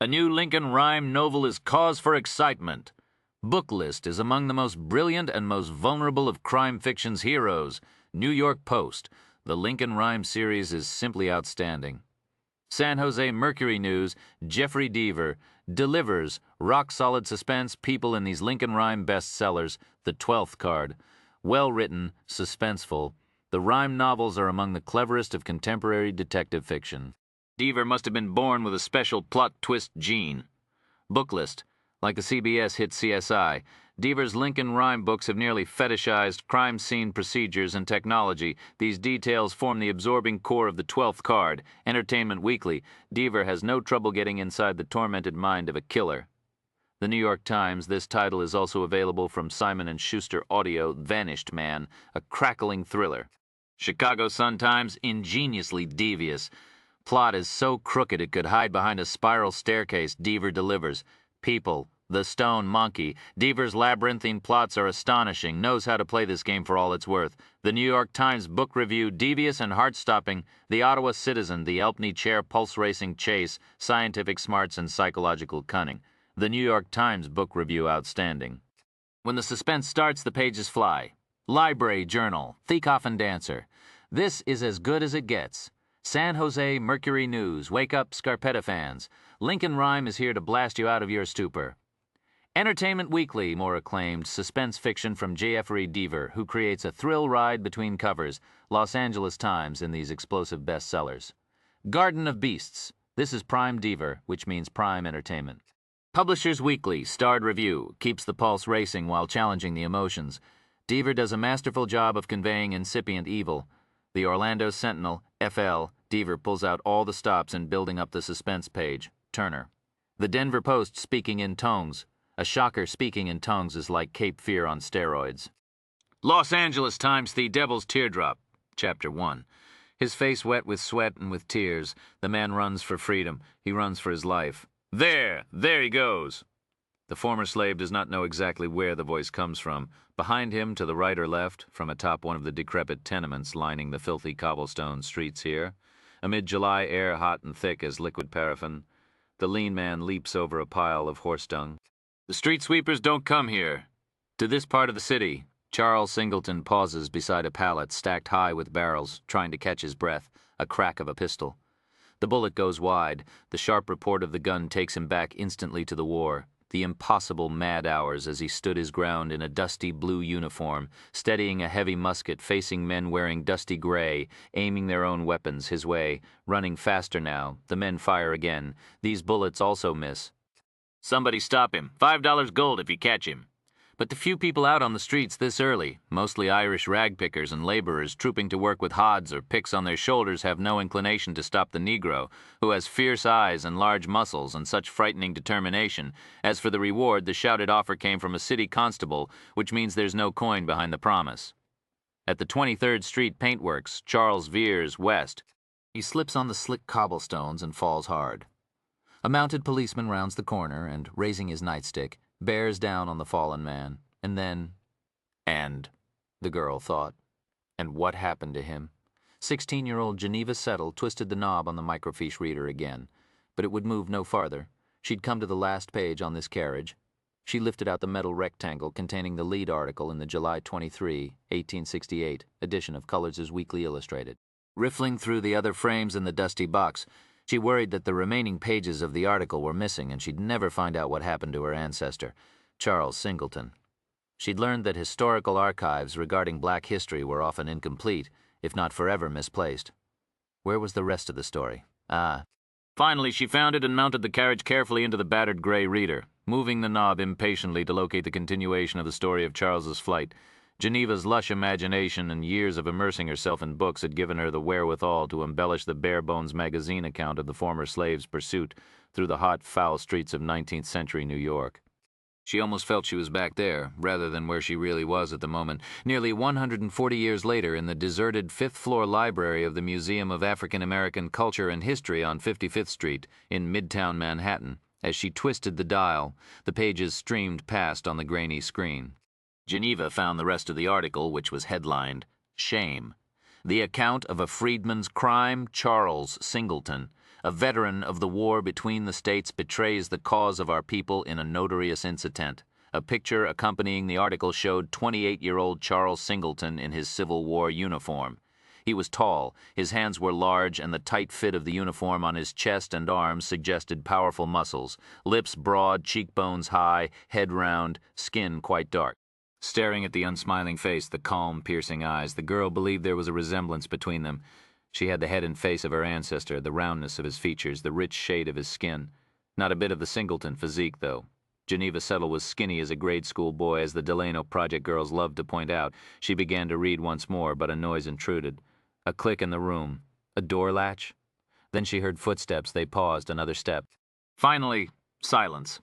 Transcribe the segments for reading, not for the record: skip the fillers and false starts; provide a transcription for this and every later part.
A new Lincoln rhyme novel is cause for excitement. Book list is among the most brilliant and most vulnerable of crime fiction's heroes. New York Post. The Lincoln Rhyme series is simply outstanding. San Jose Mercury News, Jeffrey Deaver, delivers rock-solid suspense people in these Lincoln Rhyme bestsellers, The 12th Card. Well-written, suspenseful, the rhyme novels are among the cleverest of contemporary detective fiction. Deaver must have been born with a special plot twist gene. Book list. Like the CBS hit CSI, Deaver's Lincoln Rhyme books have nearly fetishized crime scene procedures and technology. These details form the absorbing core of the 12th Card. Entertainment Weekly. Deaver has no trouble getting inside the tormented mind of a killer. The New York Times. This title is also available from Simon & Schuster Audio. Vanished Man, a crackling thriller. Chicago Sun-Times. Ingeniously devious. Plot is so crooked it could hide behind a spiral staircase. Deaver delivers. People. The Stone Monkey. Deaver's labyrinthine plots are astonishing. Knows how to play this game for all it's worth. The New York Times Book Review. Devious and heart-stopping. The Ottawa Citizen. The Elpney Chair pulse-racing chase. Scientific smarts and psychological cunning. The New York Times Book Review. Outstanding. When the suspense starts, the pages fly. Library Journal. Thiekoff and Dancer. This is as good as it gets. San Jose Mercury News. Wake up, Scarpetta fans. Lincoln Rhyme is here to blast you out of your stupor. Entertainment Weekly, more acclaimed, suspense fiction from Jeffrey Deaver, who creates a thrill ride between covers. Los Angeles Times in these explosive bestsellers. Garden of Beasts. This is Prime Deaver, which means prime entertainment. Publishers Weekly, starred review, keeps the pulse racing while challenging the emotions. Deaver does a masterful job of conveying incipient evil. The Orlando Sentinel, FL, Deaver pulls out all the stops in building up the suspense page. Turner. The Denver Post, speaking in tongues. A shocker. Speaking in tongues is like Cape Fear on steroids. Los Angeles Times, The Devil's Teardrop. Chapter 1. His face wet with sweat and with tears. The man runs for freedom. He runs for his life. There he goes. The former slave does not know exactly where the voice comes from. Behind him, to the right or left, from atop one of the decrepit tenements lining the filthy cobblestone streets here, amid July air hot and thick as liquid paraffin, the lean man leaps over a pile of horse dung. The street sweepers don't come here. To this part of the city. Charles Singleton pauses beside a pallet stacked high with barrels, trying to catch his breath, a crack of a pistol. The bullet goes wide. The sharp report of the gun takes him back instantly to the war. The impossible mad hours as he stood his ground in a dusty blue uniform, steadying a heavy musket, facing men wearing dusty gray, aiming their own weapons his way, running faster now. The men fire again. These bullets also miss. Somebody stop him. $5 gold if you catch him. But the few people out on the streets this early, mostly Irish ragpickers and laborers trooping to work with hods or picks on their shoulders, have no inclination to stop the Negro, who has fierce eyes and large muscles and such frightening determination. As for the reward, the shouted offer came from a city constable, which means there's no coin behind the promise. At the 23rd Street Paintworks, Charles veers west. He slips on the slick cobblestones and falls hard. A mounted policeman rounds the corner and, raising his nightstick, bears down on the fallen man. And then... the girl thought. And what happened to him? 16-year-old Geneva Settle twisted the knob on the microfiche reader again, but it would move no farther. She'd come to the last page on this carriage. She lifted out the metal rectangle containing the lead article in the July 23, 1868 edition of Collins's Weekly Illustrated. Riffling through the other frames in the dusty box, she worried that the remaining pages of the article were missing and she'd never find out what happened to her ancestor, Charles Singleton. She'd learned that historical archives regarding black history were often incomplete, if not forever misplaced. Where was the rest of the story? Finally, she found it and mounted the carriage carefully into the battered gray reader, moving the knob impatiently to locate the continuation of the story of Charles's flight. Geneva's lush imagination and years of immersing herself in books had given her the wherewithal to embellish the bare-bones magazine account of the former slave's pursuit through the hot, foul streets of 19th century New York. She almost felt she was back there, rather than where she really was at the moment, nearly 140 years later in the deserted fifth-floor library of the Museum of African American Culture and History on 55th Street in Midtown Manhattan. As she twisted the dial, the pages streamed past on the grainy screen. Geneva found the rest of the article, which was headlined, Shame. The account of a freedman's crime, Charles Singleton, a veteran of the war between the states, betrays the cause of our people in a notorious incident. A picture accompanying the article showed 28-year-old Charles Singleton in his Civil War uniform. He was tall, his hands were large, and the tight fit of the uniform on his chest and arms suggested powerful muscles, lips broad, cheekbones high, head round, skin quite dark. Staring at the unsmiling face, the calm, piercing eyes, the girl believed there was a resemblance between them. She had the head and face of her ancestor, the roundness of his features, the rich shade of his skin. Not a bit of the Singleton physique, though. Geneva Settle was skinny as a grade school boy, as the Delano Project girls loved to point out. She began to read once more, but a noise intruded. A click in the room. A door latch? Then she heard footsteps. They paused, another step. Finally, silence.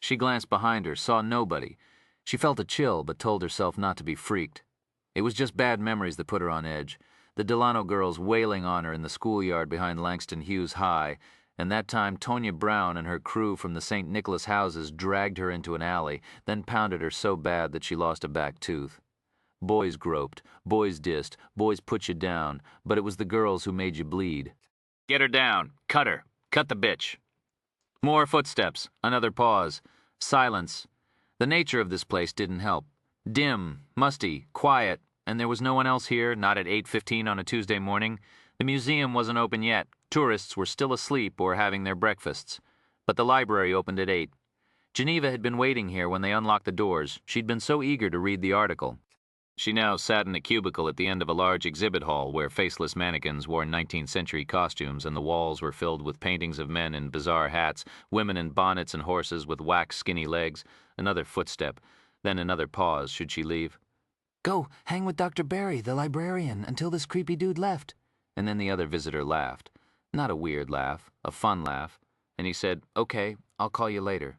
She glanced behind her, saw nobody. She felt a chill, but told herself not to be freaked. It was just bad memories that put her on edge. The Delano girls wailing on her in the schoolyard behind Langston Hughes High, and that time Tonya Brown and her crew from the St. Nicholas houses dragged her into an alley, then pounded her so bad that she lost a back tooth. Boys groped, boys dissed, boys put you down, but it was the girls who made you bleed. Get her down. Cut her. Cut the bitch. More footsteps. Another pause. Silence. The nature of this place didn't help. Dim, musty, quiet, and there was no one else here, not at 8:15 on a Tuesday morning. The museum wasn't open yet. Tourists were still asleep or having their breakfasts. But the library opened at 8. Geneva had been waiting here when they unlocked the doors. She'd been so eager to read the article. She now sat in a cubicle at the end of a large exhibit hall where faceless mannequins wore 19th century costumes, and the walls were filled with paintings of men in bizarre hats, women in bonnets, and horses with waxed skinny legs. Another footstep, then another pause. Should she leave? Go, hang with Dr. Barry, the librarian, until this creepy dude left. And then the other visitor laughed. Not a weird laugh, a fun laugh. And he said, "Okay, I'll call you later."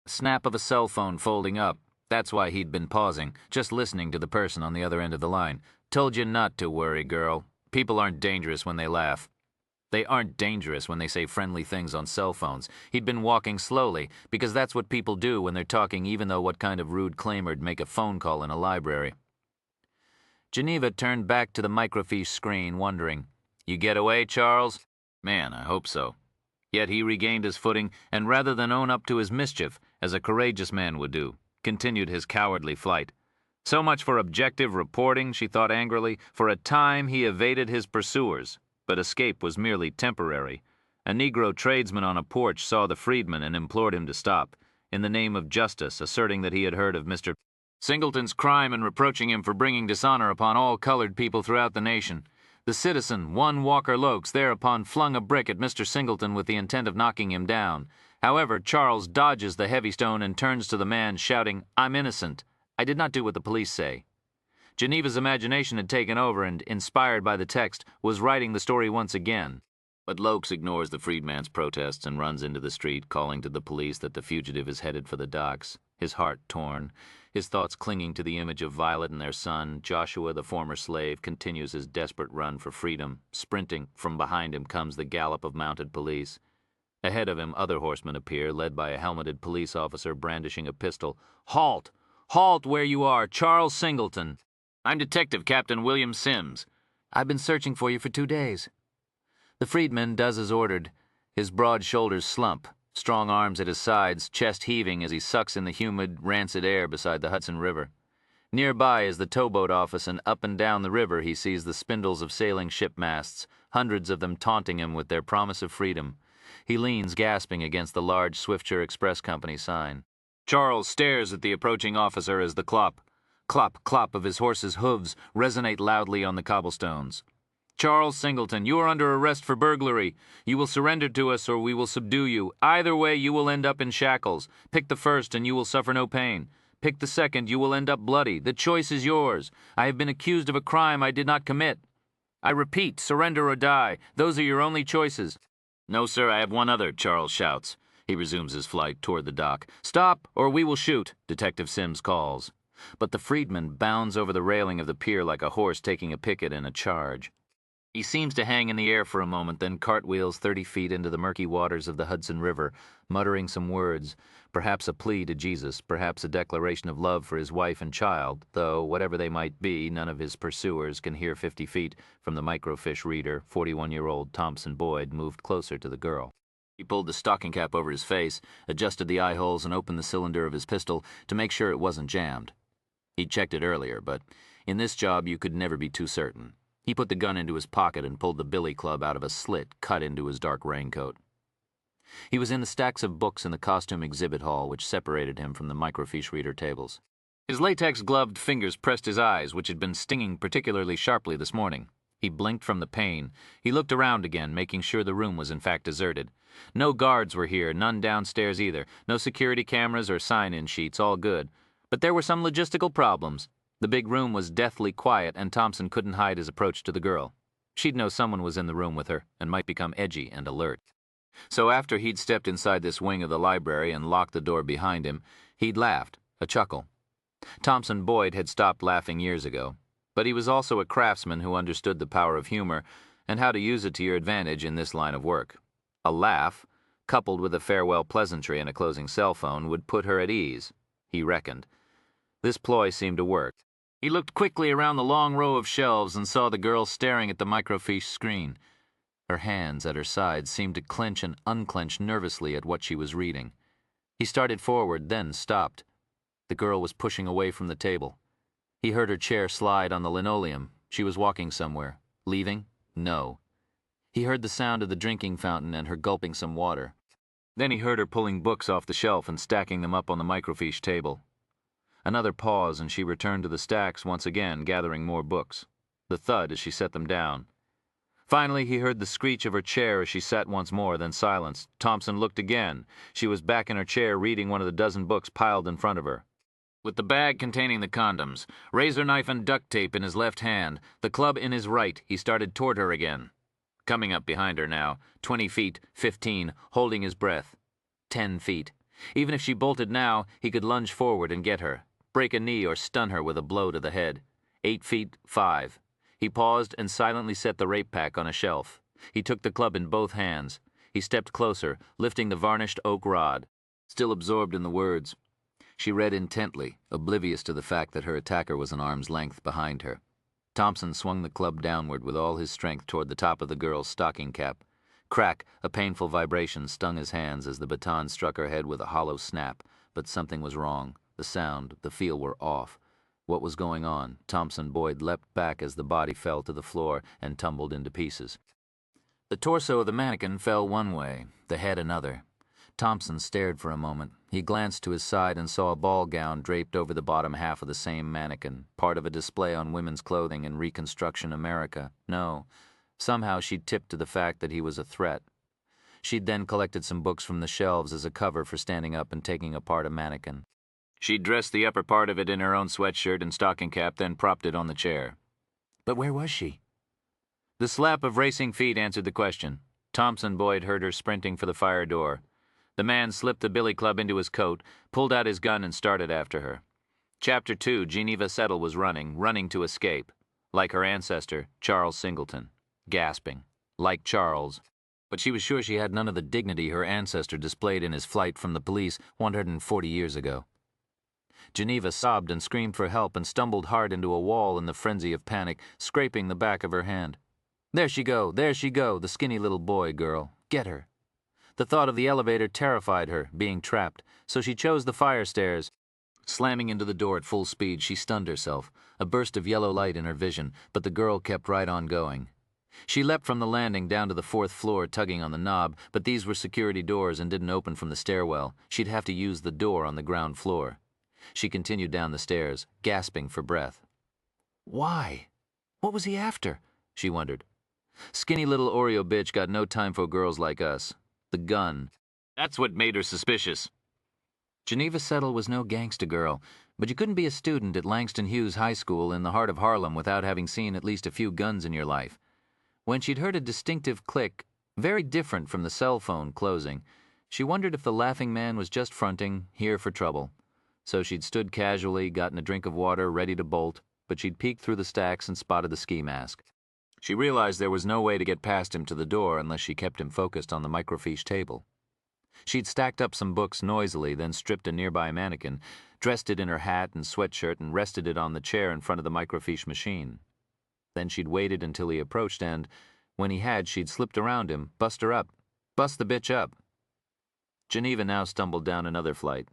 Snap of a cell phone folding up. That's why he'd been pausing, just listening to the person on the other end of the line. Told you not to worry, girl. People aren't dangerous when they laugh. They aren't dangerous when they say friendly things on cell phones. He'd been walking slowly, because that's what people do when they're talking, even though what kind of rude claimer'd make a phone call in a library. Geneva turned back to the microfiche screen, wondering. You get away, Charles? Man, I hope so. Yet he regained his footing, and rather than own up to his mischief, as a courageous man would do, continued his cowardly flight. So much for objective reporting, she thought angrily. For a time he evaded his pursuers, but escape was merely temporary. A Negro tradesman on a porch saw the freedman and implored him to stop, in the name of justice, asserting that he had heard of Mr. Singleton's crime and reproaching him for bringing dishonor upon all colored people throughout the nation. The citizen, one Walker Lokes, thereupon flung a brick at Mr. Singleton with the intent of knocking him down. However, Charles dodges the heavy stone and turns to the man, shouting, "I'm innocent. I did not do what the police say." Geneva's imagination had taken over and, inspired by the text, was writing the story once again. But Lokes ignores the freedman's protests and runs into the street, calling to the police that the fugitive is headed for the docks, his heart torn. His thoughts clinging to the image of Violet and their son. Joshua, the former slave, continues his desperate run for freedom. Sprinting, from behind him comes the gallop of mounted police. Ahead of him, other horsemen appear, led by a helmeted police officer brandishing a pistol. "Halt! Halt where you are, Charles Singleton." "I'm Detective Captain William Sims." "I've been searching for you for 2 days." The freedman does as ordered. His broad shoulders slump, strong arms at his sides, chest heaving as he sucks in the humid, rancid air beside the Hudson River. Nearby is the towboat office, and up and down the river he sees the spindles of sailing ship masts, hundreds of them taunting him with their promise of freedom. He leans, gasping, against the large Swiftsure Express Company sign. Charles stares at the approaching officer as the clop, clop of his horse's hooves resonate loudly on the cobblestones. "Charles Singleton, you are under arrest for burglary. You will surrender to us or we will subdue you. Either way, you will end up in shackles. Pick the first and you will suffer no pain. Pick the second, you will end up bloody. The choice is yours. I have been accused of a crime I did not commit. I repeat, surrender or die. Those are your only choices." "No, sir, I have one other," Charles shouts. He resumes his flight toward the dock. "Stop, or we will shoot," Detective Sims calls. But the freedman bounds over the railing of the pier like a horse taking a picket in a charge. He seems to hang in the air for a moment, then cartwheels 30 feet into the murky waters of the Hudson River, muttering some words, perhaps a plea to Jesus, perhaps a declaration of love for his wife and child, though, whatever they might be, none of his pursuers can hear 50 feet from the microfiche reader. 41-year-old Thompson Boyd moved closer to the girl. He pulled the stocking cap over his face, adjusted the eye holes, and opened the cylinder of his pistol to make sure it wasn't jammed. He'd checked it earlier, but in this job you could never be too certain. He put the gun into his pocket and pulled the billy club out of a slit cut into his dark raincoat. He was in the stacks of books in the costume exhibit hall which separated him from the microfiche reader tables. His latex-gloved fingers pressed his eyes, which had been stinging particularly sharply this morning. He blinked from the pain. He looked around again, making sure the room was in fact deserted. No guards were here, none downstairs either. No security cameras or sign-in sheets, all good. But there were some logistical problems. The big room was deathly quiet, and Thompson couldn't hide his approach to the girl. She'd know someone was in the room with her, and might become edgy and alert. So after he'd stepped inside this wing of the library and locked the door behind him, he'd laughed, a chuckle. Thompson Boyd had stopped laughing years ago, but he was also a craftsman who understood the power of humor and how to use it to your advantage in this line of work. A laugh, coupled with a farewell pleasantry and a closing cell phone, would put her at ease, he reckoned. This ploy seemed to work. He looked quickly around the long row of shelves and saw the girl staring at the microfiche screen. Her hands at her sides seemed to clench and unclench nervously at what she was reading. He started forward, then stopped. The girl was pushing away from the table. He heard her chair slide on the linoleum. She was walking somewhere. Leaving? No. He heard the sound of the drinking fountain and her gulping some water. Then he heard her pulling books off the shelf and stacking them up on the microfiche table. Another pause, and she returned to the stacks once again, gathering more books. The thud as she set them down. Finally, he heard the screech of her chair as she sat once more, then silence. Thompson looked again. She was back in her chair reading one of the dozen books piled in front of her. With the bag containing the condoms, razor knife and duct tape in his left hand, the club in his right, he started toward her again. Coming up behind her now, 20 feet, 15, holding his breath. 10 feet. Even if she bolted now, he could lunge forward and get her. Break a knee or stun her with a blow to the head. 8 feet, 5. He paused and silently set the rape pack on a shelf. He took the club in both hands. He stepped closer, lifting the varnished oak rod. Still absorbed in the words. She read intently, oblivious to the fact that her attacker was an arm's length behind her. Thompson swung the club downward with all his strength toward the top of the girl's stocking cap. Crack, a painful vibration stung his hands as the baton struck her head with a hollow snap, but something was wrong. The sound, the feel were off. What was going on? Thompson Boyd leapt back as the body fell to the floor and tumbled into pieces. The torso of the mannequin fell one way, the head another. Thompson stared for a moment. He glanced to his side and saw a ball gown draped over the bottom half of the same mannequin, part of a display on women's clothing in Reconstruction America. No, somehow she'd tipped to the fact that he was a threat. She'd then collected some books from the shelves as a cover for standing up and taking apart a mannequin. She'd dressed the upper part of it in her own sweatshirt and stocking cap, then propped it on the chair. But where was she? The slap of racing feet answered the question. Thompson Boyd heard her sprinting for the fire door. The man slipped the billy club into his coat, pulled out his gun, and started after her. Chapter 2, Geneva Settle was running to escape. Like her ancestor, Charles Singleton. Gasping. Like Charles. But she was sure she had none of the dignity her ancestor displayed in his flight from the police 140 years ago. Geneva sobbed and screamed for help and stumbled hard into a wall in the frenzy of panic, scraping the back of her hand. There she go, the skinny little boy girl. Get her. The thought of the elevator terrified her, being trapped, so she chose the fire stairs. Slamming into the door at full speed, she stunned herself, a burst of yellow light in her vision, but the girl kept right on going. She leapt from the landing down to the 4th floor, tugging on the knob, but these were security doors and didn't open from the stairwell. She'd have to use the door on the ground floor. She continued down the stairs, gasping for breath. Why? What was he after? She wondered. Skinny little Oreo bitch got no time for girls like us. The gun. That's what made her suspicious. Geneva Settle was no gangsta girl, but you couldn't be a student at Langston Hughes High School in the heart of Harlem without having seen at least a few guns in your life. When she'd heard a distinctive click, very different from the cell phone closing, she wondered if the laughing man was just fronting, here for trouble. So she'd stood casually, gotten a drink of water, ready to bolt, but she'd peeked through the stacks and spotted the ski mask. She realized there was no way to get past him to the door unless she kept him focused on the microfiche table. She'd stacked up some books noisily, then stripped a nearby mannequin, dressed it in her hat and sweatshirt, and rested it on the chair in front of the microfiche machine. Then she'd waited until he approached and, when he had, she'd slipped around him, bust her up. Bust the bitch up. Geneva now stumbled down another flight,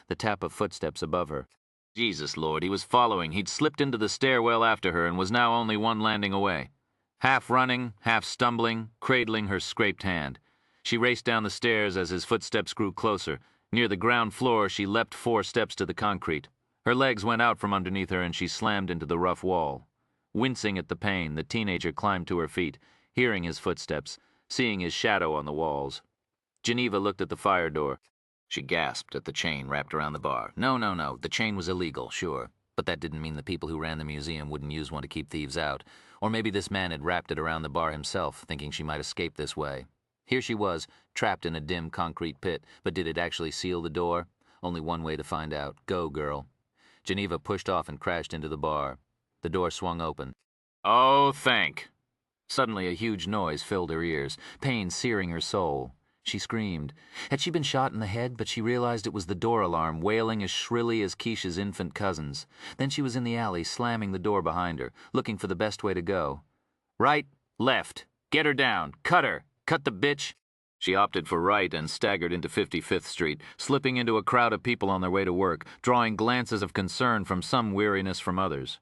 the tap of footsteps above her. Jesus Lord, he was following. He'd slipped into the stairwell after her and was now only one landing away. Half running, half stumbling, cradling her scraped hand. She raced down the stairs as his footsteps grew closer. Near the ground floor, she leapt 4 steps to the concrete. Her legs went out from underneath her and she slammed into the rough wall. Wincing at the pain, the teenager climbed to her feet, hearing his footsteps, seeing his shadow on the walls. Geneva looked at the fire door. She gasped at the chain wrapped around the bar. No. The chain was illegal, sure. But that didn't mean the people who ran the museum wouldn't use one to keep thieves out. Or maybe this man had wrapped it around the bar himself, thinking she might escape this way. Here she was, trapped in a dim concrete pit, but did it actually seal the door? Only one way to find out. Go, girl. Geneva pushed off and crashed into the bar. The door swung open. Oh, thank. Suddenly a huge noise filled her ears, pain searing her soul. She screamed. Had she been shot in the head? But she realized it was the door alarm, wailing as shrilly as Keisha's infant cousins. Then she was in the alley, slamming the door behind her, looking for the best way to go. Right, left. Get her down. Cut her. Cut the bitch. She opted for right and staggered into 55th Street, slipping into a crowd of people on their way to work, drawing glances of concern from some, weariness from others.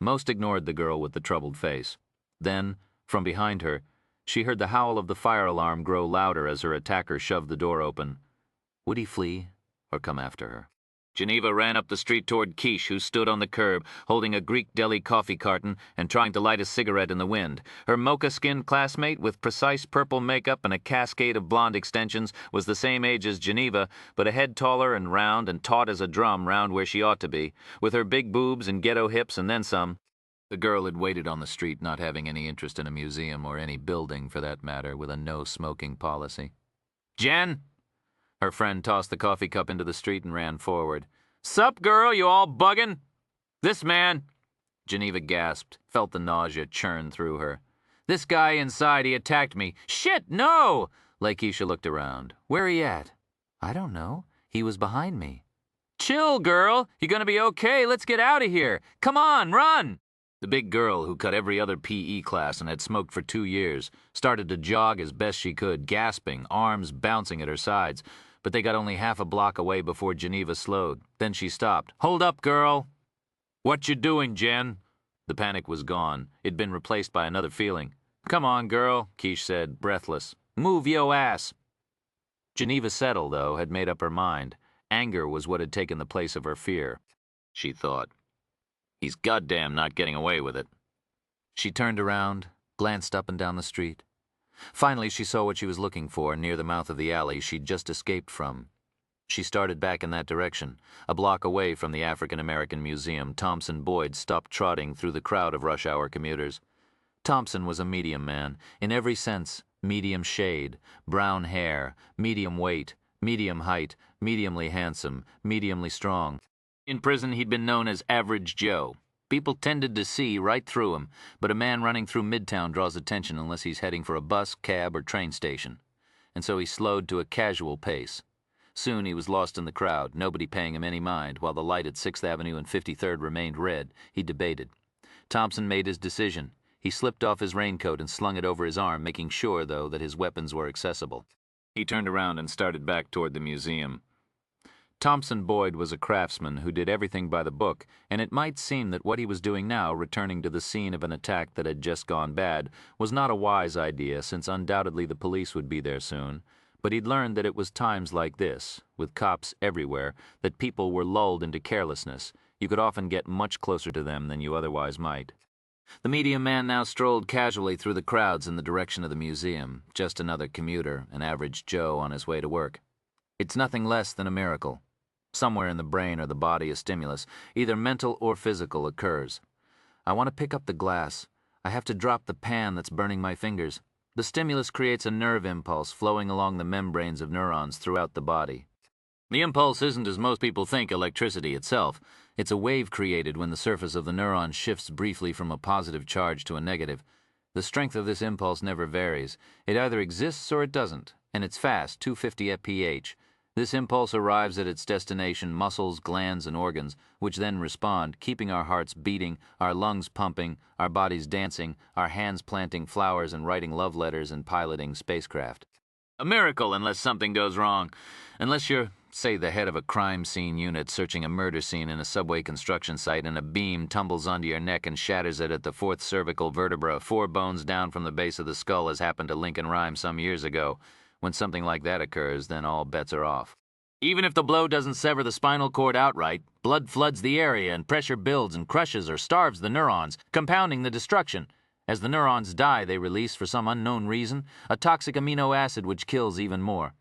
Most ignored the girl with the troubled face. Then, from behind her, she heard the howl of the fire alarm grow louder as her attacker shoved the door open. Would he flee or come after her? Geneva ran up the street toward Quiche, who stood on the curb, holding a Greek deli coffee carton and trying to light a cigarette in the wind. Her mocha-skinned classmate, with precise purple makeup and a cascade of blonde extensions, was the same age as Geneva, but a head taller and round and taut as a drum round where she ought to be, with her big boobs and ghetto hips and then some. The girl had waited on the street, not having any interest in a museum or any building, for that matter, with a no-smoking policy. Jen? Her friend tossed the coffee cup into the street and ran forward. Sup, girl, you all buggin'? This man... Geneva gasped, felt the nausea churn through her. This guy inside, he attacked me. Shit, no! Lakeisha looked around. Where he at? I don't know. He was behind me. Chill, girl. You gonna be okay? Let's get out of here. Come on, run! The big girl, who cut every other PE class and had smoked for 2 years, started to jog as best she could, gasping, arms bouncing at her sides. But they got only half a block away before Geneva slowed. Then she stopped. Hold up, girl. What you doing, Jen? The panic was gone. It'd been replaced by another feeling. Come on, girl, Quiche said, breathless. Move yo ass. Geneva Settle, though, had made up her mind. Anger was what had taken the place of her fear. She thought. He's goddamn not getting away with it. She turned around, glanced up and down the street. Finally, she saw what she was looking for near the mouth of the alley she'd just escaped from. She started back in that direction. A block away from the African-American Museum, Thompson Boyd stopped trotting through the crowd of rush-hour commuters. Thompson was a medium man, in every sense, medium shade, brown hair, medium weight, medium height, mediumly handsome, mediumly strong. In prison, he'd been known as Average Joe. People tended to see right through him, but a man running through Midtown draws attention unless he's heading for a bus, cab, or train station. And so he slowed to a casual pace. Soon he was lost in the crowd, nobody paying him any mind, while the light at 6th Avenue and 53rd remained red. He debated. Thompson made his decision. He slipped off his raincoat and slung it over his arm, making sure, though, that his weapons were accessible. He turned around and started back toward the museum. Thompson Boyd was a craftsman who did everything by the book, and it might seem that what he was doing now, returning to the scene of an attack that had just gone bad, was not a wise idea, since undoubtedly the police would be there soon. But he'd learned that it was times like this, with cops everywhere, that people were lulled into carelessness. You could often get much closer to them than you otherwise might. The medium man now strolled casually through the crowds in the direction of the museum, just another commuter, an average Joe on his way to work. It's nothing less than a miracle. Somewhere in the brain or the body a stimulus, either mental or physical, occurs. I want to pick up the glass. I have to drop the pan that's burning my fingers. The stimulus creates a nerve impulse flowing along the membranes of neurons throughout the body. The impulse isn't, as most people think, electricity itself. It's a wave created when the surface of the neuron shifts briefly from a positive charge to a negative. The strength of this impulse never varies. It either exists or it doesn't, and it's fast, 250 mph. This impulse arrives at its destination, muscles, glands, and organs, which then respond, keeping our hearts beating, our lungs pumping, our bodies dancing, our hands planting flowers and writing love letters and piloting spacecraft. A miracle unless something goes wrong. Unless you're, say, the head of a crime scene unit searching a murder scene in a subway construction site and a beam tumbles onto your neck and shatters it at the fourth cervical vertebra, 4 bones down from the base of the skull, as happened to Lincoln Rhyme some years ago. When something like that occurs, then all bets are off. Even if the blow doesn't sever the spinal cord outright, blood floods the area and pressure builds and crushes or starves the neurons, compounding the destruction. As the neurons die, they release, for some unknown reason, a toxic amino acid which kills even more.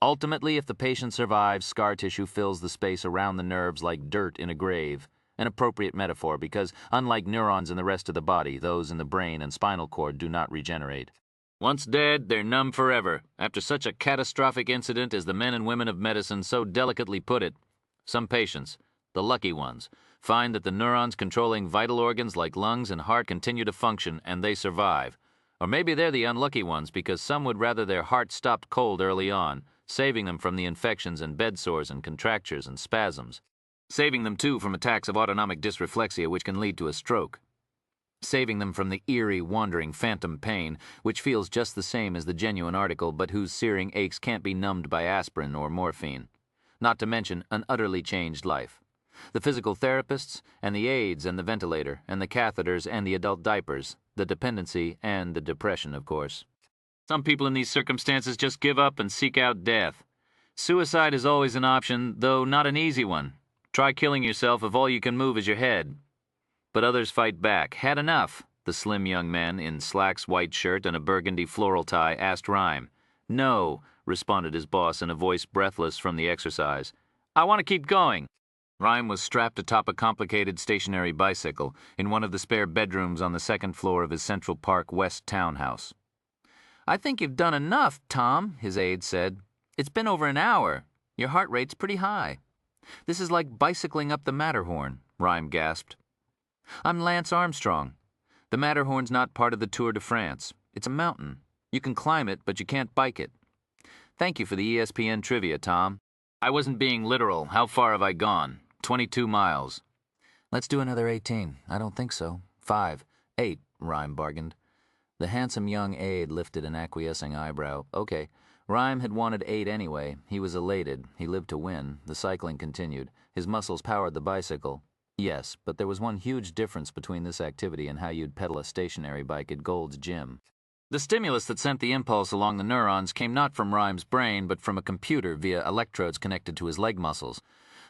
Ultimately, if the patient survives, scar tissue fills the space around the nerves like dirt in a grave. An appropriate metaphor because, unlike neurons in the rest of the body, those in the brain and spinal cord do not regenerate. Once dead, they're numb forever. After such a catastrophic incident, as the men and women of medicine so delicately put it, some patients, the lucky ones, find that the neurons controlling vital organs like lungs and heart continue to function and they survive. Or maybe they're the unlucky ones because some would rather their heart stopped cold early on, saving them from the infections and bed sores and contractures and spasms. Saving them, too, from attacks of autonomic dysreflexia which can lead to a stroke. Saving them from the eerie, wandering phantom pain, which feels just the same as the genuine article, but whose searing aches can't be numbed by aspirin or morphine. Not to mention an utterly changed life. The physical therapists, and the aides and the ventilator, and the catheters and the adult diapers, the dependency and the depression, of course. Some people in these circumstances just give up and seek out death. Suicide is always an option, though not an easy one. Try killing yourself if all you can move is your head. But others fight back. Had enough, the slim young man in slacks, white shirt, and a burgundy floral tie asked Rhyme. No, responded his boss in a voice breathless from the exercise. I want to keep going. Rhyme was strapped atop a complicated stationary bicycle in one of the spare bedrooms on the second floor of his Central Park West townhouse. I think you've done enough, Tom, his aide said. It's been over an hour. Your heart rate's pretty high. This is like bicycling up the Matterhorn, Rhyme gasped. I'm Lance Armstrong. The Matterhorn's not part of the Tour de France. It's a mountain. You can climb it, but you can't bike it. Thank you for the ESPN trivia, Tom. I wasn't being literal. How far have I gone? 22 miles. Let's do another 18. I don't think so. 5. 8, Rhyme bargained. The handsome young aide lifted an acquiescing eyebrow. Okay. Rhyme had wanted 8 anyway. He was elated. He lived to win. The cycling continued. His muscles powered the bicycle. Yes, but there was one huge difference between this activity and how you'd pedal a stationary bike at Gold's Gym. The stimulus that sent the impulse along the neurons came not from Rhyme's brain, but from a computer via electrodes connected to his leg muscles.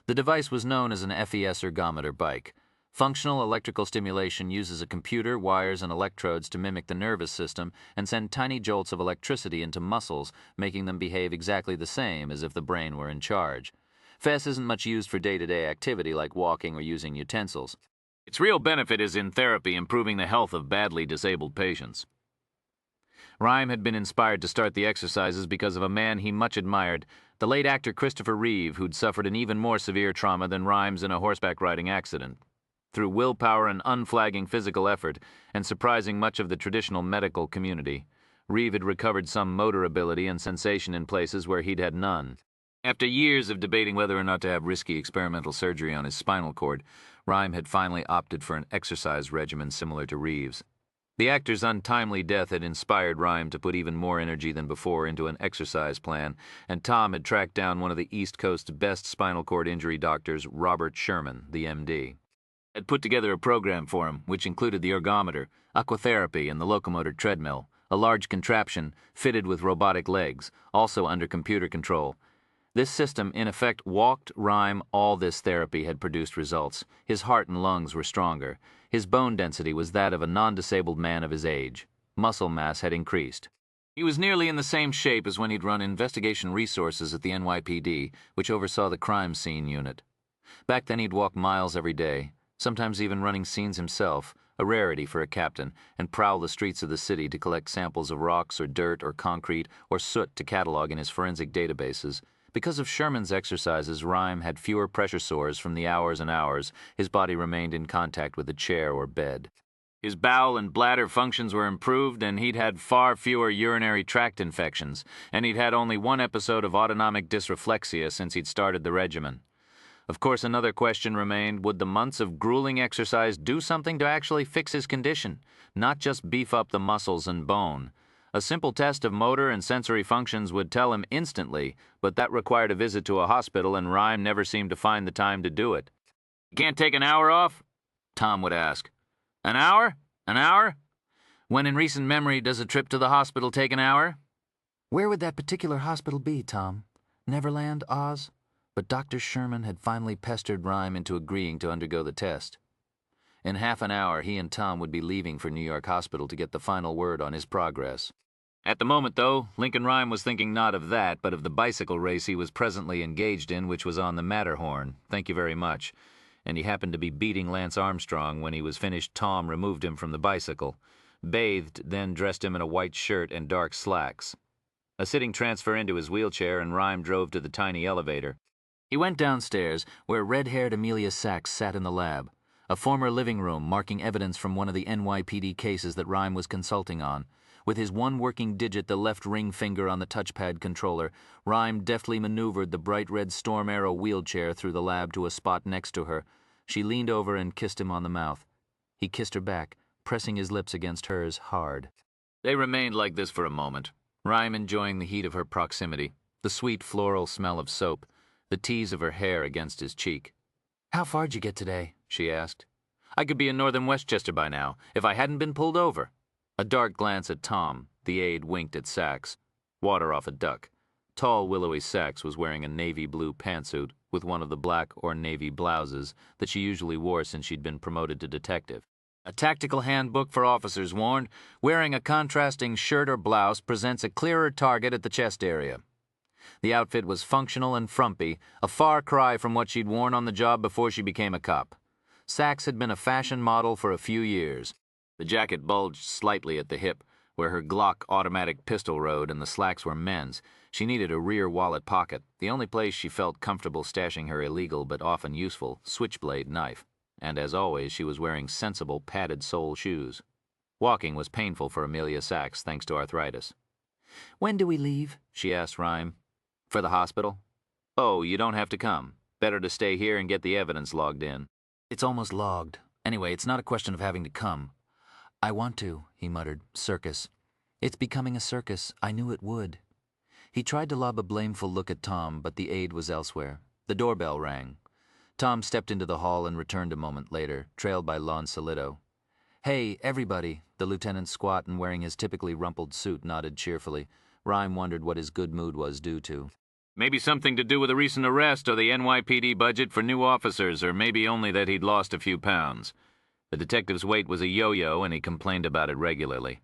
The device was known as an FES ergometer bike. Functional electrical stimulation uses a computer, wires, and electrodes to mimic the nervous system and send tiny jolts of electricity into muscles, making them behave exactly the same as if the brain were in charge. FES isn't much used for day-to-day activity like walking or using utensils. Its real benefit is in therapy, improving the health of badly disabled patients. Rhyme had been inspired to start the exercises because of a man he much admired, the late actor Christopher Reeve, who'd suffered an even more severe trauma than Rhyme's in a horseback riding accident. Through willpower and unflagging physical effort, and surprising much of the traditional medical community, Reeve had recovered some motor ability and sensation in places where he'd had none. After years of debating whether or not to have risky experimental surgery on his spinal cord, Rhyme had finally opted for an exercise regimen similar to Reeve's. The actor's untimely death had inspired Rhyme to put even more energy than before into an exercise plan, and Tom had tracked down one of the East Coast's best spinal cord injury doctors, Robert Sherman, the MD. Had put together a program for him, which included the ergometer, aquatherapy, and the locomotor treadmill, a large contraption fitted with robotic legs, also under computer control. This system, in effect, walked Rhyme. All this therapy had produced results. His heart and lungs were stronger. His bone density was that of a non-disabled man of his age. Muscle mass had increased. He was nearly in the same shape as when he'd run investigation resources at the NYPD, which oversaw the crime scene unit. Back then he'd walk miles every day, sometimes even running scenes himself, a rarity for a captain, and prowl the streets of the city to collect samples of rocks or dirt or concrete or soot to catalog in his forensic databases. Because of Sherman's exercises, Rhyme had fewer pressure sores from the hours and hours his body remained in contact with a chair or bed. His bowel and bladder functions were improved, and he'd had far fewer urinary tract infections, and he'd had only one episode of autonomic dysreflexia since he'd started the regimen. Of course, another question remained: would the months of grueling exercise do something to actually fix his condition, not just beef up the muscles and bone? A simple test of motor and sensory functions would tell him instantly, but that required a visit to a hospital, and Rhyme never seemed to find the time to do it. "You can't take an hour off?" Tom would ask. "An hour? An hour? When in recent memory does a trip to the hospital take an hour?" Where would that particular hospital be, Tom? Neverland, Oz? But Dr. Sherman had finally pestered Rhyme into agreeing to undergo the test. In half an hour, he and Tom would be leaving for New York Hospital to get the final word on his progress. At the moment, though, Lincoln Rhyme was thinking not of that, but of the bicycle race he was presently engaged in, which was on the Matterhorn. Thank you very much. And he happened to be beating Lance Armstrong. When he was finished, Tom removed him from the bicycle, bathed, then dressed him in a white shirt and dark slacks. A sitting transfer into his wheelchair, and Rhyme drove to the tiny elevator. He went downstairs, where red-haired Amelia Sachs sat in the lab, a former living room marking evidence from one of the NYPD cases that Rhyme was consulting on. With his one working digit, the left ring finger on the touchpad controller, Rhyme deftly maneuvered the bright red Storm Arrow wheelchair through the lab to a spot next to her. She leaned over and kissed him on the mouth. He kissed her back, pressing his lips against hers hard. They remained like this for a moment, Rhyme enjoying the heat of her proximity, the sweet floral smell of soap, the tease of her hair against his cheek. "How far'd you get today?" she asked. "I could be in northern Westchester by now, if I hadn't been pulled over." A dark glance at Tom. The aide winked at Sachs. Water off a duck. Tall, willowy Sachs was wearing a navy blue pantsuit with one of the black or navy blouses that she usually wore since she'd been promoted to detective. A tactical handbook for officers warned, wearing a contrasting shirt or blouse presents a clearer target at the chest area. The outfit was functional and frumpy, a far cry from what she'd worn on the job before she became a cop. Sachs had been a fashion model for a few years. The jacket bulged slightly at the hip, where her Glock automatic pistol rode, and the slacks were men's. She needed a rear wallet pocket, the only place she felt comfortable stashing her illegal but often useful switchblade knife. And as always, she was wearing sensible padded sole shoes. Walking was painful for Amelia Sachs thanks to arthritis. "When do we leave?" she asked Rhyme. "For the hospital?" "Oh, you don't have to come. Better to stay here and get the evidence logged in." "It's almost logged. Anyway, it's not a question of having to come." "I want to," he muttered. "Circus. It's becoming a circus. I knew it would." He tried to lob a blameful look at Tom, but the aide was elsewhere. The doorbell rang. Tom stepped into the hall and returned a moment later, trailed by Lon Solito. "Hey, everybody," the lieutenant, squat and wearing his typically rumpled suit, nodded cheerfully. Rhyme wondered what his good mood was due to. Maybe something to do with a recent arrest or the NYPD budget for new officers, or maybe only that he'd lost a few pounds. The detective's weight was a yo-yo, and he complained about it regularly.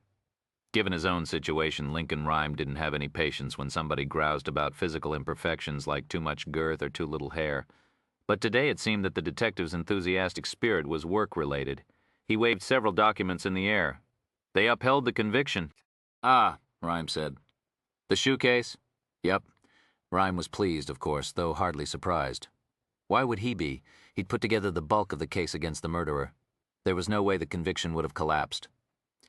Given his own situation, Lincoln Rhyme didn't have any patience when somebody groused about physical imperfections like too much girth or too little hair. But today it seemed that the detective's enthusiastic spirit was work-related. He waved several documents in the air. They upheld the conviction. "Ah," Rhyme said. "The shoe case?" "Yep." Rhyme was pleased, of course, though hardly surprised. Why would he be? He'd put together the bulk of the case against the murderer. There was no way the conviction would have collapsed.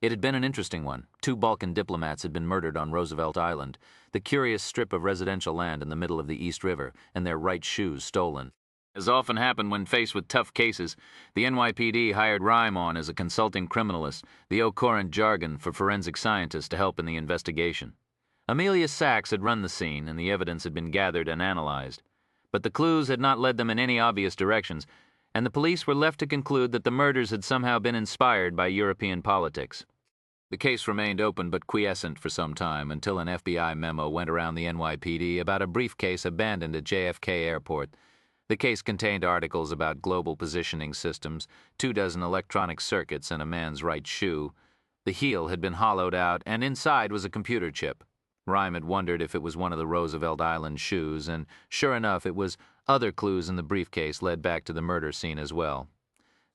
It had been an interesting one. 2 Balkan diplomats had been murdered on Roosevelt Island, the curious strip of residential land in the middle of the East River, and their right shoes stolen. As often happened when faced with tough cases, the NYPD hired Rhyme on as a consulting criminalist, the current jargon for forensic scientists to help in the investigation. Amelia Sachs had run the scene, and the evidence had been gathered and analyzed. But the clues had not led them in any obvious directions, and the police were left to conclude that the murders had somehow been inspired by European politics. The case remained open but quiescent for some time until an FBI memo went around the NYPD about a briefcase abandoned at JFK Airport. The case contained articles about global positioning systems, 24 electronic circuits, and a man's right shoe. The heel had been hollowed out, and inside was a computer chip. Rhyme had wondered if it was one of the Roosevelt Island shoes, and sure enough, it was. Other clues in the briefcase led back to the murder scene as well.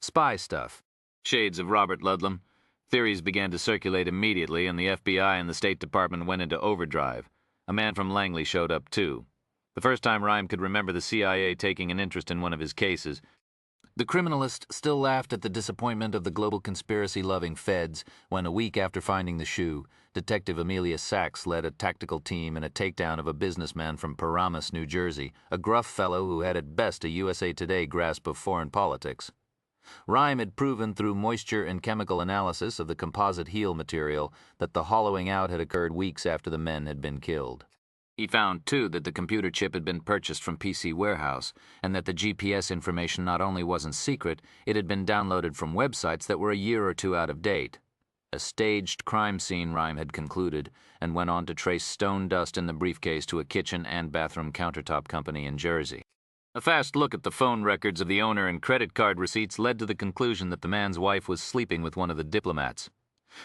Spy stuff. Shades of Robert Ludlum. Theories began to circulate immediately, and the FBI and the State Department went into overdrive. A man from Langley showed up, too. The first time Rhyme could remember the CIA taking an interest in one of his cases. The criminalist still laughed at the disappointment of the global conspiracy-loving feds when, a week after finding the shoe, Detective Amelia Sachs led a tactical team in a takedown of a businessman from Paramus, New Jersey, a gruff fellow who had at best a USA Today grasp of foreign politics. Rhyme had proven through moisture and chemical analysis of the composite heel material that the hollowing out had occurred weeks after the men had been killed. He found, too, that the computer chip had been purchased from PC Warehouse, and that the GPS information not only wasn't secret, it had been downloaded from websites that were a year or two out of date. A staged crime scene, Rhyme had concluded, and went on to trace stone dust in the briefcase to a kitchen and bathroom countertop company in Jersey. A fast look at the phone records of the owner and credit card receipts led to the conclusion that the man's wife was sleeping with one of the diplomats.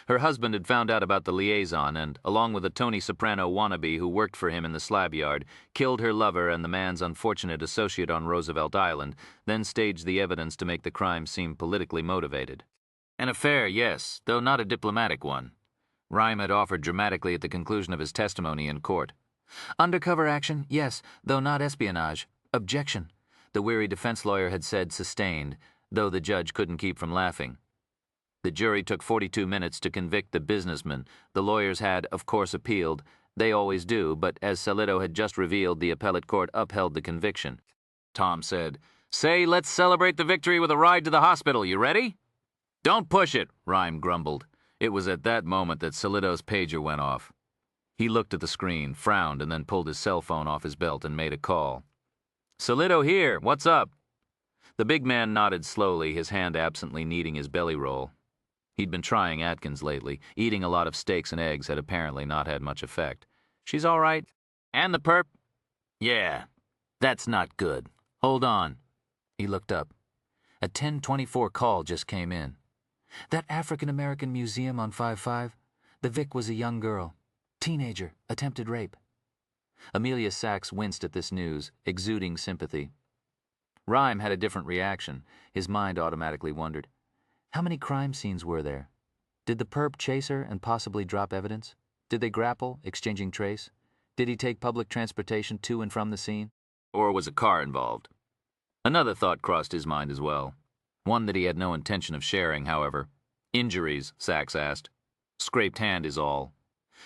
Her husband had found out about the liaison and, along with a Tony Soprano wannabe who worked for him in the slab yard, killed her lover and the man's unfortunate associate on Roosevelt Island, then staged the evidence to make the crime seem politically motivated. An affair, yes, though not a diplomatic one. Rhyme had offered dramatically at the conclusion of his testimony in court. Undercover action, yes, though not espionage. Objection, the weary defense lawyer had said, sustained, though the judge couldn't keep from laughing. The jury took 42 minutes to convict the businessman. The lawyers had, of course, appealed. They always do, but as Salido had just revealed, the appellate court upheld the conviction. Tom said, "Say, let's celebrate the victory with a ride to the hospital. You ready?" "Don't push it," Rhyme grumbled. It was at that moment that Salido's pager went off. He looked at the screen, frowned, and then pulled his cell phone off his belt and made a call. "Salido here. What's up?" The big man nodded slowly, his hand absently kneading his belly roll. He'd been trying Atkins lately. Eating a lot of steaks and eggs had apparently not had much effect. "She's all right. And the perp?" "Yeah. That's not good. Hold on." He looked up. A 1024 call just came in. "That African-American museum on 5-5? The Vic was a young girl. Teenager. Attempted rape." Amelia Sachs winced at this news, exuding sympathy. Rhyme had a different reaction. His mind automatically wondered, how many crime scenes were there? Did the perp chase her and possibly drop evidence? Did they grapple, exchanging trace? Did he take public transportation to and from the scene? Or was a car involved? Another thought crossed his mind as well. One that he had no intention of sharing, however. "Injuries?" Sachs asked. "Scraped hand is all.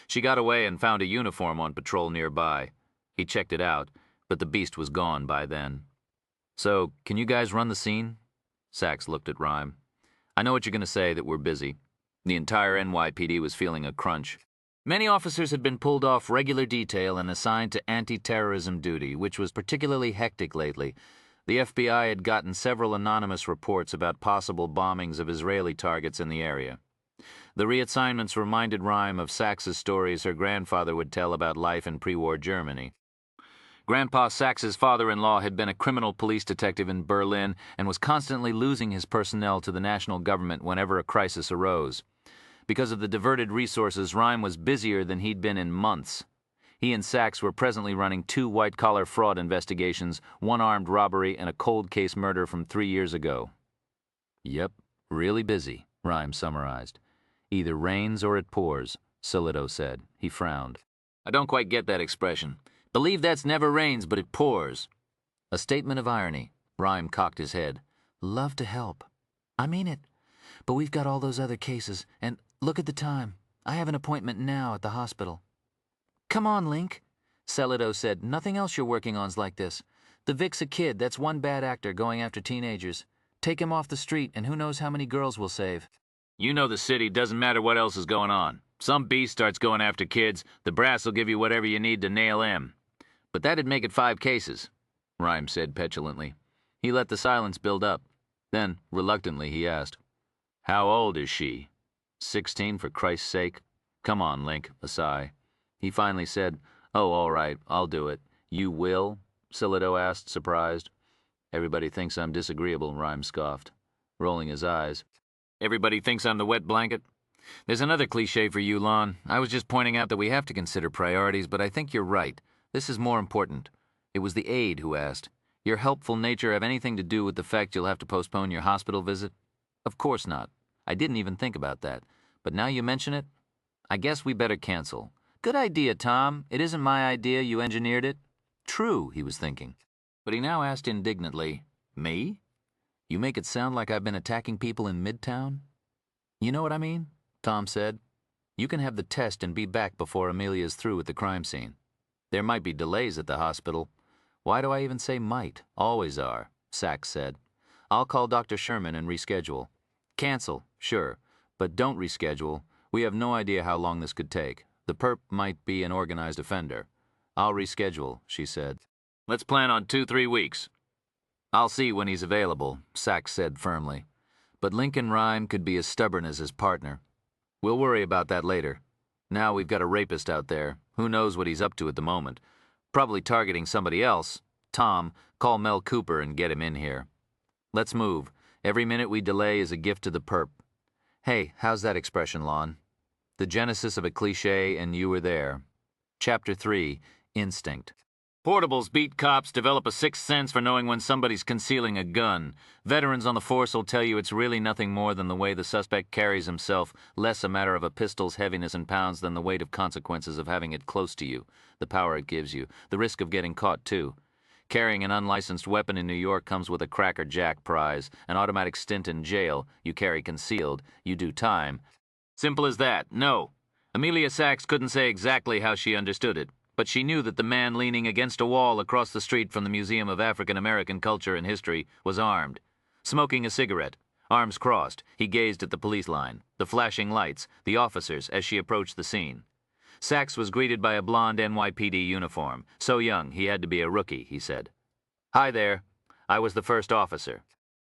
She got away and found a uniform on patrol nearby. He checked it out, but the beast was gone by then." "So, can you guys run the scene?" Sachs looked at Rhyme. "I know what you're going to say, that we're busy." The entire NYPD was feeling a crunch. Many officers had been pulled off regular detail and assigned to anti-terrorism duty, which was particularly hectic lately. The FBI had gotten several anonymous reports about possible bombings of Israeli targets in the area. The reassignments reminded Rhyme of Sachs's stories her grandfather would tell about life in pre-war Germany. Grandpa Sachs's father-in-law had been a criminal police detective in Berlin and was constantly losing his personnel to the national government whenever a crisis arose. Because of the diverted resources, Rhyme was busier than he'd been in months. He and Sachs were presently running 2 white-collar fraud investigations, 1 armed robbery, and a cold case murder from 3 years ago. "Yep, really busy," Rhyme summarized. "Either rains or it pours," Salido said. He frowned. "I don't quite get that expression. Believe that's never rains, but it pours." A statement of irony. Rhyme cocked his head. "Love to help. I mean it. But we've got all those other cases, and look at the time. I have an appointment now at the hospital." "Come on, Link," Salido said. "Nothing else you're working on's like this. The Vic's a kid. That's one bad actor going after teenagers. Take him off the street, and who knows how many girls we'll save." "You know the city doesn't matter what else is going on. Some beast starts going after kids, the brass will give you whatever you need to nail him." "But that'd make it 5 cases," Rhyme said petulantly. He let the silence build up. Then, reluctantly, he asked, "How old is she?" 16, for Christ's sake. "Come on, Link," a sigh. He finally said, "Oh, all right, I'll do it." "You will?" Salido asked, surprised. "Everybody thinks I'm disagreeable," Rhyme scoffed, rolling his eyes. "Everybody thinks I'm the wet blanket? There's another cliche for you, Lon. I was just pointing out that we have to consider priorities, but I think you're right. This is more important." It was the aide who asked, "Your helpful nature have anything to do with the fact you'll have to postpone your hospital visit?" "Of course not. I didn't even think about that. But now you mention it, I guess we better cancel." "Good idea, Tom. It isn't my idea. You engineered it." "True," he was thinking. But he now asked indignantly, "Me?" You make it sound like I've been attacking people in Midtown? You know what I mean? Tom said. You can have the test and be back before Amelia's through with the crime scene. There might be delays at the hospital. Why do I even say might? Always are, Sachs said. I'll call Dr. Sherman and reschedule. Cancel, sure, but don't reschedule. We have no idea how long this could take. The perp might be an organized offender. I'll reschedule, she said. Let's plan on 2-3 weeks. I'll see when he's available, Sachs said firmly. But Lincoln Rhyme could be as stubborn as his partner. We'll worry about that later. Now we've got a rapist out there. Who knows what he's up to at the moment? Probably targeting somebody else. Tom, call Mel Cooper and get him in here. Let's move. Every minute we delay is a gift to the perp. Hey, how's that expression, Lon? The genesis of a cliché, and you were there. Chapter 3, Instinct. Portables beat cops develop a sixth sense for knowing when somebody's concealing a gun. Veterans on the force will tell you it's really nothing more than the way the suspect carries himself, less a matter of a pistol's heaviness in pounds than the weight of consequences of having it close to you, the power it gives you, the risk of getting caught too. Carrying an unlicensed weapon in New York comes with a Cracker Jack prize, an automatic stint in jail, you carry concealed, you do time. Simple as that, no. Amelia Sachs couldn't say exactly how she understood it, but she knew that the man leaning against a wall across the street from the Museum of African American Culture and History was armed. Smoking a cigarette, arms crossed, he gazed at the police line, the flashing lights, the officers as she approached the scene. Sachs was greeted by a blonde NYPD uniform. So young, he had to be a rookie, he said. Hi there. I was the first officer.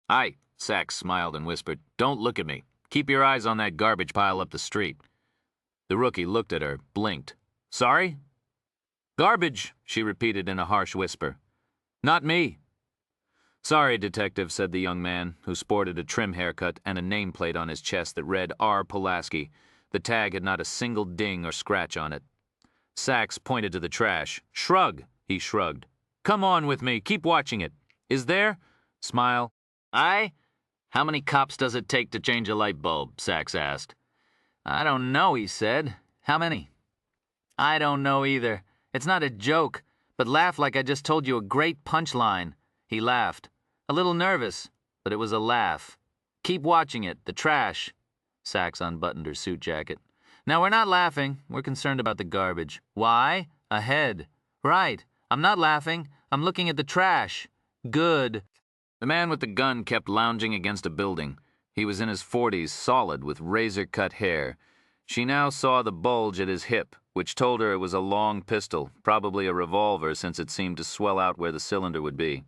Aye, Sachs smiled and whispered. Don't look at me. Keep your eyes on that garbage pile up the street. The rookie looked at her, blinked. Sorry? Garbage, she repeated in a harsh whisper. Not me. Sorry, detective, said the young man, who sported a trim haircut and a nameplate on his chest that read R. Pulaski. The tag had not a single ding or scratch on it. Sachs pointed to the trash. Shrug, he shrugged. Come on with me, keep watching it. Is there? Smile. Aye? How many cops does it take to change a light bulb? Sachs asked. I don't know, he said. How many? I don't know either. It's not a joke, but laugh like I just told you a great punchline. He laughed. A little nervous, but it was a laugh. Keep watching it, the trash. Sachs unbuttoned her suit jacket. Now, we're not laughing. We're concerned about the garbage. Why? Ahead. Right. I'm not laughing. I'm looking at the trash. Good. The man with the gun kept lounging against a building. He was in his 40s, solid, with razor-cut hair. She now saw the bulge at his hip, which told her it was a long pistol, probably a revolver since it seemed to swell out where the cylinder would be.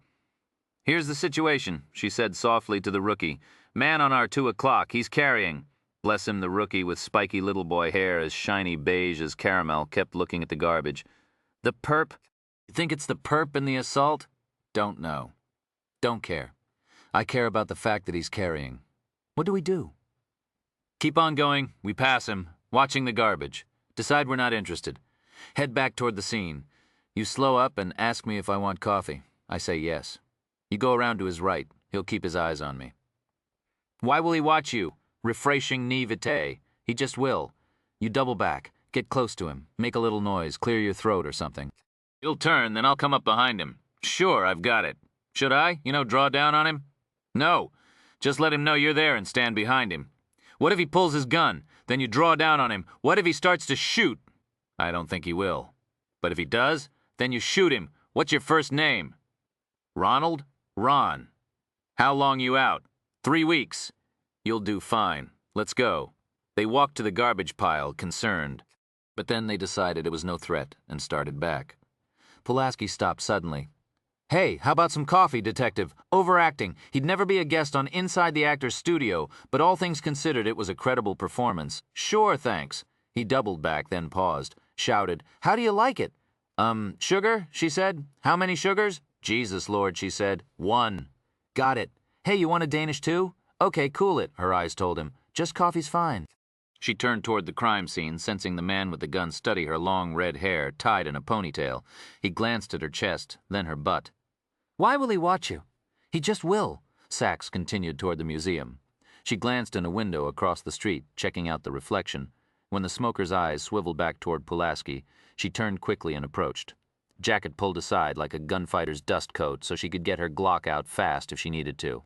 Here's the situation, she said softly to the rookie. Man on our 2 o'clock, he's carrying. Bless him, the rookie with spiky little boy hair as shiny beige as caramel kept looking at the garbage. The perp? You think it's the perp in the assault? Don't know. Don't care. I care about the fact that he's carrying. What do we do? Keep on going. We pass him. Watching the garbage. Decide we're not interested. Head back toward the scene. You slow up and ask me if I want coffee. I say yes. You go around to his right. He'll keep his eyes on me. Why will he watch you? Refreshing naivete. He just will. You double back. Get close to him. Make a little noise. Clear your throat or something. He'll turn, then I'll come up behind him. Sure, I've got it. Should I? Draw down on him? No. Just let him know you're there and stand behind him. What if he pulls his gun? Then you draw down on him. What if he starts to shoot? I don't think he will. But if he does, then you shoot him. What's your first name? Ronald? Ron. How long you out? 3 weeks. You'll do fine. Let's go. They walked to the garbage pile, concerned. But then they decided it was no threat and started back. Pulaski stopped suddenly. Hey, how about some coffee, detective? Overacting. He'd never be a guest on Inside the Actor's Studio, but all things considered, it was a credible performance. Sure, thanks. He doubled back, then paused. Shouted, How do you like it? Sugar, she said. How many sugars? Jesus, Lord, she said. 1. Got it. Hey, you want a Danish too? Okay, cool it, her eyes told him. Just coffee's fine. She turned toward the crime scene, sensing the man with the gun study her long red hair, tied in a ponytail. He glanced at her chest, then her butt. Why will he watch you? He just will, Sachs continued toward the museum. She glanced in a window across the street, checking out the reflection. When the smoker's eyes swiveled back toward Pulaski, she turned quickly and approached. Jacket pulled aside like a gunfighter's dust coat so she could get her Glock out fast if she needed to.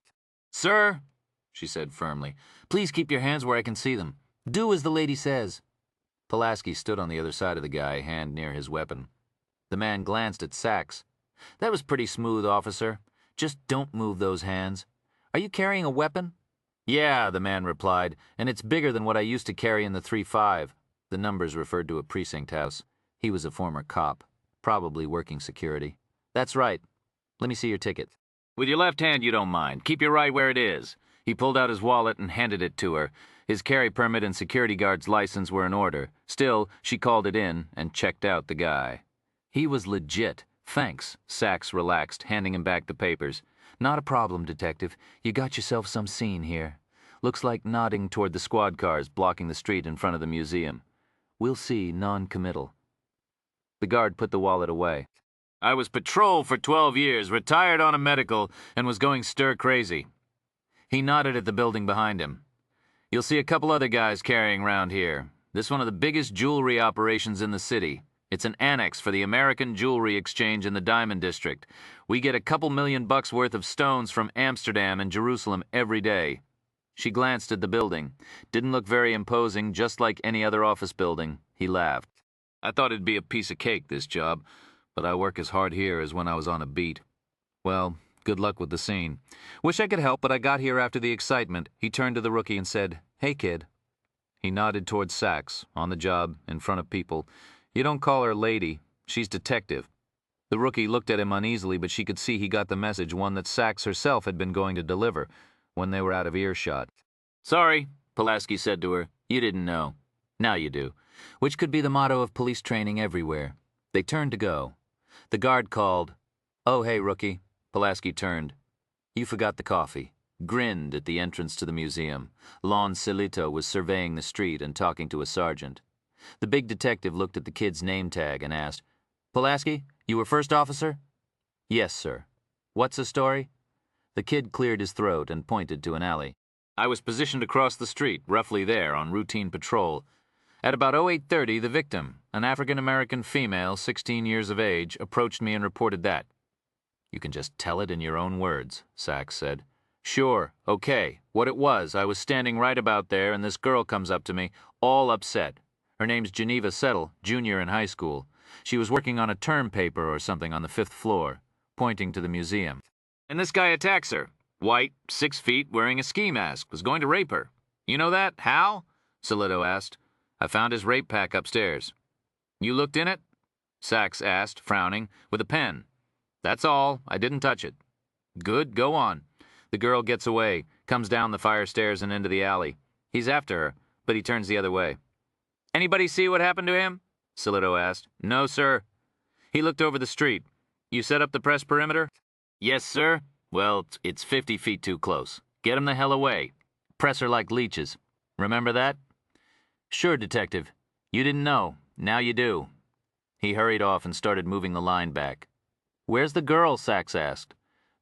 Sir, she said firmly, please keep your hands where I can see them. Do as the lady says. Pulaski stood on the other side of the guy, hand near his weapon. The man glanced at Sachs. That was pretty smooth, officer. Just don't move those hands. Are you carrying a weapon? Yeah, the man replied, and it's bigger than what I used to carry in the 3-5. The numbers referred to a precinct house. He was a former cop, probably working security. That's right. Let me see your ticket. With your left hand, you don't mind. Keep your right where it is. He pulled out his wallet and handed it to her. His carry permit and security guard's license were in order. Still, she called it in and checked out the guy. He was legit. Thanks, Sachs relaxed, handing him back the papers. Not a problem, Detective. You got yourself some scene here. Looks like nodding toward the squad cars blocking the street in front of the museum. We'll see non-committal. The guard put the wallet away. I was patrol for 12 years, retired on a medical, and was going stir-crazy. He nodded at the building behind him. You'll see a couple other guys carrying around here. This is one of the biggest jewelry operations in the city. It's an annex for the American Jewelry Exchange in the Diamond District. We get a couple $1,000,000 worth of stones from Amsterdam and Jerusalem every day. She glanced at the building. Didn't look very imposing, just like any other office building. He laughed. I thought it'd be a piece of cake, this job, but I work as hard here as when I was on a beat. Well, good luck with the scene. Wish I could help, but I got here after the excitement. He turned to the rookie and said, Hey, kid. He nodded towards Sachs, on the job, in front of people. You don't call her lady. She's detective. The rookie looked at him uneasily, but she could see he got the message, one that Sachs herself had been going to deliver, when they were out of earshot. Sorry, Pulaski said to her. You didn't know. Now you do. Which could be the motto of police training everywhere. They turned to go. The guard called, Oh, hey, rookie. Pulaski turned. You forgot the coffee. Grinned at the entrance to the museum. Lon Celito was surveying the street and talking to a sergeant. The big detective looked at the kid's name tag and asked, Pulaski, you were first officer? Yes, sir. What's the story? The kid cleared his throat and pointed to an alley. I was positioned across the street, roughly there, on routine patrol. At about 08:30, the victim, an African-American female, 16 years of age, approached me and reported that. You can just tell it in your own words, Sachs said. Sure, okay. What it was, I was standing right about there, and this girl comes up to me, all upset. Her name's Geneva Settle, junior in high school. She was working on a term paper or something on the 5th floor, pointing to the museum. And this guy attacks her. White, 6 feet, wearing a ski mask, was going to rape her. You know that? How? Celito asked. I found his rape pack upstairs. You looked in it? Sachs asked, frowning, with a pen. That's all. I didn't touch it. Good, go on. The girl gets away, comes down the fire stairs and into the alley. He's after her, but he turns the other way. Anybody see what happened to him? Celito asked. No, sir. He looked over the street. You set up the press perimeter? Yes, sir. Well, it's 50 feet too close. Get him the hell away. Press her like leeches. Remember that? Sure, detective. You didn't know. Now you do. He hurried off and started moving the line back. Where's the girl? Sachs asked.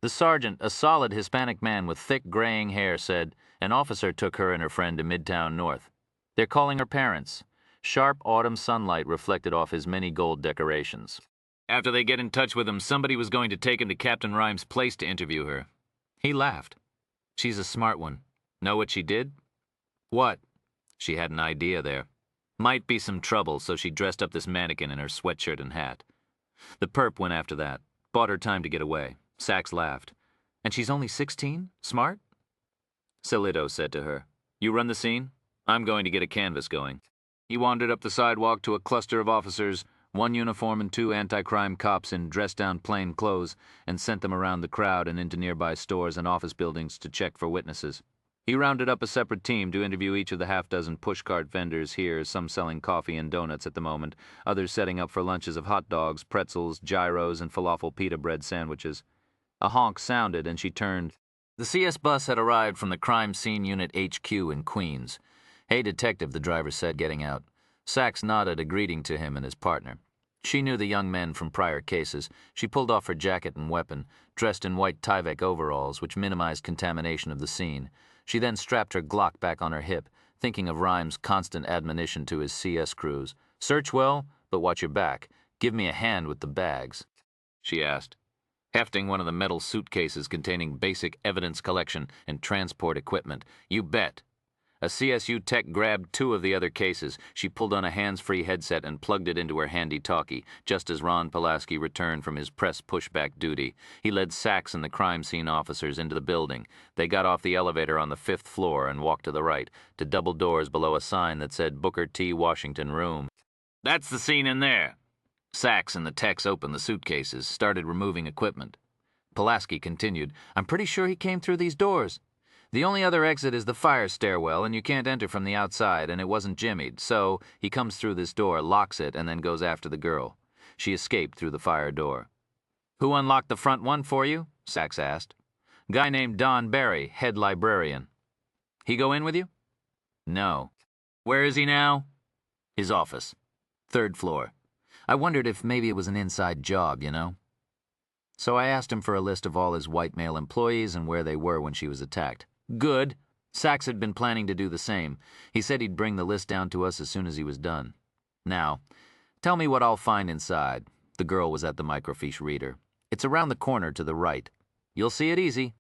The sergeant, a solid Hispanic man with thick graying hair, said an officer took her and her friend to Midtown North. They're calling her parents. Sharp autumn sunlight reflected off his many gold decorations. After they get in touch with him, somebody was going to take him to Captain Rhymes' place to interview her. He laughed. She's a smart one. Know what she did? What? She had an idea there. Might be some trouble, so she dressed up this mannequin in her sweatshirt and hat. The perp went after that. Bought her time to get away. Sachs laughed. And she's only 16? Smart? Celito said to her, You run the scene? I'm going to get a canvas going. He wandered up the sidewalk to a cluster of officers, 1 uniform and 2 anti-crime cops in dressed-down plain clothes, and sent them around the crowd and into nearby stores and office buildings to check for witnesses. He rounded up a separate team to interview each of the half-dozen pushcart vendors here, some selling coffee and donuts at the moment, others setting up for lunches of hot dogs, pretzels, gyros, and falafel pita bread sandwiches. A honk sounded, and she turned. The CS bus had arrived from the Crime Scene Unit HQ in Queens. Hey, detective, the driver said, getting out. Sachs nodded a greeting to him and his partner. She knew the young men from prior cases. She pulled off her jacket and weapon, dressed in white Tyvek overalls, which minimized contamination of the scene. She then strapped her Glock back on her hip, thinking of Rhymes' constant admonition to his CS crews. Search well, but watch your back. Give me a hand with the bags. She asked. Hefting one of the metal suitcases containing basic evidence collection and transport equipment. You bet. A CSU tech grabbed two of the other cases. She pulled on a hands-free headset and plugged it into her handy-talkie, just as Ron Pulaski returned from his press pushback duty. He led Sachs and the crime scene officers into the building. They got off the elevator on the 5th floor and walked to the right, to double doors below a sign that said Booker T. Washington Room. That's the scene in there. Sachs and the techs opened the suitcases, started removing equipment. Pulaski continued, I'm pretty sure he came through these doors. The only other exit is the fire stairwell, and you can't enter from the outside, and it wasn't jimmied, so he comes through this door, locks it, and then goes after the girl. She escaped through the fire door. Who unlocked the front one for you? Sachs asked. Guy named Don Barry, head librarian. He go in with you? No. Where is he now? His office. 3rd floor. I wondered if maybe it was an inside job, you know? So I asked him for a list of all his white male employees and where they were when she was attacked. Good. Sachs had been planning to do the same. He said he'd bring the list down to us as soon as he was done. Now, tell me what I'll find inside. The girl was at the microfiche reader. It's around the corner to the right. You'll see it easy.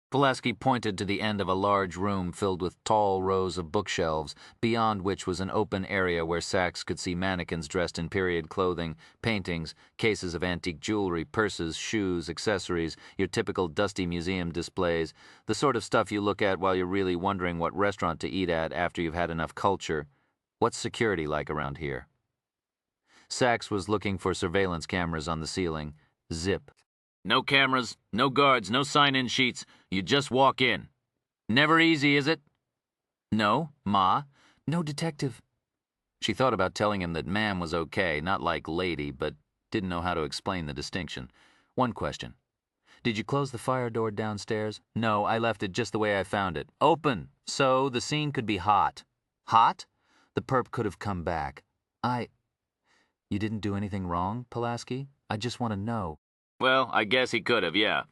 Pulaski pointed to the end of a large room filled with tall rows of bookshelves, beyond which was an open area where Sachs could see mannequins dressed in period clothing, paintings, cases of antique jewelry, purses, shoes, accessories, your typical dusty museum displays, the sort of stuff you look at while you're really wondering what restaurant to eat at after you've had enough culture. What's security like around here? Sachs was looking for surveillance cameras on the ceiling. Zip. No cameras, no guards, no sign-in sheets. You just walk in. Never easy, is it? No, Ma. No detective. She thought about telling him that ma'am was okay, not like lady, but didn't know how to explain the distinction. One question. Did you close the fire door downstairs? No, I left it just the way I found it. Open, so the scene could be hot. Hot? The perp could have come back. You didn't do anything wrong, Pulaski? I just want to know. Well, I guess he could have, yeah.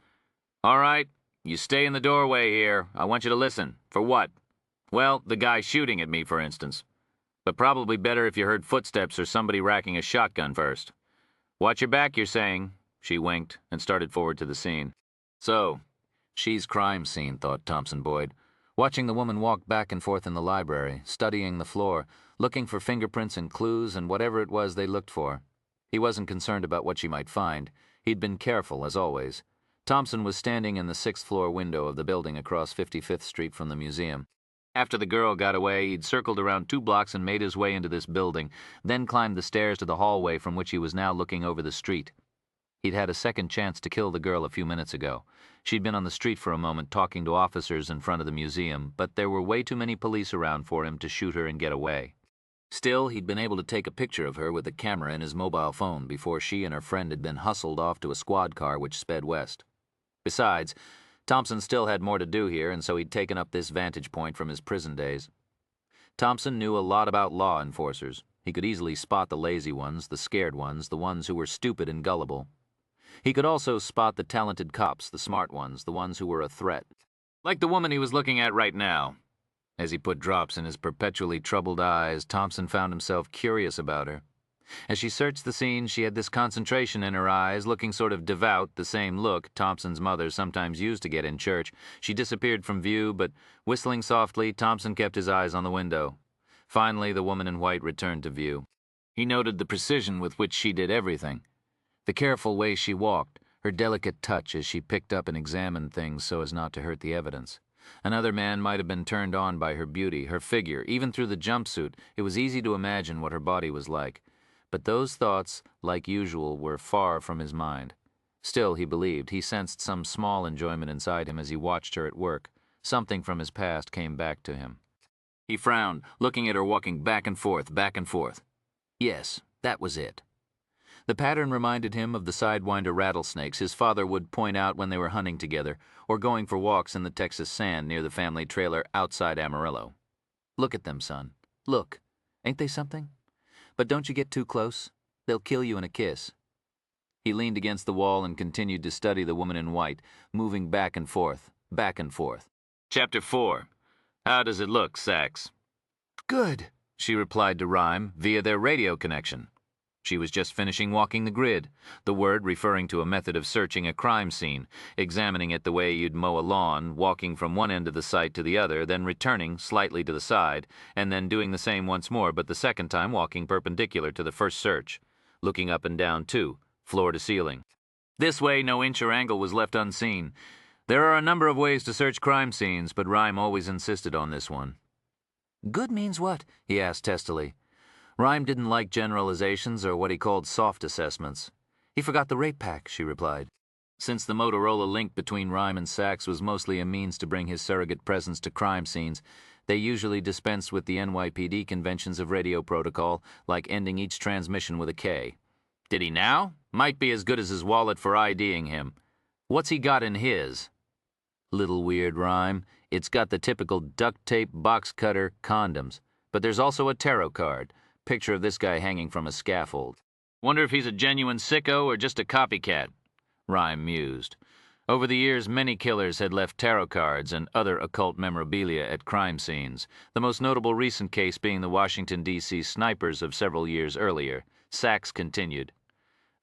All right, you stay in the doorway here. I want you to listen. For what? Well, the guy shooting at me, for instance. But probably better if you heard footsteps or somebody racking a shotgun first. Watch your back, you're saying. She winked and started forward to the scene. So, she's crime scene, thought Thompson Boyd, watching the woman walk back and forth in the library, studying the floor, looking for fingerprints and clues and whatever it was they looked for. He wasn't concerned about what she might find. He'd been careful, as always. Thompson was standing in the 6th-floor window of the building across 55th Street from the museum. After the girl got away, he'd circled around 2 blocks and made his way into this building, then climbed the stairs to the hallway from which he was now looking over the street. He'd had a second chance to kill the girl a few minutes ago. She'd been on the street for a moment talking to officers in front of the museum, but there were way too many police around for him to shoot her and get away. Still, he'd been able to take a picture of her with a camera in his mobile phone before she and her friend had been hustled off to a squad car which sped west. Besides, Thompson still had more to do here, and so he'd taken up this vantage point from his prison days. Thompson knew a lot about law enforcers. He could easily spot the lazy ones, the scared ones, the ones who were stupid and gullible. He could also spot the talented cops, the smart ones, the ones who were a threat. Like the woman he was looking at right now. As he put drops in his perpetually troubled eyes, Thompson found himself curious about her. As she searched the scene, she had this concentration in her eyes, looking sort of devout, the same look Thompson's mother sometimes used to get in church. She disappeared from view, but whistling softly, Thompson kept his eyes on the window. Finally, the woman in white returned to view. He noted the precision with which she did everything. The careful way she walked, her delicate touch as she picked up and examined things so as not to hurt the evidence. Another man might have been turned on by her beauty, her figure, even through the jumpsuit. It was easy to imagine what her body was like. But those thoughts, like usual, were far from his mind. Still, he believed, he sensed some small enjoyment inside him as he watched her at work. Something from his past came back to him. He frowned, looking at her walking back and forth, back and forth. Yes, that was it. The pattern reminded him of the sidewinder rattlesnakes his father would point out when they were hunting together, or going for walks in the Texas sand near the family trailer outside Amarillo. Look at them, son. Look. Ain't they something? But don't you get too close. They'll kill you in a kiss. He leaned against the wall and continued to study the woman in white, moving back and forth, back and forth. Chapter 4. How does it look, Sachs? Good, she replied to Rhyme via their radio connection. She was just finishing walking the grid, the word referring to a method of searching a crime scene, examining it the way you'd mow a lawn, walking from one end of the site to the other, then returning slightly to the side, and then doing the same once more, but the second time walking perpendicular to the first search, looking up and down too, floor to ceiling. This way, no inch or angle was left unseen. There are a number of ways to search crime scenes, but Rhyme always insisted on this one. Good means what? He asked testily. Rhyme didn't like generalizations or what he called soft assessments. He forgot the rape pack, she replied. Since the Motorola link between Rhyme and Sachs was mostly a means to bring his surrogate presence to crime scenes, they usually dispensed with the NYPD conventions of radio protocol, like ending each transmission with a K. Did he now? Might be as good as his wallet for IDing him. What's he got in his? Little weird, Rhyme. It's got the typical duct tape, box cutter, condoms. But there's also a tarot card. Picture of this guy hanging from a scaffold. Wonder if he's a genuine sicko or just a copycat, Rhyme mused. Over the years, many killers had left tarot cards and other occult memorabilia at crime scenes, the most notable recent case being the Washington, D.C. snipers of several years earlier. Sachs continued.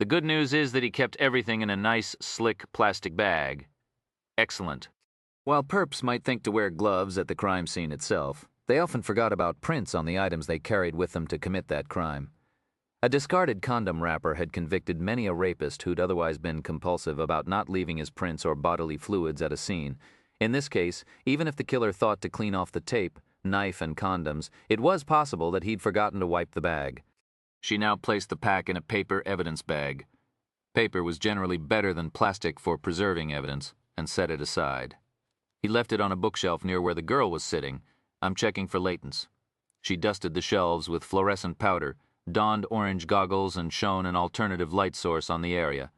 The good news is that he kept everything in a nice, slick plastic bag. Excellent. While perps might think to wear gloves at the crime scene itself, they often forgot about prints on the items they carried with them to commit that crime. A discarded condom wrapper had convicted many a rapist who'd otherwise been compulsive about not leaving his prints or bodily fluids at a scene. In this case, even if the killer thought to clean off the tape, knife, and condoms, it was possible that he'd forgotten to wipe the bag. She now placed the pack in a paper evidence bag. Paper was generally better than plastic for preserving evidence, and set it aside. He left it on a bookshelf near where the girl was sitting. I'm checking for latents. She dusted the shelves with fluorescent powder, donned orange goggles, and shone an alternative light source on the area.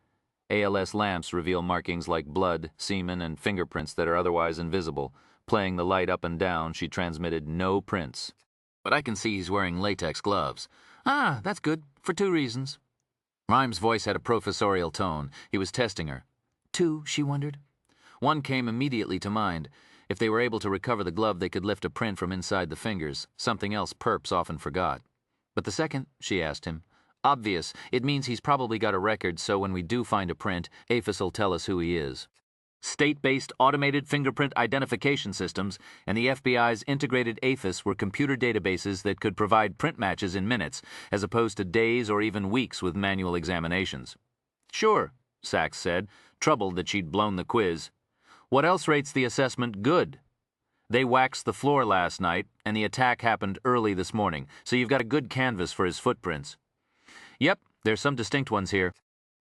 ALS lamps reveal markings like blood, semen, and fingerprints that are otherwise invisible. Playing the light up and down, she transmitted no prints. But I can see he's wearing latex gloves. Ah, that's good, for 2 reasons. Rhyme's voice had a professorial tone. He was testing her. 2, she wondered. One came immediately to mind. If they were able to recover the glove, they could lift a print from inside the fingers, something else perps often forgot. But the second, she asked him. Obvious. It means he's probably got a record, so when we do find a print, APHIS will tell us who he is. State-based automated fingerprint identification systems and the FBI's integrated APHIS were computer databases that could provide print matches in minutes, as opposed to days or even weeks with manual examinations. Sure, Sachs said, troubled that she'd blown the quiz. What else rates the assessment good? They waxed the floor last night, and the attack happened early this morning, so you've got a good canvas for his footprints. Yep, there's some distinct ones here.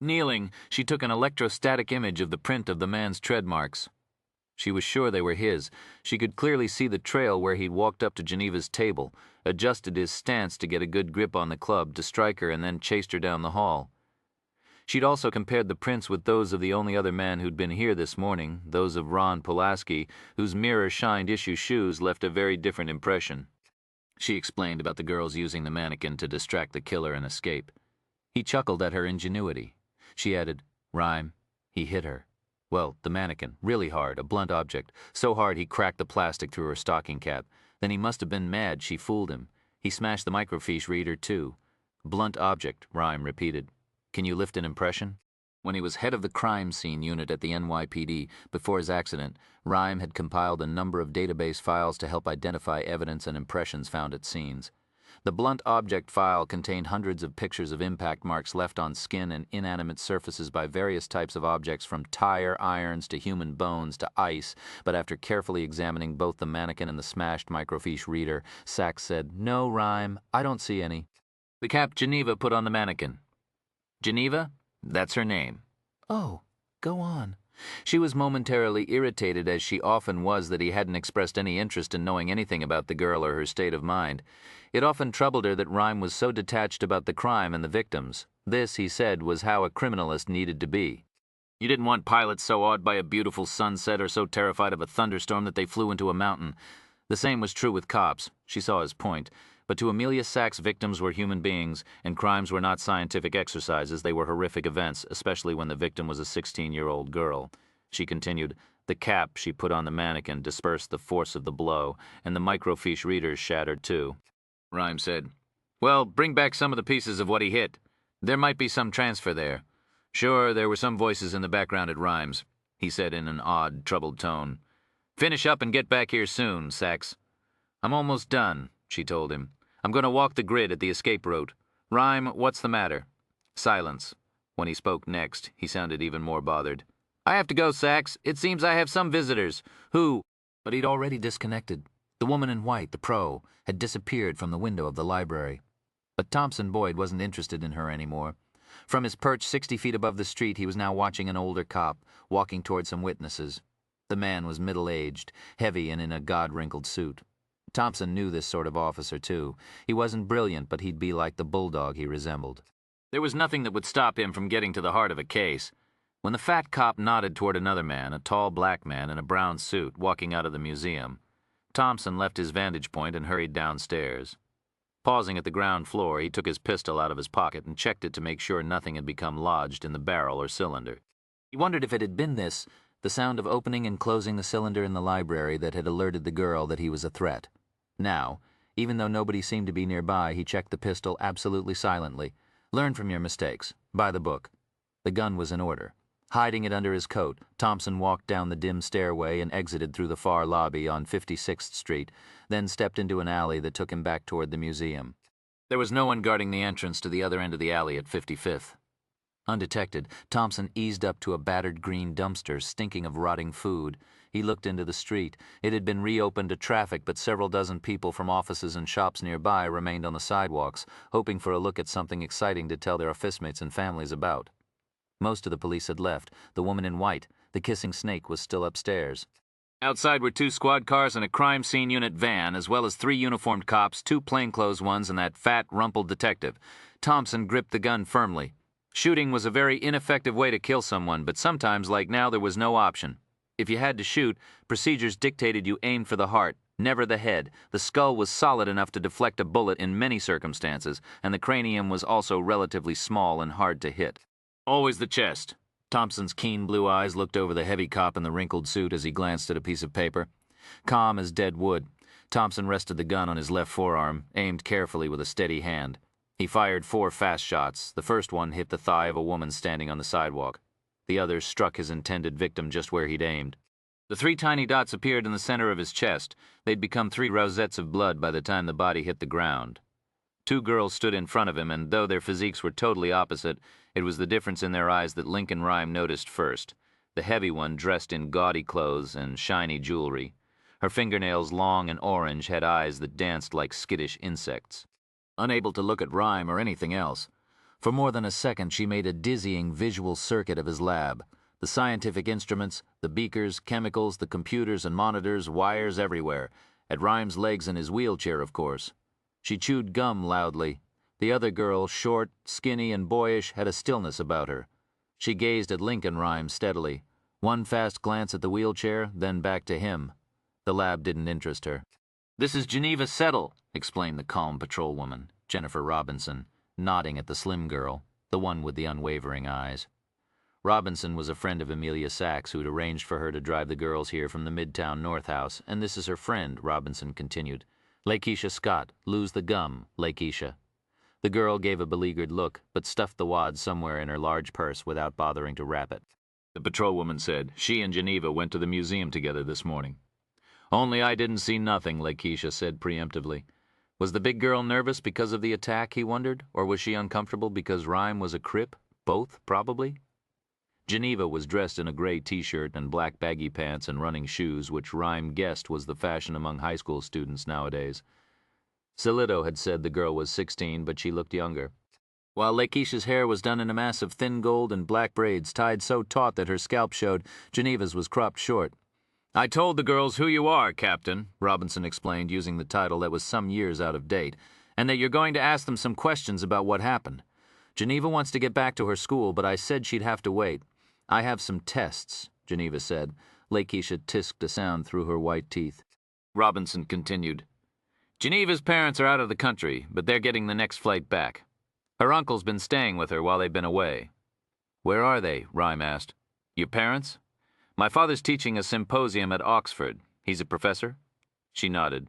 Kneeling, she took an electrostatic image of the print of the man's tread marks. She was sure they were his. She could clearly see the trail where he'd walked up to Geneva's table, adjusted his stance to get a good grip on the club, to strike her, and then chased her down the hall. She'd also compared the prints with those of the only other man who'd been here this morning, those of Ron Pulaski, whose mirror-shined issue shoes left a very different impression. She explained about the girls using the mannequin to distract the killer and escape. He chuckled at her ingenuity. She added, Rhyme, he hit her. Well, the mannequin, really hard, a blunt object, so hard he cracked the plastic through her stocking cap. Then he must have been mad she fooled him. He smashed the microfiche reader, too. Blunt object, Rhyme repeated. Can you lift an impression? When he was head of the crime scene unit at the NYPD, before his accident, Rhyme had compiled a number of database files to help identify evidence and impressions found at scenes. The blunt object file contained hundreds of pictures of impact marks left on skin and inanimate surfaces by various types of objects, from tire irons to human bones to ice, but after carefully examining both the mannequin and the smashed microfiche reader, Sachs said, No, Rhyme, I don't see any. The cap Geneva put on the mannequin. Geneva? That's her name. Oh, go on. She was momentarily irritated, as she often was, that he hadn't expressed any interest in knowing anything about the girl or her state of mind. It often troubled her that Rhyme was so detached about the crime and the victims. This, he said, was how a criminalist needed to be. You didn't want pilots so awed by a beautiful sunset or so terrified of a thunderstorm that they flew into a mountain. The same was true with cops. She saw his point. But to Amelia Sachs, victims were human beings, and crimes were not scientific exercises. They were horrific events, especially when the victim was a 16-year-old girl. She continued, the cap she put on the mannequin dispersed the force of the blow, and the microfiche readers shattered too. Rhyme said, Well, bring back some of the pieces of what he hit. There might be some transfer there. Sure, there were some voices in the background at Rhymes, he said in an odd, troubled tone. Finish up and get back here soon, Sachs. I'm almost done, she told him. I'm going to walk the grid at the escape route. Rhyme, what's the matter? Silence. When he spoke next, he sounded even more bothered. I have to go, Sachs. It seems I have some visitors who... But he'd already disconnected. The woman in white, the pro, had disappeared from the window of the library. But Thompson Boyd wasn't interested in her anymore. From his perch 60 feet above the street, he was now watching an older cop, walking toward some witnesses. The man was middle-aged, heavy and in a God-wrinkled suit. Thompson knew this sort of officer, too. He wasn't brilliant, but he'd be like the bulldog he resembled. There was nothing that would stop him from getting to the heart of a case. When the fat cop nodded toward another man, a tall black man in a brown suit, walking out of the museum, Thompson left his vantage point and hurried downstairs. Pausing at the ground floor, he took his pistol out of his pocket and checked it to make sure nothing had become lodged in the barrel or cylinder. He wondered if it had been this, the sound of opening and closing the cylinder in the library, that had alerted the girl that he was a threat. Now, even though nobody seemed to be nearby, he checked the pistol absolutely silently. Learn from your mistakes. By the book. The gun was in order. Hiding it under his coat, Thompson walked down the dim stairway and exited through the far lobby on 56th Street, then stepped into an alley that took him back toward the museum. There was no one guarding the entrance to the other end of the alley at 55th. Undetected, Thompson eased up to a battered green dumpster stinking of rotting food. He looked into the street. It had been reopened to traffic, but several dozen people from offices and shops nearby remained on the sidewalks, hoping for a look at something exciting to tell their officemates and families about. Most of the police had left. The woman in white, the kissing snake, was still upstairs. Outside were 2 squad cars and a crime scene unit van, as well as 3 uniformed cops, 2 plainclothes ones, and that fat, rumpled detective. Thompson gripped the gun firmly. Shooting was a very ineffective way to kill someone, but sometimes, like now, there was no option. If you had to shoot, procedures dictated you aim for the heart, never the head. The skull was solid enough to deflect a bullet in many circumstances, and the cranium was also relatively small and hard to hit. Always the chest. Thompson's keen blue eyes looked over the heavy cop in the wrinkled suit as he glanced at a piece of paper. Calm as dead wood, Thompson rested the gun on his left forearm, aimed carefully with a steady hand. He fired 4 fast shots. The first one hit the thigh of a woman standing on the sidewalk. The other struck his intended victim just where he'd aimed. The 3 tiny dots appeared in the center of his chest. They'd become 3 rosettes of blood by the time the body hit the ground. 2 girls stood in front of him, and though their physiques were totally opposite, it was the difference in their eyes that Lincoln Rhyme noticed first. The heavy one, dressed in gaudy clothes and shiny jewelry. Her fingernails, long and orange, had eyes that danced like skittish insects. Unable to look at Rhyme or anything else, for more than a second she made a dizzying visual circuit of his lab. The scientific instruments, the beakers, chemicals, the computers and monitors, wires everywhere. At Rhyme's legs and his wheelchair, of course. She chewed gum loudly. The other girl, short, skinny, and boyish, had a stillness about her. She gazed at Lincoln Rhyme steadily. One fast glance at the wheelchair, then back to him. The lab didn't interest her. "This is Geneva Settle," explained the calm patrolwoman, Jennifer Robinson, nodding at the slim girl, the one with the unwavering eyes. Robinson was a friend of Amelia Sachs, who'd arranged for her to drive the girls here from the Midtown North House, and this is her friend, Robinson continued. Lakeisha Scott, lose the gum, Lakeisha. The girl gave a beleaguered look, but stuffed the wad somewhere in her large purse without bothering to wrap it. The patrolwoman said she and Geneva went to the museum together this morning. "Only I didn't see nothing," Lakeisha said preemptively. Was the big girl nervous because of the attack, he wondered, or was she uncomfortable because Rhyme was a Crip? Both, probably. Geneva was dressed in a gray t-shirt and black baggy pants and running shoes, which Rhyme guessed was the fashion among high school students nowadays. Solito had said the girl was 16, but she looked younger. While Lakeisha's hair was done in a mass of thin gold and black braids tied so taut that her scalp showed, Geneva's was cropped short. "I told the girls who you are, Captain," Robinson explained, using the title that was some years out of date, "and that you're going to ask them some questions about what happened. Geneva wants to get back to her school, but I said she'd have to wait. I have some tests," Geneva said. Lakeisha tisked a sound through her white teeth. Robinson continued. "Geneva's parents are out of the country, but they're getting the next flight back. Her uncle's been staying with her while they've been away." "Where are they?" Rhyme asked. "Your parents?" "My father's teaching a symposium at Oxford. He's a professor?" She nodded.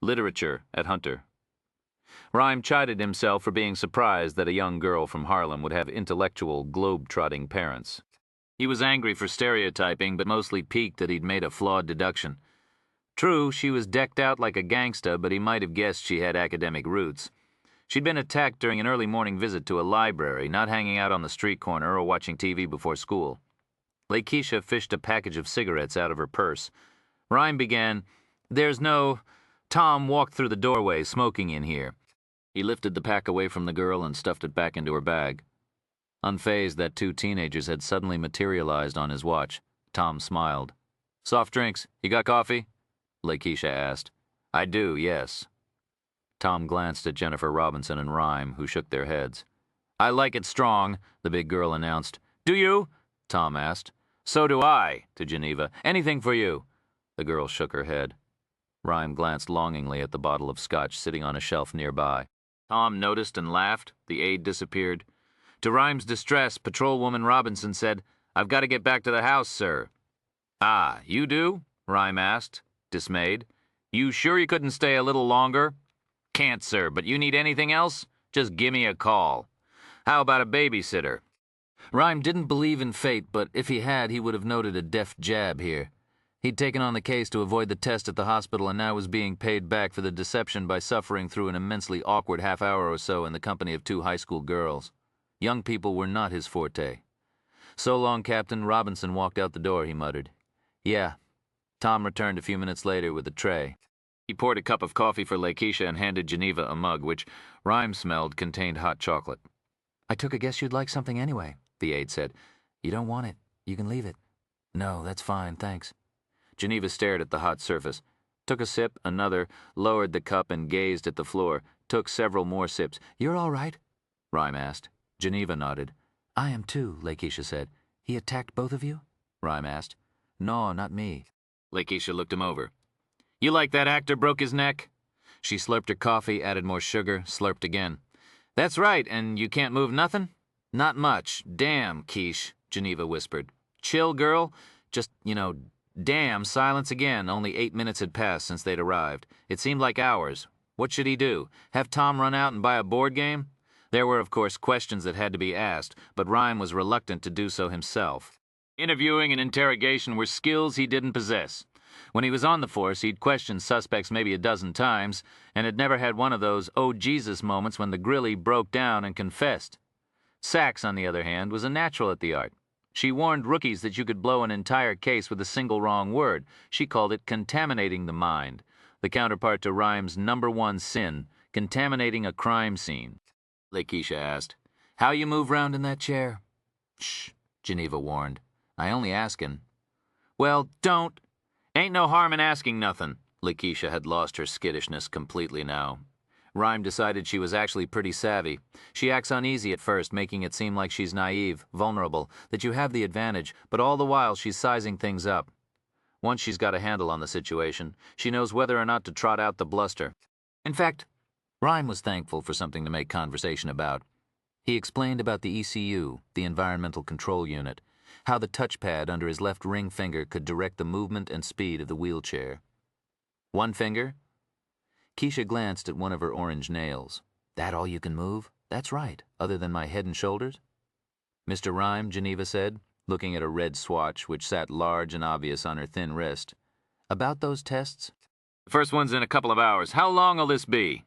"Literature at Hunter." Rhyme chided himself for being surprised that a young girl from Harlem would have intellectual, globe-trotting parents. He was angry for stereotyping, but mostly piqued that he'd made a flawed deduction. True, she was decked out like a gangsta, but he might have guessed she had academic roots. She'd been attacked during an early morning visit to a library, not hanging out on the street corner or watching TV before school. Lakeisha fished a package of cigarettes out of her purse. Rhyme began, "There's no... Tom walked through the doorway, smoking in here." He lifted the pack away from the girl and stuffed it back into her bag. Unfazed that two teenagers had suddenly materialized on his watch, Tom smiled. "Soft drinks. You got coffee?" Lakeisha asked. "I do, yes." Tom glanced at Jennifer Robinson and Rhyme, who shook their heads. "I like it strong," the big girl announced. "Do you?" Tom asked. "So do I," to Geneva. "Anything for you." The girl shook her head. Rhyme glanced longingly at the bottle of scotch sitting on a shelf nearby. Tom noticed and laughed. The aide disappeared. To Rhyme's distress, Patrolwoman Robinson said, "I've got to get back to the house, sir." "Ah, you do?" Rhyme asked, dismayed. "You sure you couldn't stay a little longer?" "Can't, sir, but you need anything else? Just give me a call. How about a babysitter?" Rhyme didn't believe in fate, but if he had, he would have noted a deft jab here. He'd taken on the case to avoid the test at the hospital and now was being paid back for the deception by suffering through an immensely awkward half hour or so in the company of two high school girls. Young people were not his forte. "So long, Captain." Robinson walked out the door, he muttered. "Yeah." Tom returned a few minutes later with a tray. He poured a cup of coffee for Lakeisha and handed Geneva a mug, which Rhyme smelled contained hot chocolate. "I took a guess you'd like something anyway," the aide said. "You don't want it. You can leave it." "No, that's fine, thanks." Geneva stared at the hot surface, took a sip, another, lowered the cup and gazed at the floor, took several more sips. "You're all right?" Rhyme asked. Geneva nodded. "I am too," Lakeisha said. "He attacked both of you?" Rhyme asked. "No, not me." Lakeisha looked him over. "You like that actor broke his neck?" She slurped her coffee, added more sugar, slurped again. "That's right, and you can't move nothing?" "Not much. Damn, Quiche," Geneva whispered. "Chill, girl. Just, damn, silence again." Only 8 minutes had passed since they'd arrived. It seemed like hours. What should he do? Have Tom run out and buy a board game? There were, of course, questions that had to be asked, but Rhyme was reluctant to do so himself. Interviewing and interrogation were skills he didn't possess. When he was on the force, he'd questioned suspects maybe a dozen times, and had never had one of those "oh Jesus" moments when the grilly broke down and confessed. Sachs, on the other hand, was a natural at the art. She warned rookies that you could blow an entire case with a single wrong word. She called it contaminating the mind, the counterpart to Rhyme's #1 sin, contaminating a crime scene. Lakeisha asked, "How you move round in that chair?" "Shh," Geneva warned. "I only askin'." "Well, don't. Ain't no harm in asking nothing." Lakeisha had lost her skittishness completely now. Rhyme decided she was actually pretty savvy. She acts uneasy at first, making it seem like she's naive, vulnerable, that you have the advantage, but all the while she's sizing things up. Once she's got a handle on the situation, she knows whether or not to trot out the bluster. In fact, Rhyme was thankful for something to make conversation about. He explained about the ECU, the Environmental Control Unit, how the touchpad under his left ring finger could direct the movement and speed of the wheelchair. "One finger?" Keisha glanced at one of her orange nails. "That all you can move? That's right, other than my head and shoulders." "Mr. Rhyme," Geneva said, looking at a red swatch which sat large and obvious on her thin wrist. "About those tests?" "The first one's in a couple of hours. How long'll this be?"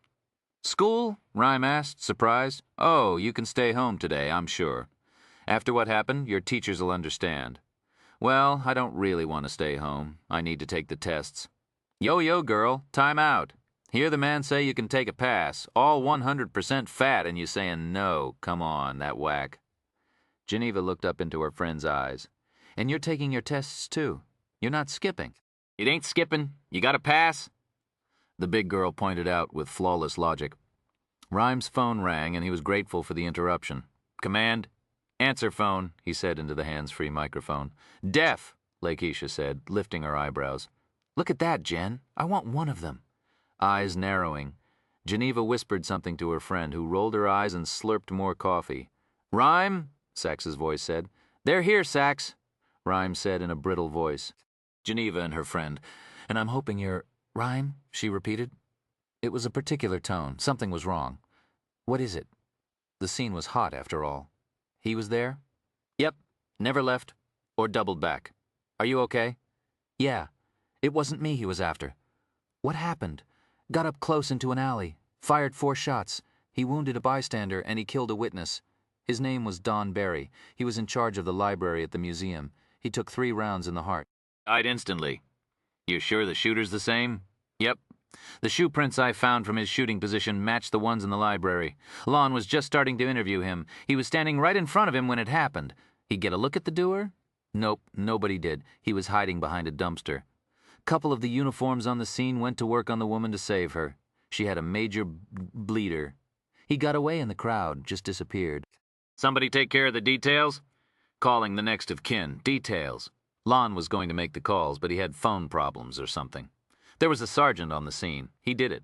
"School?" Rhyme asked, surprised. "Oh, you can stay home today, I'm sure. After what happened, your teachers'll understand." "Well, I don't really want to stay home. I need to take the tests." "Yo-yo, girl, time out. Hear the man say you can take a pass, all 100% fat, and you saying no. Come on, that whack." Geneva looked up into her friend's eyes. "And you're taking your tests, too? You're not skipping?" "It ain't skipping. You got a pass?" The big girl pointed out with flawless logic. Rhyme's phone rang, and he was grateful for the interruption. "Command?" "Answer phone," he said into the hands-free microphone. "Deaf," Lakeisha said, lifting her eyebrows. "Look at that, Jen. I want one of them." Eyes narrowing, Geneva whispered something to her friend, who rolled her eyes and slurped more coffee. "Rhyme," Sax's voice said. "They're here, Sax," Rhyme said in a brittle voice. Geneva and her friend. "And I'm hoping you're—" "Rhyme," she repeated. It was a particular tone. Something was wrong. What is it? The scene was hot, after all. He was there? Yep. Never left. Or doubled back. Are you okay? Yeah. It wasn't me he was after. What happened? Got up close into an alley. Fired 4 shots. He wounded a bystander and he killed a witness. His name was Don Barry. He was in charge of the library at the museum. He took 3 rounds in the heart. Died instantly. You sure the shooter's the same? Yep. The shoe prints I found from his shooting position matched the ones in the library. Lon was just starting to interview him. He was standing right in front of him when it happened. He'd get a look at the doer? Nope, nobody did. He was hiding behind a dumpster. Couple of the uniforms on the scene went to work on the woman to save her. She had a major bleeder. He got away in the crowd, just disappeared. Somebody take care of the details? Calling the next of kin. Details. Lon was going to make the calls, but he had phone problems or something. There was a sergeant on the scene. He did it.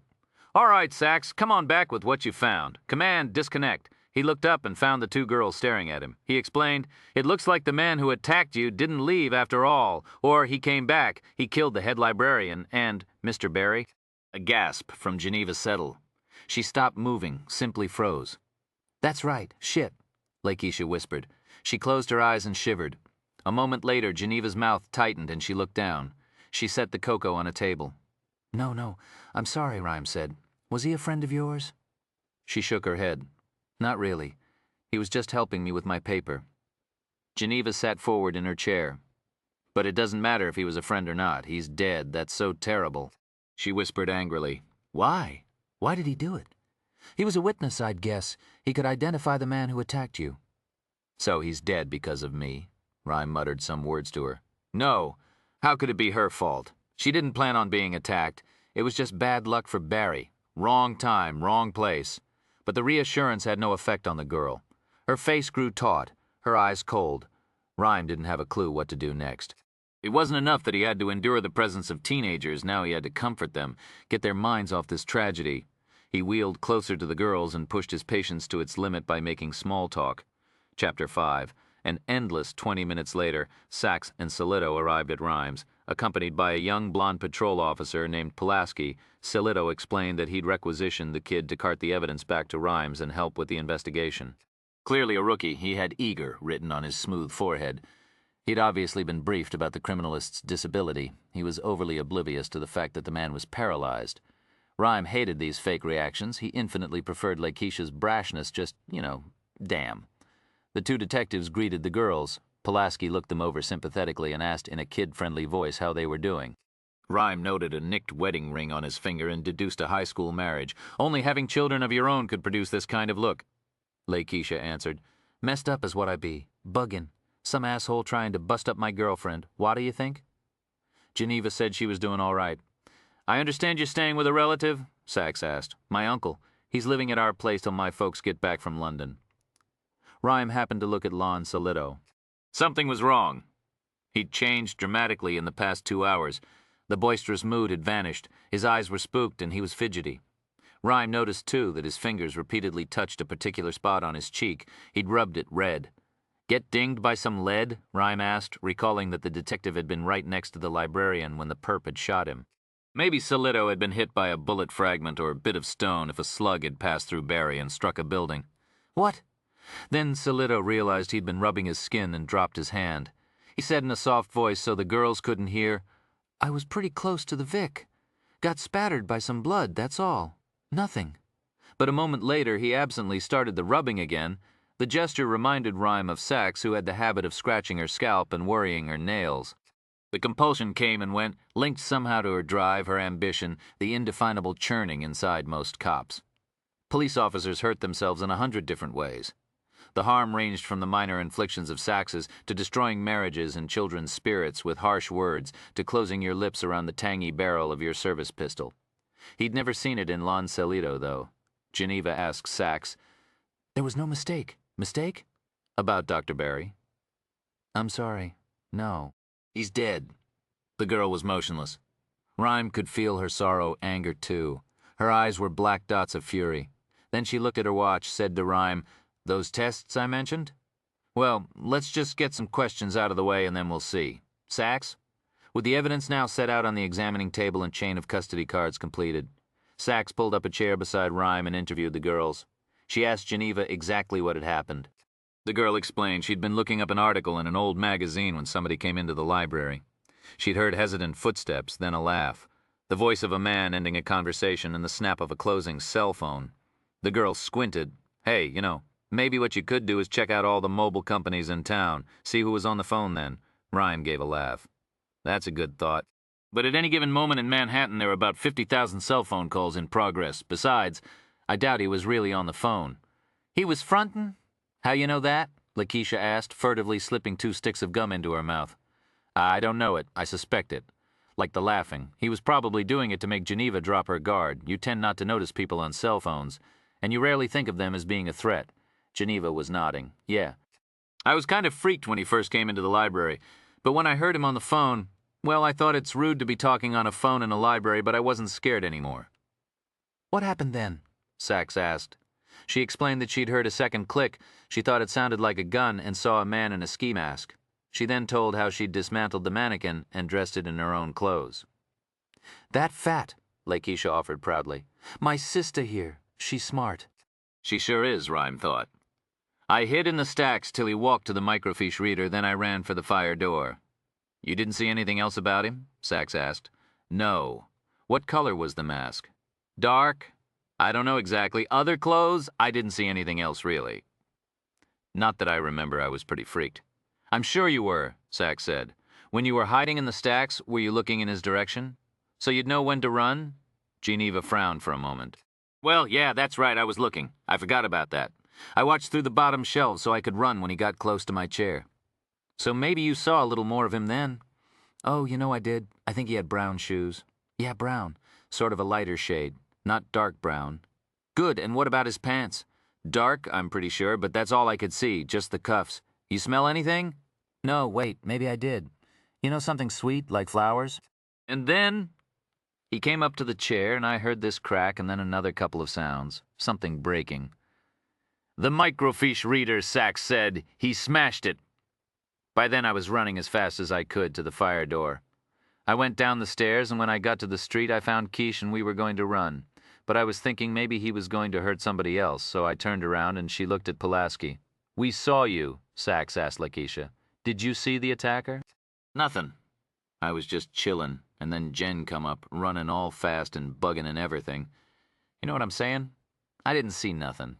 All right, Sachs, come on back with what you found. Command, disconnect. He looked up and found the 2 girls staring at him. He explained, it looks like the man who attacked you didn't leave after all, or he came back. He killed the head librarian and Mr. Barry. A gasp from Geneva Settle. She stopped moving, simply froze. That's right, shit, Lakeisha whispered. She closed her eyes and shivered. A moment later, Geneva's mouth tightened and she looked down. She set the cocoa on a table. No, I'm sorry, Rhyme said. Was he a friend of yours? She shook her head. Not really. He was just helping me with my paper. Geneva sat forward in her chair. But it doesn't matter if he was a friend or not. He's dead. That's so terrible. She whispered angrily. Why? Why did he do it? He was a witness, I'd guess. He could identify the man who attacked you. So he's dead because of me? Rhyme muttered some words to her. No. How could it be her fault? She didn't plan on being attacked. It was just bad luck for Barry. Wrong time, wrong place. But the reassurance had no effect on the girl. Her face grew taut, her eyes cold. Rhyme didn't have a clue what to do next. It wasn't enough that he had to endure the presence of teenagers. Now he had to comfort them, get their minds off this tragedy. He wheeled closer to the girls and pushed his patience to its limit by making small talk. Chapter 5. An endless 20 minutes later, Sachs and Solito arrived at Rhymes. Accompanied by a young blonde patrol officer named Pulaski, Solito explained that he'd requisitioned the kid to cart the evidence back to Rhymes and help with the investigation. Clearly a rookie, he had eager written on his smooth forehead. He'd obviously been briefed about the criminalist's disability. He was overly oblivious to the fact that the man was paralyzed. Rhyme hated these fake reactions. He infinitely preferred Lakeisha's brashness, just, damn. The 2 detectives greeted the girls. Pulaski looked them over sympathetically and asked in a kid-friendly voice how they were doing. Rhyme noted a nicked wedding ring on his finger and deduced a high school marriage. Only having children of your own could produce this kind of look. Lakeisha answered, Messed up is what I be. Buggin'. Some asshole trying to bust up my girlfriend. What do you think? Geneva said she was doing all right. I understand you're staying with a relative? Sachs asked. My uncle. He's living at our place till my folks get back from London. Rhyme happened to look at Lon Solito. Something was wrong. He'd changed dramatically in the past 2 hours. The boisterous mood had vanished. His eyes were spooked and he was fidgety. Rhyme noticed, too, that his fingers repeatedly touched a particular spot on his cheek. He'd rubbed it red. Get dinged by some lead? Rhyme asked, recalling that the detective had been right next to the librarian when the perp had shot him. Maybe Solito had been hit by a bullet fragment or a bit of stone if a slug had passed through Barry and struck a building. What? Then Solito realized he'd been rubbing his skin and dropped his hand. He said in a soft voice so the girls couldn't hear, I was pretty close to the Vic. Got spattered by some blood, that's all. Nothing. But a moment later he absently started the rubbing again. The gesture reminded Rhyme of Sachs, who had the habit of scratching her scalp and worrying her nails. The compulsion came and went, linked somehow to her drive, her ambition, the indefinable churning inside most cops. Police officers hurt themselves in 100 different ways. The harm ranged from the minor inflictions of Saxes to destroying marriages and children's spirits with harsh words to closing your lips around the tangy barrel of your service pistol. He'd never seen it in Lon Solito, though. Geneva asked Sachs, There was no mistake. Mistake? About Dr. Barry. I'm sorry. No. He's dead. The girl was motionless. Rhyme could feel her sorrow, anger, too. Her eyes were black dots of fury. Then she looked at her watch, said to Rhyme, Those tests I mentioned? Well, let's just get some questions out of the way and then we'll see. Sachs? With the evidence now set out on the examining table and chain of custody cards completed, Sachs pulled up a chair beside Rhyme and interviewed the girls. She asked Geneva exactly what had happened. The girl explained she'd been looking up an article in an old magazine when somebody came into the library. She'd heard hesitant footsteps, then a laugh, the voice of a man ending a conversation and the snap of a closing cell phone. The girl squinted. Hey, maybe what you could do is check out all the mobile companies in town, see who was on the phone then. Rhyme gave a laugh. That's a good thought. But at any given moment in Manhattan, there were about 50,000 cell phone calls in progress. Besides, I doubt he was really on the phone. He was frontin'? How you know that? Lakeisha asked, furtively slipping 2 sticks of gum into her mouth. I don't know it. I suspect it. Like the laughing. He was probably doing it to make Geneva drop her guard. You tend not to notice people on cell phones, and you rarely think of them as being a threat. Geneva was nodding. Yeah. I was kind of freaked when he first came into the library, but when I heard him on the phone, well, I thought it's rude to be talking on a phone in a library, but I wasn't scared anymore. What happened then? Sachs asked. She explained that she'd heard a second click. She thought it sounded like a gun and saw a man in a ski mask. She then told how she'd dismantled the mannequin and dressed it in her own clothes. That fat, Lakeisha offered proudly. My sister here. She's smart. She sure is, Rhyme thought. I hid in the stacks till he walked to the microfiche reader, then I ran for the fire door. You didn't see anything else about him? Sachs asked. No. What color was the mask? Dark? I don't know exactly. Other clothes? I didn't see anything else, really. Not that I remember. I was pretty freaked. I'm sure you were, Sachs said. When you were hiding in the stacks, were you looking in his direction? So you'd know when to run? Geneva frowned for a moment. Well, yeah, that's right. I was looking. I forgot about that. I watched through the bottom shelves so I could run when he got close to my chair. So maybe you saw a little more of him then. Oh, I did. I think he had brown shoes. Yeah, brown. Sort of a lighter shade. Not dark brown. Good, and what about his pants? Dark, I'm pretty sure, but that's all I could see, just the cuffs. You smell anything? No, wait, maybe I did. Something sweet, like flowers? And then he came up to the chair, and I heard this crack and then another couple of sounds. Something breaking. The microfiche reader, Sachs said. He smashed it. By then I was running as fast as I could to the fire door. I went down the stairs, and when I got to the street, I found Quiche and we were going to run. But I was thinking maybe he was going to hurt somebody else, so I turned around and she looked at Pulaski. We saw you, Sachs asked Lakeisha. Did you see the attacker? Nothing. I was just chillin', and then Jen come up, running all fast and bugging and everything. You know what I'm saying? I didn't see nothing.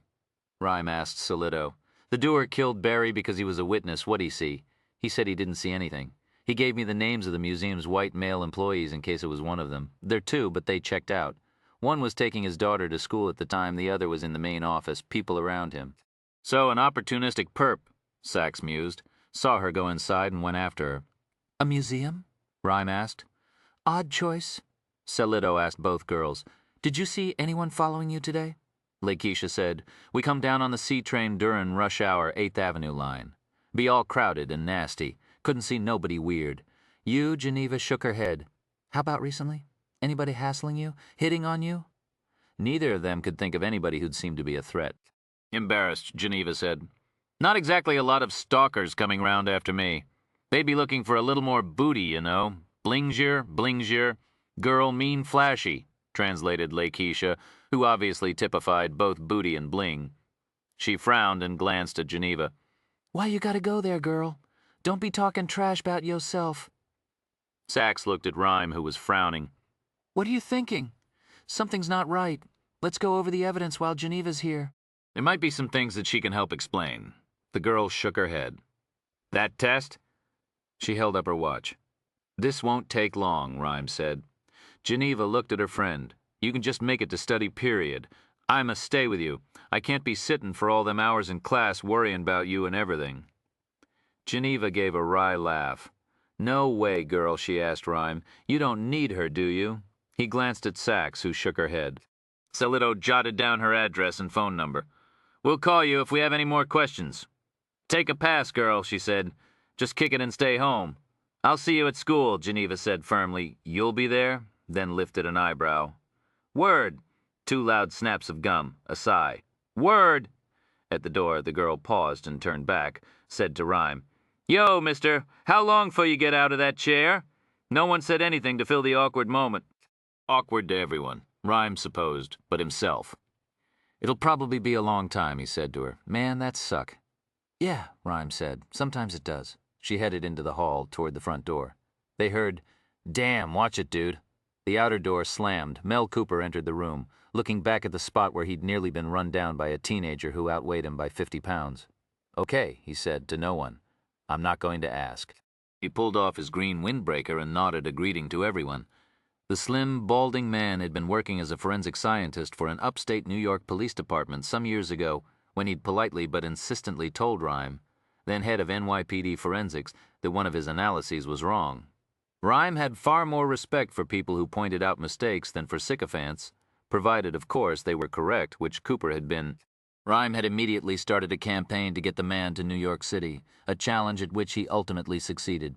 Rhyme asked Solido. The doer killed Barry because he was a witness. What'd he see? He said he didn't see anything. He gave me the names of the museum's white male employees in case it was one of them. They're 2, but they checked out. One was taking his daughter to school at the time, the other was in the main office, people around him. So an opportunistic perp, Sachs mused, saw her go inside and went after her. A museum? Rhyme asked. Odd choice. Solido asked both girls. Did you see anyone following you today? Lakeisha said, we come down on the C train during rush hour 8th Avenue line. Be all crowded and nasty. Couldn't see nobody weird. You, Geneva, shook her head. How about recently? Anybody hassling you? Hitting on you? Neither of them could think of anybody who'd seemed to be a threat. Embarrassed, Geneva said. Not exactly a lot of stalkers coming round after me. They'd be looking for a little more booty, Blingsier. Girl mean flashy, translated Lakeisha, who obviously typified both booty and bling. She frowned and glanced at Geneva. Why you gotta go there, girl? Don't be talking trash about yourself. Sachs looked at Rhyme, who was frowning. What are you thinking? Something's not right. Let's go over the evidence while Geneva's here. There might be some things that she can help explain. The girl shook her head. That test? She held up her watch. This won't take long, Rhyme said. Geneva looked at her friend. You can just make it to study period. I must stay with you. I can't be sitting for all them hours in class worrying about you and everything. Geneva gave a wry laugh. No way, girl, she asked Rhyme. You don't need her, do you? He glanced at Sachs, who shook her head. Solido jotted down her address and phone number. We'll call you if we have any more questions. Take a pass, girl, she said. Just kick it and stay home. I'll see you at school, Geneva said firmly. You'll be there? Then lifted an eyebrow. Word. 2 loud snaps of gum, a sigh. Word. At the door, the girl paused and turned back, said to Rhyme. Yo, mister, how long 'fore you get out of that chair? No one said anything to fill the awkward moment. Awkward to everyone, Rhyme supposed, but himself. It'll probably be a long time, he said to her. Man, that suck. Yeah, Rhyme said. Sometimes it does. She headed into the hall toward the front door. They heard, "Damn, watch it, dude." The outer door slammed. Mel Cooper entered the room, looking back at the spot where he'd nearly been run down by a teenager who outweighed him by 50 pounds. "Okay," he said to no one. "I'm not going to ask." He pulled off his green windbreaker and nodded a greeting to everyone. The slim, balding man had been working as a forensic scientist for an upstate New York police department some years ago when he'd politely but insistently told Rhyme, then head of NYPD forensics, that one of his analyses was wrong. Rhyme had far more respect for people who pointed out mistakes than for sycophants, provided, of course, they were correct, which Cooper had been. Rhyme had immediately started a campaign to get the man to New York City, a challenge at which he ultimately succeeded.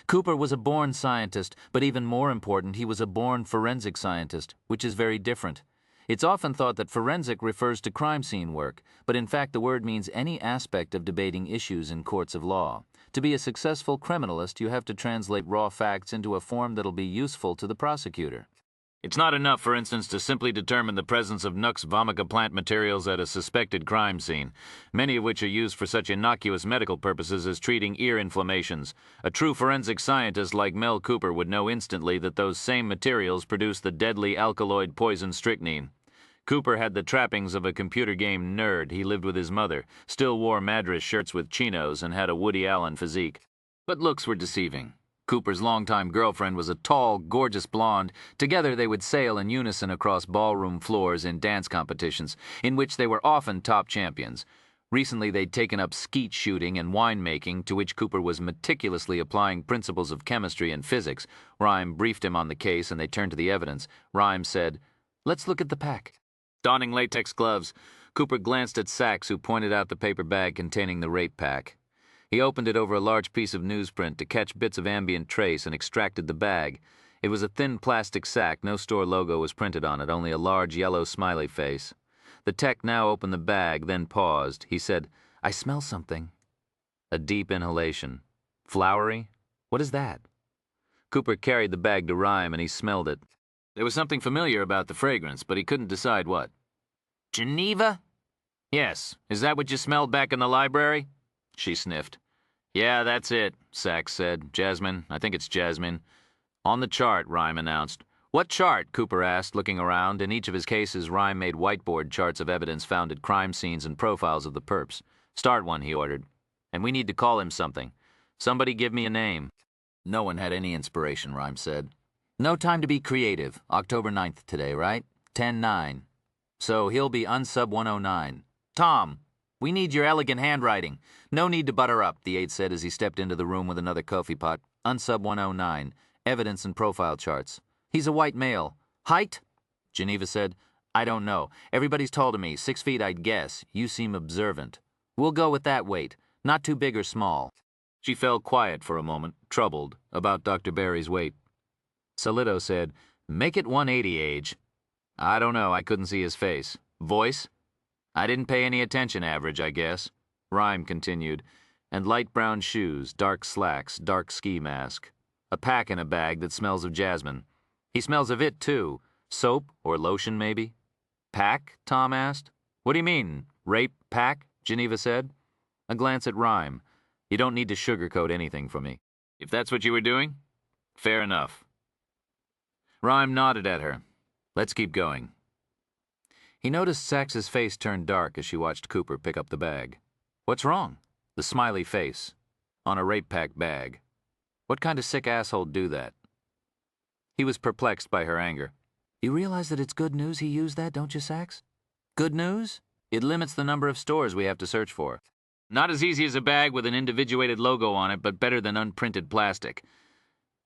Cooper was a born scientist, but even more important, he was a born forensic scientist, which is very different. It's often thought that forensic refers to crime scene work, but in fact the word means any aspect of debating issues in courts of law. To be a successful criminalist, you have to translate raw facts into a form that'll be useful to the prosecutor. It's not enough, for instance, to simply determine the presence of Nux vomica plant materials at a suspected crime scene, many of which are used for such innocuous medical purposes as treating ear inflammations. A true forensic scientist like Mel Cooper would know instantly that those same materials produce the deadly alkaloid poison strychnine. Cooper had the trappings of a computer game nerd. He lived with his mother, still wore Madras shirts with chinos, and had a Woody Allen physique. But looks were deceiving. Cooper's longtime girlfriend was a tall, gorgeous blonde. Together they would sail in unison across ballroom floors in dance competitions, in which they were often top champions. Recently they'd taken up skeet shooting and winemaking, to which Cooper was meticulously applying principles of chemistry and physics. Rhyme briefed him on the case, and they turned to the evidence. Rhyme said, "Let's look at the pack." Donning latex gloves, Cooper glanced at Sachs, who pointed out the paper bag containing the rape pack. He opened it over a large piece of newsprint to catch bits of ambient trace and extracted the bag. It was a thin plastic sack. No store logo was printed on it, only a large yellow smiley face. The tech now opened the bag, then paused. He said, "I smell something." A deep inhalation. "Flowery? What is that?" Cooper carried the bag to Rhyme, and he smelled it. There was something familiar about the fragrance, but he couldn't decide what. "Geneva?" "Yes. Is that what you smelled back in the library?" She sniffed. "Yeah, that's it," Sachs said. "Jasmine. I think it's jasmine." "On the chart," Rhyme announced. "What chart?" Cooper asked, looking around. In each of his cases, Rhyme made whiteboard charts of evidence found at crime scenes and profiles of the perps. "Start one," he ordered. "And we need to call him something. Somebody give me a name." No one had any inspiration, Rhyme said. "No time to be creative. October 9th today, right? 10-9. So he'll be unsub 109. Tom, we need your elegant handwriting. No need to butter up," the aide said as he stepped into the room with another coffee pot. "Unsub 109. Evidence and profile charts. He's a white male. Height?" Geneva said, "I don't know. Everybody's tall to me. 6 feet, I'd guess. You seem observant. We'll go with that weight. Not too big or small." She fell quiet for a moment, troubled, about Dr. Barry's weight. Solito said, "Make it 180 age." "I don't know. I couldn't see his face." "Voice?" "I didn't pay any attention. Average, I guess." Rhyme continued. "And light brown shoes, dark slacks, dark ski mask. A pack in a bag that smells of jasmine. He smells of it, too. Soap or lotion, maybe?" "Pack?" Tom asked. "What do you mean? Rape pack?" Geneva said. A glance at Rhyme. "You don't need to sugarcoat anything for me. If that's what you were doing, fair enough." Rhyme nodded at her. "Let's keep going." He noticed Sax's face turn dark as she watched Cooper pick up the bag. "What's wrong?" The smiley face. On a rape pack bag. What kind of sick asshole'd do that? He was perplexed by her anger. "You realize that it's good news he used that, don't you, Sax?" "Good news? It limits the number of stores we have to search for." "Not as easy as a bag with an individuated logo on it, but better than unprinted plastic."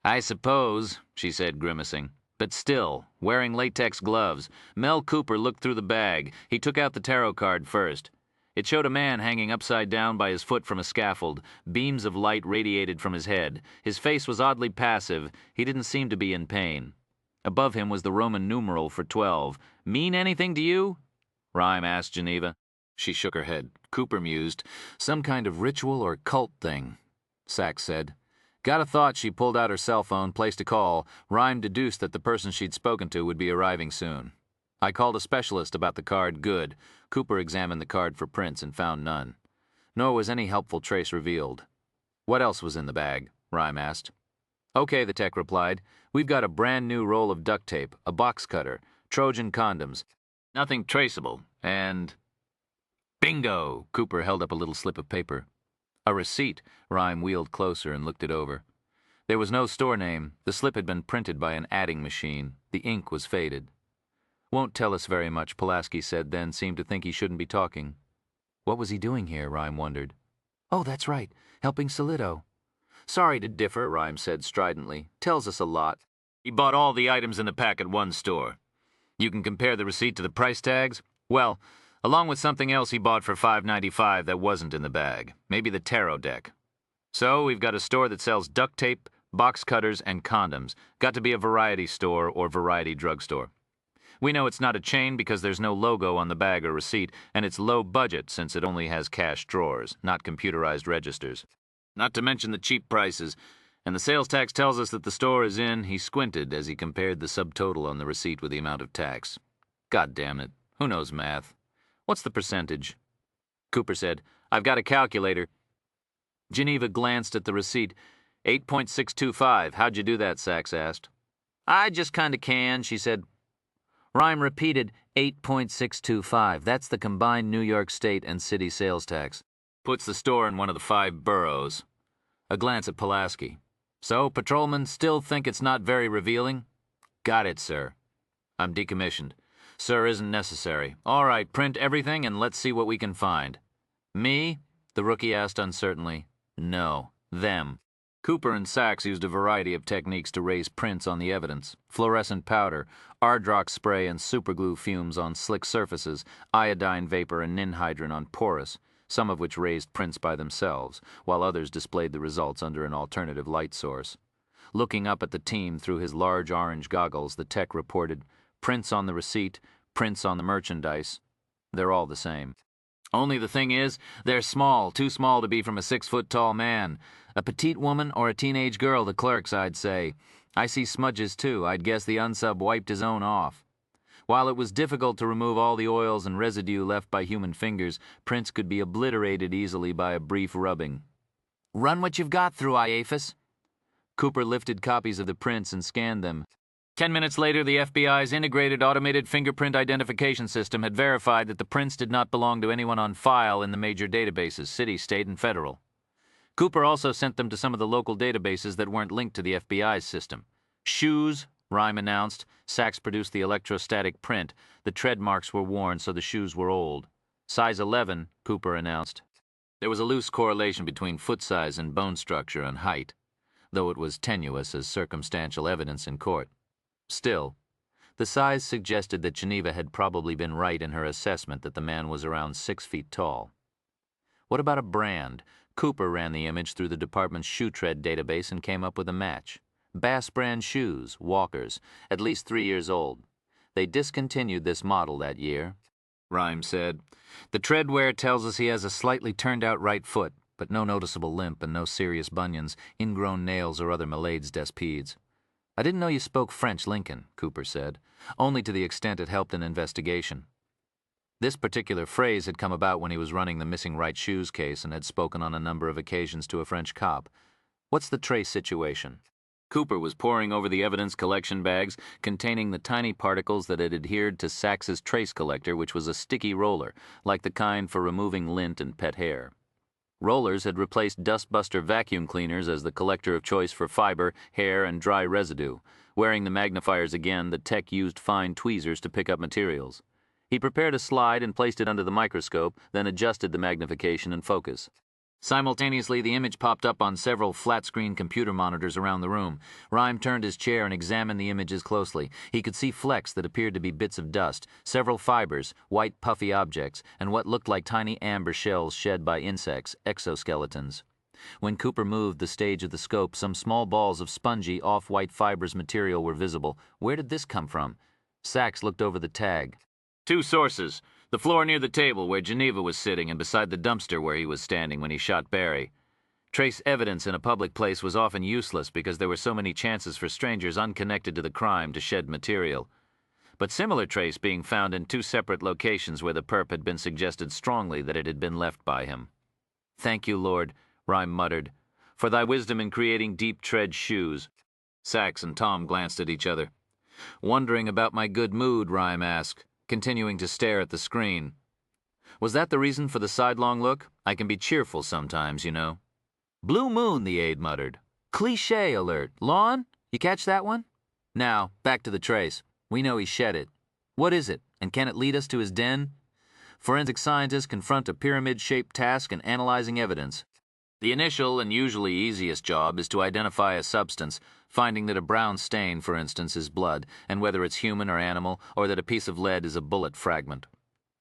"I suppose," she said, grimacing. But still, wearing latex gloves, Mel Cooper looked through the bag. He took out the tarot card first. It showed a man hanging upside down by his foot from a scaffold. Beams of light radiated from his head. His face was oddly passive. He didn't seem to be in pain. Above him was the Roman numeral for 12. "Mean anything to you?" Rhyme asked Geneva. She shook her head. Cooper mused. "Some kind of ritual or cult thing." Sachs said, Got a thought she pulled out her cell phone, placed a call. Rhyme deduced that the person she'd spoken to would be arriving soon. I called a specialist about the card, good. Cooper examined the card for prints and found none. Nor was any helpful trace revealed. What else was in the bag? Rhyme asked. Okay, the tech replied. We've got a brand new roll of duct tape, a box cutter, Trojan condoms. Nothing traceable, and... Bingo! Cooper held up a little slip of paper. A receipt. Rhyme wheeled closer and looked it over. There was no store name. The slip had been printed by an adding machine. The ink was faded. Won't tell us very much, Pulaski said, then seemed to think he shouldn't be talking. What was he doing here, Rhyme wondered. Oh, that's right, helping Solido. Sorry to differ, Rhyme said stridently. Tells us a lot. He bought all the items in the pack at one store. You can compare the receipt to the price tags? Well, along with something else he bought for $5.95 that wasn't in the bag. Maybe the tarot deck. So we've got a store that sells duct tape, box cutters, and condoms. Got to be a variety store or variety drugstore. We know it's not a chain because there's no logo on the bag or receipt, and it's low budget since it only has cash drawers, not computerized registers. Not to mention the cheap prices. And the sales tax tells us that the store is in. He squinted as he compared the subtotal on the receipt with the amount of tax. God damn it. Who knows math? What's the percentage? Cooper said, I've got a calculator. Geneva glanced at the receipt. 8.625. How'd you do that, Sachs asked. I just kinda can, she said. Rhyme repeated 8.625. That's the combined New York State and city sales tax. Puts the store in one of the 5 boroughs. A glance at Pulaski. So, patrolmen still think it's not very revealing? Got it, sir. I'm decommissioned. Sir isn't necessary. All right, print everything and let's see what we can find. Me? The rookie asked uncertainly. No, them. Cooper and Sachs used a variety of techniques to raise prints on the evidence. Fluorescent powder, Ardrox spray and superglue fumes on slick surfaces, iodine vapor and ninhydrin on porous, some of which raised prints by themselves, while others displayed the results under an alternative light source. Looking up at the team through his large orange goggles, the tech reported, prints on the receipt, prints on the merchandise. They're all the same. Only the thing is, they're small, too small to be from a 6-foot-tall man. A petite woman or a teenage girl, the clerks, I'd say. I see smudges, too. I'd guess the unsub wiped his own off. While it was difficult to remove all the oils and residue left by human fingers, prints could be obliterated easily by a brief rubbing. Run what you've got through, IAFIS. Cooper lifted copies of the prints and scanned them. 10 minutes later, the FBI's integrated automated fingerprint identification system had verified that the prints did not belong to anyone on file in the major databases, city, state, and federal. Cooper also sent them to some of the local databases that weren't linked to the FBI's system. Shoes, Rhyme announced. Sachs produced the electrostatic print. The tread marks were worn, so the shoes were old. Size 11, Cooper announced. There was a loose correlation between foot size and bone structure and height, though it was tenuous as circumstantial evidence in court. Still, the size suggested that Geneva had probably been right in her assessment that the man was around 6 feet tall. What about a brand? Cooper ran the image through the department's shoe tread database and came up with a match. Bass brand shoes, Walkers, at least 3 years old. They discontinued this model that year. Rhyme said, the tread wear tells us he has a slightly turned-out right foot, but no noticeable limp and no serious bunions, ingrown nails, or other malades des peds. I didn't know you spoke French, Lincoln, Cooper said, only to the extent it helped an investigation. This particular phrase had come about when he was running the missing right shoes case and had spoken on a number of occasions to a French cop. What's the trace situation? Cooper was poring over the evidence collection bags containing the tiny particles that had adhered to Sachs's trace collector, which was a sticky roller, like the kind for removing lint and pet hair. Rollers had replaced dustbuster vacuum cleaners as the collector of choice for fiber, hair, and dry residue. Wearing the magnifiers again, the tech used fine tweezers to pick up materials. He prepared a slide and placed it under the microscope, then adjusted the magnification and focus. Simultaneously, the image popped up on several flat-screen computer monitors around the room. Rhyme turned his chair and examined the images closely. He could see flecks that appeared to be bits of dust, several fibers, white puffy objects, and what looked like tiny amber shells shed by insects, exoskeletons. When Cooper moved the stage of the scope, some small balls of spongy, off-white fibrous material were visible. Where did this come from? Sachs looked over the tag. 2 sources. The floor near the table where Geneva was sitting and beside the dumpster where he was standing when he shot Barry. Trace evidence in a public place was often useless because there were so many chances for strangers unconnected to the crime to shed material. But similar trace being found in two separate locations where the perp had been suggested strongly that it had been left by him. "Thank you, Lord," Rhyme muttered, "for thy wisdom in creating deep-tread shoes." Sachs and Tom glanced at each other. "Wondering about my good mood?" Rhyme asked, continuing to stare at the screen. "Was that the reason for the sidelong look? I can be cheerful sometimes, you know." "Blue moon," the aide muttered. "Cliché alert. Lawn? You catch that one? Now, back to the trace. We know he shed it. What is it, and can it lead us to his den?" Forensic scientists confront a pyramid-shaped task in analyzing evidence. The initial and usually easiest job is to identify a substance, finding that a brown stain, for instance, is blood, and whether it's human or animal, or that a piece of lead is a bullet fragment.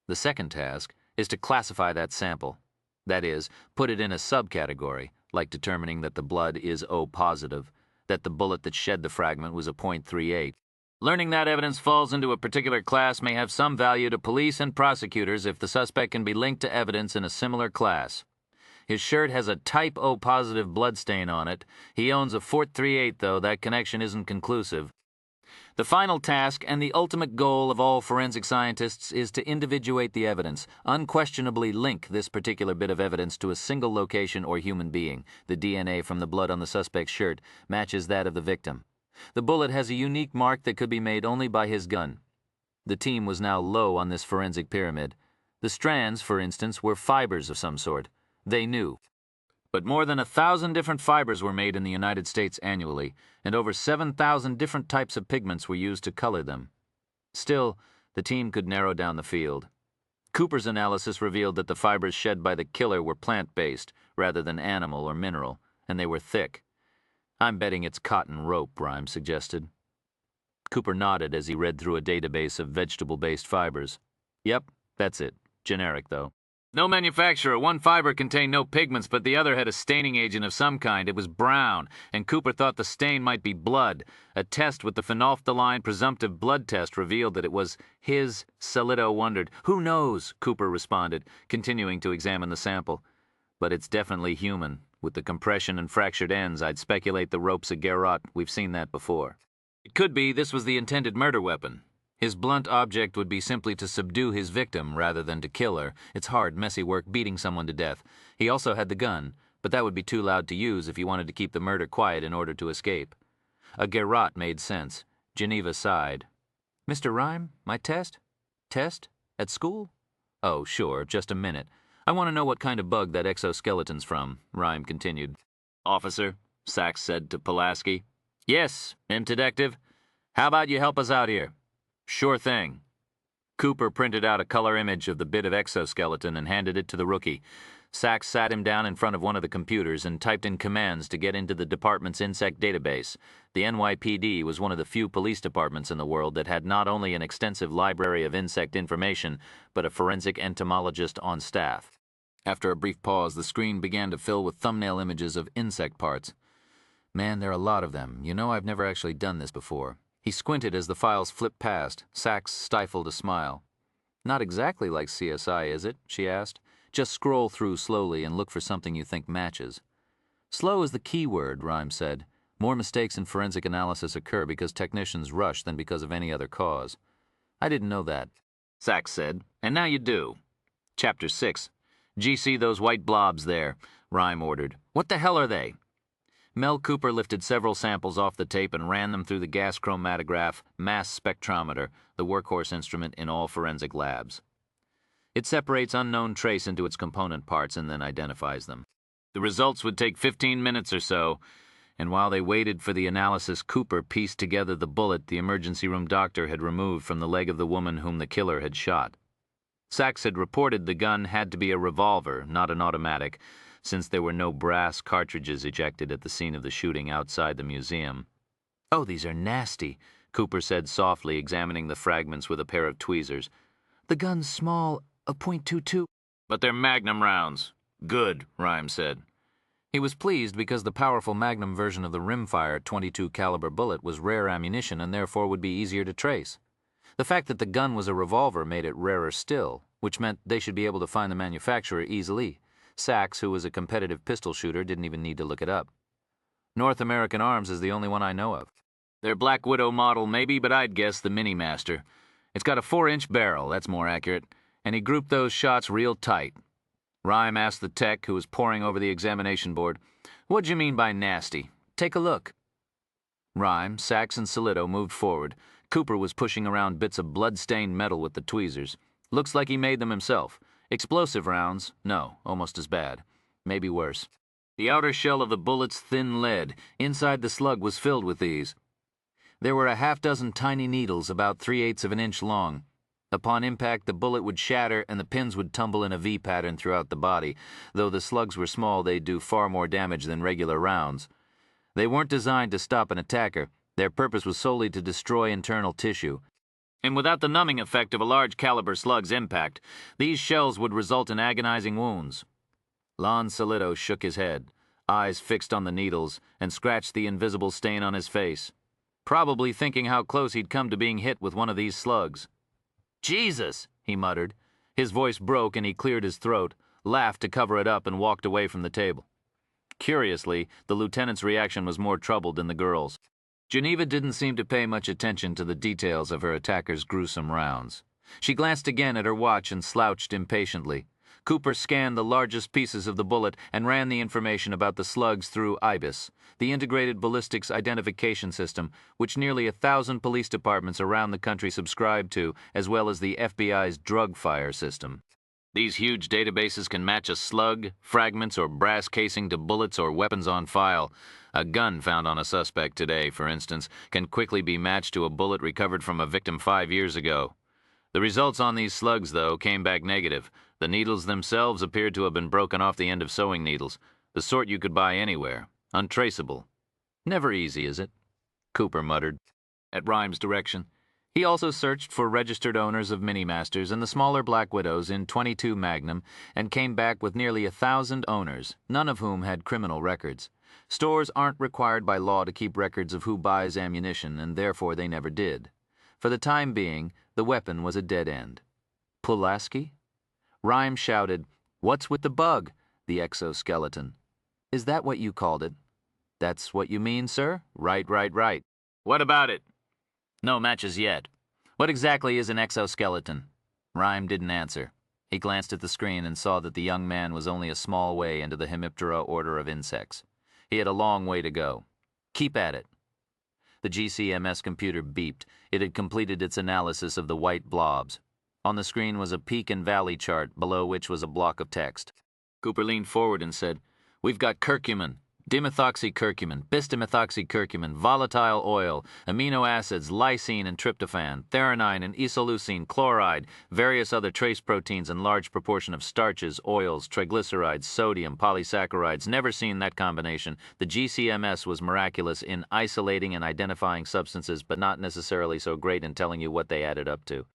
The second task is to classify that sample. That is, put it in a subcategory, like determining that the blood is O positive, that the bullet that shed the fragment was a .38. Learning that evidence falls into a particular class may have some value to police and prosecutors if the suspect can be linked to evidence in a similar class. His shirt has a type O positive bloodstain on it. He owns a .38, though that connection isn't conclusive. The final task and the ultimate goal of all forensic scientists is to individuate the evidence, unquestionably link this particular bit of evidence to a single location or human being. The DNA from the blood on the suspect's shirt matches that of the victim. The bullet has a unique mark that could be made only by his gun. The team was now low on this forensic pyramid. The strands, for instance, were fibers of some sort. They knew. But more than 1,000 different fibers were made in the United States annually, and over 7,000 different types of pigments were used to color them. Still, the team could narrow down the field. Cooper's analysis revealed that the fibers shed by the killer were plant-based, rather than animal or mineral, and they were thick. "I'm betting it's cotton rope," Rhyme suggested. Cooper nodded as he read through a database of vegetable-based fibers. "Yep, that's it. Generic, though. No manufacturer. One fiber contained no pigments, but the other had a staining agent of some kind. It was brown, and Cooper thought the stain might be blood. A test with the phenolphthalein presumptive blood test revealed that it was his. Salito wondered. "Who knows?" Cooper responded, continuing to examine the sample. "But it's definitely human. With the compression and fractured ends, I'd speculate the rope's a garrote. We've seen that before. It could be this was the intended murder weapon. His blunt object would be simply to subdue his victim rather than to kill her. It's hard, messy work beating someone to death. He also had the gun, but that would be too loud to use if he wanted to keep the murder quiet in order to escape." A garrote made sense. Geneva sighed. "Mr. Rhyme, my test? Test? At school?" "Oh, sure, just a minute. I want to know what kind of bug that exoskeleton's from," Rhyme continued. "Officer," Sachs said to Pulaski. "Yes, detective. How about you help us out here?" "Sure thing." Cooper printed out a color image of the bit of exoskeleton and handed it to the rookie. Sachs sat him down in front of one of the computers and typed in commands to get into the department's insect database. The NYPD was one of the few police departments in the world that had not only an extensive library of insect information, but a forensic entomologist on staff. After a brief pause, the screen began to fill with thumbnail images of insect parts. "Man, there are a lot of them. You know, I've never actually done this before." He squinted as the files flipped past. Sachs stifled a smile. "Not exactly like CSI, is it?" she asked. "Just scroll through slowly and look for something you think matches." "Slow is the key word," Rhyme said. "More mistakes in forensic analysis occur because technicians rush than because of any other cause." "I didn't know that," Sachs said. "And now you do." Chapter 6. "GC those white blobs there," Rhyme ordered. "What the hell are they?" Mel Cooper lifted several samples off the tape and ran them through the gas chromatograph mass spectrometer, the workhorse instrument in all forensic labs. It separates unknown trace into its component parts and then identifies them. The results would take 15 minutes or so, and while they waited for the analysis, Cooper pieced together the bullet the emergency room doctor had removed from the leg of the woman whom the killer had shot. Sachs had reported the gun had to be a revolver, not an automatic, since there were no brass cartridges ejected at the scene of the shooting outside the museum. "Oh, these are nasty," Cooper said softly, examining the fragments with a pair of tweezers. "The gun's small, a .22. "But they're Magnum rounds." "Good," Rhyme said. He was pleased because the powerful Magnum version of the rimfire .22 caliber bullet was rare ammunition and therefore would be easier to trace. The fact that the gun was a revolver made it rarer still, which meant they should be able to find the manufacturer easily. Sachs, who was a competitive pistol shooter, didn't even need to look it up. North American Arms is the only one I know of. Their Black Widow model maybe, but I'd guess the Mini Master. It's got a 4-inch barrel, that's more accurate, and he grouped those shots real tight. Rhyme asked the tech, who was poring over the examination board, "What'd you mean by nasty? Take a look." Rhyme, Sachs, and Solito moved forward. Cooper was pushing around bits of blood-stained metal with the tweezers. Looks like he made them himself. Explosive rounds? No, almost as bad. Maybe worse. The outer shell of the bullet's thin lead. Inside the slug was filled with these. There were a half-dozen tiny needles about 3/8 of an inch long. Upon impact, the bullet would shatter and the pins would tumble in a V pattern throughout the body. Though the slugs were small, they'd do far more damage than regular rounds. They weren't designed to stop an attacker. Their purpose was solely to destroy internal tissue. And without the numbing effect of a large-caliber slug's impact, these shells would result in agonizing wounds. Lon Solito shook his head, eyes fixed on the needles, and scratched the invisible stain on his face, probably thinking how close he'd come to being hit with one of these slugs. "Jesus," he muttered. His voice broke and he cleared his throat, laughed to cover it up, and walked away from the table. Curiously, the lieutenant's reaction was more troubled than the girl's. Geneva didn't seem to pay much attention to the details of her attacker's gruesome rounds. She glanced again at her watch and slouched impatiently. Cooper scanned the largest pieces of the bullet and ran the information about the slugs through IBIS, the Integrated Ballistics Identification System, which nearly 1,000 police departments around the country subscribe to, as well as the FBI's drug fire system. These huge databases can match a slug, fragments, or brass casing to bullets or weapons on file. A gun found on a suspect today, for instance, can quickly be matched to a bullet recovered from a victim 5 years ago. The results on these slugs, though, came back negative. The needles themselves appeared to have been broken off the end of sewing needles, the sort you could buy anywhere, untraceable. Never easy, is it? Cooper muttered. At Rhyme's direction, he also searched for registered owners of Mini-Masters and the smaller Black Widows in .22 Magnum and came back with nearly 1,000 owners, none of whom had criminal records. Stores aren't required by law to keep records of who buys ammunition, and therefore they never did. For the time being, the weapon was a dead end. Pulaski? Rhyme shouted, "What's with the bug?" The exoskeleton. "Is that what you called it?" "That's what you mean, sir?" "Right. What about it?" "No matches yet. What exactly is an exoskeleton?" Rhyme didn't answer. He glanced at the screen and saw that the young man was only a small way into the Hemiptera order of insects. He had a long way to go. Keep at it. The GCMS computer beeped. It had completed its analysis of the white blobs. On the screen was a peak and valley chart, below which was a block of text. Cooper leaned forward and said, "We've got curcumin, dimethoxycurcumin, bisdimethoxycurcumin, volatile oil, amino acids, lysine and tryptophan, threonine and isoleucine, chloride, various other trace proteins, and large proportion of starches, oils, triglycerides, sodium, polysaccharides. Never seen that combination. The GCMS was miraculous in isolating and identifying substances, but not necessarily so great in telling you what they added up to."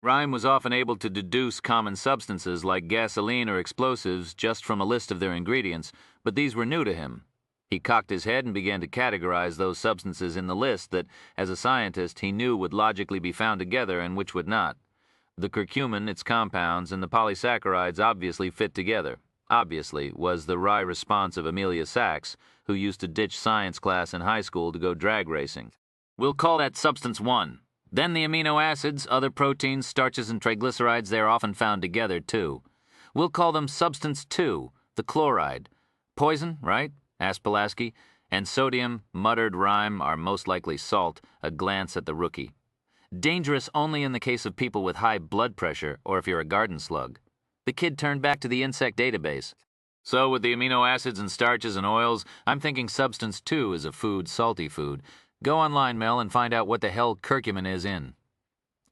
Rhyme was often able to deduce common substances like gasoline or explosives just from a list of their ingredients, but these were new to him. He cocked his head and began to categorize those substances in the list that, as a scientist, he knew would logically be found together and which would not. The curcumin, its compounds, and the polysaccharides obviously fit together. Obviously was the wry response of Amelia Sachs, who used to ditch science class in high school to go drag racing. "We'll call that substance 1. Then the amino acids, other proteins, starches, and triglycerides, they are often found together, too. We'll call them substance 2, the chloride. Poison, right?" asked Pulaski. "And sodium," muttered Rhyme, "are most likely salt," a glance at the rookie. "Dangerous only in the case of people with high blood pressure, or if you're a garden slug." The kid turned back to the insect database. "So with the amino acids and starches and oils, I'm thinking substance 2 is a food, salty food. Go online, Mel, and find out what the hell curcumin is in."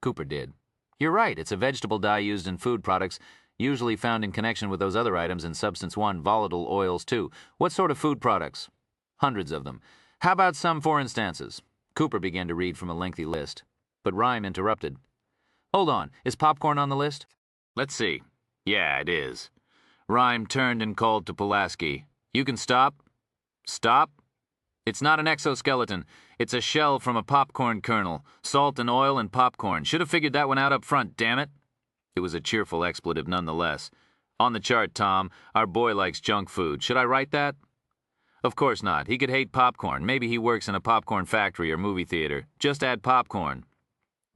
Cooper did. "You're right, it's a vegetable dye used in food products, usually found in connection with those other items in substance 1, volatile oils too. What sort of food products?" "Hundreds of them. How about some for instances?" Cooper began to read from a lengthy list, but Rhyme interrupted. "Hold on, is popcorn on the list?" "Let's see. Yeah, it is." Rhyme turned and called to Pulaski. "You can stop." "Stop? It's not an exoskeleton. It's a shell from a popcorn kernel. Salt and oil and popcorn. Should have figured that one out up front, damn it." It was a cheerful expletive nonetheless. On the chart, Tom. Our boy likes junk food. Should I write that? Of course not. He could hate popcorn. Maybe he works in a popcorn factory or movie theater. Just add popcorn.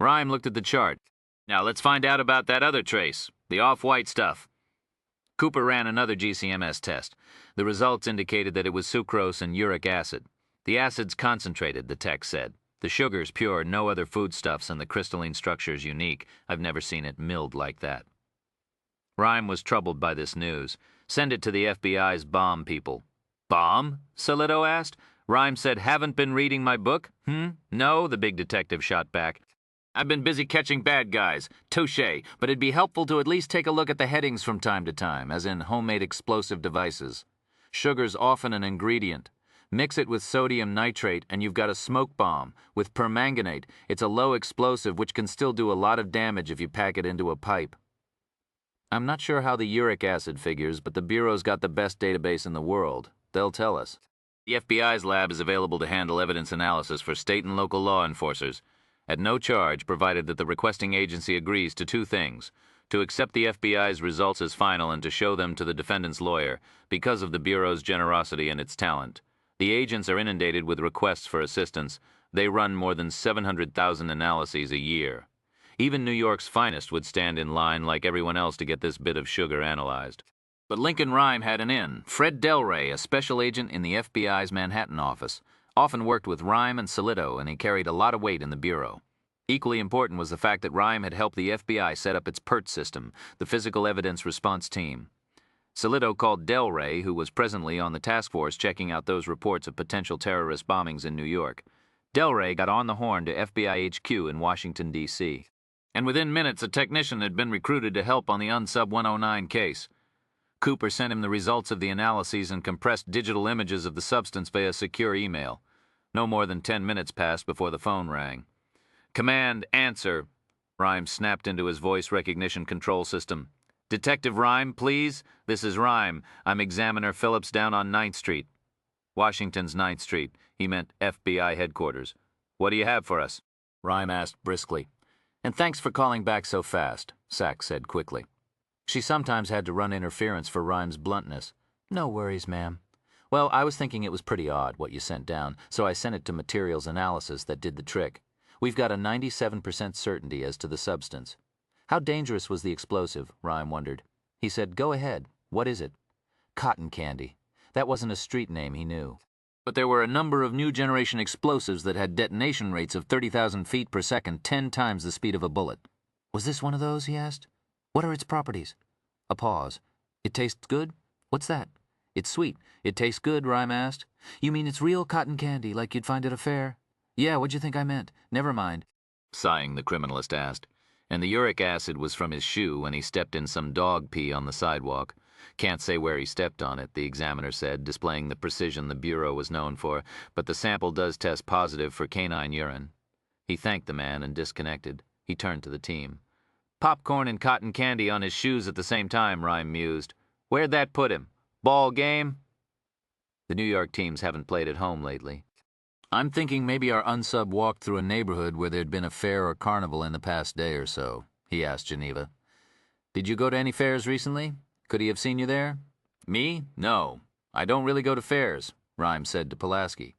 Rhyme looked at the chart. Now let's find out about that other trace, the off-white stuff. Cooper ran another GCMS test. The results indicated that it was sucrose and uric acid. The acid's concentrated, the tech said. The sugar's pure, no other foodstuffs, and the crystalline structure's unique. I've never seen it milled like that. Rhyme was troubled by this news. Send it to the FBI's bomb people. Bomb? Solito asked. Rhyme said, haven't been reading my book? No, the big detective shot back. I've been busy catching bad guys. Touché, but it'd be helpful to at least take a look at the headings from time to time, as in homemade explosive devices. Sugar's often an ingredient. Mix it with sodium nitrate and you've got a smoke bomb. With permanganate, it's a low explosive which can still do a lot of damage if you pack it into a pipe. I'm not sure how the uric acid figures, but the Bureau's got the best database in the world. They'll tell us. The FBI's lab is available to handle evidence analysis for state and local law enforcers, at no charge, provided that the requesting agency agrees to two things: to accept the FBI's results as final and to show them to the defendant's lawyer, because of the Bureau's generosity and its talent. The agents are inundated with requests for assistance. They run more than 700,000 analyses a year. Even New York's finest would stand in line like everyone else to get this bit of sugar analyzed. But Lincoln Rhyme had an in. Fred Delray, a special agent in the FBI's Manhattan office, often worked with Rhyme and Solito, and he carried a lot of weight in the Bureau. Equally important was the fact that Rhyme had helped the FBI set up its PERT system, the Physical Evidence Response Team. Solito called Delray, who was presently on the task force checking out those reports of potential terrorist bombings in New York. Delray got on the horn to FBI HQ in Washington, D.C. And within minutes, a technician had been recruited to help on the Unsub 109 case. Cooper sent him the results of the analyses and compressed digital images of the substance via secure email. No more than 10 minutes passed before the phone rang. Command, answer. Rhyme snapped into his voice recognition control system. Detective Rhyme, please. This is Rhyme. I'm Examiner Phillips down on 9th Street. Washington's 9th Street. He meant FBI headquarters. What do you have for us? Rhyme asked briskly. And thanks for calling back so fast, Sachs said quickly. She sometimes had to run interference for Rhyme's bluntness. No worries, ma'am. Well, I was thinking it was pretty odd what you sent down, so I sent it to materials analysis that did the trick. We've got a 97% certainty as to the substance. How dangerous was the explosive? Rhyme wondered. He said, go ahead. What is it? Cotton candy. That wasn't a street name he knew. But there were a number of new generation explosives that had detonation rates of 30,000 feet per second, 10 times the speed of a bullet. Was this one of those, he asked. What are its properties? A pause. It tastes good? What's that? It's sweet. It tastes good, Rhyme asked. You mean it's real cotton candy, like you'd find at a fair? Yeah, what'd you think I meant? Never mind. Sighing, the criminalist asked. And the uric acid was from his shoe when he stepped in some dog pee on the sidewalk. Can't say where he stepped on it, the examiner said, displaying the precision the Bureau was known for, but the sample does test positive for canine urine. He thanked the man and disconnected. He turned to the team. Popcorn and cotton candy on his shoes at the same time, Rhyme mused. Where'd that put him? Ball game? The New York teams haven't played at home lately. I'm thinking maybe our unsub walked through a neighborhood where there'd been a fair or carnival in the past day or so, he asked Geneva. Did you go to any fairs recently? Could he have seen you there? Me? No. I don't really go to fairs, Rhyme said to Pulaski.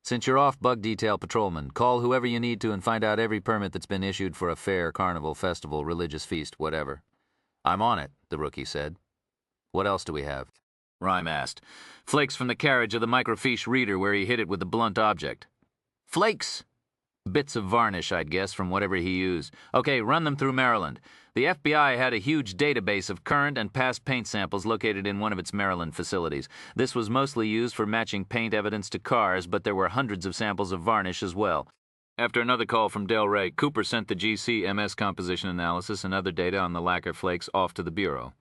Since you're off bug detail patrolman, call whoever you need to and find out every permit that's been issued for a fair, carnival, festival, religious feast, whatever. I'm on it, the rookie said. What else do we have? Rhyme asked. Flakes from the carriage of the microfiche reader where he hit it with a blunt object. Flakes? Bits of varnish, I'd guess, from whatever he used. Okay, run them through Maryland. The FBI had a huge database of current and past paint samples located in one of its Maryland facilities. This was mostly used for matching paint evidence to cars, but there were hundreds of samples of varnish as well. After another call from Delray, Cooper sent the GC-MS composition analysis and other data on the lacquer flakes off to the Bureau.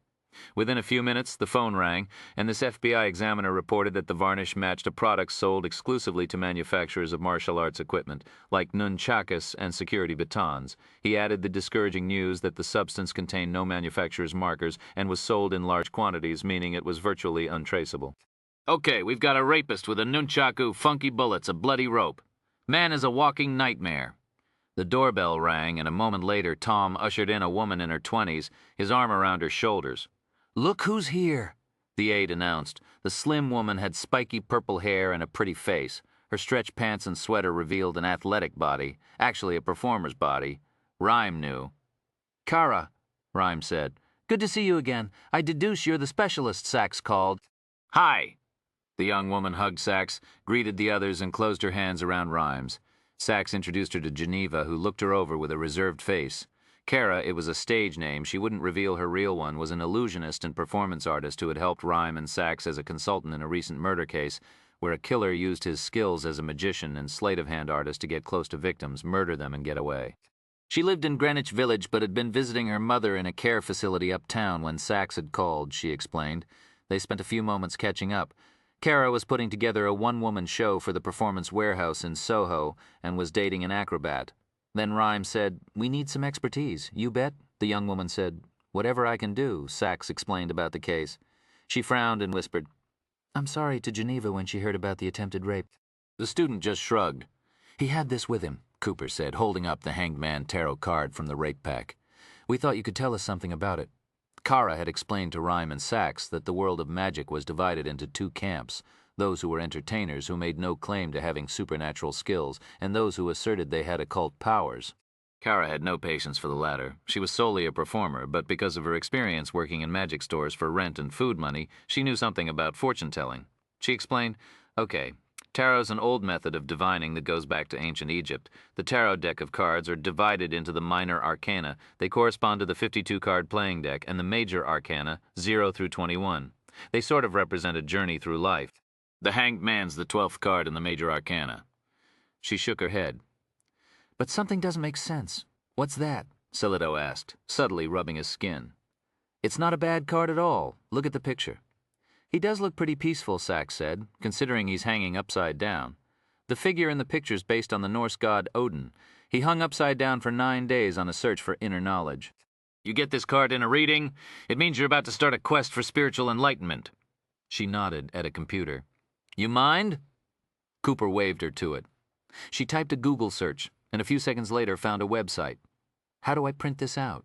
Within a few minutes, the phone rang, and this FBI examiner reported that the varnish matched a product sold exclusively to manufacturers of martial arts equipment, like nunchakus and security batons. He added the discouraging news that the substance contained no manufacturer's markers and was sold in large quantities, meaning it was virtually untraceable. Okay, we've got a rapist with a nunchaku, funky bullets, a bloody rope. Man is a walking nightmare. The doorbell rang, and a moment later, Tom ushered in a woman in her 20s, his arm around her shoulders. "Look who's here," the aide announced. The slim woman had spiky purple hair and a pretty face. Her stretch pants and sweater revealed an athletic body, actually a performer's body. Rhyme knew. "Kara," Rhyme said. "Good to see you again. I deduce you're the specialist Sachs called." "Hi." The young woman hugged Sachs, greeted the others, and closed her hands around Rhymes. Sachs introduced her to Geneva, who looked her over with a reserved face. Kara, it was a stage name, she wouldn't reveal her real one, was an illusionist and performance artist who had helped Rhyme and Sachs as a consultant in a recent murder case where a killer used his skills as a magician and sleight-of-hand artist to get close to victims, murder them, and get away. She lived in Greenwich Village but had been visiting her mother in a care facility uptown when Sachs had called, she explained. They spent a few moments catching up. Kara was putting together a one-woman show for the Performance Warehouse in Soho and was dating an acrobat. Then Rhyme said, "We need some expertise. You bet?" The young woman said. "Whatever I can do," Sachs explained about the case. She frowned and whispered, "I'm sorry," to Geneva when she heard about the attempted rape. The student just shrugged. "He had this with him," Cooper said, holding up the Hanged Man tarot card from the rape pack. "We thought you could tell us something about it." Kara had explained to Rhyme and Sachs that the world of magic was divided into two camps, those who were entertainers who made no claim to having supernatural skills, and those who asserted they had occult powers. Kara had no patience for the latter. She was solely a performer, but because of her experience working in magic stores for rent and food money, she knew something about fortune-telling. She explained, "Okay, tarot's an old method of divining that goes back to ancient Egypt. The tarot deck of cards are divided into the minor arcana. They correspond to the 52-card playing deck, and the major arcana, 0 through 21. They sort of represent a journey through life. The Hanged Man's the 12th card in the major arcana." She shook her head. "But something doesn't make sense. What's that?" Silido asked, subtly rubbing his skin. "It's not a bad card at all. Look at the picture." "He does look pretty peaceful," Sachs said, "considering he's hanging upside down. The figure in the picture's based on the Norse god Odin. He hung upside down for 9 days on a search for inner knowledge." "You get this card in a reading, it means you're about to start a quest for spiritual enlightenment." She nodded at a computer. "You mind?" Cooper waved her to it. She typed a Google search, and a few seconds later found a website. "How do I print this out?"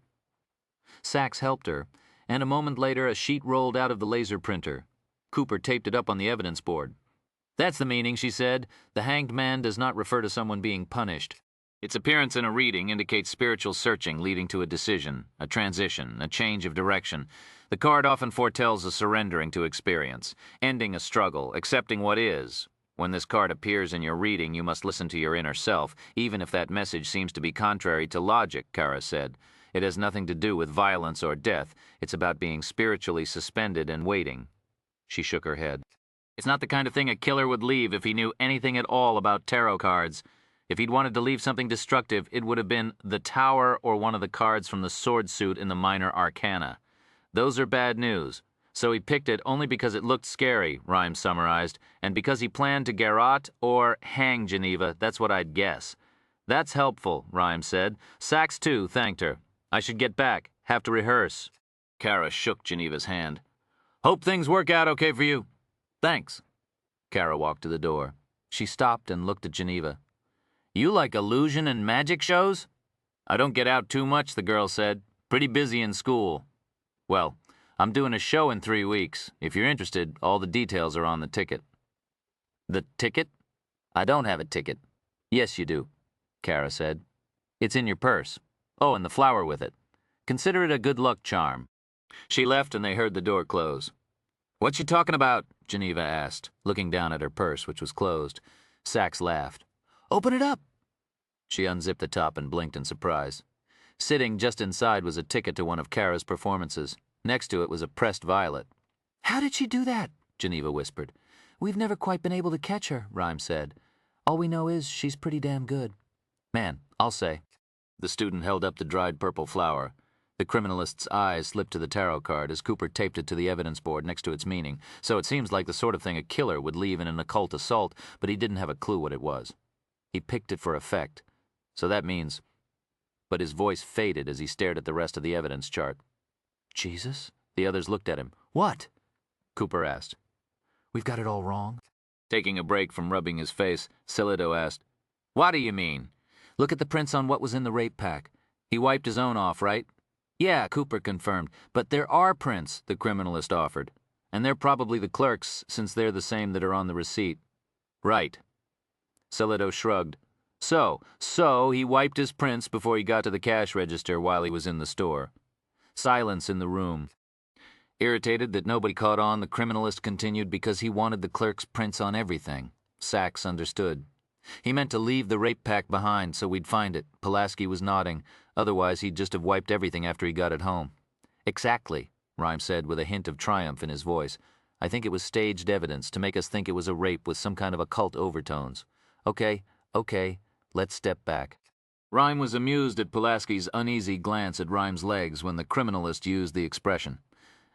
Sachs helped her, and a moment later a sheet rolled out of the laser printer. Cooper taped it up on the evidence board. "That's the meaning," she said. "The Hanged Man does not refer to someone being punished. Its appearance in a reading indicates spiritual searching leading to a decision, a transition, a change of direction. The card often foretells a surrendering to experience, ending a struggle, accepting what is. When this card appears in your reading, you must listen to your inner self, even if that message seems to be contrary to logic," Kara said. "It has nothing to do with violence or death. It's about being spiritually suspended and waiting." She shook her head. "It's not the kind of thing a killer would leave if he knew anything at all about tarot cards. If he'd wanted to leave something destructive, it would have been the Tower or one of the cards from the sword suit in the minor arcana. Those are bad news. So he picked it only because it looked scary," Rhyme summarized, "and because he planned to garrote or hang Geneva, that's what I'd guess." "That's helpful," Rhyme said. Sachs, too, thanked her. "I should get back. Have to rehearse." Kara shook Geneva's hand. "Hope things work out okay for you." "Thanks." Kara walked to the door. She stopped and looked at Geneva. "You like illusion and magic shows?" "I don't get out too much," the girl said. "Pretty busy in school." "Well, I'm doing a show in 3 weeks. If you're interested, all the details are on the ticket." "The ticket?" "I don't have a ticket." "Yes, you do," Kara said. "It's in your purse. Oh, and the flower with it. Consider it a good luck charm." She left and they heard the door close. "What you talking about?" Geneva asked, looking down at her purse, which was closed. Sachs laughed. "Open it up." She unzipped the top and blinked in surprise. Sitting just inside was a ticket to one of Kara's performances. Next to it was a pressed violet. "How did she do that?" Geneva whispered. "We've never quite been able to catch her," Rhyme said. "All we know is she's pretty damn good." "Man, I'll say." The student held up the dried purple flower. The criminalist's eyes slipped to the tarot card as Cooper taped it to the evidence board next to its meaning. So it seems like the sort of thing a killer would leave in an occult assault, but he didn't have a clue what it was. He picked it for effect. So that means... But his voice faded as he stared at the rest of the evidence chart. "Jesus?" The others looked at him. "What?" Cooper asked. "We've got it all wrong?" Taking a break from rubbing his face, Silido asked, "What do you mean?" "Look at the prints on what was in the rape pack. He wiped his own off, right?" Yeah, Cooper confirmed, but there are prints, the criminalist offered. And they're probably the clerk's, since they're the same that are on the receipt. Right. Sillito shrugged. So he wiped his prints before he got to the cash register while he was in the store. Silence in the room. Irritated that nobody caught on, the criminalist continued because he wanted the clerk's prints on everything. Sachs understood. He meant to leave the rape pack behind so we'd find it. Pulaski was nodding. Otherwise, he'd just have wiped everything after he got it home. Exactly, Rhyme said with a hint of triumph in his voice. I think it was staged evidence to make us think it was a rape with some kind of occult overtones. Okay, let's step back. Rhyme was amused at Pulaski's uneasy glance at Rhyme's legs when the criminalist used the expression.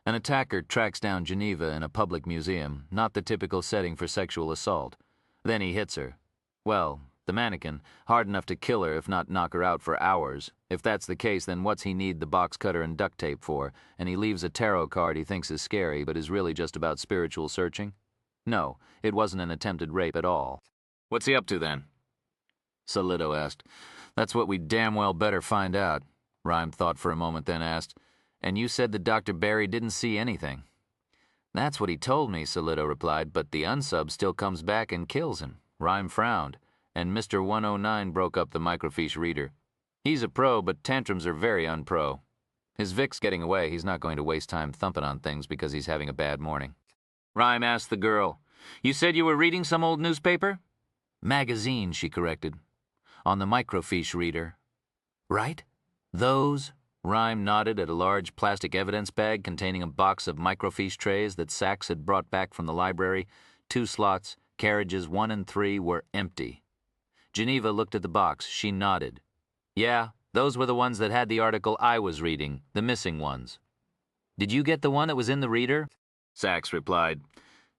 An attacker tracks down Geneva in a public museum, not the typical setting for sexual assault. Then he hits her. Well, the mannequin, hard enough to kill her if not knock her out for hours. If that's the case, then what's he need the box cutter and duct tape for? And he leaves a tarot card he thinks is scary but is really just about spiritual searching? No, it wasn't an attempted rape at all. What's he up to then? Sillito asked. That's what we damn well better find out. Rhyme thought for a moment, then asked. And you said that Dr. Barry didn't see anything. That's what he told me, Sillito replied, but the unsub still comes back and kills him. Rhyme frowned, and Mr. 109 broke up the microfiche reader. He's a pro, but tantrums are very unpro. His Vic's getting away. He's not going to waste time thumping on things because he's having a bad morning. Rhyme asked the girl, You said you were reading some old newspaper? Magazine, she corrected. On the microfiche reader. Right? Those? Rhyme nodded at a large plastic evidence bag containing a box of microfiche trays that Sachs had brought back from the library. 2 slots, carriages 1 and 3, were empty. Geneva looked at the box. She nodded. Yeah, those were the ones that had the article I was reading, the missing ones. Did you get the one that was in the reader? Sachs replied.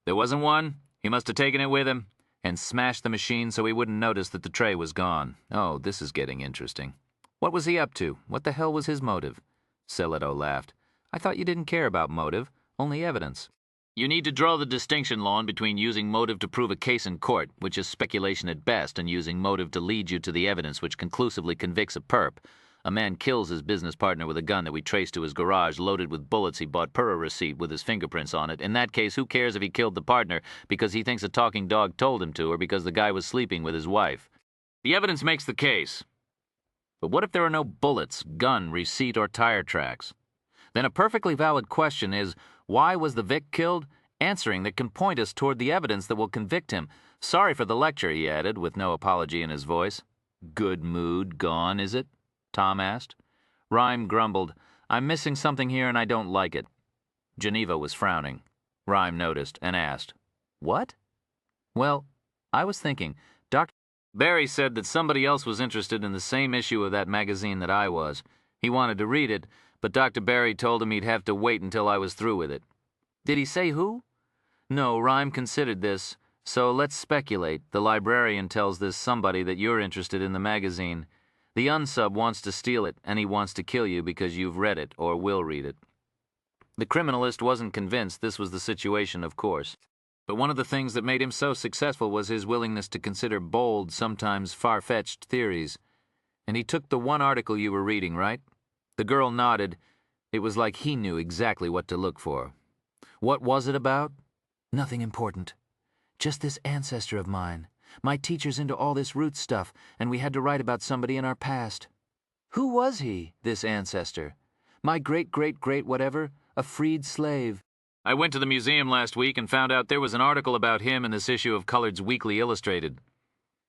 There wasn't one. He must have taken it with him and smashed the machine so he wouldn't notice that the tray was gone. Oh, this is getting interesting. What was he up to? What the hell was his motive? Sillito laughed. I thought you didn't care about motive, only evidence. You need to draw the distinction, Lon, between using motive to prove a case in court, which is speculation at best, and using motive to lead you to the evidence which conclusively convicts a perp. A man kills his business partner with a gun that we traced to his garage loaded with bullets he bought per a receipt with his fingerprints on it. In that case, who cares if he killed the partner because he thinks a talking dog told him to or because the guy was sleeping with his wife? The evidence makes the case. But what if there are no bullets, gun, receipt, or tire tracks? Then a perfectly valid question is, why was the Vic killed? Answering that can point us toward the evidence that will convict him. Sorry for the lecture, he added, with no apology in his voice. Good mood gone, is it? Tom asked. Rhyme grumbled. I'm missing something here and I don't like it. Geneva was frowning. Rhyme noticed and asked, What? Well, I was thinking, Dr. Barry said that somebody else was interested in the same issue of that magazine that I was. He wanted to read it, but Dr. Barry told him he'd have to wait until I was through with it. Did he say who? No, Rhyme considered this, so let's speculate. The librarian tells this somebody that you're interested in the magazine. The unsub wants to steal it, and he wants to kill you because you've read it or will read it. The criminalist wasn't convinced this was the situation, of course. But one of the things that made him so successful was his willingness to consider bold, sometimes far-fetched theories. And he took the one article you were reading, right? The girl nodded. It was like he knew exactly what to look for. What was it about? Nothing important. Just this ancestor of mine. My teacher's into all this root stuff, and we had to write about somebody in our past. Who was he, this ancestor? My great-great-great whatever? A freed slave. I went to the museum last week and found out there was an article about him in this issue of Collard's Weekly Illustrated.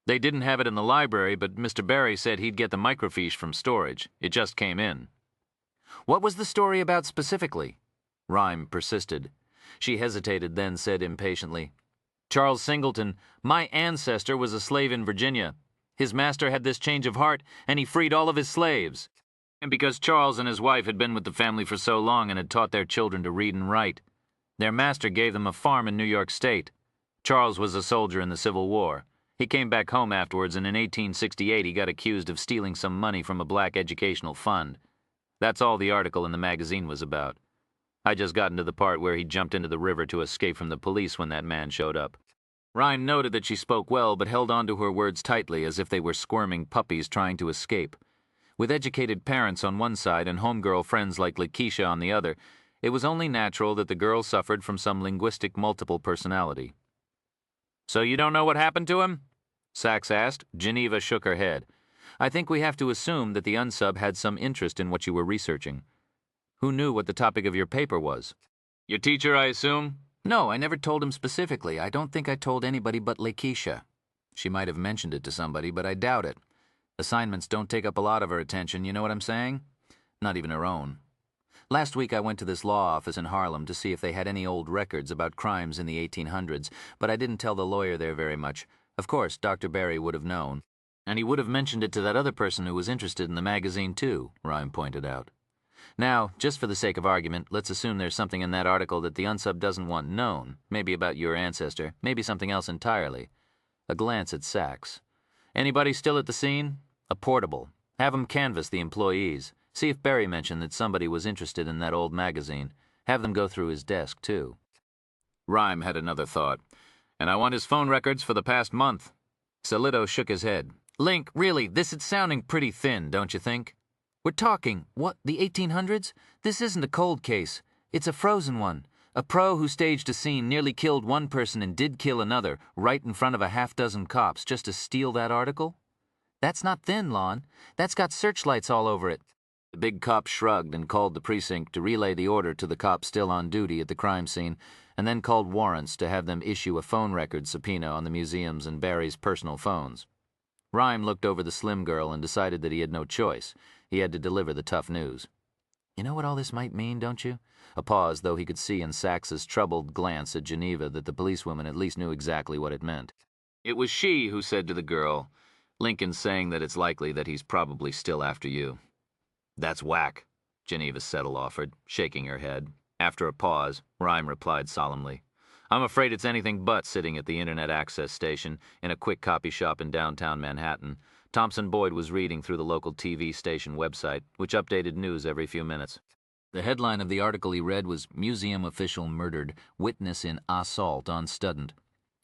They didn't have it in the library, but Mr. Barry said he'd get the microfiche from storage. It just came in. What was the story about specifically? Rhyme persisted. She hesitated, then said impatiently, Charles Singleton, my ancestor was a slave in Virginia. His master had this change of heart, and he freed all of his slaves. And because Charles and his wife had been with the family for so long and had taught their children to read and write, their master gave them a farm in New York State. Charles was a soldier in the Civil War. He came back home afterwards, and in 1868 he got accused of stealing some money from a black educational fund. That's all the article in the magazine was about. I just gotten to the part where he jumped into the river to escape from the police when that man showed up. Rhyme noted that she spoke well, but held on to her words tightly as if they were squirming puppies trying to escape. With educated parents on one side and homegirl friends like Lakeisha on the other, it was only natural that the girl suffered from some linguistic multiple personality. "So you don't know what happened to him?" Sachs asked. Geneva shook her head. "I think we have to assume that the unsub had some interest in what you were researching. Who knew what the topic of your paper was?" "Your teacher, I assume?" "No, I never told him specifically. I don't think I told anybody but Lakeisha. She might have mentioned it to somebody, but I doubt it. Assignments don't take up a lot of her attention, you know what I'm saying? Not even her own. Last week I went to this law office in Harlem to see if they had any old records about crimes in the 1800s, but I didn't tell the lawyer there very much. Of course, Dr. Barry would have known. And he would have mentioned it to that other person who was interested in the magazine too," Rhyme pointed out. "Now, just for the sake of argument, let's assume there's something in that article that the unsub doesn't want known. Maybe about your ancestor, maybe something else entirely." A glance at Sachs. "Anybody still at the scene? A portable. Have them canvass the employees. See if Barry mentioned that somebody was interested in that old magazine. Have them go through his desk, too." Rhyme had another thought. "And I want his phone records for the past month." Solito shook his head. "Link, really, this is sounding pretty thin, don't you think? We're talking, what, the 1800s? This isn't a cold case. It's a frozen one. A pro who staged a scene, nearly killed one person and did kill another, right in front of a half-dozen cops, just to steal that article? That's not thin, Lon. That's got searchlights all over it." The big cop shrugged and called the precinct to relay the order to the cop still on duty at the crime scene, and then called warrants to have them issue a phone record subpoena on the museum's and Barry's personal phones. Rhyme looked over the slim girl and decided that he had no choice. He had to deliver the tough news. "You know what all this might mean, don't you?" A pause, though he could see in Sachs's troubled glance at Geneva that the policewoman at least knew exactly what it meant. "It was she who said to the girl, 'Lincoln's saying that it's likely that he's probably still after you.'" "That's whack," Geneva Settle offered, shaking her head. After a pause, Rhyme replied solemnly, "I'm afraid it's anything but sitting at the Internet Access Station in a quick copy shop in downtown Manhattan." Thompson Boyd was reading through the local TV station website, which updated news every few minutes. The headline of the article he read was "Museum Official Murdered, Witness in Assault on Student."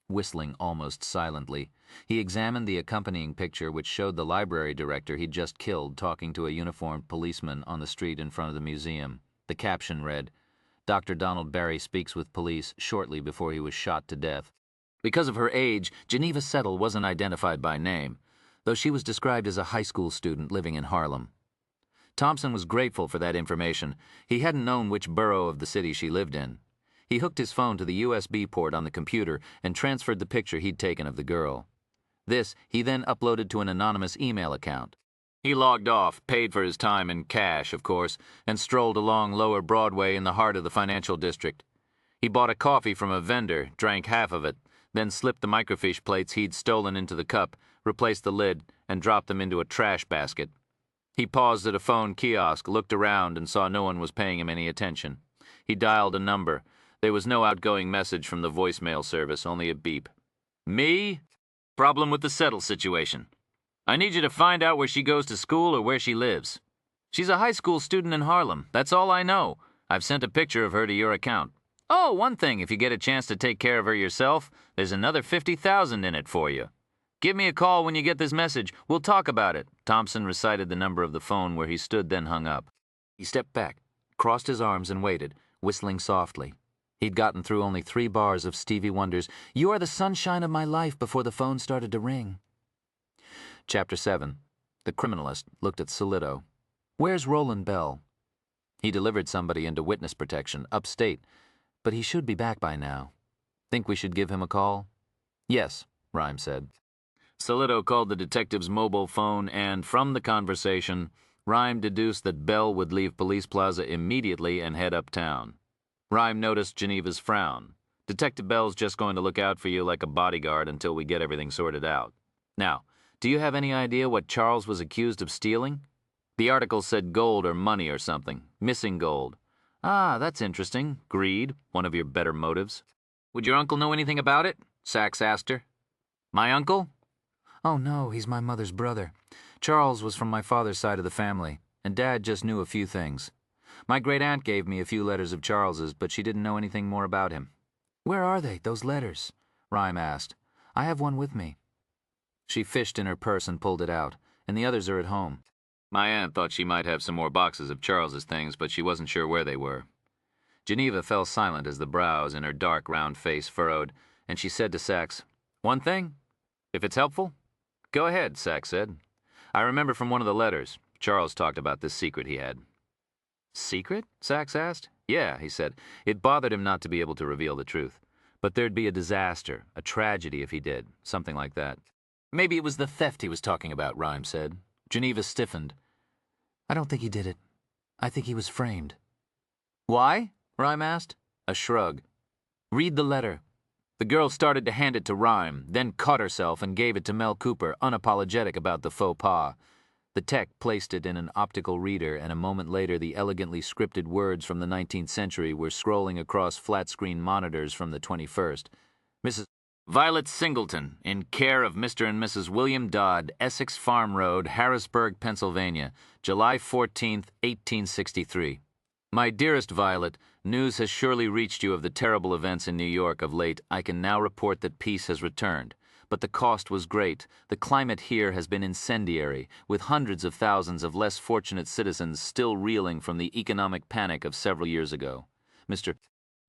Whistling almost silently, he examined the accompanying picture which showed the library director he'd just killed talking to a uniformed policeman on the street in front of the museum. The caption read, "Dr. Donald Barry speaks with police shortly before he was shot to death." Because of her age, Geneva Settle wasn't identified by name, though she was described as a high school student living in Harlem. Thompson was grateful for that information. He hadn't known which borough of the city she lived in. He hooked his phone to the USB port on the computer and transferred the picture he'd taken of the girl. This he then uploaded to an anonymous email account. He logged off, paid for his time in cash, of course, and strolled along Lower Broadway in the heart of the financial district. He bought a coffee from a vendor, drank half of it, then slipped the microfiche plates he'd stolen into the cup, replaced the lid, and dropped them into a trash basket. He paused at a phone kiosk, looked around, and saw no one was paying him any attention. He dialed a number. There was no outgoing message from the voicemail service, only a beep. "Me? Problem with the Settle situation. I need you to find out where she goes to school or where she lives. She's a high school student in Harlem. That's all I know. I've sent a picture of her to your account. Oh, one thing, if you get a chance to take care of her yourself, there's another $50,000 in it for you. Give me a call when you get this message. We'll talk about it." Thompson recited the number of the phone where he stood, then hung up. He stepped back, crossed his arms, and waited, whistling softly. He'd gotten through only 3 bars of Stevie Wonder's "You Are the Sunshine of My Life" before the phone started to ring. Chapter 7. The criminalist looked at Solito. "Where's Roland Bell?" "He delivered somebody into witness protection, upstate, but he should be back by now. Think we should give him a call?" "Yes," Rhyme said. Solito called the detective's mobile phone, and from the conversation, Rhyme deduced that Bell would leave Police Plaza immediately and head uptown. Rhyme noticed Geneva's frown. "Detective Bell's just going to look out for you like a bodyguard until we get everything sorted out. Now, do you have any idea what Charles was accused of stealing?" "The article said gold or money or something. Missing gold." "Ah, that's interesting. Greed, one of your better motives." "Would your uncle know anything about it?" Sachs asked her. "My uncle?" "Oh, no, he's my mother's brother. Charles was from my father's side of the family, and Dad just knew a few things. My great-aunt gave me a few letters of Charles's, but she didn't know anything more about him." "Where are they, those letters?" Rhyme asked. "I have one with me." She fished in her purse and pulled it out, "and the others are at home." My aunt thought she might have some more boxes of Charles's things, but she wasn't sure where they were. Geneva fell silent as the brows in her dark, round face furrowed, and she said to Sachs, "One thing? If it's helpful?" "Go ahead," Sachs said. "I remember from one of the letters, Charles talked about this secret he had." "Secret?" Sachs asked. "Yeah," he said. It bothered him not to be able to reveal the truth. But there'd be a disaster, a tragedy if he did, something like that. "Maybe it was the theft he was talking about," Rhyme said. Geneva stiffened. "I don't think he did it. I think he was framed." "Why?" Rhyme asked. A shrug. "Read the letter." The girl started to hand it to Rhyme, then caught herself and gave it to Mel Cooper, unapologetic about the faux pas. The tech placed it in an optical reader, and a moment later the elegantly scripted words from the 19th century were scrolling across flat-screen monitors from the 21st. Mrs. Violet Singleton, in care of Mr. and Mrs. William Dodd, Essex Farm Road, Harrisburg, Pennsylvania, July 14th, 1863. My dearest Violet, news has surely reached you of the terrible events in New York of late. I can now report that peace has returned. But the cost was great. The climate here has been incendiary, with hundreds of thousands of less fortunate citizens still reeling from the economic panic of several years ago. Mr.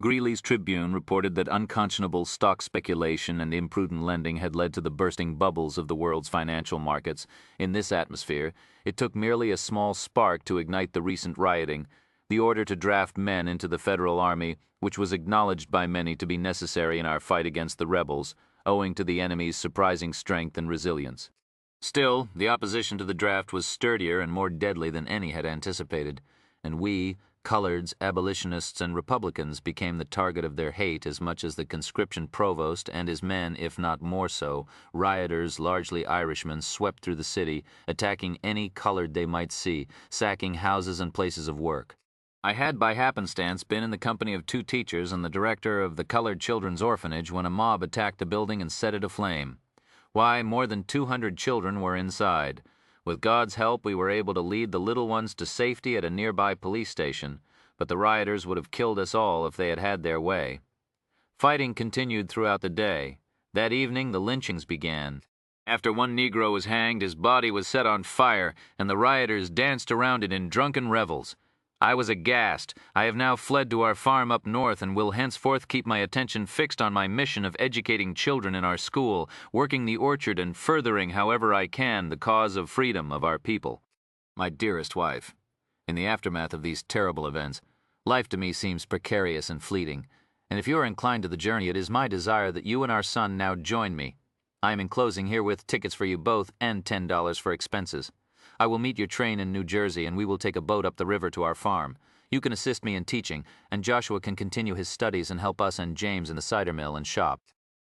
Greeley's Tribune reported that unconscionable stock speculation and imprudent lending had led to the bursting bubbles of the world's financial markets. In this atmosphere, it took merely a small spark to ignite the recent rioting, the order to draft men into the federal army, which was acknowledged by many to be necessary in our fight against the rebels, owing to the enemy's surprising strength and resilience. Still, the opposition to the draft was sturdier and more deadly than any had anticipated, and we, coloreds, abolitionists, and Republicans became the target of their hate as much as the conscription provost and his men, if not more so. Rioters, largely Irishmen, swept through the city, attacking any colored they might see, sacking houses and places of work. I had by happenstance been in the company of two teachers and the director of the Colored Children's Orphanage when a mob attacked the building and set it aflame. Why, more than 200 children were inside. With God's help, we were able to lead the little ones to safety at a nearby police station, but the rioters would have killed us all if they had had their way. Fighting continued throughout the day. That evening, the lynchings began. After one Negro was hanged, his body was set on fire, and the rioters danced around it in drunken revels. I was aghast. I have now fled to our farm up north and will henceforth keep my attention fixed on my mission of educating children in our school, working the orchard, and furthering, however I can, the cause of freedom of our people. My dearest wife, in the aftermath of these terrible events, life to me seems precarious and fleeting, and if you are inclined to the journey, it is my desire that you and our son now join me. I am enclosing herewith tickets for you both and $10 for expenses. I will meet your train in New Jersey, and we will take a boat up the river to our farm. You can assist me in teaching, and Joshua can continue his studies and help us and James in the cider mill and shop.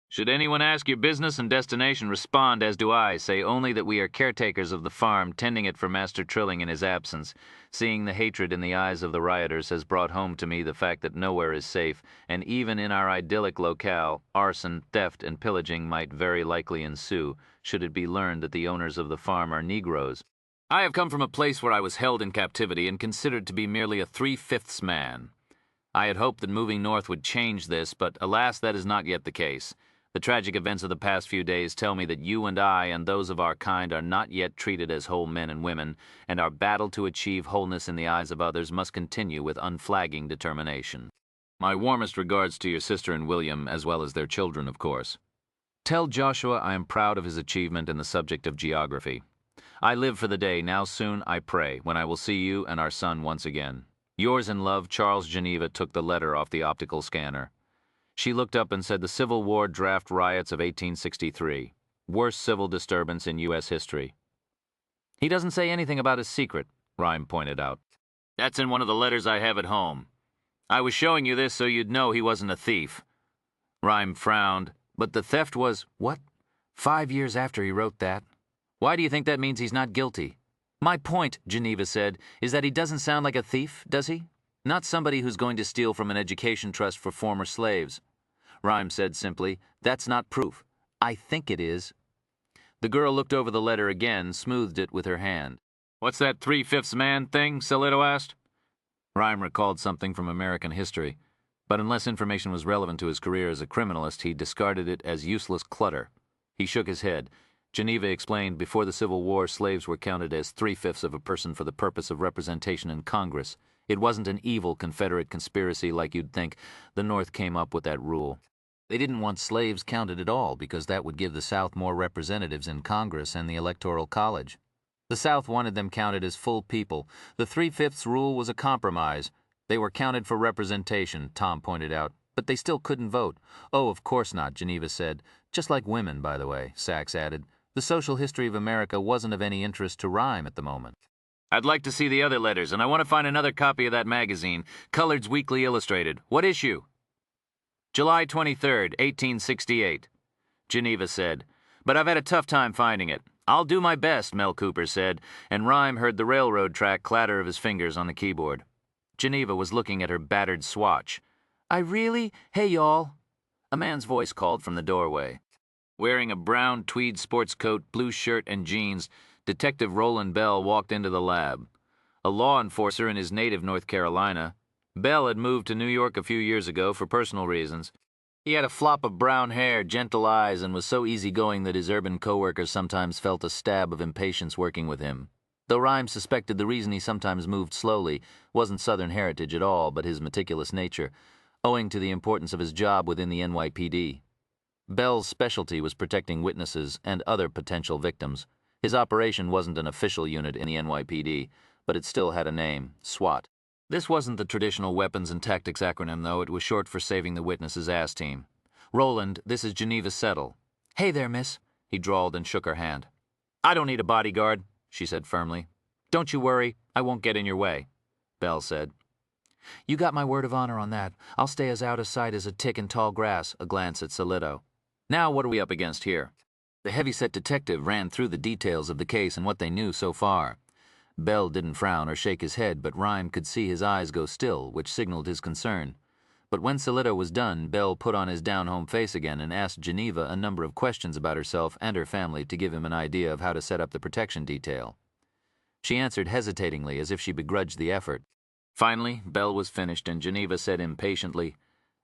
Should anyone ask your business and destination, respond as do I. Say only that we are caretakers of the farm, tending it for Master Trilling in his absence. Seeing the hatred in the eyes of the rioters has brought home to me the fact that nowhere is safe, and even in our idyllic locale, arson, theft, and pillaging might very likely ensue, should it be learned that the owners of the farm are Negroes. I have come from a place where I was held in captivity and considered to be merely a 3/5 man. I had hoped that moving north would change this, but alas, that is not yet the case. The tragic events of the past few days tell me that you and I and those of our kind are not yet treated as whole men and women, and our battle to achieve wholeness in the eyes of others must continue with unflagging determination. My warmest regards to your sister and William, as well as their children, of course. Tell Joshua I am proud of his achievement in the subject of geography. I live for the day, now soon, I pray, when I will see you and our son once again. Yours in love, Charles. Geneva took the letter off the optical scanner. She looked up and said the Civil War draft riots of 1863. Worst civil disturbance in U.S. history. He doesn't say anything about his secret, Rhyme pointed out. That's in one of the letters I have at home. I was showing you this so you'd know he wasn't a thief. Rhyme frowned, but the theft was, what? 5 years after he wrote that. Why do you think that means he's not guilty? My point, Geneva said, is that he doesn't sound like a thief, does he? Not somebody who's going to steal from an education trust for former slaves. Rhyme said simply, that's not proof. I think it is. The girl looked over the letter again, smoothed it with her hand. What's that 3/5 man thing? Salito asked. Rhyme recalled something from American history, but unless information was relevant to his career as a criminalist, he discarded it as useless clutter. He shook his head. Geneva explained before the Civil War, slaves were counted as 3/5 of a person for the purpose of representation in Congress. It wasn't an evil Confederate conspiracy like you'd think. The North came up with that rule. They didn't want slaves counted at all because that would give the South more representatives in Congress and the Electoral College. The South wanted them counted as full people. The 3/5 rule was a compromise. They were counted for representation, Tom pointed out, but they still couldn't vote. Oh, of course not, Geneva said. Just like women, by the way, Sachs added. The social history of America wasn't of any interest to Rhyme at the moment. I'd like to see the other letters, and I want to find another copy of that magazine, Collard's Weekly Illustrated. What issue? July 23rd, 1868. Geneva said, but I've had a tough time finding it. I'll do my best, Mel Cooper said, and Rhyme heard the railroad track clatter of his fingers on the keyboard. Geneva was looking at her battered swatch. Hey, y'all. A man's voice called from the doorway. Wearing a brown tweed sports coat, blue shirt, and jeans, Detective Roland Bell walked into the lab. A law enforcer in his native North Carolina, Bell had moved to New York a few years ago for personal reasons. He had a flop of brown hair, gentle eyes, and was so easygoing that his urban coworkers sometimes felt a stab of impatience working with him. Though Rhyme suspected the reason he sometimes moved slowly wasn't Southern heritage at all, but his meticulous nature, owing to the importance of his job within the NYPD. Bell's specialty was protecting witnesses and other potential victims. His operation wasn't an official unit in the NYPD, but it still had a name, SWAT. This wasn't the traditional weapons and tactics acronym, though. It was short for Saving the Witnesses Ass Team. Roland, this is Geneva Settle. Hey there, miss, he drawled and shook her hand. I don't need a bodyguard, she said firmly. Don't you worry, I won't get in your way, Bell said. You got my word of honor on that. I'll stay as out of sight as a tick in tall grass, a glance at Solito. Now what are we up against here? The heavy-set detective ran through the details of the case and what they knew so far. Bell didn't frown or shake his head, but Rhyme could see his eyes go still, which signaled his concern. But when Solito was done, Bell put on his down-home face again and asked Geneva a number of questions about herself and her family to give him an idea of how to set up the protection detail. She answered hesitatingly, as if she begrudged the effort. Finally, Bell was finished, and Geneva said impatiently,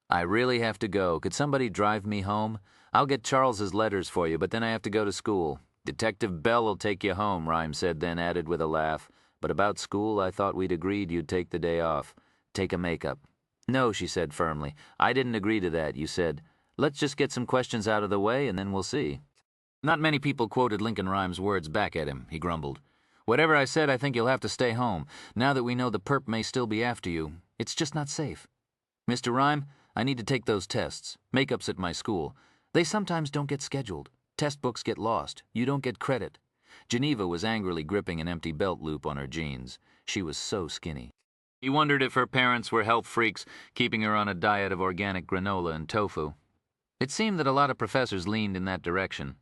I really have to go. Could somebody drive me home? I'll get Charles's letters for you, but then I have to go to school. Detective Bell will take you home, Rhyme said, then added with a laugh. But about school, I thought we'd agreed you'd take the day off. Take a makeup. No, she said firmly. I didn't agree to that. You said, let's just get some questions out of the way and then we'll see. Not many people quoted Lincoln Rhyme's words back at him, he grumbled. Whatever I said, I think you'll have to stay home. Now that we know the perp may still be after you, it's just not safe. Mr. Rhyme, I need to take those tests. Makeup's at my school. They sometimes don't get scheduled. Test books get lost. You don't get credit. Geneva was angrily gripping an empty belt loop on her jeans. She was so skinny. He wondered if her parents were health freaks, keeping her on a diet of organic granola and tofu. It seemed that a lot of professors leaned in that direction.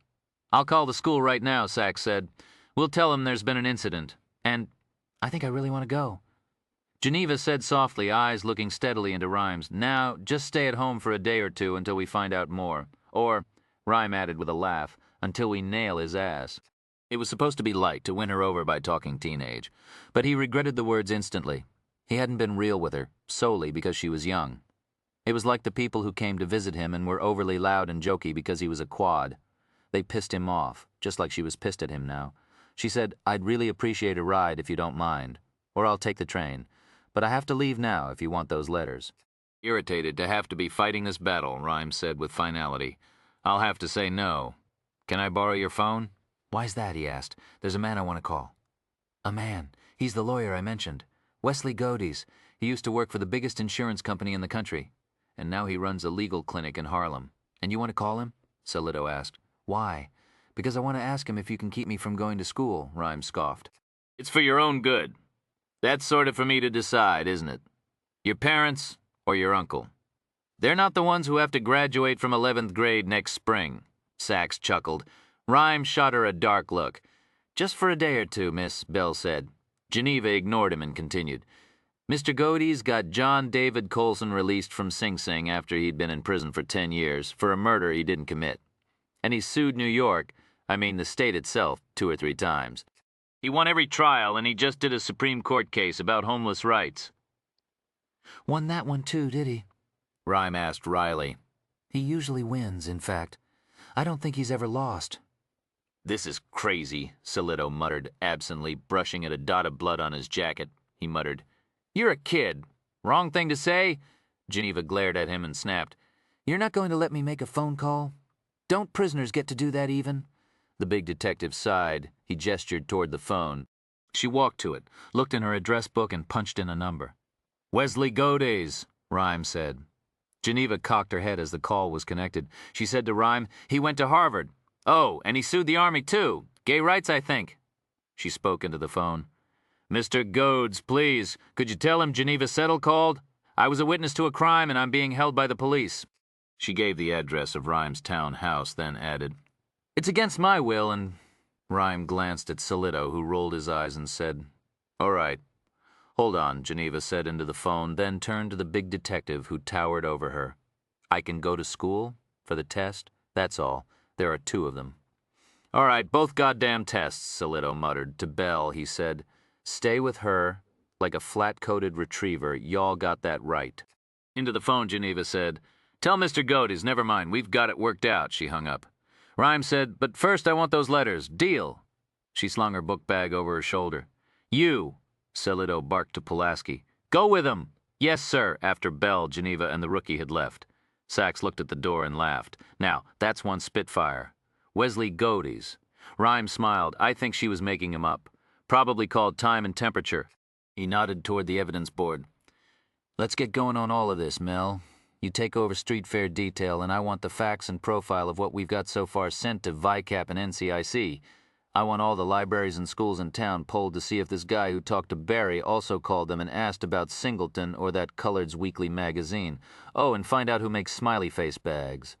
I'll call the school right now, Sachs said. We'll tell them there's been an incident. And I think I really want to go. Geneva said softly, eyes looking steadily into Rhyme's, now, just stay at home for a day or two until we find out more. Or, Rhyme added with a laugh, until we nail his ass. It was supposed to be light, to win her over by talking teenage. But he regretted the words instantly. He hadn't been real with her, solely because she was young. It was like the people who came to visit him and were overly loud and jokey because he was a quad. They pissed him off, just like she was pissed at him now. She said, I'd really appreciate a ride if you don't mind. Or I'll take the train. But I have to leave now if you want those letters. Irritated to have to be fighting this battle, Rhyme said with finality. I'll have to say no. Can I borrow your phone? Why's that, he asked. There's a man I want to call. A man. He's the lawyer I mentioned. Wesley Godey's. He used to work for the biggest insurance company in the country. And now he runs a legal clinic in Harlem. And you want to call him? Solito asked. Why? Because I want to ask him if you can keep me from going to school, Rhyme scoffed. It's for your own good. That's sort of for me to decide, isn't it? Your parents or your uncle? They're not the ones who have to graduate from 11th grade next spring. Sachs chuckled. Rhyme shot her a dark look. Just for a day or two, miss, Bell said. Geneva ignored him and continued. Mr. Godey's got John David Colson released from Sing Sing after he'd been in prison for 10 years for a murder he didn't commit. And he sued New York, the state itself, 2 or 3 times. He won every trial, and he just did a Supreme Court case about homeless rights. Won that one too, did he? Rhyme asked wryly. He usually wins, in fact. I don't think he's ever lost. "This is crazy," Solito muttered absently, brushing at a dot of blood on his jacket. He muttered, "You're a kid. Wrong thing to say?" Geneva glared at him and snapped, "You're not going to let me make a phone call? Don't prisoners get to do that even?" The big detective sighed. He gestured toward the phone. She walked to it, looked in her address book, and punched in a number. "Wesley Godes," Rhyme said. Geneva cocked her head as the call was connected. She said to Rhyme, "He went to Harvard. Oh, and he sued the Army, too. Gay rights, I think." She spoke into the phone. "Mr. Godes, please, could you tell him Geneva Settle called? I was a witness to a crime and I'm being held by the police." She gave the address of Rhyme's town house, then added, "It's against my will, and—" Rhyme glanced at Solito, who rolled his eyes and said, "All right." "Hold on," Geneva said into the phone, then turned to the big detective who towered over her. "I can go to school? For the test? That's all. There are 2 of them." "All right, both goddamn tests," Solito muttered. To Belle, he said, "Stay with her like a flat-coated retriever. Y'all got that right." Into the phone, Geneva said, "Tell Mr. Godes, never mind, we've got it worked out." She hung up. Rhyme said, "But first I want those letters. Deal." She slung her book bag over her shoulder. "You," Solito barked to Pulaski, "go with him." "Yes, sir," after Belle, Geneva, and the rookie had left. Sachs looked at the door and laughed. "Now, that's one Spitfire. Wesley Godes." Rhyme smiled. I think she was making him up. "Probably called time and temperature." He nodded toward the evidence board. "Let's get going on all of this, Mel. You take over street fair detail, and I want the facts and profile of what we've got so far sent to VICAP and NCIC. I want all the libraries and schools in town polled to see if this guy who talked to Barry also called them and asked about Singleton or that Colored's Weekly magazine. Oh, and find out who makes smiley face bags."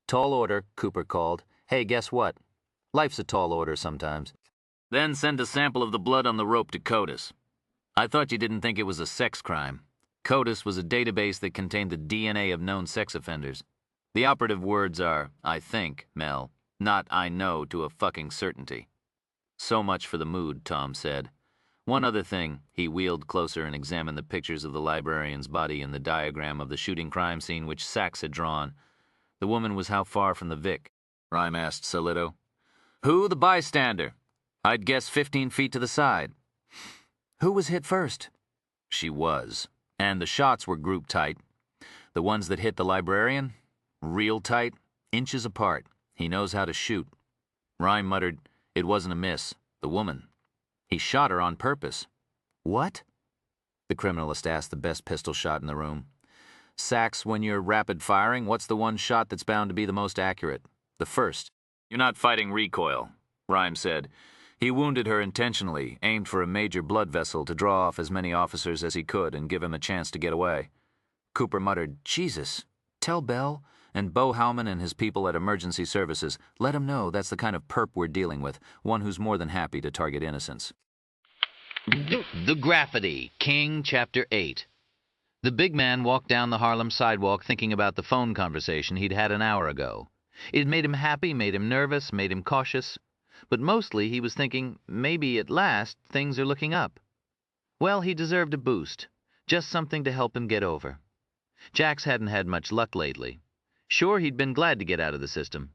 "Tall order," Cooper called. "Hey, guess what? Life's a tall order sometimes." "Then send a sample of the blood on the rope to CODIS. I thought you didn't think it was a sex crime. CODIS was a database that contained the DNA of known sex offenders. The operative words are, I think, Mel, not I know to a fucking certainty." "So much for the mood," Tom said. "One other thing." He wheeled closer and examined the pictures of the librarian's body and the diagram of the shooting crime scene which Sachs had drawn. "The woman was how far from the Vic?" Rhyme asked Solito. "Who? The bystander. I'd guess 15 feet to the side." "Who was hit first?" "She was. And the shots were group tight. The ones that hit the librarian? Real tight, inches apart. He knows how to shoot." Rhyme muttered, "It wasn't a miss. The woman. He shot her on purpose." "What?" The criminalist asked the best pistol shot in the room. "Sachs, when you're rapid firing, what's the one shot that's bound to be the most accurate? The first." "You're not fighting recoil," Rhyme said. "He wounded her intentionally, aimed for a major blood vessel to draw off as many officers as he could and give him a chance to get away." Cooper muttered, "Jesus. Tell Bell and Bo Howman and his people at Emergency Services. Let him know that's the kind of perp we're dealing with, one who's more than happy to target innocents." The Graffiti, King, Chapter 8. The big man walked down the Harlem sidewalk thinking about the phone conversation he'd had an hour ago. It made him happy, made him nervous, made him cautious. But mostly he was thinking, maybe at last things are looking up. Well, he deserved a boost. Just something to help him get over. Jax hadn't had much luck lately. Sure, he'd been glad to get out of the system.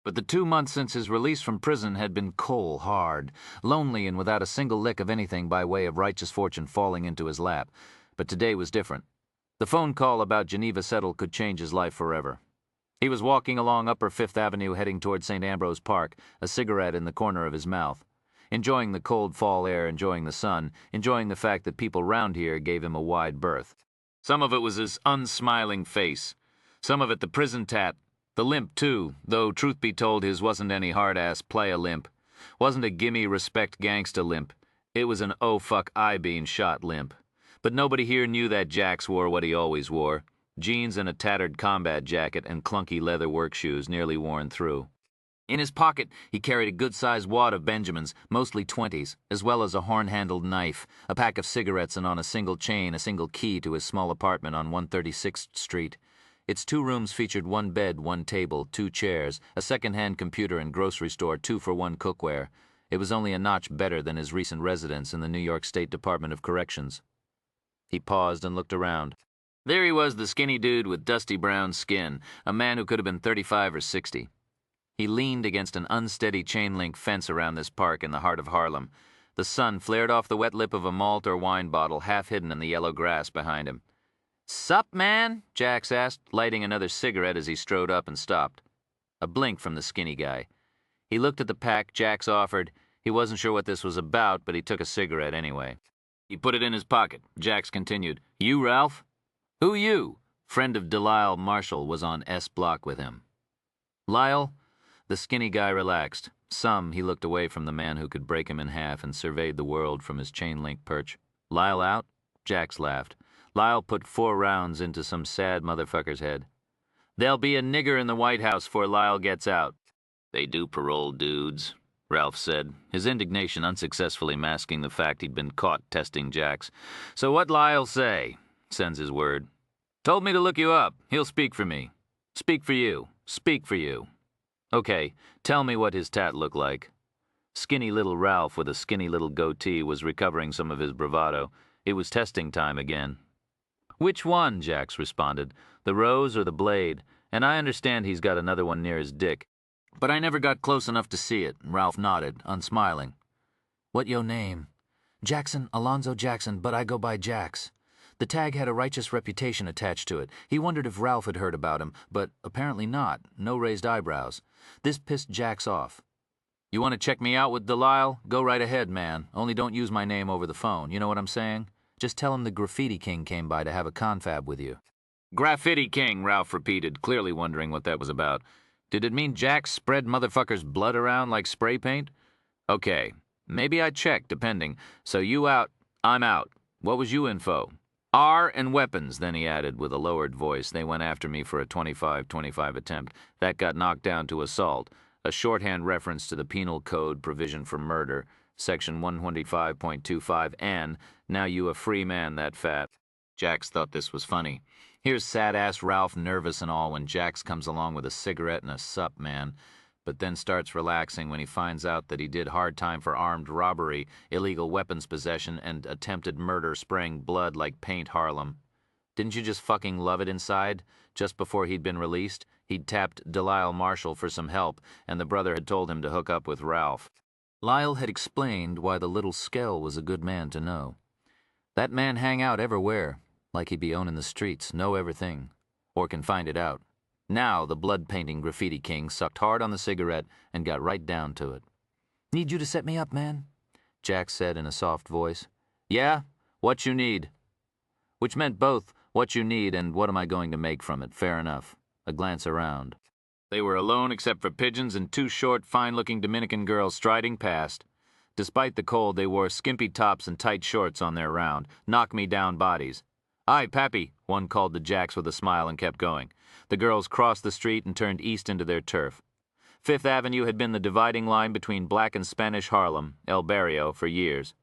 But the 2 months since his release from prison had been coal hard, lonely and without a single lick of anything by way of righteous fortune falling into his lap. But today was different. The phone call about Geneva Settle could change his life forever. He was walking along Upper Fifth Avenue heading toward St. Ambrose Park, a cigarette in the corner of his mouth. Enjoying the cold fall air, enjoying the sun, enjoying the fact that people round here gave him a wide berth. Some of it was his unsmiling face. Some of it the prison tat. The limp, too, though truth be told his wasn't any hard-ass playa limp. Wasn't a gimme respect gangsta limp. It was an oh fuck I been shot limp. But nobody here knew that Jax wore what he always wore. Jeans and a tattered combat jacket and clunky leather work shoes nearly worn through. In his pocket, he carried a good-sized wad of Benjamins, mostly 20s, as well as a horn-handled knife, a pack of cigarettes, and on a single chain, a single key to his small apartment on 136th Street. Its 2 rooms featured 1 bed, 1 table, 2 chairs, a second-hand computer and grocery store, 2-for-1 cookware. It was only a notch better than his recent residence in the New York State Department of Corrections. He paused and looked around. There he was, the skinny dude with dusty brown skin, a man who could have been 35 or 60. He leaned against an unsteady chain-link fence around this park in the heart of Harlem. The sun flared off the wet lip of a malt or wine bottle half hidden in the yellow grass behind him. "Sup, man?" Jax asked, lighting another cigarette as he strode up and stopped. A blink from the skinny guy. He looked at the pack Jax offered. He wasn't sure what this was about, but he took a cigarette anyway. He put it in his pocket. Jax continued, "You, Ralph?" "Who you?" Friend of Delisle Marshall was on S Block with him. "Lyle?" The skinny guy relaxed. He looked away from the man who could break him in half and surveyed the world from his chain-link perch. "Lyle out?" Jax laughed. Lyle put 4 rounds into some sad motherfucker's head. "There'll be a nigger in the White House before Lyle gets out." "They do parole dudes," Ralph said, his indignation unsuccessfully masking the fact he'd been caught testing Jax. "So what Lyle say?" Sends his word. "Told me to look you up. He'll speak for me. Speak for you. Speak for you." "Okay, tell me what his tat looked like." Skinny little Ralph with a skinny little goatee was recovering some of his bravado. It was testing time again. "Which one?" Jax responded. "The rose or the blade? And I understand he's got another one near his dick. But I never got close enough to see it." Ralph nodded, unsmiling. "What yo name?" "Jackson, Alonzo Jackson, but I go by Jax." The tag had a righteous reputation attached to it. He wondered if Ralph had heard about him, but apparently not. No raised eyebrows. This pissed Jax off. "You want to check me out with Delisle? Go right ahead, man. Only don't use my name over the phone. You know what I'm saying? Just tell him the Graffiti King came by to have a confab with you." "Graffiti King," Ralph repeated, clearly wondering what that was about. Did it mean Jax spread motherfuckers' blood around like spray paint? Okay, maybe I'd check, depending. "So you out, I'm out. What was you info?" "R and weapons," then he added with a lowered voice. "They went after me for a 25-25 attempt. That got knocked down to assault, a shorthand reference to the Penal Code provision for murder, Section 125.25N. Now you a free man, that fat." Jax thought this was funny. Here's sad-ass Ralph nervous and all when Jax comes along with a cigarette and a sup, man, but then starts relaxing when he finds out that he did hard time for armed robbery, illegal weapons possession, and attempted murder spraying blood like paint Harlem. Didn't you just fucking love it inside? Just before he'd been released, he'd tapped Delisle Marshall for some help, and the brother had told him to hook up with Ralph. Lyle had explained why the little skell was a good man to know. That man hang out everywhere, like he'd be owning the streets, know everything, or can find it out. Now the blood-painting Graffiti King sucked hard on the cigarette and got right down to it. "Need you to set me up, man?" Jax said in a soft voice. "Yeah? What you need?" Which meant both what you need and what am I going to make from it. Fair enough. A glance around. They were alone except for pigeons and 2 short, fine-looking Dominican girls striding past. Despite the cold, they wore skimpy tops and tight shorts on their round, knock-me-down bodies. "Aye, Pappy," one called to Jax with a smile and kept going. The girls crossed the street and turned east into their turf. Fifth Avenue had been the dividing line between black and Spanish Harlem, El Barrio, for years.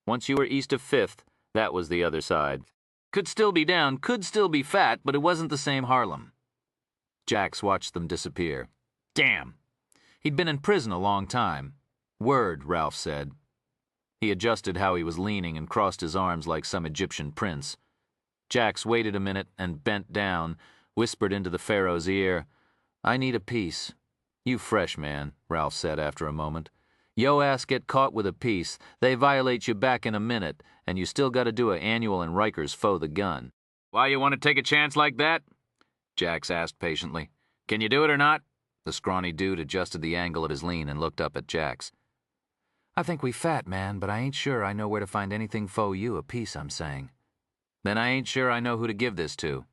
Once you were east of Fifth, that was the other side. Could still be down, could still be fat, but it wasn't the same Harlem. Jax watched them disappear. Damn! He'd been in prison a long time. Word, Ralph said. He adjusted how he was leaning and crossed his arms like some Egyptian prince. Jax waited a minute and bent down, whispered into the Pharaoh's ear, "I need a piece." "You fresh, man," Ralph said after a moment. "Yo ass get caught with a piece, they violate you back in a minute, and you still gotta do a annual in Rikers Foe the Gun." "Why you want to take a chance like that?" Jax asked patiently. "Can you do it or not?" The scrawny dude adjusted the angle of his lean and looked up at Jax. "I think we fat, man, but I ain't sure I know where to find anything fo you a piece, I'm saying." "Then I ain't sure I know who to give this to."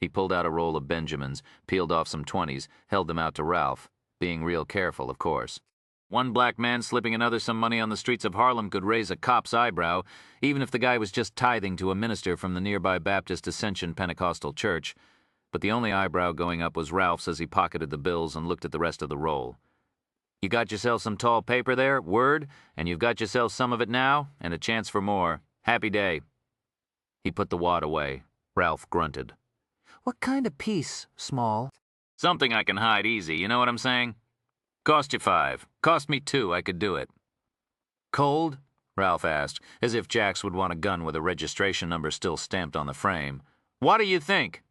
He pulled out a roll of Benjamins, peeled off some 20s, held them out to Ralph, being real careful, of course. One black man slipping another some money on the streets of Harlem could raise a cop's eyebrow, even if the guy was just tithing to a minister from the nearby Baptist Ascension Pentecostal Church. But the only eyebrow going up was Ralph's as he pocketed the bills and looked at the rest of the roll. "You got yourself some tall paper there, word, and you've got yourself some of it now, and a chance for more. Happy day." He put the wad away. Ralph grunted. "What kind of piece, Small?" "Something I can hide easy, you know what I'm saying? Cost you 5. Cost me 2, I could do it." "Cold?" Ralph asked, as if Jax would want a gun with a registration number still stamped on the frame. "What do you think?"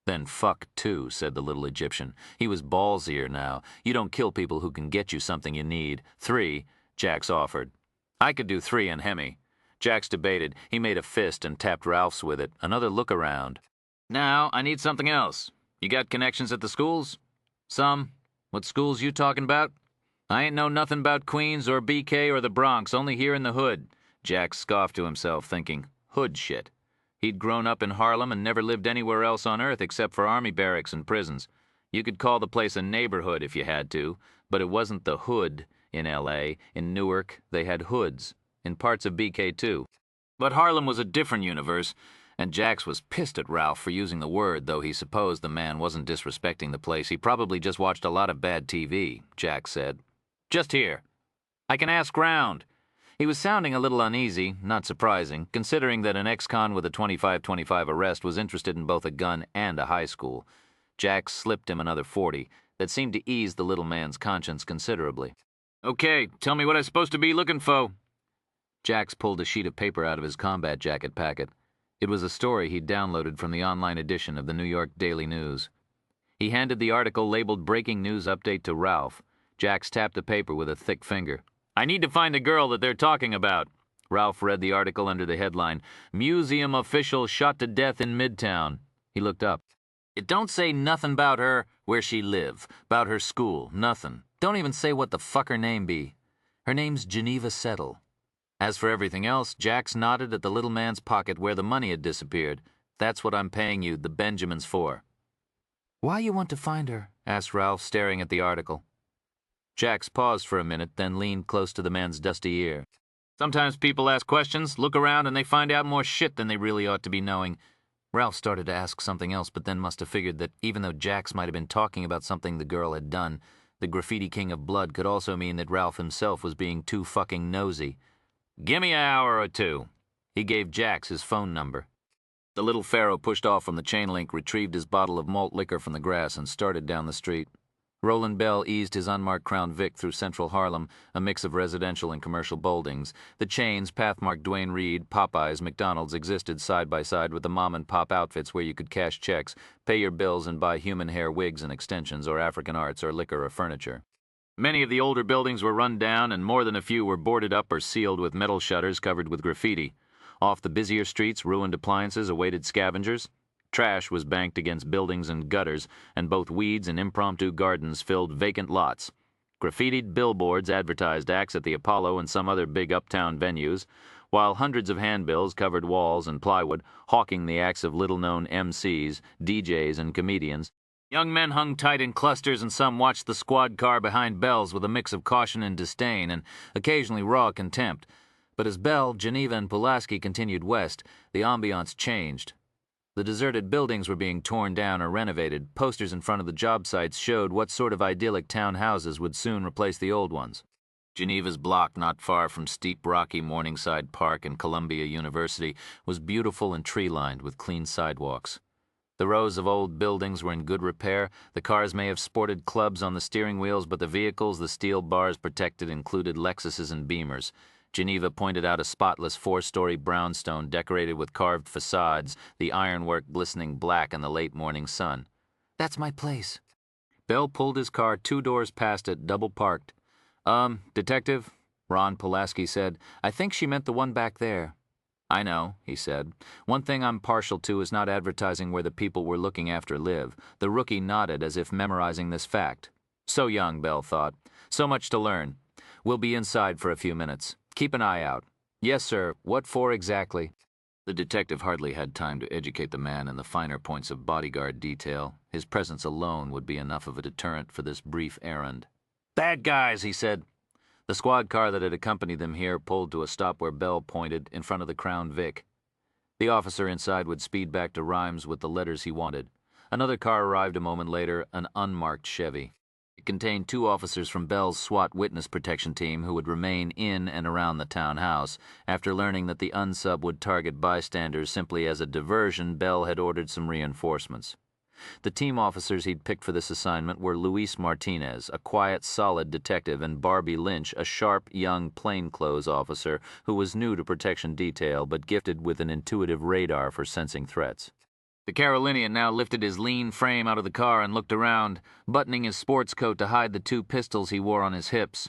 Then fuck too, said the little Egyptian. He was ballsier now. You don't kill people who can get you something you need. 3, Jax offered. I could do 3 and Hemi. Jax debated. He made a fist and tapped Ralph's with it. Another look around. Now, I need something else. You got connections at the schools? Some. What schools you talking about? I ain't know nothing about Queens or BK or the Bronx, only here in the hood. Jax scoffed to himself, thinking, hood shit. He'd grown up in Harlem and never lived anywhere else on earth except for army barracks and prisons. You could call the place a neighborhood if you had to, but it wasn't the hood in L.A. In Newark, they had hoods. In parts of BK, too. But Harlem was a different universe, and Jax was pissed at Ralph for using the word, though he supposed the man wasn't disrespecting the place. He probably just watched a lot of bad TV, Jax said. Just here. I can ask round. He was sounding a little uneasy, not surprising, considering that an ex-con with a 25-25 arrest was interested in both a gun and a high school. Jax slipped him another 40. That seemed to ease the little man's conscience considerably. Okay, tell me what I'm supposed to be looking for. Jax pulled a sheet of paper out of his combat jacket packet. It was a story he'd downloaded from the online edition of the New York Daily News. He handed the article labeled Breaking News Update to Ralph. Jax tapped the paper with a thick finger. I need to find the girl that they're talking about. Ralph read the article under the headline, Museum Official Shot to Death in Midtown. He looked up. It don't say nothing about her, where she live, about her school, nothing. Don't even say what the fuck her name be. Her name's Geneva Settle. As for everything else, Jax nodded at the little man's pocket where the money had disappeared. That's what I'm paying you the Benjamins for. Why you want to find her? Asked Ralph, staring at the article. Jax paused for a minute, then leaned close to the man's dusty ear. Sometimes people ask questions, look around, and they find out more shit than they really ought to be knowing. Ralph started to ask something else, but then must have figured that even though Jax might have been talking about something the girl had done, the graffiti king of blood could also mean that Ralph himself was being too fucking nosy. Gimme an hour or two. He gave Jax his phone number. The little pharaoh pushed off from the chain link, retrieved his bottle of malt liquor from the grass, and started down the street. Roland Bell eased his unmarked Crown Vic through central Harlem, a mix of residential and commercial buildings. The chains, Pathmark, Duane Reade, Popeyes, McDonald's existed side by side with the mom-and-pop outfits where you could cash checks, pay your bills, and buy human hair wigs and extensions, or African arts, or liquor or furniture. Many of the older buildings were run down, and more than a few were boarded up or sealed with metal shutters covered with graffiti. Off the busier streets, ruined appliances awaited scavengers. Trash was banked against buildings and gutters, and both weeds and impromptu gardens filled vacant lots. Graffitied billboards advertised acts at the Apollo and some other big uptown venues, while hundreds of handbills covered walls and plywood, hawking the acts of little-known MCs, DJs, and comedians. Young men hung tight in clusters, and some watched the squad car behind Bell's with a mix of caution and disdain, and occasionally raw contempt. But as Bell, Geneva, and Pulaski continued west, the ambiance changed. The deserted buildings were being torn down or renovated. Posters in front of the job sites showed what sort of idyllic town houses would soon replace the old ones. Geneva's block, not far from steep, rocky Morningside Park and Columbia University, was beautiful and tree-lined with clean sidewalks. The rows of old buildings were in good repair. The cars may have sported clubs on the steering wheels, but the vehicles the steel bars protected included Lexuses and Beamers. Geneva pointed out a spotless 4-story brownstone decorated with carved facades, the ironwork glistening black in the late morning sun. That's my place. Bell pulled his car 2 doors past it, double parked. Detective, Ron Pulaski said, I think she meant the one back there. I know, he said. One thing I'm partial to is not advertising where the people we're looking after live. The rookie nodded as if memorizing this fact. So young, Bell thought. So much to learn. We'll be inside for a few minutes. Keep an eye out. Yes, sir. What for exactly? The detective hardly had time to educate the man in the finer points of bodyguard detail. His presence alone would be enough of a deterrent for this brief errand. Bad guys, he said. The squad car that had accompanied them here pulled to a stop where Bell pointed, in front of the Crown Vic. The officer inside would speed back to Rhymes with the letters he wanted. Another car arrived a moment later, an unmarked Chevy. It contained 2 officers from Bell's SWAT witness protection team who would remain in and around the townhouse. After learning that the unsub would target bystanders simply as a diversion, Bell had ordered some reinforcements. The team officers he'd picked for this assignment were Luis Martinez, a quiet, solid detective, and Barbie Lynch, a sharp, young plainclothes officer who was new to protection detail but gifted with an intuitive radar for sensing threats. The Carolinian now lifted his lean frame out of the car and looked around, buttoning his sports coat to hide the 2 pistols he wore on his hips.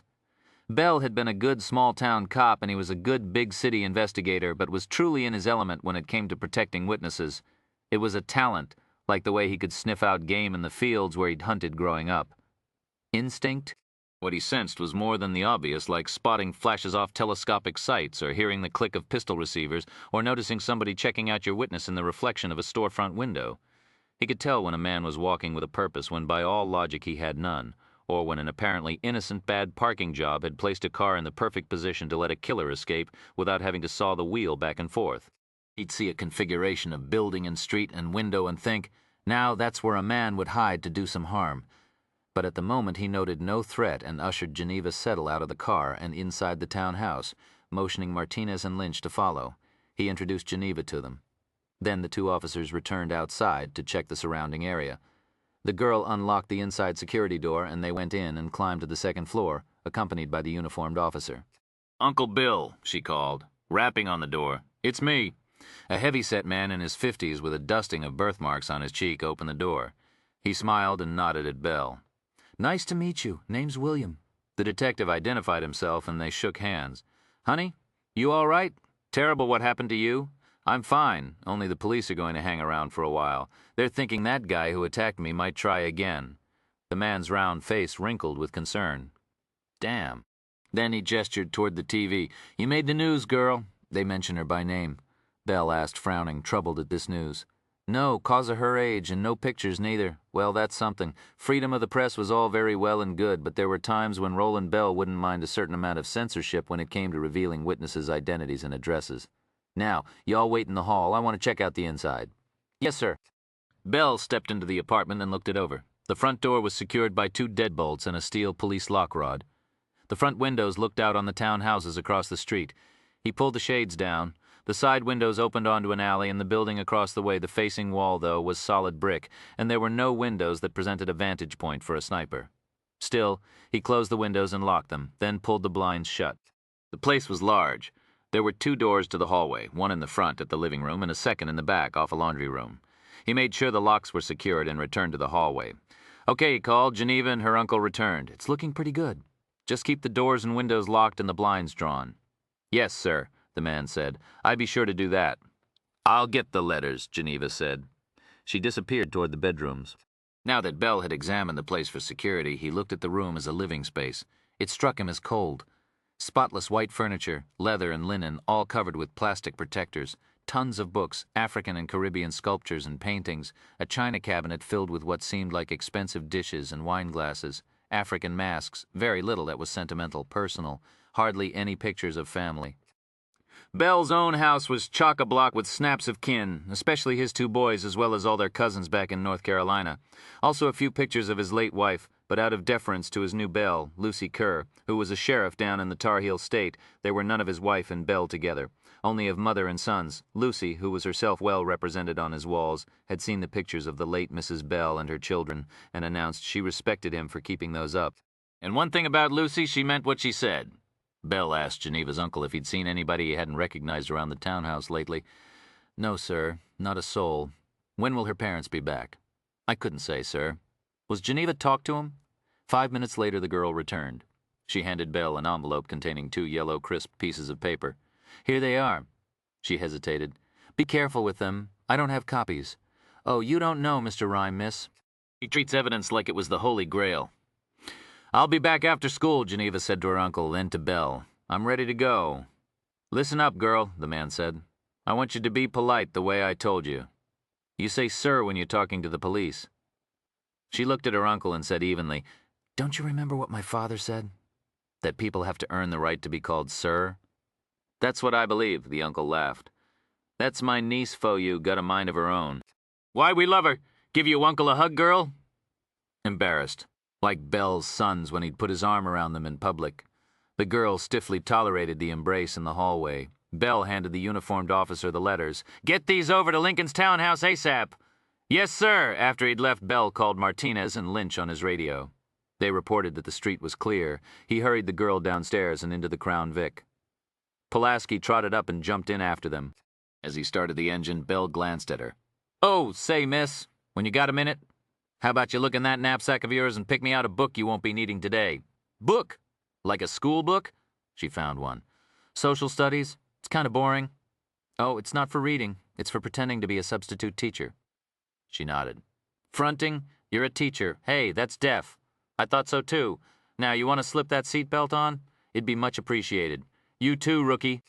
Bell had been a good small-town cop and he was a good big-city investigator, but was truly in his element when it came to protecting witnesses. It was a talent, like the way he could sniff out game in the fields where he'd hunted growing up. Instinct? What he sensed was more than the obvious, like spotting flashes off telescopic sights, or hearing the click of pistol receivers, or noticing somebody checking out your witness in the reflection of a storefront window. He could tell when a man was walking with a purpose when by all logic he had none, or when an apparently innocent bad parking job had placed a car in the perfect position to let a killer escape without having to saw the wheel back and forth. He'd see a configuration of building and street and window and think, now that's where a man would hide to do some harm. But at the moment he noted no threat and ushered Geneva Settle out of the car and inside the townhouse, motioning Martinez and Lynch to follow. He introduced Geneva to them. Then the 2 officers returned outside to check the surrounding area. The girl unlocked the inside security door and they went in and climbed to the 2nd floor, accompanied by the uniformed officer. "Uncle Bill," she called, rapping on the door. "It's me." A heavy-set man in his 50s with a dusting of birthmarks on his cheek opened the door. He smiled and nodded at Bell. Nice to meet you. Name's William. The detective identified himself and they shook hands. "Honey, you all right? Terrible what happened to you?" "I'm fine, only the police are going to hang around for a while. They're thinking that guy who attacked me might try again." The man's round face wrinkled with concern. "Damn." Then he gestured toward the TV. "You made the news, girl." They mention her by name. Bell asked, frowning, troubled at this news. "No, 'cause of her age, and no pictures neither. Well, that's something. Freedom of the press was all very well and good, but there were times when Roland Bell wouldn't mind a certain amount of censorship when it came to revealing witnesses' identities and addresses. Now, y'all wait in the hall. I want to check out the inside." "Yes, sir." Bell stepped into the apartment and looked it over. The front door was secured by 2 deadbolts and a steel police lock rod. The front windows looked out on the townhouses across the street. He pulled the shades down. The side windows opened onto an alley, and the building across the way, the facing wall, though, was solid brick, and there were no windows that presented a vantage point for a sniper. Still, he closed the windows and locked them, then pulled the blinds shut. The place was large. There were 2 doors to the hallway, one in the front at the living room and a second in the back off a laundry room. He made sure the locks were secured and returned to the hallway. "Okay," he called. Geneva and her uncle returned. "It's looking pretty good." "Just keep the doors and windows locked and the blinds drawn." "Yes, sir," the man said. "I'd be sure to do that." "I'll get the letters," Geneva said. She disappeared toward the bedrooms. Now that Bell had examined the place for security, he looked at the room as a living space. It struck him as cold. Spotless white furniture, leather and linen, all covered with plastic protectors, tons of books, African and Caribbean sculptures and paintings, a china cabinet filled with what seemed like expensive dishes and wine glasses, African masks, very little that was sentimental, personal, hardly any pictures of family. Bell's own house was chock-a-block with snaps of kin, especially his 2 boys as well as all their cousins back in North Carolina. Also a few pictures of his late wife, but out of deference to his new belle, Lucy Kerr, who was a sheriff down in the Tar Heel State, there were none of his wife and Bell together, only of mother and sons. Lucy, who was herself well represented on his walls, had seen the pictures of the late Mrs. Bell and her children, and announced she respected him for keeping those up. And one thing about Lucy, she meant what she said. Bell asked Geneva's uncle if he'd seen anybody he hadn't recognized around the townhouse lately. "No, sir, not a soul. When will her parents be back?" "I couldn't say, sir." "Was Geneva talk to him?" 5 minutes later the girl returned. She handed Bell an envelope containing 2 yellow, crisp pieces of paper. "Here they are." She hesitated. "Be careful with them. I don't have copies." "Oh, you don't know, Mr. Rhyme, miss." "He treats evidence like it was the Holy Grail." "I'll be back after school," Geneva said to her uncle, then to Bell. "I'm ready to go." "Listen up, girl," the man said. "I want you to be polite the way I told you. You say sir when you're talking to the police." She looked at her uncle and said evenly, "Don't you remember what my father said? That people have to earn the right to be called sir?" "That's what I believe," the uncle laughed. "That's my niece for you, got a mind of her own." "Why, we love her. Give you uncle a hug, girl?" Embarrassed, like Bell's sons when he'd put his arm around them in public. The girl stiffly tolerated the embrace in the hallway. Bell handed the uniformed officer the letters. "Get these over to Lincoln's townhouse ASAP." "Yes, sir." After he'd left, Bell called Martinez and Lynch on his radio. They reported that the street was clear. He hurried the girl downstairs and into the Crown Vic. Pulaski trotted up and jumped in after them. As he started the engine, Bell glanced at her. Oh, say, miss, when you got a minute, how about you look in that knapsack of yours and pick me out a book you won't be needing today? Book? Like a school book? She found one. Social studies? It's kind of boring. Oh, it's not for reading. It's for pretending to be a substitute teacher. She nodded. Fronting? You're a teacher. Hey, that's deaf. I thought so too. Now, you want to slip that seatbelt on? It'd be much appreciated. You too, rookie.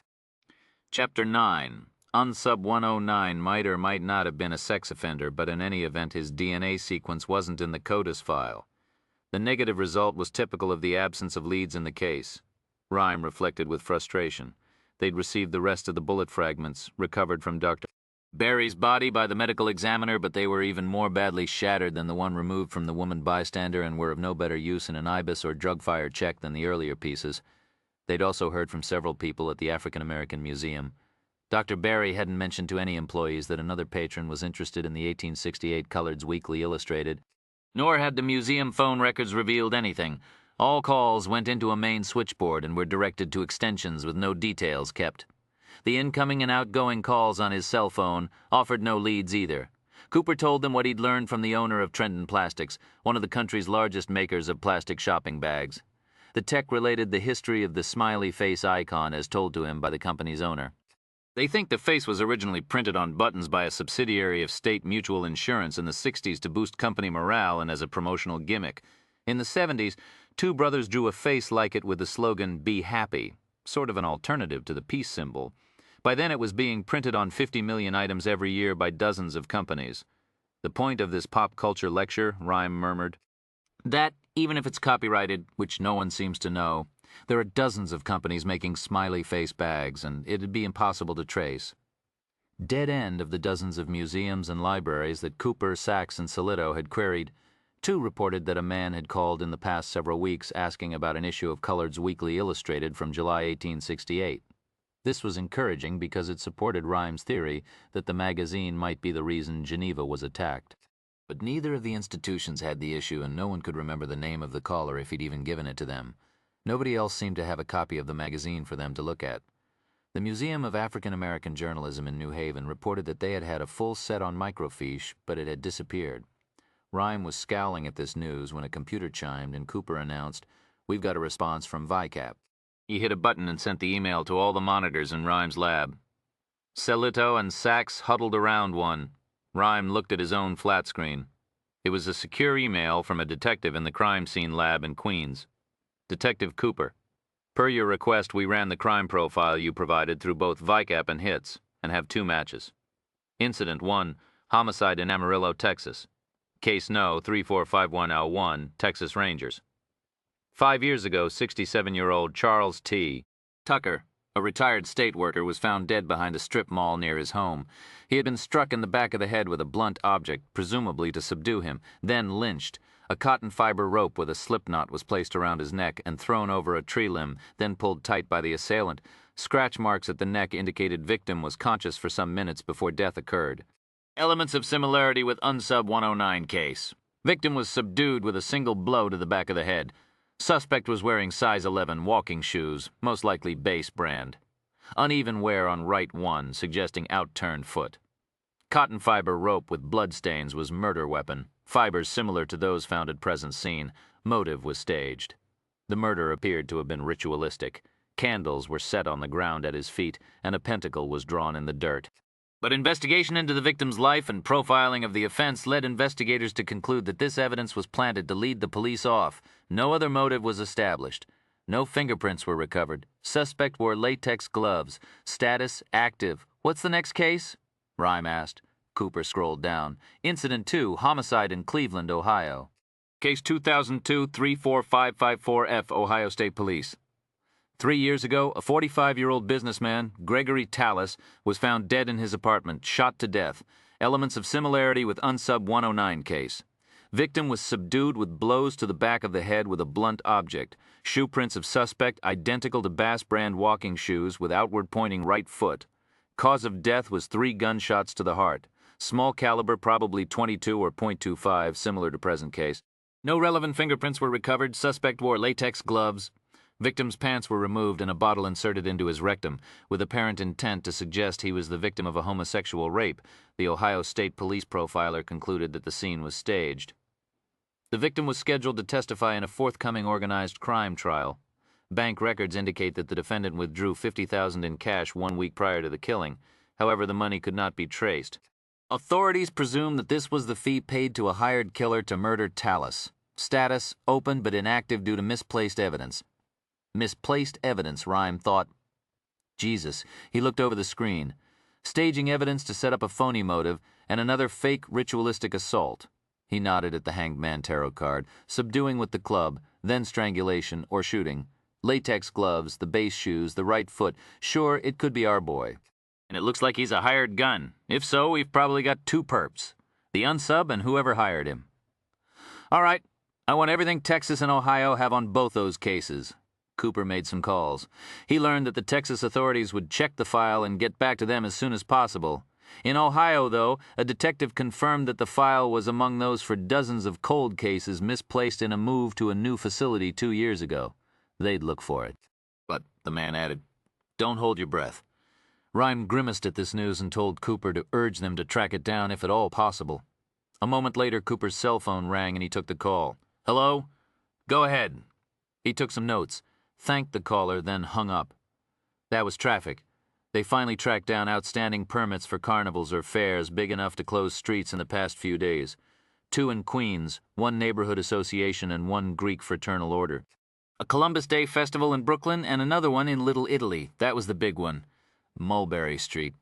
Chapter 9. Unsub 109 might or might not have been a sex offender, but in any event his DNA sequence wasn't in the CODIS file. The negative result was typical of the absence of leads in the case. Rhyme reflected with frustration. They'd received the rest of the bullet fragments, recovered from Dr. Barry's body by the medical examiner, but they were even more badly shattered than the one removed from the woman bystander and were of no better use in an IBIS or drug fire check than the earlier pieces. They'd also heard from several people at the African American Museum. Dr. Barry hadn't mentioned to any employees that another patron was interested in the 1868 Coloreds Weekly Illustrated, nor had the museum phone records revealed anything. All calls went into a main switchboard and were directed to extensions with no details kept. The incoming and outgoing calls on his cell phone offered no leads either. Cooper told them what he'd learned from the owner of Trenton Plastics, one of the country's largest makers of plastic shopping bags. The tech related the history of the smiley face icon as told to him by the company's owner. They think the face was originally printed on buttons by a subsidiary of State Mutual Insurance in the 60s to boost company morale and as a promotional gimmick. In the 70s, two brothers drew a face like it with the slogan, "Be Happy," sort of an alternative to the peace symbol. By then it was being printed on 50 million items every year by dozens of companies. The point of this pop culture lecture, Rhyme murmured, that, even if it's copyrighted, which no one seems to know, there are dozens of companies making smiley face bags, and it'd be impossible to trace. Dead end of the dozens of museums and libraries that Cooper, Sachs, and Solito had queried, two reported that a man had called in the past several weeks asking about an issue of Coloreds Weekly Illustrated from July 1868. This was encouraging because it supported Rhyme's theory that the magazine might be the reason Geneva was attacked. But neither of the institutions had the issue, and no one could remember the name of the caller if he'd even given it to them. Nobody else seemed to have a copy of the magazine for them to look at. The Museum of African American Journalism in New Haven reported that they had had a full set on microfiche, but it had disappeared. Rhyme was scowling at this news when a computer chimed and Cooper announced, "We've got a response from VICAP." He hit a button and sent the email to all the monitors in Rhyme's lab. Solito and Sachs huddled around one. Rhyme looked at his own flat screen. It was a secure email from a detective in the crime scene lab in Queens. Detective Cooper, per your request, we ran the crime profile you provided through both VICAP and HITS, and have two matches. Incident 1, homicide in Amarillo, Texas. Case No. 3451L1, Texas Rangers. 5 years ago, 67-year-old Charles T. Tucker, a retired state worker, was found dead behind a strip mall near his home. He had been struck in the back of the head with a blunt object, presumably to subdue him, then lynched. A cotton fiber rope with a slip knot was placed around his neck and thrown over a tree limb, then pulled tight by the assailant. Scratch marks at the neck indicated victim was conscious for some minutes before death occurred. Elements of similarity with Unsub 109 case. Victim was subdued with a single blow to the back of the head. Suspect was wearing size 11 walking shoes, most likely base brand. Uneven wear on right one, suggesting outturned foot. Cotton fiber rope with bloodstains was murder weapon. Fibers similar to those found at present scene. Motive was staged. The murder appeared to have been ritualistic. Candles were set on the ground at his feet, and a pentacle was drawn in the dirt. But investigation into the victim's life and profiling of the offense led investigators to conclude that this evidence was planted to lead the police off. No other motive was established. No fingerprints were recovered. Suspect wore latex gloves. Status active. What's the next case? Rhyme asked. Cooper scrolled down. Incident 2, homicide in Cleveland, Ohio. Case 2002-34554F, Ohio State Police. 3 years ago, a 45-year-old businessman, Gregory Tallis, was found dead in his apartment, shot to death. Elements of similarity with Unsub 109 case. Victim was subdued with blows to the back of the head with a blunt object. Shoe prints of suspect identical to Bass brand walking shoes with outward pointing right foot. Cause of death was 3 gunshots to the heart. Small caliber, probably .22 or .25, similar to present case. No relevant fingerprints were recovered. Suspect wore latex gloves. Victim's pants were removed and a bottle inserted into his rectum, with apparent intent to suggest he was the victim of a homosexual rape. The Ohio State Police profiler concluded that the scene was staged. The victim was scheduled to testify in a forthcoming organized crime trial. Bank records indicate that the defendant withdrew $50,000 in cash 1 week prior to the killing. However, the money could not be traced. Authorities presume that this was the fee paid to a hired killer to murder Tallis. Status: open but inactive due to misplaced evidence. Misplaced evidence, Rhyme thought. Jesus, he looked over the screen. Staging evidence to set up a phony motive and another fake ritualistic assault. He nodded at the Hanged Man tarot card. Subduing with the club, then strangulation or shooting. Latex gloves, the base shoes, the right foot. Sure, it could be our boy. And it looks like he's a hired gun. If so, we've probably got 2 perps. The unsub and whoever hired him. All right, I want everything Texas and Ohio have on both those cases. Cooper made some calls. He learned that the Texas authorities would check the file and get back to them as soon as possible. In Ohio, though, a detective confirmed that the file was among those for dozens of cold cases misplaced in a move to a new facility 2 years ago. They'd look for it. But, the man added, don't hold your breath. Rhyme grimaced at this news and told Cooper to urge them to track it down if at all possible. A moment later, Cooper's cell phone rang and he took the call. Hello? Go ahead. He took some notes, thanked the caller, then hung up. That was traffic. They finally tracked down outstanding permits for carnivals or fairs big enough to close streets in the past few days. 2 in Queens, 1 neighborhood association, and 1 Greek fraternal order. A Columbus Day festival in Brooklyn and another one in Little Italy. That was the big one. Mulberry Street.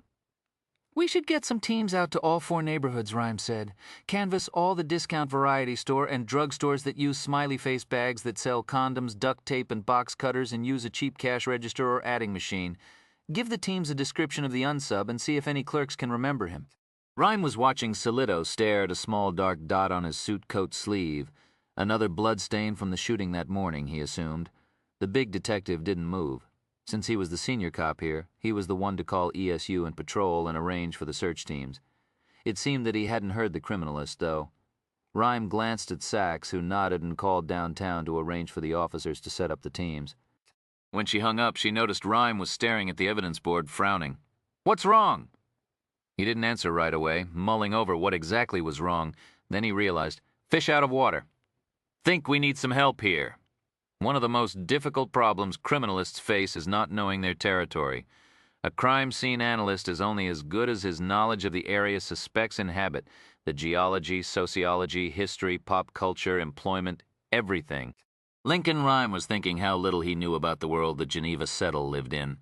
We should get some teams out to all 4 neighborhoods, Rhyme said. Canvass all the discount variety store and drugstores that use smiley face bags that sell condoms, duct tape, and box cutters and use a cheap cash register or adding machine. Give the teams a description of the unsub and see if any clerks can remember him. Rhyme was watching Solito stare at a small dark dot on his suit coat sleeve. Another blood stain from the shooting that morning, he assumed. The big detective didn't move. Since he was the senior cop here, he was the one to call ESU and patrol and arrange for the search teams. It seemed that he hadn't heard the criminalist, though. Rhyme glanced at Sachs, who nodded and called downtown to arrange for the officers to set up the teams. When she hung up, she noticed Rhyme was staring at the evidence board, frowning. What's wrong? He didn't answer right away, mulling over what exactly was wrong. Then he realized, fish out of water. Think we need some help here. One of the most difficult problems criminalists face is not knowing their territory. A crime scene analyst is only as good as his knowledge of the area suspects inhabit, the geology, sociology, history, pop culture, employment, everything. Lincoln Rhyme was thinking how little he knew about the world that Geneva Settle lived in.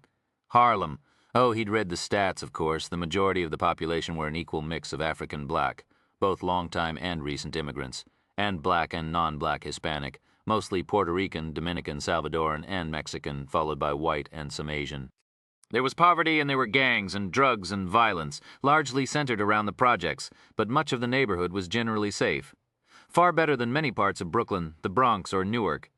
Harlem. Oh, he'd read the stats, of course. The majority of the population were an equal mix of African black, both longtime and recent immigrants, and black and non-black Hispanic, mostly Puerto Rican, Dominican, Salvadoran, and Mexican, followed by white and some Asian. There was poverty and there were gangs and drugs and violence, largely centered around the projects, but much of the neighborhood was generally safe. Far better than many parts of Brooklyn, the Bronx, or Newark.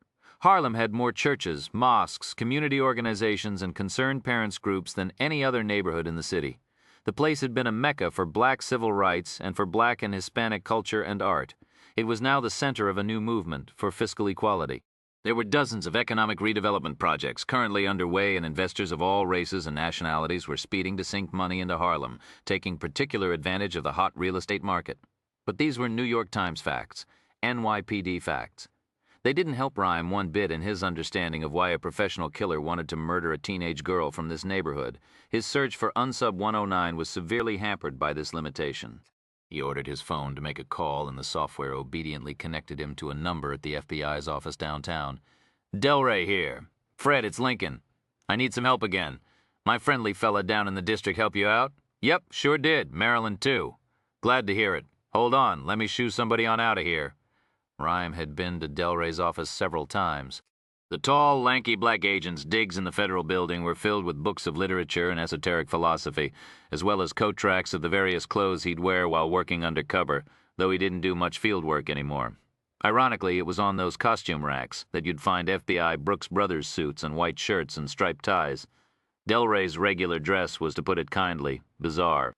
Harlem had more churches, mosques, community organizations, and concerned parents groups than any other neighborhood in the city. The place had been a mecca for black civil rights and for black and Hispanic culture and art. It was now the center of a new movement for fiscal equality. There were dozens of economic redevelopment projects currently underway, and investors of all races and nationalities were speeding to sink money into Harlem, taking particular advantage of the hot real estate market. But these were New York Times facts, NYPD facts. They didn't help Rhyme one bit in his understanding of why a professional killer wanted to murder a teenage girl from this neighborhood. His search for Unsub 109 was severely hampered by this limitation. He ordered his phone to make a call, and the software obediently connected him to a number at the FBI's office downtown. Delray here. Fred, it's Lincoln. I need some help again. My friendly fella down in the district help you out? Yep, sure did. Maryland, too. Glad to hear it. Hold on, let me shoo somebody on out of here. Rhyme had been to Delray's office several times. The tall, lanky black agent's digs in the federal building were filled with books of literature and esoteric philosophy, as well as coat tracks of the various clothes he'd wear while working undercover, though he didn't do much field work anymore. Ironically, it was on those costume racks that you'd find FBI Brooks Brothers suits and white shirts and striped ties. Delray's regular dress was, to put it kindly, bizarre.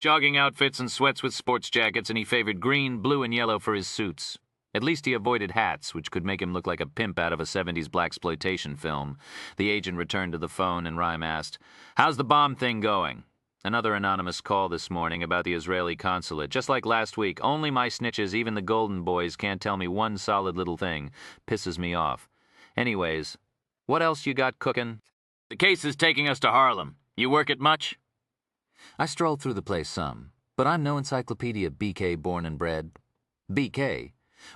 Jogging outfits and sweats with sports jackets, and he favored green, blue, and yellow for his suits. At least he avoided hats, which could make him look like a pimp out of a 70s blaxploitation film. The agent returned to the phone, and Rhyme asked, "How's the bomb thing going?" Another anonymous call this morning about the Israeli consulate. Just like last week, only my snitches, even the Golden Boys, can't tell me one solid little thing. Pisses me off. Anyways, what else you got cooking? The case is taking us to Harlem. You work it much? I strolled through the place some, but I'm no encyclopedia BK born and bred. BK.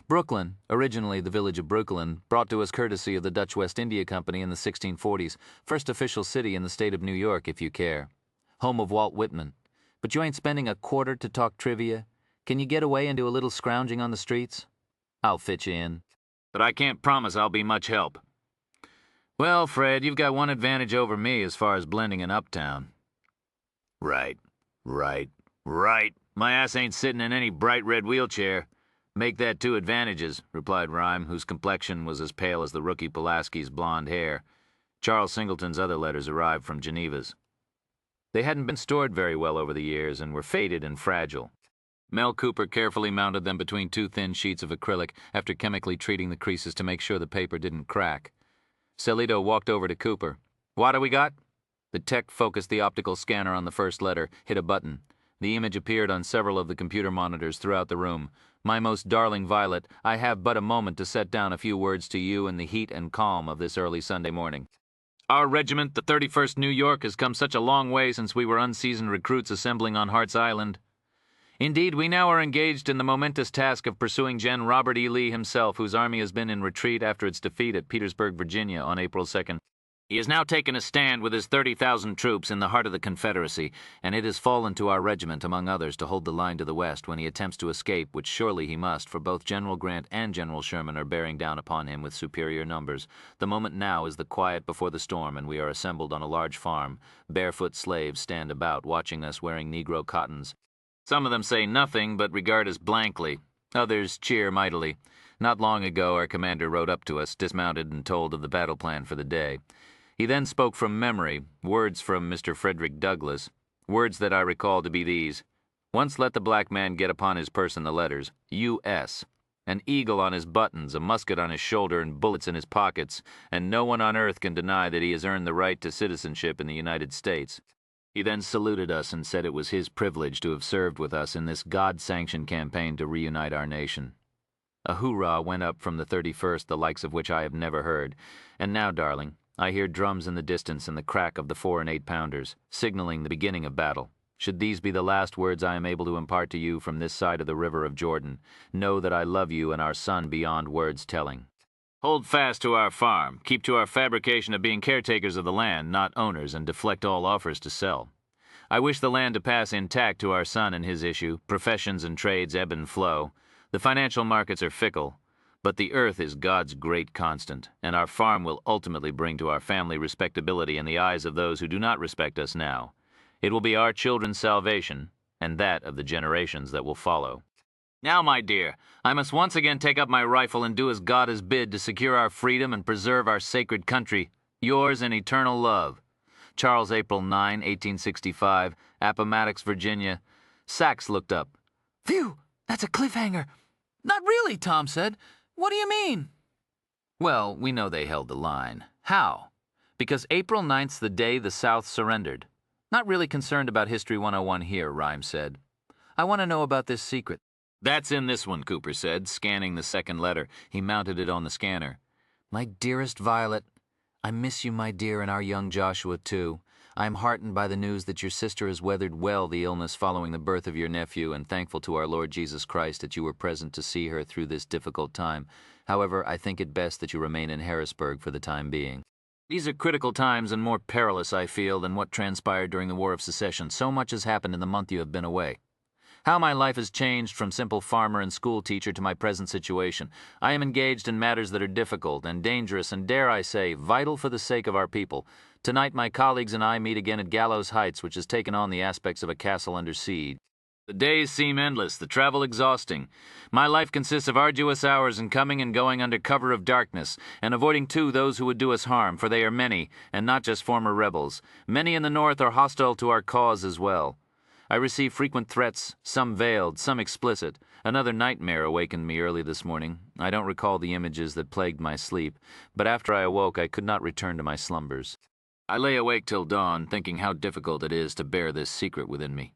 Brooklyn, originally the village of Brooklyn, brought to us courtesy of the Dutch West India Company in the 1640s, first official city in the state of New York, if you care. Home of Walt Whitman. But you ain't spending a quarter to talk trivia? Can you get away and do a little scrounging on the streets? I'll fit you in. But I can't promise I'll be much help. Well, Fred, you've got one advantage over me as far as blending in uptown. Right. My ass ain't sitting in any bright red wheelchair. Make that 2 advantages, replied Rhyme, whose complexion was as pale as the rookie Pulaski's blonde hair. Charles Singleton's other letters arrived from Geneva's. They hadn't been stored very well over the years and were faded and fragile. Mel Cooper carefully mounted them between 2 thin sheets of acrylic after chemically treating the creases to make sure the paper didn't crack. Celito walked over to Cooper. "What do we got?" The tech focused the optical scanner on the first letter, hit a button. The image appeared on several of the computer monitors throughout the room. "My most darling Violet, I have but a moment to set down a few words to you in the heat and calm of this early Sunday morning. Our regiment, the 31st New York, has come such a long way since we were unseasoned recruits assembling on Hart's Island. Indeed, we now are engaged in the momentous task of pursuing Gen. Robert E. Lee himself, whose army has been in retreat after its defeat at Petersburg, Virginia on April 2nd. He has now taken a stand with his 30,000 troops in the heart of the Confederacy, and it has fallen to our regiment, among others, to hold the line to the west when he attempts to escape, which surely he must, for both General Grant and General Sherman are bearing down upon him with superior numbers. The moment now is the quiet before the storm, and we are assembled on a large farm. Barefoot slaves stand about, watching us wearing Negro cottons. Some of them say nothing, but regard us blankly. Others cheer mightily. Not long ago, our commander rode up to us, dismounted, and told of the battle plan for the day. He then spoke from memory, words from Mr. Frederick Douglass, words that I recall to be these: "Once let the black man get upon his person the letters, U.S., an eagle on his buttons, a musket on his shoulder, and bullets in his pockets, and no one on earth can deny that he has earned the right to citizenship in the United States." He then saluted us and said it was his privilege to have served with us in this God-sanctioned campaign to reunite our nation. A hoorah went up from the 31st, the likes of which I have never heard. And now, darling, I hear drums in the distance and the crack of the 4 and 8 pounders, signaling the beginning of battle. Should these be the last words I am able to impart to you from this side of the river of Jordan, know that I love you and our son beyond words telling. Hold fast to our farm, keep to our fabrication of being caretakers of the land, not owners, and deflect all offers to sell. I wish the land to pass intact to our son and his issue. Professions and trades ebb and flow. The financial markets are fickle. But the earth is God's great constant, and our farm will ultimately bring to our family respectability in the eyes of those who do not respect us now. It will be our children's salvation, and that of the generations that will follow. Now, my dear, I must once again take up my rifle and do as God has bid to secure our freedom and preserve our sacred country. Yours in eternal love. Charles, April 9, 1865, Appomattox, Virginia. Sachs looked up. Phew, that's a cliffhanger. Not really, Tom said. What do you mean? Well, we know they held the line. How? Because April 9th's the day the South surrendered. Not really concerned about History 101 here, Rhyme said. I want to know about this secret. That's in this one, Cooper said, scanning the second letter. He mounted it on the scanner. My dearest Violet, I miss you, my dear, and our young Joshua, too. I am heartened by the news that your sister has weathered well the illness following the birth of your nephew, and thankful to our Lord Jesus Christ that you were present to see her through this difficult time. However, I think it best that you remain in Harrisburg for the time being. These are critical times and more perilous, I feel, than what transpired during the War of Secession. So much has happened in the month you have been away. How my life has changed from simple farmer and school teacher to my present situation. I am engaged in matters that are difficult and dangerous and, dare I say, vital for the sake of our people. Tonight my colleagues and I meet again at Gallows Heights, which has taken on the aspects of a castle under siege. The days seem endless, the travel exhausting. My life consists of arduous hours in coming and going under cover of darkness, and avoiding too those who would do us harm, for they are many, and not just former rebels. Many in the North are hostile to our cause as well. I receive frequent threats, some veiled, some explicit. Another nightmare awakened me early this morning. I don't recall the images that plagued my sleep, but after I awoke I could not return to my slumbers. I lay awake till dawn, thinking how difficult it is to bear this secret within me.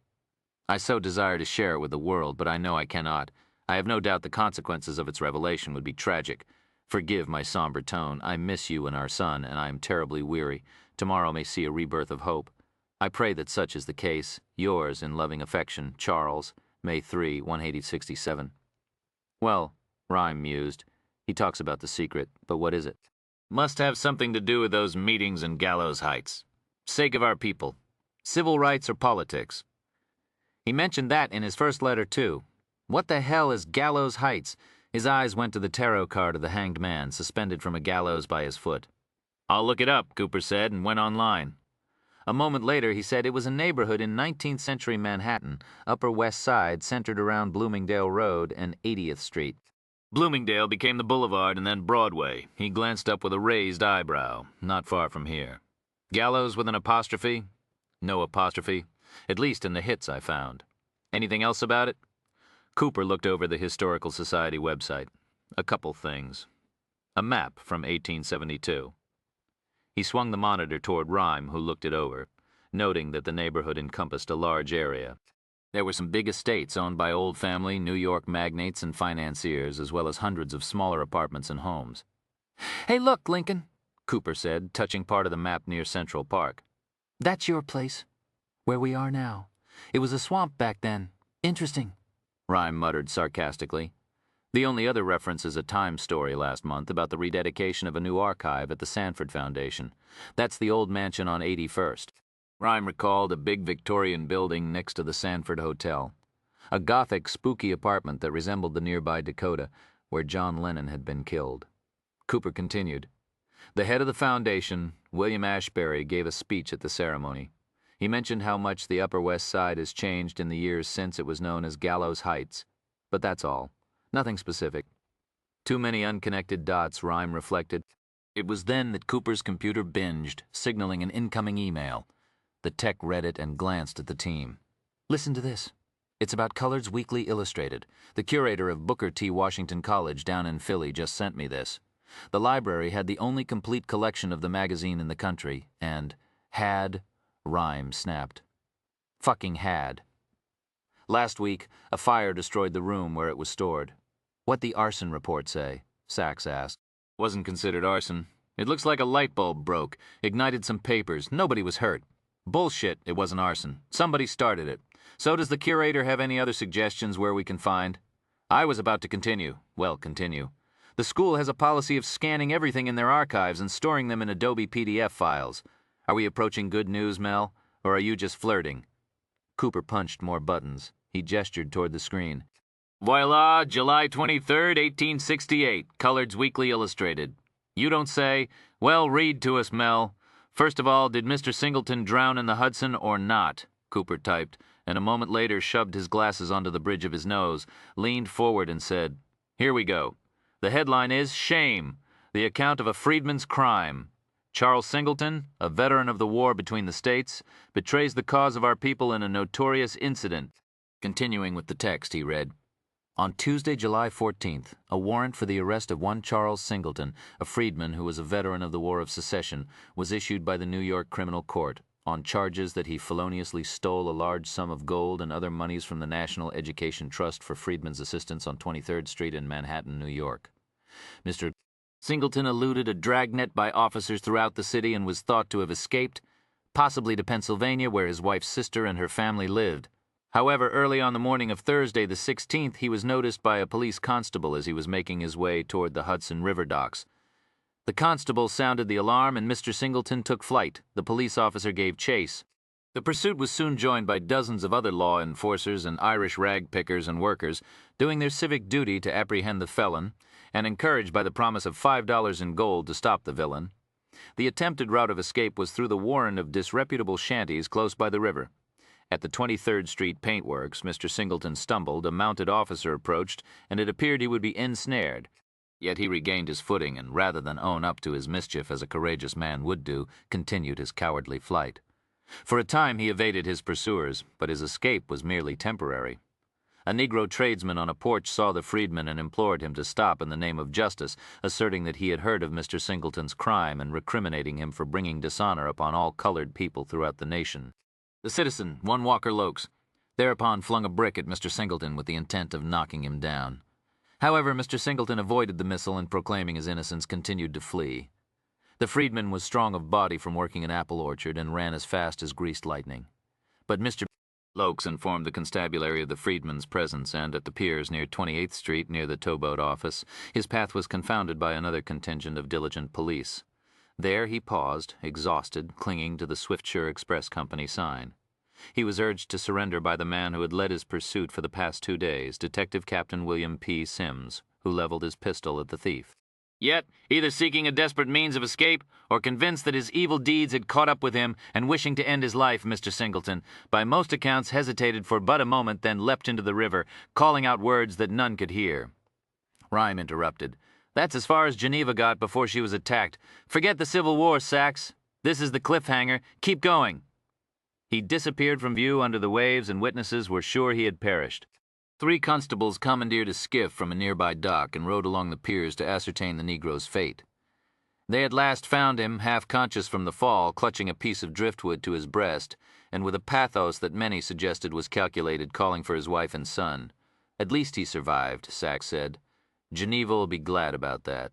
I so desire to share it with the world, but I know I cannot. I have no doubt the consequences of its revelation would be tragic. Forgive my somber tone. I miss you and our son, and I am terribly weary. Tomorrow may see a rebirth of hope. I pray that such is the case. Yours in loving affection, Charles, May 3, 1867. Well, Rhyme mused. He talks about the secret, but what is it? Must have something to do with those meetings in Gallows Heights. Sake of our people. Civil rights or politics. He mentioned that in his first letter, too. What the hell is Gallows Heights? His eyes went to the tarot card of the hanged man, suspended from a gallows by his foot. I'll look it up, Cooper said, and went online. A moment later, he said it was a neighborhood in 19th century Manhattan, Upper West Side, centered around Bloomingdale Road and 80th Street. Bloomingdale became the boulevard and then Broadway. He glanced up with a raised eyebrow. Not far from here. Gallows with an apostrophe? No apostrophe. At least in the hits I found. Anything else about it? Cooper looked over the Historical Society website. A couple things. A map from 1872. He swung the monitor toward Rhyme, who looked it over, noting that the neighborhood encompassed a large area. There were some big estates owned by old family New York magnates and financiers, as well as hundreds of smaller apartments and homes. "Hey, look, Lincoln," Cooper said, touching part of the map near Central Park. "That's your place. Where we are now. It was a swamp back then. Interesting," Rhyme muttered sarcastically. The only other reference is a Times story last month about the rededication of a new archive at the Sanford Foundation. That's the old mansion on 81st. Rhyme recalled a big Victorian building next to the Sanford Hotel. A gothic, spooky apartment that resembled the nearby Dakota, where John Lennon had been killed. Cooper continued. The head of the foundation, William Ashbury, gave a speech at the ceremony. He mentioned how much the Upper West Side has changed in the years since it was known as Gallows Heights. But that's all. Nothing specific. Too many unconnected dots, Rhyme reflected. It was then that Cooper's computer binged, signaling an incoming email. The tech read it and glanced at the team. "Listen to this. It's about Coloreds Weekly Illustrated. The curator of Booker T. Washington College down in Philly just sent me this. The library had the only complete collection of the magazine in the country, and had," Rhyme snapped. "Fucking had. Last week, a fire destroyed the room where it was stored." "What the arson report say?" Sachs asked. "Wasn't considered arson. It looks like a light bulb broke, ignited some papers. Nobody was hurt. Bullshit, it wasn't arson. Somebody started it. So does the curator have any other suggestions where we can find?" I was about to continue. The school has a policy of scanning everything in their archives and storing them in Adobe PDF files. Are we approaching good news, Mel? Or are you just flirting? Cooper punched more buttons. He gestured toward the screen. Voila, July 23rd, 1868, Coloreds Weekly Illustrated. You don't say. Well, read to us, Mel. First of all, did Mr. Singleton drown in the Hudson or not? Cooper typed, and a moment later shoved his glasses onto the bridge of his nose, leaned forward and said, "Here we go. The headline is Shame, the account of a freedman's crime. Charles Singleton, a veteran of the war between the states, betrays the cause of our people in a notorious incident." Continuing with the text, he read, "On Tuesday, July 14th, a warrant for the arrest of one Charles Singleton, a freedman who was a veteran of the War of Secession, was issued by the New York Criminal Court on charges that he feloniously stole a large sum of gold and other monies from the National Education Trust for Freedmen's Assistance on 23rd Street in Manhattan, New York. Mr. Singleton eluded a dragnet by officers throughout the city and was thought to have escaped, possibly to Pennsylvania, where his wife's sister and her family lived. However, early on the morning of Thursday the 16th, he was noticed by a police constable as he was making his way toward the Hudson River docks. The constable sounded the alarm and Mr. Singleton took flight. The police officer gave chase. The pursuit was soon joined by dozens of other law enforcers and Irish rag pickers and workers, doing their civic duty to apprehend the felon, and encouraged by the promise of $5 in gold to stop the villain. The attempted route of escape was through the warren of disreputable shanties close by the river. At the 23rd Street paintworks, Mr. Singleton stumbled, a mounted officer approached, and it appeared he would be ensnared. Yet he regained his footing and, rather than own up to his mischief as a courageous man would do, continued his cowardly flight. For a time he evaded his pursuers, but his escape was merely temporary. A Negro tradesman on a porch saw the freedman and implored him to stop in the name of justice, asserting that he had heard of Mr. Singleton's crime and recriminating him for bringing dishonor upon all colored people throughout the nation. The citizen, one Walker Lokes, thereupon flung a brick at Mr. Singleton with the intent of knocking him down. However, Mr. Singleton avoided the missile and, proclaiming his innocence, continued to flee. The freedman was strong of body from working an apple orchard and ran as fast as greased lightning. But Mr. Lokes informed the constabulary of the freedman's presence, and at the piers near 28th Street, near the towboat office, his path was confounded by another contingent of diligent police. There he paused, exhausted, clinging to the Swiftsure Express Company sign. He was urged to surrender by the man who had led his pursuit for the past 2 days, Detective Captain William P. Sims, who leveled his pistol at the thief. Yet, either seeking a desperate means of escape or convinced that his evil deeds had caught up with him and wishing to end his life, Mr. Singleton, by most accounts hesitated for but a moment, then leapt into the river, calling out words that none could hear. Rhyme interrupted. That's as far as Geneva got before she was attacked. Forget the Civil War, Sax. This is the cliffhanger. Keep going. He disappeared from view under the waves, and witnesses were sure he had perished. 3 constables commandeered a skiff from a nearby dock and rowed along the piers to ascertain the Negro's fate. They at last found him, half conscious from the fall, clutching a piece of driftwood to his breast, and with a pathos that many suggested was calculated, calling for his wife and son. At least he survived, Sax said. Geneva will be glad about that.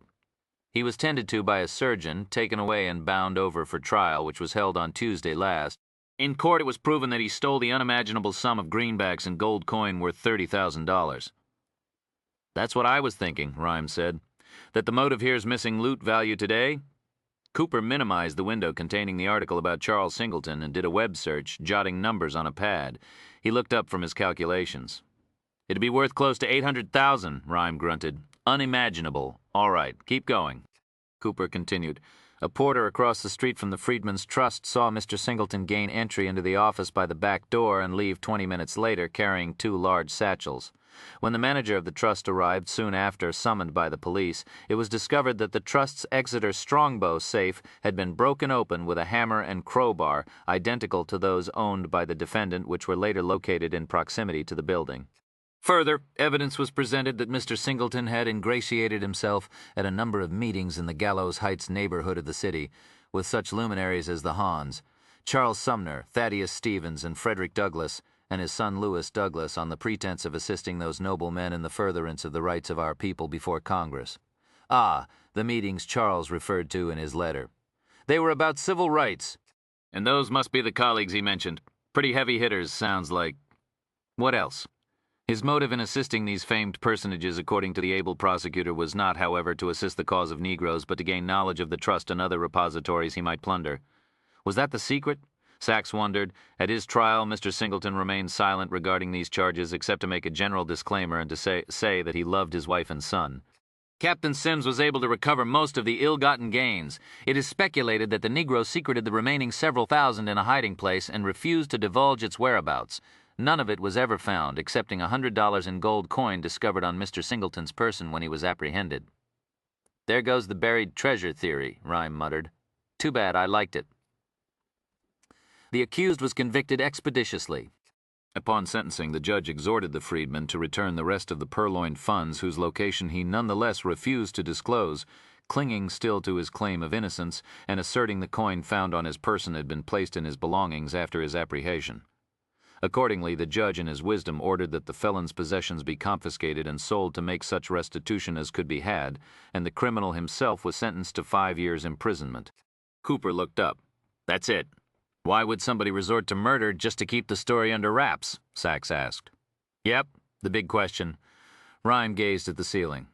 He was tended to by a surgeon, taken away and bound over for trial, which was held on Tuesday last. In court, it was proven that he stole the unimaginable sum of greenbacks and gold coin worth $30,000. That's what I was thinking, Rhyme said. That the motive here's missing loot value today? Cooper minimized the window containing the article about Charles Singleton and did a web search, jotting numbers on a pad. He looked up from his calculations. It'd be worth close to $800,000, Rhyme grunted. Unimaginable. All right, keep going. Cooper continued. A porter across the street from the Freedmen's Trust saw Mr. Singleton gain entry into the office by the back door and leave 20 minutes later carrying 2 large satchels. When the manager of the trust arrived soon after, summoned by the police, it was discovered that the trust's Exeter Strongbow safe had been broken open with a hammer and crowbar identical to those owned by the defendant, which were later located in proximity to the building. Further, evidence was presented that Mr. Singleton had ingratiated himself at a number of meetings in the Gallows Heights neighborhood of the city, with such luminaries as the Hahns, Charles Sumner, Thaddeus Stevens, and Frederick Douglass, and his son Lewis Douglass, on the pretense of assisting those noble men in the furtherance of the rights of our people before Congress. Ah, the meetings Charles referred to in his letter. They were about civil rights. And those must be the colleagues he mentioned. Pretty heavy hitters, sounds like. What else? His motive in assisting these famed personages, according to the able prosecutor, was not, however, to assist the cause of Negroes, but to gain knowledge of the trust and other repositories he might plunder. Was that the secret? Sax wondered. At his trial, Mr. Singleton remained silent regarding these charges, except to make a general disclaimer and to say that he loved his wife and son. Captain Sims was able to recover most of the ill-gotten gains. It is speculated that the Negro secreted the remaining several thousand in a hiding place and refused to divulge its whereabouts. None of it was ever found, excepting $100 in gold coin discovered on Mr. Singleton's person when he was apprehended. There goes the buried treasure theory, Rhyme muttered. Too bad, I liked it. The accused was convicted expeditiously. Upon sentencing, the judge exhorted the freedman to return the rest of the purloined funds, whose location he nonetheless refused to disclose, clinging still to his claim of innocence and asserting the coin found on his person had been placed in his belongings after his apprehension. Accordingly, the judge in his wisdom ordered that the felon's possessions be confiscated and sold to make such restitution as could be had, and the criminal himself was sentenced to 5 years' imprisonment. Cooper looked up. That's it. Why would somebody resort to murder just to keep the story under wraps? Sax asked. Yep, the big question. Rhyme gazed at the ceiling.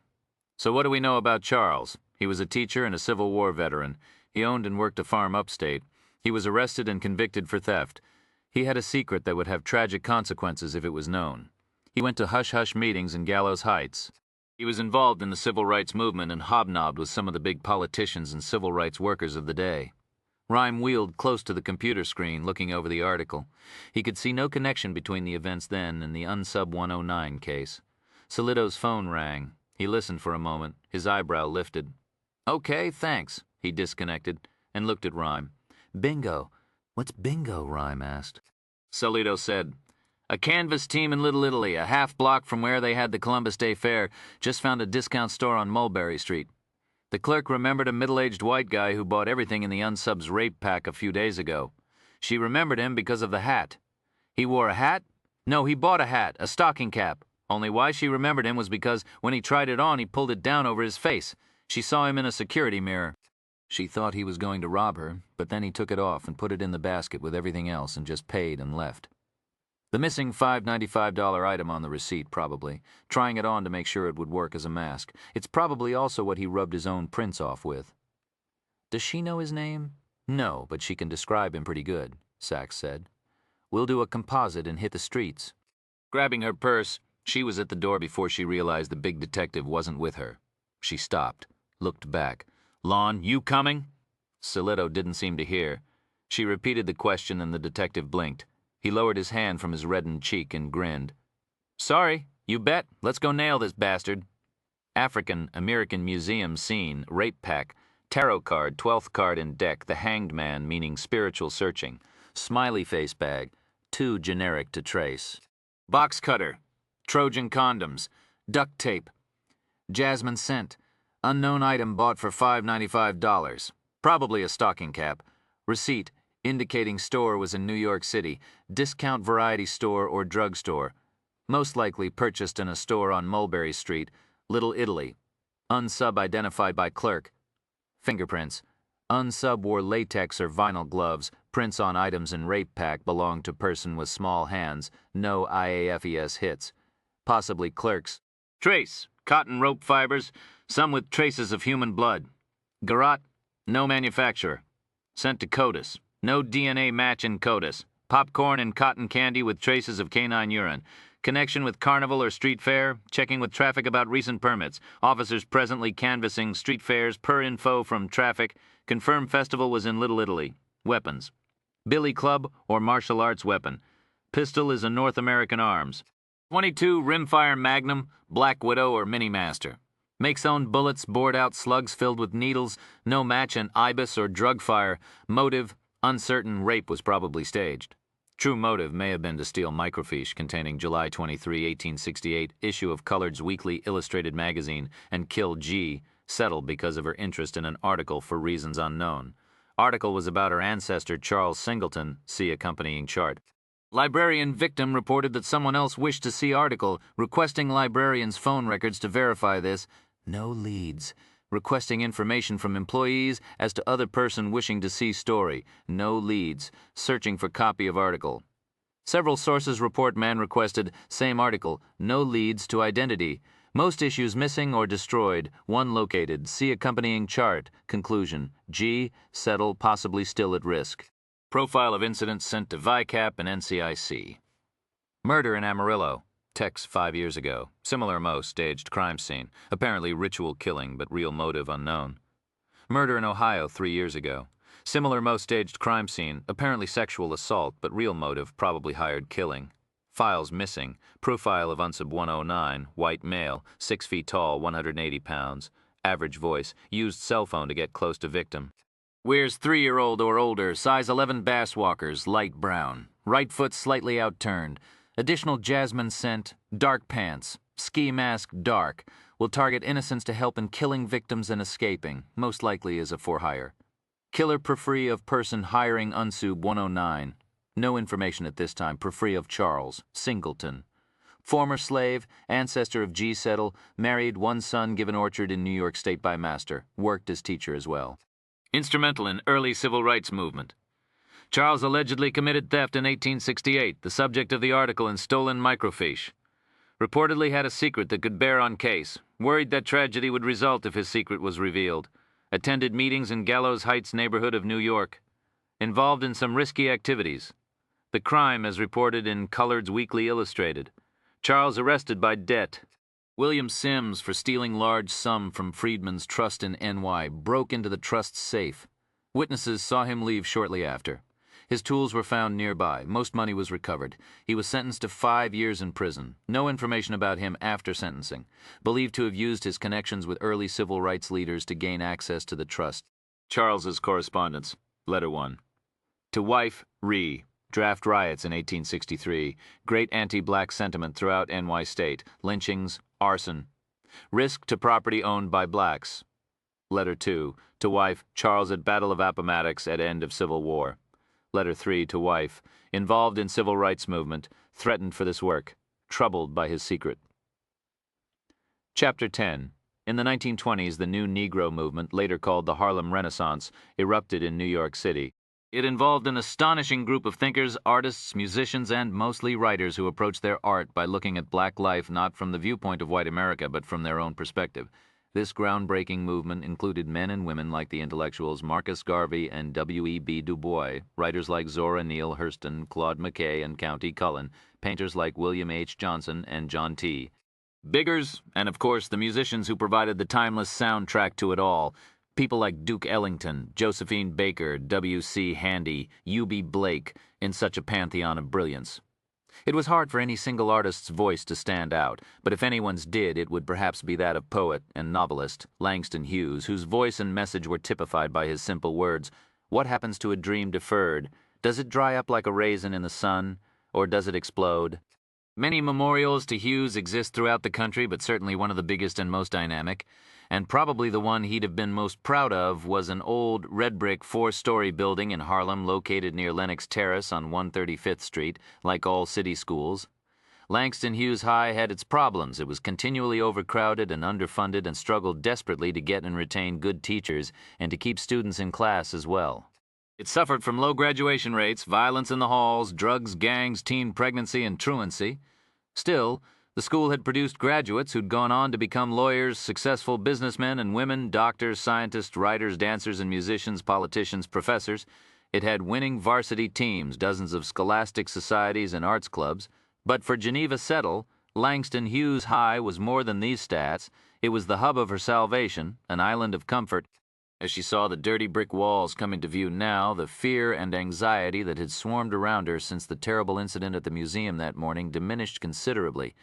So what do we know about Charles? He was a teacher and a Civil War veteran. He owned and worked a farm upstate. He was arrested and convicted for theft. He had a secret that would have tragic consequences if it was known. He went to hush-hush meetings in Gallows Heights. He was involved in the civil rights movement and hobnobbed with some of the big politicians and civil rights workers of the day. Rhyme wheeled close to the computer screen, looking over the article. He could see no connection between the events then and the Unsub 109 case. Solito's phone rang. He listened for a moment, his eyebrow lifted. Okay, thanks. He disconnected and looked at Rhyme. Bingo. What's bingo? Rhyme asked. Solito said, "A canvas team in Little Italy, a half block from where they had the Columbus Day Fair, just found a discount store on Mulberry Street. The clerk remembered a middle-aged white guy who bought everything in the unsubs rape pack a few days ago. She remembered him because of the hat. He wore a hat? No, he bought a hat, a stocking cap. Only why she remembered him was because when he tried it on, he pulled it down over his face. She saw him in a security mirror. She thought he was going to rob her, but then he took it off and put it in the basket with everything else and just paid and left. The missing $595 item on the receipt, probably. Trying it on to make sure it would work as a mask. It's probably also what he rubbed his own prints off with." "Does she know his name?" "No, but she can describe him pretty good," Sachs said. "We'll do a composite and hit the streets." Grabbing her purse, she was at the door before she realized the big detective wasn't with her. She stopped, looked back. "Lon, you coming?" Solito didn't seem to hear. She repeated the question and the detective blinked. He lowered his hand from his reddened cheek and grinned. "Sorry, you bet. Let's go nail this bastard." African-American Museum scene, rape pack, tarot card, 12th card in deck, the hanged man meaning spiritual searching, smiley face bag, too generic to trace. Box cutter, Trojan condoms, duct tape, jasmine scent, unknown item bought for $595, probably a stocking cap, receipt, indicating store was in New York City, discount variety store or drugstore, most likely purchased in a store on Mulberry Street, Little Italy, unsub identified by clerk, fingerprints, unsub wore latex or vinyl gloves, prints on items in rape pack belonged to person with small hands, no IAFES hits, possibly clerks. Trace, cotton rope fibers, some with traces of human blood. Garrote, no manufacturer. Sent to CODIS. No DNA match in CODIS. Popcorn and cotton candy with traces of canine urine. Connection with carnival or street fair. Checking with traffic about recent permits. Officers presently canvassing street fairs per info from traffic. Confirmed festival was in Little Italy. Weapons. Billy Club or martial arts weapon. Pistol is a North American Arms. .22 rimfire Magnum, Black Widow or Mini Master. Makes own bullets, bored out slugs filled with needles. No match in Ibis or drug fire. Motive. Uncertain. Rape was probably staged. True motive may have been to steal microfiche containing July 23, 1868 issue of Colored's Weekly Illustrated Magazine and kill G, settled because of her interest in an article for reasons unknown. Article was about her ancestor Charles Singleton, see accompanying chart. Librarian victim reported that someone else wished to see article, requesting librarian's phone records to verify this. No leads. Requesting information from employees as to other person wishing to see story. No leads. Searching for copy of article. Several sources report man requested same article. No leads to identity. Most issues missing or destroyed. One located. See accompanying chart. Conclusion. G. Settle, possibly still at risk. Profile of incidents sent to VICAP and NCIC. Murder in Amarillo. Text 5 years ago. Similar Mo staged crime scene. Apparently ritual killing, but real motive unknown. Murder in Ohio 3 years ago. Similar Mo staged crime scene. Apparently sexual assault, but real motive probably hired killing. Files missing. Profile of unsub 109. White male. 6 feet tall, 180 pounds. Average voice. Used cell phone to get close to victim. Wears 3-year-old or older. Size 11 bass walkers. Light brown. Right foot slightly outturned. Additional jasmine scent, dark pants, ski mask dark, will target innocents to help in killing victims and escaping, most likely is a for hire. Killer per free of person hiring unsub 109. No information at this time, per free of Charles, Singleton. Former slave, ancestor of G. Settle, married, one son given orchard in New York State by master, worked as teacher as well. Instrumental in early civil rights movement. Charles allegedly committed theft in 1868, the subject of the article in stolen microfiche. Reportedly had a secret that could bear on case, worried that tragedy would result if his secret was revealed. Attended meetings in Gallows Heights neighborhood of New York. Involved in some risky activities. The crime as reported in Colored's Weekly Illustrated. Charles arrested by debt. William Sims for stealing large sum from Freedman's Trust in NY, broke into the trust's safe. Witnesses saw him leave shortly after. His tools were found nearby. Most money was recovered. He was sentenced to 5 years in prison. No information about him after sentencing. Believed to have used his connections with early civil rights leaders to gain access to the trust. Charles's correspondence. Letter 1. To wife, Ree. Draft riots in 1863. Great anti-black sentiment throughout NY State. Lynchings, arson. Risk to property owned by blacks. Letter 2. To wife, Charles at Battle of Appomattox at end of Civil War. Letter 3. To wife. Involved in civil rights movement. Threatened for this work. Troubled by his secret. Chapter 10. In the 1920s, the new Negro movement, later called the Harlem Renaissance, erupted in New York City. It involved an astonishing group of thinkers, artists, musicians, and mostly writers who approached their art by looking at black life not from the viewpoint of white America, but from their own perspective. This groundbreaking movement included men and women like the intellectuals Marcus Garvey and W.E.B. Du Bois, writers like Zora Neale Hurston, Claude McKay, and Count E. Cullen, painters like William H. Johnson and John T. Biggers, and of course the musicians who provided the timeless soundtrack to it all. People like Duke Ellington, Josephine Baker, W.C. Handy, U.B. Blake, in such a pantheon of brilliance. It was hard for any single artist's voice to stand out, but if anyone's did, it would perhaps be that of poet and novelist Langston Hughes, whose voice and message were typified by his simple words. What happens to a dream deferred? Does it dry up like a raisin in the sun, or does it explode? Many memorials to Hughes exist throughout the country, but certainly one of the biggest and most dynamic, and probably the one he'd have been most proud of, was an old red-brick 4-story building in Harlem located near Lenox Terrace on 135th Street, like all city schools. Langston Hughes High had its problems. It was continually overcrowded and underfunded and struggled desperately to get and retain good teachers and to keep students in class as well. It suffered from low graduation rates, violence in the halls, drugs, gangs, teen pregnancy, and truancy. Still, the school had produced graduates who'd gone on to become lawyers, successful businessmen and women, doctors, scientists, writers, dancers, and musicians, politicians, professors. It had winning varsity teams, dozens of scholastic societies and arts clubs. But for Geneva Settle, Langston Hughes High was more than these stats. It was the hub of her salvation, an island of comfort. As she saw the dirty brick walls come into view now, the fear and anxiety that had swarmed around her since the terrible incident at the museum that morning diminished considerably.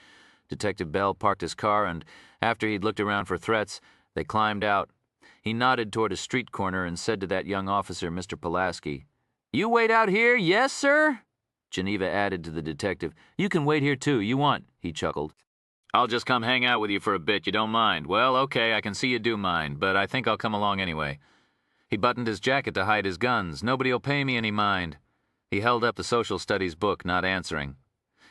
Detective Bell parked his car, and after he'd looked around for threats, they climbed out. He nodded toward a street corner and said to that young officer, Mr. Pulaski, "You wait out here, yes, sir?" Geneva added to the detective, "You can wait here, too. You want," he chuckled. "I'll just come hang out with you for a bit, you don't mind. Well, okay, I can see you do mind, but I think I'll come along anyway." He buttoned his jacket to hide his guns. "Nobody'll pay me any mind." He held up the social studies book, not answering.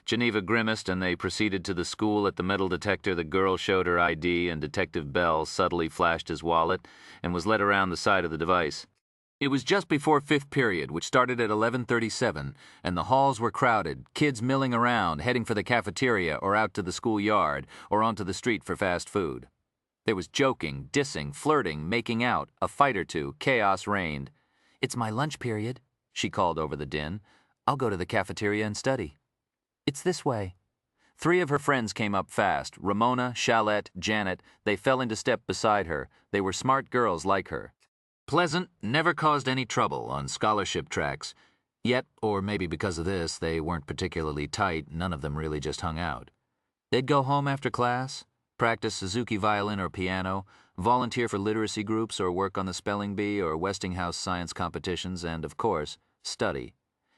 Geneva grimaced, and they proceeded to the school. At the metal detector, the girl showed her ID, and Detective Bell subtly flashed his wallet and was led around the side of the device. It was just before fifth period, which started at 11:37, and the halls were crowded, kids milling around, heading for the cafeteria or out to the schoolyard or onto the street for fast food. There was joking, dissing, flirting, making out, a fight or two. Chaos reigned. "It's my lunch period," she called over the din. "I'll go to the cafeteria and study." "It's this way." 3 of her friends came up fast. Ramona, Chalette, Janet. They fell into step beside her. They were smart girls like her. Pleasant, never caused any trouble on scholarship tracks. Yet, or maybe because of this, they weren't particularly tight. None of them really just hung out. They'd go home after class, practice Suzuki violin or piano, volunteer for literacy groups or work on the spelling bee or Westinghouse science competitions, and, of course, study.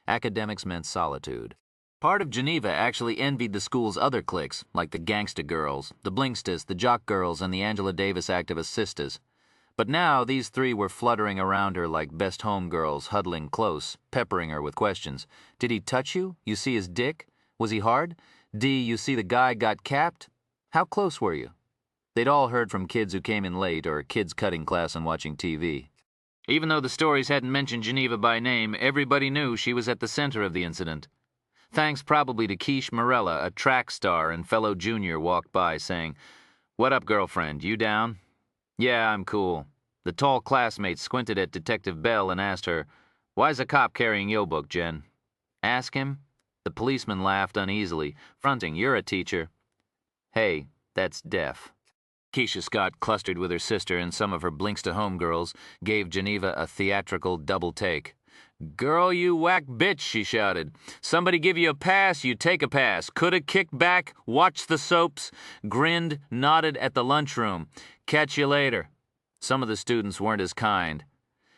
Academics meant solitude. Part of Geneva actually envied the school's other cliques, like the Gangsta Girls, the Blinkstas, the Jock Girls, and the Angela Davis activist Sisters. But now these 3 were fluttering around her like best home girls, huddling close, peppering her with questions. "Did he touch you? You see his dick? Was he hard? D, you see the guy got capped? How close were you?" They'd all heard from kids who came in late or kids cutting class and watching TV. Even though the stories hadn't mentioned Geneva by name, everybody knew she was at the center of the incident. Thanks probably to Quiche Morella, a track star and fellow junior, walked by saying, "What up, girlfriend? You down?" "Yeah, I'm cool." The tall classmate squinted at Detective Bell and asked her, "Why's a cop carrying your book, Jen?" "Ask him." The policeman laughed uneasily, fronting, "You're a teacher." "Hey, that's deaf." Keisha Scott, clustered with her sister and some of her Blinksta homegirls, gave Geneva a theatrical double take. "Girl, you whack bitch," she shouted. "Somebody give you a pass, you take a pass. Coulda kicked back, watched the soaps, grinned, nodded at the lunchroom. Catch you later." Some of the students weren't as kind.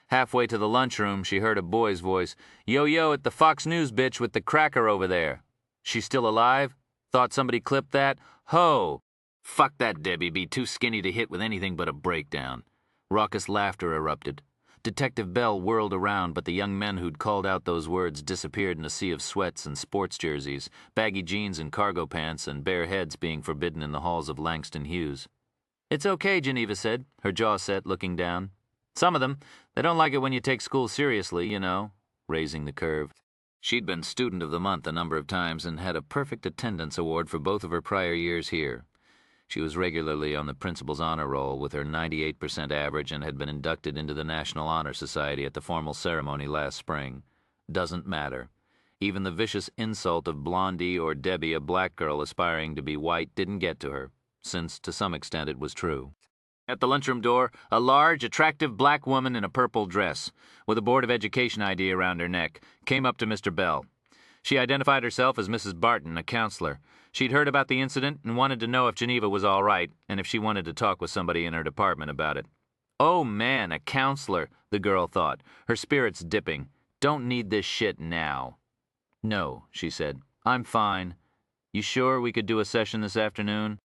Halfway to the lunchroom, she heard a boy's voice. Yo, at the Fox News bitch with the cracker over there. She still alive? Thought somebody clipped that? Ho! Fuck that Debbie, be too skinny to hit with anything but a breakdown. Raucous laughter erupted. Detective Bell whirled around, but the young men who'd called out those words disappeared in a sea of sweats and sports jerseys, baggy jeans and cargo pants, and bare heads being forbidden in the halls of Langston Hughes. It's okay, Geneva said, her jaw set, looking down. Some of them, they don't like it when you take school seriously, you know, raising the curve. She'd been Student of the Month a number of times and had a perfect attendance award for both of her prior years here. She was regularly on the principal's honor roll with her 98% average and had been inducted into the National Honor Society at the formal ceremony last spring. Doesn't matter. Even the vicious insult of Blondie or Debbie, a black girl aspiring to be white, didn't get to her, since to some extent it was true. At the lunchroom door, a large, attractive black woman in a purple dress, with a Board of Education ID around her neck, came up to Mr. Bell. She identified herself as Mrs. Barton, a counselor. She'd heard about the incident and wanted to know if Geneva was all right and if she wanted to talk with somebody in her department about it. Oh man, a counselor, the girl thought, her spirits dipping. Don't need this shit now. No, she said. I'm fine. You sure we could do a session this afternoon?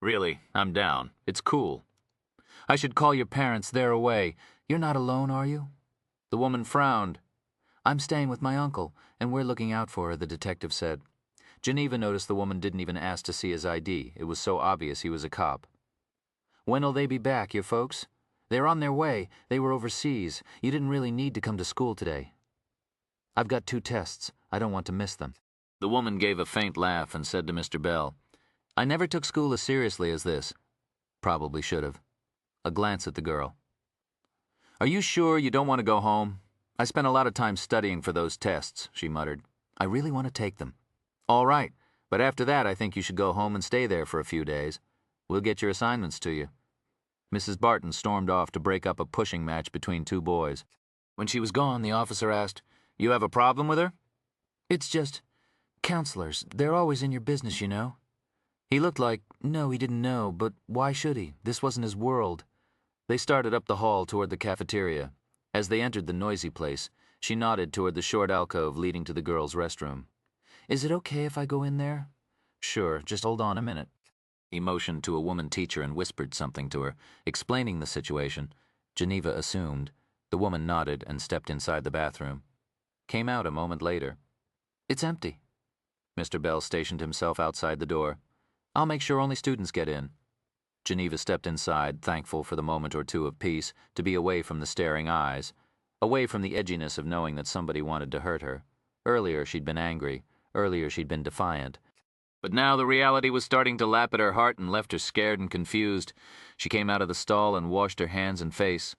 Really, I'm down. It's cool. I should call your parents. They're away. You're not alone, are you? The woman frowned. I'm staying with my uncle, and we're looking out for her, the detective said. Geneva noticed the woman didn't even ask to see his ID. It was so obvious he was a cop. When'll they be back, your folks? They're on their way. They were overseas. You didn't really need to come to school today. I've got 2 tests. I don't want to miss them. The woman gave a faint laugh and said to Mr. Bell, I never took school as seriously as this. Probably should have. A glance at the girl. Are you sure you don't want to go home? I spent a lot of time studying for those tests, she muttered. I really want to take them. All right, but after that I think you should go home and stay there for a few days. We'll get your assignments to you. Mrs. Barton stormed off to break up a pushing match between 2 boys. When she was gone, the officer asked, You have a problem with her? It's just counselors. They're always in your business, you know. He looked like, no, he didn't know, but why should he? This wasn't his world. They started up the hall toward the cafeteria. As they entered the noisy place, she nodded toward the short alcove leading to the girls' restroom. Is it okay if I go in there? Sure, just hold on a minute. He motioned to a woman teacher and whispered something to her, explaining the situation. Geneva assumed. The woman nodded and stepped inside the bathroom. Came out a moment later. It's empty. Mr. Bell stationed himself outside the door. I'll make sure only students get in. Geneva stepped inside, thankful for the moment or two of peace, to be away from the staring eyes, away from the edginess of knowing that somebody wanted to hurt her. Earlier she'd been angry. Earlier she'd been defiant. But now the reality was starting to lap at her heart and left her scared and confused. She came out of the stall and washed her hands and face.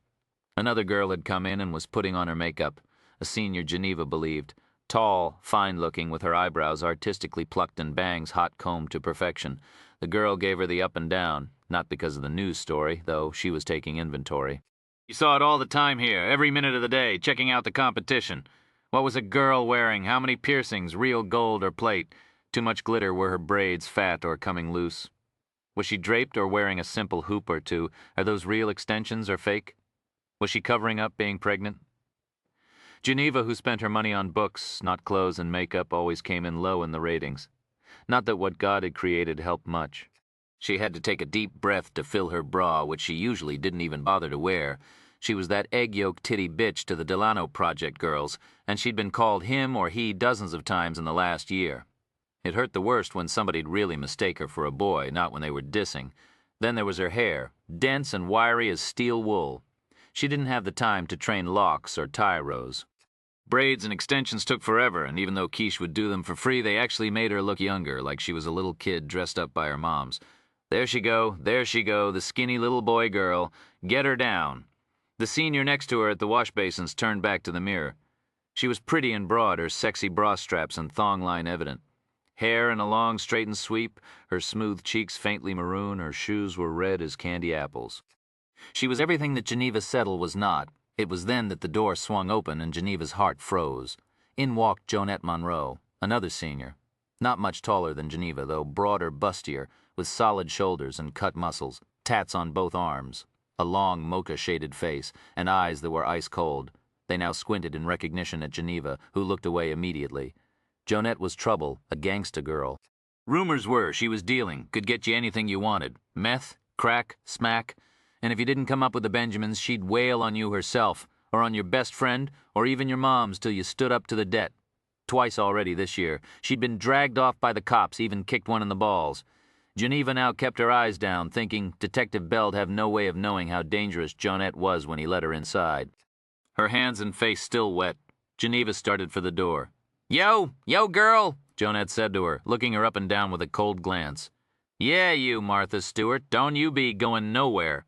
Another girl had come in and was putting on her makeup, a senior Geneva believed. Tall, fine-looking, with her eyebrows artistically plucked and bangs hot-combed to perfection. The girl gave her the up and down, not because of the news story, though she was taking inventory. You saw it all the time here, every minute of the day, checking out the competition. What was a girl wearing? How many piercings, real gold or plate? Too much glitter, were her braids fat or coming loose? Was she draped or wearing a simple hoop or two? Are those real extensions or fake? Was she covering up being pregnant? Geneva, who spent her money on books, not clothes and makeup, always came in low in the ratings. Not that what God had created helped much. She had to take a deep breath to fill her bra, which she usually didn't even bother to wear. She was that egg-yolk titty bitch to the Delano Project girls, and she'd been called him or he dozens of times in the last year. It hurt the worst when somebody'd really mistake her for a boy, not when they were dissing. Then there was her hair, dense and wiry as steel wool. She didn't have the time to train locks or tie rows. Braids and extensions took forever, and even though Quiche would do them for free, they actually made her look younger, like she was a little kid dressed up by her moms. There she go, the skinny little boy girl. Get her down. The senior next to her at the wash basins turned back to the mirror. She was pretty and broad, her sexy bra straps and thong line evident. Hair in a long straightened sweep, her smooth cheeks faintly maroon, her shoes were red as candy apples. She was everything that Geneva Settle was not. It was then that the door swung open and Geneva's heart froze. In walked Jonette Monroe, another senior. Not much taller than Geneva, though broader, bustier, with solid shoulders and cut muscles, tats on both arms. a long mocha-shaded face, and eyes that were ice-cold. They now squinted in recognition at Geneva, who looked away immediately. Jonette was trouble, a gangsta girl. Rumors were she was dealing, could get you anything you wanted. Meth, crack, smack. And if you didn't come up with the Benjamins, she'd wail on you herself, or on your best friend, or even your mom's till you stood up to the debt. Twice already this year. She'd been dragged off by the cops, even kicked one in the balls. Geneva now kept her eyes down, thinking Detective Bell'd have no way of knowing how dangerous Jonette was when he let her inside. Her hands and face still wet, Geneva started for the door. "Yo, girl," Jonette said to her, looking her up and down with a cold glance. "Yeah, you, Martha Stewart, don't you be going nowhere."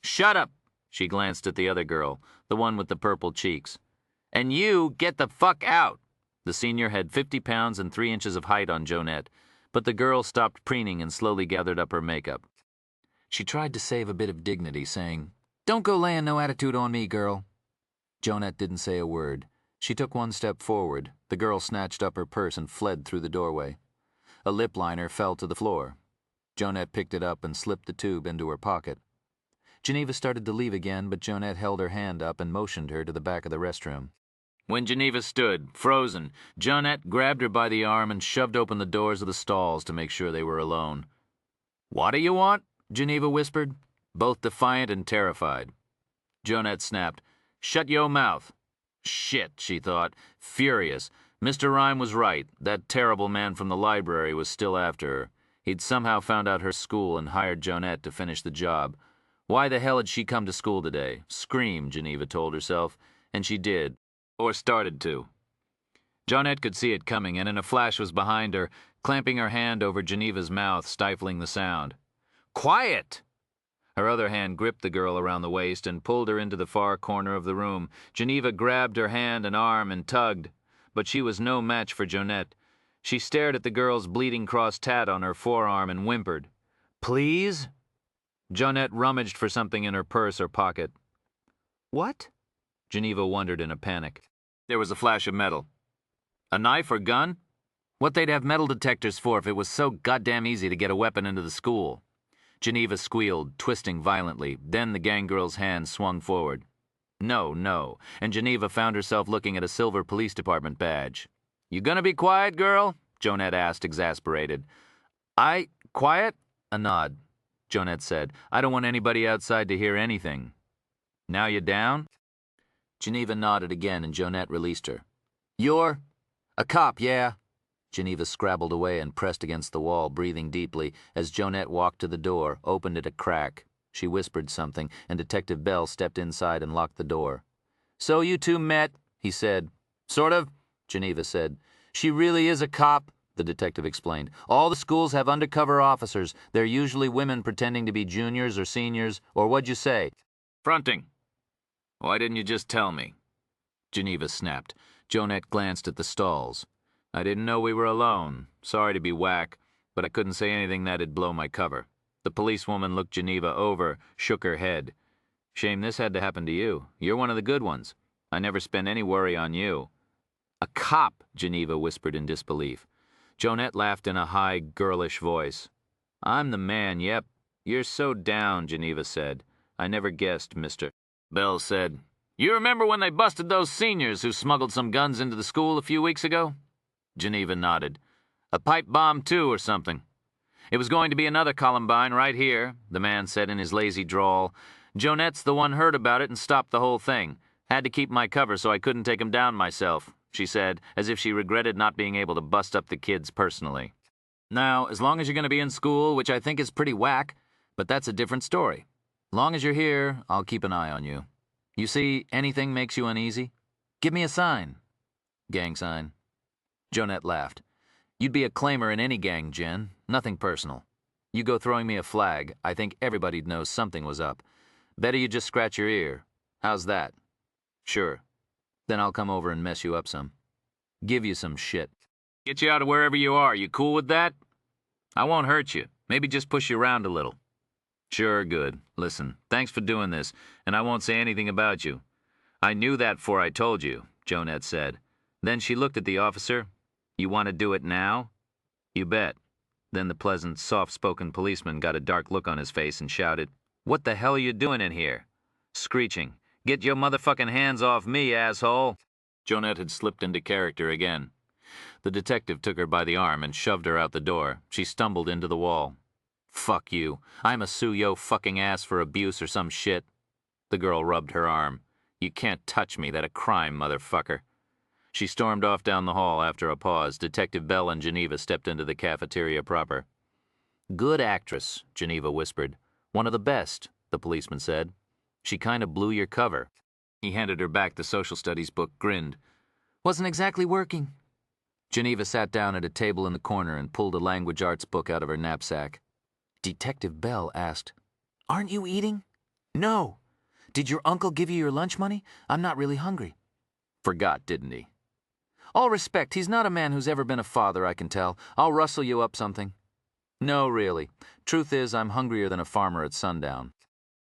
Shut up." She glanced at the other girl, the one with the purple cheeks. "And you, get the fuck out." The senior had 50 pounds and 3 inches of height on Jonette, but the girl stopped preening and slowly gathered up her makeup. She tried to save a bit of dignity, saying, "Don't go laying no attitude on me, girl." Jonette didn't say a word. She took one step forward. The girl snatched up her purse and fled through the doorway. A lip liner fell to the floor. Jonette picked it up and slipped the tube into her pocket. Geneva started to leave again, but Jonette held her hand up and motioned her to the back of the restroom. When Geneva stood, frozen, Jonette grabbed her by the arm and shoved open the doors of the stalls to make sure they were alone. "What do you want?" Geneva whispered, both defiant and terrified. Jonette snapped, "Shut yo' mouth." Shit, she thought, furious. Mr. Rhyme was right. That terrible man from the library was still after her. He'd somehow found out her school and hired Jonette to finish the job. Why the hell had she come to school today? Scream, Geneva told herself, and she did. Or started to. Jonette could see it coming, and in a flash was behind her, clamping her hand over Geneva's mouth, stifling the sound. "Quiet!" Her other hand gripped the girl around the waist and pulled her into the far corner of the room. Geneva grabbed her hand and arm and tugged, but she was no match for Jonette. She stared at the girl's bleeding cross tat on her forearm and whimpered, "Please?" Jonette rummaged for something in her purse or pocket. "What?" Geneva wondered in a panic. There was a flash of metal. A knife or gun? What they'd have metal detectors for if it was so goddamn easy to get a weapon into the school. Geneva squealed, twisting violently. Then the gang girl's hand swung forward. No, and Geneva found herself looking at a silver police department badge. "You gonna be quiet, girl?" Jonette asked, exasperated. Quiet?" A nod. Jonette said, "I don't want anybody outside to hear anything." "Now you down?" Geneva nodded again, and Jonette released her. "You're a cop, yeah?" Geneva scrabbled away and pressed against the wall, breathing deeply, as Jonette walked to the door, opened it a crack. She whispered something, and Detective Bell stepped inside and locked the door. "So you two met," he said. "Sort of," Geneva said. "She really is a cop," the detective explained. "All the schools have undercover officers. They're usually women pretending to be juniors or seniors, or what'd you say?" "Fronting." "Why didn't you just tell me?" Geneva snapped. Jonette glanced at the stalls. "I didn't know we were alone. Sorry to be whack, but I couldn't say anything that'd blow my cover." The policewoman looked Geneva over, shook her head. "Shame this had to happen to you. You're one of the good ones. I never spend any worry on you." "A cop," Geneva whispered in disbelief. Jonette laughed in a high, girlish voice. "I'm the man, yep. You're so down," Geneva said. "I never guessed, mister." Bell said, "You remember when they busted those seniors who smuggled some guns into the school a few weeks ago?" Geneva nodded. "A pipe bomb, too, or something." "It was going to be another Columbine right here," the man said in his lazy drawl. "Jonette's the one heard about it and stopped the whole thing. Had to keep my cover so I couldn't take him down myself," she said, as if she regretted not being able to bust up the kids personally. "Now, as long as you're going to be in school, which I think is pretty whack, but that's a different story. Long as you're here, I'll keep an eye on you. You see, anything makes you uneasy? Give me a sign." "Gang sign." Jonette laughed. "You'd be a claimer in any gang, Jen. Nothing personal. You go throwing me a flag, I think everybody'd know something was up. Better you just scratch your ear. How's that?" "Sure. Then I'll come over and mess you up some. Give you some shit. Get you out of wherever you are. You cool with that? I won't hurt you. Maybe just push you around a little." "Sure, good. Listen, thanks for doing this, and I won't say anything about you." "I knew that before I told you," Jonette said. Then she looked at the officer. "You want to do it now?" "You bet." Then the pleasant, soft-spoken policeman got a dark look on his face and shouted, What the hell are you doing in here? Screeching. Get your motherfucking hands off me, asshole. Jonette had slipped into character again. The detective took her by the arm and shoved her out the door. She stumbled into the wall. Fuck you. I'ma sue yo fucking ass for abuse or some shit. The girl rubbed her arm. You can't touch me, that a crime, motherfucker. She stormed off down the hall after a pause. Detective Bell and Geneva stepped into the cafeteria proper. Good actress, Geneva whispered. One of the best, the policeman said. She kind of blew your cover. He handed her back the social studies book, grinned. Wasn't exactly working. Geneva sat down at a table in the corner and pulled a language arts book out of her knapsack. Detective Bell asked, Aren't you eating? No. Did your uncle give you your lunch money? I'm not really hungry. Forgot, didn't he? All respect, he's not a man who's ever been a father, I can tell. I'll rustle you up something. No, really. Truth is, I'm hungrier than a farmer at sundown.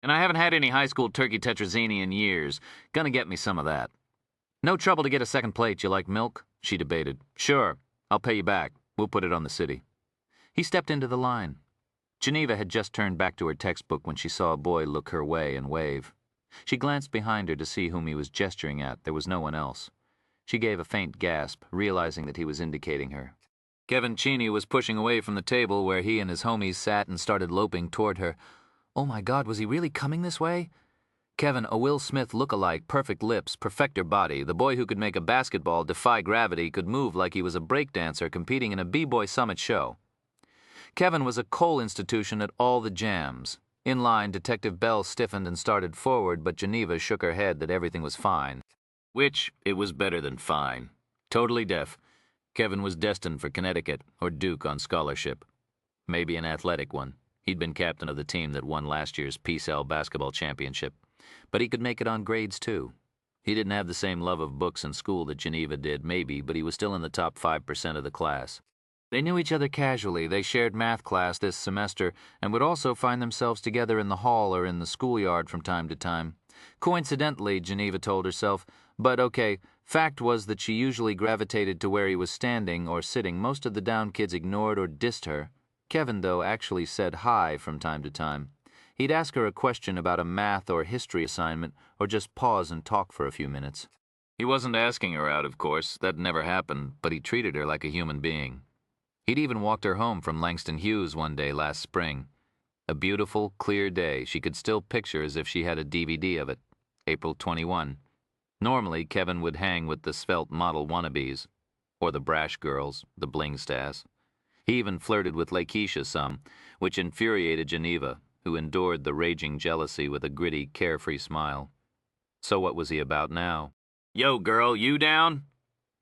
And I haven't had any high school turkey tetrazzini in years. Gonna get me some of that. No trouble to get a second plate. You like milk? She debated. Sure. I'll pay you back. We'll put it on the city. He stepped into the line. Geneva had just turned back to her textbook when she saw a boy look her way and wave. She glanced behind her to see whom he was gesturing at. There was no one else. She gave a faint gasp, realizing that he was indicating her. Kevin Cheney was pushing away from the table where he and his homies sat and started loping toward her. Oh my God, was he really coming this way? Kevin, a Will Smith look-alike, perfect lips, perfecter body, the boy who could make a basketball defy gravity, could move like he was a breakdancer competing in a B-Boy Summit show. Kevin was a coal institution at all the jams. In line, Detective Bell stiffened and started forward, but Geneva shook her head that everything was fine. Which, it was better than fine. Totally deaf. Kevin was destined for Connecticut, or Duke on scholarship. Maybe an athletic one. He'd been captain of the team that won last year's P-Cell basketball championship. But he could make it on grades, too. He didn't have the same love of books and school that Geneva did, maybe, but he was still in the top 5% of the class. They knew each other casually. They shared math class this semester and would also find themselves together in the hall or in the schoolyard from time to time. Coincidentally, Geneva told herself, but okay, fact was that she usually gravitated to where he was standing or sitting. Most of the down kids ignored or dissed her. Kevin, though, actually said hi from time to time. He'd ask her a question about a math or history assignment or just pause and talk for a few minutes. He wasn't asking her out, of course. That never happened, but he treated her like a human being. He'd even walked her home from Langston Hughes one day last spring. A beautiful, clear day she could still picture as if she had a DVD of it. April 21. Normally, Kevin would hang with the svelte model wannabes, or the brash girls, the bling-stas. He even flirted with Lakeisha some, which infuriated Geneva, who endured the raging jealousy with a gritty, carefree smile. So what was he about now? Yo, girl, you down?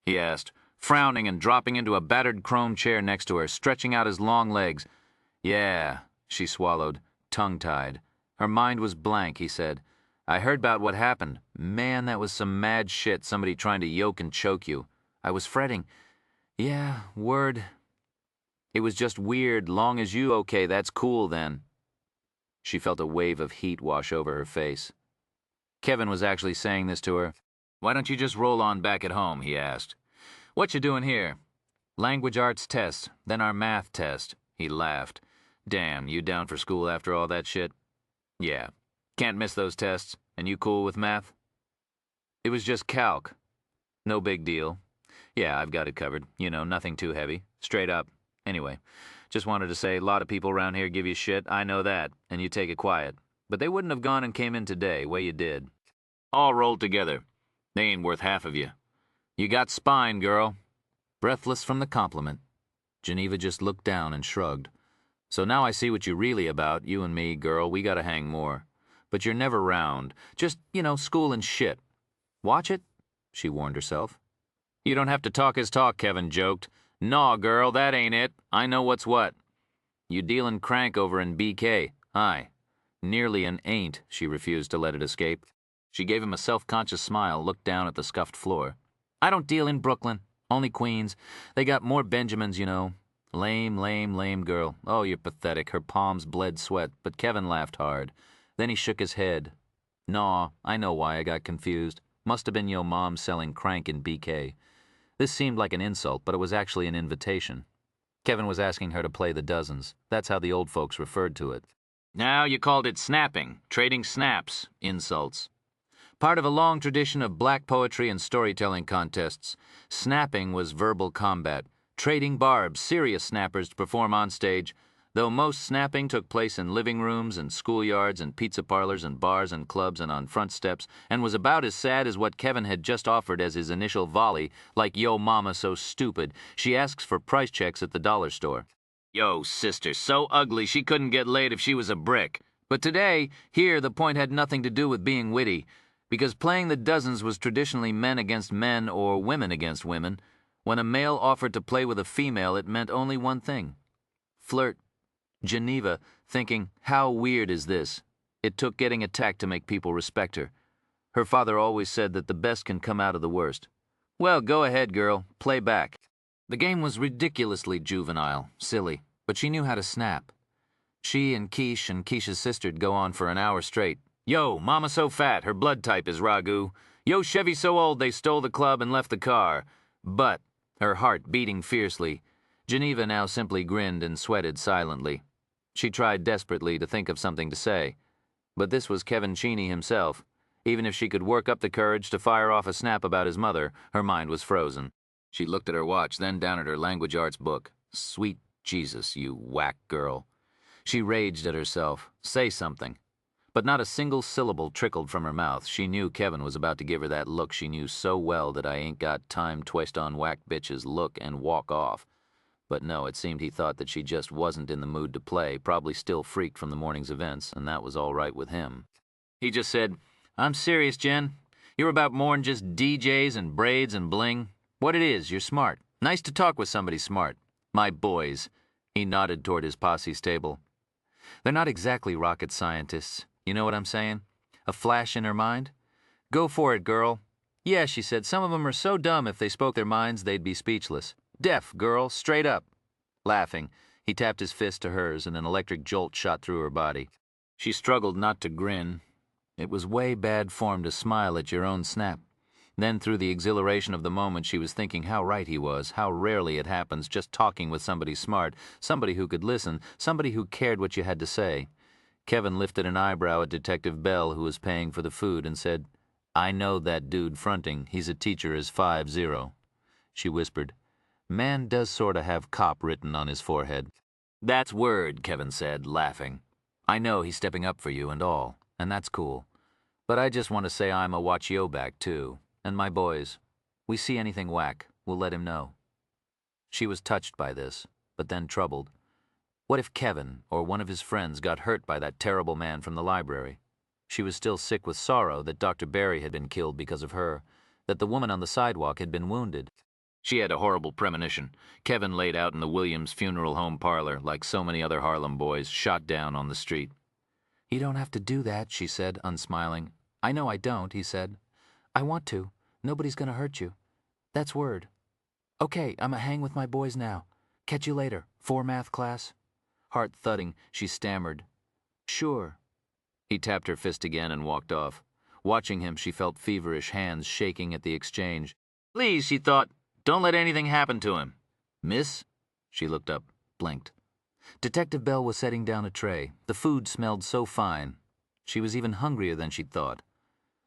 He asked, frowning and dropping into a battered chrome chair next to her, stretching out his long legs. Yeah, she swallowed, tongue-tied. Her mind was blank, he said. I heard about what happened. Man, that was some mad shit, somebody trying to yoke and choke you. I was fretting. Yeah, word. It was just weird. Long as you okay, that's cool then. She felt a wave of heat wash over her face. Kevin was actually saying this to her. Why don't you just roll on back at home, he asked. What you doing here? Language arts test, then our math test. He laughed. Damn, you down for school after all that shit? Yeah. Can't miss those tests. And you cool with math? It was just calc. No big deal. Yeah, I've got it covered. You know, nothing too heavy. Straight up. Anyway, just wanted to say a lot of people around here give you shit, I know that, and you take it quiet. But they wouldn't have gone and came in today, way you did. All rolled together. They ain't worth half of you. You got spine, girl. Breathless from the compliment, Geneva just looked down and shrugged. So now I see what you're really about, you and me, girl, we gotta hang more. But you're never round. Just, school and shit. Watch it, she warned herself. You don't have to talk his talk, Kevin joked. Naw, girl, that ain't it. I know what's what. You dealin' crank over in BK. Aye. Nearly an ain't, she refused to let it escape. She gave him a self-conscious smile, looked down at the scuffed floor. I don't deal in Brooklyn. Only Queens. They got more Benjamins, you know. Lame, lame, lame girl. Oh, you're pathetic. Her palms bled sweat, but Kevin laughed hard. Then he shook his head. Naw, I know why I got confused. Must have been yo mom selling crank in BK. This seemed like an insult, but it was actually an invitation. Kevin was asking her to play the dozens. That's how the old folks referred to it. Now you called it snapping, trading snaps, insults. Part of a long tradition of black poetry and storytelling contests, snapping was verbal combat, trading barbs, serious snappers to perform on stage, though most snapping took place in living rooms and schoolyards and pizza parlors and bars and clubs and on front steps, and was about as sad as what Kevin had just offered as his initial volley, like "Yo mama so stupid, she asks for price checks at the dollar store." Yo sister, so ugly she couldn't get laid if she was a brick. But today, here the point had nothing to do with being witty, because playing the dozens was traditionally men against men or women against women. When a male offered to play with a female, it meant only one thing: flirt. Geneva, thinking, how weird is this? It took getting attacked to make people respect her. Her father always said that the best can come out of the worst. Well, go ahead, girl. Play back. The game was ridiculously juvenile, silly, but she knew how to snap. She and Keish's sister'd go on for an hour straight. Yo, mama so fat, her blood type is ragu. Yo, Chevy so old they stole the club and left the car. But, her heart beating fiercely, Geneva now simply grinned and sweated silently. She tried desperately to think of something to say. But this was Kevin Cheney himself. Even if she could work up the courage to fire off a snap about his mother, her mind was frozen. She looked at her watch, then down at her language arts book. Sweet Jesus, you whack girl. She raged at herself. Say something. But not a single syllable trickled from her mouth. She knew Kevin was about to give her that look she knew so well that I ain't got time twist on whack bitches look and walk off. But no, it seemed he thought that she just wasn't in the mood to play, probably still freaked from the morning's events, and that was all right with him. He just said, I'm serious, Jen. You're about more'n just DJs and braids and bling. What it is, you're smart. Nice to talk with somebody smart. My boys. He nodded toward his posse's table. They're not exactly rocket scientists. You know what I'm saying? A flash in her mind? Go for it, girl. Yeah, she said, some of them are so dumb if they spoke their minds they'd be speechless. Deaf, girl, straight up. Laughing, he tapped his fist to hers and an electric jolt shot through her body. She struggled not to grin. It was way bad form to smile at your own snap. Then through the exhilaration of the moment she was thinking how right he was, how rarely it happens just talking with somebody smart, somebody who could listen, somebody who cared what you had to say. Kevin lifted an eyebrow at Detective Bell, who was paying for the food, and said, I know that dude fronting. He's a teacher as 5-0. She whispered, Man does sorta have cop written on his forehead. That's word, Kevin said, laughing. I know he's stepping up for you and all, and that's cool. But I just want to say I'm a watch yo back, too. And my boys. We see anything whack, we'll let him know. She was touched by this, but then troubled. What if Kevin or one of his friends got hurt by that terrible man from the library? She was still sick with sorrow that Dr. Barry had been killed because of her, that the woman on the sidewalk had been wounded. She had a horrible premonition. Kevin laid out in the Williams funeral home parlor, like so many other Harlem boys, shot down on the street. You don't have to do that, she said, unsmiling. I know I don't, he said. I want to. Nobody's gonna hurt you. That's word. Okay, I'ma hang with my boys now. Catch you later. 4 math class. Heart thudding, she stammered. Sure. He tapped her fist again and walked off. Watching him, she felt feverish hands shaking at the exchange. Please, she thought, don't let anything happen to him. Miss? She looked up, blinked. Detective Bell was setting down a tray. The food smelled so fine. She was even hungrier than she'd thought.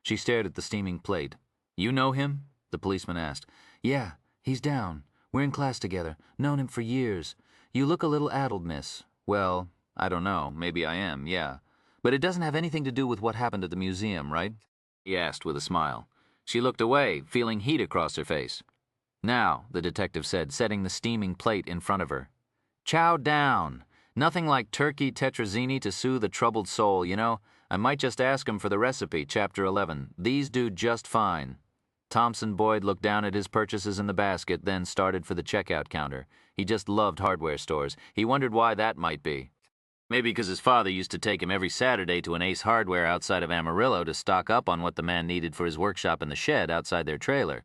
She stared at the steaming plate. You know him? The policeman asked. Yeah, he's down. We're in class together. Known him for years. You look a little addled, miss. Well, I don't know. Maybe I am, yeah. But it doesn't have anything to do with what happened at the museum, right? He asked with a smile. She looked away, feeling heat across her face. Now, the detective said, setting the steaming plate in front of her. Chow down. Nothing like turkey tetrazzini to soothe a troubled soul, you know. I might just ask him for the recipe, Chapter 11. These do just fine. Thompson Boyd looked down at his purchases in the basket, then started for the checkout counter. He just loved hardware stores. He wondered why that might be. Maybe because his father used to take him every Saturday to an Ace Hardware outside of Amarillo to stock up on what the man needed for his workshop in the shed outside their trailer.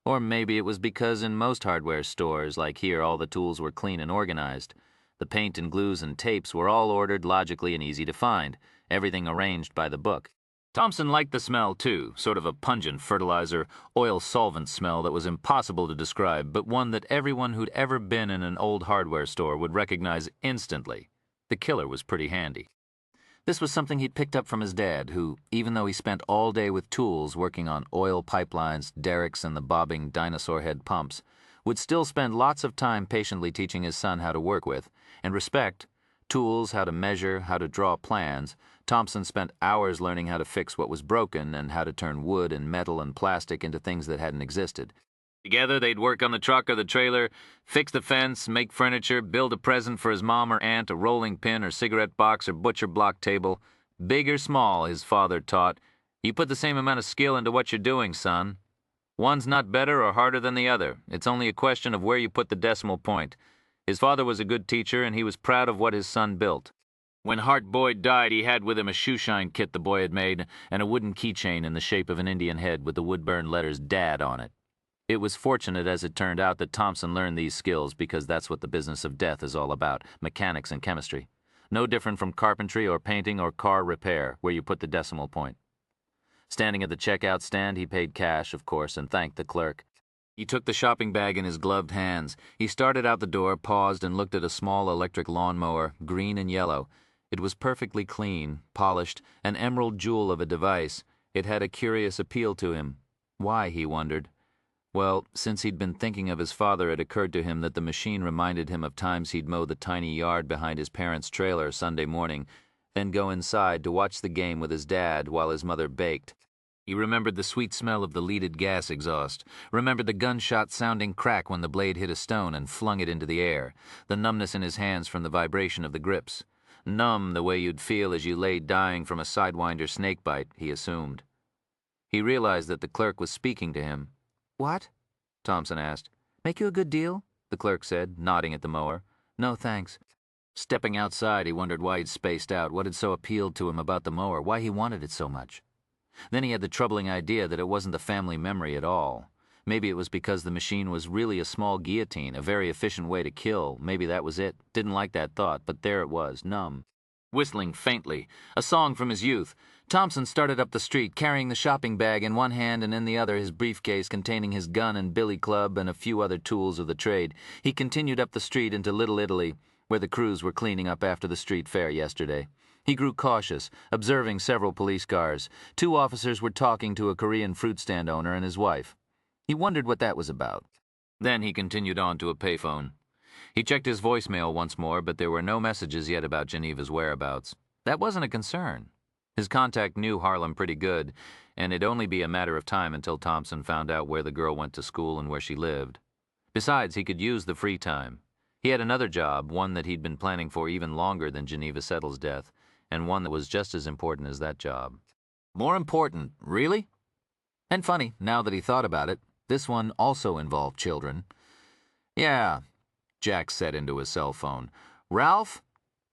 Or maybe it was because in most hardware stores, like here, all the tools were clean and organized. The paint and glues and tapes were all ordered logically and easy to find, everything arranged by the book. Thompson liked the smell, too, sort of a pungent fertilizer, oil solvent smell that was impossible to describe, but one that everyone who'd ever been in an old hardware store would recognize instantly. The killer was pretty handy. This was something he'd picked up from his dad, who, even though he spent all day with tools working on oil pipelines, derricks, and the bobbing dinosaur head pumps, would still spend lots of time patiently teaching his son how to work with, and respect tools, how to measure, how to draw plans. Thompson spent hours learning how to fix what was broken and how to turn wood and metal and plastic into things that hadn't existed. Together, they'd work on the truck or the trailer, fix the fence, make furniture, build a present for his mom or aunt, a rolling pin or cigarette box or butcher block table. Big or small, his father taught, you put the same amount of skill into what you're doing, son. One's not better or harder than the other. It's only a question of where you put the decimal point. His father was a good teacher, and he was proud of what his son built. When Hart Boyd died, he had with him a shoeshine kit the boy had made and a wooden keychain in the shape of an Indian head with the wood-burned letters Dad on it. It was fortunate, as it turned out, that Thompson learned these skills because that's what the business of death is all about, mechanics and chemistry. No different from carpentry or painting or car repair, where you put the decimal point. Standing at the checkout stand, he paid cash, of course, and thanked the clerk. He took the shopping bag in his gloved hands. He started out the door, paused, and looked at a small electric lawnmower, green and yellow. It was perfectly clean, polished, an emerald jewel of a device. It had a curious appeal to him. Why, he wondered. Well, since he'd been thinking of his father, it occurred to him that the machine reminded him of times he'd mow the tiny yard behind his parents' trailer Sunday morning, then go inside to watch the game with his dad while his mother baked. He remembered the sweet smell of the leaded gas exhaust, remembered the gunshot-sounding crack when the blade hit a stone and flung it into the air, the numbness in his hands from the vibration of the grips. Numb the way you'd feel as you lay dying from a sidewinder snakebite, he assumed. He realized that the clerk was speaking to him. "What?" Thompson asked. "Make you a good deal?" the clerk said, nodding at the mower. "No, thanks." Stepping outside, he wondered why he'd spaced out, what had so appealed to him about the mower, why he wanted it so much. Then he had the troubling idea that it wasn't the family memory at all. Maybe it was because the machine was really a small guillotine, a very efficient way to kill. Maybe that was it. Didn't like that thought, but there it was, numb. Whistling faintly, a song from his youth, Thompson started up the street, carrying the shopping bag in one hand and in the other his briefcase containing his gun and billy club and a few other tools of the trade. He continued up the street into Little Italy, where the crews were cleaning up after the street fair yesterday. He grew cautious, observing several police cars. 2 officers were talking to a Korean fruit stand owner and his wife. He wondered what that was about. Then he continued on to a payphone. He checked his voicemail once more, but there were no messages yet about Geneva's whereabouts. That wasn't a concern. His contact knew Harlem pretty good, and it'd only be a matter of time until Thompson found out where the girl went to school and where she lived. Besides, he could use the free time. He had another job, one that he'd been planning for even longer than Geneva Settle's death, and one that was just as important as that job. More important, really? And funny, now that he thought about it, this one also involved children. "Yeah," Jax said into his cell phone. "Ralph?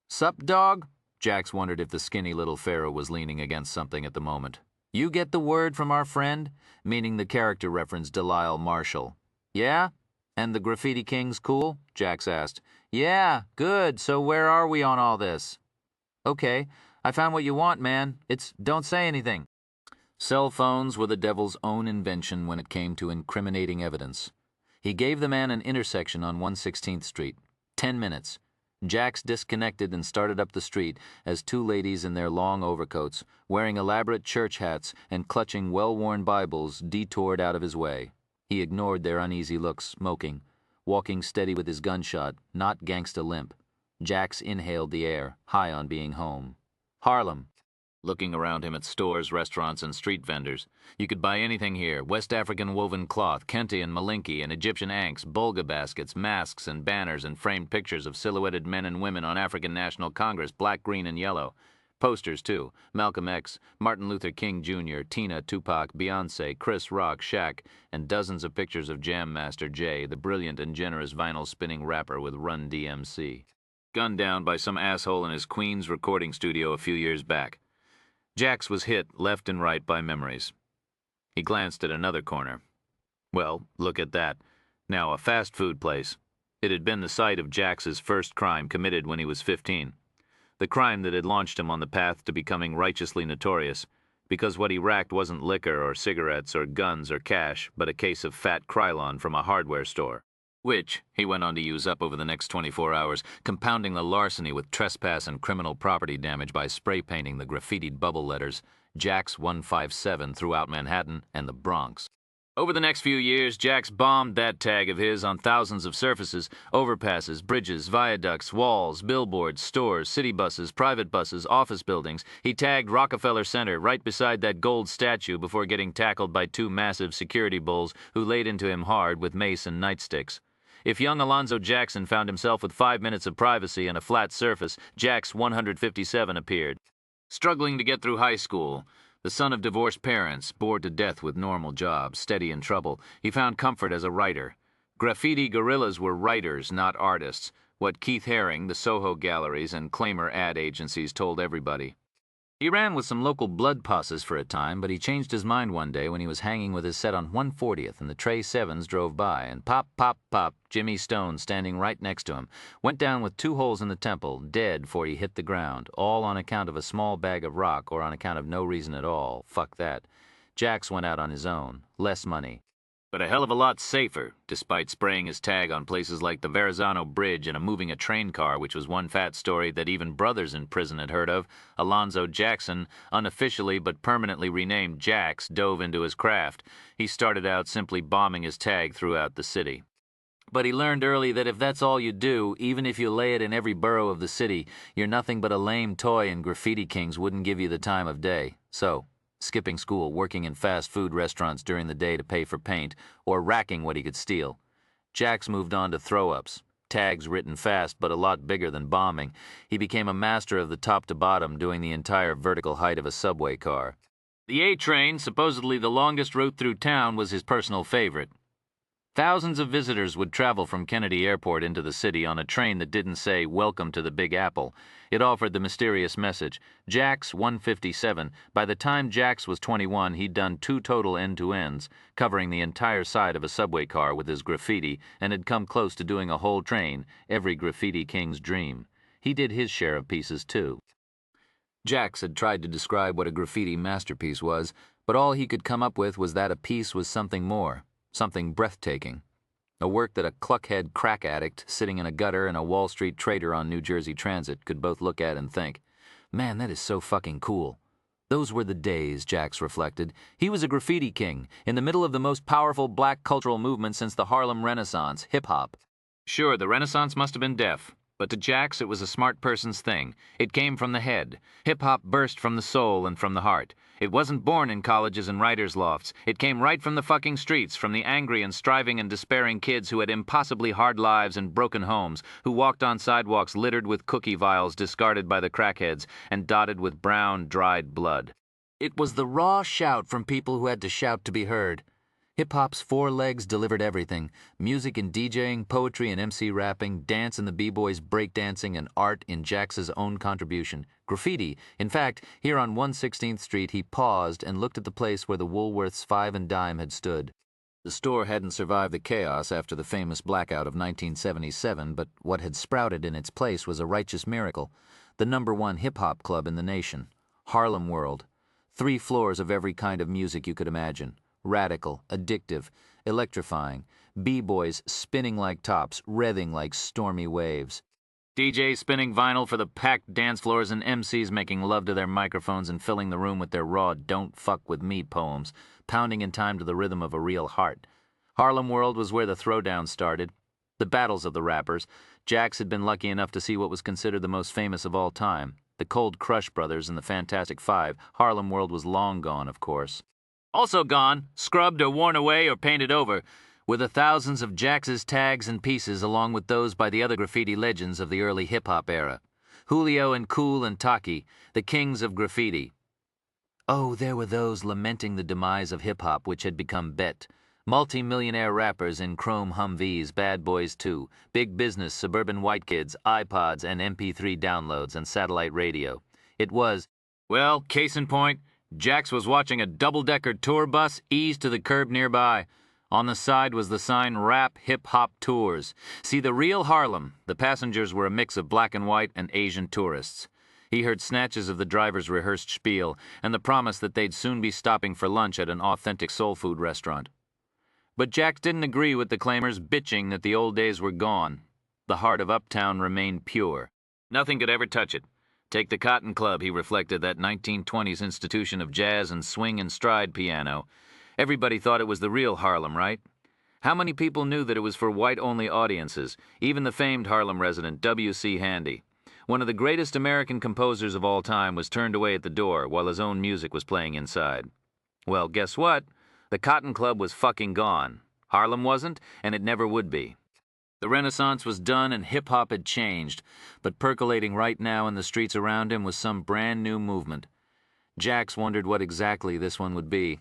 Sup, dog?" Jax wondered if the skinny little pharaoh was leaning against something at the moment. "You get the word from our friend?" Meaning the character referenced Delisle Marshall. "Yeah? And the Graffiti King's cool?" Jax asked. "Yeah, good. So where are we on all this?" "Okay, I found what you want, man. It's don't say anything." Cell phones were the devil's own invention when it came to incriminating evidence. He gave the man an intersection on 116th Street. 10 minutes. Jax disconnected and started up the street as 2 ladies in their long overcoats, wearing elaborate church hats and clutching well-worn Bibles, detoured out of his way. He ignored their uneasy looks, smoking, walking steady with his gunshot, not gangsta limp. Jax inhaled the air, high on being home. Harlem. Looking around him at stores, restaurants, and street vendors. You could buy anything here: West African woven cloth, kente and malinki, and Egyptian anks, bulga baskets, masks and banners, and framed pictures of silhouetted men and women on African National Congress, black, green, and yellow. Posters, too. Malcolm X, Martin Luther King Jr., Tina, Tupac, Beyonce, Chris Rock, Shaq, and dozens of pictures of Jam Master Jay, the brilliant and generous vinyl-spinning rapper with Run DMC. Gunned down by some asshole in his Queens recording studio a few years back. Jax was hit left and right by memories. He glanced at another corner. Well, look at that. Now, a fast food place. It had been the site of Jax's first crime, committed when he was 15. The crime that had launched him on the path to becoming righteously notorious, because what he racked wasn't liquor or cigarettes or guns or cash, but a case of fat Krylon from a hardware store. which he went on to use up over the next 24 hours, compounding the larceny with trespass and criminal property damage by spray painting the graffitied bubble letters Jax 157 throughout Manhattan and the Bronx. Over the next few years, Jax bombed that tag of his on thousands of surfaces, overpasses, bridges, viaducts, walls, billboards, stores, city buses, private buses, office buildings. He tagged Rockefeller Center right beside that gold statue before getting tackled by two massive security bulls who laid into him hard with mace and nightsticks. If young Alonzo Jackson found himself with 5 minutes of privacy and a flat surface, Jax 157 appeared. Struggling to get through high school, the son of divorced parents, bored to death with normal jobs, steady in trouble, he found comfort as a writer. Graffiti guerrillas were writers, not artists, what Keith Haring, the Soho galleries, and Claimer ad agencies told everybody. He ran with some local blood posses for a time, but he changed his mind one day when he was hanging with his set on 140th and the Trey Sevens drove by, and pop, pop, pop, Jimmy Stone, standing right next to him, went down with 2 holes in the temple, dead before he hit the ground, all on account of a small bag of rock or on account of no reason at all. Fuck that. Jax went out on his own. Less money. But a hell of a lot safer, despite spraying his tag on places like the Verrazano Bridge and moving a train car, which was one fat story that even brothers in prison had heard of. Alonzo Jackson, unofficially but permanently renamed Jax, dove into his craft. He started out simply bombing his tag throughout the city. But he learned early that if that's all you do, even if you lay it in every borough of the city, you're nothing but a lame toy and graffiti kings wouldn't give you the time of day. So, skipping school, working in fast food restaurants during the day to pay for paint, or racking what he could steal. Jax moved on to throw-ups, tags written fast but a lot bigger than bombing. He became a master of the top to bottom, doing the entire vertical height of a subway car. The A train, supposedly the longest route through town, was his personal favorite. Thousands of visitors would travel from Kennedy Airport into the city on a train that didn't say, "Welcome to the Big Apple." It offered the mysterious message, Jax 157. By the time Jax was 21, he'd done 2 total end-to-ends, covering the entire side of a subway car with his graffiti, and had come close to doing a whole train, every graffiti king's dream. He did his share of pieces, too. Jax had tried to describe what a graffiti masterpiece was, but all he could come up with was that a piece was something more. Something breathtaking. A work that a cluckhead crack addict sitting in a gutter and a Wall Street trader on New Jersey Transit could both look at and think, man, that is so fucking cool. Those were the days, Jax reflected. He was a graffiti king, in the middle of the most powerful black cultural movement since the Harlem Renaissance, hip-hop. Sure, the Renaissance must have been deaf, but to Jax it was a smart person's thing. It came from the head. Hip-hop burst from the soul and from the heart. It wasn't born in colleges and writers' lofts. It came right from the fucking streets, from the angry and striving and despairing kids who had impossibly hard lives and broken homes, who walked on sidewalks littered with cookie vials discarded by the crackheads and dotted with brown, dried blood. It was the raw shout from people who had to shout to be heard. Hip-hop's 4 legs delivered everything. Music and DJing, poetry and MC rapping, dance and the b-boys breakdancing, and art in Jax's own contribution. Graffiti. In fact, here on 116th Street, he paused and looked at the place where the Woolworth's 5 and Dime had stood. The store hadn't survived the chaos after the famous blackout of 1977, but what had sprouted in its place was a righteous miracle. The #1 hip-hop club in the nation. Harlem World. 3 floors of every kind of music you could imagine. Radical, addictive, electrifying, b-boys spinning like tops, revving like stormy waves. DJs spinning vinyl for the packed dance floors and MCs making love to their microphones and filling the room with their raw "Don't Fuck With Me" poems, pounding in time to the rhythm of a real heart. Harlem World was where the throwdown started. The battles of the rappers. Jax had been lucky enough to see what was considered the most famous of all time. The Cold Crush Brothers and the Fantastic Five. Harlem World was long gone, of course. Also gone, scrubbed or worn away or painted over, were the thousands of Jax's tags and pieces along with those by the other graffiti legends of the early hip-hop era. Julio and Kool and Taki, the kings of graffiti. Oh, there were those lamenting the demise of hip-hop which had become bet. Multi-millionaire rappers in chrome Humvees, bad boys too, big business, suburban white kids, iPods and MP3 downloads and satellite radio. It was, well, case in point, Jax was watching a double-decker tour bus ease to the curb nearby. On the side was the sign Rap Hip Hop Tours. See, the real Harlem, the passengers were a mix of black and white and Asian tourists. He heard snatches of the driver's rehearsed spiel and the promise that they'd soon be stopping for lunch at an authentic soul food restaurant. But Jack didn't agree with the claimers bitching that the old days were gone. The heart of Uptown remained pure. Nothing could ever touch it. Take the Cotton Club, he reflected, that 1920s institution of jazz and swing and stride piano. Everybody thought it was the real Harlem, right? How many people knew that it was for white-only audiences, even the famed Harlem resident W.C. Handy? One of the greatest American composers of all time was turned away at the door while his own music was playing inside. Well, guess what? The Cotton Club was fucking gone. Harlem wasn't, and it never would be. The Renaissance was done and hip-hop had changed, but percolating right now in the streets around him was some brand new movement. Jax wondered what exactly this one would be.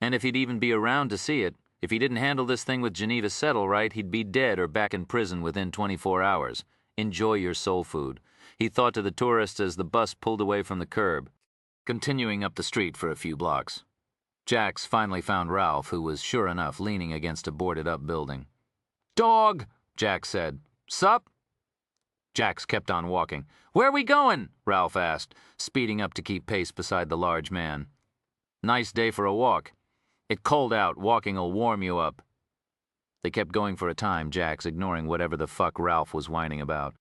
And if he'd even be around to see it, if he didn't handle this thing with Geneva Settle right, he'd be dead or back in prison within 24 hours. Enjoy your soul food, he thought to the tourists as the bus pulled away from the curb, continuing up the street for a few blocks. Jax finally found Ralph, who was sure enough leaning against a boarded-up building. "Dog!" Jax said. "Sup?" Jax kept on walking. "Where we going?" Ralph asked, speeding up to keep pace beside the large man. "Nice day for a walk. It cold out, walking'll warm you up." They kept going for a time, Jax ignoring whatever the fuck Ralph was whining about.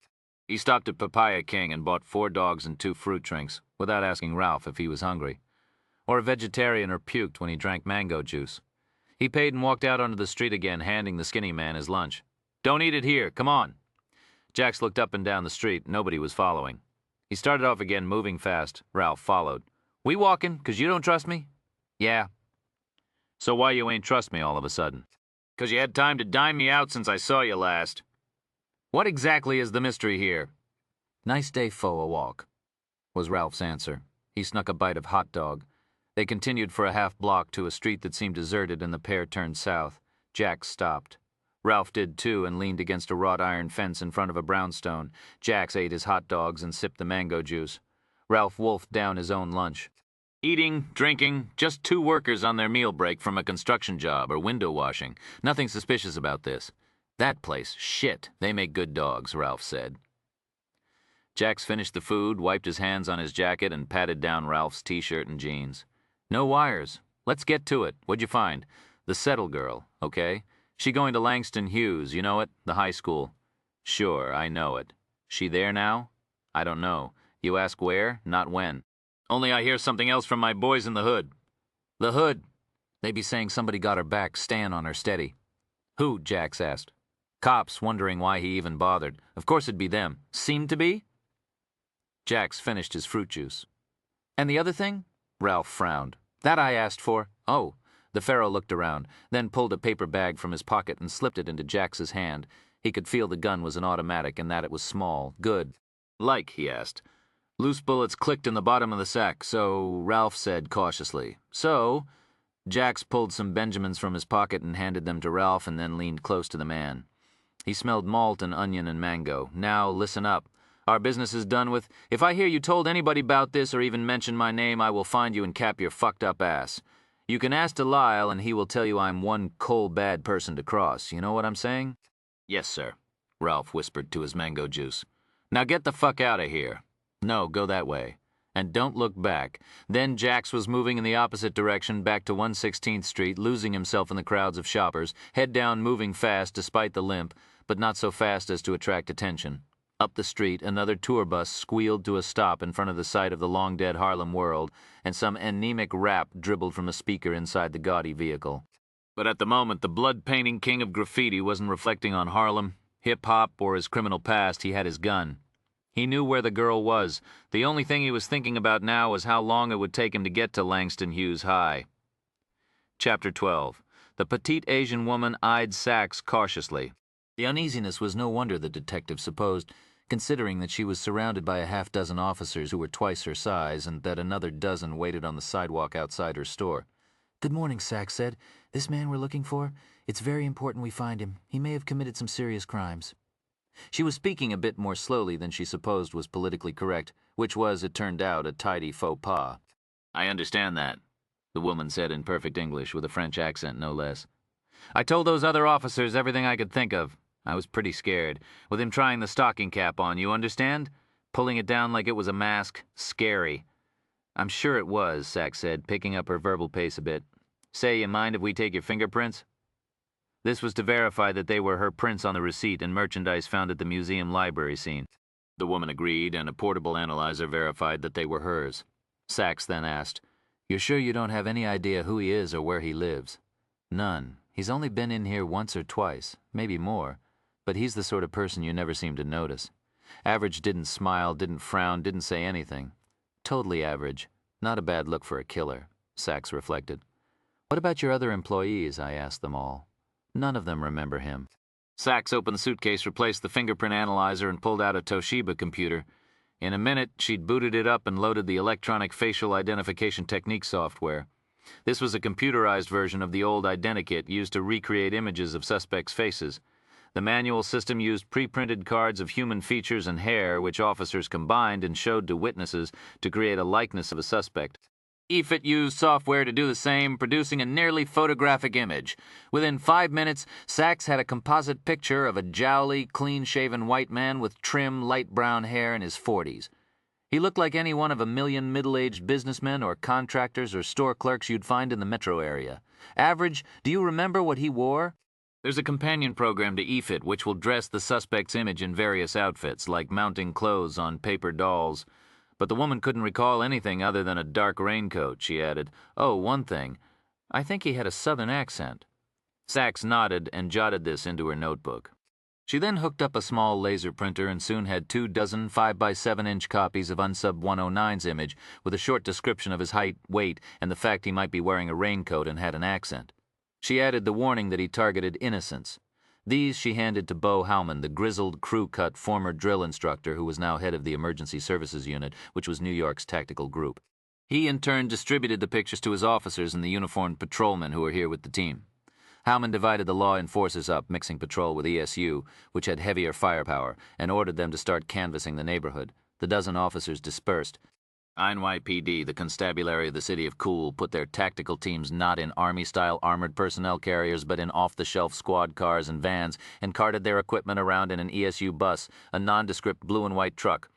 He stopped at Papaya King and bought 4 dogs and 2 fruit drinks, without asking Ralph if he was hungry, or a vegetarian or puked when he drank mango juice. He paid and walked out onto the street again, handing the skinny man his lunch. "Don't eat it here, come on." Jax looked up and down the street. Nobody was following. He started off again, moving fast. Ralph followed. "We walking, 'cause you don't trust me?" "Yeah." "So why you ain't trust me all of a sudden?" "'Cause you had time to dime me out since I saw you last." "What exactly is the mystery here?" "Nice day for a walk," was Ralph's answer. He snuck a bite of hot dog. They continued for a half block to a street that seemed deserted, and the pair turned south. Jax stopped. Ralph did too and leaned against a wrought iron fence in front of a brownstone. Jax ate his hot dogs and sipped the mango juice. Ralph wolfed down his own lunch. Eating, drinking, just 2 workers on their meal break from a construction job or window washing. Nothing suspicious about this. "That place, shit, they make good dogs," Ralph said. Jax finished the food, wiped his hands on his jacket, and patted down Ralph's t-shirt and jeans. "No wires. Let's get to it. What'd you find?" "The Settle girl, okay? She going to Langston Hughes, you know it? The high school." "Sure, I know it. She there now?" "I don't know. You ask where, not when." "Only I hear something else from my boys in the hood." "The hood? They be saying somebody got her back, staying on her steady." "Who?" Jax asked. Cops, wondering why he even bothered. Of course it'd be them. Seemed to be? Jax finished his fruit juice. "And the other thing?" Ralph frowned. "That I asked for." "Oh." The Pharaoh looked around, then pulled a paper bag from his pocket and slipped it into Jax's hand. He could feel the gun was an automatic and that it was small. "Good." "Like?" he asked. "Loose bullets clicked in the bottom of the sack, so," Ralph said cautiously. "So," Jax pulled some Benjamins from his pocket and handed them to Ralph and then leaned close to the man. He smelled malt and onion and mango. "Now, listen up. Our business is done with. If I hear you told anybody about this or even mention my name, I will find you and cap your fucked up ass. You can ask Delisle and he will tell you I'm one cold bad person to cross. You know what I'm saying?" "Yes, sir," Ralph whispered to his mango juice. "Now get the fuck out of here. No, go that way. And don't look back." Then Jax was moving in the opposite direction, back to 116th Street, losing himself in the crowds of shoppers, head down, moving fast despite the limp, but not so fast as to attract attention. Up the street, another tour bus squealed to a stop in front of the site of the long-dead Harlem World, and some anemic rap dribbled from a speaker inside the gaudy vehicle. But at the moment, the blood-painting king of graffiti wasn't reflecting on Harlem, hip-hop, or his criminal past. He had his gun. He knew where the girl was. The only thing he was thinking about now was how long it would take him to get to Langston Hughes High. Chapter 12. The petite Asian woman eyed Sachs cautiously. The uneasiness was no wonder, the detective supposed, considering that she was surrounded by a half-dozen officers who were twice her size and that another dozen waited on the sidewalk outside her store. "Good morning," Sachs said. "This man we're looking for, it's very important we find him. He may have committed some serious crimes." She was speaking a bit more slowly than she supposed was politically correct, which was, it turned out, a tidy faux pas. "I understand that," the woman said in perfect English, with a French accent no less. "I told those other officers everything I could think of. I was pretty scared, with him trying the stocking cap on, you understand? Pulling it down like it was a mask. Scary." "I'm sure it was," Sachs said, picking up her verbal pace a bit. "Say, you mind if we take your fingerprints?" This was to verify that they were her prints on the receipt and merchandise found at the museum library scene. The woman agreed, and a portable analyzer verified that they were hers. Sachs then asked, "You're sure you don't have any idea who he is or where he lives?" "None. He's only been in here once or twice, maybe more, but he's the sort of person you never seem to notice. Average didn't smile, didn't frown, didn't say anything. Totally average. Not a bad look for a killer," Sachs reflected. "What about your other employees?" I asked them all. None of them remember him. Sachs opened the suitcase, replaced the fingerprint analyzer, and pulled out a Toshiba computer. In a minute, she'd booted it up and loaded the electronic facial identification technique software. This was a computerized version of the old identikit used to recreate images of suspects' faces. The manual system used pre-printed cards of human features and hair, which officers combined and showed to witnesses to create a likeness of a suspect. EFIT used software to do the same, producing a nearly photographic image. Within 5 minutes, Sachs had a composite picture of a jowly, clean-shaven white man with trim, light brown hair in his 40s. He looked like any one of a million middle-aged businessmen or contractors or store clerks you'd find in the metro area. Average, do you remember what he wore? There's a companion program to EFIT which will dress the suspect's image in various outfits, like mounting clothes on paper dolls. But the woman couldn't recall anything other than a dark raincoat, she added. "Oh, one thing. I think he had a southern accent." Sachs nodded and jotted this into her notebook. She then hooked up a small laser printer and soon had 24 5x7-inch copies of Unsub 109's image with a short description of his height, weight, and the fact he might be wearing a raincoat and had an accent. She added the warning that he targeted innocents. These she handed to Bo Howman, the grizzled, crew-cut former drill instructor who was now head of the Emergency Services Unit, which was New York's tactical group. He, in turn, distributed the pictures to his officers and the uniformed patrolmen who were here with the team. Howman divided the law enforcers up, mixing patrol with ESU, which had heavier firepower, and ordered them to start canvassing the neighborhood. The dozen officers dispersed. NYPD, the constabulary of the city of Cool, put their tactical teams not in Army-style armored personnel carriers but in off-the-shelf squad cars and vans and carted their equipment around in an ESU bus, a nondescript blue and white truck.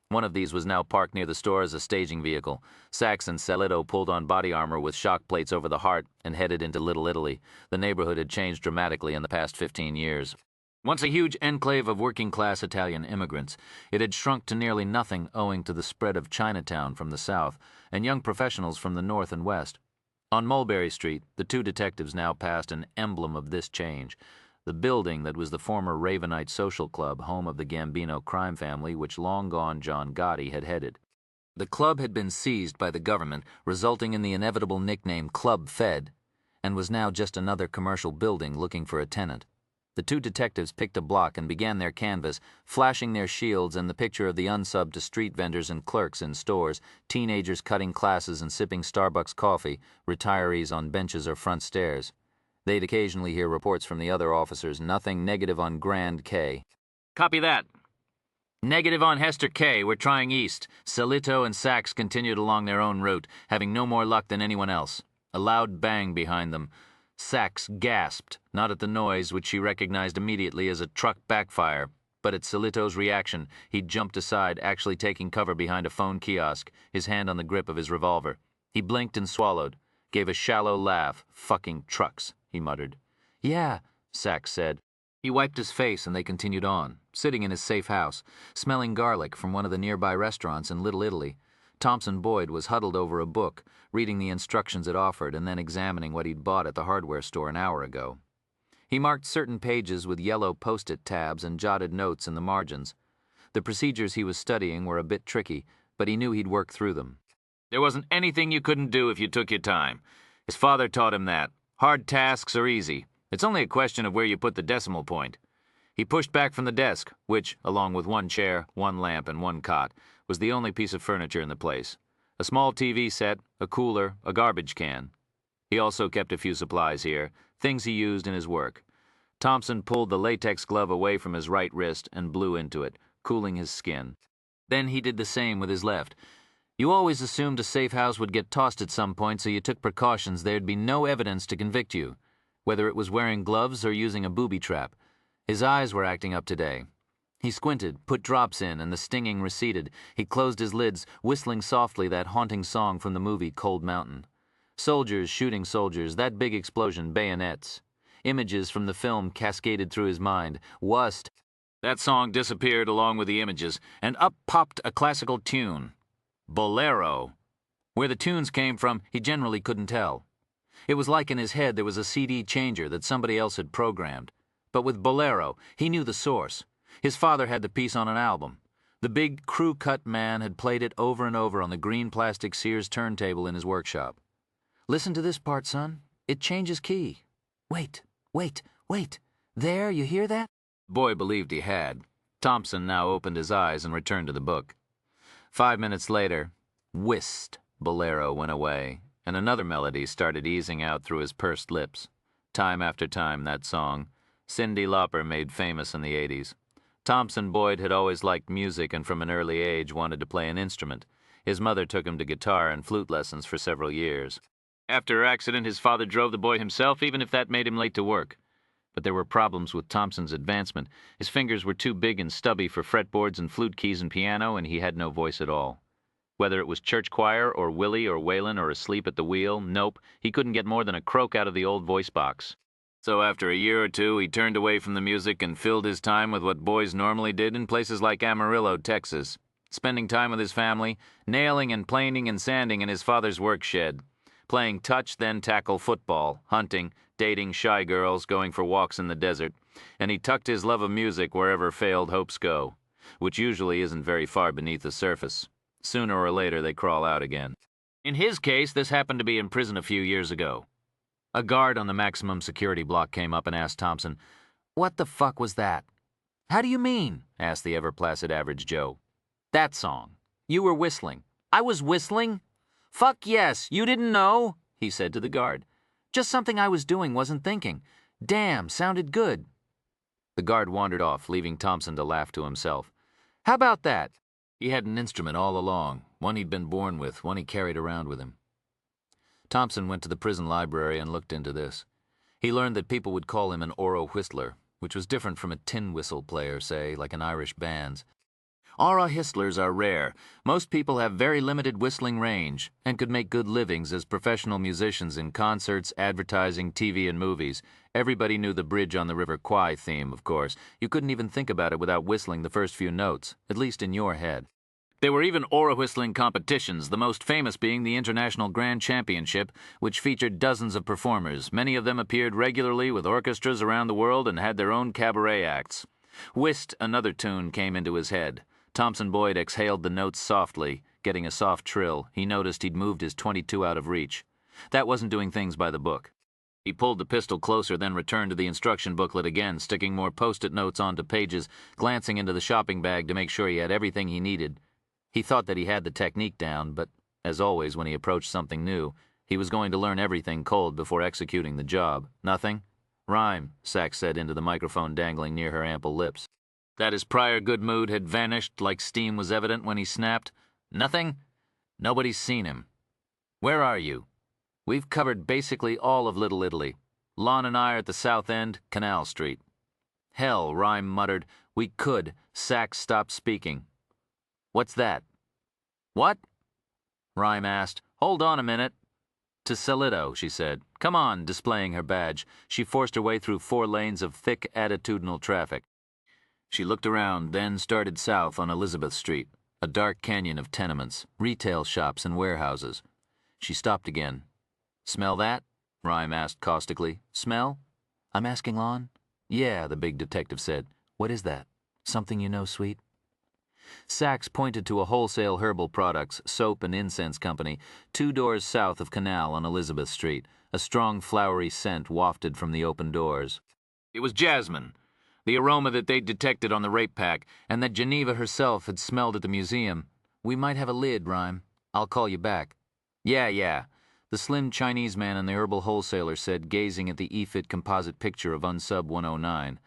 One of these was now parked near the store as a staging vehicle. Sachs and Celito pulled on body armor with shock plates over the heart and headed into Little Italy. The neighborhood had changed dramatically in the past 15 years. Once a huge enclave of working-class Italian immigrants, it had shrunk to nearly nothing owing to the spread of Chinatown from the south and young professionals from the north and west. On Mulberry Street, the two detectives now passed an emblem of this change, the building that was the former Ravenite Social Club, home of the Gambino crime family which long-gone John Gotti had headed. The club had been seized by the government, resulting in the inevitable nickname Club Fed, and was now just another commercial building looking for a tenant. The two detectives picked a block and began their canvass, flashing their shields and the picture of the unsub to street vendors and clerks in stores, teenagers cutting classes and sipping Starbucks coffee, retirees on benches or front stairs. They'd occasionally hear reports from the other officers, nothing negative on Grand K. "Copy that. Negative on Hester K. We're trying east." Celito and Sachs continued along their own route, having no more luck than anyone else. A loud bang behind them. Sachs gasped, not at the noise, which she recognized immediately as a truck backfire, but at Celito's reaction. He jumped aside, actually taking cover behind a phone kiosk, his hand on the grip of his revolver. He blinked and swallowed, gave a shallow laugh. "Fucking trucks," he muttered. "Yeah," Sachs said. He wiped his face and they continued on, sitting in his safe house, smelling garlic from one of the nearby restaurants in Little Italy. Thompson Boyd was huddled over a book, reading the instructions it offered and then examining what he'd bought at the hardware store an hour ago. He marked certain pages with yellow post-it tabs and jotted notes in the margins. The procedures he was studying were a bit tricky, but he knew he'd work through them. There wasn't anything you couldn't do if you took your time. His father taught him that. Hard tasks are easy. It's only a question of where you put the decimal point. He pushed back from the desk, which, along with one chair, one lamp, and one cot, was the only piece of furniture in the place. A small TV set, a cooler, a garbage can. He also kept a few supplies here, things he used in his work. Thompson pulled the latex glove away from his right wrist and blew into it, cooling his skin. Then he did the same with his left. You always assumed a safe house would get tossed at some point, so you took precautions there'd be no evidence to convict you, whether it was wearing gloves or using a booby trap. His eyes were acting up today. He squinted, put drops in, and the stinging receded. He closed his lids, whistling softly that haunting song from the movie Cold Mountain. Soldiers shooting soldiers, that big explosion, bayonets. Images from the film cascaded through his mind. Wust. That song disappeared along with the images, and up popped a classical tune. Bolero. Where the tunes came from, he generally couldn't tell. It was like in his head there was a CD changer that somebody else had programmed. But with Bolero, he knew the source. His father had the piece on an album. The big crew-cut man had played it over and over on the green plastic Sears turntable in his workshop. Listen to this part, son. It changes key. Wait, wait, wait. There, you hear that? The boy believed he had. Thompson now opened his eyes and returned to the book. 5 minutes later, whist, Bolero went away, and another melody started easing out through his pursed lips. Time after time, that song. Cyndi Lauper made famous in the 80s. Thompson Boyd had always liked music and from an early age wanted to play an instrument. His mother took him to guitar and flute lessons for several years. After her accident, his father drove the boy himself, even if that made him late to work. But there were problems with Thompson's advancement. His fingers were too big and stubby for fretboards and flute keys and piano, and he had no voice at all. Whether it was church choir or Willie or Waylon or asleep at the wheel, nope, he couldn't get more than a croak out of the old voice box. So after a year or two, he turned away from the music and filled his time with what boys normally did in places like Amarillo, Texas, spending time with his family, nailing and planing and sanding in his father's work shed, playing touch then tackle football, hunting, dating shy girls, going for walks in the desert, and he tucked his love of music wherever failed hopes go, which usually isn't very far beneath the surface. Sooner or later, they crawl out again. In his case, this happened to be in prison a few years ago. A guard on the maximum security block came up and asked Thompson, "What the fuck was that?" "How do you mean?" asked the ever-placid average Joe. "That song. You were whistling." "I was whistling?" "Fuck yes, you didn't know," he said to the guard. "Just something I was doing, wasn't thinking. Damn, sounded good." The guard wandered off, leaving Thompson to laugh to himself. "How about that?" He had an instrument all along, one he'd been born with, one he carried around with him. Thompson went to the prison library and looked into this. He learned that people would call him an Oro whistler, which was different from a tin whistle player, say, like an Irish band's. Oro whistlers are rare. Most people have very limited whistling range and could make good livings as professional musicians in concerts, advertising, TV, and movies. Everybody knew the Bridge on the River Kwai theme, of course. You couldn't even think about it without whistling the first few notes, at least in your head. There were even Oro whistling competitions, the most famous being the International Grand Championship, which featured dozens of performers. Many of them appeared regularly with orchestras around the world and had their own cabaret acts. Whist, another tune, came into his head. Thompson Boyd exhaled the notes softly, getting a soft trill. He noticed he'd moved his .22 out of reach. That wasn't doing things by the book. He pulled the pistol closer, then returned to the instruction booklet again, sticking more post-it notes onto pages, glancing into the shopping bag to make sure he had everything he needed. He thought that he had the technique down, but, as always when he approached something new, he was going to learn everything cold before executing the job. Nothing? "Rhyme," Sachs said into the microphone dangling near her ample lips. That his prior good mood had vanished like steam was evident when he snapped. "Nothing? Nobody's seen him. Where are you?" "We've covered basically all of Little Italy. Lon and I are at the south end, Canal Street." "Hell," Rhyme muttered. "We could." Sachs stopped speaking. "What's that?" "What?" Rhyme asked. "Hold on a minute." "To Salito," she said. "Come on," displaying her badge. She forced her way through 4 lanes of thick, attitudinal traffic. She looked around, then started south on Elizabeth Street, a dark canyon of tenements, retail shops, and warehouses. She stopped again. "Smell that?" Rhyme asked caustically. "Smell?" "I'm asking Lon." "Yeah," the big detective said. "What is that? Something you know, sweet?" Sachs pointed to a wholesale herbal products, soap and incense company, 2 doors south of Canal on Elizabeth Street. A strong flowery scent wafted from the open doors. It was jasmine, the aroma that they'd detected on the rape pack, and that Geneva herself had smelled at the museum. "We might have a lid, Rhyme. I'll call you back." Yeah. The slim Chinese man in the herbal wholesaler said, gazing at the EFIT composite picture of Unsub 109.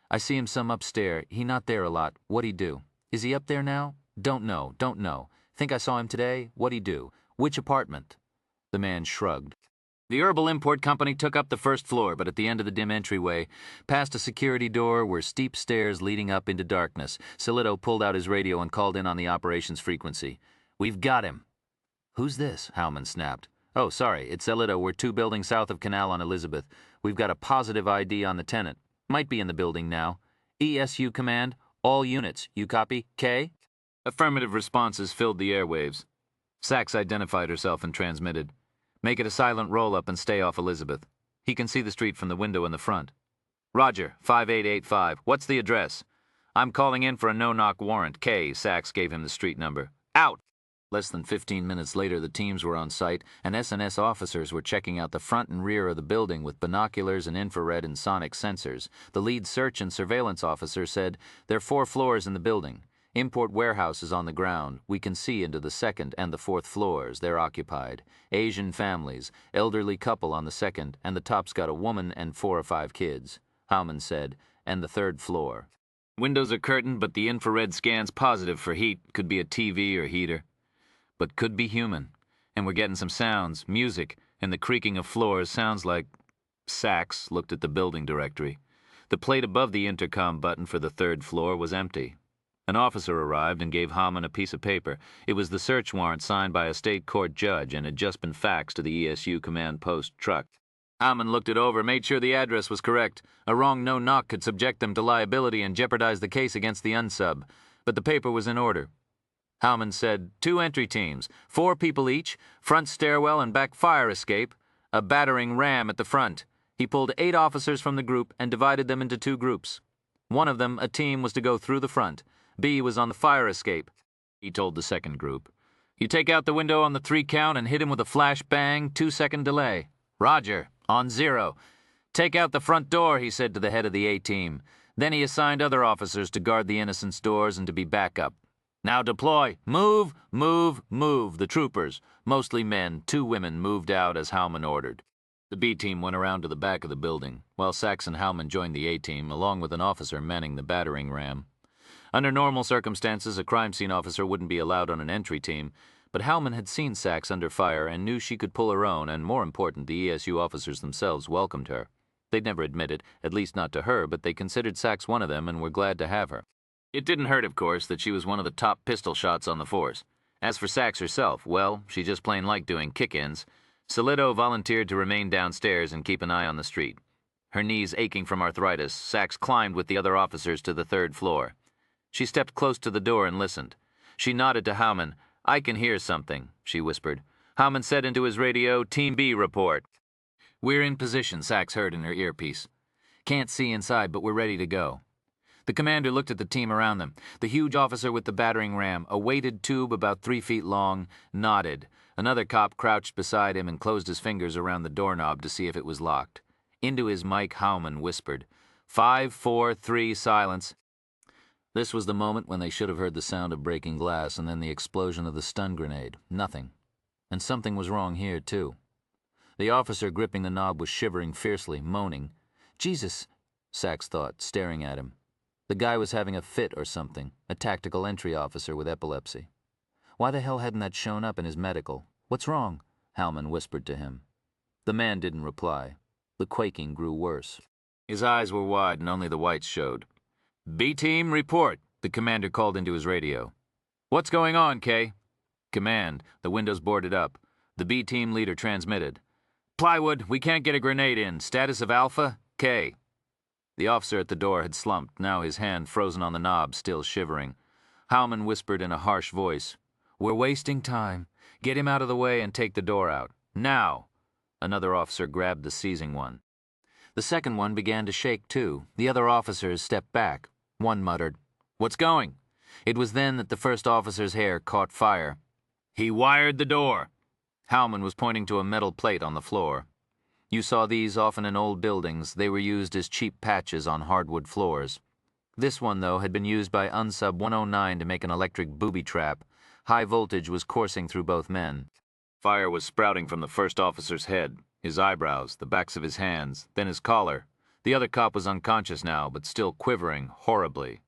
"I see him some upstairs. He not there a lot. What'd he do? Is he up there now? Don't know. Think I saw him today? What'd he do? Which apartment?" The man shrugged. The herbal import company took up the first floor, but at the end of the dim entryway, past a security door, were steep stairs leading up into darkness. Salito pulled out his radio and called in on the operations frequency. "We've got him." "Who's this?" Howman snapped. Oh, sorry, it's Celito. We're 2 buildings south of Canal on Elizabeth. We've got a positive ID on the tenant. Might be in the building now. ESU command, all units. You copy? K? Affirmative responses filled the airwaves. Sachs identified herself and transmitted. Make it a silent roll-up and stay off Elizabeth. He can see the street from the window in the front. Roger, 5885. What's the address? I'm calling in for a no-knock warrant. K. Sachs gave him the street number. Out! Less than 15 minutes later, the teams were on site, and S&S officers were checking out the front and rear of the building with binoculars and infrared and sonic sensors. The lead search and surveillance officer said, "There are 4 floors in the building. Import warehouse is on the ground. We can see into the 2nd and the 4th floors. They're occupied. Asian families, elderly couple on the 2nd, and the top's got a woman and 4 or 5 kids." Howman said, "And the 3rd floor. Windows are curtained, but the infrared scan's positive for heat. Could be a TV or heater. But could be human. And we're getting some sounds, music, and the creaking of floors sounds like..." Sachs looked at the building directory. The plate above the intercom button for the 3rd floor was empty. An officer arrived and gave Howman a piece of paper. It was the search warrant signed by a state court judge and had just been faxed to the ESU command post truck. Howman looked it over, made sure the address was correct. A wrong no-knock could subject them to liability and jeopardize the case against the unsub. But the paper was in order. Howman said, 2 entry teams, 4 people each, front stairwell and back fire escape, a battering ram at the front. He pulled 8 officers from the group and divided them into 2 groups. One of them, a team, was to go through the front. B was on the fire escape. He told the 2nd group, "You take out the window on the 3 count and hit him with a flash bang, 2-second delay." "Roger, on 0. "Take out the front door," he said to the head of the A team. Then he assigned other officers to guard the innocents' doors and to be backup. "Now deploy. Move, move, move." The troopers, mostly men, 2 women, moved out as Howman ordered. The B team went around to the back of the building, while Sachs and Howman joined the A team, along with an officer manning the battering ram. Under normal circumstances, a crime scene officer wouldn't be allowed on an entry team, but Howman had seen Sachs under fire and knew she could pull her own, and more important, the ESU officers themselves welcomed her. They'd never admit it, at least not to her, but they considered Sachs one of them and were glad to have her. It didn't hurt, of course, that she was one of the top pistol shots on the force. As for Sachs herself, well, she just plain liked doing kick-ins. Solito volunteered to remain downstairs and keep an eye on the street. Her knees aching from arthritis, Sachs climbed with the other officers to the 3rd floor. She stepped close to the door and listened. She nodded to Howman. "I can hear something," she whispered. Howman said into his radio, "Team B report." "We're in position," Sachs heard in her earpiece. "Can't see inside, but we're ready to go." The commander looked at the team around them. The huge officer with the battering ram, a weighted tube about 3 feet long, nodded. Another cop crouched beside him and closed his fingers around the doorknob to see if it was locked. Into his mic, Howman whispered, 5, 4, 3, silence." This was the moment when they should have heard the sound of breaking glass and then the explosion of the stun grenade. Nothing. And something was wrong here, too. The officer gripping the knob was shivering fiercely, moaning. Jesus, Sachs thought, staring at him. The guy was having a fit or something, a tactical entry officer with epilepsy. Why the hell hadn't that shown up in his medical? "What's wrong?" Howman whispered to him. The man didn't reply. The quaking grew worse. His eyes were wide and only the whites showed. "B-team, report," the commander called into his radio. "What's going on, K?" "Command, the window's boarded up." The B-team leader transmitted. "Plywood, we can't get a grenade in. Status of Alpha, K." The officer at the door had slumped, now his hand frozen on the knob, still shivering. Howman whispered in a harsh voice, "We're wasting time. Get him out of the way and take the door out. Now!" Another officer grabbed the seizing one. The second one began to shake, too. The other officers stepped back. One muttered, "What's going?" It was then that the first officer's hair caught fire. "He wired the door." Howman was pointing to a metal plate on the floor. You saw these often in old buildings. They were used as cheap patches on hardwood floors. This one, though, had been used by Unsub 109 to make an electric booby trap. High voltage was coursing through both men. Fire was sprouting from the first officer's head, his eyebrows, the backs of his hands, then his collar. The other cop was unconscious now, but still quivering horribly.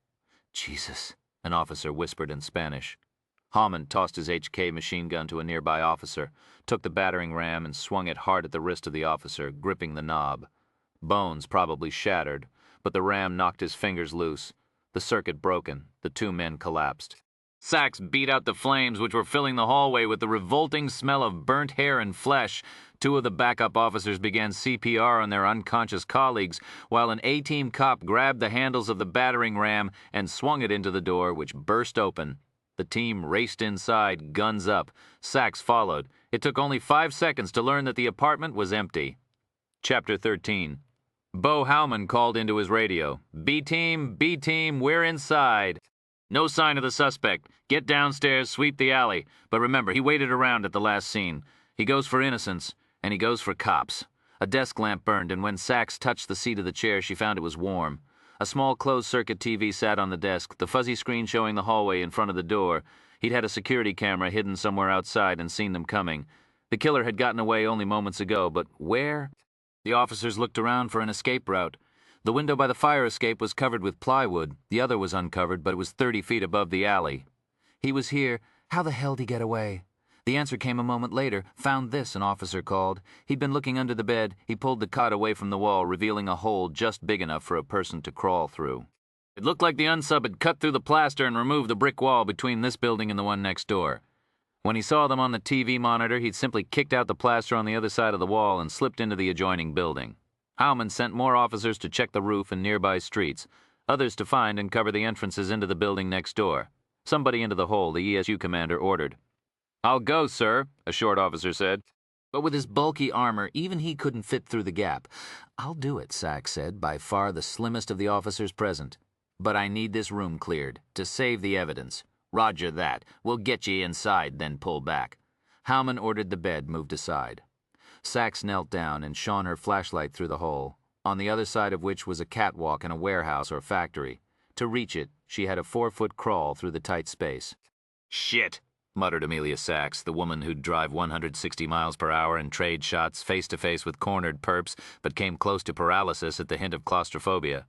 "Jesus," an officer whispered in Spanish. Howman tossed his HK machine gun to a nearby officer, took the battering ram and swung it hard at the wrist of the officer, gripping the knob. Bones probably shattered, but the ram knocked his fingers loose. The circuit broken. The 2 men collapsed. Sachs beat out the flames, which were filling the hallway with the revolting smell of burnt hair and flesh. Two of the backup officers began CPR on their unconscious colleagues, while an A-team cop grabbed the handles of the battering ram and swung it into the door, which burst open. The team raced inside, guns up. Sachs followed. It took only 5 seconds to learn that the apartment was empty. Chapter 13. Bo Howman called into his radio. B-team, we're inside. No sign of the suspect. Get downstairs, sweep the alley. But remember, he waited around at the last scene. He goes for innocence, and he goes for cops. A desk lamp burned, and when Sachs touched the seat of the chair, she found it was warm. A small closed-circuit TV sat on the desk, the fuzzy screen showing the hallway in front of the door. He'd had a security camera hidden somewhere outside and seen them coming. The killer had gotten away only moments ago, but where? The officers looked around for an escape route. The window by the fire escape was covered with plywood. The other was uncovered, but it was 30 feet above the alley. He was here. How the hell did he get away? The answer came a moment later. Found this, an officer called. He'd been looking under the bed. He pulled the cot away from the wall, revealing a hole just big enough for a person to crawl through. It looked like the unsub had cut through the plaster and removed the brick wall between this building and the one next door. When he saw them on the TV monitor, he'd simply kicked out the plaster on the other side of the wall and slipped into the adjoining building. Howman sent more officers to check the roof and nearby streets, others to find and cover the entrances into the building next door. Somebody into the hole, the ESU commander ordered. "I'll go, sir," a short officer said. But with his bulky armor, even he couldn't fit through the gap. "I'll do it," Sachs said, by far the slimmest of the officers present. "But I need this room cleared, to save the evidence." "Roger that. We'll get you inside, then pull back." Howman ordered the bed moved aside. Sachs knelt down and shone her flashlight through the hole, on the other side of which was a catwalk in a warehouse or factory. To reach it, she had a 4-foot crawl through the tight space. "Shit," muttered Amelia Sachs, the woman who'd drive 160 miles per hour and trade shots face-to-face with cornered perps, but came close to paralysis at the hint of claustrophobia.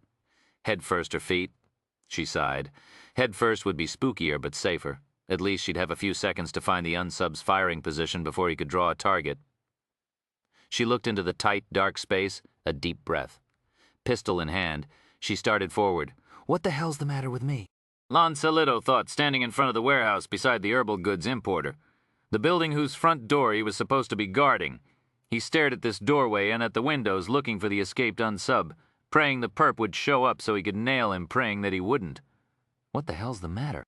"Head first or feet?" She sighed. Head first would be spookier but safer. At least she'd have a few seconds to find the unsub's firing position before he could draw a target. She looked into the tight, dark space, a deep breath. Pistol in hand, she started forward. "What the hell's the matter with me?" Lon Salito thought, standing in front of the warehouse beside the herbal goods importer. The building whose front door he was supposed to be guarding. He stared at this doorway and at the windows looking for the escaped unsub, praying the perp would show up so he could nail him, praying that he wouldn't. What the hell's the matter?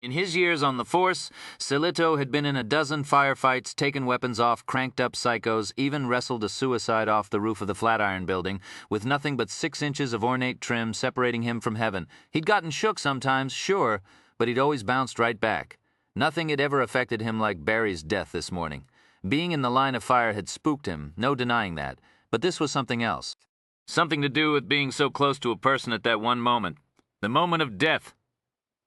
In his years on the force, Salito had been in a dozen firefights, taken weapons off cranked-up psychos, even wrestled a suicide off the roof of the Flatiron Building, with nothing but 6 inches of ornate trim separating him from heaven. He'd gotten shook sometimes, sure, but he'd always bounced right back. Nothing had ever affected him like Barry's death this morning. Being in the line of fire had spooked him, no denying that, but this was something else. Something to do with being so close to a person at that one moment. The moment of death.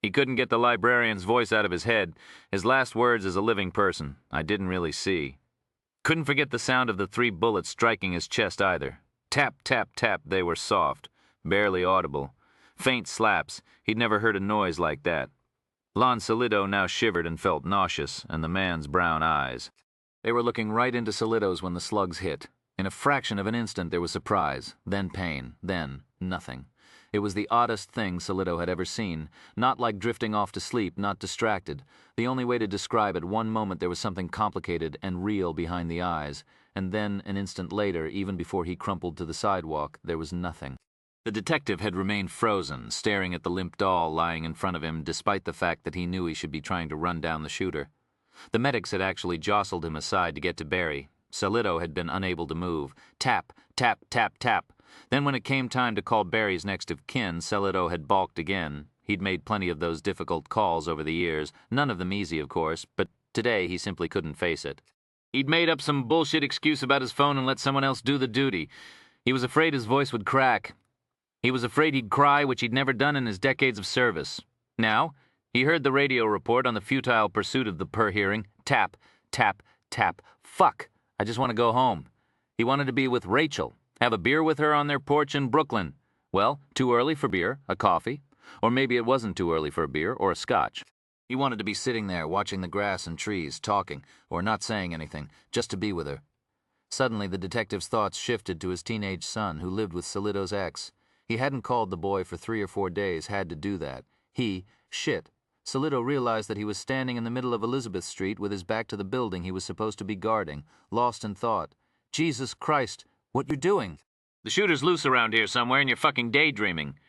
He couldn't get the librarian's voice out of his head. His last words as a living person, "I didn't really see." Couldn't forget the sound of the 3 bullets striking his chest either. Tap, tap, tap, they were soft, barely audible. Faint slaps, he'd never heard a noise like that. Lon Salito now shivered and felt nauseous, and the man's brown eyes. They were looking right into Salito's when the slugs hit. In a fraction of an instant there was surprise, then pain, then nothing. It was the oddest thing Salito had ever seen, not like drifting off to sleep, not distracted. The only way to describe it, one moment there was something complicated and real behind the eyes, and then, an instant later, even before he crumpled to the sidewalk, there was nothing. The detective had remained frozen, staring at the limp doll lying in front of him, despite the fact that he knew he should be trying to run down the shooter. The medics had actually jostled him aside to get to Barry. Salito had been unable to move. Tap, tap, tap, tap. Then when it came time to call Barry's next of kin, Salito had balked again. He'd made plenty of those difficult calls over the years, none of them easy, of course, but today he simply couldn't face it. He'd made up some bullshit excuse about his phone and let someone else do the duty. He was afraid his voice would crack. He was afraid he'd cry, which he'd never done in his decades of service. Now, he heard the radio report on the futile pursuit of the per-hearing. Tap, tap, tap. Fuck! I just want to go home. He wanted to be with Rachel. Have a beer with her on their porch in Brooklyn. Well, too early for beer, a coffee. Or maybe it wasn't too early for a beer or a scotch. He wanted to be sitting there watching the grass and trees, talking, or not saying anything, just to be with her. Suddenly the detective's thoughts shifted to his teenage son who lived with Salito's ex. He hadn't called the boy for 3 or 4 days, had to do that. Solito realized that he was standing in the middle of Elizabeth Street with his back to the building he was supposed to be guarding, lost in thought. Jesus Christ, what you doing? The shooter's loose around here somewhere and you're fucking daydreaming.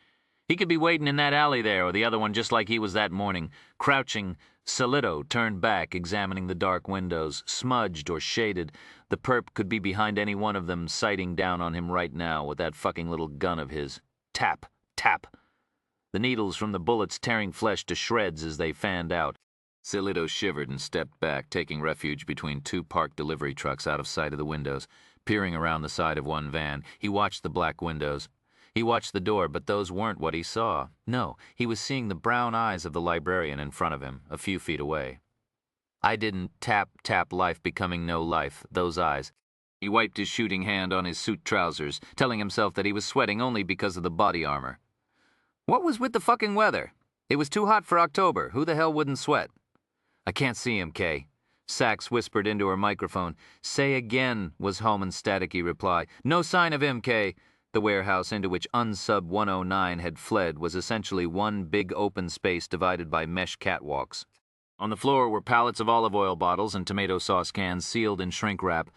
He could be waiting in that alley there or the other one just like he was that morning. Crouching, Solito turned back, examining the dark windows, smudged or shaded. The perp could be behind any one of them, sighting down on him right now with that fucking little gun of his. Tap, tap. The needles from the bullets tearing flesh to shreds as they fanned out. Solito shivered and stepped back, taking refuge between two parked delivery trucks out of sight of the windows. Peering around the side of one van, he watched the black windows. He watched the door, but those weren't what he saw. No, he was seeing the brown eyes of the librarian in front of him, a few feet away. I didn't tap life becoming no life, those eyes. He wiped his shooting hand on his suit trousers, telling himself that he was sweating only because of the body armor. What was with the fucking weather? It was too hot for October. Who the hell wouldn't sweat? I can't see him, Kay. Sachs whispered into her microphone. Say again, was Hallman's staticky reply. No sign of him, Kay. The warehouse into which Unsub 109 had fled was essentially one big open space divided by mesh catwalks. On the floor were pallets of olive oil bottles and tomato sauce cans sealed in shrink wrap.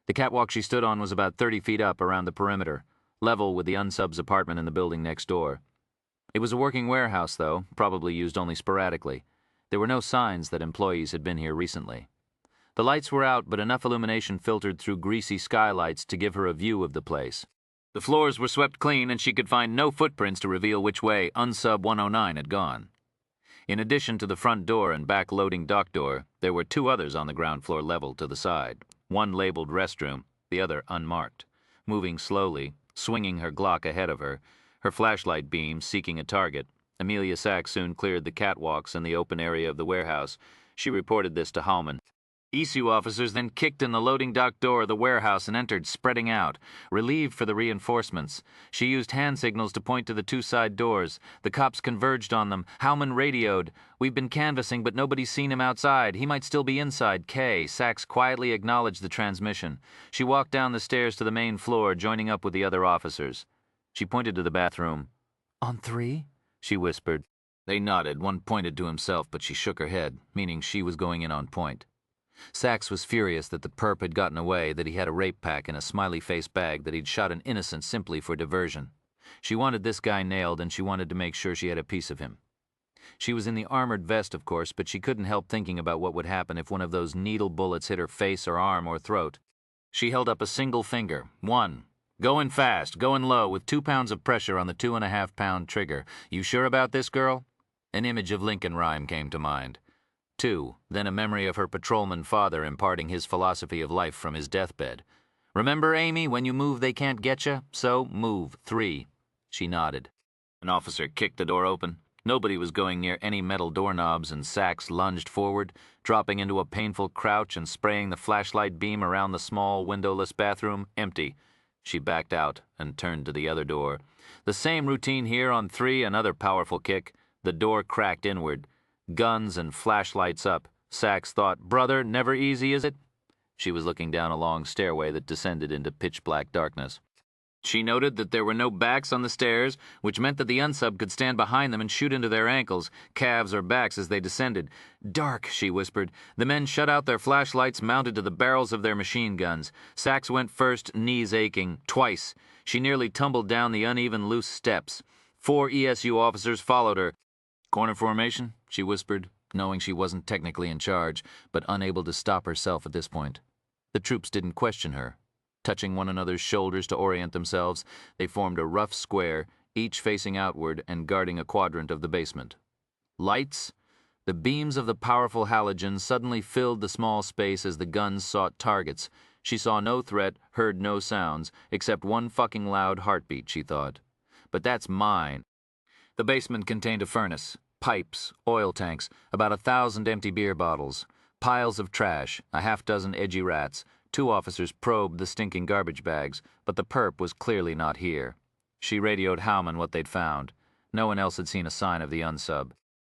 The catwalk she stood on was about 30 feet up around the perimeter, level with the Unsub's apartment in the building next door. It was a working warehouse, though, probably used only sporadically. There were no signs that employees had been here recently. The lights were out, but enough illumination filtered through greasy skylights to give her a view of the place. The floors were swept clean, and she could find no footprints to reveal which way Unsub 109 had gone. In addition to the front door and back loading dock door, there were two others on the ground floor level to the side, one labeled restroom, the other unmarked. Moving slowly, swinging her Glock ahead of her, her flashlight beam seeking a target, Amelia Sachs soon cleared the catwalks and the open area of the warehouse. She reported this to Hallman. ESU officers then kicked in the loading dock door of the warehouse and entered, spreading out. Relieved for the reinforcements, she used hand signals to point to the two side doors. The cops converged on them. Hallman radioed. We've been canvassing, but nobody's seen him outside. He might still be inside. Kay. Sachs quietly acknowledged the transmission. She walked down the stairs to the main floor, joining up with the other officers. She pointed to the bathroom. On 3? She whispered. They nodded. One pointed to himself, but she shook her head, meaning she was going in on point. Sachs was furious that the perp had gotten away, that he had a rape pack in a smiley-face bag, that he'd shot an innocent simply for diversion. She wanted this guy nailed, and she wanted to make sure she had a piece of him. She was in the armored vest, of course, but she couldn't help thinking about what would happen if one of those needle bullets hit her face or arm or throat. She held up a single finger. 1. Going fast, going low, with 2 pounds of pressure on the 2.5-pound trigger. You sure about this, girl? An image of Lincoln Rhyme came to mind. 2. Then a memory of her patrolman father imparting his philosophy of life from his deathbed. Remember, Amy, when you move they can't get you? So, move. 3. She nodded. An officer kicked the door open. Nobody was going near any metal doorknobs, and Sachs lunged forward, dropping into a painful crouch and spraying the flashlight beam around the small, windowless bathroom. Empty. She backed out and turned to the other door. The same routine here on 3, another powerful kick. The door cracked inward. Guns and flashlights up. Sachs thought, brother, never easy, is it? She was looking down a long stairway that descended into pitch-black darkness. She noted that there were no backs on the stairs, which meant that the unsub could stand behind them and shoot into their ankles, calves or backs as they descended. Dark, she whispered. The men shut out their flashlights, mounted to the barrels of their machine guns. Sachs went first, knees aching. Twice. She nearly tumbled down the uneven, loose steps. 4 ESU officers followed her. Corner formation, she whispered, knowing she wasn't technically in charge, but unable to stop herself at this point. The troops didn't question her. Touching one another's shoulders to orient themselves, they formed a rough square, each facing outward and guarding a quadrant of the basement. Lights? The beams of the powerful halogen suddenly filled the small space as the guns sought targets. She saw no threat, heard no sounds, except one fucking loud heartbeat, she thought. But that's mine. The basement contained a furnace, pipes, oil tanks, about 1,000 empty beer bottles, piles of trash, a half-dozen edgy rats. 2 officers probed the stinking garbage bags, but the perp was clearly not here. She radioed Howman what they'd found. No one else had seen a sign of the unsub.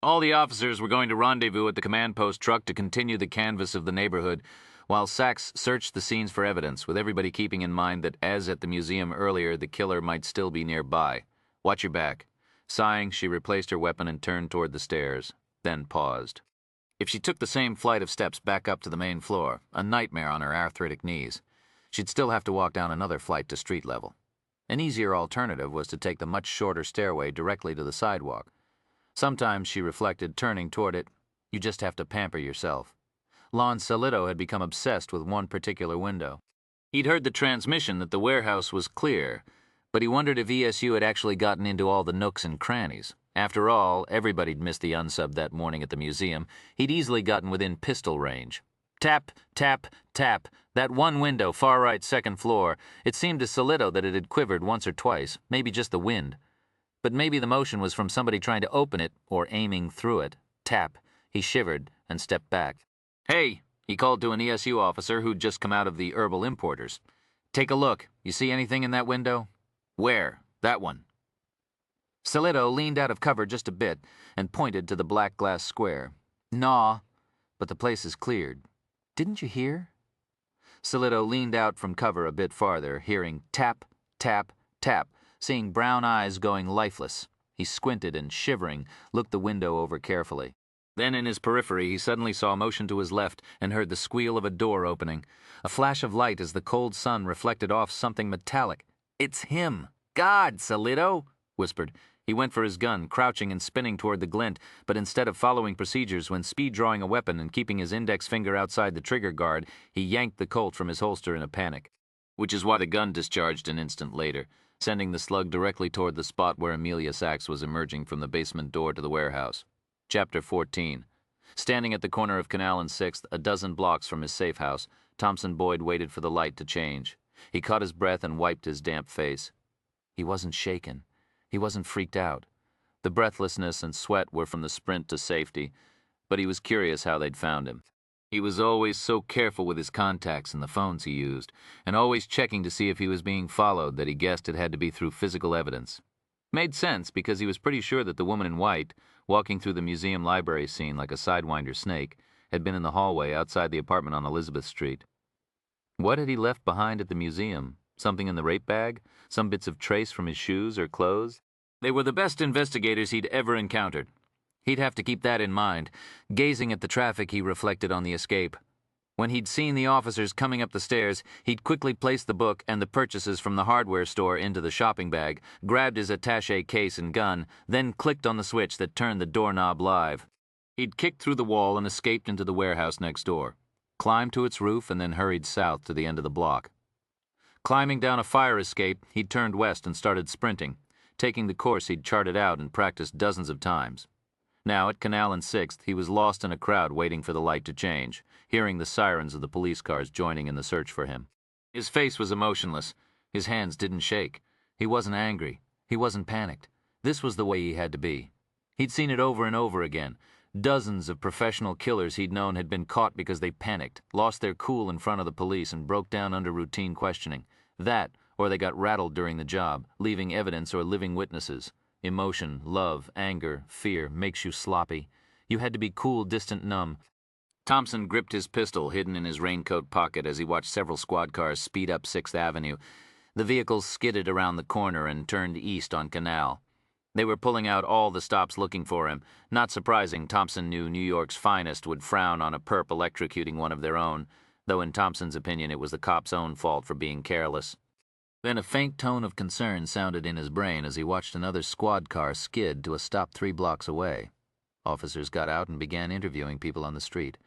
All the officers were going to rendezvous at the command post truck to continue the canvass of the neighborhood, while Sachs searched the scenes for evidence, with everybody keeping in mind that, as at the museum earlier, the killer might still be nearby. Watch your back. Sighing, she replaced her weapon and turned toward the stairs. then paused. If she took the same flight of steps back up to the main floor, a nightmare on her arthritic knees, she'd still have to walk down another flight to street level. An easier alternative was to take the much shorter stairway directly to the sidewalk. Sometimes, she reflected, turning toward it, you just have to pamper yourself. Lon Solito had become obsessed with one particular window. He'd heard the transmission that the warehouse was clear, but he wondered if ESU had actually gotten into all the nooks and crannies. After all, everybody'd missed the unsub that morning at the museum. He'd easily gotten within pistol range. Tap, tap, tap. That one window, far right, second floor. It seemed to Solito that it had quivered once or twice, maybe just the wind. But maybe the motion was from somebody trying to open it or aiming through it. Tap. He shivered and stepped back. Hey, he called to an ESU officer who'd just come out of the herbal importers. Take a look. You see anything in that window? Where? That one. Solito leaned out of cover just a bit and pointed to the black glass square. Naw, but the place is cleared. Didn't you hear? Solito leaned out from cover a bit farther, hearing tap, tap, tap, seeing brown eyes going lifeless. He squinted and, shivering, looked the window over carefully. Then in his periphery he suddenly saw motion to his left and heard the squeal of a door opening. A flash of light as the cold sun reflected off something metallic. It's him! God, Solito! Whispered. He went for his gun, crouching and spinning toward the glint, but instead of following procedures when speed-drawing a weapon and keeping his index finger outside the trigger guard, he yanked the Colt from his holster in a panic. Which is why the gun discharged an instant later, sending the slug directly toward the spot where Amelia Sachs was emerging from the basement door to the warehouse. Chapter 14. Standing at the corner of Canal and 6th, a dozen blocks from his safe house, Thompson Boyd waited for the light to change. He caught his breath and wiped his damp face. He wasn't shaken. He wasn't freaked out. The breathlessness and sweat were from the sprint to safety, but he was curious how they'd found him. He was always so careful with his contacts and the phones he used, and always checking to see if he was being followed, that he guessed it had to be through physical evidence. Made sense because he was pretty sure that the woman in white, walking through the museum library scene like a sidewinder snake, had been in the hallway outside the apartment on Elizabeth Street. What had he left behind at the museum? Something in the rape bag? Some bits of trace from his shoes or clothes? They were the best investigators he'd ever encountered. He'd have to keep that in mind. Gazing at the traffic, he reflected on the escape. When he'd seen the officers coming up the stairs, he'd quickly placed the book and the purchases from the hardware store into the shopping bag, grabbed his attaché case and gun, then clicked on the switch that turned the doorknob live. He'd kicked through the wall and escaped into the warehouse next door, climbed to its roof, and then hurried south to the end of the block. Climbing down a fire escape, he'd turned west and started sprinting, taking the course he'd charted out and practiced dozens of times. Now, at Canal and 6th, he was lost in a crowd waiting for the light to change, hearing the sirens of the police cars joining in the search for him. His face was emotionless. His hands didn't shake. He wasn't angry. He wasn't panicked. This was the way he had to be. He'd seen it over and over again. Dozens of professional killers he'd known had been caught because they panicked, lost their cool in front of the police, and broke down under routine questioning. That, or they got rattled during the job, leaving evidence or living witnesses. Emotion, love, anger, fear makes you sloppy. You had to be cool, distant, numb. Thompson gripped his pistol hidden in his raincoat pocket as he watched several squad cars speed up 6th Avenue. The vehicles skidded around the corner and turned east on Canal. They were pulling out all the stops looking for him. Not surprising, Thompson knew New York's finest would frown on a perp electrocuting one of their own, though in Thompson's opinion it was the cop's own fault for being careless. Then a faint tone of concern sounded in his brain as he watched another squad car skid to a stop 3 blocks away. Officers got out and began interviewing people on the street.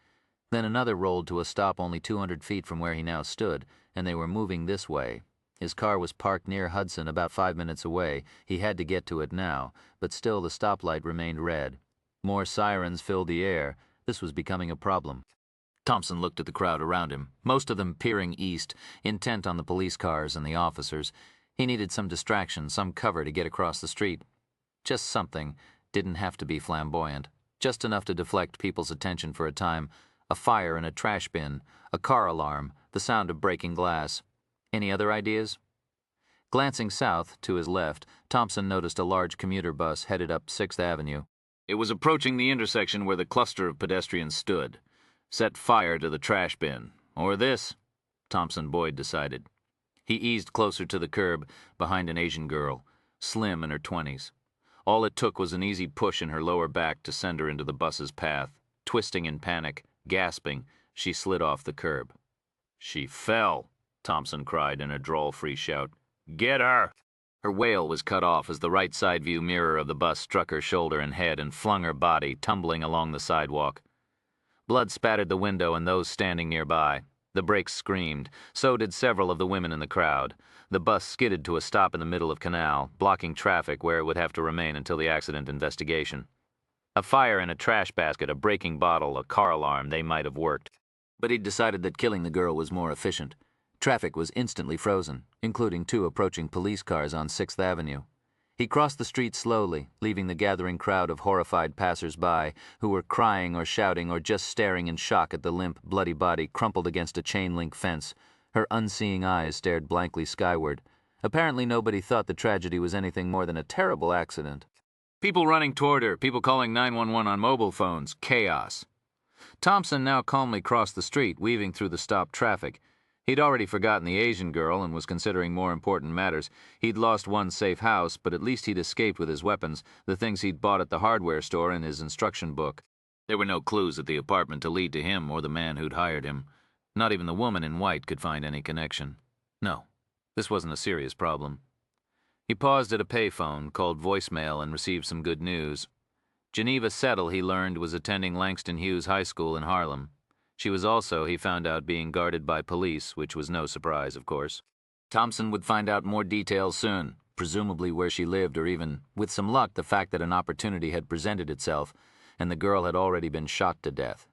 Then another rolled to a stop only 200 feet from where he now stood, and they were moving this way. His car was parked near Hudson, about 5 minutes away. He had to get to it now, but still the stoplight remained red. More sirens filled the air. This was becoming a problem. Thompson looked at the crowd around him, most of them peering east, intent on the police cars and the officers. He needed some distraction, some cover to get across the street. Just something. Didn't have to be flamboyant. Just enough to deflect people's attention for a time. A fire in a trash bin, a car alarm, the sound of breaking glass. Any other ideas? Glancing south, to his left, Thompson noticed a large commuter bus headed up 6th Avenue. It was approaching the intersection where the cluster of pedestrians stood. Set fire to the trash bin. Or this, Thompson Boyd decided. He eased closer to the curb, behind an Asian girl, slim in her 20s. All it took was an easy push in her lower back to send her into the bus's path. Twisting in panic, gasping, she slid off the curb. "She fell," Thompson cried in a drawl-free shout. "Get her!" Her wail was cut off as the right side view mirror of the bus struck her shoulder and head and flung her body tumbling along the sidewalk. Blood spattered the window and those standing nearby. The brakes screamed. So did several of the women in the crowd. The bus skidded to a stop in the middle of Canal, blocking traffic where it would have to remain until the accident investigation. A fire in a trash basket, a breaking bottle, a car alarm, they might have worked. But he'd decided that killing the girl was more efficient. Traffic was instantly frozen, including 2 approaching police cars on 6th Avenue. He crossed the street slowly, leaving the gathering crowd of horrified passers-by who were crying or shouting or just staring in shock at the limp, bloody body crumpled against a chain-link fence. Her unseeing eyes stared blankly skyward. Apparently nobody thought the tragedy was anything more than a terrible accident. People running toward her, people calling 911 on mobile phones. Chaos. Thompson now calmly crossed the street, weaving through the stopped traffic. He'd already forgotten the Asian girl and was considering more important matters. He'd lost one safe house, but at least he'd escaped with his weapons, the things he'd bought at the hardware store and his instruction book. There were no clues at the apartment to lead to him or the man who'd hired him. Not even the woman in white could find any connection. No, this wasn't a serious problem. He paused at a payphone, called voicemail, and received some good news. Geneva Settle, he learned, was attending Langston Hughes High School in Harlem. She was also, he found out, being guarded by police, which was no surprise, of course. Thompson would find out more details soon, presumably where she lived or even, with some luck, the fact that an opportunity had presented itself and the girl had already been shot to death.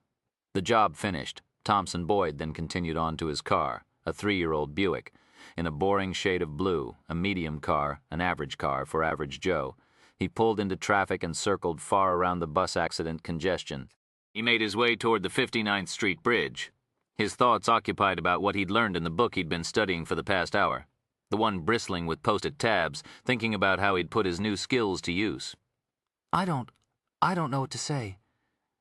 The job finished, Thompson Boyd then continued on to his car, a 3-year-old Buick, in a boring shade of blue, a medium car, an average car for Average Joe. He pulled into traffic and circled far around the bus accident congestion. He made his way toward the 59th Street Bridge, his thoughts occupied about what he'd learned in the book he'd been studying for the past hour, the one bristling with post-it tabs, thinking about how he'd put his new skills to use. I don't know what to say.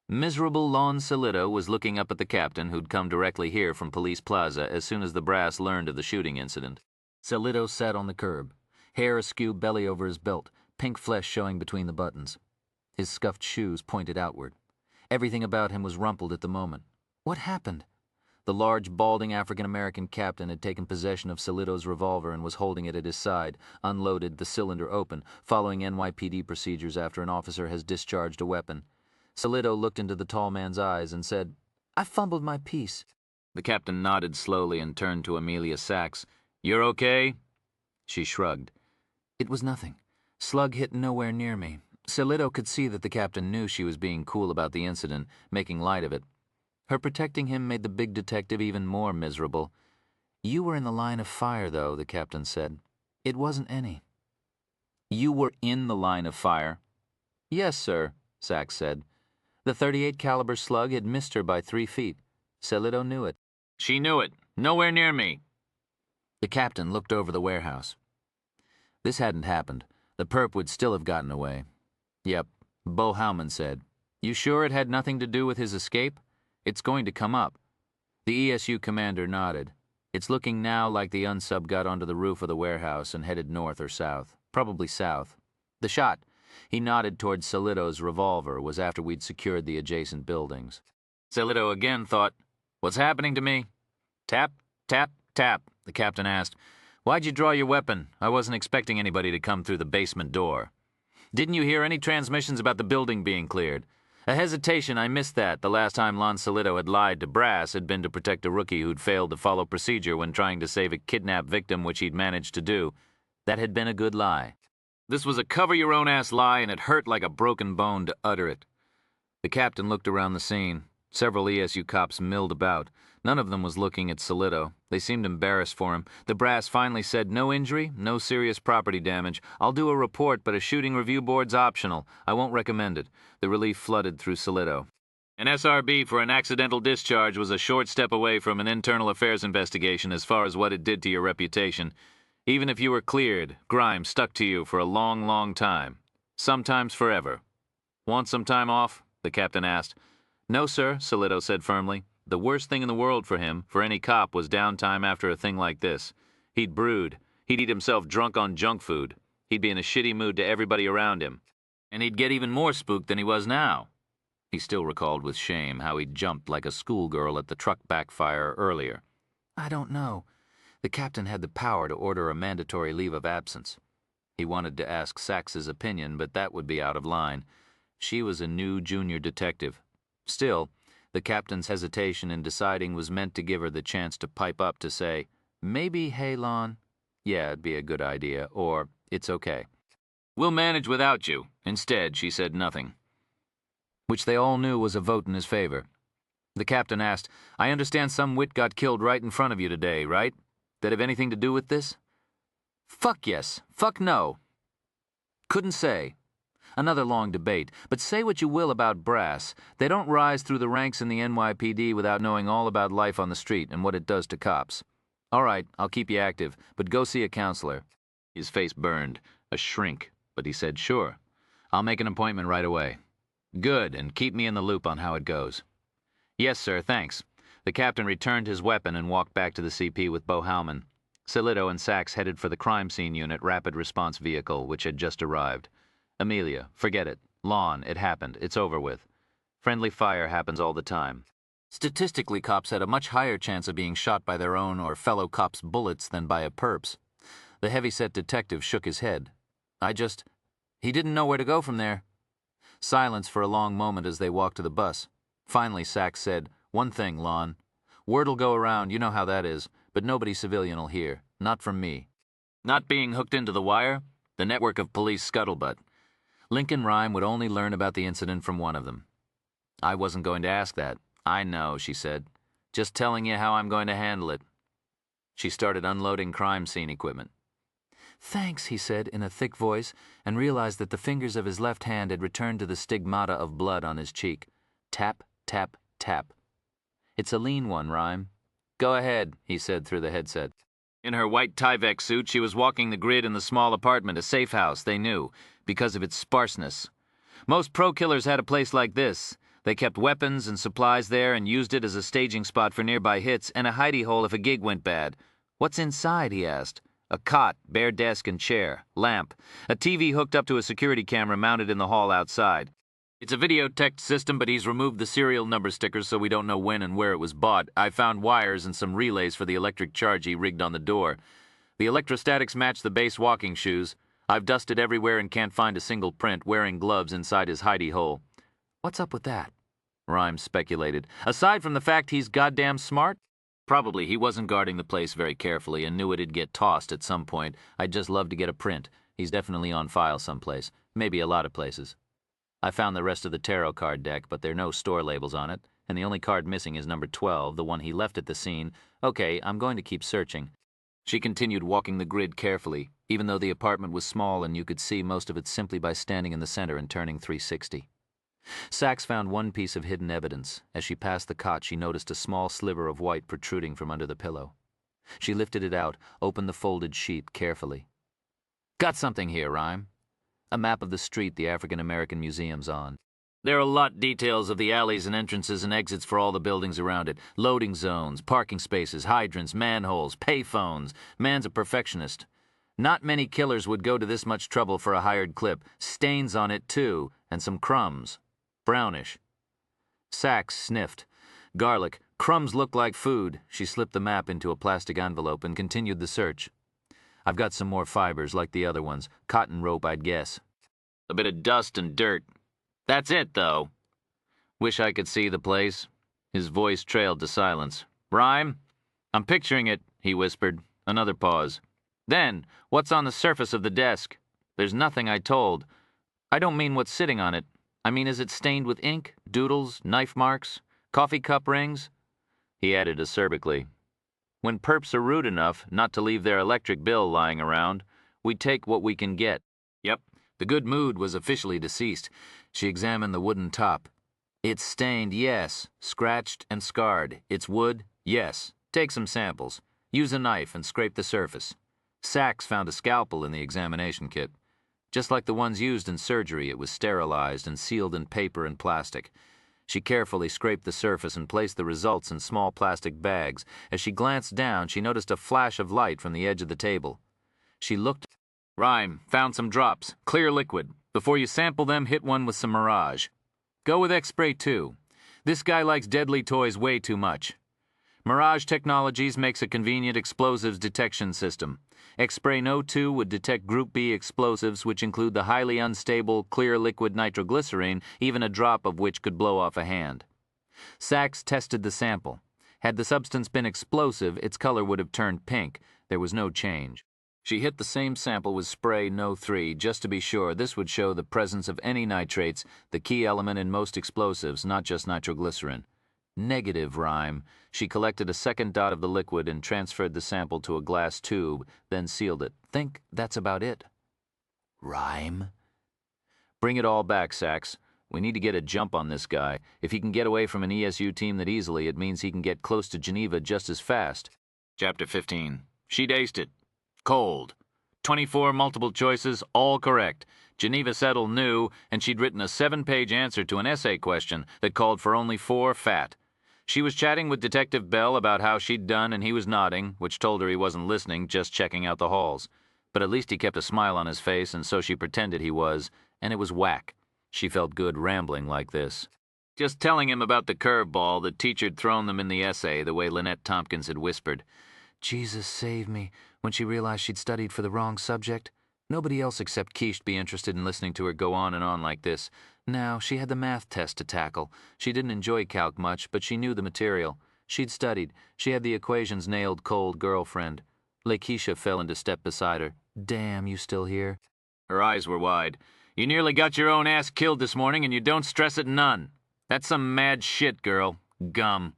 Miserable Lon Solito was looking up at the captain, who'd come directly here from Police Plaza as soon as the brass learned of the shooting incident. Solito sat on the curb, hair askew belly over his belt, pink flesh showing between the buttons. His scuffed shoes pointed outward. Everything about him was rumpled at the moment. What happened? The large, balding African-American captain had taken possession of Solito's revolver and was holding it at his side, unloaded, the cylinder open, following NYPD procedures after an officer has discharged a weapon. Solito looked into the tall man's eyes and said, "I fumbled my piece." The captain nodded slowly and turned to Amelia Sachs. "You're okay?" She shrugged. It was nothing. Slug hit nowhere near me. Solito could see that the captain knew she was being cool about the incident, making light of it. Her protecting him made the big detective even more miserable. "You were in the line of fire, though," the captain said. "It wasn't any." "You were in the line of fire?" "Yes, sir," Sachs said. The .38 caliber slug had missed her by 3 feet. Solito knew it. "She knew it. Nowhere near me." The captain looked over the warehouse. This hadn't happened. The perp would still have gotten away. "Yep," Bo Howman said. "You sure it had nothing to do with his escape? It's going to come up." The ESU commander nodded. "It's looking now like the unsub got onto the roof of the warehouse and headed north or south. Probably south. The shot," he nodded towards Solito's revolver, "was after we'd secured the adjacent buildings." Solito again thought, "What's happening to me?" "Tap, tap, tap," the captain asked. "Why'd you draw your weapon? I wasn't expecting anybody to come through the basement door." "Didn't you hear any transmissions about the building being cleared?" "A hesitation, I missed that. The last time Lon Solito had lied to brass had been to protect a rookie who'd failed to follow procedure when trying to save a kidnapped victim, which he'd managed to do. That had been a good lie. This was a cover-your-own-ass lie, and it hurt like a broken bone to utter it." The captain looked around the scene. Several ESU cops milled about. None of them was looking at Solito. They seemed embarrassed for him. The brass finally said, "No injury, no serious property damage. I'll do a report, but a shooting review board's optional. I won't recommend it." The relief flooded through Solito. "An SRB for an accidental discharge was a short step away from an internal affairs investigation as far as what it did to your reputation. Even if you were cleared, grime stuck to you for a long, long time. Sometimes forever." "Want some time off?" the captain asked. "No, sir," Solito said firmly. The worst thing in the world for him, for any cop, was downtime after a thing like this. He'd brood. He'd eat himself drunk on junk food. He'd be in a shitty mood to everybody around him. And he'd get even more spooked than he was now. He still recalled with shame how he'd jumped like a schoolgirl at the truck backfire earlier. I don't know. The captain had the power to order a mandatory leave of absence. He wanted to ask Sax's opinion, but that would be out of line. She was a new junior detective. Still, the captain's hesitation in deciding was meant to give her the chance to pipe up to say, maybe, hey, Lon, yeah, it'd be a good idea, or it's okay. We'll manage without you. Instead, she said nothing, which they all knew was a vote in his favor. The captain asked, I understand some wit got killed right in front of you today, right? That have anything to do with this? Fuck yes. Fuck no. Couldn't say. Another long debate, but say what you will about brass, they don't rise through the ranks in the NYPD without knowing all about life on the street and what it does to cops. All right, I'll keep you active, but go see a counselor. His face burned, a shrink, but he said, sure. I'll make an appointment right away. Good, and keep me in the loop on how it goes. Yes, sir, thanks. The captain returned his weapon and walked back to the CP with Bo Howman. Silito and Sachs headed for the crime scene unit rapid response vehicle, which had just arrived. Amelia, forget it. Lon, it happened. It's over with. Friendly fire happens all the time. Statistically, cops had a much higher chance of being shot by their own or fellow cops' bullets than by a perp's. The heavy-set detective shook his head. He didn't know where to go from there. Silence for a long moment as they walked to the bus. Finally, Sachs said, one thing, Lon. Word'll go around, you know how that is, but nobody civilian'll hear. Not from me. Not being hooked into the wire? The network of police scuttlebutt. Lincoln Rhyme would only learn about the incident from one of them. I wasn't going to ask that. I know, she said. Just telling you how I'm going to handle it. She started unloading crime scene equipment. Thanks, he said in a thick voice, and realized that the fingers of his left hand had returned to the stigmata of blood on his cheek. Tap, tap, tap. It's a lean one, Rhyme. Go ahead, he said through the headset. In her white Tyvek suit, she was walking the grid in the small apartment, a safe house, they knew, because of its sparseness. Most pro-killers had a place like this. They kept weapons and supplies there and used it as a staging spot for nearby hits and a hidey hole if a gig went bad. What's inside, he asked. A cot, bare desk and chair, lamp, a TV hooked up to a security camera mounted in the hall outside. It's a videotech system, but he's removed the serial number stickers so we don't know when and where it was bought. I found wires and some relays for the electric charge he rigged on the door. The electrostatics match the base walking shoes. I've dusted everywhere and can't find a single print, wearing gloves inside his hidey hole. What's up with that? Rhymes speculated. Aside from the fact he's goddamn smart? Probably he wasn't guarding the place very carefully and knew it'd get tossed at some point. I'd just love to get a print. He's definitely on file someplace. Maybe a lot of places. I found the rest of the tarot card deck, but there are no store labels on it, and the only card missing is number 12, the one he left at the scene. Okay, I'm going to keep searching. She continued walking the grid carefully, even though the apartment was small and you could see most of it simply by standing in the center and turning 360. Sachs found one piece of hidden evidence. As she passed the cot, she noticed a small sliver of white protruding from under the pillow. She lifted it out, opened the folded sheet carefully. Got something here, Rhyme. A map of the street the African-American Museum's on. There are lot details of the alleys and entrances and exits for all the buildings around it. Loading zones, parking spaces, hydrants, manholes, payphones. Man's a perfectionist. Not many killers would go to this much trouble for a hired clip. Stains on it, too, and some crumbs. Brownish. Sachs sniffed. Garlic. Crumbs look like food. She slipped the map into a plastic envelope and continued the search. I've got some more fibers like the other ones. Cotton rope, I'd guess. A bit of dust and dirt. That's it, though. Wish I could see the place. His voice trailed to silence. Rhyme? I'm picturing it, he whispered. Another pause. Then, what's on the surface of the desk? There's nothing I told. I don't mean what's sitting on it. I mean, is it stained with ink, doodles, knife marks, coffee cup rings? He added acerbically. When perps are rude enough not to leave their electric bill lying around, we take what we can get. Yep, the good mood was officially deceased. She examined the wooden top. It's stained, yes. Scratched and scarred. It's wood, yes. Take some samples. Use a knife and scrape the surface. Sachs found a scalpel in the examination kit. Just like the ones used in surgery, it was sterilized and sealed in paper and plastic. She carefully scraped the surface and placed the results in small plastic bags. As she glanced down, she noticed a flash of light from the edge of the table. She looked. Rhyme, found some drops, clear liquid. Before you sample them, hit one with some Mirage. Go with X-Spray too. This guy likes deadly toys way too much. Mirage Technologies makes a convenient explosives detection system. X-Spray No. 2 would detect Group B explosives, which include the highly unstable, clear liquid nitroglycerine, even a drop of which could blow off a hand. Sachs tested the sample. Had the substance been explosive, its color would have turned pink. There was no change. She hit the same sample with spray No. 3 just to be sure. This would show the presence of any nitrates, the key element in most explosives, not just nitroglycerin. Negative rhyme. She collected a second dot of the liquid and transferred the sample to a glass tube, then sealed it. Think that's about it. Rhyme? Bring it all back, Sachs. We need to get a jump on this guy. If he can get away from an ESU team that easily, it means he can get close to Geneva just as fast. Chapter 15. She'd aced it. Cold. 24 multiple choices, all correct. Geneva Settle knew, and she'd written a 7-page answer to an essay question that called for only 4 fat. She was chatting with Detective Bell about how she'd done, and he was nodding, which told her he wasn't listening, just checking out the halls. But at least he kept a smile on his face, and so she pretended he was, and it was whack. She felt good rambling like this. Just telling him about the curveball the teacher'd thrown them in the essay, the way Lynette Tompkins had whispered. Jesus save me, when she realized she'd studied for the wrong subject. Nobody else except Quiche'd be interested in listening to her go on and on like this. Now, she had the math test to tackle. She didn't enjoy calc much, but she knew the material. She'd studied. She had the equations nailed cold, girlfriend. Lakeisha fell into step beside her. Damn, you still here? Her eyes were wide. You nearly got your own ass killed this morning, and you don't stress it none. That's some mad shit, girl. Gum.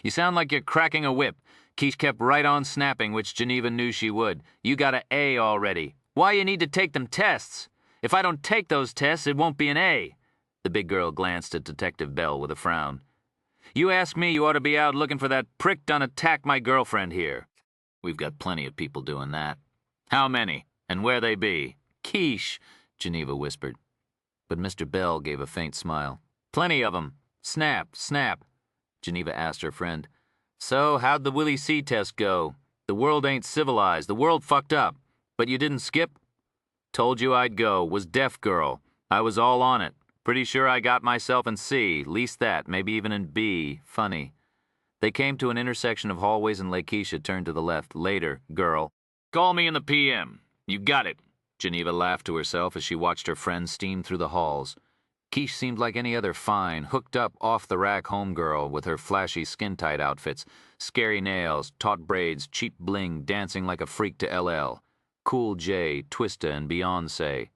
You sound like you're cracking a whip. Quiche kept right on snapping, which Geneva knew she would. You got an A already. Why you need to take them tests? If I don't take those tests, it won't be an A. The big girl glanced at Detective Bell with a frown. You ask me, you ought to be out looking for that prick done attack my girlfriend here. We've got plenty of people doing that. How many? And where they be? Quiche, Geneva whispered. But Mr. Bell gave a faint smile. Plenty of 'em. Snap, snap. Geneva asked her friend. So, how'd the Willie C test go? The world ain't civilized. The world fucked up. But you didn't skip? Told you I'd go. Was deaf girl. I was all on it. Pretty sure I got myself in C. Least that. Maybe even in B. Funny. They came to an intersection of hallways and Lakeisha turned to the left. Later, girl. Call me in the PM. You got it. Geneva laughed to herself as she watched her friend steam through the halls. Quiche seemed like any other fine, hooked-up, off-the-rack homegirl with her flashy skin-tight outfits, scary nails, taut braids, cheap bling, dancing like a freak to LL. Cool J, Twista, and Beyonce.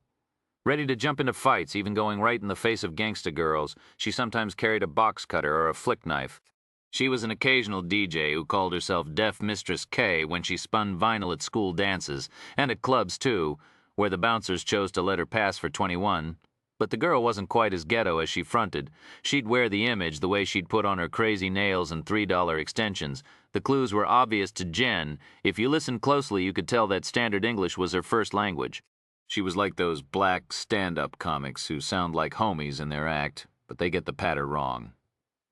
Ready to jump into fights, even going right in the face of gangsta girls, she sometimes carried a box cutter or a flick knife. She was an occasional DJ who called herself Deaf Mistress K when she spun vinyl at school dances, and at clubs too, where the bouncers chose to let her pass for 21. But the girl wasn't quite as ghetto as she fronted. She'd wear the image the way she'd put on her crazy nails and $3 extensions. The clues were obvious to Jen. If you listened closely, you could tell that Standard English was her first language. She was like those black stand-up comics who sound like homies in their act, but they get the patter wrong.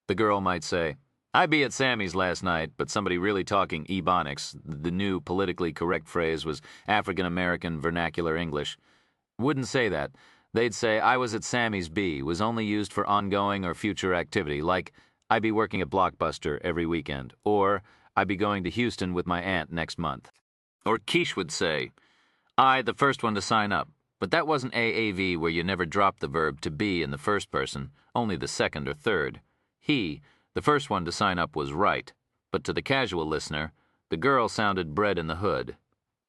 The girl might say, I be at Sammy's last night, but somebody really talking Ebonics, the new politically correct phrase was African-American vernacular English, wouldn't say that. They'd say, I was at Sammy's B, was only used for ongoing or future activity, like, I be working at Blockbuster every weekend, or, I be going to Houston with my aunt next month. Or Quiche would say, I, the first one to sign up, but that wasn't AAV where you never dropped the verb to be in the first person, only the second or third. He, the first one to sign up, was right, but to the casual listener, the girl sounded bred in the hood.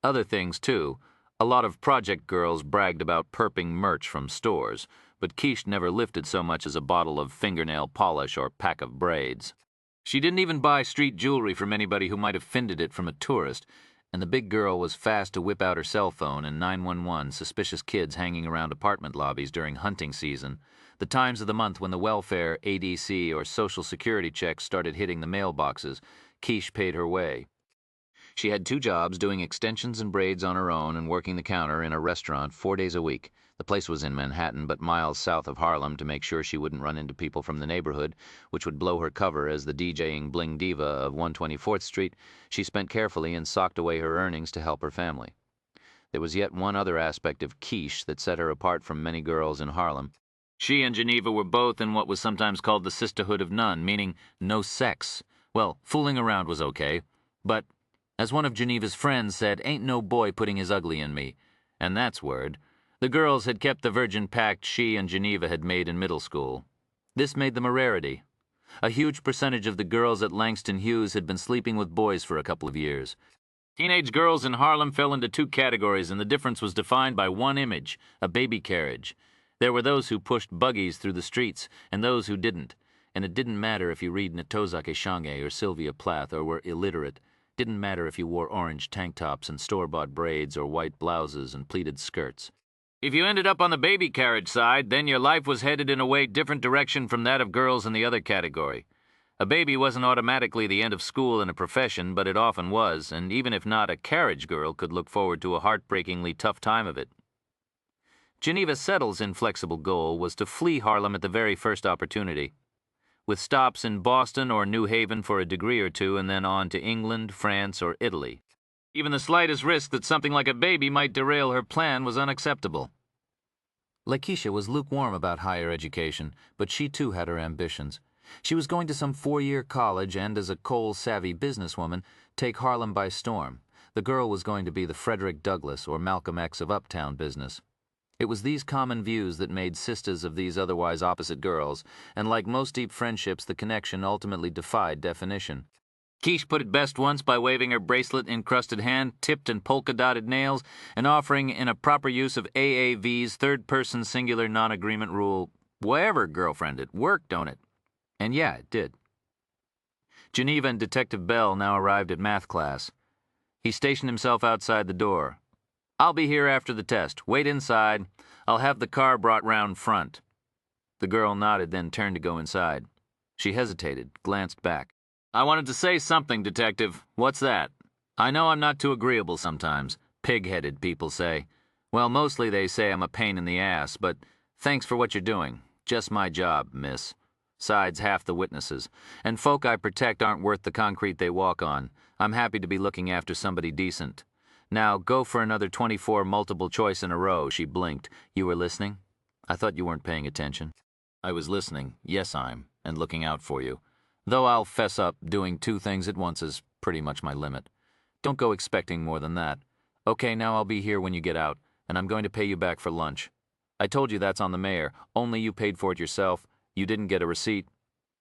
Other things, too. A lot of project girls bragged about perping merch from stores, but Quiche never lifted so much as a bottle of fingernail polish or pack of braids. She didn't even buy street jewelry from anybody who might have finded it from a tourist, and the big girl was fast to whip out her cell phone and 911 suspicious kids hanging around apartment lobbies during hunting season, the times of the month when the welfare, ADC, or Social Security checks started hitting the mailboxes. Quiche paid her way. She had 2 jobs, doing extensions and braids on her own and working the counter in a restaurant 4 days a week. The place was in Manhattan, but miles south of Harlem to make sure she wouldn't run into people from the neighborhood, which would blow her cover as the DJing bling diva of 124th Street. She spent carefully and socked away her earnings to help her family. There was yet one other aspect of quiche that set her apart from many girls in Harlem. She and Geneva were both in what was sometimes called the sisterhood of none, meaning no sex. Well, fooling around was okay, but, as one of Geneva's friends said, ain't no boy putting his ugly in me. And that's word. The girls had kept the virgin pact she and Geneva had made in middle school. This made them a rarity. A huge percentage of the girls at Langston Hughes had been sleeping with boys for a couple of years. Teenage girls in Harlem fell into two categories, and the difference was defined by one image, a baby carriage. There were those who pushed buggies through the streets, and those who didn't. And it didn't matter if you read Ntozake Shange or Sylvia Plath or were illiterate. Didn't matter if you wore orange tank tops and store-bought braids or white blouses and pleated skirts. If you ended up on the baby carriage side, then your life was headed in a way different direction from that of girls in the other category. A baby wasn't automatically the end of school and a profession, but it often was, and even if not, a carriage girl could look forward to a heartbreakingly tough time of it. Geneva Settle's inflexible goal was to flee Harlem at the very first opportunity, with stops in Boston or New Haven for a degree or two and then on to England, France, or Italy. Even the slightest risk that something like a baby might derail her plan was unacceptable. Lakeisha was lukewarm about higher education, but she too had her ambitions. She was going to some 4-year college and, as a coal-savvy businesswoman, take Harlem by storm. The girl was going to be the Frederick Douglass or Malcolm X of uptown business. It was these common views that made sisters of these otherwise opposite girls, and like most deep friendships, the connection ultimately defied definition. Quiche put it best once by waving her bracelet-encrusted hand, tipped and polka-dotted nails, and offering in a proper use of AAV's third-person singular non-agreement rule, whatever, girlfriend, it worked, don't it? And yeah, it did. Geneva and Detective Bell now arrived at math class. He stationed himself outside the door. "I'll be here after the test. Wait inside. I'll have the car brought round front." The girl nodded, then turned to go inside. She hesitated, glanced back. "I wanted to say something, Detective. What's that? I know I'm not too agreeable sometimes. Pig-headed, people say. Well, mostly they say I'm a pain in the ass, but thanks for what you're doing. Just my job, miss. Besides, half the witnesses. And folk I protect aren't worth the concrete they walk on. I'm happy to be looking after somebody decent. Now, go for another 24 multiple choice in a row." She blinked. "You were listening? I thought you weren't paying attention." "I was listening. Yes, and looking out for you. Though I'll fess up, doing 2 things at once is pretty much my limit. Don't go expecting more than that. Okay, now I'll be here when you get out, and I'm going to pay you back for lunch. I told you that's on the mayor. Only you paid for it yourself. You didn't get a receipt.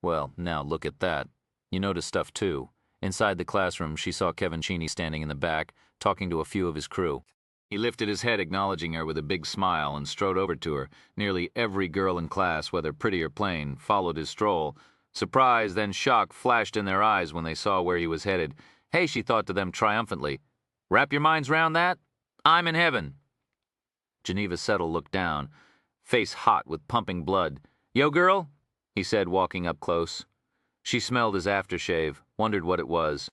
Well, now look at that. You noticed stuff too." Inside the classroom, she saw Kevin Cheney standing in the back, talking to a few of his crew. He lifted his head, acknowledging her with a big smile, and strode over to her. Nearly every girl in class, whether pretty or plain, followed his stroll. Surprise, then shock, flashed in their eyes when they saw where he was headed. Hey, she thought to them triumphantly. Wrap your minds round that? I'm in heaven. Geneva Settle looked down, face hot with pumping blood. "Yo, girl?" he said, walking up close. She smelled his aftershave, wondered what it was.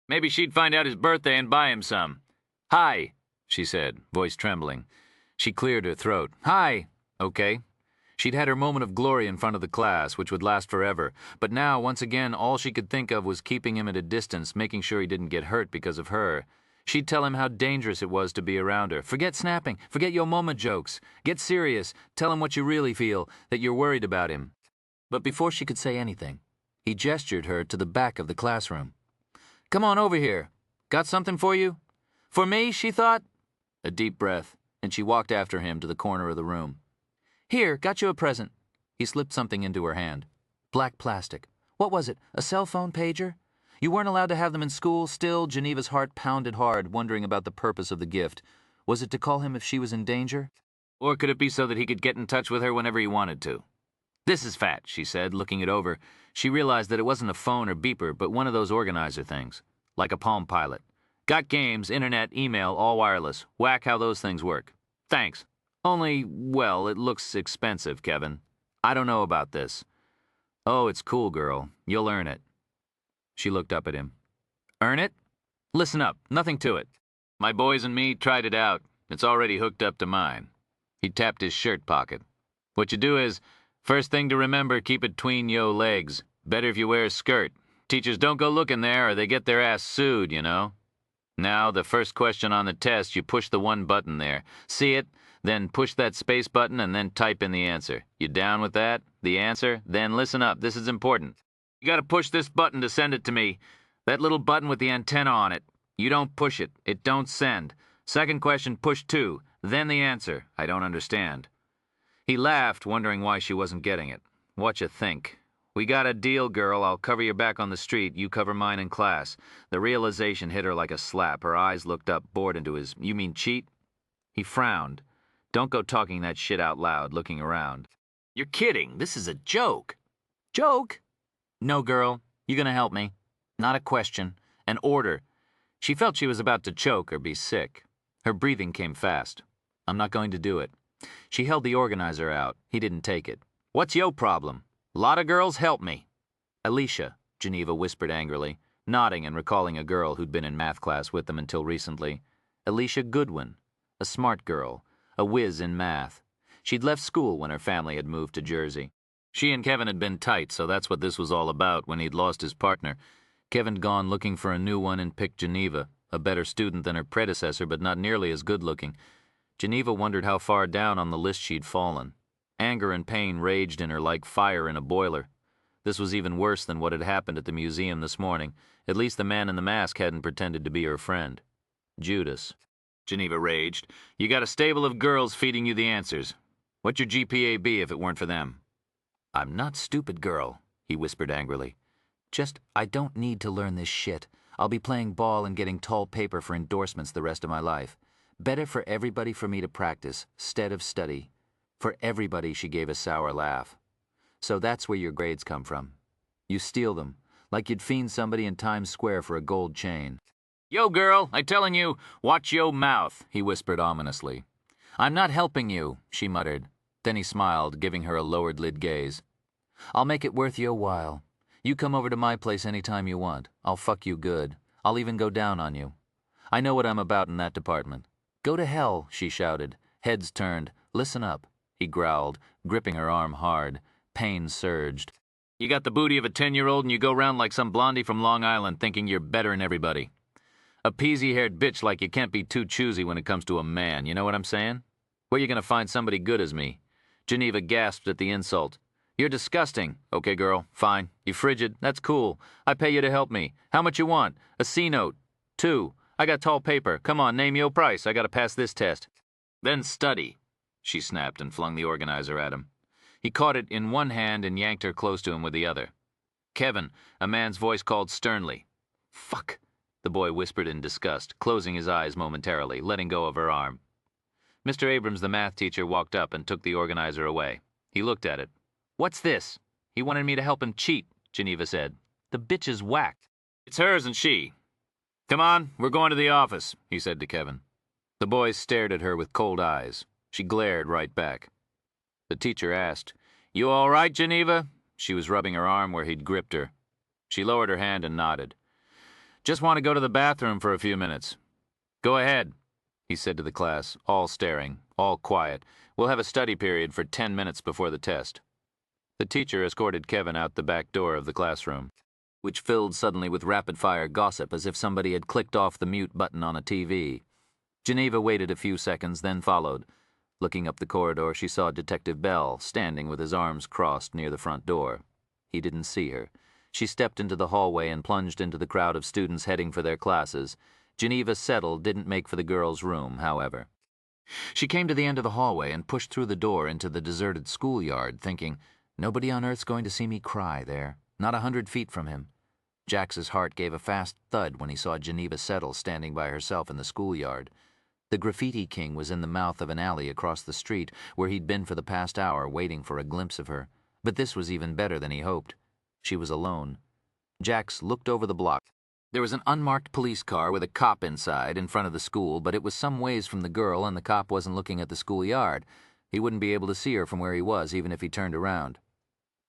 Maybe she'd find out his birthday and buy him some. "Hi," she said, voice trembling. She cleared her throat. "Hi." Okay. She'd had her moment of glory in front of the class, which would last forever, but now, once again, all she could think of was keeping him at a distance, making sure he didn't get hurt because of her. She'd tell him how dangerous it was to be around her. Forget snapping. Forget yo mama jokes. Get serious. Tell him what you really feel, that you're worried about him. But before she could say anything, he gestured her to the back of the classroom. "Come on over here. Got something for you?" "For me?" she thought. A deep breath, and she walked after him to the corner of the room. "Here, got you a present." He slipped something into her hand. Black plastic. What was it? A cell phone pager? You weren't allowed to have them in school. Still, Geneva's heart pounded hard, wondering about the purpose of the gift. Was it to call him if she was in danger? Or could it be so that he could get in touch with her whenever he wanted to? "This is fat," she said, looking it over. She realized that it wasn't a phone or beeper, but one of those organizer things. Like a Palm Pilot. Got games, internet, email, all wireless. Whack how those things work. Thanks. Only, well, it looks expensive, Kevin. I don't know about this. Oh, it's cool, girl. You'll earn it. She looked up at him. Earn it? Listen up, nothing to it. My boys and me tried it out. It's already hooked up to mine. He tapped his shirt pocket. What you do is, first thing to remember, keep it tween yo legs. Better if you wear a skirt. Teachers don't go looking there or they get their ass sued, you know. Now, the first question on the test, you push the one button there. See it? Then push that space button and then type in the answer. You down with that? The answer? Then listen up. This is important. You gotta push this button to send it to me. That little button with the antenna on it. You don't push it. It don't send. Second question, push 2. Then the answer. I don't understand. He laughed, wondering why she wasn't getting it. Whatcha think? We got a deal, girl. I'll cover your back on the street. You cover mine in class. The realization hit her like a slap. Her eyes looked up, bored into his, you mean cheat? He frowned. Don't go talking that shit out loud, looking around. You're kidding. This is a joke. Joke? No, girl. You gonna help me? Not a question. An order. She felt she was about to choke or be sick. Her breathing came fast. I'm not going to do it. She held the organizer out. He didn't take it. What's yo problem? Lot of girls help me. Alicia, Geneva whispered angrily, nodding and recalling a girl who'd been in math class with them until recently. Alicia Goodwin, a smart girl, a whiz in math. She'd left school when her family had moved to Jersey. She and Kevin had been tight, so that's what this was all about when he'd lost his partner. Kevin'd gone looking for a new one and picked Geneva, a better student than her predecessor but not nearly as good-looking. Geneva wondered how far down on the list she'd fallen. Anger and pain raged in her like fire in a boiler. This was even worse than what had happened at the museum this morning. At least the man in the mask hadn't pretended to be her friend. Judas. Geneva raged. You got a stable of girls feeding you the answers. What'd your GPA be if it weren't for them? I'm not stupid, girl, he whispered angrily. Just, I don't need to learn this shit. I'll be playing ball and getting tall paper for endorsements the rest of my life. Better for everybody for me to practice, 'stead of study. For everybody, she gave a sour laugh. So that's where your grades come from. You steal them, like you'd fiend somebody in Times Square for a gold chain. Yo, girl, I tellin' you, watch yo mouth, he whispered ominously. I'm not helping you, she muttered. Then he smiled, giving her a lowered-lid gaze. I'll make it worth your while. You come over to my place any time you want. I'll fuck you good. I'll even go down on you. I know what I'm about in that department. Go to hell, she shouted. Heads turned. Listen up, he growled, gripping her arm hard. Pain surged. You got the booty of a 10-year-old and you go round like some blondie from Long Island thinking you're better'n everybody. A peasy-haired bitch like you can't be too choosy when it comes to a man, you know what I'm saying? Where you gonna find somebody good as me? Geneva gasped at the insult. You're disgusting. Okay, girl, fine. You frigid. That's cool. I pay you to help me. How much you want? A C-note. 2. I got tall paper. Come on, name your price. I gotta pass this test. Then study, she snapped and flung the organizer at him. He caught it in one hand and yanked her close to him with the other. Kevin, a man's voice called sternly. Fuck, the boy whispered in disgust, closing his eyes momentarily, letting go of her arm. Mr. Abrams, the math teacher, walked up and took the organizer away. He looked at it. What's this? He wanted me to help him cheat, Geneva said. The bitch is whacked. It's hers and she. Come on, we're going to the office, he said to Kevin. The boys stared at her with cold eyes. She glared right back. The teacher asked, You all right, Geneva? She was rubbing her arm where he'd gripped her. She lowered her hand and nodded. Just want to go to the bathroom for a few minutes. Go ahead, he said to the class, all staring, all quiet. We'll have a study period for 10 minutes before the test. The teacher escorted Kevin out the back door of the classroom, which filled suddenly with rapid-fire gossip as if somebody had clicked off the mute button on a TV. Geneva waited a few seconds, then followed. Looking up the corridor, she saw Detective Bell standing with his arms crossed near the front door. He didn't see her. She stepped into the hallway and plunged into the crowd of students heading for their classes. Geneva settled didn't make for the girls' room, however. She came to the end of the hallway and pushed through the door into the deserted schoolyard, thinking, Nobody on earth's going to see me cry there, not 100 feet from him. Jax's heart gave a fast thud when he saw Geneva Settle standing by herself in the schoolyard. The graffiti king was in the mouth of an alley across the street, where he'd been for the past hour waiting for a glimpse of her. But this was even better than he hoped. She was alone. Jax looked over the block. There was an unmarked police car with a cop inside in front of the school, but it was some ways from the girl and the cop wasn't looking at the schoolyard. He wouldn't be able to see her from where he was, even if he turned around.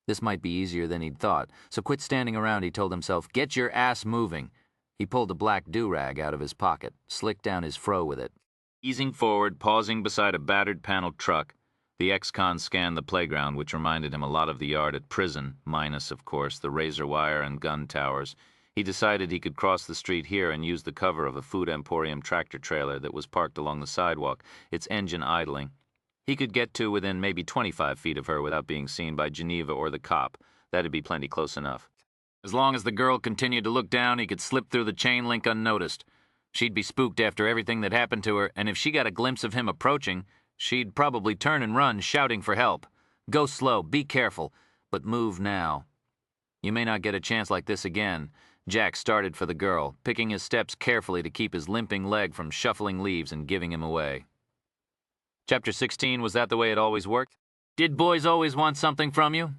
This might be easier than he'd thought, so quit standing around, he told himself. Get your ass moving. He pulled a black do-rag out of his pocket, slicked down his fro with it. Easing forward, pausing beside a battered paneled truck, the ex-con scanned the playground, which reminded him a lot of the yard at prison, minus, of course, the razor wire and gun towers. He decided he could cross the street here and use the cover of a Food Emporium tractor trailer that was parked along the sidewalk, its engine idling. He could get to within maybe 25 feet of her without being seen by Geneva or the cop. That'd be plenty close enough. As long as the girl continued to look down, he could slip through the chain link unnoticed. She'd be spooked after everything that happened to her, and if she got a glimpse of him approaching, she'd probably turn and run, shouting for help. Go slow, be careful, but move now. You may not get a chance like this again. Jack started for the girl, picking his steps carefully to keep his limping leg from shuffling leaves and giving him away. Chapter 16, was that the way it always worked? Did boys always want something from you?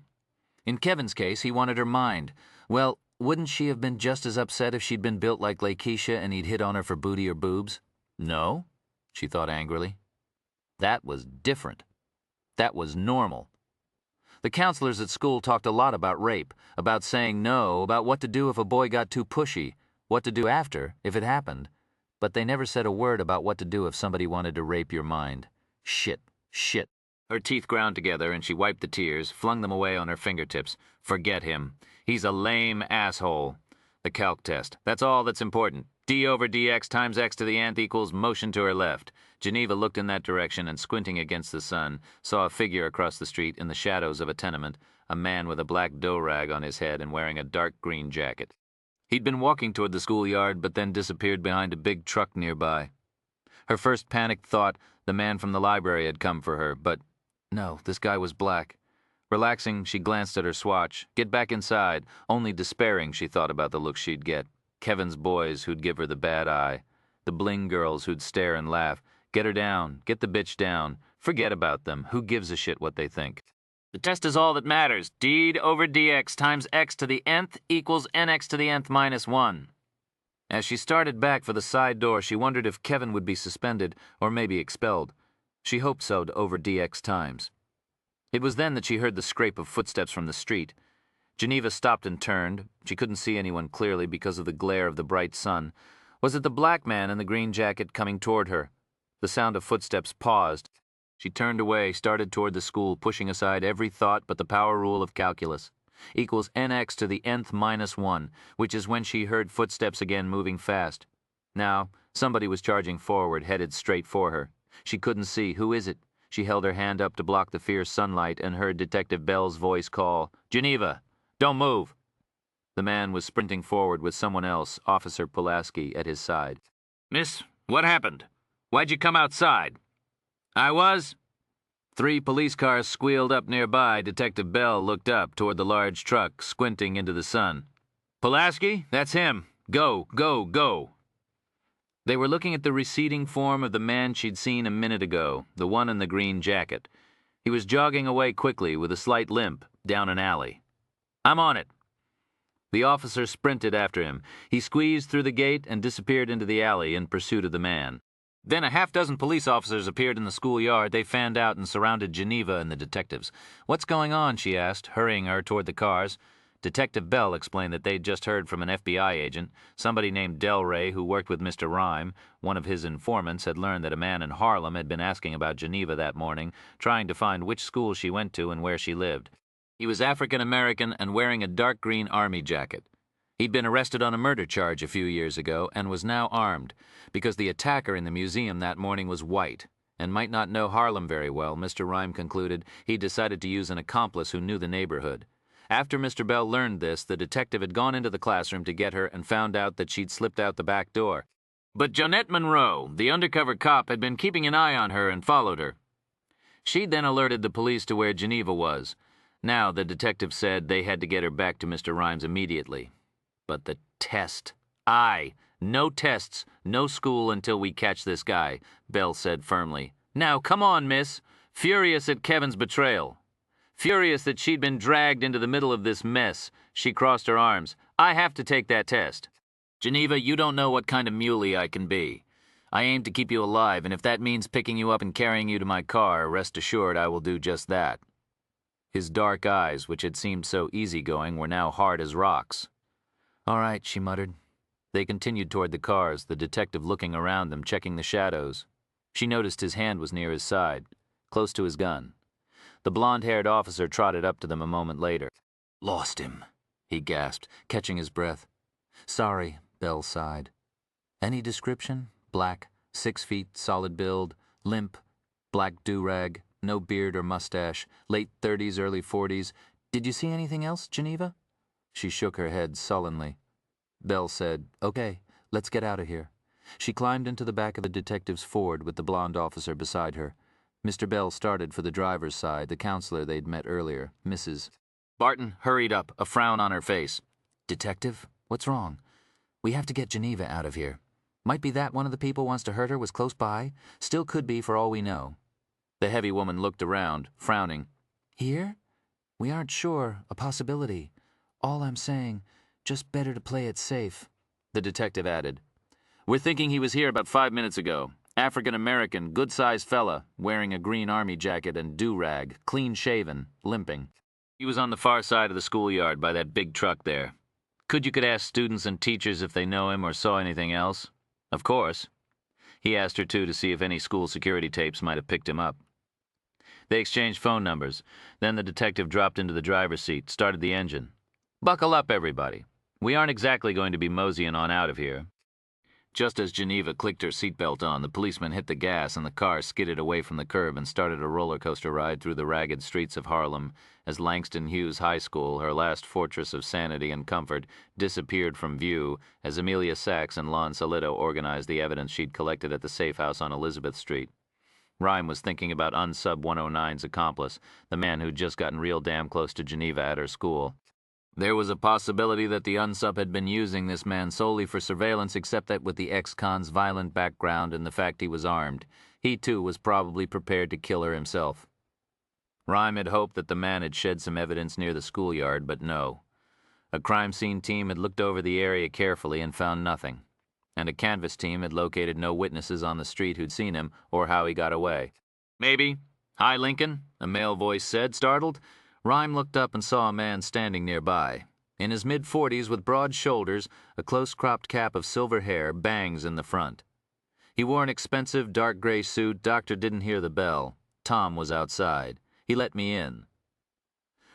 In Kevin's case, he wanted her mind. Well, wouldn't she have been just as upset if she'd been built like Lakeisha and he'd hit on her for booty or boobs? No, she thought angrily. That was different. That was normal. The counselors at school talked a lot about rape, about saying no, about what to do if a boy got too pushy, what to do after, if it happened. But they never said a word about what to do if somebody wanted to rape your mind. Shit, shit. Her teeth ground together and she wiped the tears, flung them away on her fingertips. Forget him. He's a lame asshole. The calc test. That's all that's important. D over dx times x to the nth equals motion to her left. Geneva looked in that direction and, squinting against the sun, saw a figure across the street in the shadows of a tenement, a man with a black dough-rag on his head and wearing a dark green jacket. He'd been walking toward the schoolyard but then disappeared behind a big truck nearby. Her first panicked thought, the man from the library had come for her, but no, this guy was black. Relaxing, she glanced at her swatch. Get back inside. Only despairing, she thought about the look she'd get. Kevin's boys who'd give her the bad eye. The bling girls who'd stare and laugh. Get her down. Get the bitch down. Forget about them. Who gives a shit what they think? The test is all that matters. D over dx times x to the nth equals nx to the nth minus 1. As she started back for the side door, she wondered if Kevin would be suspended or maybe expelled. She hoped so over dx times. It was then that she heard the scrape of footsteps from the street. Geneva stopped and turned. She couldn't see anyone clearly because of the glare of the bright sun. Was it the black man in the green jacket coming toward her? The sound of footsteps paused. She turned away, started toward the school, pushing aside every thought but the power rule of calculus. Equals nx to the nth minus 1, which is when she heard footsteps again moving fast. Now, somebody was charging forward, headed straight for her. She couldn't see. Who is it? She held her hand up to block the fierce sunlight and heard Detective Bell's voice call, "Geneva, don't move." The man was sprinting forward with someone else, Officer Pulaski, at his side. "Miss, what happened? Why'd you come outside?" "I was." 3 police cars squealed up nearby. Detective Bell looked up toward the large truck, squinting into the sun. "Pulaski, that's him. Go, go, go." They were looking at the receding form of the man she'd seen a minute ago, the one in the green jacket. He was jogging away quickly with a slight limp down an alley. "I'm on it." The officer sprinted after him. He squeezed through the gate and disappeared into the alley in pursuit of the man. Then a half-dozen police officers appeared in the schoolyard. They fanned out and surrounded Geneva and the detectives. "What's going on?" she asked, hurrying her toward the cars. Detective Bell explained that they'd just heard from an FBI agent. Somebody named Delray, who worked with Mr. Rhyme, one of his informants, had learned that a man in Harlem had been asking about Geneva that morning, trying to find which school she went to and where she lived. He was African-American and wearing a dark green army jacket. He'd been arrested on a murder charge a few years ago and was now armed. Because the attacker in the museum that morning was white and might not know Harlem very well, Mr. Rhyme concluded he decided to use an accomplice who knew the neighborhood. After Mr. Bell learned this, the detective had gone into the classroom to get her and found out that she'd slipped out the back door. But Jonette Monroe, the undercover cop, had been keeping an eye on her and followed her. She'd then alerted the police to where Geneva was. Now, the detective said they had to get her back to Mr. Rhymes immediately. But the test. Aye, no tests, no school until we catch this guy, Bell said firmly. Now, come on, miss. Furious at Kevin's betrayal. Furious that she'd been dragged into the middle of this mess, she crossed her arms. I have to take that test. Geneva, you don't know what kind of muley I can be. I aim to keep you alive, and if that means picking you up and carrying you to my car, rest assured I will do just that. His dark eyes, which had seemed so easygoing, were now hard as rocks. All right, she muttered. They continued toward the cars, the detective looking around them, checking the shadows. She noticed his hand was near his side, close to his gun. The blonde-haired officer trotted up to them a moment later. "Lost him," he gasped, catching his breath. Sorry, Bell sighed. Any description? Black, 6 feet, solid build, limp, black do-rag, no beard or mustache, late 30s, early 40s. Did you see anything else, Geneva? She shook her head sullenly. Bell said, "Okay, let's get out of here." She climbed into the back of the detective's Ford with the blonde officer beside her. Mr. Bell started for the driver's side, the counselor they'd met earlier, Mrs. Barton hurried up, a frown on her face. "Detective, what's wrong? We have to get Geneva out of here. Might be that one of the people wants to hurt her was close by. Still could be for all we know." The heavy woman looked around, frowning. "Here? We aren't sure. A possibility. All I'm saying, just better to play it safe." The detective added, "We're thinking he was here about 5 minutes ago. African-American, good-sized fella, wearing a green army jacket and do-rag, clean-shaven, limping. He was on the far side of the schoolyard by that big truck there. You could ask students and teachers if they know him or saw anything else. Of course." He asked her, too, to see if any school security tapes might have picked him up. They exchanged phone numbers. Then the detective dropped into the driver's seat, started the engine. "Buckle up, everybody. We aren't exactly going to be moseying on out of here." Just as Geneva clicked her seatbelt on, the policeman hit the gas and the car skidded away from the curb and started a roller coaster ride through the ragged streets of Harlem as Langston Hughes High School, her last fortress of sanity and comfort, disappeared from view as Amelia Sachs and Lon Solito organized the evidence she'd collected at the safe house on Elizabeth Street. Rhyme was thinking about Unsub 109's accomplice, the man who'd just gotten real damn close to Geneva at her school. There was a possibility that the Unsub had been using this man solely for surveillance, except that with the ex-con's violent background and the fact he was armed, he too was probably prepared to kill her himself. Rhyme had hoped that the man had shed some evidence near the schoolyard, but no. A crime scene team had looked over the area carefully and found nothing, and a canvas team had located no witnesses on the street who'd seen him or how he got away. "Maybe. Hi, Lincoln," a male voice said, startled. Rhyme looked up and saw a man standing nearby. In his mid-40s with broad shoulders, a close-cropped cap of silver hair, bangs in the front. He wore an expensive dark gray suit. Doctor didn't hear the bell. Tom was outside. He let me in.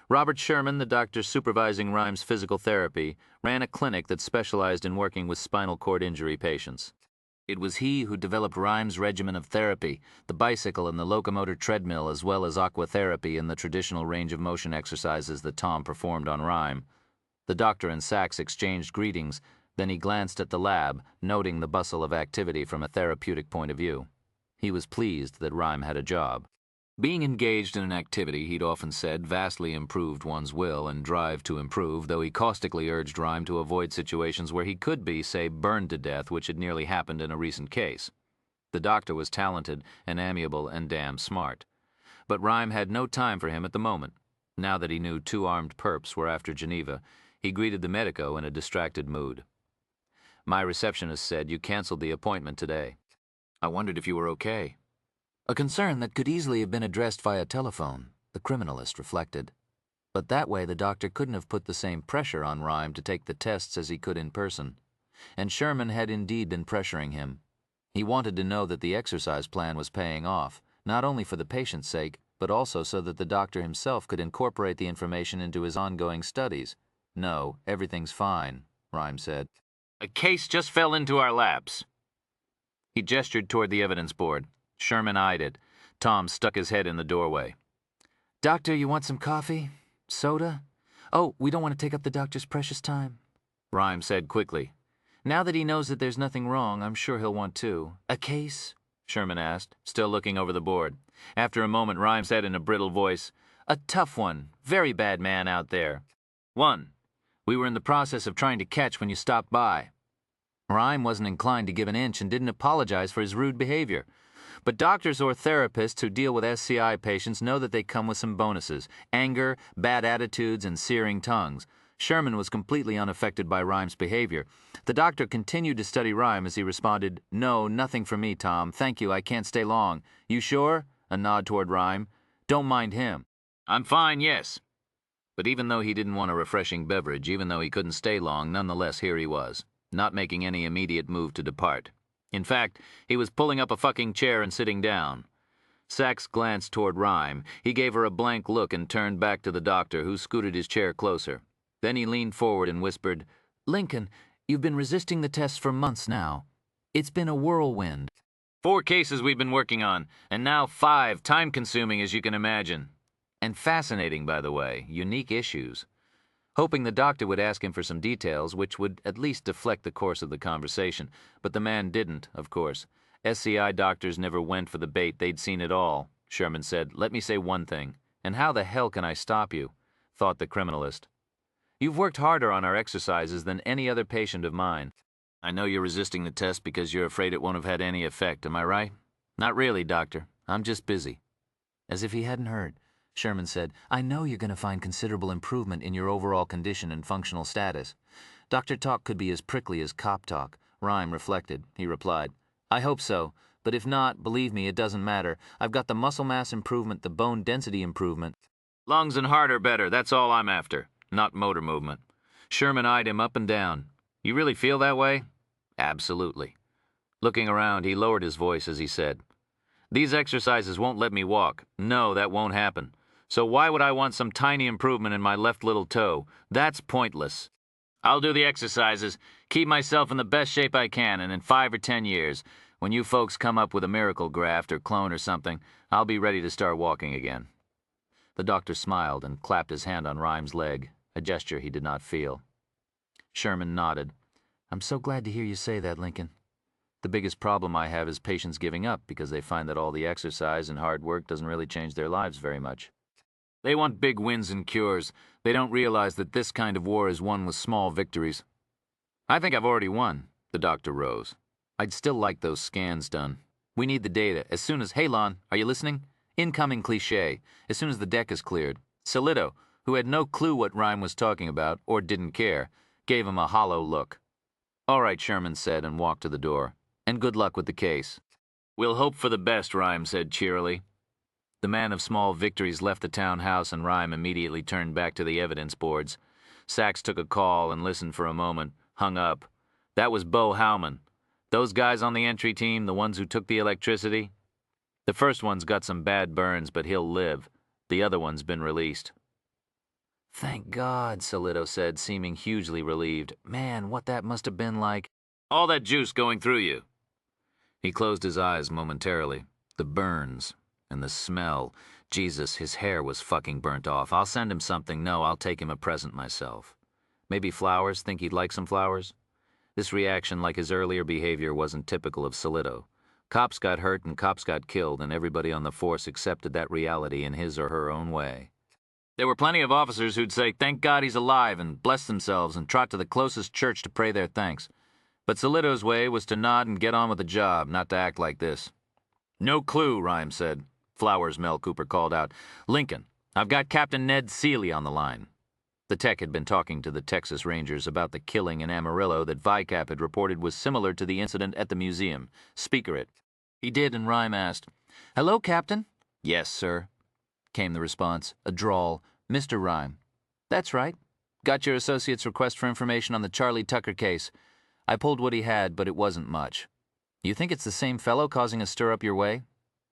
Robert Sherman, the doctor supervising Rhyme's physical therapy, ran a clinic that specialized in working with spinal cord injury patients. It was he who developed Rhyme's regimen of therapy, the bicycle and the locomotor treadmill, as well as aquatherapy and the traditional range of motion exercises that Tom performed on Rhyme. The doctor and Sachs exchanged greetings, then he glanced at the lab, noting the bustle of activity from a therapeutic point of view. He was pleased that Rhyme had a job. Being engaged in an activity, he'd often said, vastly improved one's will and drive to improve, though he caustically urged Rhyme to avoid situations where he could be, say, burned to death, which had nearly happened in a recent case. The doctor was talented and amiable and damn smart. But Rhyme had no time for him at the moment. Now that he knew 2 armed perps were after Geneva, he greeted the medico in a distracted mood. "My receptionist said you canceled the appointment today. I wondered if you were okay." A concern that could easily have been addressed via telephone, the criminalist reflected. But that way the doctor couldn't have put the same pressure on Rhyme to take the tests as he could in person. And Sherman had indeed been pressuring him. He wanted to know that the exercise plan was paying off, not only for the patient's sake, but also so that the doctor himself could incorporate the information into his ongoing studies. "No, everything's fine," Rhyme said. "A case just fell into our laps." He gestured toward the evidence board. Sherman eyed it. Tom stuck his head in the doorway. "Doctor, you want some coffee? Soda? Oh, we don't want to take up the doctor's precious time," Rhyme said quickly. "Now that he knows that there's nothing wrong, I'm sure he'll want to. A case?" Sherman asked, still looking over the board. After a moment, Rhyme said in a brittle voice, "A tough one. Very bad man out there. One we were in the process of trying to catch when you stopped by." Rhyme wasn't inclined to give an inch and didn't apologize for his rude behavior. But doctors or therapists who deal with SCI patients know that they come with some bonuses: anger, bad attitudes, and searing tongues. Sherman was completely unaffected by Rhyme's behavior. The doctor continued to study Rhyme as he responded, "No, nothing for me, Tom. Thank you, I can't stay long. You sure?" A nod toward Rhyme. "Don't mind him." "I'm fine, yes." But even though he didn't want a refreshing beverage, even though he couldn't stay long, nonetheless here he was, not making any immediate move to depart. In fact, he was pulling up a fucking chair and sitting down. Sachs glanced toward Rhyme. He gave her a blank look and turned back to the doctor, who scooted his chair closer. Then he leaned forward and whispered, "Lincoln, You've been resisting the tests for months now. It's been a whirlwind. 4 cases we've been working on, and now 5, time-consuming as you can imagine. And fascinating, by the way, unique issues. Hoping the doctor would ask him for some details, which would at least deflect the course of the conversation. But the man didn't, of course. SCI doctors never went for the bait, they'd seen it all. Sherman said, "Let me say one thing. And how the hell can I stop you?" thought the criminalist. "You've worked harder on our exercises than any other patient of mine. I know you're resisting the test because you're afraid it won't have had any effect, am I right?" "Not really, doctor. I'm just busy." As if he hadn't heard, Sherman said, "I know you're going to find considerable improvement in your overall condition and functional status." Dr. Talk could be as prickly as cop talk. Rhyme reflected. He replied, "I hope so, but if not, believe me, it doesn't matter. I've got the muscle mass improvement, the bone density improvement." "Lungs and heart are better, that's all I'm after, not motor movement." Sherman eyed him up and down. "You really feel that way?" "Absolutely." Looking around, he lowered his voice as he said, "These exercises won't let me walk. No, that won't happen. So why would I want some tiny improvement in my left little toe? That's pointless. I'll do the exercises, keep myself in the best shape I can, and in 5 or 10 years, when you folks come up with a miracle graft or clone or something, I'll be ready to start walking again." The doctor smiled and clapped his hand on Rhyme's leg, a gesture he did not feel. Sherman nodded. "I'm so glad to hear you say that, Lincoln. The biggest problem I have is patients giving up because they find that all the exercise and hard work doesn't really change their lives very much. They want big wins and cures. They don't realize that this kind of war is won with small victories." "I think I've already won." The doctor rose. "I'd still like those scans done. We need the data as soon as—" "Hey, Lon, are you listening? Incoming cliché. As soon as the deck is cleared." Solito, who had no clue what Rhyme was talking about, or didn't care, gave him a hollow look. "All right," Sherman said and walked to the door. "And good luck with the case." "We'll hope for the best," Rhyme said cheerily. The man of small victories left the townhouse and Rhyme immediately turned back to the evidence boards. Sachs took a call and listened for a moment, hung up. That was Bo Howman. "Those guys on the entry team, the ones who took the electricity? The first one's got some bad burns, but he'll live. The other one's been released." "Thank God," Solito said, seeming hugely relieved. "Man, what that must have been like." "All that juice going through you." He closed his eyes momentarily. The burns. And the smell. Jesus, his hair was fucking burnt off. I'll send him something. No, I'll take him a present myself. Maybe flowers? Think he'd like some flowers? This reaction, like his earlier behavior, wasn't typical of Solito. Cops got hurt and cops got killed, and everybody on the force accepted that reality in his or her own way. There were plenty of officers who'd say, "Thank God he's alive," and bless themselves and trot to the closest church to pray their thanks. But Solito's way was to nod and get on with the job, not to act like this. "No clue," Rhyme said. "Flowers," Mel Cooper called out. "Lincoln, I've got Captain Ned Seeley on the line." The tech had been talking to the Texas Rangers about the killing in Amarillo that VICAP had reported was similar to the incident at the museum. "Speaker it." He did, and Rhyme asked, "Hello, Captain?" "Yes, sir," came the response, a drawl. "Mr. Rhyme." "That's right. Got your associate's request for information on the Charlie Tucker case. I pulled what he had, but it wasn't much. You think it's the same fellow causing a stir up your way?"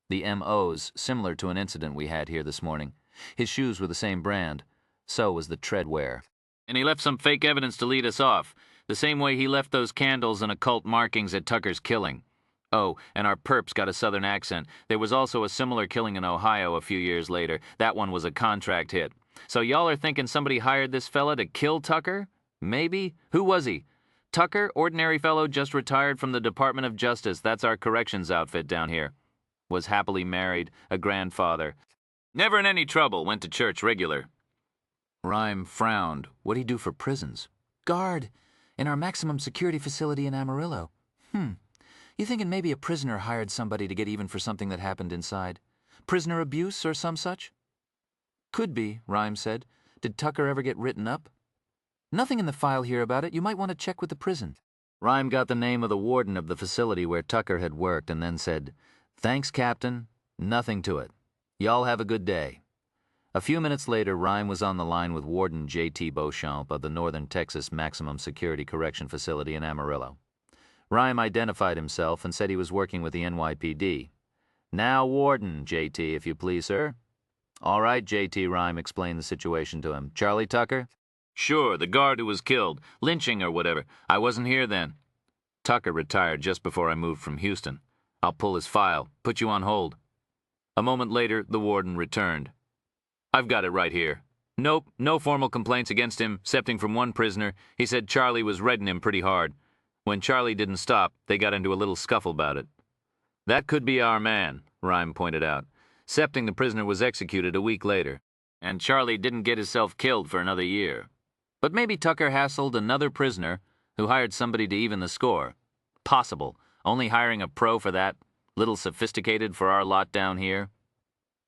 The M.O.'s similar to an incident we had here this morning. His shoes were the same brand. So was the treadwear. "And he left some fake evidence to lead us off, the same way he left those candles and occult markings at Tucker's killing. Oh, and our perp's got a southern accent. There was also a similar killing in Ohio a few years later. That one was a contract hit. So y'all are thinking somebody hired this fella to kill Tucker? Maybe? Who was he? Tucker, ordinary fellow just retired from the Department of Justice. That's our corrections outfit down here. Was happily married, a grandfather. Never in any trouble, went to church regular." Rhyme frowned. What'd he do for prisons? "Guard, in our maximum security facility in Amarillo." You thinking maybe a prisoner hired somebody to get even for something that happened inside? Prisoner abuse or some such?" "Could be," Rhyme said. "Did Tucker ever get written up?" "Nothing in the file here about it. You might want to check with the prison." Rhyme got the name of the warden of the facility where Tucker had worked and then said, "Thanks, Captain. Nothing to it. Y'all have a good day." A few minutes later, Rhyme was on the line with Warden J.T. Beauchamp of the Northern Texas Maximum Security Correction Facility in Amarillo. Rhyme identified himself and said he was working with the NYPD. "Now, Warden, J.T., if you please, sir." "All right, J.T." Rhyme explained the situation to him. "Charlie Tucker?" Sure, the guard who was killed. Lynching or whatever. I wasn't here then. Tucker retired just before I moved from Houston. I'll pull his file. Put you on hold. A moment later, the warden returned. I've got it right here. Nope, no formal complaints against him, excepting from one prisoner. He said Charlie was redding him pretty hard. When Charlie didn't stop, they got into a little scuffle about it. That could be our man, Rhyme pointed out, excepting the prisoner was executed a week later, and Charlie didn't get himself killed for another year. But maybe Tucker hassled another prisoner who hired somebody to even the score. Possible, only hiring a pro for that, little sophisticated for our lot down here.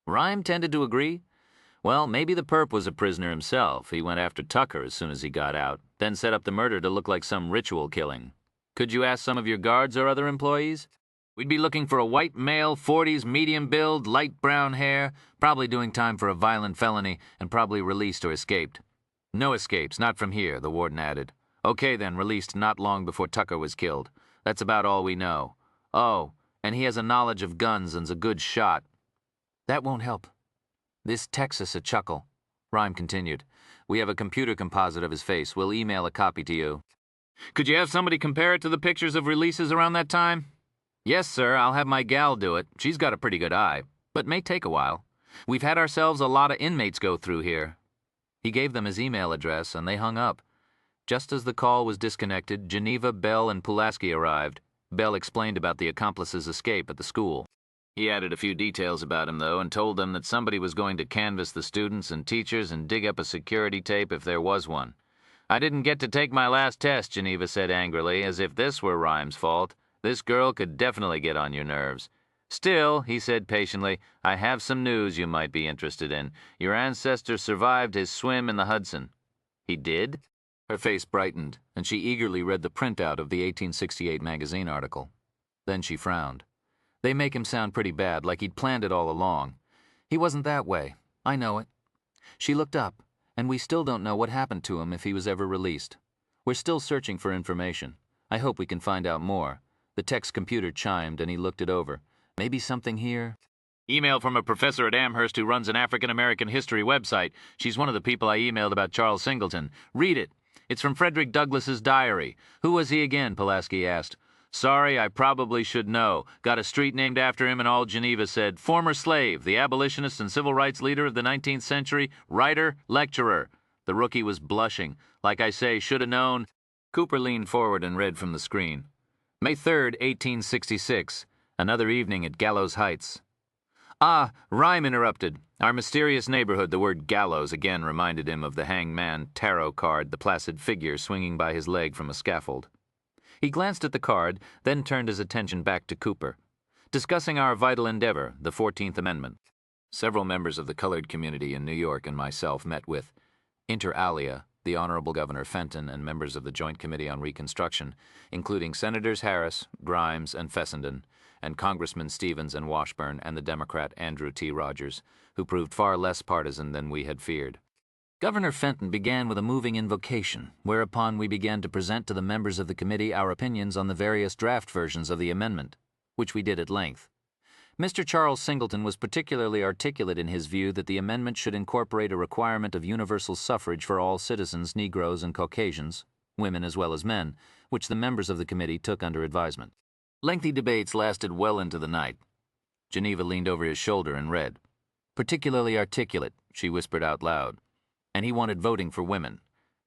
Rhyme tended to agree. Well, maybe the perp was a prisoner himself. He went after Tucker as soon as he got out, then set up the murder to look like some ritual killing. Could you ask some of your guards or other employees? We'd be looking for a white male, 40s, medium build, light brown hair, probably doing time for a violent felony, and probably released or escaped. No escapes, not from here, the warden added. Okay then, released not long before Tucker was killed. That's about all we know. Oh, and he has a knowledge of guns and's a good shot. That won't help. This Texas a chuckle. Rhyme continued. We have a computer composite of his face. We'll email a copy to you. Could you have somebody compare it to the pictures of releases around that time? Yes, sir, I'll have my gal do it. She's got a pretty good eye, but may take a while. We've had ourselves a lot of inmates go through here. He gave them his email address, and they hung up. Just as the call was disconnected, Geneva, Bell, and Pulaski arrived. Bell explained about the accomplice's escape at the school. He added a few details about him, though, and told them that somebody was going to canvass the students and teachers and dig up a security tape if there was one. I didn't get to take my last test, Geneva said angrily, as if this were Rhyme's fault. This girl could definitely get on your nerves. Still, he said patiently, I have some news you might be interested in. Your ancestor survived his swim in the Hudson. He did? Her face brightened, and she eagerly read the printout of the 1868 magazine article. Then she frowned. They make him sound pretty bad, like he'd planned it all along. He wasn't that way. I know it. She looked up, and we still don't know what happened to him if he was ever released. We're still searching for information. I hope we can find out more. The text computer chimed, and he looked it over. Maybe something here? Email from a professor at Amherst who runs an African-American history website. She's one of the people I emailed about Charles Singleton. Read it. It's from Frederick Douglass's diary. Who was he again? Pulaski asked. Sorry, I probably should know. Got a street named after him, and all Geneva said. Former slave, the abolitionist and civil rights leader of the 19th century, writer, lecturer. The rookie was blushing. Like I say, should have known. Cooper leaned forward and read from the screen. May 3rd, 1866. Another evening at Gallows Heights. Ah, Rhyme interrupted. Our mysterious neighborhood, the word gallows again reminded him of the hangman tarot card, the placid figure swinging by his leg from a scaffold. He glanced at the card, then turned his attention back to Cooper. Discussing our vital endeavor, the 14th Amendment. Several members of the colored community in New York and myself met with, inter alia, the Honorable Governor Fenton and members of the Joint Committee on Reconstruction, including Senators Harris, Grimes, and Fessenden, and Congressmen Stevens and Washburn and the Democrat Andrew T. Rogers, who proved far less partisan than we had feared. Governor Fenton began with a moving invocation, whereupon we began to present to the members of the committee our opinions on the various draft versions of the amendment, which we did at length. Mr. Charles Singleton was particularly articulate in his view that the amendment should incorporate a requirement of universal suffrage for all citizens, Negroes and Caucasians, women as well as men, which the members of the committee took under advisement. Lengthy debates lasted well into the night. Geneva leaned over his shoulder and read. Particularly articulate, she whispered out loud. And he wanted voting for women.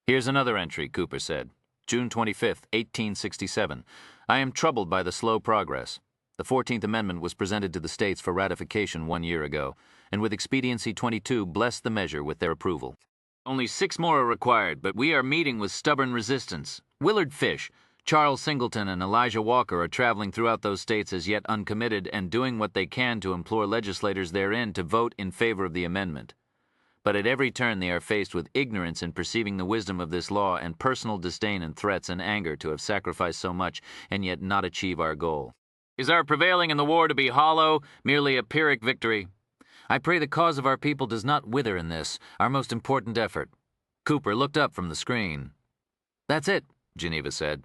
Here's another entry, Cooper said. June 25th, 1867. I am troubled by the slow progress. The 14th Amendment was presented to the states for ratification 1 year ago, and with Expediency 22 blessed the measure with their approval. Only 6 more are required, but we are meeting with stubborn resistance. Willard Fish, Charles Singleton, and Elijah Walker are traveling throughout those states as yet uncommitted and doing what they can to implore legislators therein to vote in favor of the amendment. But at every turn they are faced with ignorance in perceiving the wisdom of this law and personal disdain and threats and anger to have sacrificed so much and yet not achieve our goal. Is our prevailing in the war to be hollow, merely a Pyrrhic victory? I pray the cause of our people does not wither in this, our most important effort. Cooper looked up from the screen. That's it, Geneva said.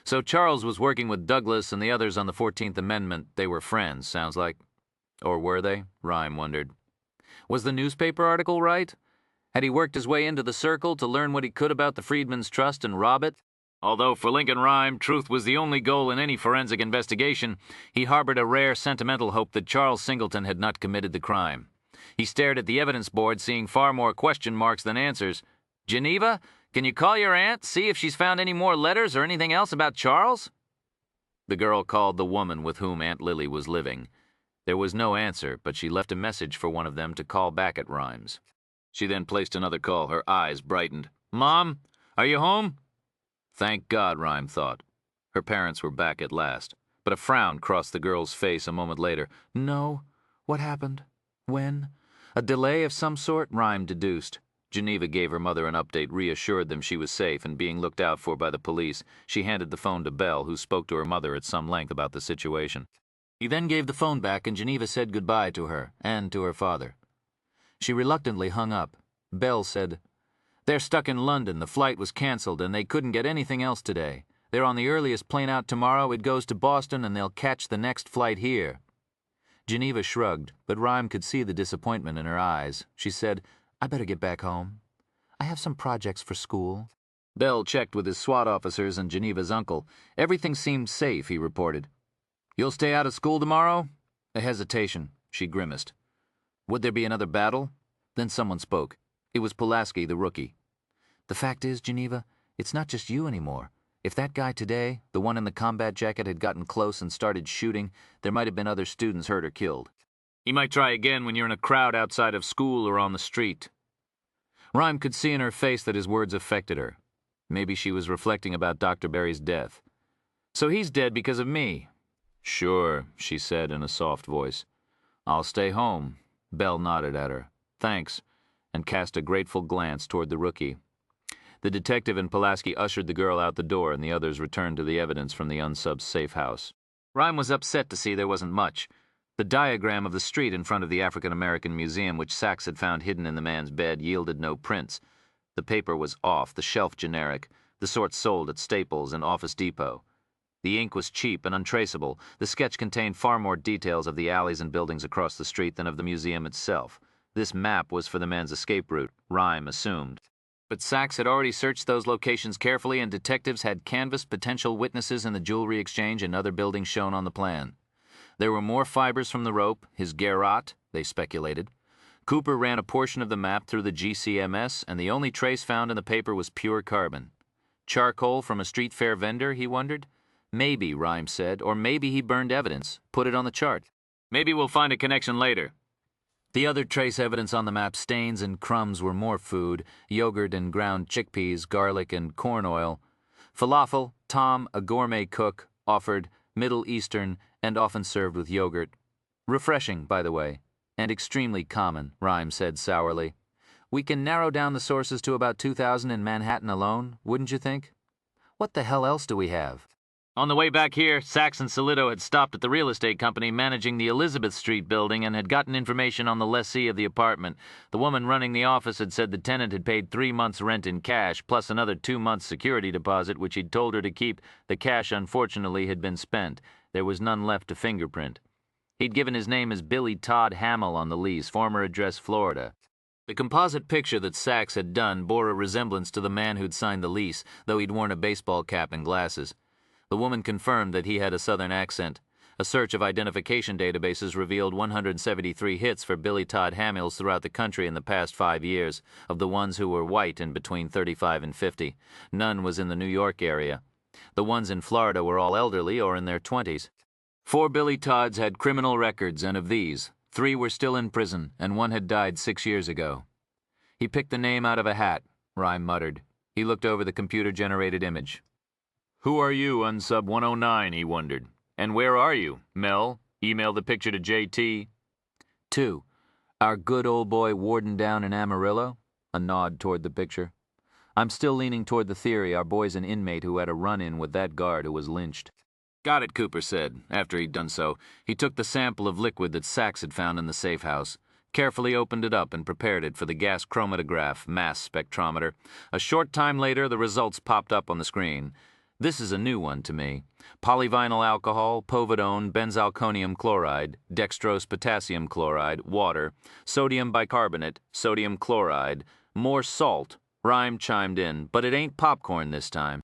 So Charles was working with Douglass and the others on the 14th Amendment. They were friends, sounds like. Or were they? Rhyme wondered. Was the newspaper article right? Had he worked his way into the circle to learn what he could about the Freedmen's Trust and rob it? Although for Lincoln Rhyme, truth was the only goal in any forensic investigation, he harbored a rare sentimental hope that Charles Singleton had not committed the crime. He stared at the evidence board, seeing far more question marks than answers. "Geneva, can you call your aunt, see if she's found any more letters or anything else about Charles?" The girl called the woman with whom Aunt Lily was living. There was no answer, but she left a message for one of them to call back at Rhymes. She then placed another call. Her eyes brightened. "Mom, are you home?" Thank God, Rhyme thought. Her parents were back at last. But a frown crossed the girl's face a moment later. "No. What happened? When? A delay of some sort?" Rhyme deduced. Geneva gave her mother an update, reassured them she was safe and being looked out for by the police. She handed the phone to Belle, who spoke to her mother at some length about the situation. He then gave the phone back, and Geneva said goodbye to her and to her father. She reluctantly hung up. Belle said, "They're stuck in London. The flight was cancelled, and they couldn't get anything else today. They're on the earliest plane out tomorrow. It goes to Boston, and they'll catch the next flight here." Geneva shrugged, but Rhyme could see the disappointment in her eyes. She said, "I better get back home. I have some projects for school." Bell checked with his SWAT officers and Geneva's uncle. Everything seemed safe, he reported. "You'll stay out of school tomorrow?" A hesitation. She grimaced. Would there be another battle? Then someone spoke. It was Pulaski, the rookie. "The fact is, Geneva, it's not just you anymore. If that guy today, the one in the combat jacket, had gotten close and started shooting, there might have been other students hurt or killed. He might try again when you're in a crowd outside of school or on the street." Rhyme could see in her face that his words affected her. Maybe she was reflecting about Dr. Berry's death. "So he's dead because of me?" "Sure," she said in a soft voice. "I'll stay home." Belle nodded at her. "Thanks," and cast a grateful glance toward the rookie. The detective and Pulaski ushered the girl out the door, and the others returned to the evidence from the unsub's safe house. Rhyme was upset to see there wasn't much. The diagram of the street in front of the African American Museum, which Sachs had found hidden in the man's bed, yielded no prints. The paper was off, the shelf generic, the sort sold at Staples and Office Depot. The ink was cheap and untraceable. The sketch contained far more details of the alleys and buildings across the street than of the museum itself. This map was for the man's escape route, Rhyme assumed. But Sachs had already searched those locations carefully, and detectives had canvassed potential witnesses in the jewelry exchange and other buildings shown on the plan. There were more fibers from the rope, his garrote, they speculated. Cooper ran a portion of the map through the GCMS, and the only trace found in the paper was pure carbon. Charcoal from a street fair vendor, he wondered? Maybe, Rhyme said, or maybe he burned evidence, put it on the chart. Maybe we'll find a connection later. The other trace evidence on the map, stains and crumbs, were more food, yogurt and ground chickpeas, garlic and corn oil. Falafel, Tom, a gourmet cook, offered Middle Eastern and often served with yogurt. Refreshing, by the way, and extremely common, Rhyme said sourly. We can narrow down the sources to about 2,000 in Manhattan alone, wouldn't you think? What the hell else do we have? On the way back here, Sachs and Solito had stopped at the real estate company managing the Elizabeth Street building and had gotten information on the lessee of the apartment. The woman running the office had said the tenant had paid 3 months' rent in cash, plus another 2 months' security deposit, which he'd told her to keep. The cash, unfortunately, had been spent. There was none left to fingerprint. He'd given his name as Billy Todd Hamill on the lease, former address Florida. The composite picture that Sachs had done bore a resemblance to the man who'd signed the lease, though he'd worn a baseball cap and glasses. The woman confirmed that he had a southern accent. A search of identification databases revealed 173 hits for Billy Todd Hamills throughout the country in the past 5 years, of the ones who were white and between 35 and 50. None was in the New York area. The ones in Florida were all elderly or in their 20s. 4 Billy Todds had criminal records, and of these, 3 were still in prison, and 1 had died 6 years ago. He picked the name out of a hat, Rhyme muttered. He looked over the computer-generated image. Who are you, Unsub 109, he wondered. And where are you, Mel? Email the picture to JT. 2. Our good old boy Warden down in Amarillo? A nod toward the picture. I'm still leaning toward the theory our boy's an inmate who had a run-in with that guard who was lynched. Got it, Cooper said. After he'd done so, he took the sample of liquid that Sachs had found in the safe house, carefully opened it up and prepared it for the gas chromatograph mass spectrometer. A short time later, the results popped up on the screen. This is a new one to me. Polyvinyl alcohol, povidone, benzalkonium chloride, dextrose potassium chloride, water, sodium bicarbonate, sodium chloride, More salt. Rhyme chimed in, but it ain't popcorn this time.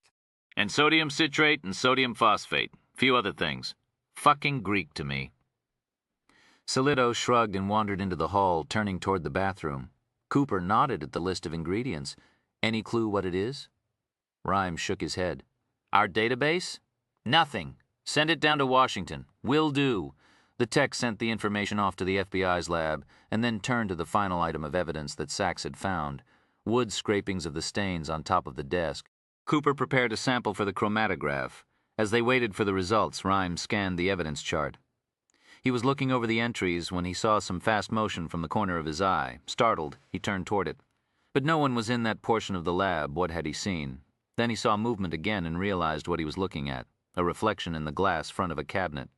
And sodium citrate and sodium phosphate. Few other things. Fucking Greek to me. Salido shrugged and wandered into the hall, turning toward the bathroom. Cooper nodded at the list of ingredients. Any clue what it is? Rhyme shook his head. Our database? Nothing. Send it down to Washington. Will do. The tech sent the information off to the FBI's lab and then turned to the final item of evidence that Sachs had found, wood scrapings of the stains on top of the desk. Cooper prepared a sample for the chromatograph. As they waited for the results, Rhyme scanned the evidence chart. He was looking over the entries when he saw some fast motion from the corner of his eye. Startled, he turned toward it. But no one was in that portion of the lab. What had he seen? Then he saw movement again and realized what he was looking at, a reflection in the glass front of a cabinet.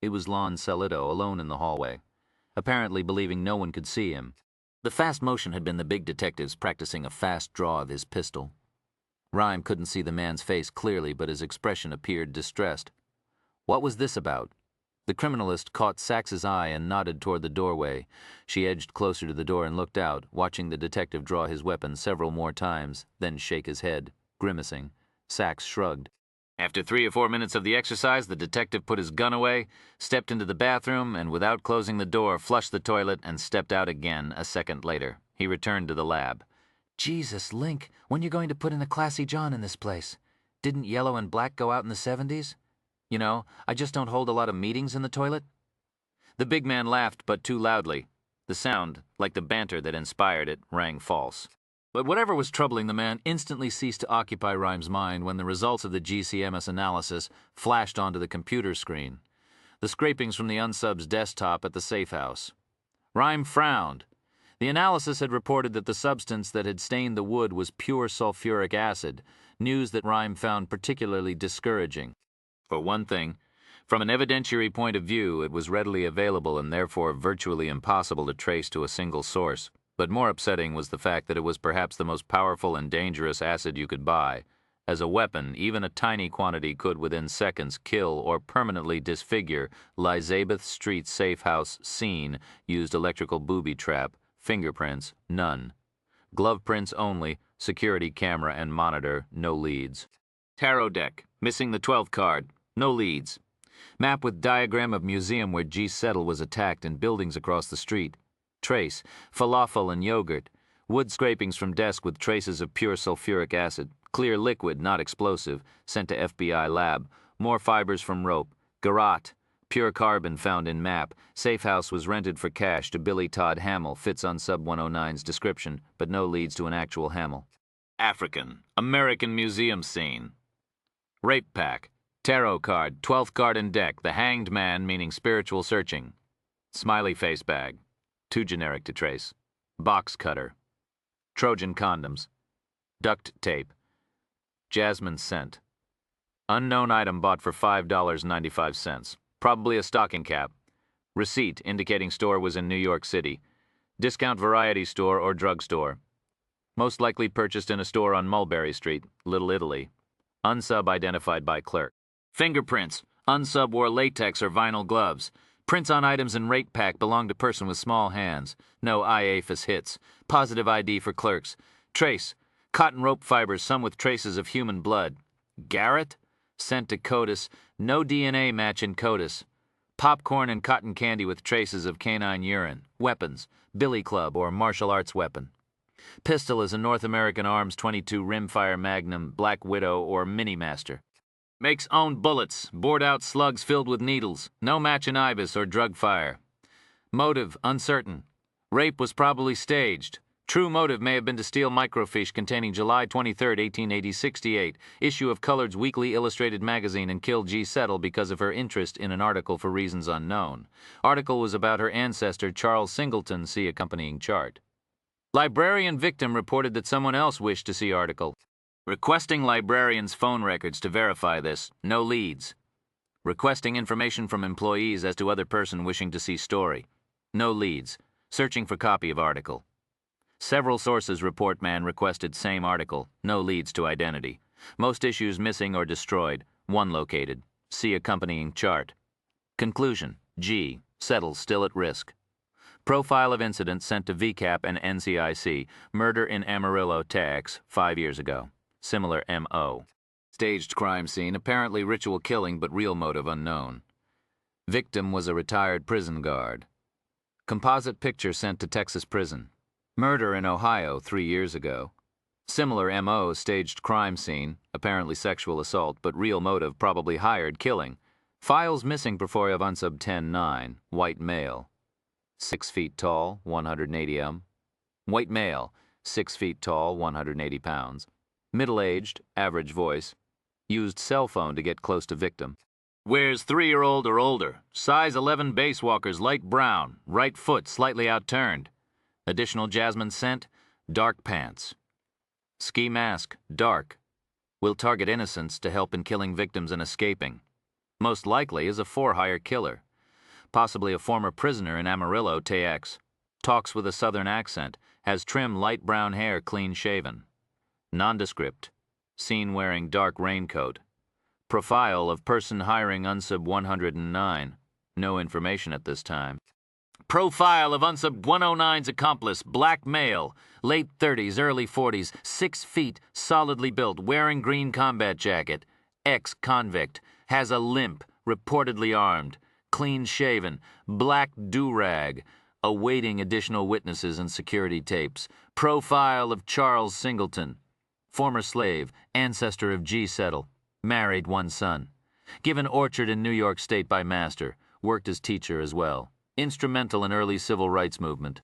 It was Lon Salido, alone in the hallway, apparently believing no one could see him. The fast motion had been the big detective's practicing a fast draw of his pistol. Rhyme couldn't see the man's face clearly, but his expression appeared distressed. What was this about? The criminalist caught Sax's eye and nodded toward the doorway. She edged closer to the door and looked out, watching the detective draw his weapon several more times, then shake his head, grimacing. Sax shrugged. After 3 or 4 minutes of the exercise, the detective put his gun away, stepped into the bathroom, and without closing the door, flushed the toilet and stepped out again a second later. He returned to the lab. Jesus, Link, when you going to put in a Classy John in this place? Didn't yellow and black go out in the 70s? You know, I just don't hold a lot of meetings in the toilet. The big man laughed, but too loudly. The sound, like the banter that inspired it, rang false. But whatever was troubling the man instantly ceased to occupy Rhyme's mind when the results of the GCMS analysis flashed onto the computer screen. The scrapings from the unsub's desktop at the safe house. Rhyme frowned. The analysis had reported that the substance that had stained the wood was pure sulfuric acid, news that Rhyme found particularly discouraging. For one thing, from an evidentiary point of view, it was readily available and therefore virtually impossible to trace to a single source. But more upsetting was the fact that it was perhaps the most powerful and dangerous acid you could buy. As a weapon, even a tiny quantity could within seconds kill or permanently disfigure. Elizabeth Street safe house scene used electrical booby trap, fingerprints, none. Glove prints only, security camera and monitor, no leads. Tarot deck, missing the 12th card, no leads. Map with diagram of museum where G. Settle was attacked and buildings across the street. Trace, falafel and yogurt. Wood scrapings from desk with traces of pure sulfuric acid. Clear liquid, not explosive, sent to FBI lab. More fibers from rope. Garrote, pure carbon found in map. Safe house was rented for cash to Billy Todd Hamill, fits on sub 109's description, but no leads to an actual Hamill. African, American museum scene. Rape pack, tarot card, 12th card and deck, the hanged man meaning spiritual searching. Smiley face bag. Too generic to trace. Box cutter. Trojan condoms. Duct tape. Jasmine scent. Unknown item bought for $5.95. Probably a stocking cap. Receipt indicating store was in New York City. Discount variety store or drugstore. Most likely purchased in a store on Mulberry Street, Little Italy. Unsub identified by clerk. Fingerprints. Unsub wore latex or vinyl gloves. Prints on items in rate pack belong to person with small hands. No IAFIS hits. Positive ID for clerks. Trace. Cotton rope fibers, some with traces of human blood. Garrett? Sent to CODIS. No DNA match in CODIS. Popcorn and cotton candy with traces of canine urine. Weapons. Billy Club or martial arts weapon. Pistol is a North American Arms 22 rimfire Magnum, Black Widow, or Mini Master. Makes own bullets, bored out slugs filled with needles. No match in IBIS or drug fire. Motive, uncertain. Rape was probably staged. True motive may have been to steal microfiche containing July 23, 1868, issue of Colored's Weekly Illustrated Magazine and kill G. Settle because of her interest in an article for reasons unknown. Article was about her ancestor Charles Singleton, see accompanying chart. Librarian victim reported that someone else wished to see article. Requesting librarian's phone records to verify this. No leads. Requesting information from employees as to other person wishing to see story. No leads. Searching for copy of article. Several sources report man requested same article. No leads to identity. Most issues missing or destroyed. One located. See accompanying chart. Conclusion. G. Settle still at risk. Profile of incident sent to VCAP and NCIC. Murder in Amarillo, Tex, 5 years ago. Similar M.O. Staged crime scene, apparently ritual killing but real motive unknown. Victim was a retired prison guard. Composite picture sent to Texas prison. Murder in Ohio 3 years ago. Similar M.O. staged crime scene, apparently sexual assault but real motive probably hired killing. Files missing Perfoy of unsub 10-9, white male. 6 feet tall, 180 m. White male, 6 feet tall, 180 pounds. Middle-aged, average voice. Used cell phone to get close to victim. Wears 3-year-old or older. Size 11 base walkers, light brown. Right foot slightly outturned. Additional Jasmine scent, dark pants. Ski mask, dark. Will target innocents to help in killing victims and escaping. Most likely is a for-hire killer. Possibly a former prisoner in Amarillo, TX. Talks with a southern accent. Has trim light brown hair, clean shaven. Nondescript. Seen wearing dark raincoat. Profile of person hiring unsub 109. No information at this time. Profile of unsub 109's accomplice, black male, late 30s, early 40s, 6 feet, solidly built, wearing green combat jacket. Ex-convict. Has a limp, reportedly armed. Clean shaven, black do-rag, awaiting additional witnesses and security tapes. Profile of Charles Singleton, former slave, ancestor of G. Settle, married, 1 son. Given orchard in New York State by master, worked as teacher as well. Instrumental in early civil rights movement.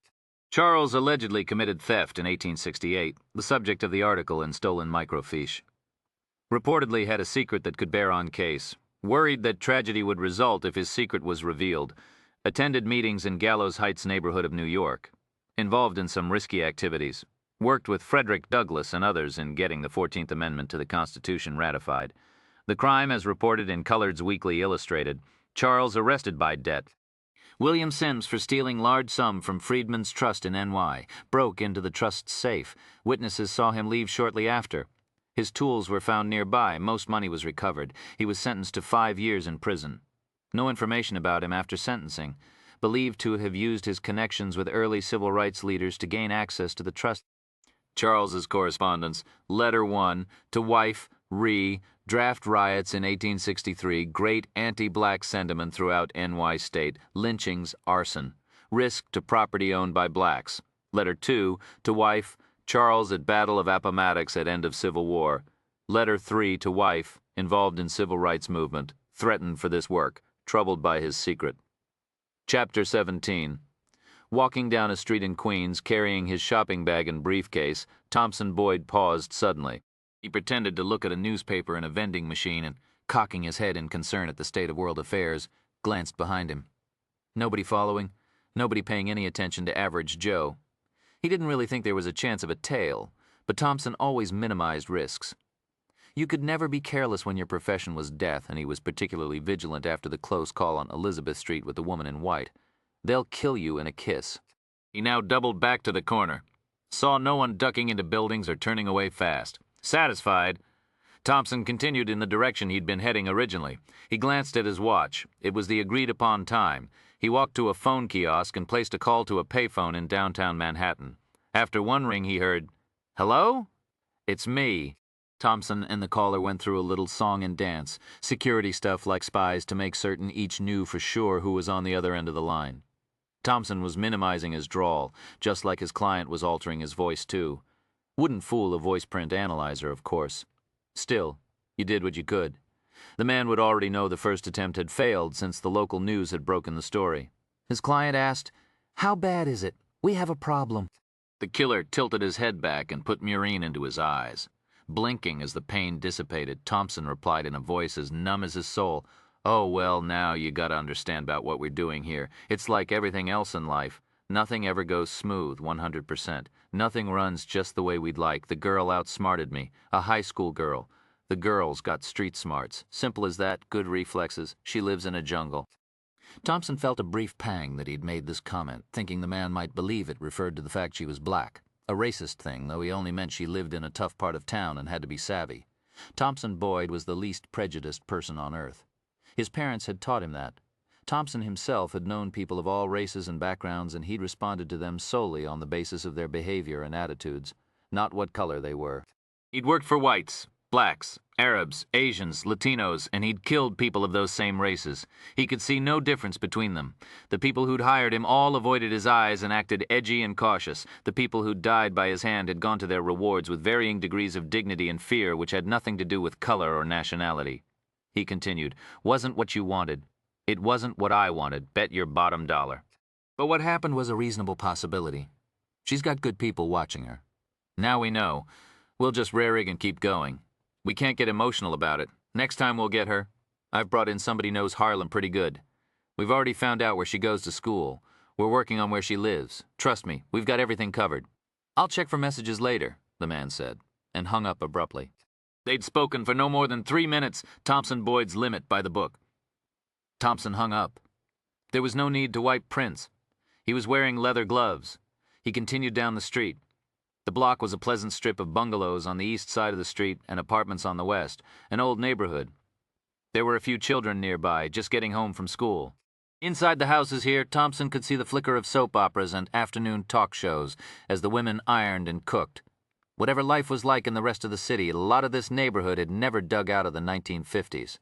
Charles allegedly committed theft in 1868, the subject of the article in Stolen Microfiche. Reportedly had a secret that could bear on case. Worried that tragedy would result if his secret was revealed. Attended meetings in Gallows Heights neighborhood of New York. Involved in some risky activities. Worked with Frederick Douglass and others in getting the 14th Amendment to the Constitution ratified. The crime as reported in Collard's Weekly Illustrated. Charles arrested by debt. William Sims for stealing large sum from Freedman's Trust in NY. Broke into the trust's safe. Witnesses saw him leave shortly after. His tools were found nearby. Most money was recovered. He was sentenced to 5 years in prison. No information about him after sentencing. Believed to have used his connections with early civil rights leaders to gain access to the trust. Charles's correspondence. Letter 1 to wife, Ree. Draft riots in 1863. Great anti-black sentiment throughout NY State. Lynchings, arson. Risk to property owned by blacks. Letter 2 to wife, Charles at Battle of Appomattox at end of Civil War. Letter 3 to wife, involved in civil rights movement, threatened for this work, troubled by his secret. Chapter 17. Walking down a street in Queens, carrying his shopping bag and briefcase, Thompson Boyd paused suddenly. He pretended to look at a newspaper in a vending machine and, cocking his head in concern at the state of world affairs, glanced behind him. Nobody following, nobody paying any attention to average Joe. He didn't really think there was a chance of a tail, but Thompson always minimized risks. You could never be careless when your profession was death, and he was particularly vigilant after the close call on Elizabeth Street with the woman in white. They'll kill you in a kiss. He now doubled back to the corner. Saw no one ducking into buildings or turning away fast. Satisfied, Thompson continued in the direction he'd been heading originally. He glanced at his watch. It was the agreed-upon time. He walked to a phone kiosk and placed a call to a payphone in downtown Manhattan. After one ring, he heard, "Hello? It's me." Thompson and the caller went through a little song and dance, security stuff like spies to make certain each knew for sure who was on the other end of the line. Thompson was minimizing his drawl, just like his client was altering his voice too. Wouldn't fool a voice print analyzer, of course. Still, you did what you could. The man would already know the first attempt had failed since the local news had broken the story. His client asked, "How bad is it? We have a problem." The killer tilted his head back and put murine into his eyes. Blinking as the pain dissipated, Thompson replied in a voice as numb as his soul, "Oh, well, now you gotta understand about what we're doing here. It's like everything else in life. Nothing ever goes smooth, 100%. Nothing runs just the way we'd like. The girl outsmarted me. A high school girl. The girl's got street smarts. Simple as that, good reflexes. She lives in a jungle." Thompson felt a brief pang that he'd made this comment, thinking the man might believe it referred to the fact she was black. A racist thing, though he only meant she lived in a tough part of town and had to be savvy. Thompson Boyd was the least prejudiced person on earth. His parents had taught him that. Thompson himself had known people of all races and backgrounds, and he'd responded to them solely on the basis of their behavior and attitudes, not what color they were. He'd worked for whites, blacks, Arabs, Asians, Latinos, and he'd killed people of those same races. He could see no difference between them. The people who'd hired him all avoided his eyes and acted edgy and cautious. The people who'd died by his hand had gone to their rewards with varying degrees of dignity and fear which had nothing to do with color or nationality. He continued, "Wasn't what you wanted. It wasn't what I wanted, bet your bottom dollar." But what happened was a reasonable possibility. She's got good people watching her. Now we know. We'll just rear-rig and keep going. We can't get emotional about it. Next time we'll get her. I've brought in somebody who knows Harlem pretty good. We've already found out where she goes to school. We're working on where she lives. Trust me, we've got everything covered. "I'll check for messages later," the man said, and hung up abruptly. They'd spoken for no more than 3 minutes, Thompson Boyd's limit by the book. Thompson hung up. There was no need to wipe prints. He was wearing leather gloves. He continued down the street. The block was a pleasant strip of bungalows on the east side of the street and apartments on the west, an old neighborhood. There were a few children nearby, just getting home from school. Inside the houses here, Thompson could see the flicker of soap operas and afternoon talk shows as the women ironed and cooked. Whatever life was like in the rest of the city, a lot of this neighborhood had never dug out of the 1950s.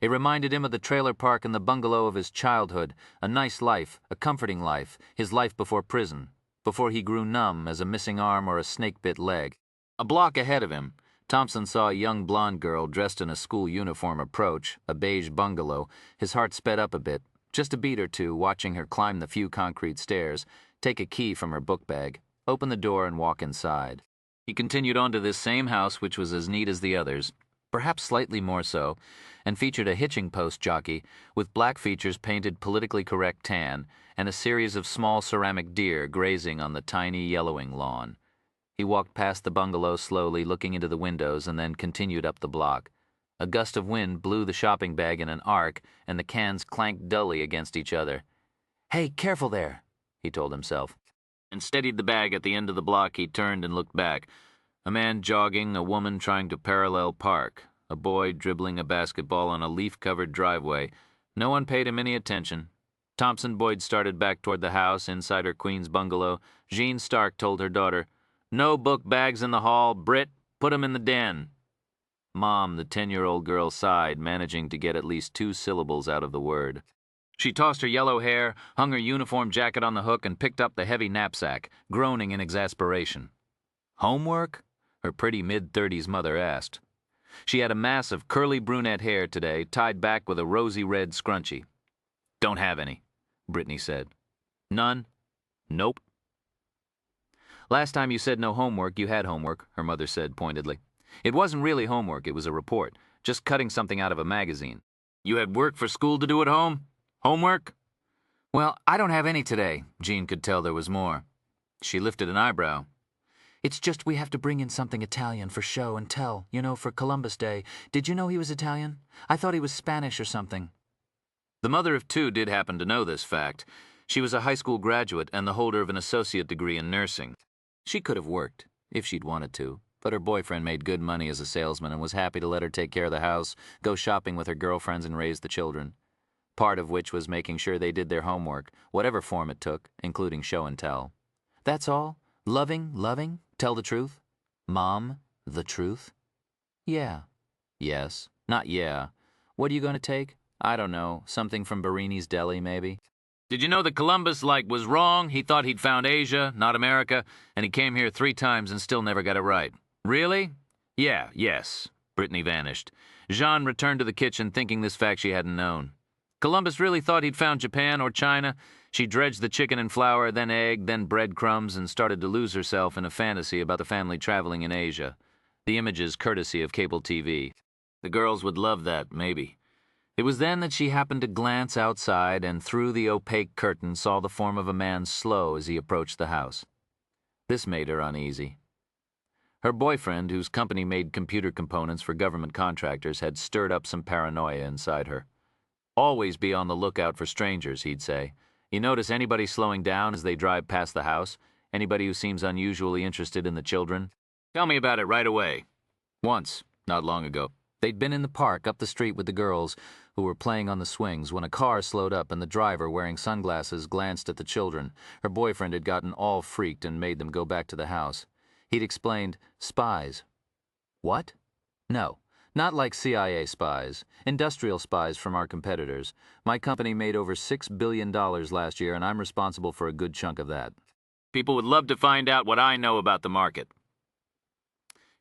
It reminded him of the trailer park and the bungalow of his childhood, a nice life, a comforting life, his life before prison, before he grew numb as a missing arm or a snake-bit leg. A block ahead of him, Thompson saw a young blonde girl dressed in a school uniform approach, a beige bungalow. His heart sped up a bit, just a beat or two, watching her climb the few concrete stairs, take a key from her book bag, open the door and walk inside. He continued on to this same house, which was as neat as the others, perhaps slightly more so, and featured a hitching post jockey with black features painted politically correct tan and a series of small ceramic deer grazing on the tiny yellowing lawn. He walked past the bungalow slowly, looking into the windows, and then continued up the block. A gust of wind blew the shopping bag in an arc, and the cans clanked dully against each other. "Hey, careful there," he told himself, and steadied the bag at the end of the block. He turned and looked back. A man jogging, a woman trying to parallel park, a boy dribbling a basketball on a leaf-covered driveway. No one paid him any attention. Thompson Boyd started back toward the house inside her Queens bungalow. Jean Stark told her daughter, "No book bags in the hall, Britt. Put 'em in the den." Mom, the 10-year-old girl, sighed, managing to get at least 2 syllables out of the word. She tossed her yellow hair, hung her uniform jacket on the hook, and picked up the heavy knapsack, groaning in exasperation. "Homework?" her pretty mid-30s mother asked. She had a mass of curly brunette hair today, tied back with a rosy red scrunchie. "Don't have any," Brittany said. "None?" "Nope." "Last time you said no homework, you had homework," her mother said pointedly. "It wasn't really homework, it was a report, just cutting something out of a magazine." "You had work for school to do at home? Homework?" "Well, I don't have any today." Jean could tell there was more. She lifted an eyebrow. "It's just we have to bring in something Italian for show and tell, you know, for Columbus Day. Did you know he was Italian? I thought he was Spanish or something." The mother of 2 did happen to know this fact. She was a high school graduate and the holder of an associate degree in nursing. She could have worked, if she'd wanted to, but her boyfriend made good money as a salesman and was happy to let her take care of the house, go shopping with her girlfriends and raise the children. Part of which was making sure they did their homework, whatever form it took, including show and tell. That's all? Loving, tell the truth? Mom, the truth? Yeah. Yes. Not yeah. What are you going to take? I don't know. Something from Barini's Deli, maybe? "Did you know that Columbus, was wrong? He thought he'd found Asia, not America, and he came here 3 times and still never got it right." "Really?" "Yeah, yes." Brittany vanished. Jean returned to the kitchen, thinking this fact she hadn't known. Columbus really thought he'd found Japan or China. She dredged the chicken in flour, then egg, then breadcrumbs, and started to lose herself in a fantasy about the family traveling in Asia. The images courtesy of cable TV. The girls would love that, maybe. It was then that she happened to glance outside and through the opaque curtain saw the form of a man slow as he approached the house. This made her uneasy. Her boyfriend, whose company made computer components for government contractors, had stirred up some paranoia inside her. "Always be on the lookout for strangers," he'd say. "You notice anybody slowing down as they drive past the house? Anybody who seems unusually interested in the children? Tell me about it right away." "Once, not long ago." They'd been in the park up the street with the girls, who were playing on the swings, when a car slowed up and the driver, wearing sunglasses, glanced at the children. Her boyfriend had gotten all freaked and made them go back to the house. He'd explained, spies. What? No, not like CIA spies. Industrial spies from our competitors. My company made over $6 billion last year, and I'm responsible for a good chunk of that. People would love to find out what I know about the market.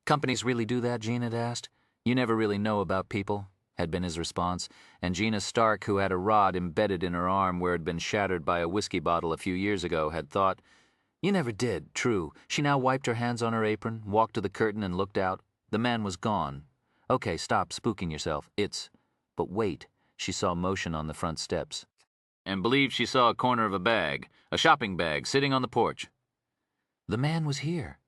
Companies really do that, Gene had asked. You never really know about people, had been his response, and Gina Stark, who had a rod embedded in her arm where it had been shattered by a whiskey bottle a few years ago, had thought, you never did, true. She now wiped her hands on her apron, walked to the curtain and looked out. The man was gone. Okay, stop spooking yourself. But wait, she saw motion on the front steps. And believed she saw a corner of a bag, a shopping bag, sitting on the porch. The man was here.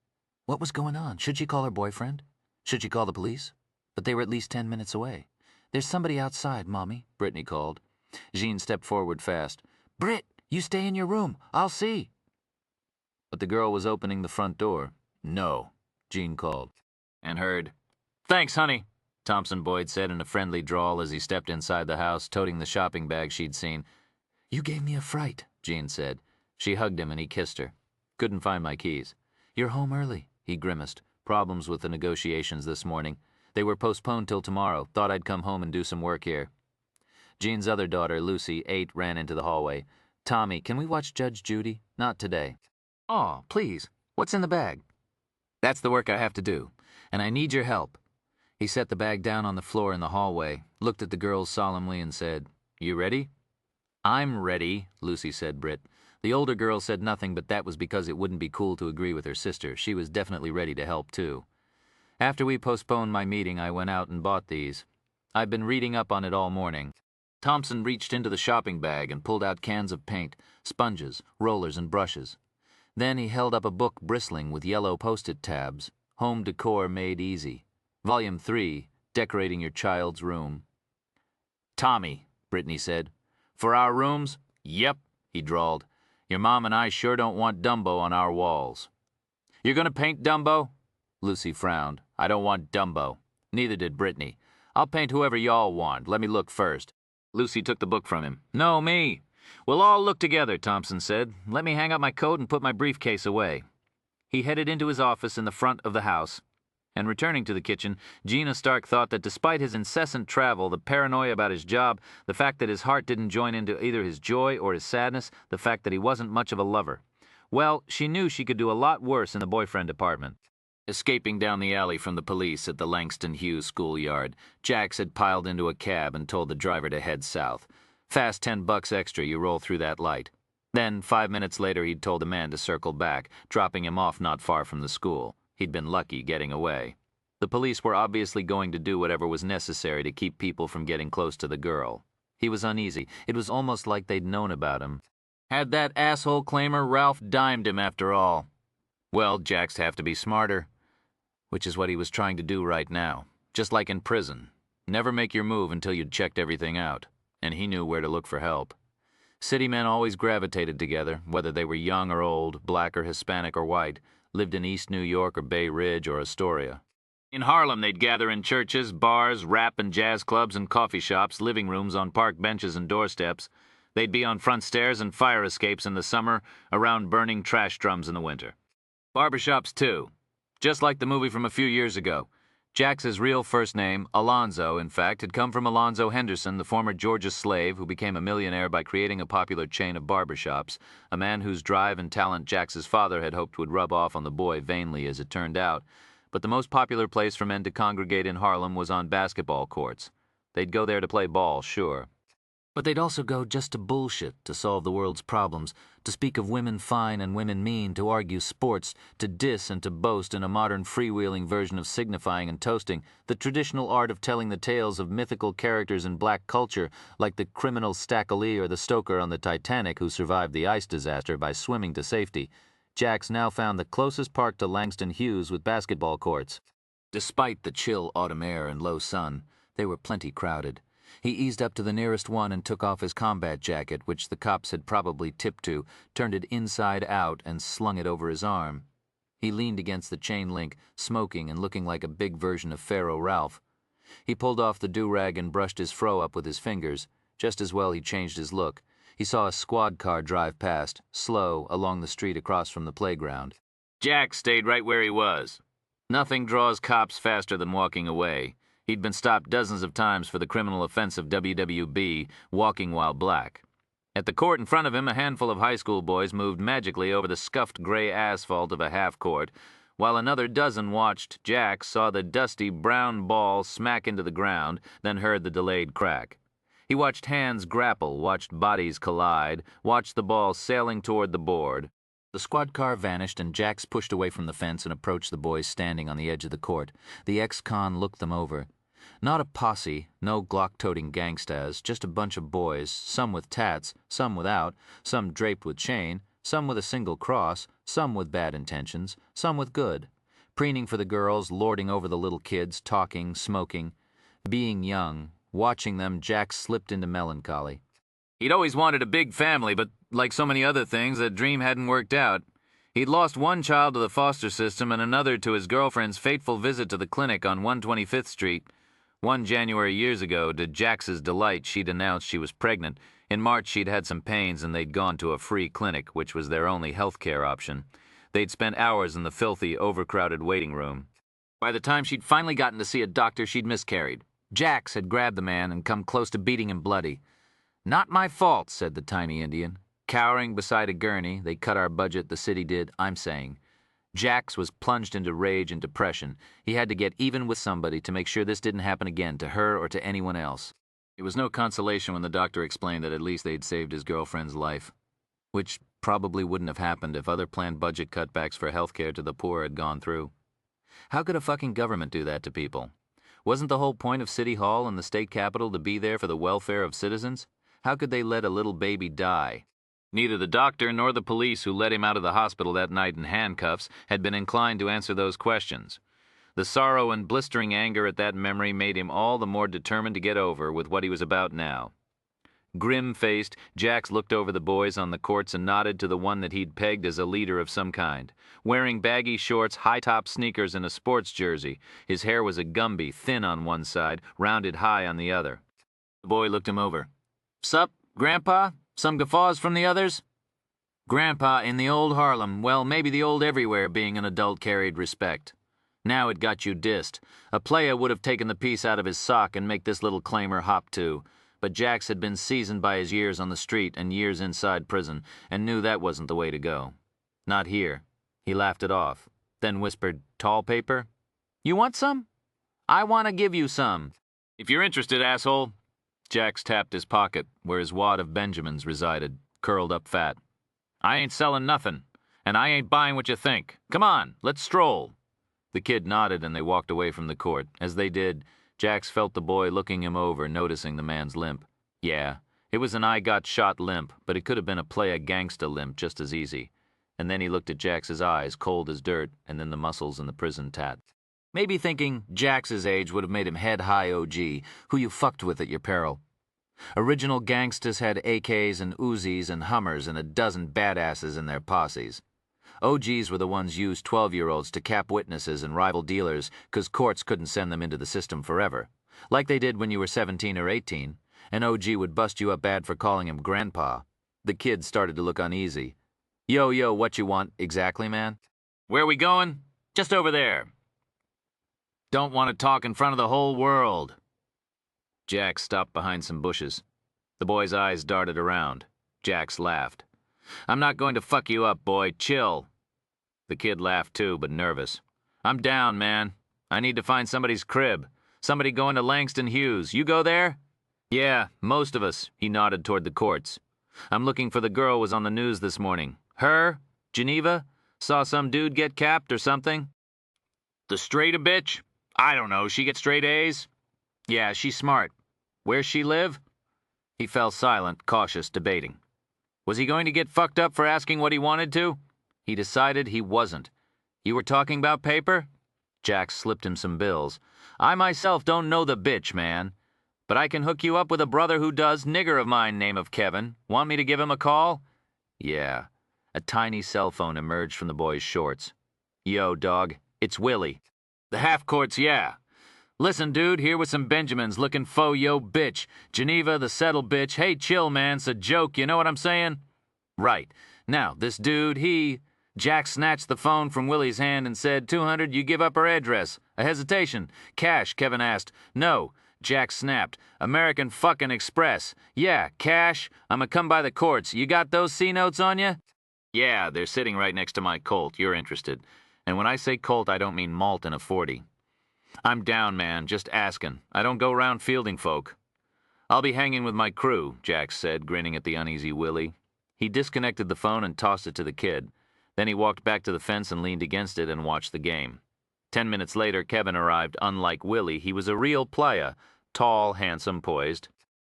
What was going on? Should she call her boyfriend? Should she call the police? But they were at least 10 minutes away. There's somebody outside, Mommy, Brittany called. Jean stepped forward fast. Britt, you stay in your room. I'll see. But the girl was opening the front door. No, Jean called. And heard, "Thanks, honey," Thompson Boyd said in a friendly drawl as he stepped inside the house, toting the shopping bag she'd seen. You gave me a fright, Jean said. She hugged him and he kissed her. Couldn't find my keys. You're home early, he grimaced. Problems with the negotiations this morning. They were postponed till tomorrow. Thought I'd come home and do some work here. Jean's other daughter, Lucy, 8, ran into the hallway. Tommy, can we watch Judge Judy? Not today. Oh, please. What's in the bag? That's the work I have to do, and I need your help. He set the bag down on the floor in the hallway, looked at the girls solemnly and said, You ready? I'm ready, Lucy said, Britt. The older girl said nothing, but that was because it wouldn't be cool to agree with her sister. She was definitely ready to help, too. After we postponed my meeting, I went out and bought these. I've been reading up on it all morning. Thompson reached into the shopping bag and pulled out cans of paint, sponges, rollers, and brushes. Then he held up a book bristling with yellow post-it tabs, Home Decor Made Easy. Volume 3, Decorating Your Child's Room. Tommy, Brittany said. For our rooms? Yep, he drawled. Your mom and I sure don't want Dumbo on our walls. You're gonna paint Dumbo? Lucy frowned. I don't want Dumbo. Neither did Brittany. I'll paint whoever y'all want. Let me look first. Lucy took the book from him. No, me. We'll all look together, Thompson said. Let me hang up my coat and put my briefcase away. He headed into his office in the front of the house. And returning to the kitchen, Gina Stark thought that despite his incessant travel, the paranoia about his job, the fact that his heart didn't join into either his joy or his sadness, the fact that he wasn't much of a lover, well, she knew she could do a lot worse in the boyfriend department. Escaping down the alley from the police at the Langston Hughes schoolyard, Jax had piled into a cab and told the driver to head south. Fast $10 extra, you roll through that light. Then, 5 minutes later, he'd told the man to circle back, dropping him off not far from the school. He'd been lucky getting away. The police were obviously going to do whatever was necessary to keep people from getting close to the girl. He was uneasy. It was almost like they'd known about him. Had that asshole claimer Ralph dimed him after all? Well, Jax'd have to be smarter. Which is what he was trying to do right now. Just like in prison. Never make your move until you'd checked everything out. And he knew where to look for help. City men always gravitated together, whether they were young or old, black or Hispanic or white, lived in East New York or Bay Ridge or Astoria. In Harlem, they'd gather in churches, bars, rap and jazz clubs and coffee shops, living rooms on park benches and doorsteps. They'd be on front stairs and fire escapes in the summer, around burning trash drums in the winter. Barbershops, too. Just like the movie from a few years ago. Jax's real first name, Alonzo, in fact, had come from Alonzo Henderson, the former Georgia slave who became a millionaire by creating a popular chain of barbershops, a man whose drive and talent Jax's father had hoped would rub off on the boy vainly as it turned out. But the most popular place for men to congregate in Harlem was on basketball courts. They'd go there to play ball, sure. But they'd also go just to bullshit, to solve the world's problems, to speak of women fine and women mean, to argue sports, to diss and to boast in a modern freewheeling version of signifying and toasting, the traditional art of telling the tales of mythical characters in black culture, like the criminal Stackley or the stoker on the Titanic who survived the ice disaster by swimming to safety. Jax now found the closest park to Langston Hughes with basketball courts. Despite the chill autumn air and low sun, they were plenty crowded. He eased up to the nearest one and took off his combat jacket, which the cops had probably tipped to, turned it inside out, and slung it over his arm. He leaned against the chain link, smoking and looking like a big version of Pharaoh Ralph. He pulled off the do-rag and brushed his fro up with his fingers. Just as well he changed his look. He saw a squad car drive past, slow, along the street across from the playground. Jack stayed right where he was. Nothing draws cops faster than walking away. He'd been stopped dozens of times for the criminal offense of WWB, walking while black. At the court in front of him, a handful of high school boys moved magically over the scuffed gray asphalt of a half-court, while another dozen watched. Jack saw the dusty brown ball smack into the ground, then heard the delayed crack. He watched hands grapple, watched bodies collide, watched the ball sailing toward the board. The squad car vanished, and Jax pushed away from the fence and approached the boys standing on the edge of the court. The ex-con looked them over. Not a posse, no Glock-toting gangstas, just a bunch of boys, some with tats, some without, some draped with chain, some with a single cross, some with bad intentions, some with good. Preening for the girls, lording over the little kids, talking, smoking. Being young, watching them, Jack slipped into melancholy. He'd always wanted a big family, but like so many other things, that dream hadn't worked out. He'd lost one child to the foster system and another to his girlfriend's fateful visit to the clinic on 125th Street. One January years ago, to Jax's delight, she'd announced she was pregnant. In March, she'd had some pains and they'd gone to a free clinic, which was their only health care option. They'd spent hours in the filthy, overcrowded waiting room. By the time she'd finally gotten to see a doctor, she'd miscarried. Jax had grabbed the man and come close to beating him bloody. "Not my fault," said the tiny Indian. Cowering beside a gurney, "They cut our budget, the city did," I'm saying. Jax was plunged into rage and depression. He had to get even with somebody to make sure this didn't happen again to her or to anyone else. It was no consolation when the doctor explained that at least they'd saved his girlfriend's life, which probably wouldn't have happened if other planned budget cutbacks for health care to the poor had gone through. How could a fucking government do that to people? Wasn't the whole point of City Hall and the state capitol to be there for the welfare of citizens? How could they let a little baby die? Neither the doctor nor the police who let him out of the hospital that night in handcuffs had been inclined to answer those questions. The sorrow and blistering anger at that memory made him all the more determined to get over with what he was about now. Grim-faced, Jax looked over the boys on the courts and nodded to the one that he'd pegged as a leader of some kind. Wearing baggy shorts, high-top sneakers, and a sports jersey, his hair was a Gumby, thin on one side, rounded high on the other. The boy looked him over. "Sup, Grandpa? Some guffaws from the others?" Grandpa in the old Harlem, well, maybe the old everywhere being an adult carried respect. Now it got you dissed. A playa would have taken the piece out of his sock and make this little claimer hop too. But Jax had been seasoned by his years on the street and years inside prison, and knew that wasn't the way to go. Not here. He laughed it off, then whispered, "Tall paper? You want some? I want to give you some. If you're interested, asshole." Jax tapped his pocket, where his wad of Benjamins resided, curled up fat. "I ain't selling nothing, and I ain't buying what you think. Come on, let's stroll." The kid nodded and they walked away from the court. As they did, Jax felt the boy looking him over, noticing the man's limp. Yeah, it was an I-got-shot limp, but it could have been a playa-gangsta limp just as easy. And then he looked at Jax's eyes, cold as dirt, and then the muscles in the prison tat. Maybe thinking Jax's age would have made him head-high OG, who you fucked with at your peril. Original gangstas had AKs and Uzis and Hummers and a dozen badasses in their posses. OGs were the ones used 12-year-olds to cap witnesses and rival dealers because courts couldn't send them into the system forever. Like they did when you were 17 or 18. An OG would bust you up bad for calling him Grandpa. The kid started to look uneasy. Yo, what you want exactly, man?" "Where we going?" "Just over there." "Don't want to talk in front of the whole world." Jax stopped behind some bushes. The boy's eyes darted around. Jax laughed. "I'm not going to fuck you up, boy. Chill." The kid laughed too, but nervous. "I'm down, man. I need to find somebody's crib. Somebody going to Langston Hughes. You go there?" "Yeah, most of us." He nodded toward the courts. "I'm looking for the girl was on the news this morning. Her? Geneva? Saw some dude get capped or something?" "The straighta bitch? I don't know. She get straight A's?" "Yeah, she's smart. Where's she live?" He fell silent, cautious, debating. Was he going to get fucked up for asking what he wanted to? He decided he wasn't. "You were talking about paper?" Jax slipped him some bills. "I myself don't know the bitch, man. But I can hook you up with a brother who does, nigger of mine, name of Kevin. Want me to give him a call?" "Yeah." A tiny cell phone emerged from the boy's shorts. "Yo, dog, it's Willie." "The half-courts, yeah. Listen, dude, here with some Benjamins looking faux yo bitch. Geneva, the settle bitch. Hey, chill, man, it's a joke, you know what I'm saying? Right. Now, this dude, Jack snatched the phone from Willie's hand and said, 200, you give up her address. A hesitation. Cash, Kevin asked. No. Jack snapped. American fucking Express. Yeah, cash. I'ma come by the courts. You got those C-notes on you? Yeah, they're sitting right next to my Colt. You're interested. And when I say Colt, I don't mean malt in a 40. I'm down, man. Just asking. I don't go around fielding folk. I'll be hanging with my crew, Jack said, grinning at the uneasy Willie. He disconnected the phone and tossed it to the kid. Then he walked back to the fence and leaned against it and watched the game. 10 minutes later, Kevin arrived. Unlike Willie, he was a real playa. Tall, handsome, poised.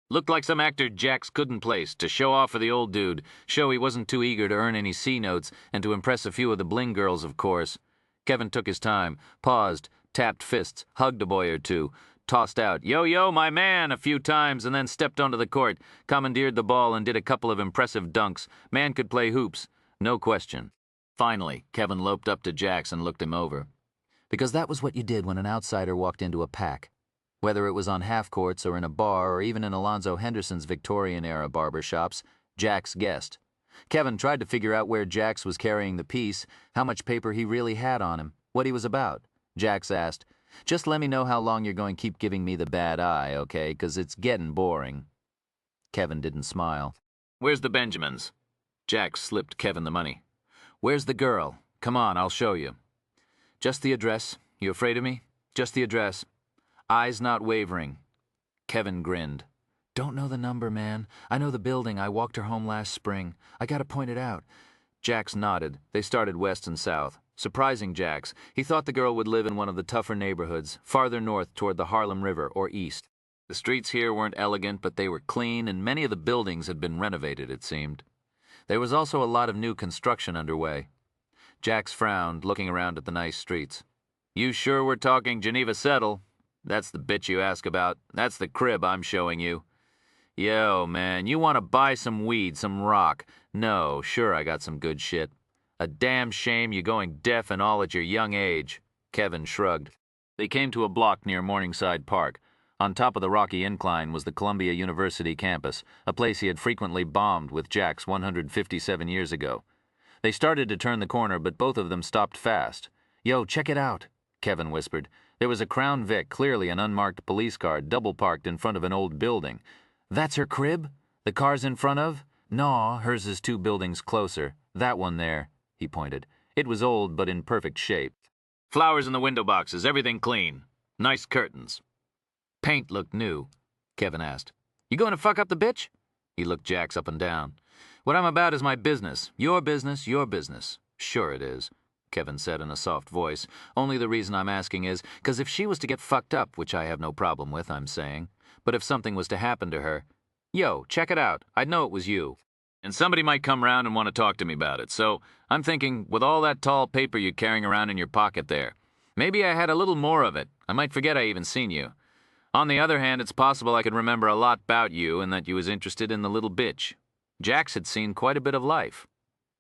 Looked like some actor Jax couldn't place, to show off for the old dude, show he wasn't too eager to earn any C-notes, and to impress a few of the bling girls, of course. Kevin took his time, paused, tapped fists, hugged a boy or two, tossed out, "Yo, yo, my man," a few times, and then stepped onto the court, commandeered the ball, and did a couple of impressive dunks. Man could play hoops, no question. Finally, Kevin loped up to Jax and looked him over. Because that was what you did when an outsider walked into a pack. Whether it was on half-courts or in a bar or even in Alonzo Henderson's Victorian-era barber shops, Jax guessed. Kevin tried to figure out where Jax was carrying the piece, how much paper he really had on him, what he was about. Jax asked, "Just let me know how long you're going to keep giving me the bad eye, okay? 'Cause it's getting boring." Kevin didn't smile. Where's the Benjamins? Jax slipped Kevin the money. Where's the girl? Come on, I'll show you. Just the address. You afraid of me? Just the address. Eyes not wavering. Kevin grinned. Don't know the number, man. I know the building. I walked her home last spring. I gotta point it out. Jax nodded. They started west and south. Surprising Jax, he thought the girl would live in one of the tougher neighborhoods, farther north toward the Harlem River or east. The streets here weren't elegant, but they were clean, and many of the buildings had been renovated, it seemed. There was also a lot of new construction underway. Jax frowned, looking around at the nice streets. You sure we're talking Geneva Settle? That's the bitch you ask about. That's the crib I'm showing you. Yo, man, you want to buy some weed, some rock? No, sure I got some good shit. A damn shame you going deaf and all at your young age. Kevin shrugged. They came to a block near Morningside Park. On top of the rocky incline was the Columbia University campus, a place he had frequently bombed with Jax 157 years ago. They started to turn the corner, but both of them stopped fast. Yo, check it out, Kevin whispered. There was a Crown Vic, clearly an unmarked police car, double-parked in front of an old building. That's her crib? The car's in front of? Naw, hers is 2 buildings closer. That one there, he pointed. It was old, but in perfect shape. Flowers in the window boxes, everything clean. Nice curtains. Paint looked new, Kevin asked. You going to fuck up the bitch? He looked Jax up and down. What I'm about is my business. Your business, your business. Sure it is, Kevin said in a soft voice. Only the reason I'm asking is, 'cause if she was to get fucked up, which I have no problem with, I'm saying, but if something was to happen to her, yo, check it out. I'd know it was you. And somebody might come round and want to talk to me about it. So I'm thinking, with all that tall paper you're carrying around in your pocket there, maybe I had a little more of it. I might forget I even seen you. On the other hand, it's possible I could remember a lot about you and that you was interested in the little bitch. Jax had seen quite a bit of life.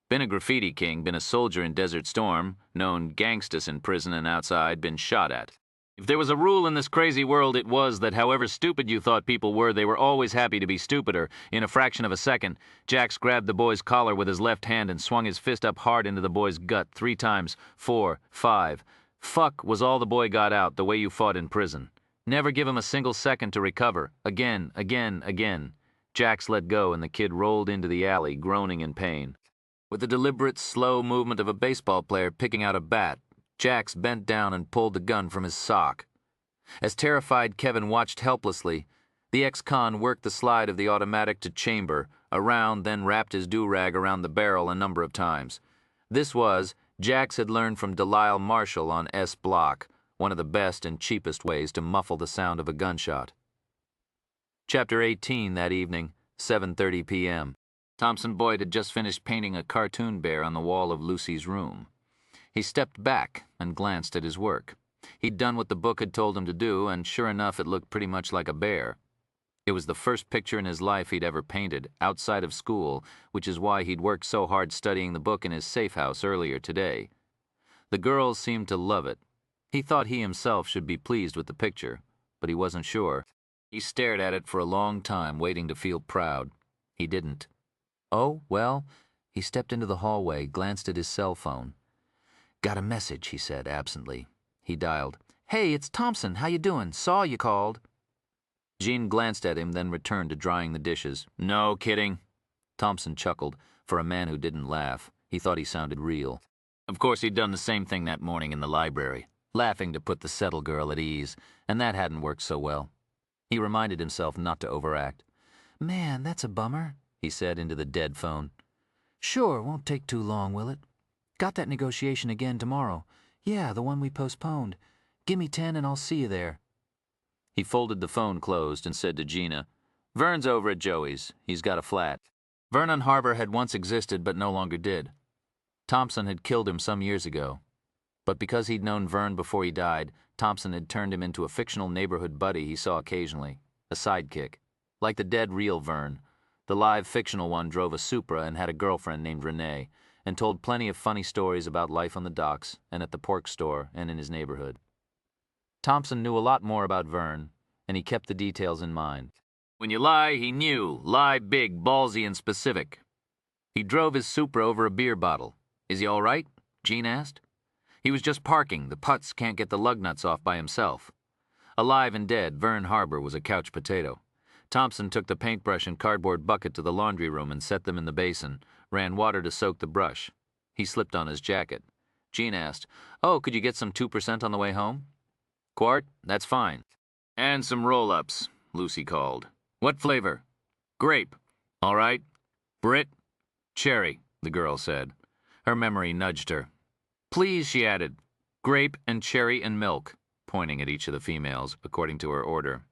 Been a graffiti king, been a soldier in Desert Storm, known gangstus in prison and outside, been shot at. If there was a rule in this crazy world, it was that however stupid you thought people were, they were always happy to be stupider. In a fraction of a second, Jax grabbed the boy's collar with his left hand and swung his fist up hard into the boy's gut 3 times, 4, 5. Fuck was all the boy got out, the way you fought in prison. Never give him a single second to recover. Again, again, again. Jax let go and the kid rolled into the alley, groaning in pain. With the deliberate, slow movement of a baseball player picking out a bat, Jax bent down and pulled the gun from his sock. As terrified Kevin watched helplessly, the ex-con worked the slide of the automatic to chamber, around, then wrapped his do-rag around the barrel a number of times. This was, Jax had learned from Delisle Marshall on S Block, one of the best and cheapest ways to muffle the sound of a gunshot. Chapter 18 that evening, 7:30 p.m. Thompson Boyd had just finished painting a cartoon bear on the wall of Lucy's room. He stepped back and glanced at his work. He'd done what the book had told him to do, and sure enough, it looked pretty much like a bear. It was the first picture in his life he'd ever painted, outside of school, which is why he'd worked so hard studying the book in his safe house earlier today. The girls seemed to love it. He thought he himself should be pleased with the picture, but he wasn't sure. He stared at it for a long time, waiting to feel proud. He didn't. Oh, well, he stepped into the hallway, glanced at his cell phone. "Got a message," he said absently. He dialed. "Hey, it's Thompson. How you doing? Saw you called." Jean glanced at him, then returned to drying the dishes. "No kidding." Thompson chuckled. For a man who didn't laugh, he thought he sounded real. Of course, he'd done the same thing that morning in the library, laughing to put the settle girl at ease, and that hadn't worked so well. He reminded himself not to overact. "Man, that's a bummer," he said into the dead phone. "Sure, won't take too long, will it? Got that negotiation again tomorrow. Yeah, the one we postponed. Gimme 10 and I'll see you there." He folded the phone closed and said to Gina, "Vern's over at Joey's. He's got a flat." Vernon Harbor had once existed but no longer did. Thompson had killed him some years ago. But because he'd known Vern before he died, Thompson had turned him into a fictional neighborhood buddy he saw occasionally, a sidekick. Like the dead real Vern, the live fictional one drove a Supra and had a girlfriend named Renee, and told plenty of funny stories about life on the docks and at the pork store and in his neighborhood. Thompson knew a lot more about Vern, and he kept the details in mind. When you lie, he knew. Lie big, ballsy, and specific. He drove his Supra over a beer bottle. "Is he all right?" Jean asked. "He was just parking. The putz can't get the lug nuts off by himself." Alive and dead, Vern Harbor was a couch potato. Thompson took the paintbrush and cardboard bucket to the laundry room and set them in the basin, ran water to soak the brush. He slipped on his jacket. Jean asked, "Oh, could you get some 2% on the way home?" "Quart? That's fine." "And some roll-ups," Lucy called. "What flavor?" "Grape." "All right." "Brit?" "Cherry," the girl said. Her memory nudged her. "Please," she added. "Grape and cherry and milk," pointing at each of the females, according to her order.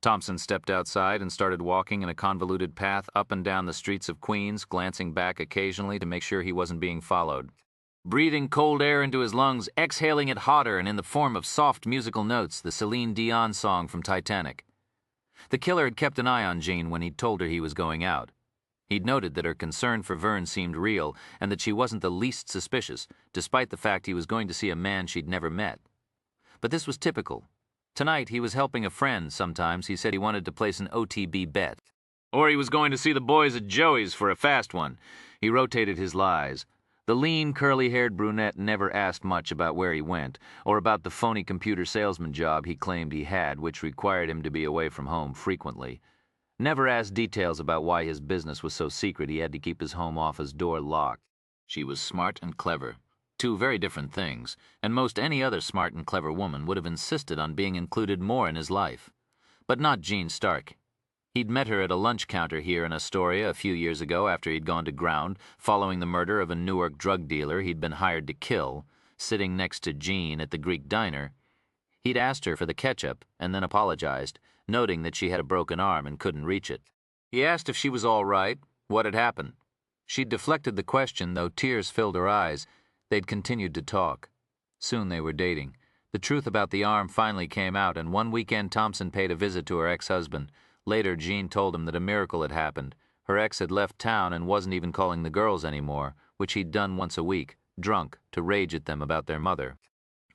Thompson stepped outside and started walking in a convoluted path up and down the streets of Queens, glancing back occasionally to make sure he wasn't being followed. Breathing cold air into his lungs, exhaling it hotter and in the form of soft musical notes, the Celine Dion song from Titanic. The killer had kept an eye on Jean when he'd told her he was going out. He'd noted that her concern for Vern seemed real and that she wasn't the least suspicious, despite the fact he was going to see a man she'd never met. But this was typical. Tonight he was helping a friend. Sometimes he said he wanted to place an OTB bet. Or he was going to see the boys at Joey's for a fast one. He rotated his lies. The lean, curly-haired brunette never asked much about where he went, or about the phony computer salesman job he claimed he had, which required him to be away from home frequently. Never asked details about why his business was so secret he had to keep his home office door locked. She was smart and clever. Two very different things, and most any other smart and clever woman would have insisted on being included more in his life. But not Jean Stark. He'd met her at a lunch counter here in Astoria a few years ago after he'd gone to ground, following the murder of a Newark drug dealer he'd been hired to kill, sitting next to Jean at the Greek diner. He'd asked her for the ketchup and then apologized, noting that she had a broken arm and couldn't reach it. He asked if she was all right, what had happened. She'd deflected the question, though tears filled her eyes. They'd continued to talk. Soon they were dating. The truth about the arm finally came out, and one weekend Thompson paid a visit to her ex-husband. Later, Jean told him that a miracle had happened. Her ex had left town and wasn't even calling the girls anymore, which he'd done once a week, drunk, to rage at them about their mother.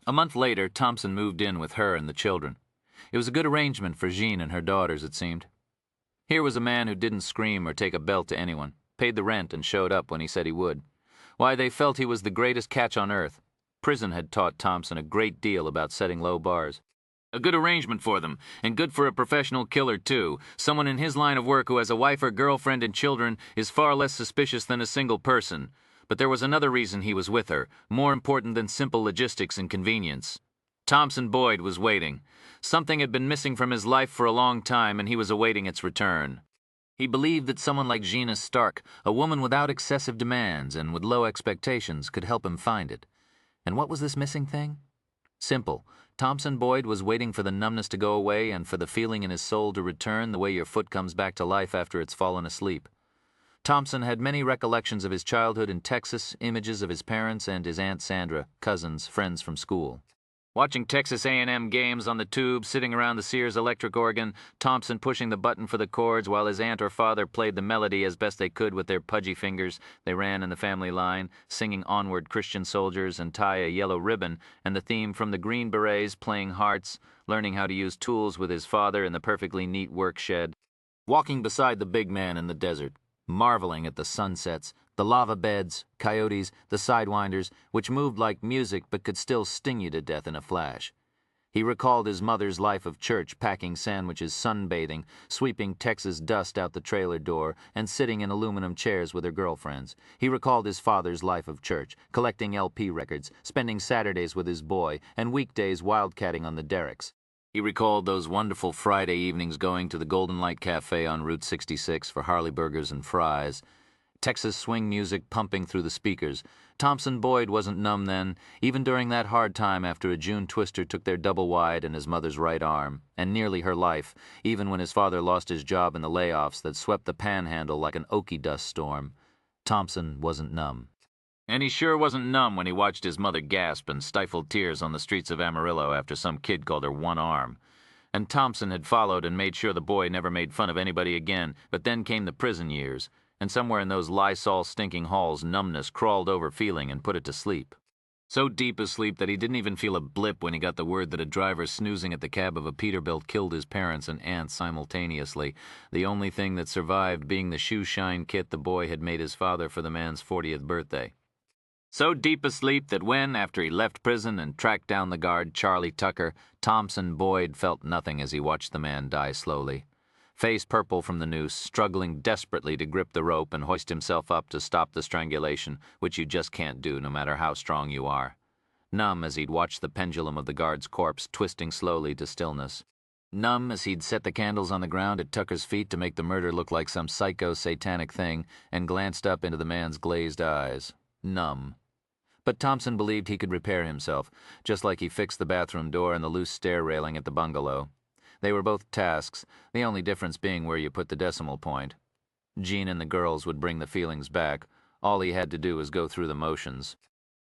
A month later, Thompson moved in with her and the children. It was a good arrangement for Jean and her daughters, it seemed. Here was a man who didn't scream or take a belt to anyone, paid the rent and showed up when he said he would. Why, they felt he was the greatest catch on earth. Prison had taught Thompson a great deal about setting low bars. A good arrangement for them, and good for a professional killer, too. Someone in his line of work who has a wife or girlfriend and children is far less suspicious than a single person. But there was another reason he was with her, more important than simple logistics and convenience. Thompson Boyd was waiting. Something had been missing from his life for a long time, and he was awaiting its return. He believed that someone like Gina Stark, a woman without excessive demands and with low expectations, could help him find it. And what was this missing thing? Simple. Thompson Boyd was waiting for the numbness to go away and for the feeling in his soul to return the way your foot comes back to life after it's fallen asleep. Thompson had many recollections of his childhood in Texas, images of his parents and his Aunt Sandra, cousins, friends from school. Watching Texas A&M games on the tube, sitting around the Sears electric organ, Thompson pushing the button for the chords while his aunt or father played the melody as best they could with their pudgy fingers. They ran in the family line, singing Onward Christian Soldiers and Tie a Yellow Ribbon, and the theme from the Green Berets playing Hearts, learning how to use tools with his father in the perfectly neat work shed. Walking beside the big man in the desert, marveling at the sunsets, the lava beds, coyotes, the sidewinders, which moved like music but could still sting you to death in a flash. He recalled his mother's life of church, packing sandwiches, sunbathing, sweeping Texas dust out the trailer door, and sitting in aluminum chairs with her girlfriends. He recalled his father's life of church, collecting LP records, spending Saturdays with his boy, and weekdays wildcatting on the derricks. He recalled those wonderful Friday evenings going to the Golden Light Cafe on Route 66 for Harley burgers and fries. Texas swing music pumping through the speakers. Thompson Boyd wasn't numb then, even during that hard time after a June twister took their double wide in his mother's right arm, and nearly her life, even when his father lost his job in the layoffs that swept the panhandle like an oaky dust storm. Thompson wasn't numb. And he sure wasn't numb when he watched his mother gasp and stifled tears on the streets of Amarillo after some kid called her one arm. And Thompson had followed and made sure the boy never made fun of anybody again, but then came the prison years. And somewhere in those Lysol-stinking halls, numbness crawled over feeling and put it to sleep. So deep a sleep that he didn't even feel a blip when he got the word that a driver snoozing at the cab of a Peterbilt killed his parents and aunt simultaneously, the only thing that survived being the shoe-shine kit the boy had made his father for the man's 40th birthday. So deep a sleep that when, after he left prison and tracked down the guard, Charlie Tucker, Thompson Boyd felt nothing as he watched the man die slowly. Face purple from the noose, struggling desperately to grip the rope and hoist himself up to stop the strangulation, which you just can't do no matter how strong you are. Numb as he'd watched the pendulum of the guard's corpse twisting slowly to stillness. Numb as he'd set the candles on the ground at Tucker's feet to make the murder look like some psycho-satanic thing and glanced up into the man's glazed eyes. Numb. But Thompson believed he could repair himself, just like he fixed the bathroom door and the loose stair railing at the bungalow. They were both tasks, the only difference being where you put the decimal point. Jean and the girls would bring the feelings back. All he had to do was go through the motions.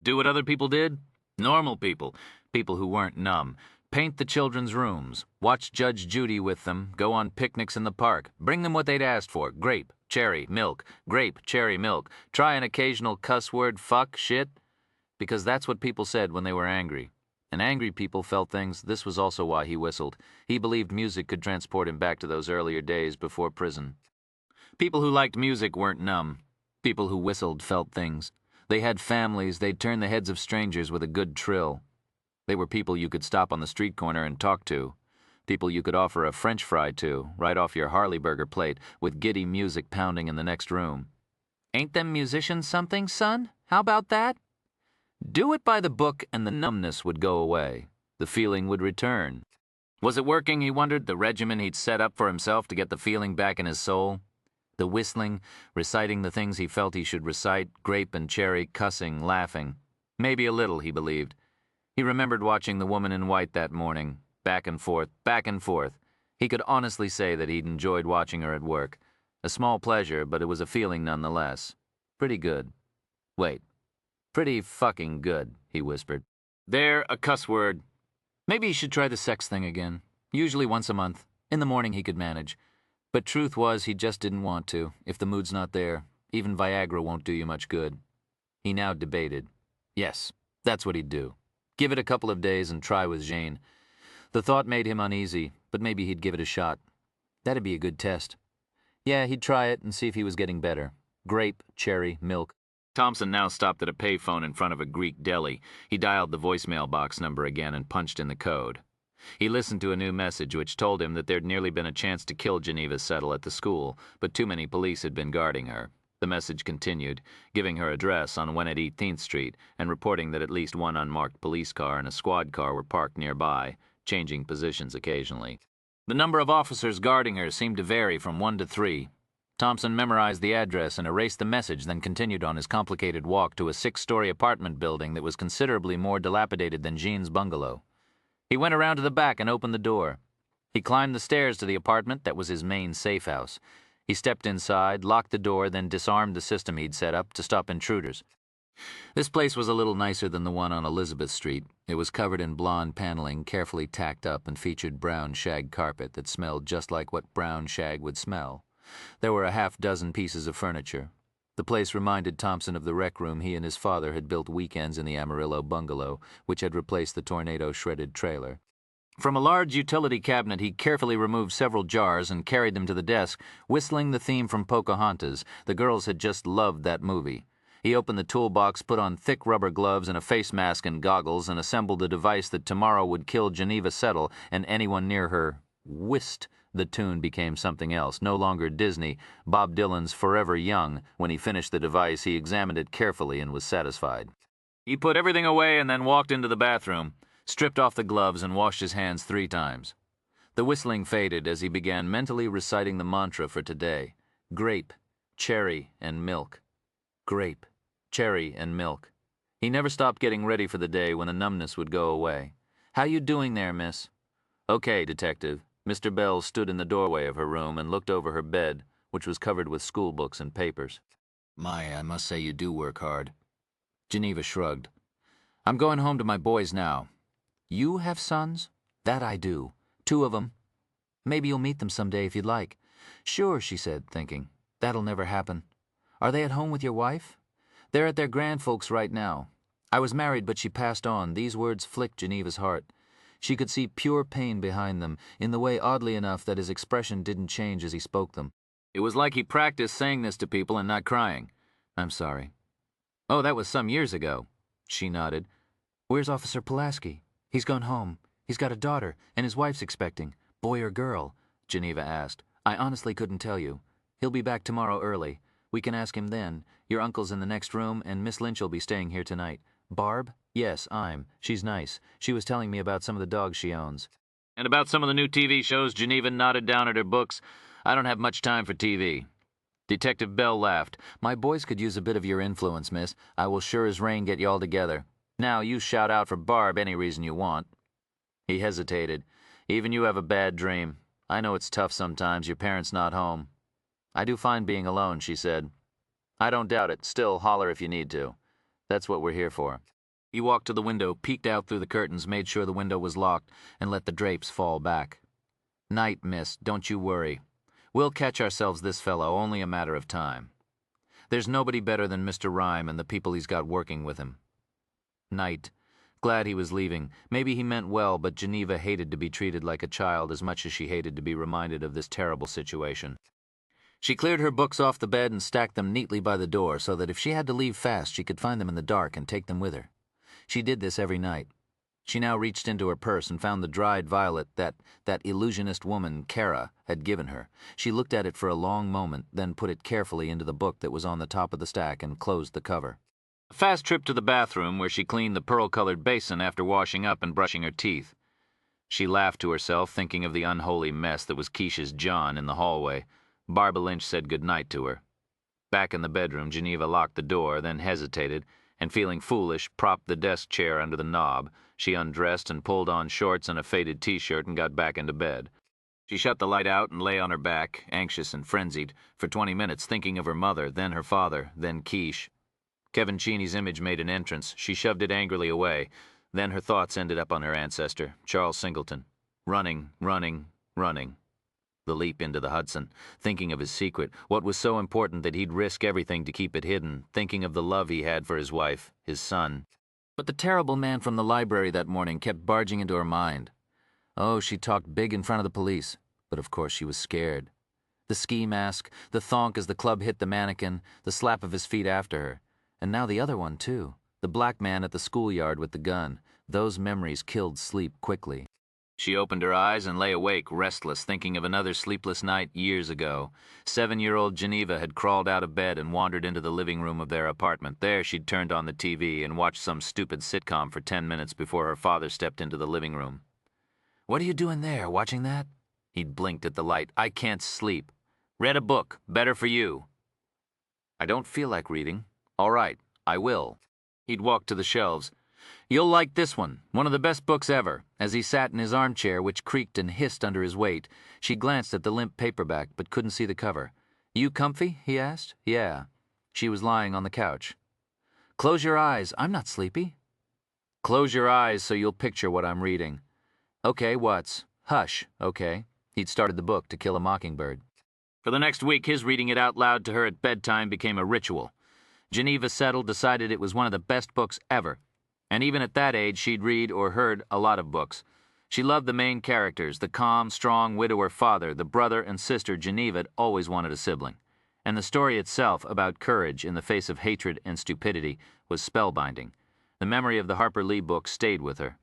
Do what other people did? Normal people. People who weren't numb. Paint the children's rooms. Watch Judge Judy with them. Go on picnics in the park. Bring them what they'd asked for. Grape, cherry, milk. Grape, cherry, milk. Try an occasional cuss word, fuck, shit. Because that's what people said when they were angry. And angry people felt things. This was also why he whistled. He believed music could transport him back to those earlier days before prison. People who liked music weren't numb. People who whistled felt things. They had families. They'd turn the heads of strangers with a good trill. They were people you could stop on the street corner and talk to. People you could offer a French fry to, right off your Harley burger plate, with giddy music pounding in the next room. Ain't them musicians something, son? How about that? Do it by the book and the numbness would go away. The feeling would return. Was it working, he wondered, the regimen he'd set up for himself to get the feeling back in his soul? The whistling, reciting the things he felt he should recite, grape and cherry, cussing, laughing. Maybe a little, he believed. He remembered watching the woman in white that morning, back and forth, back and forth. He could honestly say that he'd enjoyed watching her at work. A small pleasure, but it was a feeling nonetheless. Pretty good. Wait. Pretty fucking good, he whispered. There, a cuss word. Maybe he should try the sex thing again. Usually once a month. In the morning he could manage. But truth was he just didn't want to. If the mood's not there, even Viagra won't do you much good. He now debated. Yes, that's what he'd do. Give it a couple of days and try with Jane. The thought made him uneasy, but maybe he'd give it a shot. That'd be a good test. Yeah, he'd try it and see if he was getting better. Grape, cherry, milk. Thompson now stopped at a payphone in front of a Greek deli. He dialed the voicemail box number again and punched in the code. He listened to a new message which told him that there'd nearly been a chance to kill Geneva Settle at the school, but too many police had been guarding her. The message continued, giving her address on 118th Street and reporting that at least one unmarked police car and a squad car were parked nearby, changing positions occasionally. The number of officers guarding her seemed to vary from 1 to 3. Thompson memorized the address and erased the message, then continued on his complicated walk to a 6-story apartment building that was considerably more dilapidated than Jean's bungalow. He went around to the back and opened the door. He climbed the stairs to the apartment that was his main safe house. He stepped inside, locked the door, then disarmed the system he'd set up to stop intruders. This place was a little nicer than the one on Elizabeth Street. It was covered in blonde paneling, carefully tacked up, and featured brown shag carpet that smelled just like what brown shag would smell. There were a half-dozen pieces of furniture. The place reminded Thompson of the rec room he and his father had built weekends in the Amarillo bungalow, which had replaced the tornado-shredded trailer. From a large utility cabinet, he carefully removed several jars and carried them to the desk, whistling the theme from Pocahontas. The girls had just loved that movie. He opened the toolbox, put on thick rubber gloves and a face mask and goggles, and assembled a device that tomorrow would kill Geneva Settle and anyone near her. Whist! The tune became something else, no longer Disney, Bob Dylan's Forever Young. When he finished the device, he examined it carefully and was satisfied. He put everything away and then walked into the bathroom, stripped off the gloves, and washed his hands 3 times. The whistling faded as he began mentally reciting the mantra for today. Grape, cherry, and milk. Grape, cherry, and milk. He never stopped getting ready for the day when the numbness would go away. "How you doing there, miss?" "Okay, detective." Mr. Bell stood in the doorway of her room and looked over her bed, which was covered with school books and papers. "My, I must say you do work hard." Geneva shrugged. "I'm going home to my boys now." "You have sons?" "That I do. 2 of them. Maybe you'll meet them someday if you'd like." "Sure," she said, thinking. "That'll never happen. Are they at home with your wife?" "They're at their grandfolks right now. I was married, but she passed on." These words flicked Geneva's heart. She could see pure pain behind them, in the way oddly enough that his expression didn't change as he spoke them. It was like he practiced saying this to people and not crying. "I'm sorry." "Oh, that was some years ago." She nodded. "Where's Officer Pulaski?" "He's gone home. He's got a daughter, and his wife's expecting." "Boy or girl?" Geneva asked. "I honestly couldn't tell you. He'll be back tomorrow early. We can ask him then. Your uncle's in the next room, and Miss Lynch'll be staying here tonight." "Barb?" "Yes, She's nice. She was telling me about some of the dogs she owns." "And about some of the new TV shows?" Geneva nodded down at her books. "I don't have much time for TV." Detective Bell laughed. "My boys could use a bit of your influence, miss. I will sure as rain get you all together. Now, you shout out for Barb any reason you want." He hesitated. "Even you have a bad dream. I know it's tough sometimes, your parents not home." "I do find being alone," she said. "I don't doubt it. Still, holler if you need to. That's what we're here for." He walked to the window, peeked out through the curtains, made sure the window was locked, and let the drapes fall back. "Night, miss. Don't you worry. We'll catch ourselves this fellow, only a matter of time. There's nobody better than Mr. Rhyme and the people he's got working with him." Night. Glad he was leaving. Maybe he meant well, but Geneva hated to be treated like a child as much as she hated to be reminded of this terrible situation. She cleared her books off the bed and stacked them neatly by the door so that if she had to leave fast, she could find them in the dark and take them with her. She did this every night. She now reached into her purse and found the dried violet that illusionist woman, Kara, had given her. She looked at it for a long moment, then put it carefully into the book that was on the top of the stack and closed the cover. A fast trip to the bathroom where she cleaned the pearl-colored basin after washing up and brushing her teeth. She laughed to herself, thinking of the unholy mess that was Keisha's John in the hallway. Barbara Lynch said goodnight to her. Back in the bedroom, Geneva locked the door, then hesitated, and feeling foolish, propped the desk chair under the knob. She undressed and pulled on shorts and a faded T-shirt and got back into bed. She shut the light out and lay on her back, anxious and frenzied, for 20 minutes thinking of her mother, then her father, then Quiche. Kevin Cheney's image made an entrance. She shoved it angrily away. Then her thoughts ended up on her ancestor, Charles Singleton. Running, running, running. The leap into the Hudson, thinking of his secret, what was so important that he'd risk everything to keep it hidden, thinking of the love he had for his wife, his son. But the terrible man from the library that morning kept barging into her mind. Oh, she talked big in front of the police, but of course she was scared. The ski mask, the thonk as the club hit the mannequin, the slap of his feet after her. And now the other one, too. The black man at the schoolyard with the gun. Those memories killed sleep quickly. She opened her eyes and lay awake, restless, thinking of another sleepless night years ago. 7-year-old Geneva had crawled out of bed and wandered into the living room of their apartment. There she'd turned on the TV and watched some stupid sitcom for 10 minutes before her father stepped into the living room. "What are you doing there, watching that?" He'd blinked at the light. "I can't sleep." "Read a book. Better for you." "I don't feel like reading." "All right, I will." He'd walked to the shelves. "You'll like this one of the best books ever." As he sat in his armchair, which creaked and hissed under his weight, she glanced at the limp paperback but couldn't see the cover. "You comfy?" he asked. "Yeah." She was lying on the couch. Close your eyes. I'm not sleepy. Close your eyes so you'll picture what I'm reading. Okay, what's? Hush, okay. He'd started the book To Kill a Mockingbird. For the next week, his reading it out loud to her at bedtime became a ritual. Geneva Settle decided it was one of the best books ever. And even at that age, she'd read or heard a lot of books. She loved the main characters, the calm, strong widower father, the brother and sister Geneva'd always wanted a sibling. And the story itself, about courage in the face of hatred and stupidity, was spellbinding. The memory of the Harper Lee book stayed with her.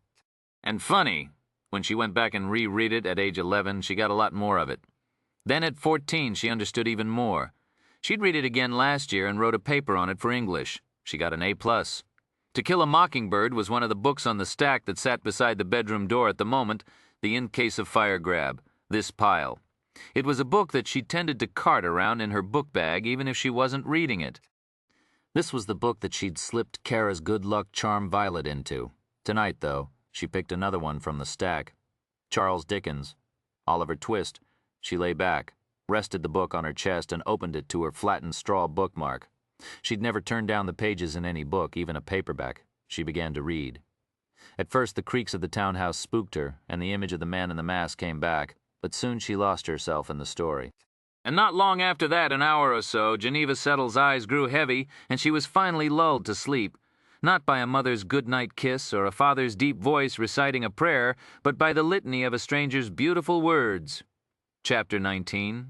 And funny, when she went back and reread it at age 11, she got a lot more of it. Then at 14, she understood even more. She'd read it again last year and wrote a paper on it for English. She got an A+. To Kill a Mockingbird was one of the books on the stack that sat beside the bedroom door at the moment, the In Case of Fire grab, this pile. It was a book that she tended to cart around in her book bag even if she wasn't reading it. This was the book that she'd slipped Kara's Good Luck Charm Violet into. Tonight, though, she picked another one from the stack. Charles Dickens. Oliver Twist. She lay back, rested the book on her chest, and opened it to her flattened straw bookmark. She'd never turned down the pages in any book, even a paperback. She began to read. At first, the creaks of the townhouse spooked her, and the image of the man in the mask came back, but soon she lost herself in the story. And not long after that, an hour or so, Geneva Settle's eyes grew heavy, and she was finally lulled to sleep. Not by a mother's good-night kiss or a father's deep voice reciting a prayer, but by the litany of a stranger's beautiful words. Chapter 19.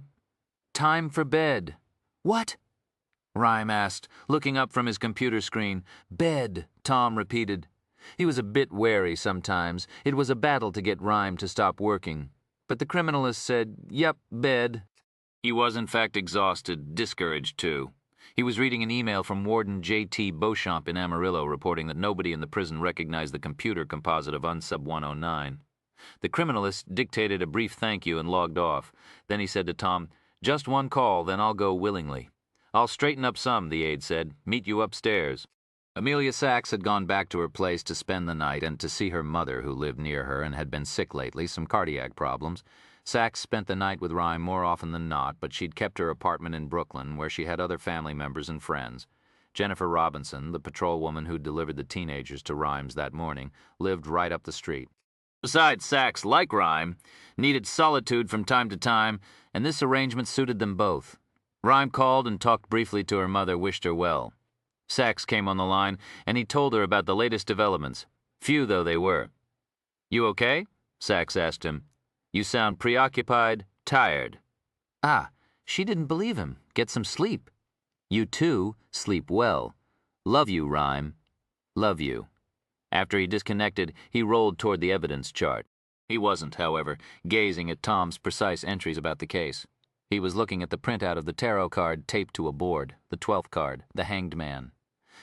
Time for bed. What? Rhyme asked, looking up from his computer screen. Bed, Tom repeated. He was a bit wary sometimes. It was a battle to get Rhyme to stop working. But the criminalist said, "Yep, bed." He was in fact exhausted, discouraged too. He was reading an email from Warden J.T. Beauchamp in Amarillo reporting that nobody in the prison recognized the computer composite of Unsub 109. The criminalist dictated a brief thank you and logged off. Then he said to Tom, "Just one call, then I'll go willingly." "I'll straighten up some," the aide said. "Meet you upstairs." Amelia Sachs had gone back to her place to spend the night and to see her mother, who lived near her and had been sick lately, some cardiac problems. Sachs spent the night with Rhyme more often than not, but she'd kept her apartment in Brooklyn, where she had other family members and friends. Jennifer Robinson, the patrol woman who delivered the teenagers to Rhyme's that morning, lived right up the street. Besides, Sachs, like Rhyme, needed solitude from time to time, and this arrangement suited them both. Rhyme called and talked briefly to her mother, wished her well. Sachs came on the line, and he told her about the latest developments, few though they were. "You okay?" Sachs asked him. "You sound preoccupied, tired." Ah, she didn't believe him. Get some sleep. You too, sleep well. Love you, Rhyme. Love you. After he disconnected, he rolled toward the evidence chart. He wasn't, however, gazing at Tom's precise entries about the case. He was looking at the printout of the tarot card taped to a board, the 12th card, the Hanged Man.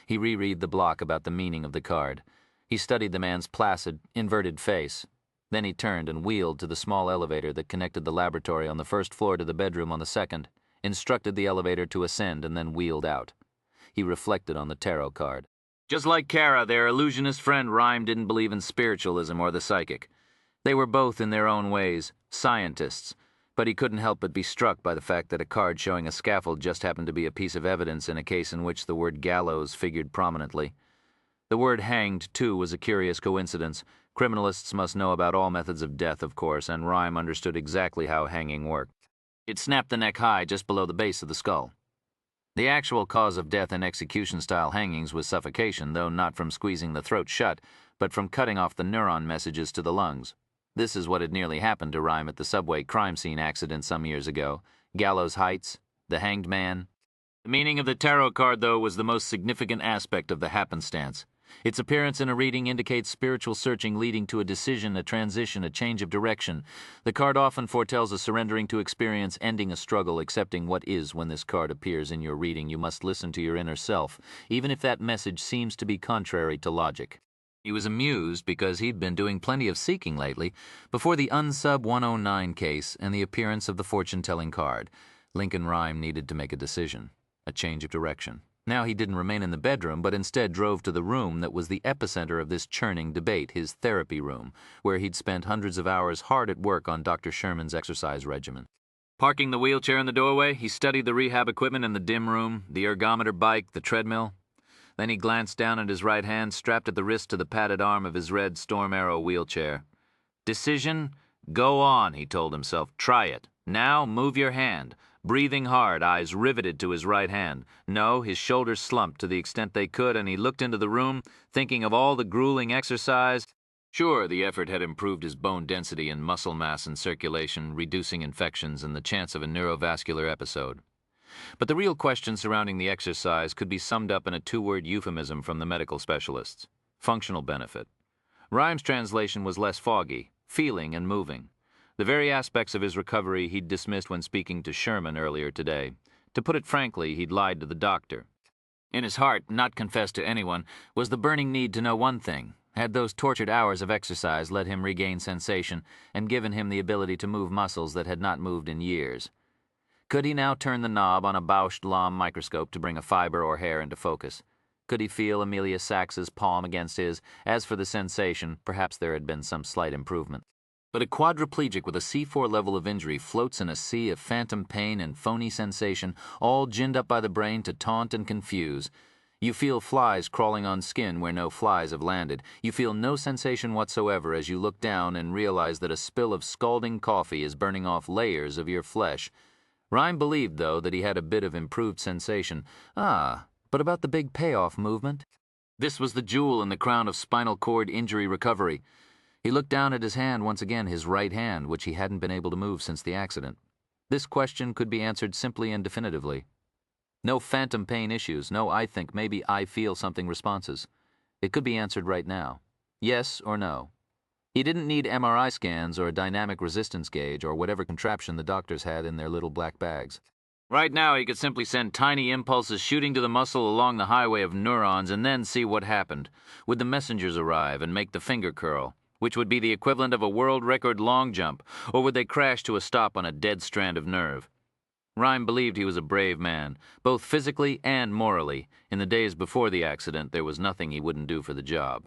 He reread the block about the meaning of the card. He studied the man's placid, inverted face. Then he turned and wheeled to the small elevator that connected the laboratory on the first floor to the bedroom on the second, instructed the elevator to ascend, and then wheeled out. He reflected on the tarot card. Just like Kara, their illusionist friend Rhyme didn't believe in spiritualism or the psychic. They were both, in their own ways, scientists, but he couldn't help but be struck by the fact that a card showing a scaffold just happened to be a piece of evidence in a case in which the word gallows figured prominently. The word hanged, too, was a curious coincidence. Criminalists must know about all methods of death, of course, and Rhyme understood exactly how hanging worked. It snapped the neck high just below the base of the skull. The actual cause of death in execution-style hangings was suffocation, though not from squeezing the throat shut, but from cutting off the neuron messages to the lungs. This is what had nearly happened to Rhyme at the subway crime scene accident some years ago. Gallows Heights, the Hanged Man. The meaning of the tarot card, though, was the most significant aspect of the happenstance. Its appearance in a reading indicates spiritual searching leading to a decision, a transition, a change of direction. The card often foretells a surrendering to experience, ending a struggle, accepting what is. When this card appears in your reading, you must listen to your inner self, even if that message seems to be contrary to logic. He was amused because he'd been doing plenty of seeking lately, before the Unsub 109 case and the appearance of the fortune-telling card. Lincoln Rhyme needed to make a decision, a change of direction. Now he didn't remain in the bedroom, but instead drove to the room that was the epicenter of this churning debate, his therapy room, where he'd spent hundreds of hours hard at work on Dr. Sherman's exercise regimen. Parking the wheelchair in the doorway, he studied the rehab equipment in the dim room, the ergometer bike, the treadmill. Then he glanced down at his right hand, strapped at the wrist to the padded arm of his red Storm Arrow wheelchair. Decision? Go on, he told himself. Try it. Now move your hand. Breathing hard, eyes riveted to his right hand. No, his shoulders slumped to the extent they could, and he looked into the room, thinking of all the grueling exercise. Sure, the effort had improved his bone density and muscle mass and circulation, reducing infections and the chance of a neurovascular episode. But the real question surrounding the exercise could be summed up in a two-word euphemism from the medical specialists: functional benefit. Rhymes' translation was less foggy: feeling and moving. The very aspects of his recovery he'd dismissed when speaking to Sherman earlier today. To put it frankly, he'd lied to the doctor. In his heart, not confessed to anyone, was the burning need to know one thing: had those tortured hours of exercise let him regain sensation and given him the ability to move muscles that had not moved in years? Could he now turn the knob on a Bausch Lomb microscope to bring a fiber or hair into focus? Could he feel Amelia Sax's palm against his? As for the sensation, perhaps there had been some slight improvement. But a quadriplegic with a C4 level of injury floats in a sea of phantom pain and phony sensation, all ginned up by the brain to taunt and confuse. You feel flies crawling on skin where no flies have landed. You feel no sensation whatsoever as you look down and realize that a spill of scalding coffee is burning off layers of your flesh. Rhyme believed, though, that he had a bit of improved sensation. But about the big payoff movement? This was the jewel in the crown of spinal cord injury recovery. He looked down at his hand once again, his right hand, which he hadn't been able to move since the accident. This question could be answered simply and definitively. No phantom pain issues, no I think, maybe I feel something responses. It could be answered right now. Yes or no. He didn't need MRI scans or a dynamic resistance gauge or whatever contraption the doctors had in their little black bags. Right now, he could simply send tiny impulses shooting to the muscle along the highway of neurons and then see what happened. Would the messengers arrive and make the finger curl, which would be the equivalent of a world record long jump, or would they crash to a stop on a dead strand of nerve? Rhyme believed he was a brave man, both physically and morally. In the days before the accident, there was nothing he wouldn't do for the job.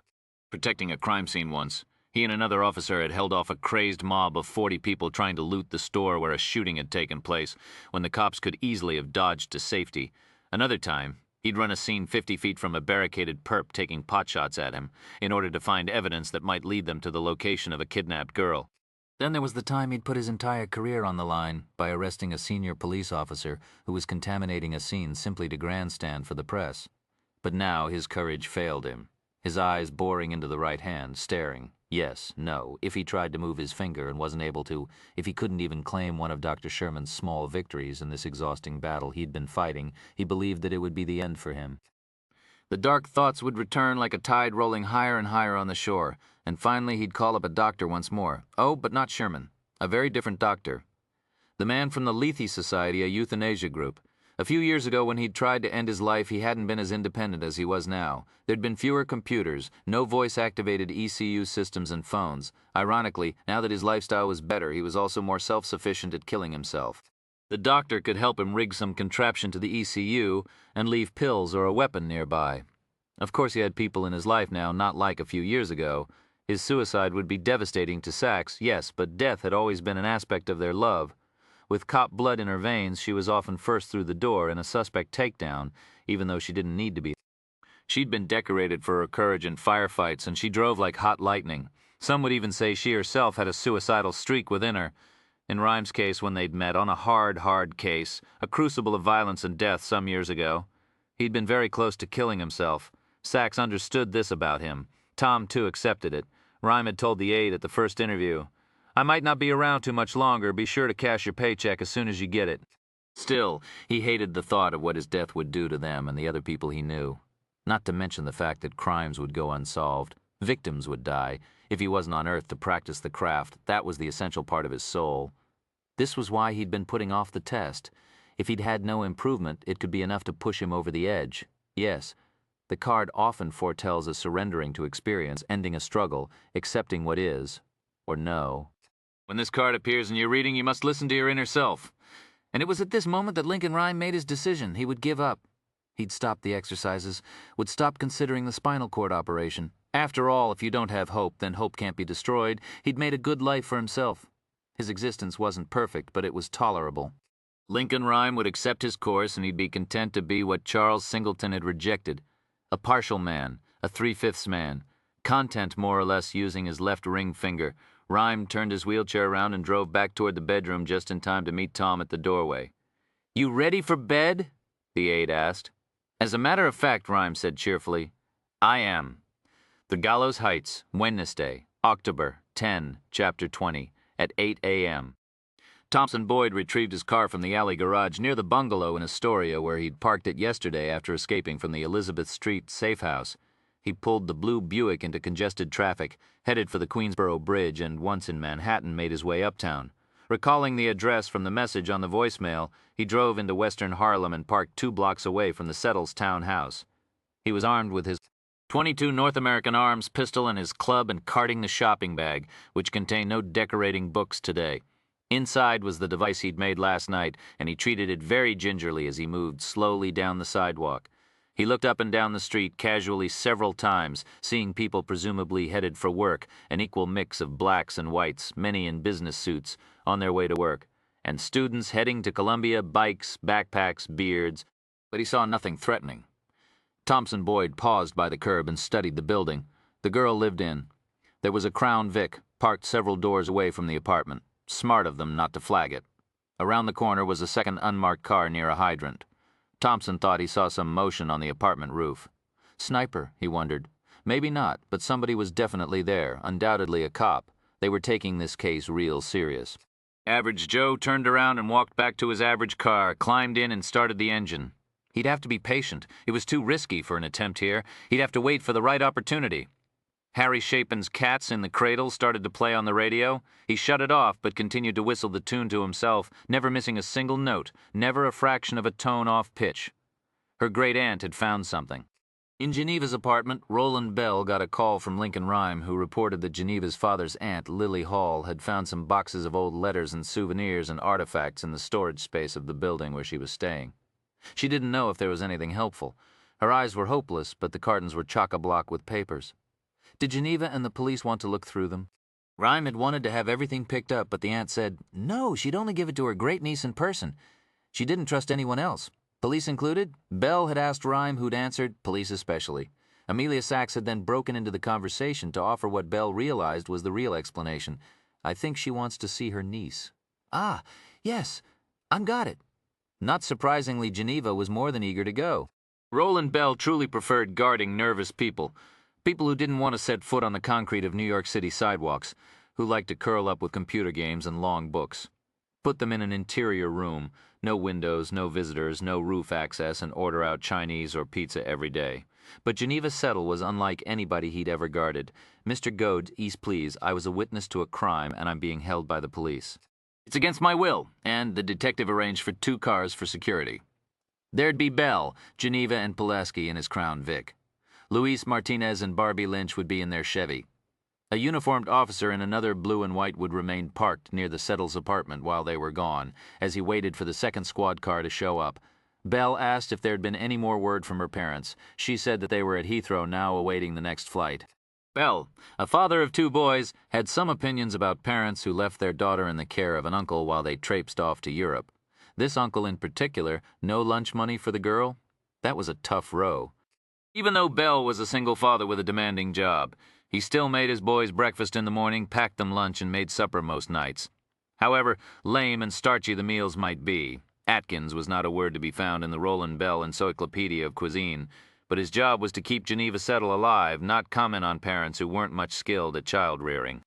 Protecting a crime scene once, he and another officer had held off a crazed mob of 40 people trying to loot the store where a shooting had taken place, when the cops could easily have dodged to safety. Another time, he'd run a scene 50 feet from a barricaded perp taking potshots at him, in order to find evidence that might lead them to the location of a kidnapped girl. Then there was the time he'd put his entire career on the line by arresting a senior police officer who was contaminating a scene simply to grandstand for the press. But now his courage failed him, his eyes boring into the right hand, staring. Yes, no, if he tried to move his finger and wasn't able to, if he couldn't even claim one of Dr. Sherman's small victories in this exhausting battle he'd been fighting, he believed that it would be the end for him. The dark thoughts would return like a tide rolling higher and higher on the shore, and finally he'd call up a doctor once more. Oh, but not Sherman. A very different doctor. The man from the Lethe Society, a euthanasia group. A few years ago when he'd tried to end his life, he hadn't been as independent as he was now. There'd been fewer computers, no voice-activated ECU systems and phones. Ironically, now that his lifestyle was better, he was also more self-sufficient at killing himself. The doctor could help him rig some contraption to the ECU and leave pills or a weapon nearby. Of course he had people in his life now, not like a few years ago. His suicide would be devastating to Sax, yes, but death had always been an aspect of their love. With cop blood in her veins, she was often first through the door in a suspect takedown, even though she didn't need to be. She'd been decorated for her courage in firefights, and she drove like hot lightning. Some would even say she herself had a suicidal streak within her. In Rhyme's case, when they'd met on a hard case, a crucible of violence and death some years ago, he'd been very close to killing himself. Sax understood this about him. Tom, too, accepted it. Rhyme had told the aide at the first interview, "I might not be around too much longer. Be sure to cash your paycheck as soon as you get it." Still, he hated the thought of what his death would do to them and the other people he knew. Not to mention the fact that crimes would go unsolved. Victims would die. If he wasn't on Earth to practice the craft, that was the essential part of his soul. This was why he'd been putting off the test. If he'd had no improvement, it could be enough to push him over the edge. Yes, the card often foretells a surrendering to experience, ending a struggle, accepting what is, or no. When this card appears in your reading, you must listen to your inner self. And it was at this moment that Lincoln Rhyme made his decision. He would give up. He'd stop the exercises, would stop considering the spinal cord operation. After all, if you don't have hope, then hope can't be destroyed. He'd made a good life for himself. His existence wasn't perfect, but it was tolerable. Lincoln Rhyme would accept his course, and he'd be content to be what Charles Singleton had rejected, A partial man, a 3/5 man, content more or less using his left ring finger, Rhyme turned his wheelchair around and drove back toward the bedroom just in time to meet Tom at the doorway. "You ready for bed?" the aide asked. "As a matter of fact," Rhyme said cheerfully, "I am." The Gallows Heights, Wednesday, October 10, Chapter 20, at 8 a.m. Thompson Boyd retrieved his car from the alley garage near the bungalow in Astoria where he'd parked it yesterday after escaping from the Elizabeth Street safe house. He pulled the blue Buick into congested traffic, headed for the Queensboro Bridge, and once in Manhattan made his way uptown. Recalling the address from the message on the voicemail, he drove into western Harlem and parked 2 blocks away from the Settles townhouse. He was armed with his .22 North American Arms pistol and his club and carting the shopping bag, which contained no decorating books today. Inside was the device he'd made last night, and he treated it very gingerly as he moved slowly down the sidewalk. He looked up and down the street casually several times, seeing people presumably headed for work, an equal mix of blacks and whites, many in business suits, on their way to work, and students heading to Columbia, bikes, backpacks, beards, but he saw nothing threatening. Thompson Boyd paused by the curb and studied the building. The girl lived in. There was a Crown Vic, parked several doors away from the apartment. Smart of them not to flag it. Around the corner was a second unmarked car near a hydrant. Thompson thought he saw some motion on the apartment roof. Sniper, he wondered. Maybe not, but somebody was definitely there, undoubtedly a cop. They were taking this case real serious. Average Joe turned around and walked back to his average car, climbed in and started the engine. He'd have to be patient. It was too risky for an attempt here. He'd have to wait for the right opportunity. Harry Chapin's Cats in the Cradle started to play on the radio. He shut it off, but continued to whistle the tune to himself, never missing a single note, never a fraction of a tone off pitch. Her great aunt had found something. In Geneva's apartment, Roland Bell got a call from Lincoln Rhyme, who reported that Geneva's father's aunt, Lily Hall, had found some boxes of old letters and souvenirs and artifacts in the storage space of the building where she was staying. She didn't know if there was anything helpful. Her eyes were hopeless, but the cartons were chock-a-block with papers. Did Geneva and the police want to look through them? Rhyme had wanted to have everything picked up, but the aunt said, no, she'd only give it to her great-niece in person. She didn't trust anyone else. Police included? Bell had asked Rhyme, who'd answered, police especially. Amelia Sachs had then broken into the conversation to offer what Bell realized was the real explanation. I think she wants to see her niece. Ah, yes, I've got it. Not surprisingly, Geneva was more than eager to go. Roland Bell truly preferred guarding nervous people. People who didn't want to set foot on the concrete of New York City sidewalks, who liked to curl up with computer games and long books. Put them in an interior room, no windows, no visitors, no roof access, and order out Chinese or pizza every day. But Geneva Settle was unlike anybody he'd ever guarded. Mr. Goad, East please, I was a witness to a crime and I'm being held by the police. It's against my will, and the detective arranged for 2 cars for security. There'd be Bell, Geneva, and Pulaski in his Crown Vic. Luis Martinez and Barbie Lynch would be in their Chevy. A uniformed officer in another blue and white would remain parked near the Settles' apartment while they were gone, as he waited for the second squad car to show up. Bell asked if there had been any more word from her parents. She said that they were at Heathrow now awaiting the next flight. Bell, a father of 2 boys, had some opinions about parents who left their daughter in the care of an uncle while they traipsed off to Europe. This uncle in particular, no lunch money for the girl? That was a tough row. Even though Bell was a single father with a demanding job, he still made his boys breakfast in the morning, packed them lunch, and made supper most nights. However lame and starchy the meals might be, Atkins was not a word to be found in the Roland Bell Encyclopedia of Cuisine, but his job was to keep Geneva Settle alive, not comment on parents who weren't much skilled at child-rearing.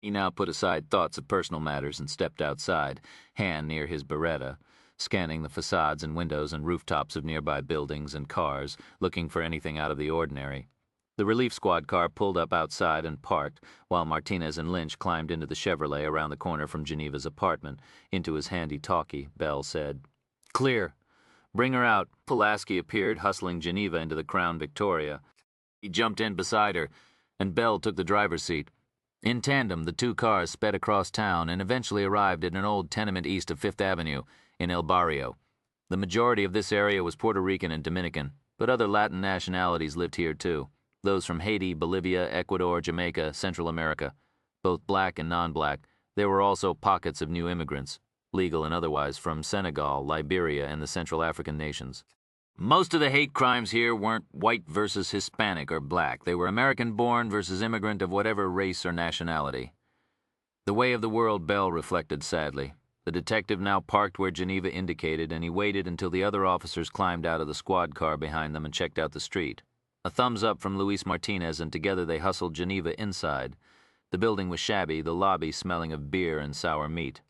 He now put aside thoughts of personal matters and stepped outside, hand near his Beretta, scanning the facades and windows and rooftops of nearby buildings and cars, looking for anything out of the ordinary. The relief squad car pulled up outside and parked, while Martinez and Lynch climbed into the Chevrolet around the corner from Geneva's apartment. Into his handy talkie, Bell said, "Clear. Bring her out." Pulaski appeared, hustling Geneva into the Crown Victoria. He jumped in beside her, and Bell took the driver's seat. In tandem, the 2 cars sped across town and eventually arrived at an old tenement east of Fifth Avenue, in El Barrio. The majority of this area was Puerto Rican and Dominican, but other Latin nationalities lived here too. Those from Haiti, Bolivia, Ecuador, Jamaica, Central America. Both black and non-black, there were also pockets of new immigrants, legal and otherwise, from Senegal, Liberia, and the Central African nations. Most of the hate crimes here weren't white versus Hispanic or black. They were American-born versus immigrant of whatever race or nationality. The way of the world, Bell reflected sadly. The detective now parked where Geneva indicated, and he waited until the other officers climbed out of the squad car behind them and checked out the street. A thumbs up from Luis Martinez, and together they hustled Geneva inside. The building was shabby, the lobby smelling of beer and sour meat.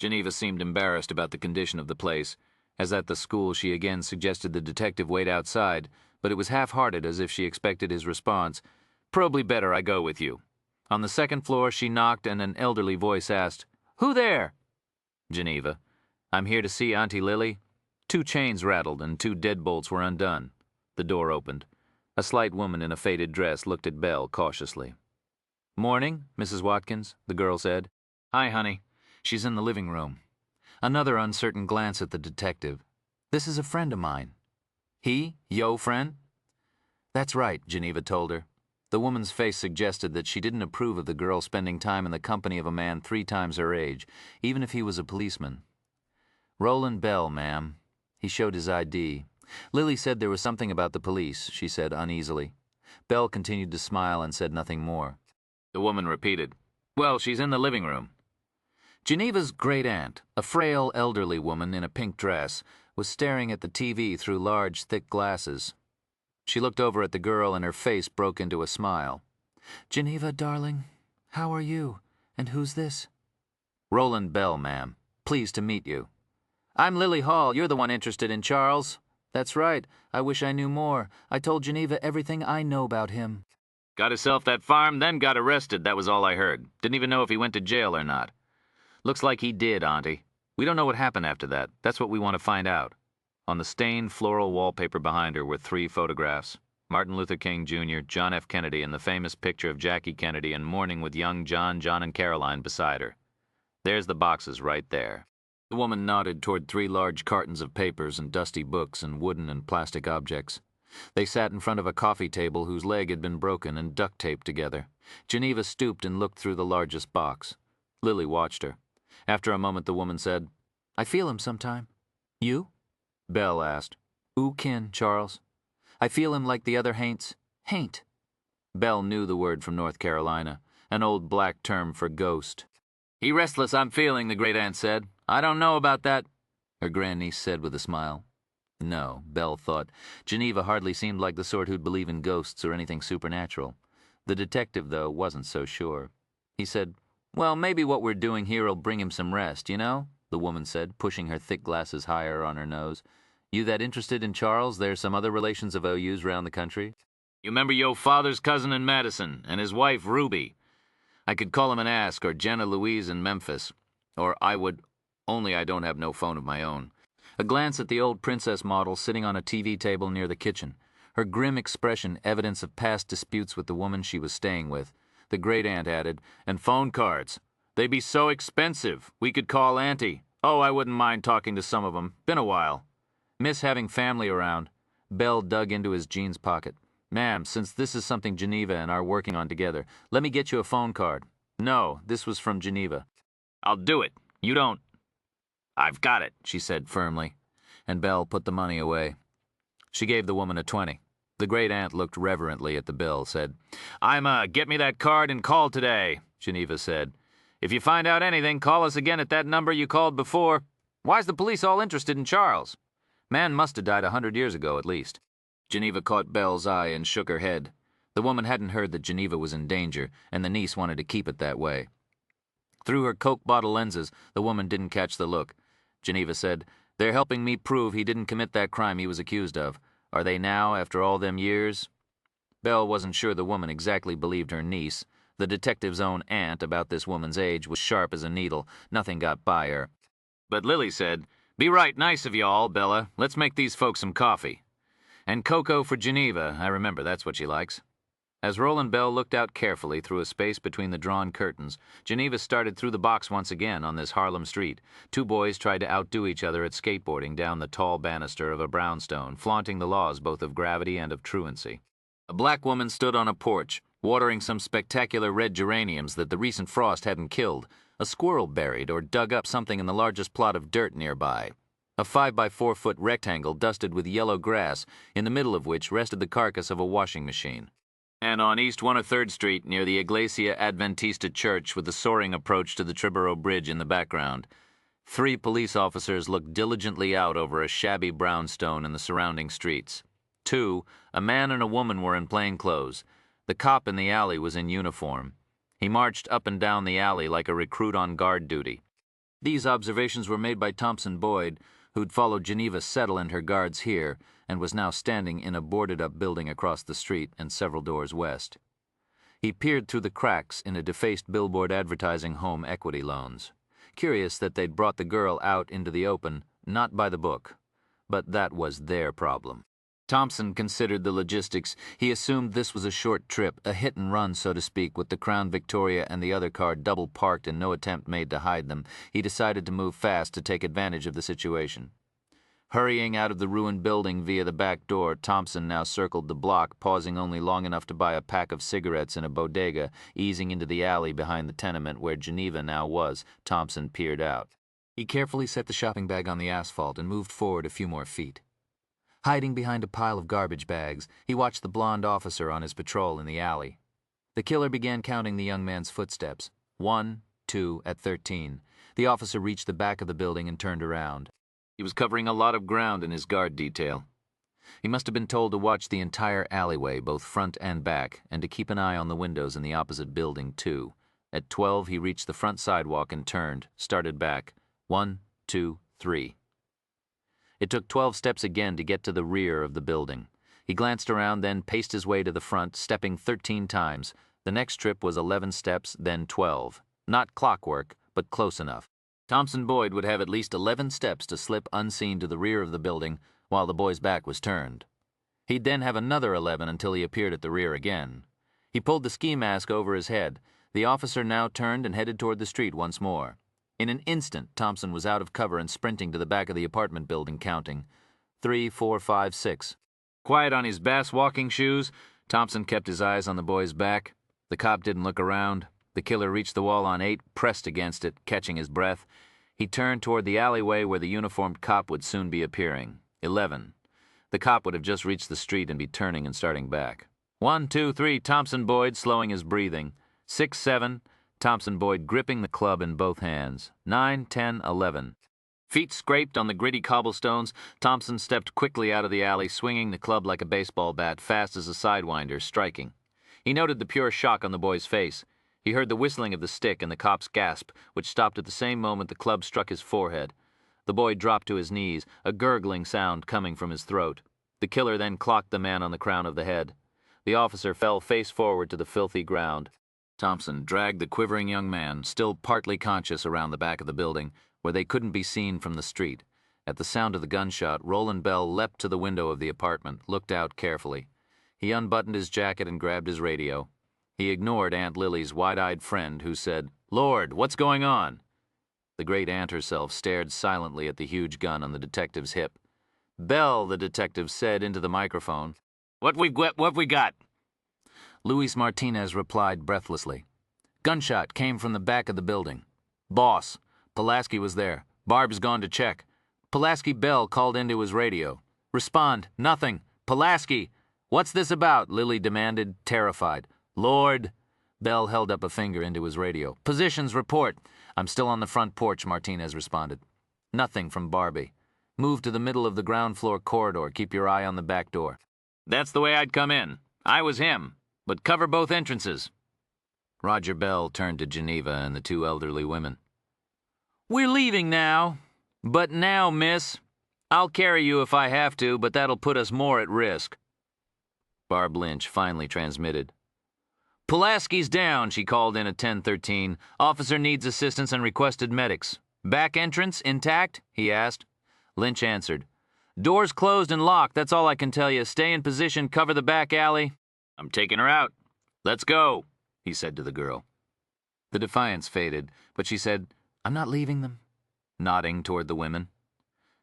Geneva seemed embarrassed about the condition of the place. As at the school, she again suggested the detective wait outside, but it was half-hearted, as if she expected his response. "Probably better I go with you." On the second floor, she knocked, and an elderly voice asked, "Who there?" "Geneva. I'm here to see Auntie Lily." 2 chains rattled, and 2 deadbolts were undone. The door opened. A slight woman in a faded dress looked at Belle cautiously. "Morning, Mrs. Watkins," the girl said. "Hi, honey. She's in the living room." Another uncertain glance at the detective. "This is a friend of mine." "He? Yo friend?" "That's right," Geneva told her. The woman's face suggested that she didn't approve of the girl spending time in the company of a man 3 times her age, even if he was a policeman. "Roland Bell, ma'am." He showed his ID. "Lily said there was something about the police," she said uneasily. Bell continued to smile and said nothing more. The woman repeated, "Well, she's in the living room." Geneva's great-aunt, a frail, elderly woman in a pink dress, was staring at the TV through large, thick glasses. She looked over at the girl, and her face broke into a smile. "Geneva, darling, how are you? And who's this?" "Roland Bell, ma'am. Pleased to meet you." "I'm Lily Hall. You're the one interested in Charles." "That's right. I wish I knew more. I told Geneva everything I know about him." "Got himself that farm, then got arrested. That was all I heard. Didn't even know if he went to jail or not." "Looks like he did, Auntie. We don't know what happened after that. That's what we want to find out." On the stained floral wallpaper behind her were 3 photographs. Martin Luther King Jr., John F. Kennedy, and the famous picture of Jackie Kennedy in mourning with young John, and Caroline beside her. "There's the boxes right there." The woman nodded toward 3 large cartons of papers and dusty books and wooden and plastic objects. They sat in front of a coffee table whose leg had been broken and duct taped together. Geneva stooped and looked through the largest box. Lily watched her. After a moment, the woman said, "I feel him sometime." "You?" Belle asked. "Oo kin, Charles. I feel him like the other haints." "Haint." Belle knew the word from North Carolina, an old black term for ghost. "He restless I'm feeling," the great-aunt said. "I don't know about that," her grandniece said with a smile. No, Belle thought. Geneva hardly seemed like the sort who'd believe in ghosts or anything supernatural. The detective, though, wasn't so sure. He said, "Well, maybe what we're doing here'll bring him some rest, you know?" the woman said, pushing her thick glasses higher on her nose. "You that interested in Charles? There's some other relations of OU's round the country." "You remember yo' father's cousin in Madison, and his wife, Ruby? I could call him and ask, or Jenna Louise in Memphis. Or I would, only I don't have no phone of my own." A glance at the old princess model sitting on a TV table near the kitchen. Her grim expression evidence of past disputes with the woman she was staying with. The great-aunt added, "And phone cards. They be so expensive. We could call Auntie. Oh, I wouldn't mind talking to some of 'em. Been a while." "Miss having family around." Bell dug into his jeans pocket. "Ma'am, since this is something Geneva and I are working on together, let me get you a phone card." "No, this was from Geneva." "I'll do it. You don't." "I've got it," she said firmly, and Belle put the money away. She gave the woman a 20. The great-aunt looked reverently at the bill, said, Get me that card and call today," Geneva said. "If you find out anything, call us again at that number you called before. Why's the police all interested in Charles? Man must have died 100 years ago at least." Geneva caught Belle's eye and shook her head. The woman hadn't heard that Geneva was in danger, and the niece wanted to keep it that way. Through her Coke bottle lenses, the woman didn't catch the look. Geneva said, "They're helping me prove he didn't commit that crime he was accused of. Are they now, after all them years?" Belle wasn't sure the woman exactly believed her niece. The detective's own aunt, about this woman's age, was sharp as a needle. Nothing got by her. But Lily said, "Be right nice of y'all, Bella. Let's make these folks some coffee. And cocoa for Geneva. I remember that's what she likes." As Roland Bell looked out carefully through a space between the drawn curtains, Geneva started through the box once again on this Harlem street. 2 boys tried to outdo each other at skateboarding down the tall banister of a brownstone, flaunting the laws both of gravity and of truancy. A black woman stood on a porch, watering some spectacular red geraniums that the recent frost hadn't killed. A squirrel buried or dug up something in the largest plot of dirt nearby. a 5-by-4-foot rectangle dusted with yellow grass, in the middle of which rested the carcass of a washing machine. And on East 103rd Street, near the Iglesia Adventista Church with the soaring approach to the Triborough Bridge in the background, 3 police officers looked diligently out over a shabby brownstone in the surrounding streets. 2, a man and a woman were in plain clothes. The cop in the alley was in uniform. He marched up and down the alley like a recruit on guard duty. These observations were made by Thompson Boyd, who'd followed Geneva Settle and her guards here, and was now standing in a boarded-up building across the street and several doors west. He peered through the cracks in a defaced billboard advertising home equity loans. Curious that they'd brought the girl out into the open, not by the book. But that was their problem. Thompson considered the logistics. He assumed this was a short trip, a hit and run, so to speak, with the Crown Victoria and the other car double parked and no attempt made to hide them. He decided to move fast to take advantage of the situation. Hurrying out of the ruined building via the back door, Thompson now circled the block, pausing only long enough to buy a pack of cigarettes in a bodega, easing into the alley behind the tenement where Geneva now was. Thompson peered out. He carefully set the shopping bag on the asphalt and moved forward a few more feet. Hiding behind a pile of garbage bags, he watched the blonde officer on his patrol in the alley. The killer began counting the young man's footsteps. 1, 2, at 13. The officer reached the back of the building and turned around. He was covering a lot of ground in his guard detail. He must have been told to watch the entire alleyway, both front and back, and to keep an eye on the windows in the opposite building, too. At 12, he reached the front sidewalk and turned, started back. 1, 2, 3. It took 12 steps again to get to the rear of the building. He glanced around, then paced his way to the front, stepping 13 times. The next trip was 11 steps, then 12. Not clockwork, but close enough. Thompson Boyd would have at least 11 steps to slip unseen to the rear of the building while the boy's back was turned. He'd then have another 11 until he appeared at the rear again. He pulled the ski mask over his head. The officer now turned and headed toward the street once more. In an instant, Thompson was out of cover and sprinting to the back of the apartment building, counting. 3, 4, 5, 6. Quiet on his Bass walking shoes, Thompson kept his eyes on the boy's back. The cop didn't look around. The killer reached the wall on 8, pressed against it, catching his breath. He turned toward the alleyway where the uniformed cop would soon be appearing. 11. The cop would have just reached the street and be turning and starting back. 1, 2, 3, Thompson Boyd, slowing his breathing. 6, 7. Thompson Boyd gripping the club in both hands. 9, 10, 11. Feet scraped on the gritty cobblestones, Thompson stepped quickly out of the alley, swinging the club like a baseball bat, fast as a sidewinder, striking. He noted the pure shock on the boy's face. He heard the whistling of the stick and the cop's gasp, which stopped at the same moment the club struck his forehead. The boy dropped to his knees, a gurgling sound coming from his throat. The killer then clocked the man on the crown of the head. The officer fell face forward to the filthy ground. Thompson dragged the quivering young man, still partly conscious, around the back of the building, where they couldn't be seen from the street. At the sound of the gunshot, Roland Bell leapt to the window of the apartment, looked out carefully. He unbuttoned his jacket and grabbed his radio. He ignored Aunt Lily's wide-eyed friend, who said, "Lord, what's going on?" The great aunt herself stared silently at the huge gun on the detective's hip. "Bell," the detective said into the microphone. What we got?" Luis Martinez replied breathlessly. "Gunshot came from the back of the building. Boss, Pulaski was there. Barb's gone to check. Pulaski." Bell called into his radio. "Respond. Nothing. Pulaski. What's this about?" Lily demanded, terrified. "Lord." Bell held up a finger into his radio. "Positions report." "I'm still on the front porch," Martinez responded. Nothing from Barbie. "Move to the middle of the ground floor corridor. Keep your eye on the back door." "That's the way I'd come in. I was him. But cover both entrances." Roger Bell turned to Geneva and the 2 elderly women. "We're leaving now. But now, miss, I'll carry you if I have to, but that'll put us more at risk." Barb Lynch finally transmitted. "Pulaski's down," she called in at 10:13. "Officer needs assistance and requested medics. Back entrance intact?" he asked. Lynch answered. "Doors closed and locked, that's all I can tell you. Stay in position, cover the back alley." "I'm taking her out. Let's go," he said to the girl. The defiance faded, but she said, "I'm not leaving them," nodding toward the women.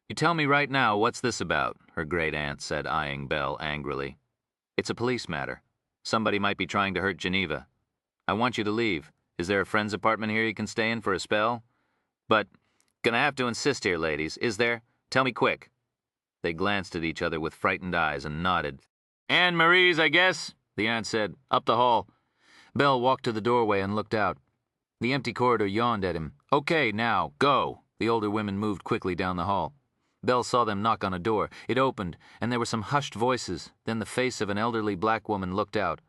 "You tell me right now, what's this about?" her great aunt said, eyeing Bell angrily. "It's a police matter. Somebody might be trying to hurt Geneva. I want you to leave. Is there a friend's apartment here you can stay in for a spell? But, gonna have to insist here, ladies, is there? Tell me quick." They glanced at each other with frightened eyes and nodded. "Anne Marie's, I guess," the aunt said, "up the hall." Belle walked to the doorway and looked out. The empty corridor yawned at him. "Okay, now, go." The older women moved quickly down the hall. Belle saw them knock on a door. It opened, and there were some hushed voices. Then the face of an elderly black woman looked out.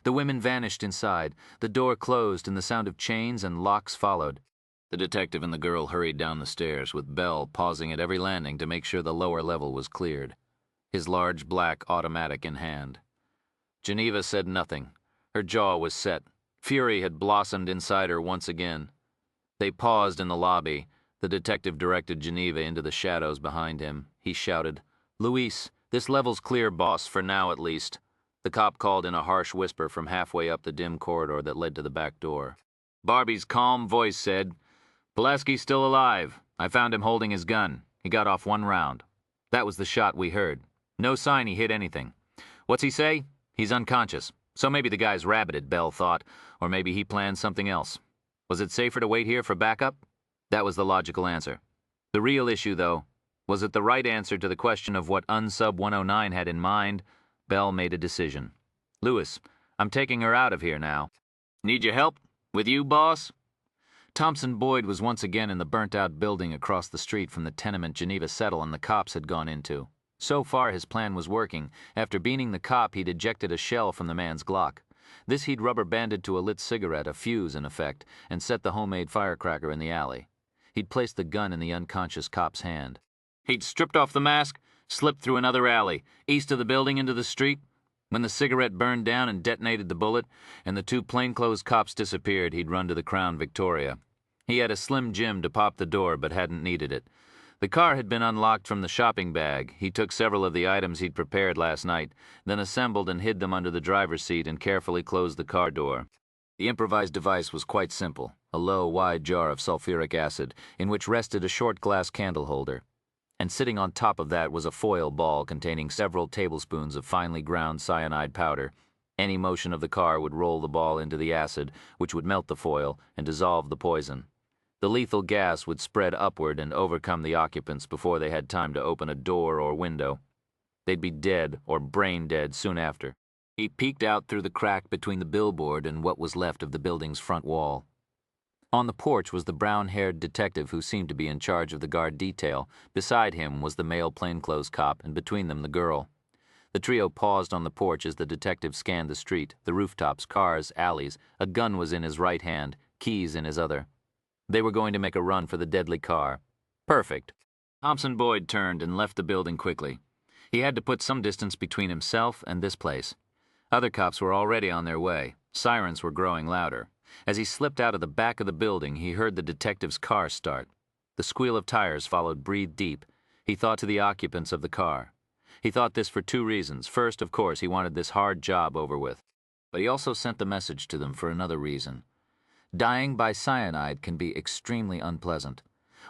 The women vanished inside. The door closed, and the sound of chains and locks followed. The detective and the girl hurried down the stairs, with Belle pausing at every landing to make sure the lower level was cleared, his large black automatic in hand. Geneva said nothing. Her jaw was set. Fury had blossomed inside her once again. They paused in the lobby. The detective directed Geneva into the shadows behind him. He shouted, "Luis, this level's clear, boss, for now at least." The cop called in a harsh whisper from halfway up the dim corridor that led to the back door. Barbie's calm voice said, "Pulaski's still alive. I found him holding his gun. He got off one round. That was the shot we heard. No sign he hit anything. What's he say? He's unconscious. So maybe the guy's rabbited, Belle thought, or maybe he planned something else. Was it safer to wait here for backup? That was the logical answer. The real issue, though, was it the right answer to the question of what Unsub 109 had in mind? Belle made a decision. "Lewis, I'm taking her out of here now." "Need your help? With you, boss?" Thompson Boyd was once again in the burnt-out building across the street from the tenement Geneva Settle and the cops had gone into. So far, his plan was working. After beaning the cop, he'd ejected a shell from the man's Glock. This he'd rubber-banded to a lit cigarette, a fuse in effect, and set the homemade firecracker in the alley. He'd placed the gun in the unconscious cop's hand. He'd stripped off the mask, slipped through another alley, east of the building into the street. When the cigarette burned down and detonated the bullet, and the two plainclothes cops disappeared, he'd run to the Crown Victoria. He had a Slim Jim to pop the door, but hadn't needed it. The car had been unlocked from the shopping bag. He took several of the items he'd prepared last night, then assembled and hid them under the driver's seat and carefully closed the car door. The improvised device was quite simple, a low, wide jar of sulfuric acid, in which rested a short glass candle holder. And sitting on top of that was a foil ball containing several tablespoons of finely ground cyanide powder. Any motion of the car would roll the ball into the acid, which would melt the foil and dissolve the poison. The lethal gas would spread upward and overcome the occupants before they had time to open a door or window. They'd be dead or brain dead soon after. He peeked out through the crack between the billboard and what was left of the building's front wall. On the porch was the brown-haired detective who seemed to be in charge of the guard detail. Beside him was the male plainclothes cop, and between them the girl. The trio paused on the porch as the detective scanned the street, the rooftops, cars, alleys. A gun was in his right hand, keys in his other. They were going to make a run for the deadly car. Perfect. Thompson Boyd turned and left the building quickly. He had to put some distance between himself and this place. Other cops were already on their way. Sirens were growing louder. As he slipped out of the back of the building, he heard the detective's car start. The squeal of tires followed breathe deep. He thought to the occupants of the car. He thought this for two reasons. First, of course, he wanted this hard job over with. But he also sent the message to them for another reason. Dying by cyanide can be extremely unpleasant.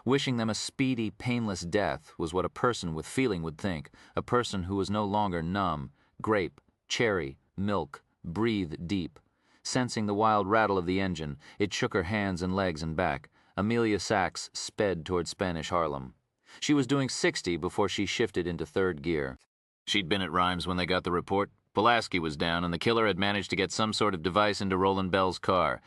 Wishing them a speedy, painless death was what a person with feeling would think, a person who was no longer numb. Grape, cherry, milk, breathe deep. Sensing the wild rattle of the engine, it shook her hands and legs and back. Amelia Sachs sped toward Spanish Harlem. She was doing 60 before she shifted into third gear. She'd been at Rhymes when they got the report. Pulaski was down, and the killer had managed to get some sort of device into Roland Bell's car.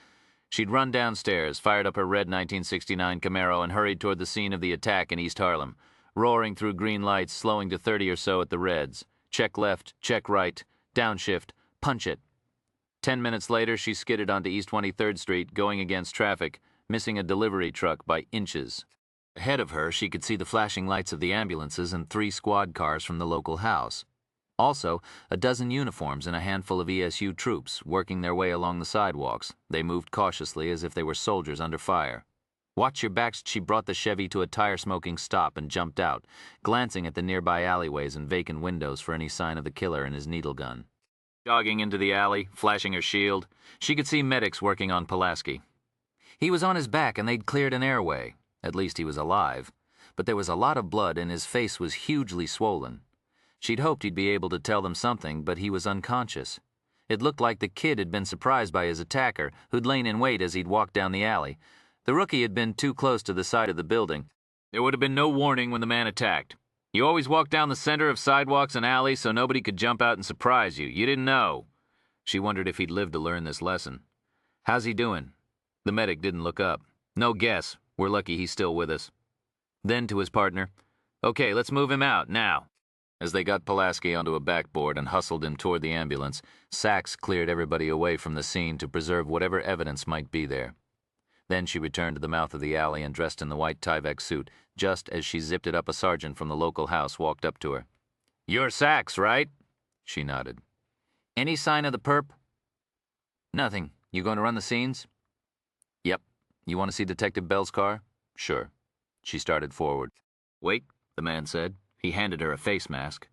She'd run downstairs, fired up her red 1969 Camaro, and hurried toward the scene of the attack in East Harlem, roaring through green lights, slowing to 30 or so at the reds. Check left, check right, downshift, punch it. 10 minutes later, she skidded onto East 23rd Street, going against traffic, missing a delivery truck by inches. Ahead of her, she could see the flashing lights of the ambulances and 3 squad cars from the local house. Also, a dozen uniforms and a handful of ESU troops working their way along the sidewalks. They moved cautiously as if they were soldiers under fire. Watch your backs, she brought the Chevy to a tire-smoking stop and jumped out, glancing at the nearby alleyways and vacant windows for any sign of the killer and his needle gun. Jogging into the alley, flashing her shield, she could see medics working on Pulaski. He was on his back and they'd cleared an airway. At least he was alive. But there was a lot of blood and his face was hugely swollen. She'd hoped he'd be able to tell them something, but he was unconscious. It looked like the kid had been surprised by his attacker, who'd lain in wait as he'd walked down the alley. The rookie had been too close to the side of the building. There would have been no warning when the man attacked. You always walked down the center of sidewalks and alleys so nobody could jump out and surprise you. You didn't know. She wondered if he'd live to learn this lesson. How's he doing? The medic didn't look up. No guess. We're lucky he's still with us. Then to his partner, okay, let's move him out, now. As they got Pulaski onto a backboard and hustled him toward the ambulance, Sachs cleared everybody away from the scene to preserve whatever evidence might be there. Then she returned to the mouth of the alley and dressed in the white Tyvek suit, just as she zipped it up. A sergeant from the local house walked up to her. You're Sachs, right? She nodded. Any sign of the perp? Nothing. You going to run the scenes? Yep. You want to see Detective Bell's car? Sure. She started forward. Wait, the man said. He handed her a face mask.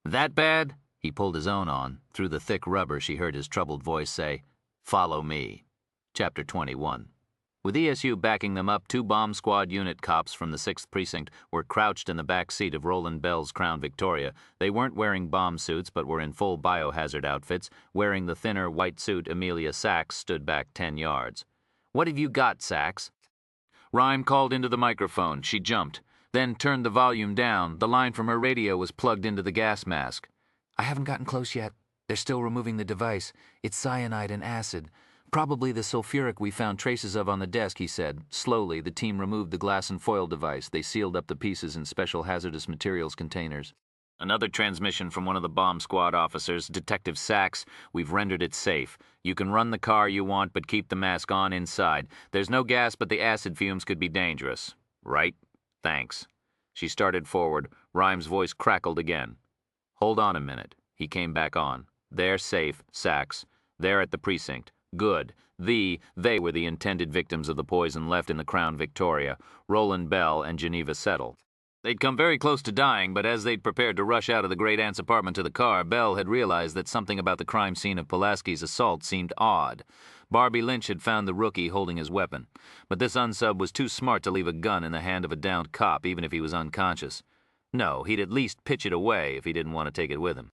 That bad? He pulled his own on. Through the thick rubber, she heard his troubled voice say, Follow me. Chapter 21. With ESU backing them up, 2 bomb squad unit cops from the 6th Precinct were crouched in the back seat of Roland Bell's Crown Victoria. They weren't wearing bomb suits, but were in full biohazard outfits. Wearing the thinner white suit, Amelia Sachs stood back 10 yards. What have you got, Sachs? Rhyme called into the microphone. She jumped, then turned the volume down. The line from her radio was plugged into the gas mask. I haven't gotten close yet. They're still removing the device. It's cyanide and acid. Probably the sulfuric we found traces of on the desk, he said. Slowly, the team removed the glass and foil device. They sealed up the pieces in special hazardous materials containers. Another transmission from one of the bomb squad officers, Detective Sachs. We've rendered it safe. You can run the car you want, but keep the mask on inside. There's no gas, but the acid fumes could be dangerous. Right? Thanks. She started forward. Rhyme's voice crackled again. Hold on a minute. He came back on. They're safe, Sachs. They're at the precinct. Good. They were the intended victims of the poison left in the Crown Victoria, Roland Bell and Geneva Settle. They'd come very close to dying, but as they'd prepared to rush out of the great aunt's apartment to the car, Bell had realized that something about the crime scene of Pulaski's assault seemed odd. Barbie Lynch had found the rookie holding his weapon, but this unsub was too smart to leave a gun in the hand of a downed cop, even if he was unconscious. No, he'd at least pitch it away if he didn't want to take it with him.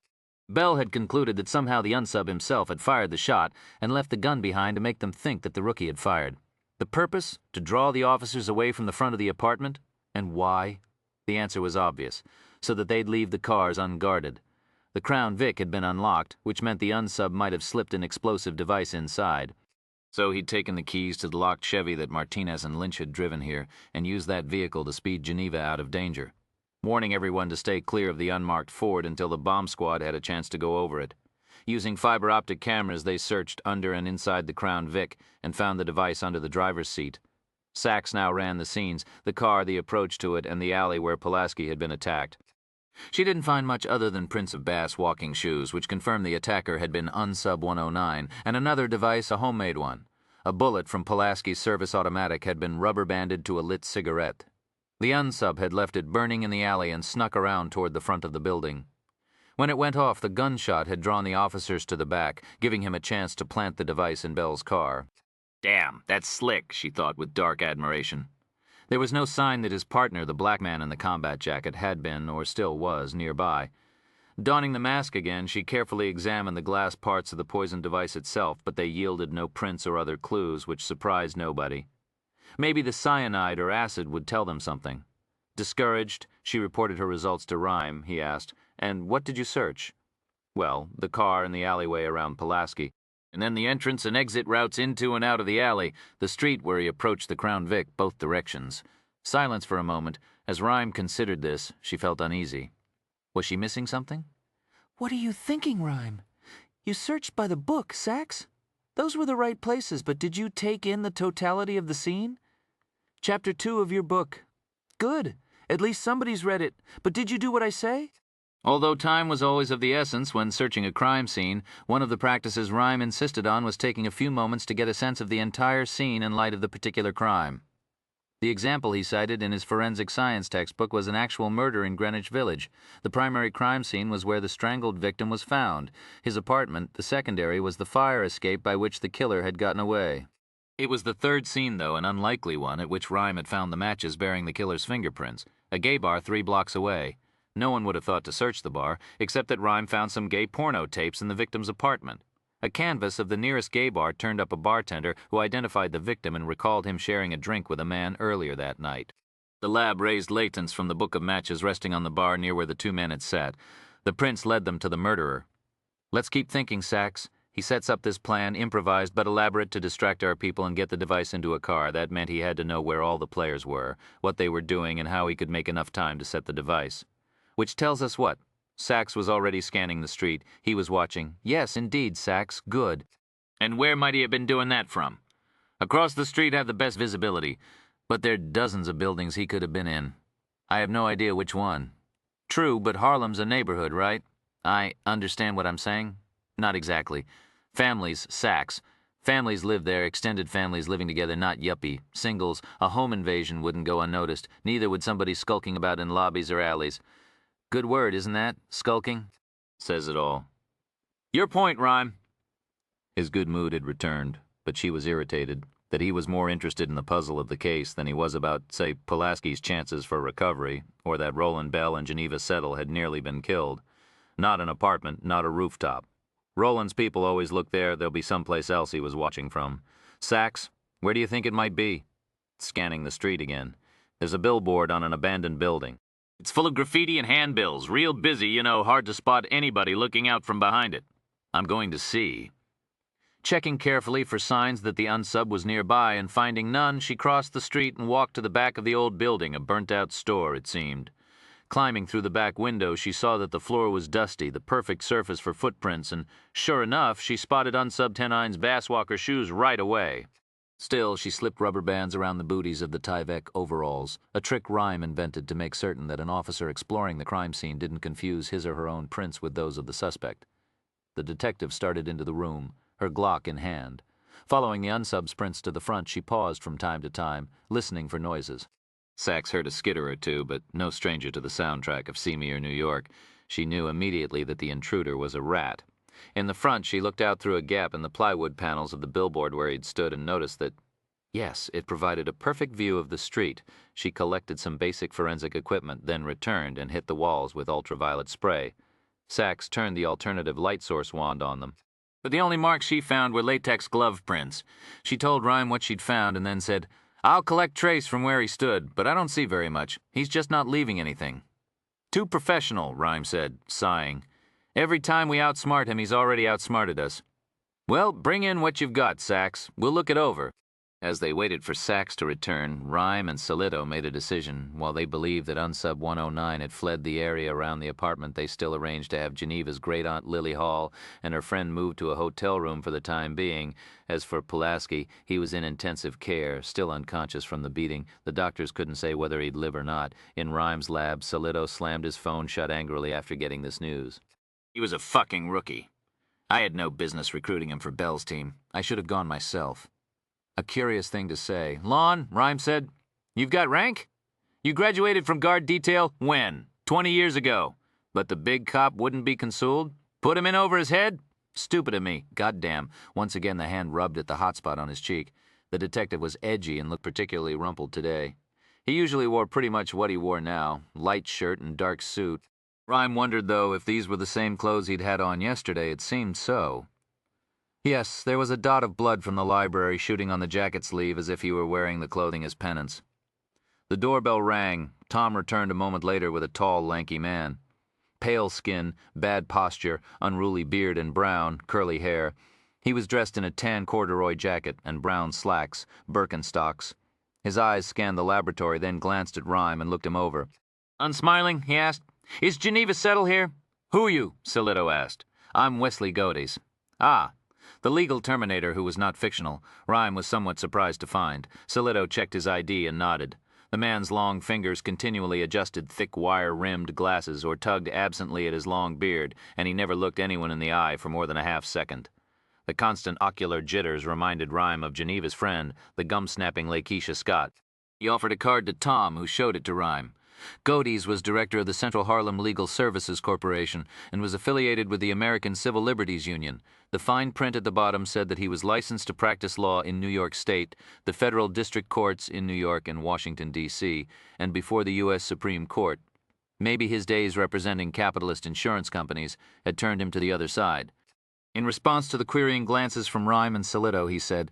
Bell had concluded that somehow the unsub himself had fired the shot and left the gun behind to make them think that the rookie had fired. The purpose? To draw the officers away from the front of the apartment? And why? The answer was obvious, so that they'd leave the cars unguarded. The Crown Vic had been unlocked, which meant the unsub might have slipped an explosive device inside. So he'd taken the keys to the locked Chevy that Martinez and Lynch had driven here and used that vehicle to speed Geneva out of danger, warning everyone to stay clear of the unmarked Ford until the bomb squad had a chance to go over it. Using fiber optic cameras, they searched under and inside the Crown Vic and found the device under the driver's seat. Sachs now ran the scenes, the car, the approach to it, and the alley where Pulaski had been attacked. She didn't find much other than prints of Bass walking shoes, which confirmed the attacker had been unsub 109, and another device, a homemade one. A bullet from Pulaski's service automatic had been rubber-banded to a lit cigarette. The unsub had left it burning in the alley and snuck around toward the front of the building. When it went off, the gunshot had drawn the officers to the back, giving him a chance to plant the device in Bell's car. Damn, that's slick, she thought with dark admiration. There was no sign that his partner, the black man in the combat jacket, had been, or still was, nearby. Donning the mask again, she carefully examined the glass parts of the poison device itself, but they yielded no prints or other clues, which surprised nobody. Maybe the cyanide or acid would tell them something. Discouraged, she reported her results to Rhyme. He asked, "And what did you search?" Well, the car and the alleyway around Pulaski, and then the entrance and exit routes into and out of the alley, the street where he approached the Crown Vic, both directions. Silence for a moment. As Rhyme considered this, she felt uneasy. Was she missing something? What are you thinking, Rhyme? You searched by the book, Sachs. Those were the right places, but did you take in the totality of the scene? Chapter 2 of your book. Good. At least somebody's read it. But did you do what I say? Although time was always of the essence when searching a crime scene, one of the practices Rhyme insisted on was taking a few moments to get a sense of the entire scene in light of the particular crime. The example he cited in his forensic science textbook was an actual murder in Greenwich Village. The primary crime scene was where the strangled victim was found. His apartment, the secondary, was the fire escape by which the killer had gotten away. It was the third scene, though, an unlikely one, at which Rhyme had found the matches bearing the killer's fingerprints, a gay bar 3 blocks away. No one would have thought to search the bar, except that Rhyme found some gay porno tapes in the victim's apartment. A canvas of the nearest gay bar turned up a bartender who identified the victim and recalled him sharing a drink with a man earlier that night. The lab raised latents from the book of matches resting on the bar near where the two men had sat. The prince led them to the murderer. Let's keep thinking, Sachs. He sets up this plan, improvised but elaborate, to distract our people and get the device into a car. That meant he had to know where all the players were, what they were doing, and how he could make enough time to set the device. Which tells us what? Sachs was already scanning the street. He was watching. Yes, indeed, Sachs. Good. And where might he have been doing that from? Across the street have the best visibility, but there are dozens of buildings he could have been in. I have no idea which one. True, but Harlem's a neighborhood, right? I understand what I'm saying? Not exactly. Families, Sachs. Families live there, extended families living together, not yuppie. Singles. A home invasion wouldn't go unnoticed. Neither would somebody skulking about in lobbies or alleys. Good word, isn't that? Skulking? Says it all. Your point, Rhyme. His good mood had returned, but she was irritated that he was more interested in the puzzle of the case than he was about, say, Pulaski's chances for recovery, or that Roland Bell and Geneva Settle had nearly been killed. Not an apartment, not a rooftop. Roland's people always look there. There'll be someplace else he was watching from. Sachs, where do you think it might be? Scanning the street again. There's a billboard on an abandoned building. It's full of graffiti and handbills. Real busy, you know, hard to spot anybody looking out from behind it. I'm going to see. Checking carefully for signs that the unsub was nearby and finding none, she crossed the street and walked to the back of the old building, a burnt-out store, it seemed. Climbing through the back window, she saw that the floor was dusty, the perfect surface for footprints, and sure enough, she spotted unsub 10-9's Basswalker shoes right away. Still, she slipped rubber bands around the booties of the Tyvek overalls, a trick Rhyme invented to make certain that an officer exploring the crime scene didn't confuse his or her own prints with those of the suspect. The detective started into the room, her Glock in hand. Following the unsub's prints to the front, she paused from time to time, listening for noises. Sachs heard a skitter or two, but no stranger to the soundtrack of See Me or New York. She knew immediately that the intruder was a rat. In the front, she looked out through a gap in the plywood panels of the billboard where he'd stood and noticed that, yes, it provided a perfect view of the street. She collected some basic forensic equipment, then returned and hit the walls with ultraviolet spray. Sachs turned the alternative light source wand on them. But the only marks she found were latex glove prints. She told Rhyme what she'd found and then said, I'll collect trace from where he stood, but I don't see very much. He's just not leaving anything. Too professional, Rhyme said, sighing. Every time we outsmart him, he's already outsmarted us. Well, bring in what you've got, Sachs. We'll look it over. As they waited for Sachs to return, Rhyme and Solito made a decision. While they believed that Unsub 109 had fled the area around the apartment, they still arranged to have Geneva's great-aunt Lily Hall and her friend moved to a hotel room for the time being. As for Pulaski, he was in intensive care, still unconscious from the beating. The doctors couldn't say whether he'd live or not. In Rhyme's lab, Solito slammed his phone shut angrily after getting this news. He was a fucking rookie. I had no business recruiting him for Bell's team. I should have gone myself. A curious thing to say. Lon, Rhyme said, you've got rank? You graduated from guard detail when? 20 years ago. But the big cop wouldn't be consoled? Put him in over his head? Stupid of me. Goddamn. Once again the hand rubbed at the hot spot on his cheek. The detective was edgy and looked particularly rumpled today. He usually wore pretty much what he wore now. Light shirt and dark suit. Rhyme wondered, though, if these were the same clothes he'd had on yesterday. It seemed so. Yes, there was a dot of blood from the library shooting on the jacket sleeve as if he were wearing the clothing as penance. The doorbell rang. Tom returned a moment later with a tall, lanky man. Pale skin, bad posture, unruly beard and brown, curly hair. He was dressed in a tan corduroy jacket and brown slacks, Birkenstocks. His eyes scanned the laboratory, then glanced at Rhyme and looked him over. Unsmiling, he asked. Is Geneva Settle here? Who are you? Solito asked. I'm Wesley Godes. Ah. The legal terminator who was not fictional, Rhyme was somewhat surprised to find. Solito checked his ID and nodded. The man's long fingers continually adjusted thick wire-rimmed glasses or tugged absently at his long beard, and he never looked anyone in the eye for more than a half-second. The constant ocular jitters reminded Rhyme of Geneva's friend, the gum-snapping Lakeisha Scott. He offered a card to Tom, who showed it to Rhyme. Godes was director of the Central Harlem Legal Services Corporation and was affiliated with the American Civil Liberties Union. The fine print at the bottom said that he was licensed to practice law in New York State, the federal district courts in New York and Washington, D.C., and before the U.S. Supreme Court. Maybe his days representing capitalist insurance companies had turned him to the other side. In response to the querying glances from Rhyme and Solito, he said,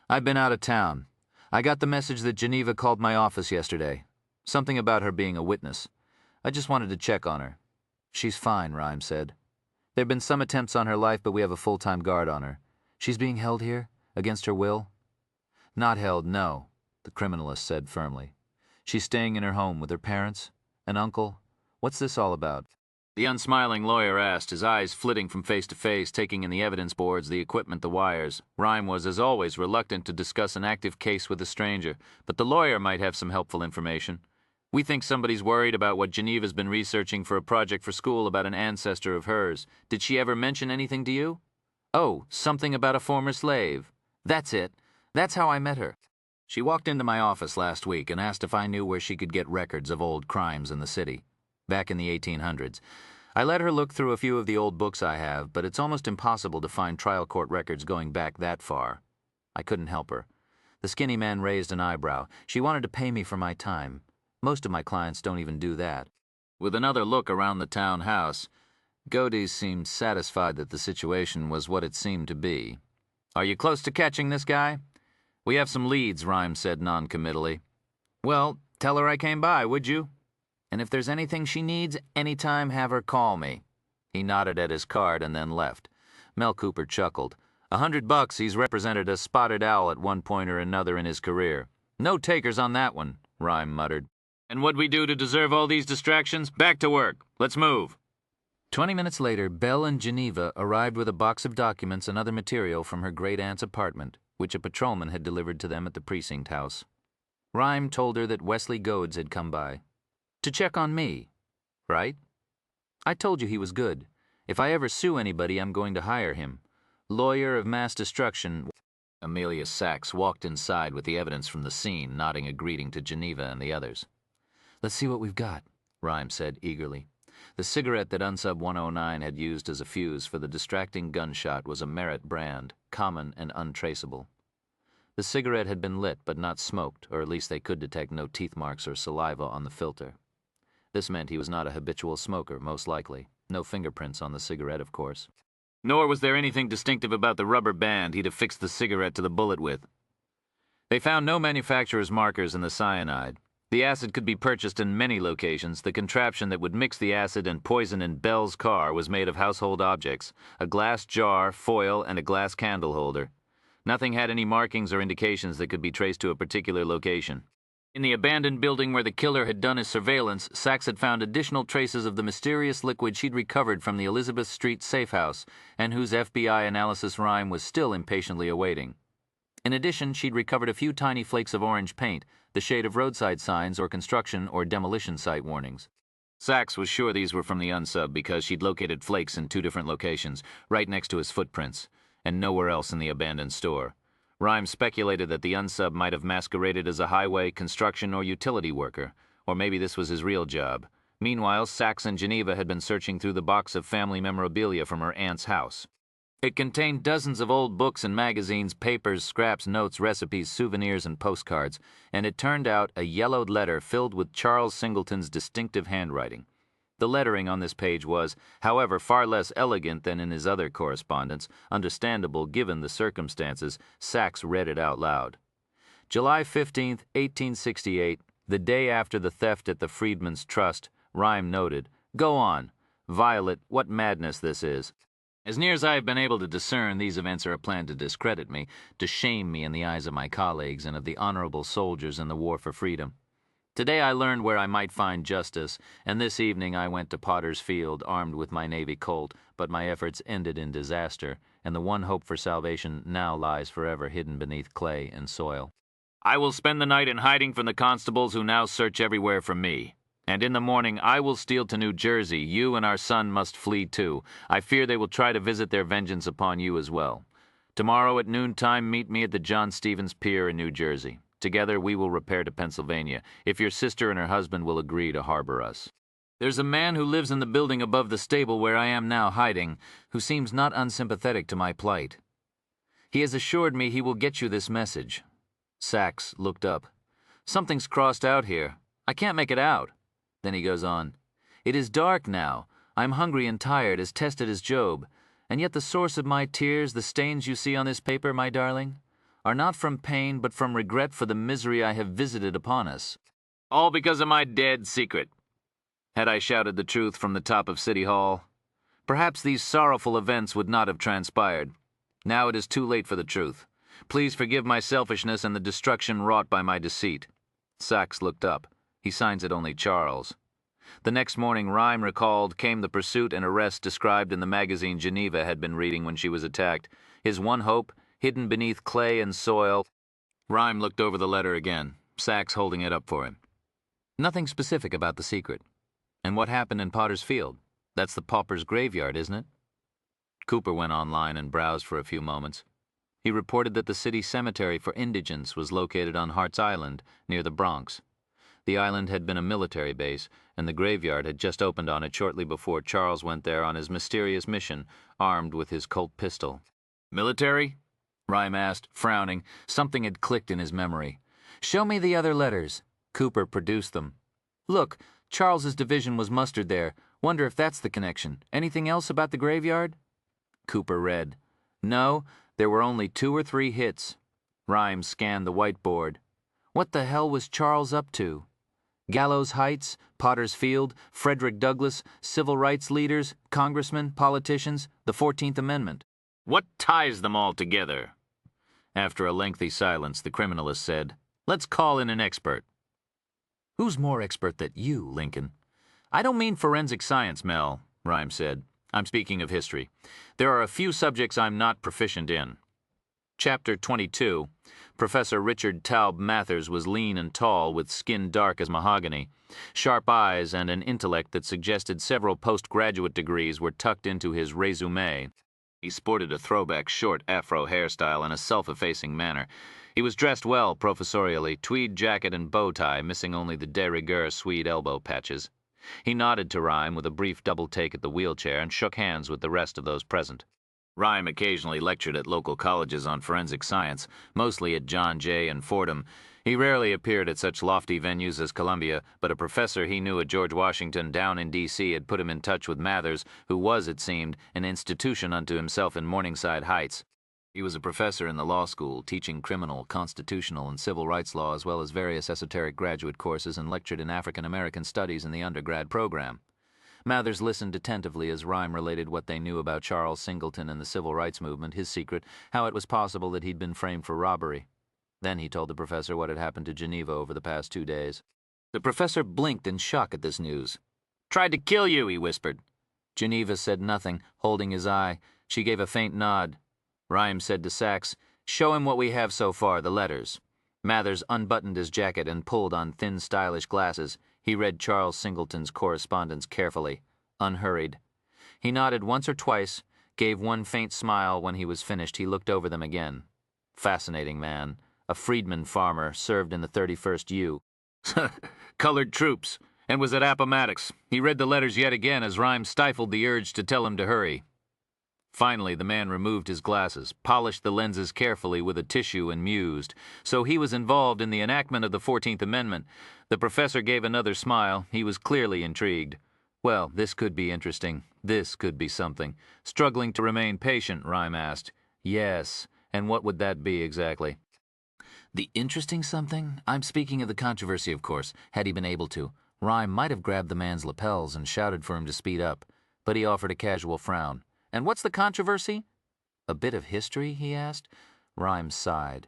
I've been out of town. I got the message that Geneva called my office yesterday. Something about her being a witness. I just wanted to check on her. She's fine, Rhyme said. There have been some attempts on her life, but we have a full-time guard on her. She's being held here? Against her will? Not held, no, the criminalist said firmly. She's staying in her home with her parents? An uncle? What's this all about? The unsmiling lawyer asked, his eyes flitting from face to face, taking in the evidence boards, the equipment, the wires. Rhyme was, as always, reluctant to discuss an active case with a stranger, but the lawyer might have some helpful information. We think somebody's worried about what Geneva's been researching for a project for school about an ancestor of hers. Did she ever mention anything to you? Oh, something about a former slave. That's it. That's how I met her. She walked into my office last week and asked if I knew where she could get records of old crimes in the city, back in the 1800s. I let her look through a few of the old books I have, but it's almost impossible to find trial court records going back that far. I couldn't help her. The skinny man raised an eyebrow. She wanted to pay me for my time. Most of my clients don't even do that. With another look around the townhouse, Godey seemed satisfied that the situation was what it seemed to be. Are you close to catching this guy? We have some leads, Rhyme said noncommittally. Well, tell her I came by, would you? And if there's anything she needs, anytime have her call me. He nodded at his card and then left. Mel Cooper chuckled. $100 he's represented a spotted owl at one point or another in his career. No takers on that one, Rhyme muttered. And what'd we do to deserve all these distractions? Back to work. Let's move. 20 minutes later, Belle and Geneva arrived with a box of documents and other material from her great-aunt's apartment, which a patrolman had delivered to them at the precinct house. Rhyme told her that Wesley Goads had come by. To check on me, right? I told you he was good. If I ever sue anybody, I'm going to hire him. Lawyer of mass destruction. Amelia Sachs walked inside with the evidence from the scene, nodding a greeting to Geneva and the others. Let's see what we've got, Rhyme said eagerly. The cigarette that Unsub 109 had used as a fuse for the distracting gunshot was a Merit brand, common and untraceable. The cigarette had been lit but not smoked, or at least they could detect no teeth marks or saliva on the filter. This meant he was not a habitual smoker, most likely. No fingerprints on the cigarette, of course. Nor was there anything distinctive about the rubber band he'd affixed the cigarette to the bullet with. They found no manufacturer's markers in the cyanide. The acid could be purchased in many locations. The contraption that would mix the acid and poison in Belle's car was made of household objects, a glass jar, foil, and a glass candle holder. Nothing had any markings or indications that could be traced to a particular location. In the abandoned building where the killer had done his surveillance, Sachs had found additional traces of the mysterious liquid she'd recovered from the Elizabeth Street safe house, and whose FBI analysis Rhyme was still impatiently awaiting. In addition, she'd recovered a few tiny flakes of orange paint, the shade of roadside signs or construction or demolition site warnings. Sachs was sure these were from the Unsub because she'd located flakes in 2 different locations, right next to his footprints, and nowhere else in the abandoned store. Rhyme speculated that the Unsub might have masqueraded as a highway, construction, or utility worker, or maybe this was his real job. Meanwhile, Sachs and Geneva had been searching through the box of family memorabilia from her aunt's house. It contained dozens of old books and magazines, papers, scraps, notes, recipes, souvenirs, and postcards, and it turned out a yellowed letter filled with Charles Singleton's distinctive handwriting. The lettering on this page was, however, far less elegant than in his other correspondence, understandable given the circumstances. Sachs read it out loud. July 15th, 1868, the day after the theft at the Freedmen's Trust, Rhyme noted, "Go on. Violet, what madness this is. As near as I have been able to discern, these events are a plan to discredit me, to shame me in the eyes of my colleagues and of the honorable soldiers in the war for freedom. Today I learned where I might find justice, and this evening I went to Potter's Field armed with my Navy Colt, but my efforts ended in disaster, and the one hope for salvation now lies forever hidden beneath clay and soil. I will spend the night in hiding from the constables who now search everywhere for me. And in the morning I will steal to New Jersey. You and our son must flee too. I fear they will try to visit their vengeance upon you as well. Tomorrow at noontime meet me at the John Stevens Pier in New Jersey. Together we will repair to Pennsylvania, if your sister and her husband will agree to harbor us. There's a man who lives in the building above the stable where I am now hiding, who seems not unsympathetic to my plight. He has assured me he will get you this message." Sachs looked up. "Something's crossed out here. I can't make it out." Then he goes on, "It is dark now. I am hungry and tired, as tested as Job. And yet the source of my tears, the stains you see on this paper, my darling, are not from pain, but from regret for the misery I have visited upon us. All because of my dead secret. Had I shouted the truth from the top of City Hall, perhaps these sorrowful events would not have transpired. Now it is too late for the truth. Please forgive my selfishness and the destruction wrought by my deceit. Sachs looked up. He signs it only Charles. The next morning, Rhyme recalled, came the pursuit and arrest described in the magazine Geneva had been reading when she was attacked. His one hope, hidden beneath clay and soil. Rhyme looked over the letter again, Sachs holding it up for him. Nothing specific about the secret. And what happened in Potter's Field? That's the pauper's graveyard, isn't it? Cooper went online and browsed for a few moments. He reported that the city cemetery for indigents was located on Hart's Island, near the Bronx. The island had been a military base, and the graveyard had just opened on it shortly before Charles went there on his mysterious mission, armed with his Colt pistol. Military? Rhyme asked, frowning. Something had clicked in his memory. Show me the other letters. Cooper produced them. Look, Charles's division was mustered there. Wonder if that's the connection. Anything else about the graveyard? Cooper read. No, there were only 2 or 3 hits. Rhyme scanned the whiteboard. What the hell was Charles up to? Gallows Heights, Potter's Field, Frederick Douglass, civil rights leaders, congressmen, politicians, the 14th Amendment. What ties them all together? After a lengthy silence, the criminalist said, Let's call in an expert. Who's more expert than you, Lincoln? I don't mean forensic science, Mel, Rhyme said. I'm speaking of history. There are a few subjects I'm not proficient in. Chapter 22. Professor Richard Taub Mathers was lean and tall, with skin dark as mahogany. Sharp eyes and an intellect that suggested several postgraduate degrees were tucked into his resume. He sported a throwback short afro hairstyle in a self-effacing manner. He was dressed well professorially, tweed jacket and bow tie, missing only the de rigueur Swede elbow patches. He nodded to Rhyme with a brief double take at the wheelchair and shook hands with the rest of those present. Rhyme occasionally lectured at local colleges on forensic science, mostly at John Jay and Fordham. He rarely appeared at such lofty venues as Columbia, but a professor he knew at George Washington down in D.C. had put him in touch with Mathers, who was, it seemed, an institution unto himself in Morningside Heights. He was a professor in the law school, teaching criminal, constitutional, and civil rights law as well as various esoteric graduate courses, and lectured in African American studies in the undergrad program. Mathers listened attentively as Rhyme related what they knew about Charles Singleton and the civil rights movement, his secret, how it was possible that he'd been framed for robbery. Then he told the professor what had happened to Geneva over the past 2 days. The professor blinked in shock at this news. Tried to kill you, he whispered. Geneva said nothing, holding his eye. She gave a faint nod. Rhyme said to Sachs, Show him what we have so far, the letters. Mathers unbuttoned his jacket and pulled on thin, stylish glasses. He read Charles Singleton's correspondence carefully, unhurried. He nodded once or twice, gave one faint smile. When he was finished, he looked over them again. Fascinating man. A freedman farmer, served in the 31st U. Colored troops, and was at Appomattox. He read the letters yet again as Rhyme stifled the urge to tell him to hurry. Finally, the man removed his glasses, polished the lenses carefully with a tissue, and mused. So he was involved in the enactment of the 14th Amendment. The professor gave another smile. He was clearly intrigued. Well, this could be interesting. This could be something. Struggling to remain patient, Rhyme asked. Yes, and what would that be exactly? The interesting something? I'm speaking of the controversy, of course, had he been able to. Rhyme might have grabbed the man's lapels and shouted for him to speed up, but he offered a casual frown. And what's the controversy? A bit of history, he asked. Rhyme sighed.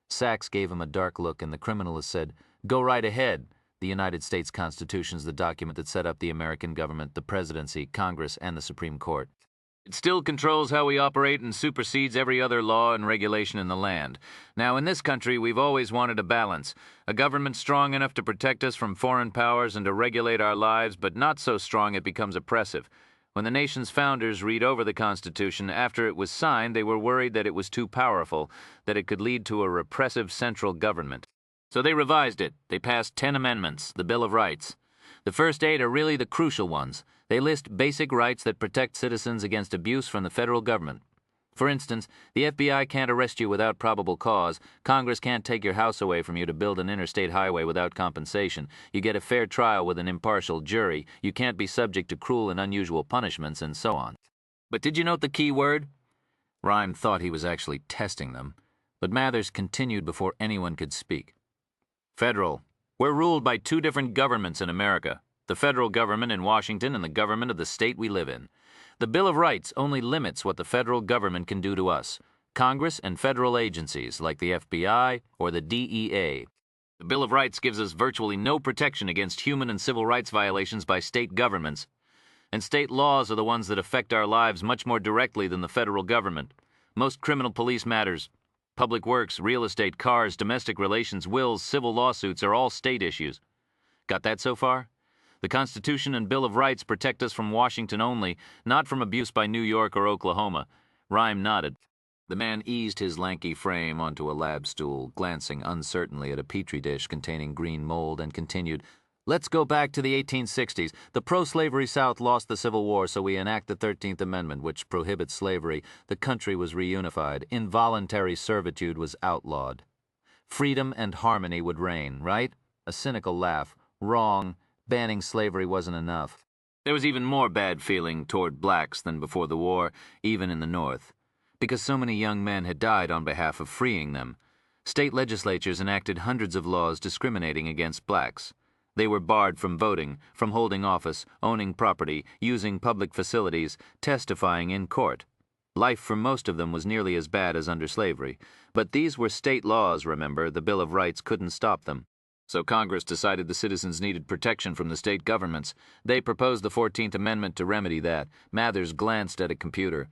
Sachs gave him a dark look, and the criminalist said, Go right ahead. The United States Constitution's the document that set up the American government, the presidency, Congress, and the Supreme Court. It still controls how we operate and supersedes every other law and regulation in the land. Now, in this country, we've always wanted a balance. A government strong enough to protect us from foreign powers and to regulate our lives, but not so strong it becomes oppressive. When the nation's founders read over the Constitution after it was signed, they were worried that it was too powerful, that it could lead to a repressive central government. So they revised it. They passed 10 amendments, the Bill of Rights. The first 8 are really the crucial ones. They list basic rights that protect citizens against abuse from the federal government. For instance, the FBI can't arrest you without probable cause. Congress can't take your house away from you to build an interstate highway without compensation. You get a fair trial with an impartial jury. You can't be subject to cruel and unusual punishments, and so on. But did you note the key word? Rhyme thought he was actually testing them, but Mathers continued before anyone could speak. Federal. We're ruled by two different governments in America, the federal government in Washington and the government of the state we live in. The Bill of Rights only limits what the federal government can do to us, Congress and federal agencies like the FBI or the DEA. The Bill of Rights gives us virtually no protection against human and civil rights violations by state governments. And state laws are the ones that affect our lives much more directly than the federal government. Most criminal police matters, public works, real estate, cars, domestic relations, wills, civil lawsuits are all state issues. Got that so far? The Constitution and Bill of Rights protect us from Washington only, not from abuse by New York or Oklahoma. Rhyme nodded. The man eased his lanky frame onto a lab stool, glancing uncertainly at a petri dish containing green mold, and continued, "Let's go back to the 1860s. The pro-slavery South lost the Civil War, so we enact the 13th Amendment, which prohibits slavery. The country was reunified. Involuntary servitude was outlawed. Freedom and harmony would reign, right?" A cynical laugh. Wrong. Banning slavery wasn't enough. There was even more bad feeling toward blacks than before the war, even in the North, because so many young men had died on behalf of freeing them. State legislatures enacted hundreds of laws discriminating against blacks. They were barred from voting, from holding office, owning property, using public facilities, testifying in court. Life for most of them was nearly as bad as under slavery. But these were state laws, remember. The Bill of Rights couldn't stop them. So Congress decided the citizens needed protection from the state governments. They proposed the 14th Amendment to remedy that. Mathers glanced at a computer.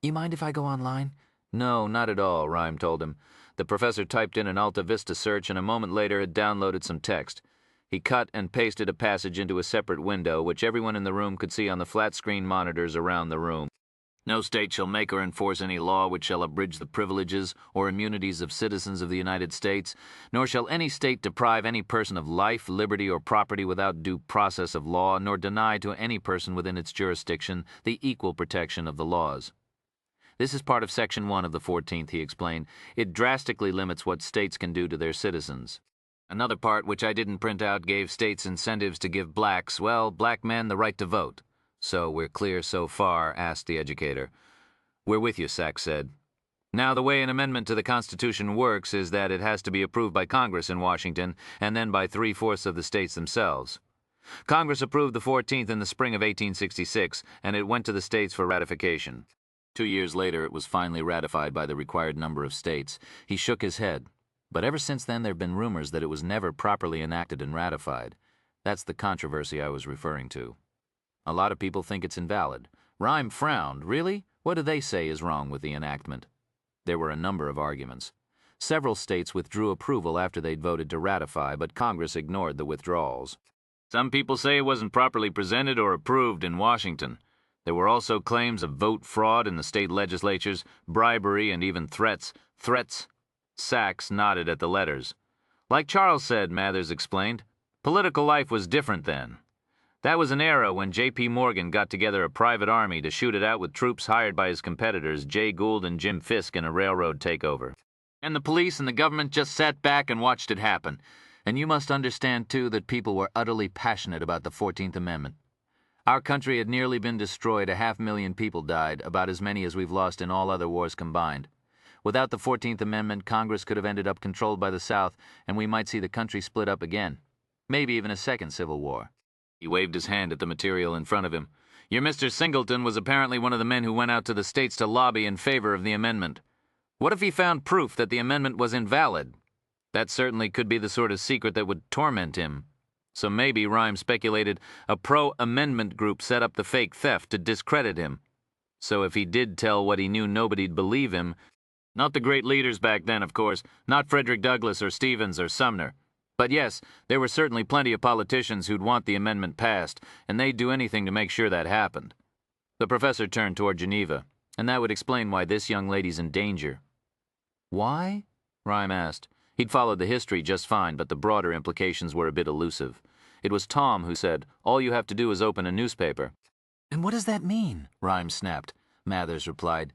"You mind if I go online?" "No, not at all," Rhyme told him. The professor typed in an Alta Vista search and a moment later had downloaded some text. He cut and pasted a passage into a separate window, which everyone in the room could see on the flat-screen monitors around the room. "No state shall make or enforce any law which shall abridge the privileges or immunities of citizens of the United States, nor shall any state deprive any person of life, liberty, or property without due process of law, nor deny to any person within its jurisdiction the equal protection of the laws." This is part of Section 1 of the 14th, he explained. It drastically limits what states can do to their citizens. Another part, which I didn't print out, gave states incentives to give blacks, well, black men, the right to vote. "So we're clear so far?" asked the educator. "We're with you," Sachs said. "Now, the way an amendment to the Constitution works is that it has to be approved by Congress in Washington and then by 3/4 of the states themselves. Congress approved the 14th in the spring of 1866, and it went to the states for ratification. 2 years later, it was finally ratified by the required number of states." He shook his head. "But ever since then, there have been rumors that it was never properly enacted and ratified. That's the controversy I was referring to. A lot of people think it's invalid." Rhyme frowned. "Really? What do they say is wrong with the enactment?" There were a number of arguments. Several states withdrew approval after they'd voted to ratify, but Congress ignored the withdrawals. "Some people say it wasn't properly presented or approved in Washington. There were also claims of vote fraud in the state legislatures, bribery, and even threats." "Threats?" Sachs nodded at the letters. "Like Charles said," Mathers explained, "political life was different then. That was an era when J.P. Morgan got together a private army to shoot it out with troops hired by his competitors, Jay Gould and Jim Fisk, in a railroad takeover. And the police and the government just sat back and watched it happen. And you must understand, too, that people were utterly passionate about the 14th Amendment. Our country had nearly been destroyed. 500,000 people died, about as many as we've lost in all other wars combined. Without the 14th Amendment, Congress could have ended up controlled by the South, and we might see the country split up again. Maybe even a second Civil War." He waved his hand at the material in front of him. "Your Mr. Singleton was apparently one of the men who went out to the states to lobby in favor of the amendment. What if he found proof that the amendment was invalid? That certainly could be the sort of secret that would torment him. So maybe," Rhyme speculated, "a pro-amendment group set up the fake theft to discredit him. So if he did tell what he knew, nobody'd believe him. Not the great leaders back then, of course. Not Frederick Douglass or Stevens or Sumner. But yes, there were certainly plenty of politicians who'd want the amendment passed, and they'd do anything to make sure that happened." The professor turned toward Geneva, "And that would explain why this young lady's in danger." "Why?" Rhyme asked. He'd followed the history just fine, but the broader implications were a bit elusive. It was Tom who said, "All you have to do is open a newspaper." "And what does that mean?" Rhyme snapped. Mathers replied,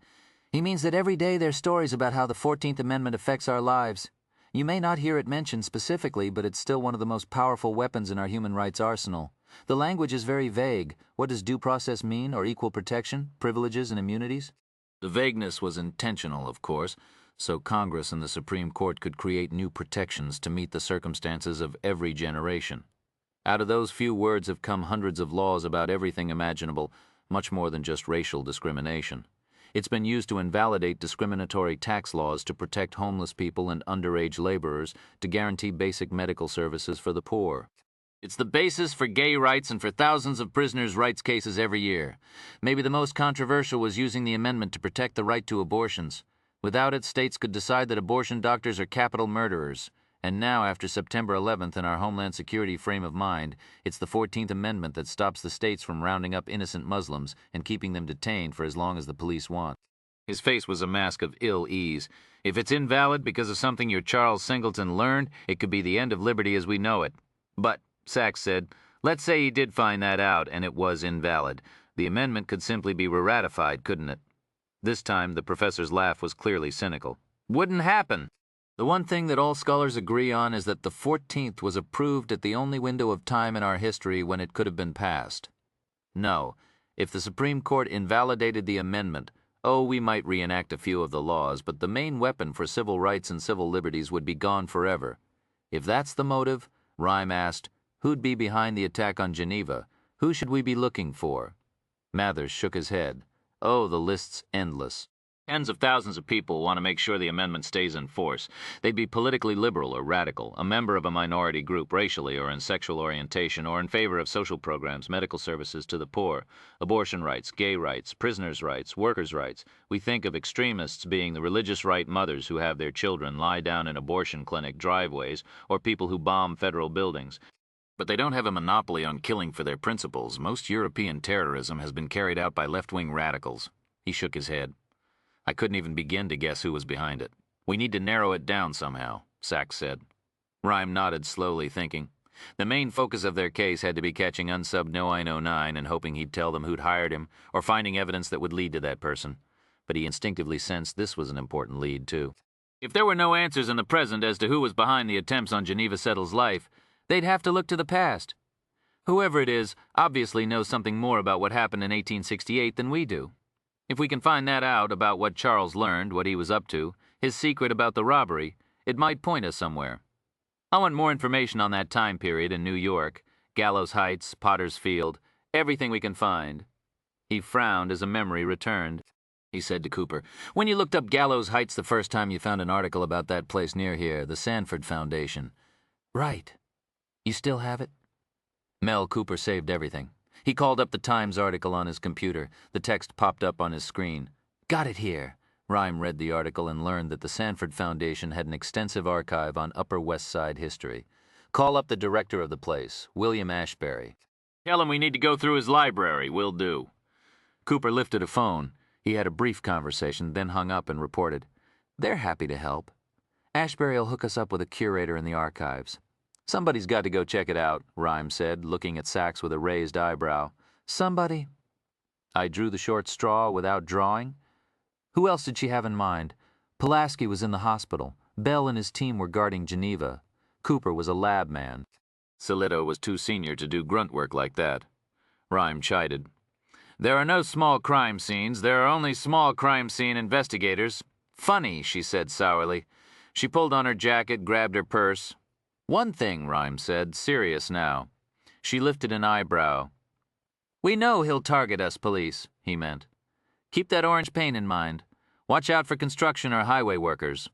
"He means that every day there's stories about how the 14th Amendment affects our lives. You may not hear it mentioned specifically, but it's still one of the most powerful weapons in our human rights arsenal. The language is very vague. What does due process mean, or equal protection, privileges and immunities?" The vagueness was intentional, of course. so Congress and the Supreme Court could create new protections to meet the circumstances of every generation. Out of those few words have come hundreds of laws about everything imaginable, much more than just racial discrimination. It's been used to invalidate discriminatory tax laws, to protect homeless people and underage laborers, to guarantee basic medical services for the poor. It's the basis for gay rights and for thousands of prisoners' rights cases every year. Maybe the most controversial was using the amendment to protect the right to abortions. Without it, states could decide that abortion doctors are capital murderers. And now, after September 11th, in our Homeland Security frame of mind, it's the 14th Amendment that stops the states from rounding up innocent Muslims and keeping them detained for as long as the police want. His face was a mask of ill ease. If it's invalid because of something your Charles Singleton learned, it could be the end of liberty as we know it. But, Sachs said, let's say he did find that out and it was invalid. The amendment could simply be re-ratified, couldn't it? This time, the professor's laugh was clearly cynical. Wouldn't happen. The one thing that all scholars agree on is that the 14th was approved at the only window of time in our history when it could have been passed. No, if the Supreme Court invalidated the amendment, we might reenact a few of the laws, but the main weapon for civil rights and civil liberties would be gone forever. If that's the motive, Rhyme asked, who'd be behind the attack on Geneva? Who should we be looking for? Mathers shook his head. Oh, the list's endless. Tens of thousands of people want to make sure the amendment stays in force. They'd be politically liberal or radical, a member of a minority group racially or in sexual orientation, or in favor of social programs, medical services to the poor, abortion rights, gay rights, prisoners' rights, workers' rights. We think of extremists being the religious right mothers who have their children lie down in abortion clinic driveways, or people who bomb federal buildings. But they don't have a monopoly on killing for their principles. Most European terrorism has been carried out by left-wing radicals. He shook his head. I couldn't even begin to guess who was behind it. We need to narrow it down somehow, Sachs said. Rhyme nodded slowly, thinking. The main focus of their case had to be catching unsub 909 and hoping he'd tell them who'd hired him, or finding evidence that would lead to that person. But he instinctively sensed this was an important lead, too. If there were no answers in the present as to who was behind the attempts on Geneva Settle's life, they'd have to look to the past. Whoever it is obviously knows something more about what happened in 1868 than we do. If we can find that out about what Charles learned, what he was up to, his secret about the robbery, it might point us somewhere. I want more information on that time period in New York, Gallows Heights, Potter's Field, everything we can find. He frowned as a memory returned. He said to Cooper, when you looked up Gallows Heights the first time, you found an article about that place near here, the Sanford Foundation. Right. You still have it? Mel Cooper saved everything. He called up the Times article on his computer. The text popped up on his screen. Got it here. Rhyme read the article and learned that the Sanford Foundation had an extensive archive on Upper West Side history. Call up the director of the place, William Ashbury. Tell him we need to go through his library. Will do. Cooper lifted a phone. He had a brief conversation, then hung up and reported, they're happy to help. Ashbury will hook us up with a curator in the archives. Somebody's got to go check it out, Rhyme said, looking at Sachs with a raised eyebrow. Somebody? I drew the short straw without drawing. Who else did she have in mind? Pulaski was in the hospital. Bell and his team were guarding Geneva. Cooper was a lab man. Solito was too senior to do grunt work like that. Rhyme chided. There are no small crime scenes. There are only small crime scene investigators. Funny, she said sourly. She pulled on her jacket, grabbed her purse. One thing, Rhyme said, serious now. She lifted an eyebrow. We know he'll target us, police, he meant. Keep that orange paint in mind. Watch out for construction or highway workers.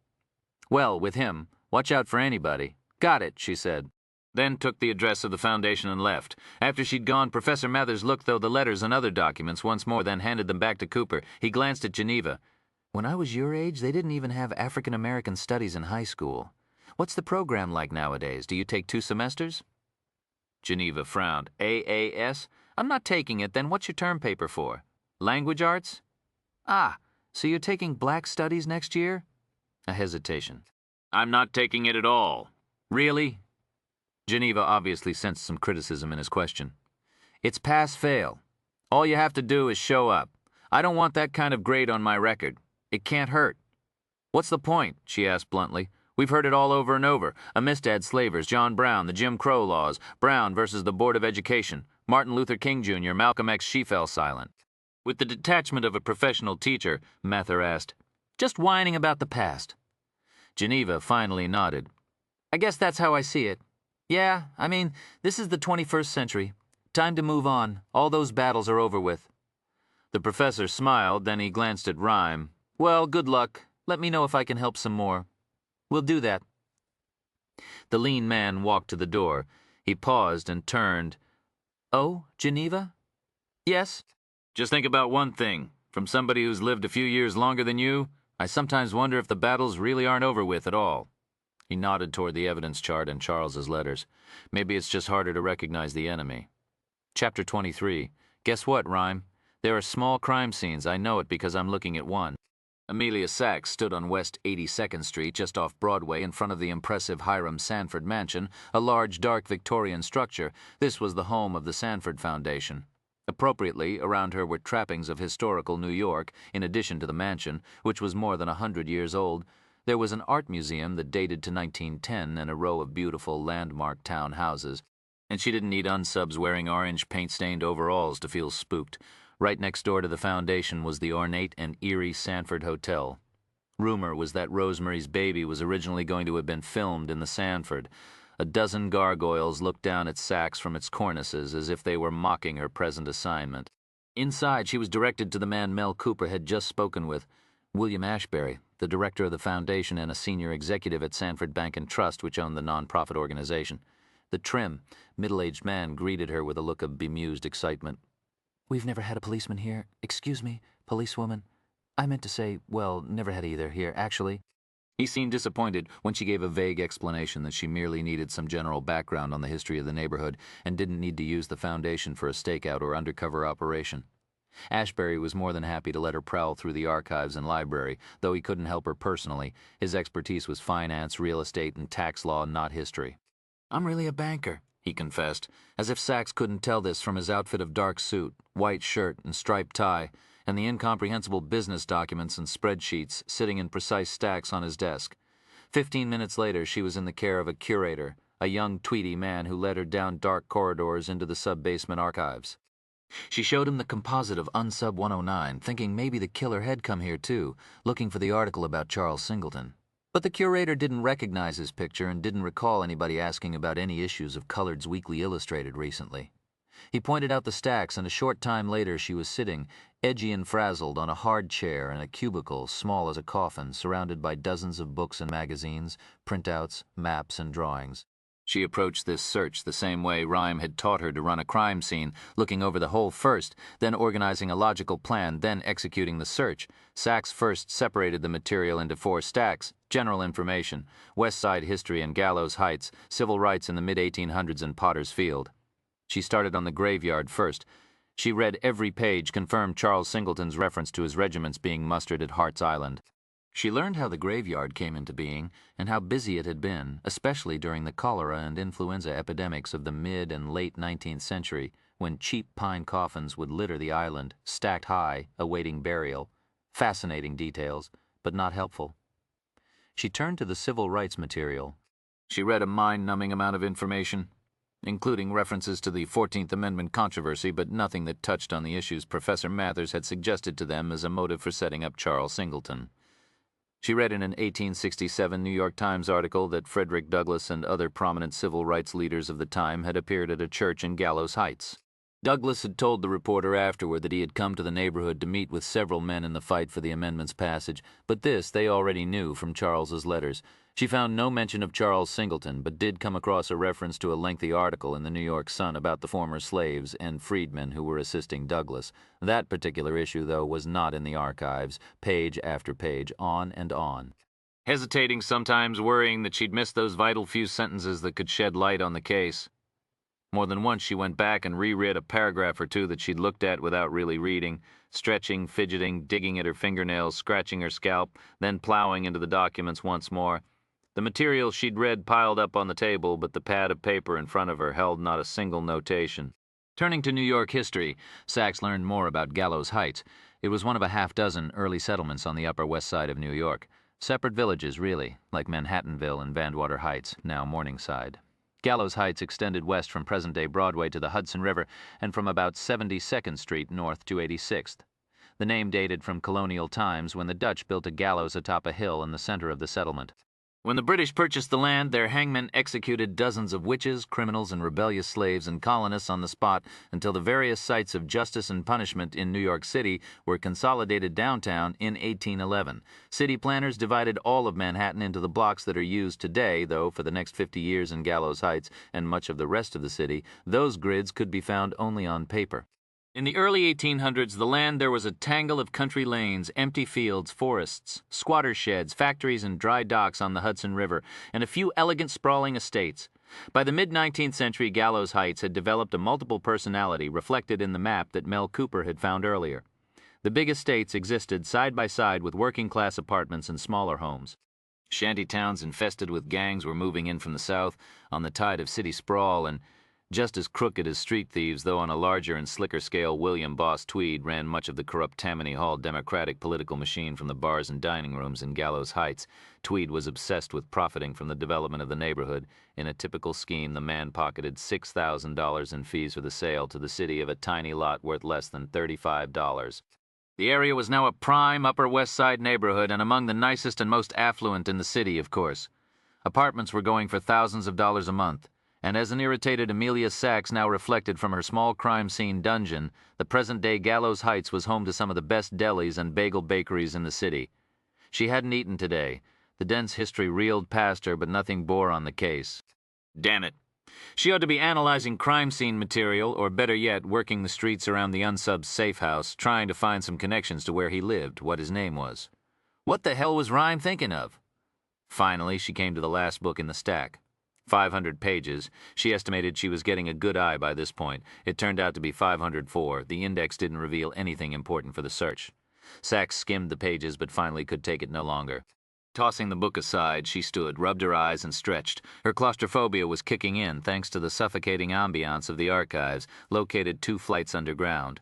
Well, with him, watch out for anybody. Got it, she said. Then took the address of the foundation and left. After she'd gone, Professor Mathers looked through the letters and other documents once more, then handed them back to Cooper. He glanced at Geneva. When I was your age, they didn't even have African American studies in high school. What's the program like nowadays? Do you take 2 semesters? Geneva frowned. AAS? I'm not taking it, then what's your term paper for? Language arts? Ah, so you're taking black studies next year? A hesitation. I'm not taking it at all. Really? Geneva obviously sensed some criticism in his question. It's pass-fail. All you have to do is show up. I don't want that kind of grade on my record. It can't hurt. What's the point? She asked bluntly. We've heard it all over and over. Amistad slavers, John Brown, the Jim Crow laws, Brown versus the Board of Education, Martin Luther King Jr., Malcolm X. She fell silent. With the detachment of a professional teacher, Mather asked, Just whining about the past. Geneva finally nodded. I guess that's how I see it. Yeah, I mean, this is the 21st century. Time to move on. All those battles are over with. The professor smiled, then he glanced at Rhyme. Well, good luck. Let me know if I can help some more. We'll do that. The lean man walked to the door. He paused and turned. Oh, Geneva? Yes? Just think about one thing. From somebody who's lived a few years longer than you, I sometimes wonder if the battles really aren't over with at all. He nodded toward the evidence chart and Charles's letters. Maybe it's just harder to recognize the enemy. Chapter 23. Guess what, Rhyme? There are small crime scenes. I know it because I'm looking at one. Amelia Sachs stood on West 82nd Street, just off Broadway, in front of the impressive Hiram Sanford mansion, a large, dark Victorian structure. This was the home of the Sanford Foundation. Appropriately, around her were trappings of historical New York, in addition to the mansion, which was more than 100 years old. There was an art museum that dated to 1910 and a row of beautiful landmark town houses. And she didn't need unsubs wearing orange paint-stained overalls to feel spooked. Right next door to the foundation was the ornate and eerie Sanford Hotel. Rumor was that Rosemary's Baby was originally going to have been filmed in the Sanford. A dozen gargoyles looked down at Sachs from its cornices as if they were mocking her present assignment. Inside, she was directed to the man Mel Cooper had just spoken with, William Ashbury, the director of the foundation and a senior executive at Sanford Bank and Trust, which owned the nonprofit organization. The trim, middle-aged man greeted her with a look of bemused excitement. We've never had a policeman here. Excuse me, policewoman. I meant to say, well, never had either here, actually. He seemed disappointed when she gave a vague explanation that she merely needed some general background on the history of the neighborhood and didn't need to use the foundation for a stakeout or undercover operation. Ashbury was more than happy to let her prowl through the archives and library, though he couldn't help her personally. His expertise was finance, real estate, and tax law, not history. I'm really a banker, he confessed, as if Sachs couldn't tell this from his outfit of dark suit, white shirt, and striped tie, and the incomprehensible business documents and spreadsheets sitting in precise stacks on his desk. 15 minutes later, she was in the care of a curator, a young tweedy man who led her down dark corridors into the sub-basement archives. She showed him the composite of Unsub 109, thinking maybe the killer had come here too, looking for the article about Charles Singleton. But the curator didn't recognize his picture and didn't recall anybody asking about any issues of Colored's Weekly Illustrated recently. He pointed out the stacks, and a short time later she was sitting, edgy and frazzled, on a hard chair in a cubicle small as a coffin, surrounded by dozens of books and magazines, printouts, maps, and drawings. She approached this search the same way Rhyme had taught her to run a crime scene, looking over the whole first, then organizing a logical plan, then executing the search. Sachs first separated the material into 4 stacks: general information, West Side history and Gallows Heights, civil rights in the mid-1800s in Potter's Field. She started on the graveyard first. She read every page, confirmed Charles Singleton's reference to his regiments being mustered at Hart's Island. She learned how the graveyard came into being and how busy it had been, especially during the cholera and influenza epidemics of the mid and late 19th century, when cheap pine coffins would litter the island, stacked high, awaiting burial. Fascinating details, but not helpful. She turned to the civil rights material. She read a mind-numbing amount of information, including references to the 14th Amendment controversy, but nothing that touched on the issues Professor Mathers had suggested to them as a motive for setting up Charles Singleton. She read in an 1867 New York Times article that Frederick Douglass and other prominent civil rights leaders of the time had appeared at a church in Gallows Heights. Douglass had told the reporter afterward that he had come to the neighborhood to meet with several men in the fight for the amendment's passage, but this they already knew from Charles's letters. She found no mention of Charles Singleton, but did come across a reference to a lengthy article in the New York Sun about the former slaves and freedmen who were assisting Douglass. That particular issue, though, was not in the archives, page after page, on and on. Hesitating, sometimes worrying that she'd missed those vital few sentences that could shed light on the case. More than once she went back and reread a paragraph or two that she'd looked at without really reading, stretching, fidgeting, digging at her fingernails, scratching her scalp, then plowing into the documents once more. The material she'd read piled up on the table, but the pad of paper in front of her held not a single notation. Turning to New York history, Sachs learned more about Gallows Heights. It was one of a half-dozen early settlements on the Upper West Side of New York. Separate villages, really, like Manhattanville and Vanwater Heights, now Morningside. Gallows Heights extended west from present-day Broadway to the Hudson River and from about 72nd Street north to 86th. The name dated from colonial times when the Dutch built a gallows atop a hill in the center of the settlement. When the British purchased the land, their hangmen executed dozens of witches, criminals, and rebellious slaves and colonists on the spot until the various sites of justice and punishment in New York City were consolidated downtown in 1811. City planners divided all of Manhattan into the blocks that are used today, though for the next 50 years in Gallows Heights and much of the rest of the city, those grids could be found only on paper. In the early 1800s, the land there was a tangle of country lanes, empty fields, forests, squatter sheds, factories, and dry docks on the Hudson River, and a few elegant sprawling estates. By the mid-19th century, Gallows Heights had developed a multiple personality reflected in the map that Mel Cooper had found earlier. The big estates existed side by side with working-class apartments and smaller homes. Shanty towns infested with gangs were moving in from the south on the tide of city sprawl, and just as crooked as street thieves, though on a larger and slicker scale, William Boss Tweed ran much of the corrupt Tammany Hall Democratic political machine from the bars and dining rooms in Gallows Heights. Tweed was obsessed with profiting from the development of the neighborhood. In a typical scheme, the man pocketed $6,000 in fees for the sale to the city of a tiny lot worth less than $35. The area was now a prime Upper West Side neighborhood and among the nicest and most affluent in the city, of course. Apartments were going for thousands of dollars a month. And as an irritated Amelia Sachs now reflected from her small crime scene dungeon, the present-day Gallows Heights was home to some of the best delis and bagel bakeries in the city. She hadn't eaten today. The dense history reeled past her, but nothing bore on the case. Damn it. She ought to be analyzing crime scene material, or better yet, working the streets around the unsub's safe house, trying to find some connections to where he lived, what his name was. What the hell was Rhyme thinking of? Finally, she came to the last book in the stack. 500 pages. She estimated she was getting a good eye by this point. It turned out to be 504. The index didn't reveal anything important for the search. Sachs skimmed the pages, but finally could take it no longer. Tossing the book aside, she stood, rubbed her eyes, and stretched. Her claustrophobia was kicking in, thanks to the suffocating ambiance of the archives, located 2 flights underground.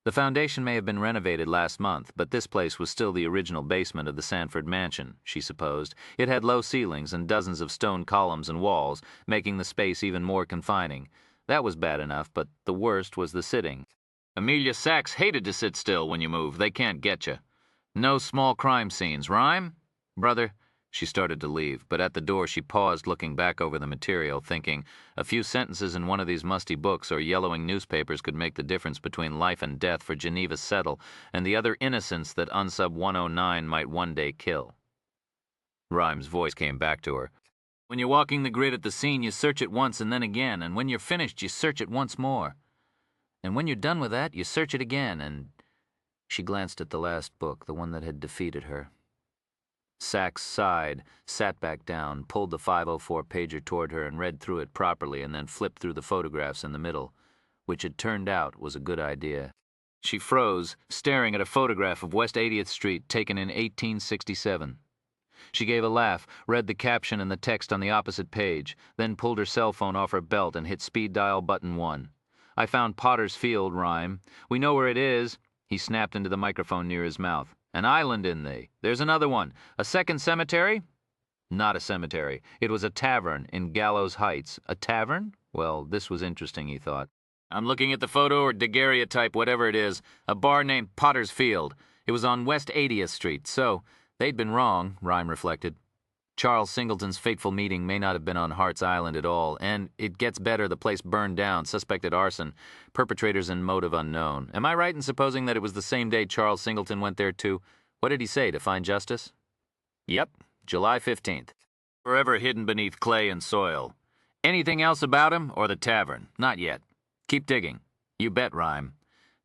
The foundation may have been renovated last month, but this place was still the original basement of the Sanford mansion, she supposed. It had low ceilings and dozens of stone columns and walls, making the space even more confining. That was bad enough, but the worst was the sitting. Amelia Sachs hated to sit still when you move. They can't get you. No small crime scenes. Rhyme? Brother? She started to leave, but at the door she paused, looking back over the material, thinking a few sentences in one of these musty books or yellowing newspapers could make the difference between life and death for Geneva Settle and the other innocents that Unsub 109 might one day kill. Rhyme's voice came back to her. When you're walking the grid at the scene, you search it once and then again, and when you're finished, you search it once more. And when you're done with that, you search it again, and... She glanced at the last book, the one that had defeated her. Sachs sighed, sat back down, pulled the 504-pager toward her and read through it properly and then flipped through the photographs in the middle, which it turned out was a good idea. She froze, staring at a photograph of West 80th Street taken in 1867. She gave a laugh, read the caption and the text on the opposite page, then pulled her cell phone off her belt and hit speed dial button 1. I found Potter's Field, Rhyme. We know where it is. He snapped into the microphone near his mouth. An island in thee. There's another one. A second cemetery? Not a cemetery. It was a tavern in Gallows Heights. A tavern? Well, this was interesting, he thought. I'm looking at the photo or daguerreotype, whatever it is. A bar named Potter's Field. It was on West 80th Street, so they'd been wrong, Rhyme reflected. Charles Singleton's fateful meeting may not have been on Hart's Island at all, and it gets better, the place burned down, suspected arson, perpetrators and motive unknown. Am I right in supposing that it was the same day Charles Singleton went there too? What did he say, to find justice? Yep, July 15th. Forever hidden beneath clay and soil. Anything else about him, or the tavern? Not yet. Keep digging. You bet, Rhyme.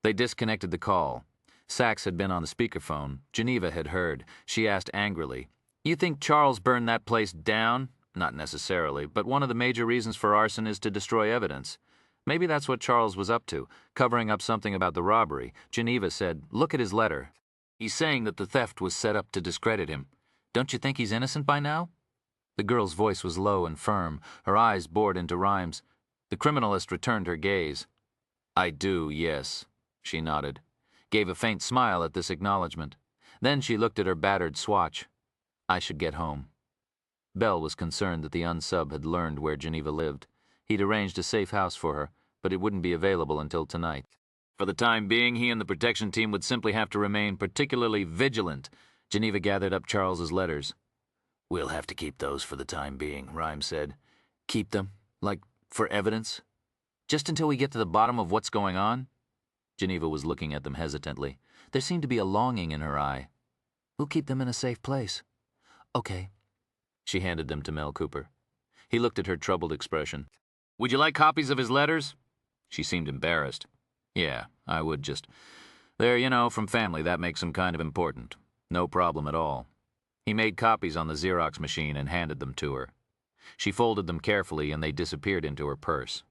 They disconnected the call. Sachs had been on the speakerphone. Geneva had heard. She asked angrily, You think Charles burned that place down? Not necessarily, but one of the major reasons for arson is to destroy evidence. Maybe that's what Charles was up to, covering up something about the robbery. Geneva said, Look at his letter. He's saying that the theft was set up to discredit him. Don't you think he's innocent by now? The girl's voice was low and firm. Her eyes bored into Rhyme's. The criminalist returned her gaze. I do, yes. She nodded, gave a faint smile at this acknowledgement. Then she looked at her battered swatch. I should get home. Bell was concerned that the unsub had learned where Geneva lived. He'd arranged a safe house for her, but it wouldn't be available until tonight. For the time being, he and the protection team would simply have to remain particularly vigilant. Geneva gathered up Charles's letters. "We'll have to keep those for the time being," Rhymes said. "Keep them? Like, for evidence? Just until we get to the bottom of what's going on?" Geneva was looking at them hesitantly. There seemed to be a longing in her eye. "We'll keep them in a safe place." "Okay." She handed them to Mel Cooper. He looked at her troubled expression. "Would you like copies of his letters?" She seemed embarrassed. "Yeah, I would just. They're, you know, from family. That makes them kind of important. No problem at all." He made copies on the Xerox machine and handed them to her. She folded them carefully and they disappeared into her purse.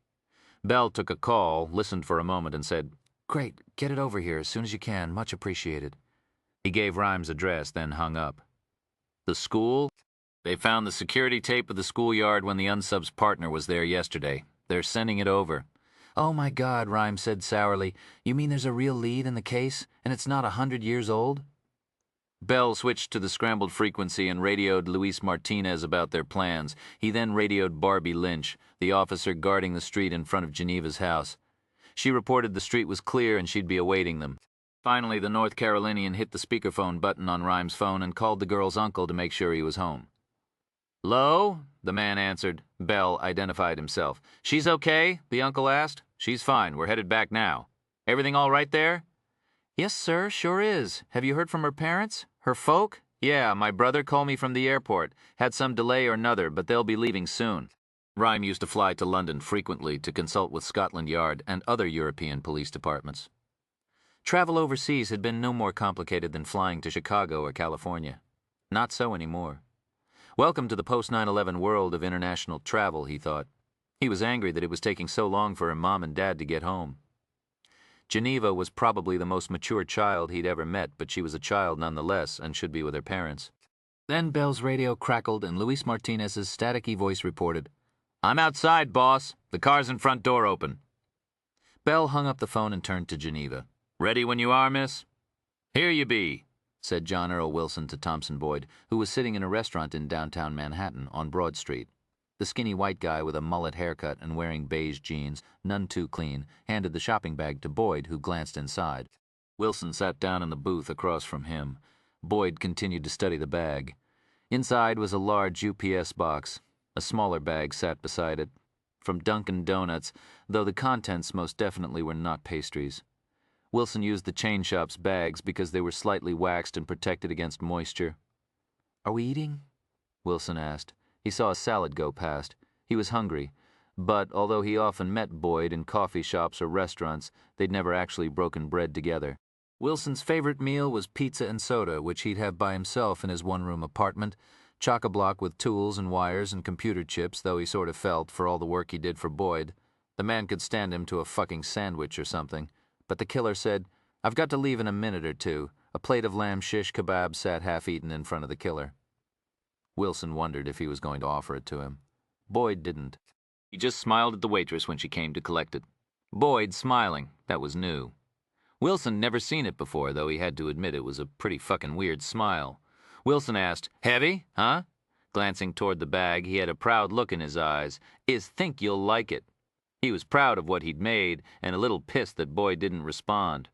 Bell took a call, listened for a moment, and said, "Great, get it over here as soon as you can. Much appreciated." He gave Rhymes' address, then hung up. The school? They found the security tape of the schoolyard when the unsub's partner was there yesterday. They're sending it over. "Oh my God," Rhymes said sourly. "You mean there's a real lead in the case, and it's not 100 years old?" Bell switched to the scrambled frequency and radioed Luis Martinez about their plans. He then radioed Barbie Lynch, the officer guarding the street in front of Geneva's house. She reported the street was clear and she'd be awaiting them. Finally, the North Carolinian hit the speakerphone button on Rhymes' phone and called the girl's uncle to make sure he was home. "'Lo?" the man answered. Bell identified himself. "She's okay?" the uncle asked. "She's fine. We're headed back now. Everything all right there?" "Yes, sir, sure is. Have you heard from her parents? Her folk?" "Yeah, my brother called me from the airport. Had some delay or another, but they'll be leaving soon." Rhyme used to fly to London frequently to consult with Scotland Yard and other European police departments. Travel overseas had been no more complicated than flying to Chicago or California. Not so anymore. Welcome to the post-9/11 world of international travel, he thought. He was angry that it was taking so long for her mom and dad to get home. Geneva was probably the most mature child he'd ever met, but she was a child nonetheless and should be with her parents. Then Bell's radio crackled and Luis Martinez's staticky voice reported, "I'm outside, boss. The car's in front door open." Bell hung up the phone and turned to Geneva. "Ready when you are, miss?" "Here you be," said John Earl Wilson to Thompson Boyd, who was sitting in a restaurant in downtown Manhattan on Broad Street. The skinny white guy with a mullet haircut and wearing beige jeans, none too clean, handed the shopping bag to Boyd, who glanced inside. Wilson sat down in the booth across from him. Boyd continued to study the bag. Inside was a large UPS box. A smaller bag sat beside it. From Dunkin' Donuts, though the contents most definitely were not pastries. Wilson used the chain shop's bags because they were slightly waxed and protected against moisture. "Are we eating?" Wilson asked. He saw a salad go past. He was hungry, but although he often met Boyd in coffee shops or restaurants, they'd never actually broken bread together. Wilson's favorite meal was pizza and soda, which he'd have by himself in his one-room apartment, chock-a-block with tools and wires and computer chips, though he sort of felt, for all the work he did for Boyd, the man could stand him to a fucking sandwich or something. But the killer said, "I've got to leave in a minute or two." A plate of lamb shish kebab sat half-eaten in front of the killer. Wilson wondered if he was going to offer it to him. Boyd didn't. He just smiled at the waitress when she came to collect it. Boyd smiling, that was new. Wilson never seen it before, though he had to admit it was a pretty fucking weird smile. Wilson asked, "Heavy, huh?" Glancing toward the bag, he had a proud look in his eyes. "Is think you'll like it." He was proud of what he'd made and a little pissed that Boyd didn't respond.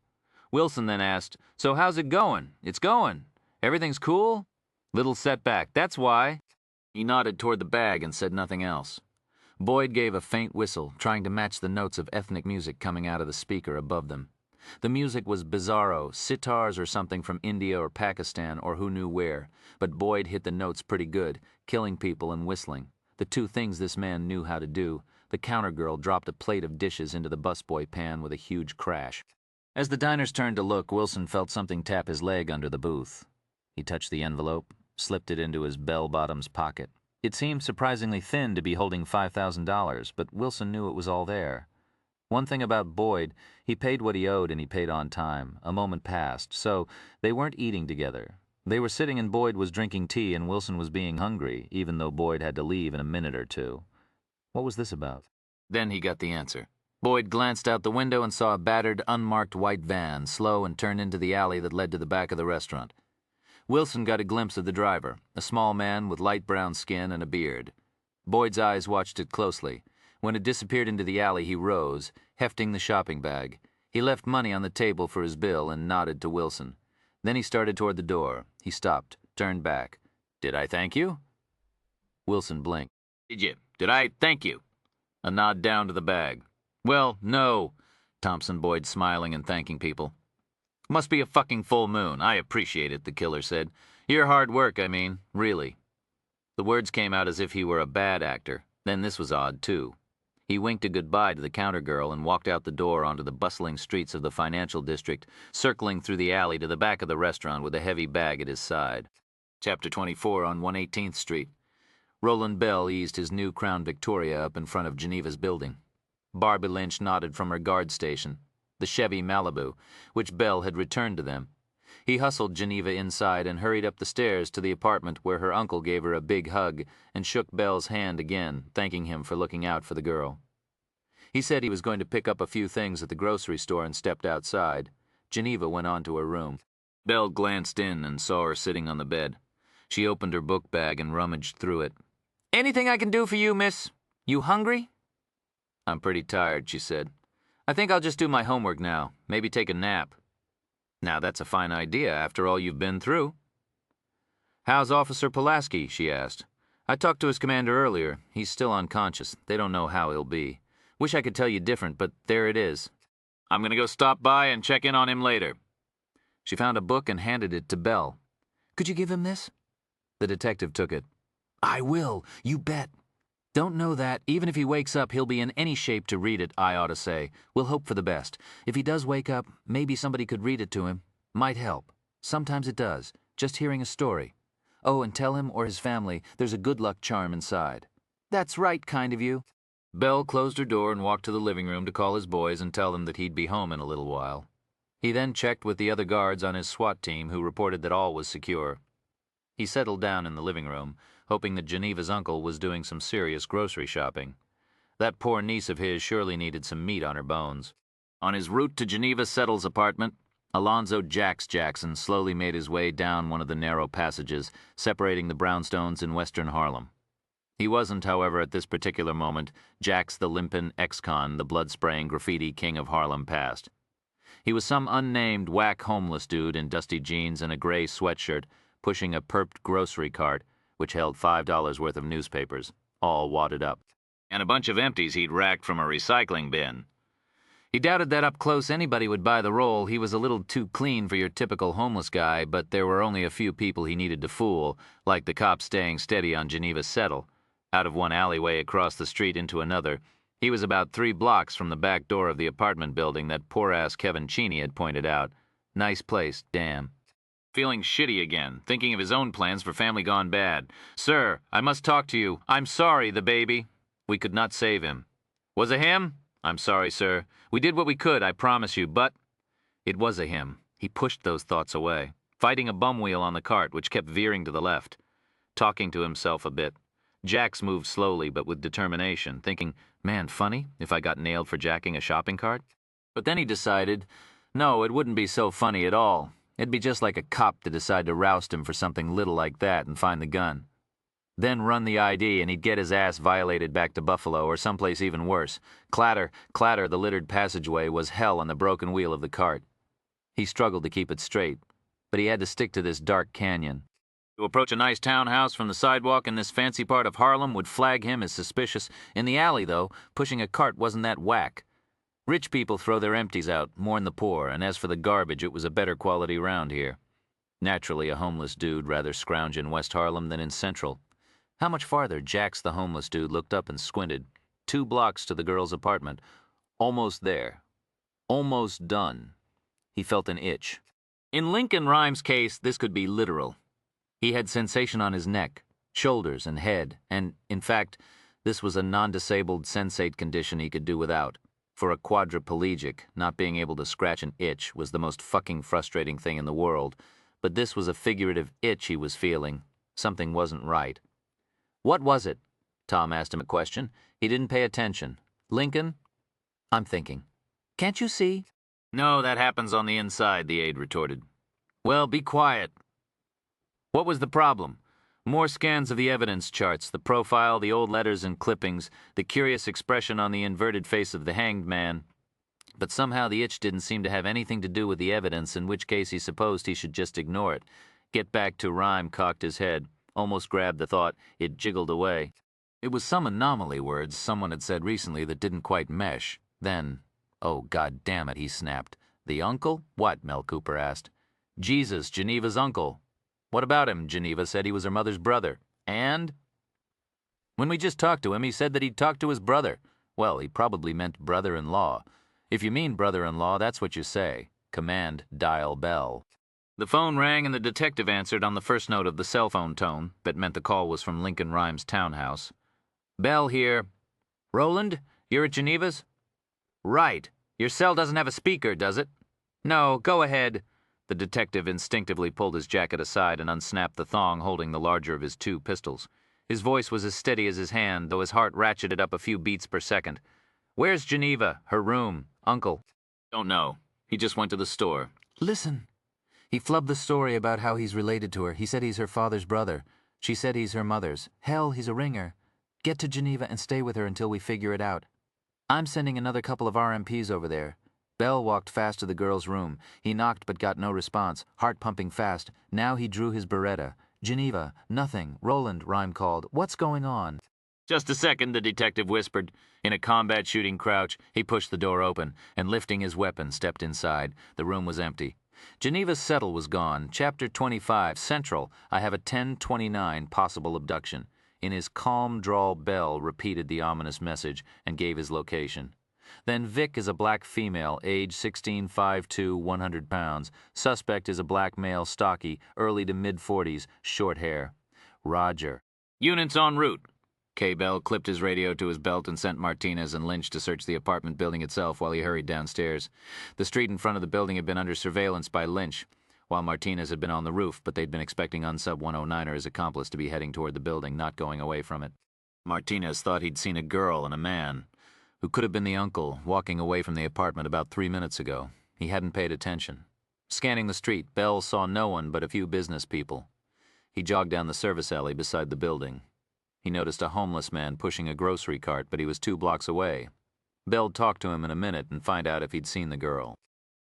Wilson then asked, "So how's it going?" "It's going. Everything's cool?" "Little setback, that's why." He nodded toward the bag and said nothing else. Boyd gave a faint whistle, trying to match the notes of ethnic music coming out of the speaker above them. The music was bizarro, sitars or something from India or Pakistan or who knew where, but Boyd hit the notes pretty good, killing people and whistling, the two things this man knew how to do. The counter girl dropped a plate of dishes into the busboy pan with a huge crash. As the diners turned to look, Wilson felt something tap his leg under the booth. He touched the envelope, slipped it into his bell-bottoms pocket. It seemed surprisingly thin to be holding $5,000, but Wilson knew it was all there. One thing about Boyd, he paid what he owed and he paid on time. A moment passed, so they weren't eating together. They were sitting and Boyd was drinking tea and Wilson was being hungry, even though Boyd had to leave in a minute or two. What was this about? Then he got the answer. Boyd glanced out the window and saw a battered, unmarked white van slow and turn into the alley that led to the back of the restaurant. Wilson got a glimpse of the driver, a small man with light brown skin and a beard. Boyd's eyes watched it closely. When it disappeared into the alley, he rose, hefting the shopping bag. He left money on the table for his bill and nodded to Wilson. Then he started toward the door. He stopped, turned back. "Did I thank you?" Wilson blinked. Did I thank you?" A nod down to the bag. "Well, no." Thompson Boyd smiling and thanking people. "Must be a fucking full moon. I appreciate it," the killer said. "Your hard work, I mean, really." The words came out as if he were a bad actor. Then this was odd, too. He winked a goodbye to the counter girl and walked out the door onto the bustling streets of the financial district, circling through the alley to the back of the restaurant with a heavy bag at his side. Chapter 24 on 118th Street. Roland Bell eased his new Crown Victoria up in front of Geneva's building. Barbie Lynch nodded from her guard station, the Chevy Malibu, which Bell had returned to them. He hustled Geneva inside and hurried up the stairs to the apartment where her uncle gave her a big hug and shook Bell's hand again, thanking him for looking out for the girl. He said he was going to pick up a few things at the grocery store and stepped outside. Geneva went on to her room. Bell glanced in and saw her sitting on the bed. She opened her book bag and rummaged through it. "Anything I can do for you, miss? You hungry?" "I'm pretty tired," she said. "I think I'll just do my homework now, maybe take a nap." "Now that's a fine idea after all you've been through." "How's Officer Pulaski?" she asked. "I talked to his commander earlier. He's still unconscious. They don't know how he'll be. Wish I could tell you different, but there it is. I'm going to go stop by and check in on him later." She found a book and handed it to Bell. "Could you give him this?" The detective took it. "I will, you bet. Don't know that. Even if he wakes up, he'll be in any shape to read it, I ought to say. We'll hope for the best. If he does wake up, maybe somebody could read it to him. Might help. Sometimes it does. Just hearing a story. Oh, and tell him or his family there's a good luck charm inside." "That's right, kind of you." Bell closed her door and walked to the living room to call his boys and tell them that he'd be home in a little while. He then checked with the other guards on his SWAT team, who reported that all was secure. He settled down in the living room, hoping that Geneva's uncle was doing some serious grocery shopping. That poor niece of his surely needed some meat on her bones. On his route to Geneva Settle's apartment, Alonzo Jackson slowly made his way down one of the narrow passages separating the brownstones in western Harlem. He wasn't, however, at this particular moment, Jax the limpin' ex-con, the blood-spraying graffiti king of Harlem past. He was some unnamed whack homeless dude in dusty jeans and a gray sweatshirt, pushing a perped grocery cart, which held $5 worth of newspapers, all wadded up, and a bunch of empties he'd racked from a recycling bin. He doubted that up close anybody would buy the role. He was a little too clean for your typical homeless guy, but there were only a few people he needed to fool, like the cops staying steady on Geneva Settle. Out of one alleyway across the street into another, he was about 3 blocks from the back door of the apartment building that poor-ass Kevin Cheney had pointed out. Nice place, damn. Feeling shitty again, thinking of his own plans for Family Gone Bad. "Sir, I must talk to you. I'm sorry, the baby. We could not save him." "Was it him?" "I'm sorry, sir. We did what we could, I promise you, but—" It was a him. He pushed those thoughts away, fighting a bum wheel on the cart, which kept veering to the left. Talking to himself a bit. Jax moved slowly but with determination, thinking, man, funny if I got nailed for jacking a shopping cart. But then he decided, no, it wouldn't be so funny at all. It'd be just like a cop to decide to roust him for something little like that and find the gun. Then run the ID and he'd get his ass violated back to Buffalo or someplace even worse. Clatter, clatter, the littered passageway was hell on the broken wheel of the cart. He struggled to keep it straight, but he had to stick to this dark canyon. To approach a nice townhouse from the sidewalk in this fancy part of Harlem would flag him as suspicious. In the alley, though, pushing a cart wasn't that whack. Rich people throw their empties out, mourn the poor, and as for the garbage, it was a better quality round here. Naturally, a homeless dude rather scrounge in West Harlem than in Central. How much farther? Jax the homeless dude looked up and squinted. 2 blocks to the girl's apartment. Almost there. Almost done. He felt an itch. In Lincoln Rhymes' case, this could be literal. He had sensation on his neck, shoulders, and head, and, in fact, this was a non-disabled sensate condition he could do without. For a quadriplegic, not being able to scratch an itch was the most fucking frustrating thing in the world, but this was a figurative itch he was feeling. Something wasn't right. What was it? Tom asked him a question. He didn't pay attention. Lincoln? I'm thinking. Can't you see? No, that happens on the inside, the aide retorted. Well, be quiet. What was the problem? More scans of the evidence charts, the profile, the old letters and clippings, the curious expression on the inverted face of the hanged man. but somehow the itch didn't seem to have anything to do with the evidence, in which case he supposed he should just ignore it. Get back to rhyme cocked his head, almost grabbed the thought. It jiggled away. It was some anomaly words someone had said recently that didn't quite mesh. Then, oh, God damn it, he snapped. The uncle? What? Mel Cooper asked. Jesus, Geneva's uncle. What about him? Geneva said he was her mother's brother. And? When we just talked to him, he said that he'd talked to his brother. Well, he probably meant brother-in-law. If you mean brother-in-law, that's what you say. Command dial bell. The phone rang and the detective answered on the first note of the cell phone tone that meant the call was from Lincoln Rhymes' townhouse. Bell here. Roland, you're at Geneva's? Right. Your cell doesn't have a speaker, does it? No, go ahead. The detective instinctively pulled his jacket aside and unsnapped the thong holding the larger of his two pistols. His voice was as steady as his hand, though his heart ratcheted up a few beats per second. Where's Geneva? Her room? Uncle? Don't know. He just went to the store. Listen. He flubbed the story about how he's related to her. He said he's her father's brother. She said he's her mother's. Hell, he's a ringer. Get to Geneva and stay with her until we figure it out. I'm sending another couple of RMPs over there. Bell walked fast to the girl's room. He knocked but got no response, heart pumping fast. Now he drew his Beretta. Geneva, nothing. Roland, Rhyme called. What's going on? Just a second, the detective whispered. In a combat shooting crouch, he pushed the door open and, lifting his weapon, stepped inside. The room was empty. Geneva's settle was gone. Chapter 25, Central. I have a 1029 possible abduction. In his calm drawl, Bell repeated the ominous message and gave his location. Then Vic is a black female, age 16, 5'2", 100 pounds. Suspect is a black male, stocky, early to mid-40s, short hair. Roger. Units en route. K. Bell clipped his radio to his belt and sent Martinez and Lynch to search the apartment building itself while he hurried downstairs. The street in front of the building had been under surveillance by Lynch, while Martinez had been on the roof, but they'd been expecting unsub 109er, his accomplice, to be heading toward the building, not going away from it. Martinez thought he'd seen a girl and a man, who could have been the uncle, walking away from the apartment about 3 minutes ago. He hadn't paid attention. Scanning the street, Bell saw no one but a few business people. He jogged down the service alley beside the building. He noticed a homeless man pushing a grocery cart, but he was 2 blocks away. Bell'd talk to him in a minute and find out if he'd seen the girl.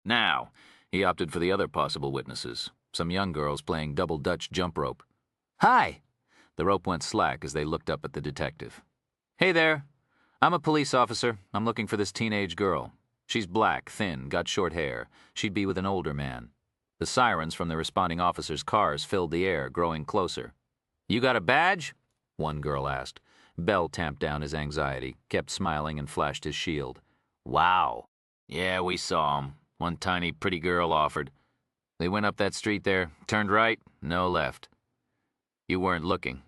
Now, he opted for the other possible witnesses, some young girls playing double Dutch jump rope. Hi! The rope went slack as they looked up at the detective. Hey there. I'm a police officer. I'm looking for this teenage girl. She's black, thin, got short hair. She'd be with an older man. The sirens from the responding officers' cars filled the air, growing closer. You got a badge? One girl asked. Bell tamped down his anxiety, kept smiling, and flashed his shield. Wow. Yeah, we saw him. One tiny, pretty girl offered. They went up that street there, turned right, no left. You weren't looking.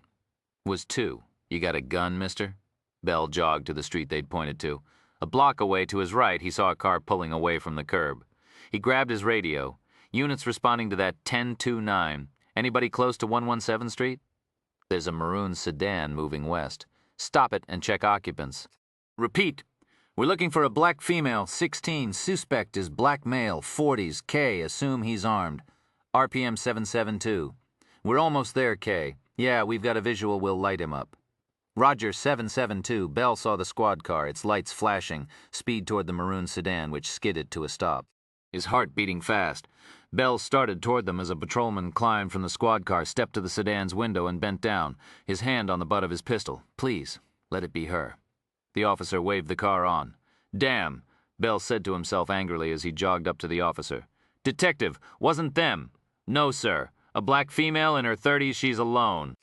Was 2. You got a gun, mister? Bell jogged to the street they'd pointed to. A block away to his right, he saw a car pulling away from the curb. He grabbed his radio. Units responding to that 1029. Anybody close to 117th Street? There's a maroon sedan moving west. Stop it and check occupants. Repeat. We're looking for a black female, 16. Suspect is black male, 40s. K. Assume he's armed. RPM 772. We're almost there, K. Yeah, we've got a visual. We'll light him up. Roger, 772. Bell saw the squad car, its lights flashing, speed toward the maroon sedan, which skidded to a stop. His heart beating fast. Bell started toward them as a patrolman climbed from the squad car, stepped to the sedan's window, and bent down, his hand on the butt of his pistol. Please, let it be her. The officer waved the car on. Damn, Bell said to himself angrily as he jogged up to the officer. Detective, wasn't them. No, sir. A black female in her 30s, she's alone.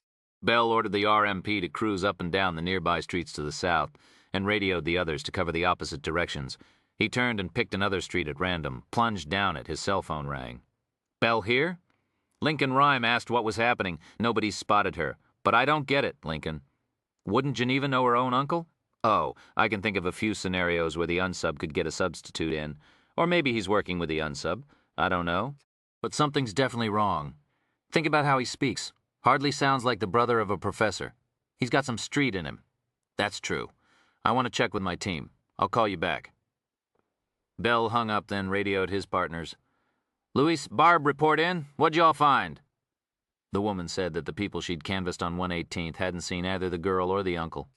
Bell ordered the RMP to cruise up and down the nearby streets to the south, and radioed the others to cover the opposite directions. He turned and picked another street at random, plunged down it. His cell phone rang. Bell here? Lincoln Rhyme asked what was happening. Nobody spotted her. But I don't get it, Lincoln. Wouldn't Geneva know her own uncle? Oh, I can think of a few scenarios where the unsub could get a substitute in. Or maybe he's working with the unsub. I don't know. But something's definitely wrong. Think about how he speaks. Hardly sounds like the brother of a professor. He's got some street in him. That's true. I want to check with my team. I'll call you back. Bell hung up, then radioed his partners. Luis, Barb, report in. What'd y'all find? The woman said that the people she'd canvassed on 118th hadn't seen either the girl or the uncle.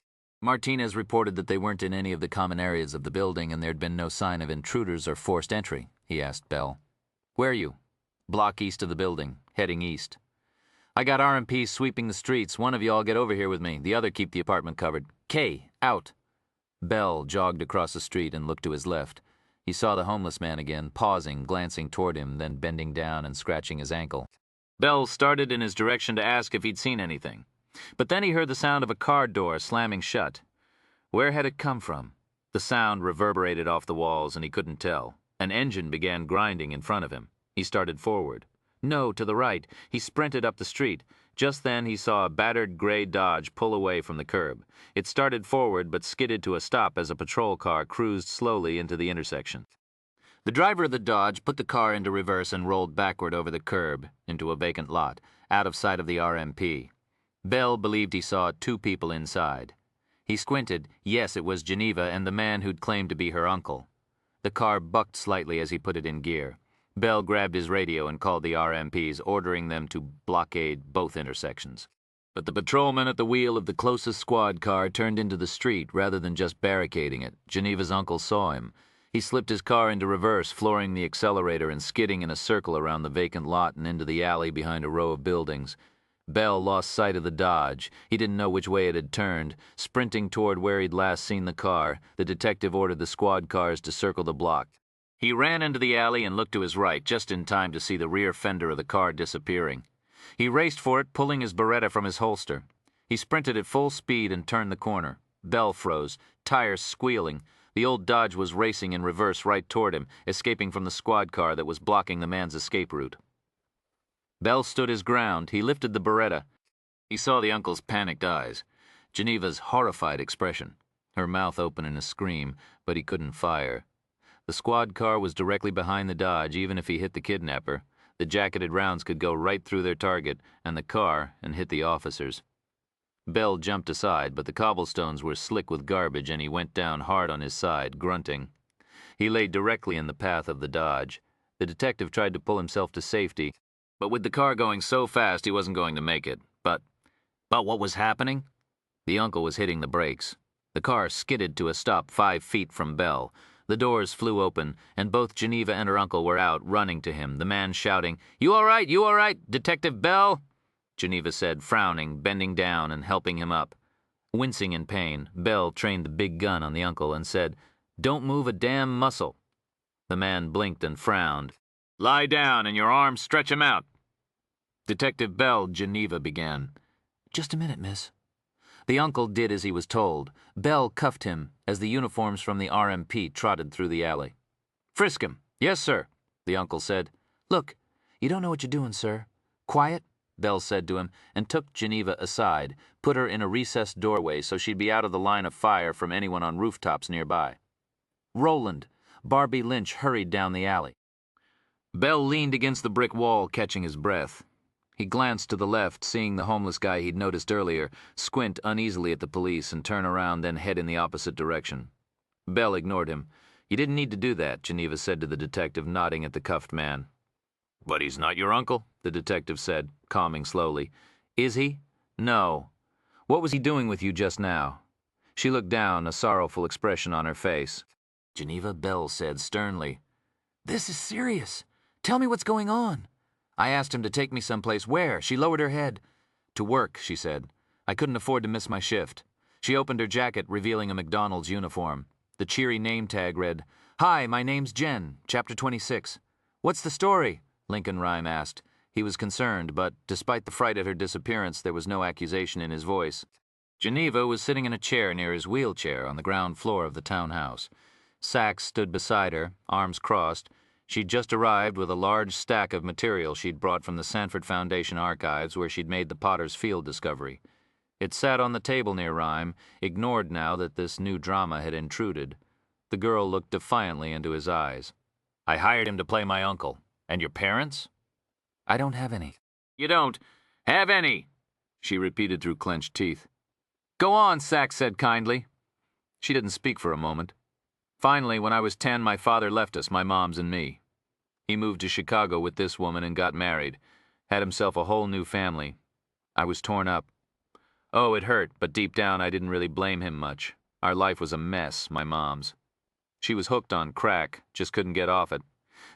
Martinez reported that they weren't in any of the common areas of the building and there'd been no sign of intruders or forced entry. He asked Bell. Where are you? Block east of the building, heading east. I got RMPs sweeping the streets. One of y'all get over here with me. The other keep the apartment covered. K, out. Bell jogged across the street and looked to his left. He saw the homeless man again, pausing, glancing toward him, then bending down and scratching his ankle. Bell started in his direction to ask if he'd seen anything. But then he heard the sound of a car door slamming shut. Where had it come from? The sound reverberated off the walls and he couldn't tell. An engine began grinding in front of him. He started forward. No, to the right. He sprinted up the street. Just then he saw a battered gray Dodge pull away from the curb. It started forward but skidded to a stop as a patrol car cruised slowly into the intersection. The driver of the Dodge put the car into reverse and rolled backward over the curb into a vacant lot, out of sight of the RMP. Bell believed he saw 2 people inside. He squinted. Yes, it was Geneva and the man who'd claimed to be her uncle. The car bucked slightly as he put it in gear. Bell grabbed his radio and called the RMPs, ordering them to blockade both intersections. But the patrolman at the wheel of the closest squad car turned into the street rather than just barricading it. Geneva's uncle saw him. He slipped his car into reverse, flooring the accelerator and skidding in a circle around the vacant lot and into the alley behind a row of buildings. Bell lost sight of the Dodge. He didn't know which way it had turned. Sprinting toward where he'd last seen the car, the detective ordered the squad cars to circle the block. He ran into the alley and looked to his right, just in time to see the rear fender of the car disappearing. He raced for it, pulling his Beretta from his holster. He sprinted at full speed and turned the corner. Bell froze, tires squealing. The old Dodge was racing in reverse right toward him, escaping from the squad car that was blocking the man's escape route. Bell stood his ground. He lifted the Beretta. He saw the uncle's panicked eyes, Geneva's horrified expression, her mouth open in a scream, but he couldn't fire. The squad car was directly behind the Dodge. Even if he hit the kidnapper, the jacketed rounds could go right through their target and the car and hit the officers. Bell jumped aside, but the cobblestones were slick with garbage and he went down hard on his side, grunting. He lay directly in the path of the Dodge. The detective tried to pull himself to safety, but with the car going so fast he wasn't going to make it. But what was happening? The uncle was hitting the brakes. The car skidded to a stop 5 feet from Bell. The doors flew open, and both Geneva and her uncle were out, running to him, the man shouting, "You all right? You all right, Detective Bell?" Geneva said, frowning, bending down and helping him up. Wincing in pain, Bell trained the big gun on the uncle and said, "Don't move a damn muscle." The man blinked and frowned. "Lie down and your arms stretch 'em out." "Detective Bell," Geneva began. "Just a minute, miss." The uncle did as he was told. Bell cuffed him as the uniforms from the RMP trotted through the alley. "Frisk him." "Yes, sir," the uncle said. "Look, you don't know what you're doing, sir." "Quiet," Bell said to him, and took Geneva aside, put her in a recessed doorway so she'd be out of the line of fire from anyone on rooftops nearby. Roland, Barbie Lynch hurried down the alley. Bell leaned against the brick wall, catching his breath. He glanced to the left, seeing the homeless guy he'd noticed earlier, squint uneasily at the police and turn around, then head in the opposite direction. Bell ignored him. "You didn't need to do that," Geneva said to the detective, nodding at the cuffed man. "But he's not your uncle," the detective said, calming slowly. "Is he?" "No." "What was he doing with you just now?" She looked down, a sorrowful expression on her face. "Geneva," Bell said sternly, "this is serious. Tell me what's going on." "I asked him to take me someplace." "Where?" She lowered her head. "To work," she said. "I couldn't afford to miss my shift." She opened her jacket, revealing a McDonald's uniform. The cheery name tag read, "Hi, my name's Jen, Chapter 26. "What's the story?" Lincoln Rhyme asked. He was concerned, but despite the fright at her disappearance, there was no accusation in his voice. Geneva was sitting in a chair near his wheelchair on the ground floor of the townhouse. Sachs stood beside her, arms crossed. She'd just arrived with a large stack of material she'd brought from the Sanford Foundation archives where she'd made the Potter's Field discovery. It sat on the table near Rhyme, ignored now that this new drama had intruded. The girl looked defiantly into his eyes. "I hired him to play my uncle. And your parents?" "I don't have any." "You don't have any," she repeated through clenched teeth. "Go on," Sachs said kindly. She didn't speak for a moment. "Finally, when I was 10, my father left us, my moms and me. He moved to Chicago with this woman and got married. Had himself a whole new family. I was torn up. Oh, it hurt, but deep down I didn't really blame him much. Our life was a mess, my mom's. She was hooked on crack, just couldn't get off it.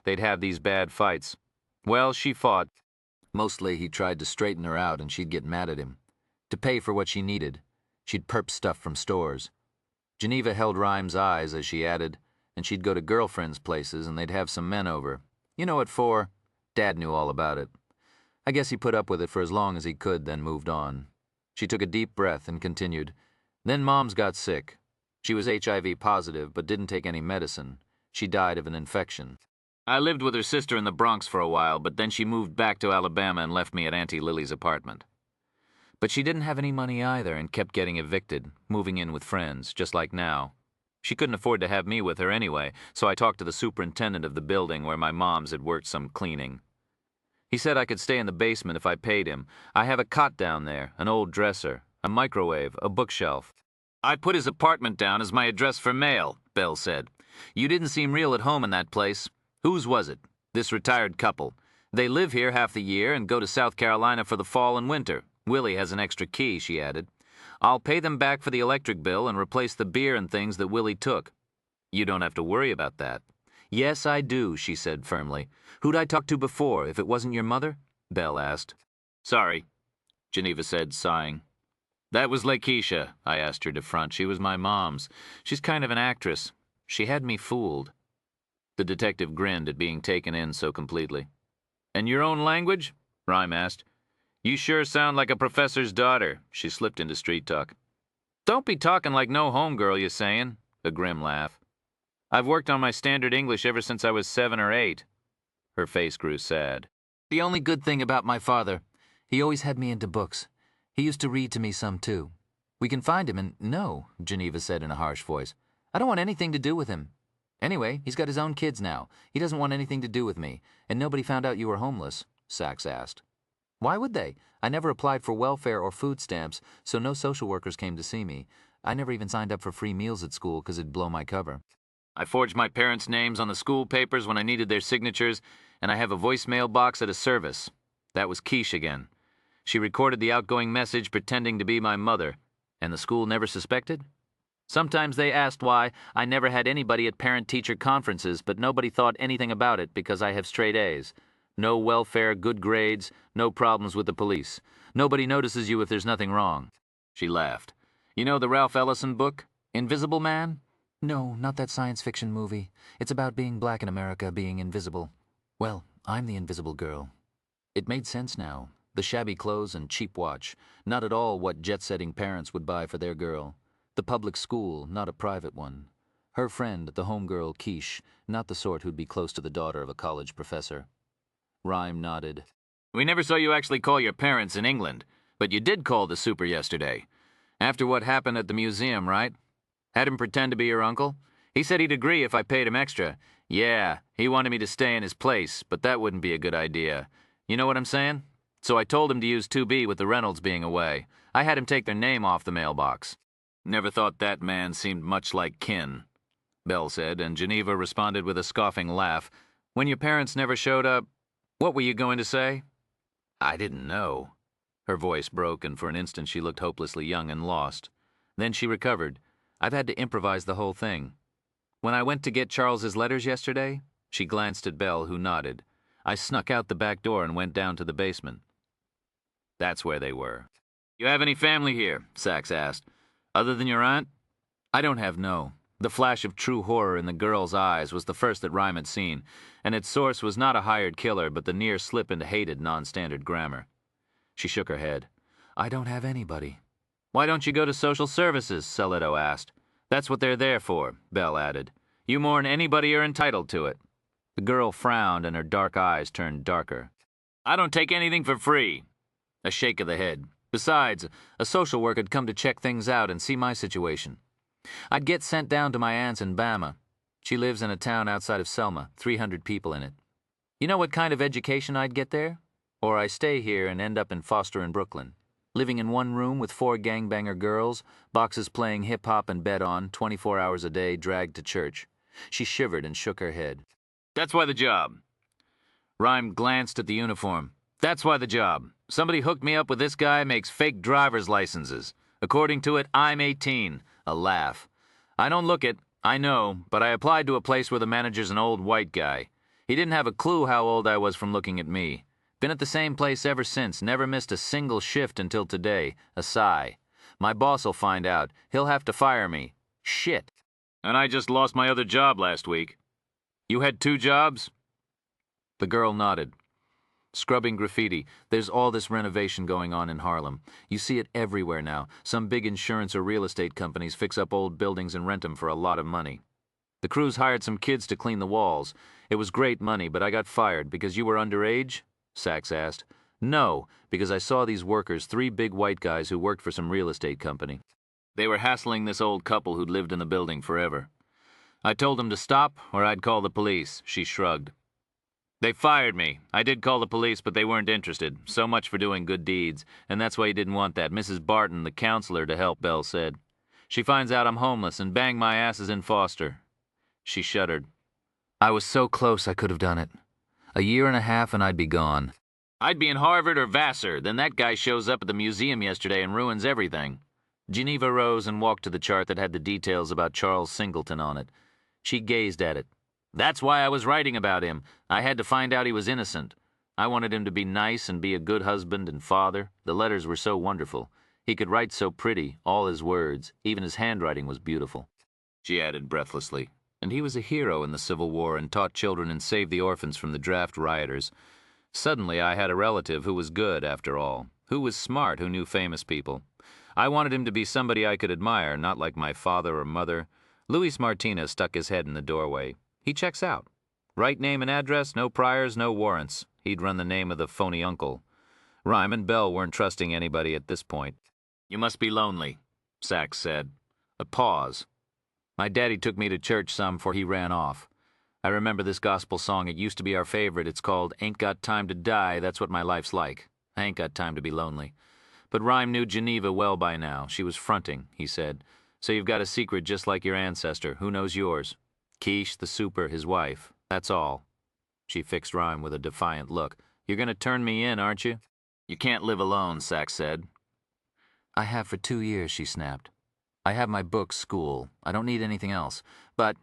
They'd have these bad fights. Well, she fought. Mostly he tried to straighten her out and she'd get mad at him. To pay for what she needed, she'd perp stuff from stores. Geneva held Rhyme's eyes as she added, and she'd go to girlfriends' places and they'd have some men over. You know what for? Dad knew all about it. I guess he put up with it for as long as he could, then moved on. She took a deep breath and continued. Then Mom's got sick. She was HIV positive but didn't take any medicine. She died of an infection. I lived with her sister in the Bronx for a while, but then she moved back to Alabama and left me at Auntie Lily's apartment. But she didn't have any money either and kept getting evicted, moving in with friends, just like now. She couldn't afford to have me with her anyway, so I talked to the superintendent of the building where my mom's had worked some cleaning. He said I could stay in the basement if I paid him. I have a cot down there, an old dresser, a microwave, a bookshelf. I put his apartment down as my address for mail, Belle said. You didn't seem real at home in that place. Whose was it? This retired couple. They live here half the year and go to South Carolina for the fall and winter. Willie has an extra key, she added. I'll pay them back for the electric bill and replace the beer and things that Willie took. You don't have to worry about that. Yes, I do, she said firmly. Who'd I talk to before, if it wasn't your mother? Belle asked. Sorry, Geneva said, sighing. That was Lakeisha, I asked her to front. She was my mom's. She's kind of an actress. She had me fooled. The detective grinned at being taken in so completely. And your own language? Rhyme asked. You sure sound like a professor's daughter. She slipped into street talk. Don't be talking like no homegirl, you sayin', a grim laugh. I've worked on my standard English ever since I was 7 or 8. Her face grew sad. The only good thing about my father, he always had me into books. He used to read to me some, too. We can find him and... No, Geneva said in a harsh voice. I don't want anything to do with him. Anyway, he's got his own kids now. He doesn't want anything to do with me. And nobody found out you were homeless, Sachs asked. Why would they? I never applied for welfare or food stamps, so no social workers came to see me. I never even signed up for free meals at school because it'd blow my cover. I forged my parents' names on the school papers when I needed their signatures, and I have a voicemail box at a service. That was Quiche again. She recorded the outgoing message pretending to be my mother, and the school never suspected? Sometimes they asked why I never had anybody at parent-teacher conferences, but nobody thought anything about it because I have straight A's. No welfare, good grades, no problems with the police. Nobody notices you if there's nothing wrong. She laughed. You know the Ralph Ellison book, Invisible Man? No, not that science fiction movie. It's about being black in America, being invisible. Well, I'm the invisible girl. It made sense now. The shabby clothes and cheap watch, not at all what jet-setting parents would buy for their girl. The public school, not a private one. Her friend, the homegirl Quiche, not the sort who'd be close to the daughter of a college professor. Rhyme nodded. We never saw you actually call your parents in England, but you did call the super yesterday. After what happened at the museum, right? Had him pretend to be your uncle? He said he'd agree if I paid him extra. Yeah, he wanted me to stay in his place, but that wouldn't be a good idea. You know what I'm saying? So I told him to use 2B with the Reynolds being away. I had him take their name off the mailbox. Never thought that man seemed much like kin, Belle said, and Geneva responded with a scoffing laugh. When your parents never showed up, what were you going to say? I didn't know. Her voice broke, and for an instant she looked hopelessly young and lost. Then she recovered. I've had to improvise the whole thing. When I went to get Charles's letters yesterday, she glanced at Belle, who nodded. I snuck out the back door and went down to the basement. That's where they were. You have any family here? Sachs asked. Other than your aunt? I don't have no. The flash of true horror in the girl's eyes was the first that Rhyme had seen, and its source was not a hired killer, but the near slip into hated non-standard grammar. She shook her head. I don't have anybody. Why don't you go to social services? Celetto asked. That's what they're there for, Belle added. You mourn anybody are entitled to it. The girl frowned and her dark eyes turned darker. I don't take anything for free. A shake of the head. Besides, a social worker'd come to check things out and see my situation. I'd get sent down to my aunt's in Bama. She lives in a town outside of Selma, 300 people in it. You know what kind of education I'd get there? Or I stay here and end up in Foster in Brooklyn, living in one room with 4 gangbanger girls, boxes playing hip-hop and bet on, 24 hours a day, dragged to church. She shivered and shook her head. That's why the job. Rhyme glanced at the uniform. That's why the job. Somebody hooked me up with this guy, makes fake driver's licenses. According to it, I'm 18. A laugh. I don't look it, I know, but I applied to a place where the manager's an old white guy. He didn't have a clue how old I was from looking at me. Been at the same place ever since, never missed a single shift until today. A sigh. My boss'll find out. He'll have to fire me. Shit. And I just lost my other job last week. You had 2 jobs? The girl nodded. Scrubbing graffiti. There's all this renovation going on in Harlem. You see it everywhere now. Some big insurance or real estate companies fix up old buildings and rent them for a lot of money. The crews hired some kids to clean the walls. It was great money, but I got fired because you were underage? Sachs asked. No, because I saw these workers, 3 big white guys who worked for some real estate company. They were hassling this old couple who'd lived in the building forever. I told them to stop or I'd call the police. She shrugged. They fired me. I did call the police, but they weren't interested. So much for doing good deeds. And that's why you didn't want that Mrs. Barton, the counselor, to help, Belle said. She finds out I'm homeless and bang my ass is in foster. She shuddered. I was so close I could have done it. A year and a half and I'd be gone. I'd be in Harvard or Vassar. Then that guy shows up at the museum yesterday and ruins everything. Geneva rose and walked to the chart that had the details about Charles Singleton on it. She gazed at it. That's why I was writing about him. I had to find out he was innocent. I wanted him to be nice and be a good husband and father. The letters were so wonderful. He could write so pretty, all his words. Even his handwriting was beautiful. She added breathlessly. And he was a hero in the Civil War and taught children and saved the orphans from the draft rioters. Suddenly I had a relative who was good, after all. Who was smart, who knew famous people. I wanted him to be somebody I could admire, not like my father or mother. Luis Martinez stuck his head in the doorway. He checks out. Right name and address, no priors, no warrants. He'd run the name of the phony uncle. Rhyme and Bell weren't trusting anybody at this point. You must be lonely, Sachs said. A pause. My daddy took me to church some before he ran off. I remember this gospel song. It used to be our favorite. It's called Ain't Got Time to Die. That's what my life's like. I ain't got time to be lonely. But Rhyme knew Geneva well by now. She was fronting, he said. So you've got a secret just like your ancestor. Who knows yours? Quiche, the super, his wife. That's all. She fixed Rhyme with a defiant look. You're going to turn me in, aren't you? You can't live alone, Sachs said. I have for 2 years, she snapped. I have my book, school. I don't need anything else. But,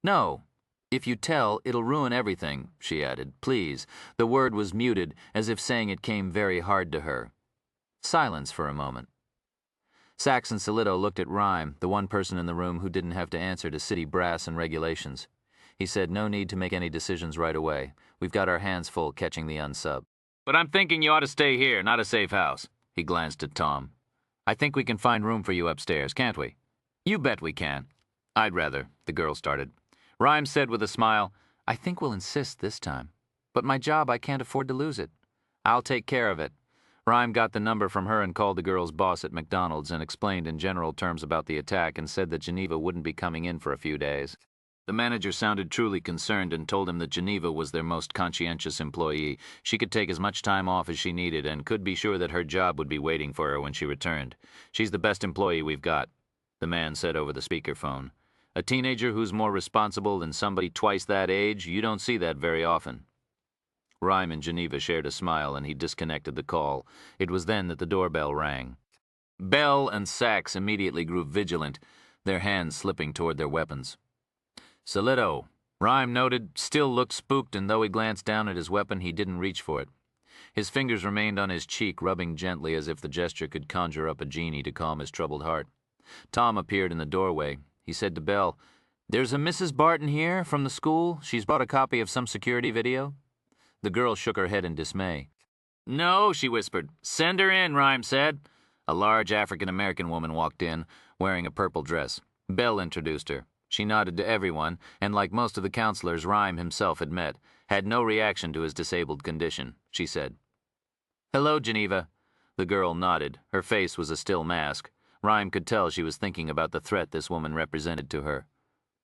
no. If you tell, it'll ruin everything, she added. Please. The word was muted, as if saying it came very hard to her. Silence for a moment. Sachs and Solito looked at Rhyme, the one person in the room who didn't have to answer to city brass and regulations. He said no need to make any decisions right away. We've got our hands full catching the unsub. But I'm thinking you ought to stay here, not a safe house. He glanced at Tom. I think we can find room for you upstairs, can't we? You bet we can. I'd rather, the girl started. Rhyme said with a smile, I think we'll insist this time. But my job, I can't afford to lose it. I'll take care of it. Rhyme got the number from her and called the girl's boss at McDonald's and explained in general terms about the attack and said that Geneva wouldn't be coming in for a few days. The manager sounded truly concerned and told him that Geneva was their most conscientious employee. She could take as much time off as she needed and could be sure that her job would be waiting for her when she returned. She's the best employee we've got, the man said over the speakerphone. A teenager who's more responsible than somebody twice that age, you don't see that very often. Rhyme and Geneva shared a smile and he disconnected the call. It was then that the doorbell rang. Bell and Sachs immediately grew vigilant, their hands slipping toward their weapons. Solito, Rhyme noted, still looked spooked, and though he glanced down at his weapon, he didn't reach for it. His fingers remained on his cheek, rubbing gently as if the gesture could conjure up a genie to calm his troubled heart. Tom appeared in the doorway. He said to Belle, There's a Mrs. Barton here from the school. She's brought a copy of some security video. The girl shook her head in dismay. No, she whispered. Send her in, Rhyme said. A large African-American woman walked in, wearing a purple dress. Belle introduced her. She nodded to everyone, and like most of the counselors Rhyme himself had met, had no reaction to his disabled condition. She said, Hello, Geneva. The girl nodded. Her face was a still mask. Rhyme could tell she was thinking about the threat this woman represented to her.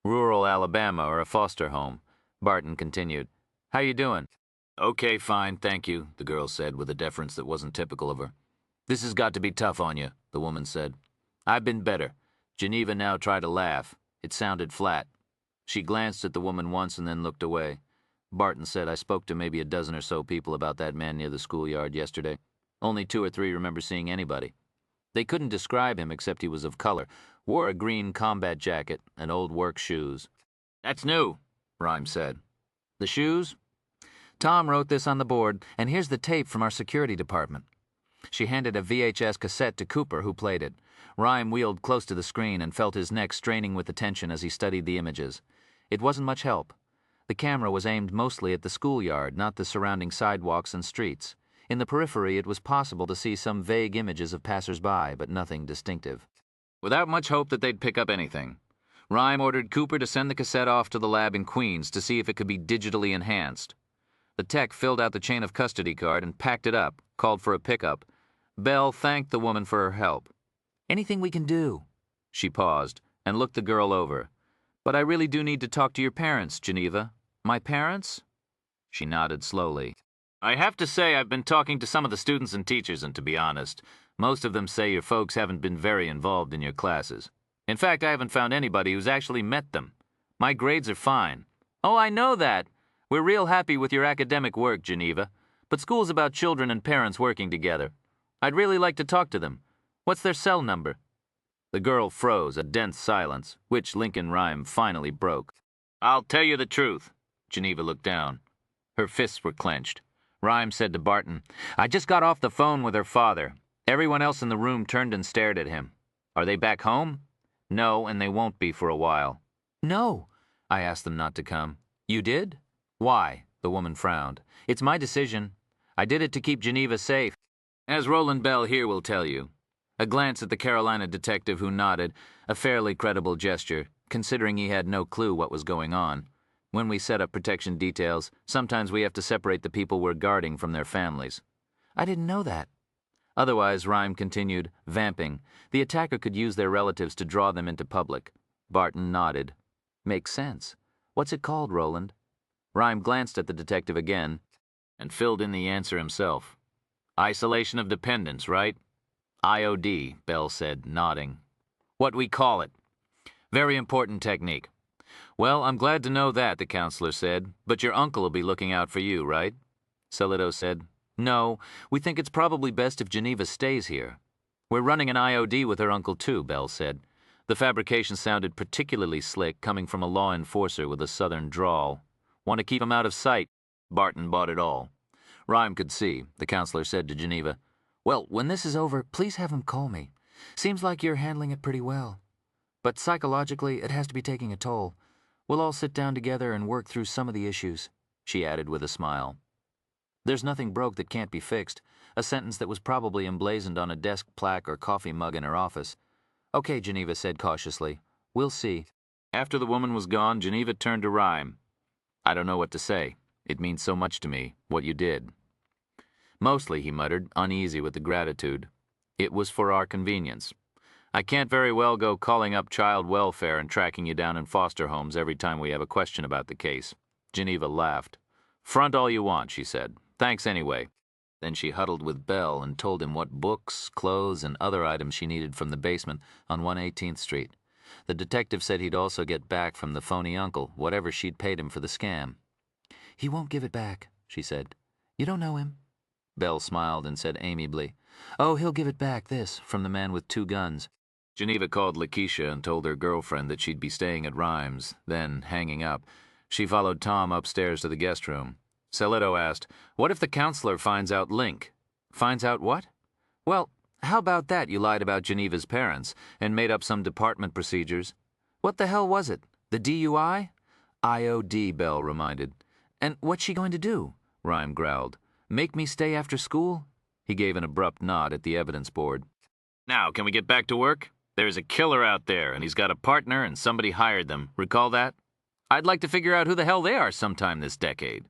Rural Alabama or a foster home. Barton continued. How you doing? Okay, fine, thank you, the girl said with a deference that wasn't typical of her. This has got to be tough on you, the woman said. I've been better. Geneva now tried to laugh. It sounded flat. She glanced at the woman once and then looked away. Barton said, I spoke to maybe a dozen or so people about that man near the schoolyard yesterday. Only 2 or 3 remember seeing anybody. They couldn't describe him except he was of color, wore a green combat jacket and old work shoes. "That's new," Rhyme said. "The shoes?" "Tom wrote this on the board, and here's the tape from our security department." She handed a VHS cassette to Cooper, who played it. Rhyme wheeled close to the screen and felt his neck straining with attention as he studied the images. It wasn't much help. The camera was aimed mostly at the schoolyard, not the surrounding sidewalks and streets. In the periphery, it was possible to see some vague images of passers-by, but nothing distinctive. Without much hope that they'd pick up anything, Rhyme ordered Cooper to send the cassette off to the lab in Queens to see if it could be digitally enhanced. The tech filled out the chain of custody card and packed it up, called for a pickup. Belle thanked the woman for her help. "Anything we can do?" She paused and looked the girl over. "But I really do need to talk to your parents, Geneva." "My parents?" She nodded slowly. "I have to say I've been talking to some of the students and teachers, and to be honest, most of them say your folks haven't been very involved in your classes. In fact, I haven't found anybody who's actually met them. My grades are fine." "Oh, I know that. We're real happy with your academic work, Geneva. But school's about children and parents working together. I'd really like to talk to them. What's their cell number?" The girl froze, a dense silence, which Lincoln Rhyme finally broke. "I'll tell you the truth." Geneva looked down. Her fists were clenched. Rhyme said to Barton, "I just got off the phone with her father." Everyone else in the room turned and stared at him. "Are they back home?" "No, and they won't be for a while." "No. I asked them not to come." "You did? Why?" The woman frowned. "It's my decision. I did it to keep Geneva safe. As Roland Bell here will tell you." A glance at the Carolina detective, who nodded, a fairly credible gesture, considering he had no clue what was going on. "When we set up protection details, sometimes we have to separate the people we're guarding from their families." "I didn't know that." Otherwise, Rhyme continued, vamping, the attacker could use their relatives to draw them into public. Barton nodded. "Makes sense. What's it called, Roland?" Rhyme glanced at the detective again and filled in the answer himself. "Isolation of dependence, right?" "IOD," Bell said, nodding. "What we call it. Very important technique." "Well, I'm glad to know that," the counselor said. "But your uncle will be looking out for you, right?" Salido said, "No, we think it's probably best if Geneva stays here." "We're running an IOD with her uncle too," Bell said. The fabrication sounded particularly slick, coming from a law enforcer with a southern drawl. "Want to keep him out of sight." Barton bought it all. Rhyme could see. The counselor said to Geneva, "Well, when this is over, please have him call me. Seems like you're handling it pretty well. But psychologically, it has to be taking a toll. We'll all sit down together and work through some of the issues," she added with a smile. "There's nothing broke that can't be fixed," a sentence that was probably emblazoned on a desk plaque or coffee mug in her office. "Okay," Geneva said cautiously. "We'll see." After the woman was gone, Geneva turned to Rhyme. "I don't know what to say. It means so much to me, what you did." "Mostly," he muttered, uneasy with the gratitude, "it was for our convenience. I can't very well go calling up child welfare and tracking you down in foster homes every time we have a question about the case." Geneva laughed. "Front all you want," she said. "Thanks anyway." Then she huddled with Bell and told him what books, clothes, and other items she needed from the basement on 118th Street. The detective said he'd also get back from the phony uncle whatever she'd paid him for the scam. "He won't give it back," she said. "You don't know him?" Bell smiled and said amiably, "Oh, he'll give it back, this, from the man with 2 guns. Geneva called Lakeisha and told her girlfriend that she'd be staying at Rhymes. Then, hanging up, she followed Tom upstairs to the guest room. Salido asked, "What if the counselor finds out Link?" "Finds out what?" "Well, how about that you lied about Geneva's parents and made up some department procedures?" "What the hell was it? The DUI?" "IOD," Bell reminded. "And what's she going to do?" Rhyme growled. "Make me stay after school?" He gave an abrupt nod at the evidence board. "Now, can we get back to work? There's a killer out there, and he's got a partner, and somebody hired them. Recall that? I'd like to figure out who the hell they are sometime this decade."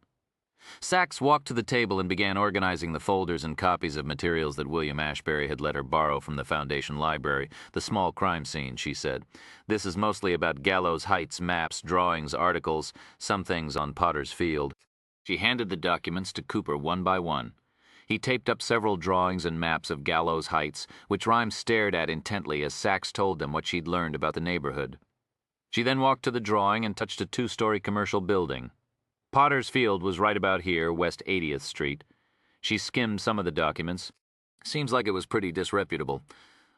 Sachs walked to the table and began organizing the folders and copies of materials that William Ashbury had let her borrow from the Foundation Library. "The small crime scene," she said. "This is mostly about Gallows Heights maps, drawings, articles, some things on Potter's Field." She handed the documents to Cooper one by one. He taped up several drawings and maps of Gallows Heights, which Rhyme stared at intently as Sachs told them what she'd learned about the neighborhood. She then walked to the drawing and touched a 2-story commercial building. Potter's Field was right about here, West 80th Street. She skimmed some of the documents. Seems like it was pretty disreputable.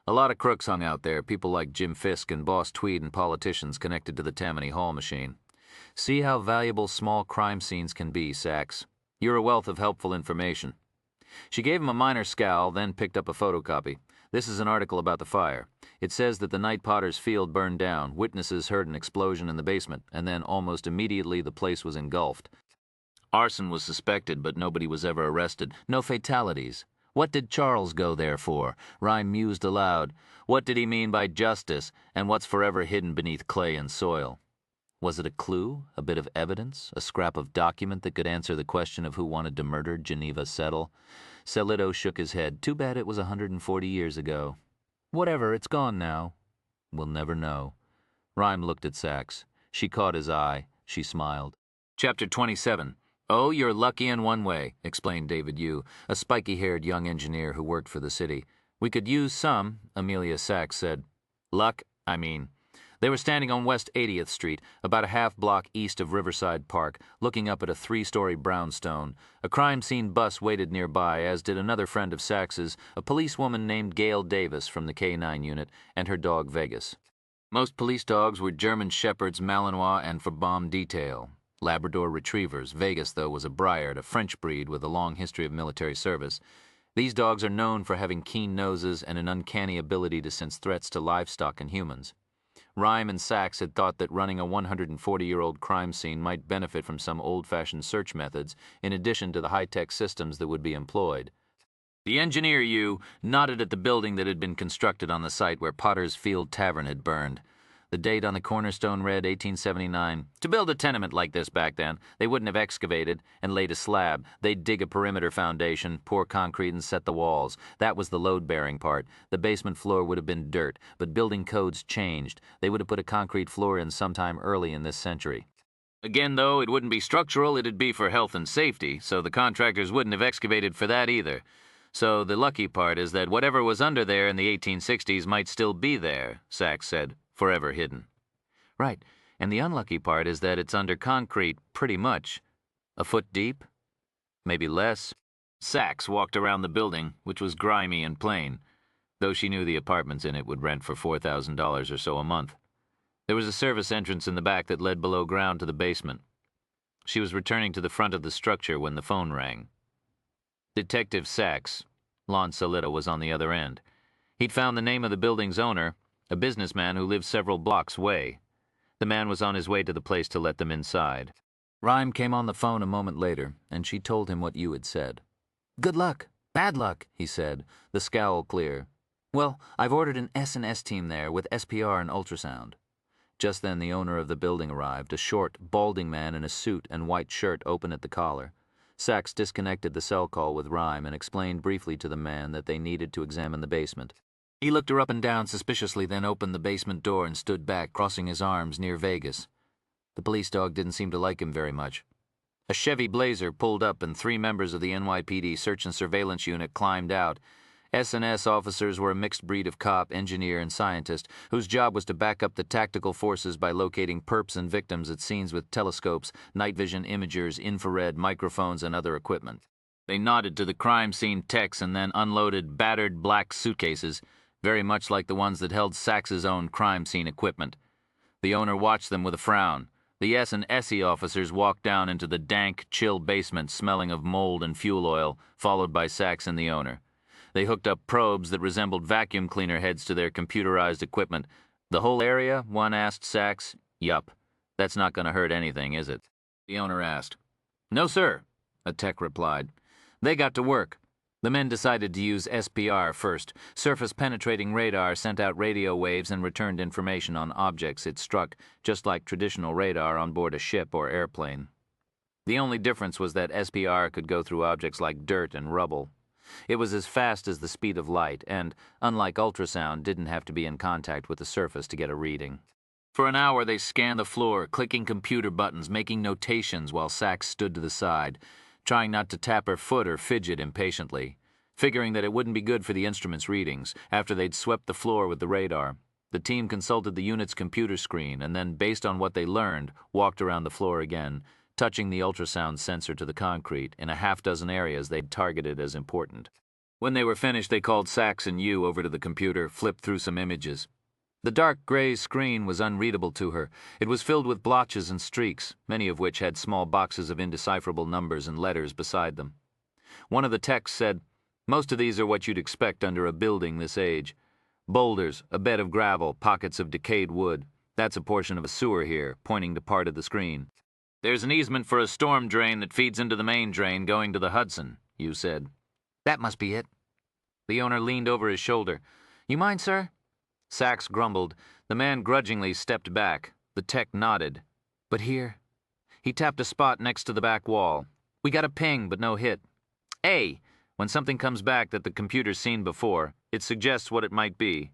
A lot of crooks hung out there, people like Jim Fisk and Boss Tweed and politicians connected to the Tammany Hall machine. See how valuable small crime scenes can be, Sachs. You're a wealth of helpful information. She gave him a minor scowl, then picked up a photocopy. This is an article about the fire. It says that the night Potter's field burned down, witnesses heard an explosion in the basement, and then almost immediately the place was engulfed. Arson was suspected, but nobody was ever arrested. No fatalities. What did Charles go there for? Rhyme mused aloud. What did he mean by justice, and what's forever hidden beneath clay and soil? Was it a clue, a bit of evidence, a scrap of document that could answer the question of who wanted to murder Geneva Settle? Celito shook his head. Too bad it was 140 years ago. Whatever, it's gone now. We'll never know. Rhyme looked at Sachs. She caught his eye. She smiled. Chapter 27. Oh, you're lucky in one way, explained David Yu, a spiky-haired young engineer who worked for the city. We could use some, Amelia Sachs said. Luck, I mean. They were standing on West 80th Street, about a half-block east of Riverside Park, looking up at a three-story brownstone. A crime scene bus waited nearby, as did another friend of Sachs's, a policewoman named Gail Davis from the K-9 unit, and her dog Vegas. Most police dogs were German Shepherds, Malinois, and for bomb detail. Labrador Retrievers. Vegas, though, was a Briard, a French breed with a long history of military service. These dogs are known for having keen noses and an uncanny ability to sense threats to livestock and humans. Rhyme and Sachs had thought that running a 140-year-old crime scene might benefit from some old-fashioned search methods, in addition to the high-tech systems that would be employed. The engineer, Yu, nodded at the building that had been constructed on the site where Potter's Field Tavern had burned. The date on the cornerstone read 1879. To build a tenement like this back then, they wouldn't have excavated and laid a slab. They'd dig a perimeter foundation, pour concrete, and set the walls. That was the load-bearing part. The basement floor would have been dirt, but building codes changed. They would have put a concrete floor in sometime early in this century. Again, though, it wouldn't be structural, it'd be for health and safety, so the contractors wouldn't have excavated for that either. So the lucky part is that whatever was under there in the 1860s might still be there, Sachs said. Forever hidden. Right, and the unlucky part is that it's under concrete, pretty much. A foot deep? Maybe less. Sachs walked around the building, which was grimy and plain, though she knew the apartments in it would rent for $4,000 or so a month. There was a service entrance in the back that led below ground to the basement. She was returning to the front of the structure when the phone rang. Detective Sachs, Lon Salita, was on the other end. He'd found the name of the building's owner, a businessman who lived several blocks away. The man was on his way to the place to let them inside. Rhyme came on the phone a moment later, and she told him what you had said. Good luck. Bad luck, he said, the scowl clear. Well, I've ordered an S&S team there with SPR and ultrasound. Just then the owner of the building arrived, a short, balding man in a suit and white shirt open at the collar. Sachs disconnected the cell call with Rhyme and explained briefly to the man that they needed to examine the basement. He looked her up and down suspiciously, then opened the basement door and stood back, crossing his arms near Vegas. The police dog didn't seem to like him very much. A Chevy Blazer pulled up and 3 members of the NYPD search and surveillance unit climbed out. S&S officers were a mixed breed of cop, engineer, and scientist, whose job was to back up the tactical forces by locating perps and victims at scenes with telescopes, night vision imagers, infrared, microphones, and other equipment. They nodded to the crime scene techs and then unloaded battered black suitcases, very much like the ones that held Sachs's own crime scene equipment. The owner watched them with a frown. The S&SE officers walked down into the dank, chill basement smelling of mold and fuel oil, followed by Sachs and the owner. They hooked up probes that resembled vacuum cleaner heads to their computerized equipment. The whole area? One asked Sachs. Yup. That's not going to hurt anything, is it? The owner asked. No, sir, a tech replied. They got to work. The men decided to use SPR first. Surface-penetrating radar sent out radio waves and returned information on objects it struck, just like traditional radar on board a ship or airplane. The only difference was that SPR could go through objects like dirt and rubble. It was as fast as the speed of light and, unlike ultrasound, didn't have to be in contact with the surface to get a reading. For an hour they scanned the floor, clicking computer buttons, making notations while Sachs stood to the side, trying not to tap her foot or fidget impatiently, figuring that it wouldn't be good for the instrument's readings. After they'd swept the floor with the radar, the team consulted the unit's computer screen and then, based on what they learned, walked around the floor again, touching the ultrasound sensor to the concrete in a half-dozen areas they'd targeted as important. When they were finished, they called Sachs and you over to the computer, flipped through some images. The dark gray screen was unreadable to her. It was filled with blotches and streaks, many of which had small boxes of indecipherable numbers and letters beside them. One of the texts said, "Most of these are what you'd expect under a building this age. Boulders, a bed of gravel, pockets of decayed wood. That's a portion of a sewer here," pointing to part of the screen. "There's an easement for a storm drain that feeds into the main drain going to the Hudson," you said. That must be it. The owner leaned over his shoulder. "You mind, sir?" Sachs grumbled. The man grudgingly stepped back. The tech nodded. "But here." He tapped a spot next to the back wall. "We got a ping, but no hit. A, when something comes back that the computer's seen before, it suggests what it might be.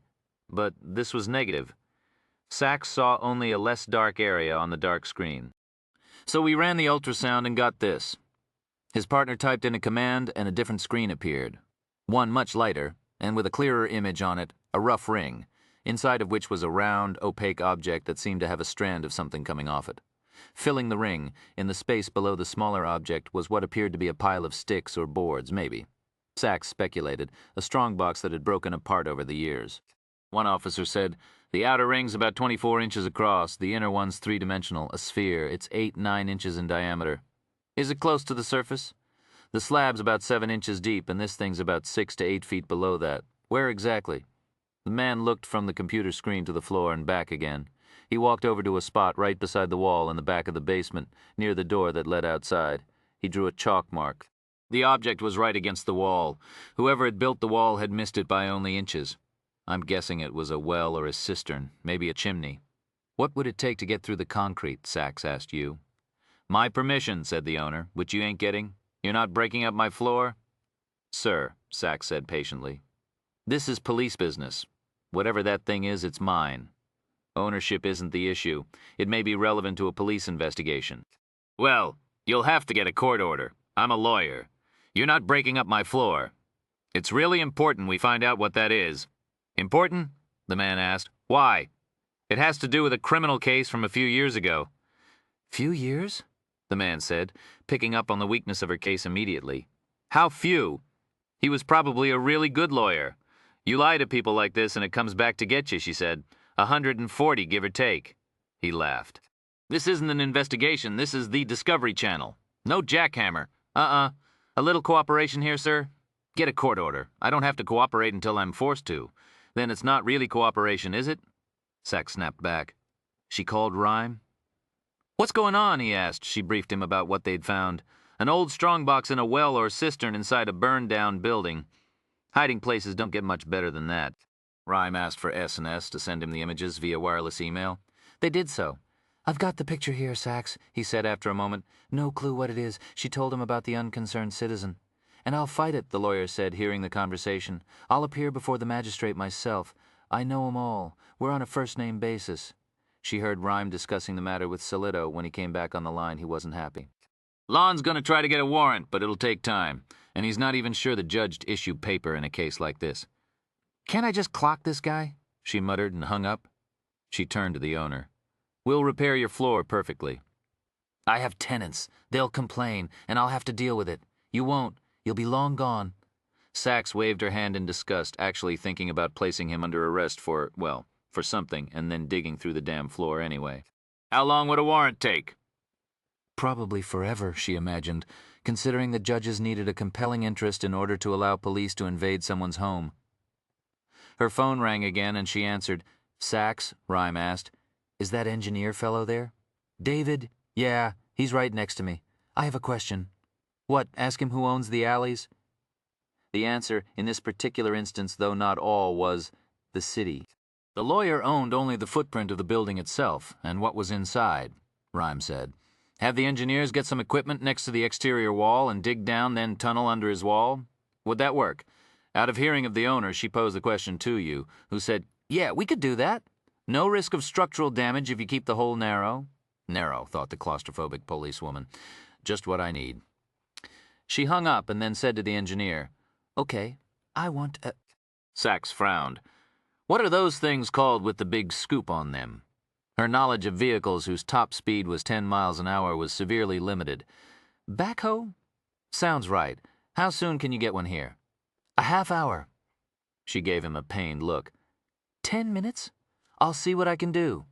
But this was negative." Sachs saw only a less dark area on the dark screen. "So we ran the ultrasound and got this." His partner typed in a command and a different screen appeared. One much lighter, and with a clearer image on it, a rough ring, inside of which was a round, opaque object that seemed to have a strand of something coming off it. Filling the ring, in the space below the smaller object, was what appeared to be a pile of sticks or boards, maybe. Sachs speculated, a strongbox that had broken apart over the years. One officer said, "The outer ring's about 24 inches across, the inner one's three-dimensional, a sphere. It's 8-9 inches in diameter. Is it close to the surface? The slab's about 7 inches deep, and this thing's about 6 to 8 feet below that. Where exactly?" The man looked from the computer screen to the floor and back again. He walked over to a spot right beside the wall in the back of the basement, near the door that led outside. He drew a chalk mark. The object was right against the wall. Whoever had built the wall had missed it by only inches. I'm guessing it was a well or a cistern, maybe a chimney. "What would it take to get through the concrete?" Sachs asked you. "My permission," said the owner, "which you ain't getting. You're not breaking up my floor?" "Sir," Sachs said patiently, "this is police business. Whatever that thing is, it's mine. Ownership isn't the issue. It may be relevant to a police investigation." "Well, you'll have to get a court order. I'm a lawyer. You're not breaking up my floor. It's really important we find out what that is." "Important?" the man asked. "Why?" "It has to do with a criminal case from a few years ago." "Few years?" the man said, picking up on the weakness of her case immediately. "How few? He was probably a really good lawyer. You lie to people like this and it comes back to get you," she said. 140, give or take." He laughed. "This isn't an investigation. This is the Discovery Channel. No jackhammer. A little cooperation here, sir? Get a court order. I don't have to cooperate until I'm forced to. Then it's not really cooperation, is it?" Sachs snapped back. "She called Rhyme?" "What's going on?" he asked. She briefed him about what they'd found. An old strongbox in a well or cistern inside a burned-down building. Hiding places don't get much better than that. Rhyme asked for S&S to send him the images via wireless email. They did so. "I've got the picture here, Sachs," he said after a moment. "No clue what it is." She told him about the unconcerned citizen. "And I'll fight it," the lawyer said, hearing the conversation. "I'll appear before the magistrate myself. I know 'em all. We're on a first-name basis." She heard Rhyme discussing the matter with Solito. When he came back on the line, he wasn't happy. "Lon's going to try to get a warrant, but it'll take time. And he's not even sure the judge'd issue paper in a case like this." "Can't I just clock this guy?" she muttered and hung up. She turned to the owner. "We'll repair your floor perfectly." "I have tenants. They'll complain, and I'll have to deal with it. You won't. You'll be long gone." Sachs waved her hand in disgust, actually thinking about placing him under arrest for something, and then digging through the damn floor anyway. "How long would a warrant take?" Probably forever, she imagined, considering the judges needed a compelling interest in order to allow police to invade someone's home. Her phone rang again, and she answered. "Sachs?" Rhyme asked. "Is that engineer fellow there?" "David? Yeah, he's right next to me. I have a question." "What, ask him who owns the alleys?" The answer, in this particular instance, though not all, was the city. The lawyer owned only the footprint of the building itself, and what was inside, Rhyme said. "Have the engineers get some equipment next to the exterior wall and dig down, then tunnel under his wall? Would that work?" Out of hearing of the owner, she posed the question to you, who said, "Yeah, we could do that. No risk of structural damage if you keep the hole narrow." Narrow, thought the claustrophobic policewoman. Just what I need. She hung up and then said to the engineer, "Okay, I want a—" Sachs frowned. "What are those things called with the big scoop on them?" Her knowledge of vehicles whose top speed was 10 miles an hour was severely limited. "Backhoe? Sounds right. How soon can you get one here?" A half hour. She gave him a pained look. 10 minutes? I'll see what I can do.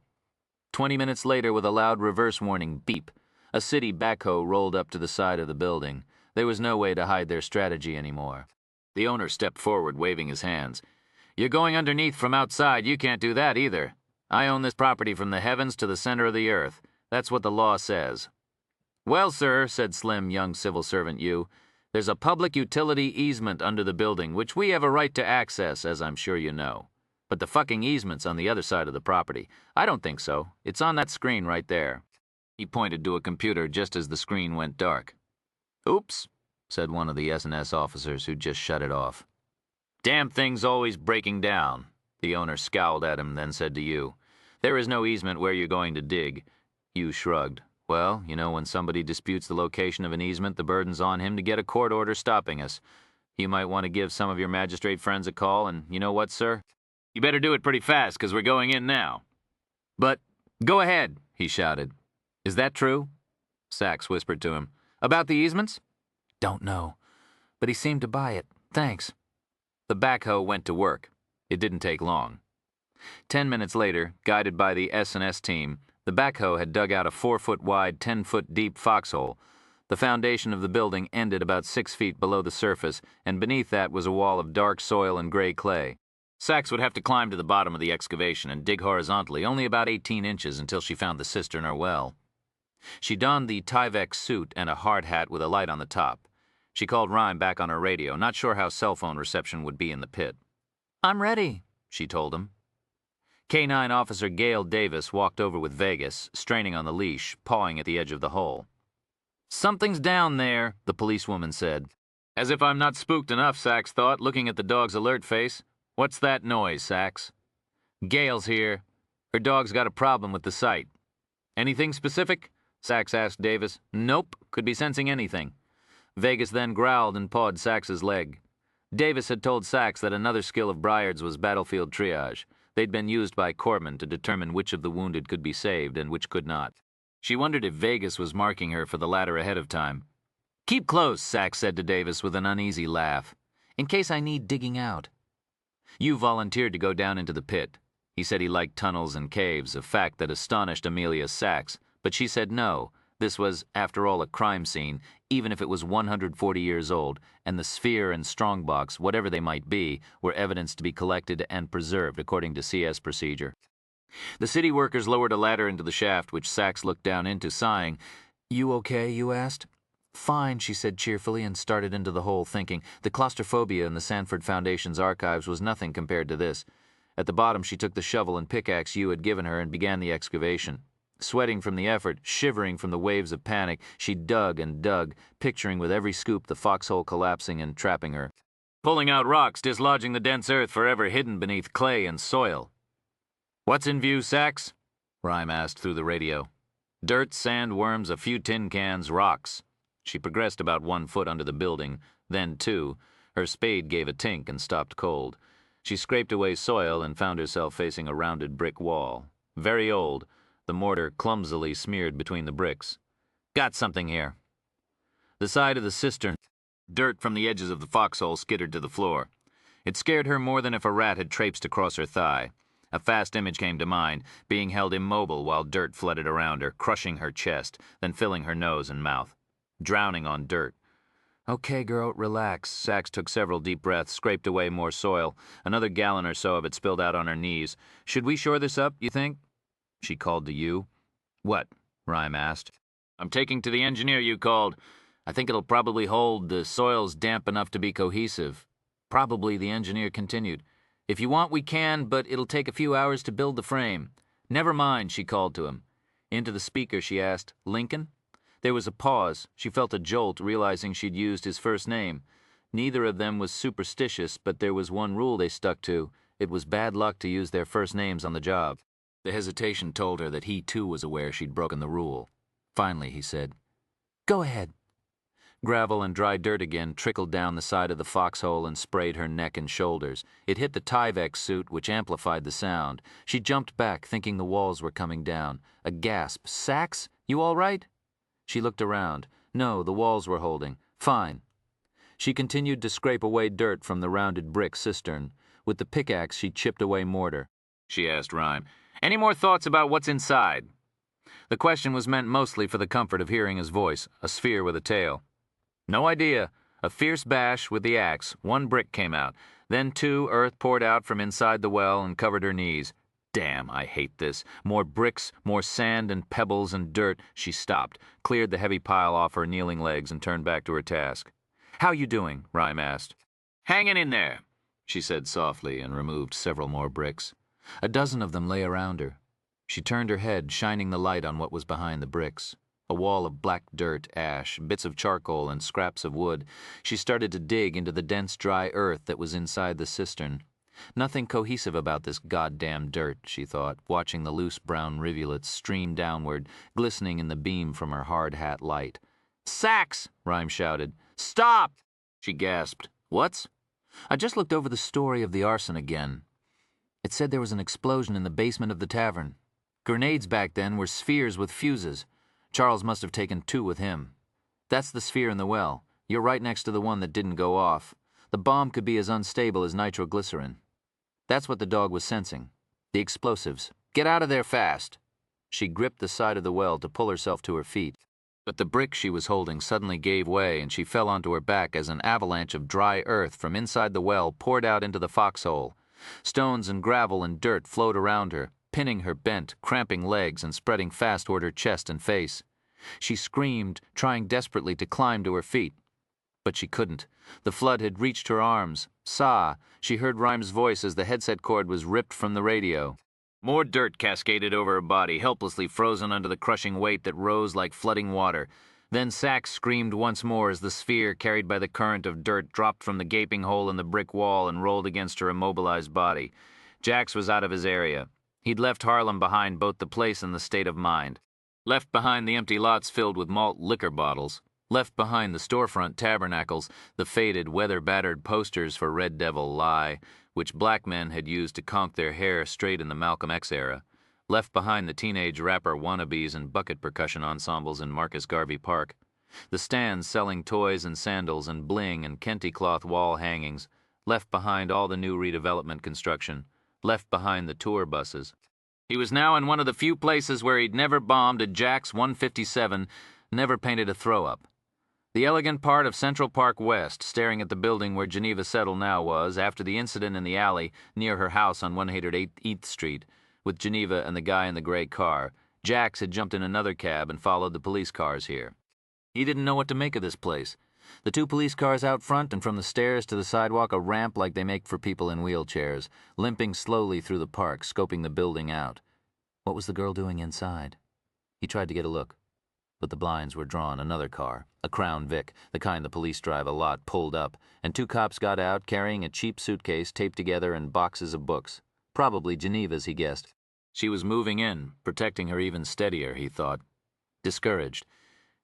20 minutes later, with a loud reverse warning beep, a city backhoe rolled up to the side of the building. There was no way to hide their strategy anymore. The owner stepped forward, waving his hands. "You're going underneath from outside. You can't do that either. I own this property from the heavens to the center of the earth. That's what the law says." "Well, sir," said slim young civil servant Yu, "there's a public utility easement under the building, which we have a right to access, as I'm sure you know. But the fucking easement's on the other side of the property. I don't think so. It's on that screen right there." He pointed to a computer just as the screen went dark. "Oops," said one of the S&S officers who'd just shut it off. "Damn thing's always breaking down." The owner scowled at him, then said to Yu, "There is no easement where you're going to dig." Yu shrugged. "Well, you know, when somebody disputes the location of an easement, the burden's on him to get a court order stopping us. You might want to give some of your magistrate friends a call, and you know what, sir? You better do it pretty fast, because we're going in now." "But, go ahead," he shouted. "Is that true?" Sachs whispered to him. "About the easements?" Don't know. But he seemed to buy it. Thanks. The backhoe went to work. It didn't take long. 10 minutes later, guided by the S&S team, the backhoe had dug out a 4-foot-wide, 10-foot-deep foxhole. The foundation of the building ended about 6 feet below the surface, and beneath that was a wall of dark soil and gray clay. Sachs would have to climb to the bottom of the excavation and dig horizontally only about 18 inches until she found the cistern or well. She donned the Tyvek suit and a hard hat with a light on the top. She called Rhyme back on her radio, not sure how cell phone reception would be in the pit. "I'm ready," she told him. K-9 Officer Gail Davis walked over with Vegas, straining on the leash, pawing at the edge of the hole. "Something's down there," the policewoman said. "As if I'm not spooked enough," Sachs thought, looking at the dog's alert face. "What's that noise, Sachs?" "Gail's here. Her dog's got a problem with the sight." "Anything specific?" Sachs asked Davis. "Nope. Could be sensing anything." Vegas then growled and pawed Sachs's leg. Davis had told Sachs that another skill of Briard's was battlefield triage. They'd been used by corpsmen to determine which of the wounded could be saved and which could not. She wondered if Vegas was marking her for the latter ahead of time. "Keep close," Sachs said to Davis with an uneasy laugh. "In case I need digging out." Yu volunteered to go down into the pit. He said he liked tunnels and caves, a fact that astonished Amelia Sachs, but she said no. This was, after all, a crime scene, even if it was 140 years old, and the sphere and strongbox, whatever they might be, were evidence to be collected and preserved according to CS procedure. The city workers lowered a ladder into the shaft, which Sachs looked down into, sighing. "You okay?" Yu asked. "Fine," she said cheerfully, and started into the hole, thinking the claustrophobia in the Sanford Foundation's archives was nothing compared to this. At the bottom, she took the shovel and pickaxe Yu had given her and began the excavation. Sweating from the effort, shivering from the waves of panic, she dug and dug, picturing with every scoop the foxhole collapsing and trapping her. Pulling out rocks, dislodging the dense earth forever hidden beneath clay and soil. "What's in view, Sachs?" Rhyme asked through the radio. "Dirt, sand, worms, a few tin cans, rocks." She progressed about 1 foot under the building, then 2. Her spade gave a tink and stopped cold. She scraped away soil and found herself facing a rounded brick wall. Very old, the mortar clumsily smeared between the bricks. "Got something here." The side of the cistern. Dirt from the edges of the foxhole skittered to the floor. It scared her more than if a rat had traipsed across her thigh. A fast image came to mind, being held immobile while dirt flooded around her, crushing her chest, then filling her nose and mouth. Drowning on dirt. "Okay, girl, relax." Sachs took several deep breaths, scraped away more soil. Another gallon or so of it spilled out on her knees. "Should we shore this up, you think?" She called to Yu. "What?" Rhyme asked. "I'm taking to the engineer you called. I think it'll probably hold. The soil's damp enough to be cohesive." "Probably," the engineer continued. "If you want, we can, but it'll take a few hours to build the frame." "Never mind," she called to him. Into the speaker she asked, "Lincoln?" There was a pause. She felt a jolt, realizing she'd used his first name. Neither of them was superstitious, but there was one rule they stuck to. It was bad luck to use their first names on the job. The hesitation told her that he too was aware she'd broken the rule. Finally, he said, "Go ahead." Gravel and dry dirt again trickled down the side of the foxhole and sprayed her neck and shoulders. It hit the Tyvek suit, which amplified the sound. She jumped back, thinking the walls were coming down. A gasp. "Sachs, you all right?" She looked around. No, the walls were holding. Fine. She continued to scrape away dirt from the rounded brick cistern. With the pickaxe, she chipped away mortar. She asked Rhyme, "Any more thoughts about what's inside?" The question was meant mostly for the comfort of hearing his voice, a sphere with a tail. "No idea." A fierce bash with the axe. One brick came out. Then two, earth poured out from inside the well and covered her knees. Damn, I hate this. More bricks, more sand and pebbles and dirt. She stopped, cleared the heavy pile off her kneeling legs, and turned back to her task. "How you doing?" Rhyme asked. "Hanging in there," she said softly, and removed several more bricks. A dozen of them lay around her. She turned her head, shining the light on what was behind the bricks. A wall of black dirt, ash, bits of charcoal, and scraps of wood. She started to dig into the dense, dry earth that was inside the cistern. Nothing cohesive about this goddamn dirt, she thought, watching the loose brown rivulets stream downward, glistening in the beam from her hard hat light. "Sacks!" Rhyme shouted. "Stop!" She gasped. "What's?" "I just looked over the story of the arson again. It said there was an explosion in the basement of the tavern. Grenades back then were spheres with fuses. Charles must have taken 2 with him. That's the sphere in the well. You're right next to the one that didn't go off. The bomb could be as unstable as nitroglycerin. That's what the dog was sensing. The explosives. Get out of there fast." She gripped the side of the well to pull herself to her feet. But the brick she was holding suddenly gave way, and she fell onto her back as an avalanche of dry earth from inside the well poured out into the foxhole. Stones and gravel and dirt flowed around her, pinning her bent, cramping legs and spreading fast toward her chest and face. She screamed, trying desperately to climb to her feet. But she couldn't. The flood had reached her arms. She heard Rhyme's voice as the headset cord was ripped from the radio. More dirt cascaded over her body, helplessly frozen under the crushing weight that rose like flooding water. Then Sachs screamed once more as the sphere, carried by the current of dirt, dropped from the gaping hole in the brick wall and rolled against her immobilized body. Jax was out of his area. He'd left Harlem behind, both the place and the state of mind. Left behind the empty lots filled with malt liquor bottles. Left behind the storefront tabernacles, the faded, weather-battered posters for Red Devil Lie, which black men had used to conk their hair straight in the Malcolm X era. Left behind the teenage rapper wannabes and bucket percussion ensembles in Marcus Garvey Park. The stands selling toys and sandals and bling and kente cloth wall hangings. Left behind all the new redevelopment construction. Left behind the tour buses. He was now in one of the few places where he'd never bombed a Jax 157, never painted a throw-up. The elegant part of Central Park West, staring at the building where Geneva Settle now was, after the incident in the alley near her house on 108th Street, with Geneva and the guy in the gray car. Jax had jumped in another cab and followed the police cars here. He didn't know what to make of this place. The 2 police cars out front, and from the stairs to the sidewalk a ramp like they make for people in wheelchairs, limping slowly through the park, scoping the building out. What was the girl doing inside? He tried to get a look, but the blinds were drawn. Another car, a Crown Vic, the kind the police drive a lot, pulled up, and 2 cops got out carrying a cheap suitcase taped together and boxes of books. Probably Geneva's, he guessed. She was moving in, protecting her even steadier, he thought. Discouraged,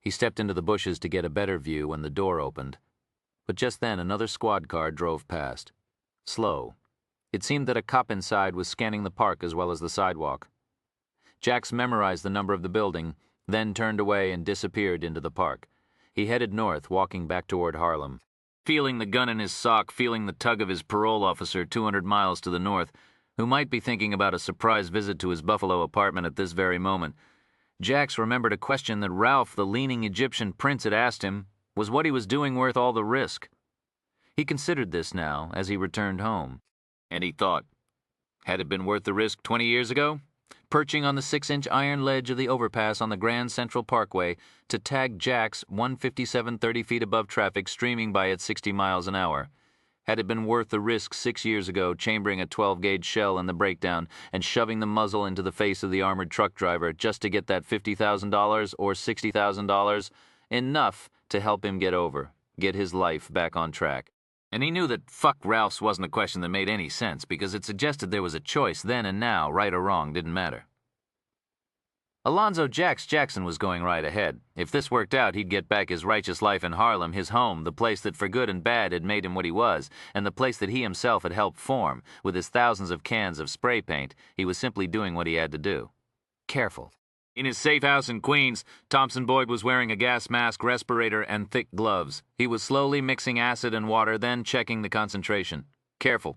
he stepped into the bushes to get a better view when the door opened. But just then another squad car drove past. Slow. It seemed that a cop inside was scanning the park as well as the sidewalk. Jax memorized the number of the building, then turned away and disappeared into the park. He headed north, walking back toward Harlem. Feeling the gun in his sock, feeling the tug of his parole officer 200 miles to the north, who might be thinking about a surprise visit to his Buffalo apartment at this very moment, Jax remembered a question that Ralph, the leaning Egyptian prince, had asked him. Was what he was doing worth all the risk? He considered this now as he returned home. And he thought, had it been worth the risk 20 years ago? Perching on the 6-inch iron ledge of the overpass on the Grand Central Parkway to tag Jax 157 30 feet above traffic streaming by at 60 miles an hour. Had it been worth the risk 6 years ago, chambering a 12-gauge shell in the breakdown and shoving the muzzle into the face of the armored truck driver just to get that $50,000 or $60,000? Enough to help him get his life back on track. And he knew that fuck Ralph's wasn't a question that made any sense, because it suggested there was a choice then and now, right or wrong, didn't matter. Alonzo Jax Jackson was going right ahead. If this worked out, he'd get back his righteous life in Harlem, his home, the place that for good and bad had made him what he was, and the place that he himself had helped form. With his thousands of cans of spray paint, he was simply doing what he had to do. Careful. In his safe house in Queens, Thompson Boyd was wearing a gas mask, respirator, and thick gloves. He was slowly mixing acid and water, then checking the concentration. Careful.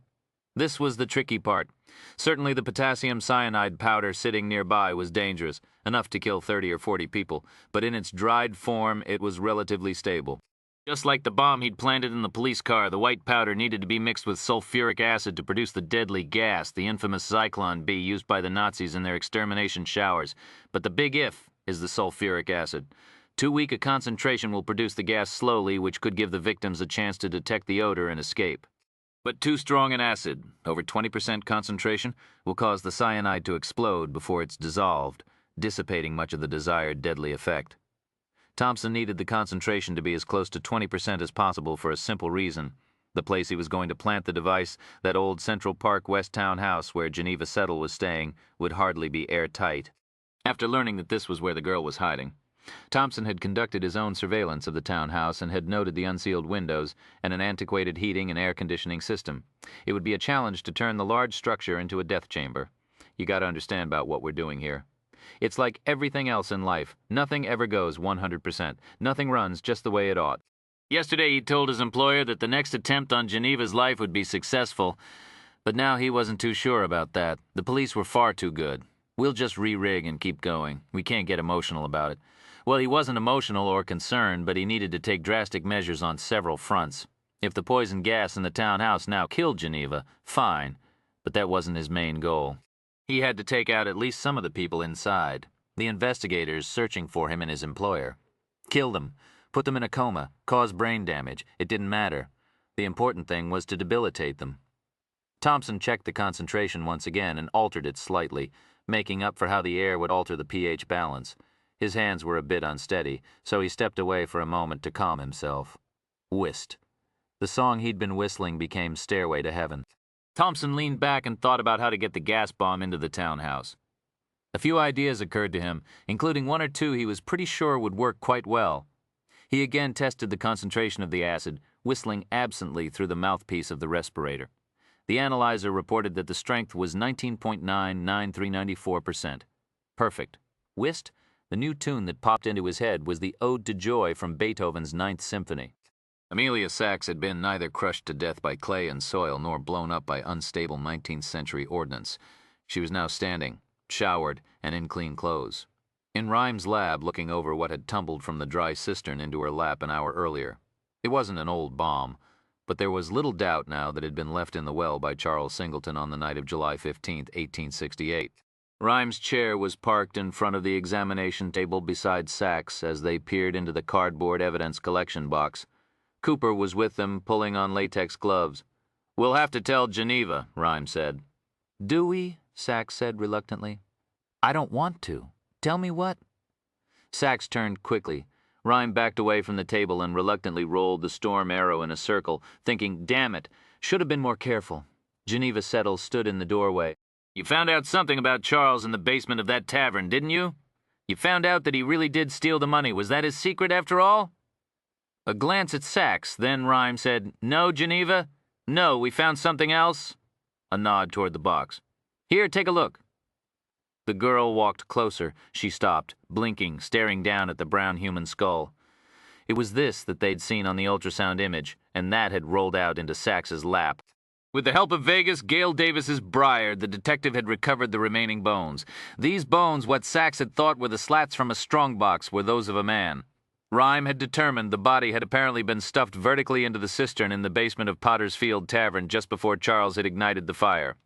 This was the tricky part. Certainly the potassium cyanide powder sitting nearby was dangerous, enough to kill 30 or 40 people, but in its dried form it was relatively stable. Just like the bomb he'd planted in the police car, the white powder needed to be mixed with sulfuric acid to produce the deadly gas, the infamous Zyklon B used by the Nazis in their extermination showers. But the big if is the sulfuric acid. Too weak a concentration will produce the gas slowly, which could give the victims a chance to detect the odor and escape. But too strong an acid, over 20% concentration, will cause the cyanide to explode before it's dissolved, dissipating much of the desired deadly effect. Thompson needed the concentration to be as close to 20% as possible for a simple reason. The place he was going to plant the device, that old Central Park West Town house where Geneva Settle was staying, would hardly be airtight. After learning that this was where the girl was hiding, Thompson had conducted his own surveillance of the townhouse and had noted the unsealed windows and an antiquated heating and air conditioning system. It would be a challenge to turn the large structure into a death chamber. You gotta understand about what we're doing here. It's like everything else in life. Nothing ever goes 100%. Nothing runs just the way it ought. Yesterday he told his employer that the next attempt on Geneva's life would be successful, but now he wasn't too sure about that. The police were far too good. We'll just re-rig and keep going. We can't get emotional about it. Well, he wasn't emotional or concerned, but he needed to take drastic measures on several fronts. If the poison gas in the townhouse now killed Geneva, fine, but that wasn't his main goal. He had to take out at least some of the people inside, the investigators searching for him and his employer. Kill them, put them in a coma, cause brain damage. It didn't matter. The important thing was to debilitate them. Thompson checked the concentration once again and altered it slightly, making up for how the air would alter the pH balance. His hands were a bit unsteady, so he stepped away for a moment to calm himself. Whist. The song he'd been whistling became Stairway to Heaven. Thompson leaned back and thought about how to get the gas bomb into the townhouse. A few ideas occurred to him, including one or two he was pretty sure would work quite well. He again tested the concentration of the acid, whistling absently through the mouthpiece of the respirator. The analyzer reported that the strength was 19.99394%. Perfect. Whist? The new tune that popped into his head was the Ode to Joy from Beethoven's Ninth Symphony. Amelia Sachs had been neither crushed to death by clay and soil nor blown up by unstable 19th century ordnance. She was now standing, showered, and in clean clothes, in Rhymes' lab, looking over what had tumbled from the dry cistern into her lap an hour earlier. It wasn't an old bomb, but there was little doubt now that it had been left in the well by Charles Singleton on the night of July 15, 1868. Rhymes' chair was parked in front of the examination table beside Sachs as they peered into the cardboard evidence collection box. Cooper was with them, pulling on latex gloves. "We'll have to tell Geneva," Rhymes said. "Do we?" Sachs said reluctantly. "I don't want to. Tell me what?" Sachs turned quickly. Rhyme backed away from the table and reluctantly rolled the storm arrow in a circle, thinking, damn it, should have been more careful. Geneva Settle stood in the doorway. "You found out something about Charles in the basement of that tavern, didn't you? You found out that he really did steal the money. Was that his secret after all?" A glance at Sachs, then Rhyme said, "No, Geneva? No, we found something else?" A nod toward the box. "Here, take a look." The girl walked closer. She stopped, blinking, staring down at the brown human skull. It was this that they'd seen on the ultrasound image, and that had rolled out into Sachs's lap. With the help of Vegas, Gail Davis's Briar, the detective had recovered the remaining bones. These bones, what Sachs had thought were the slats from a strongbox, were those of a man. Rhyme had determined the body had apparently been stuffed vertically into the cistern in the basement of Potter's Field Tavern just before Charles had ignited the fire.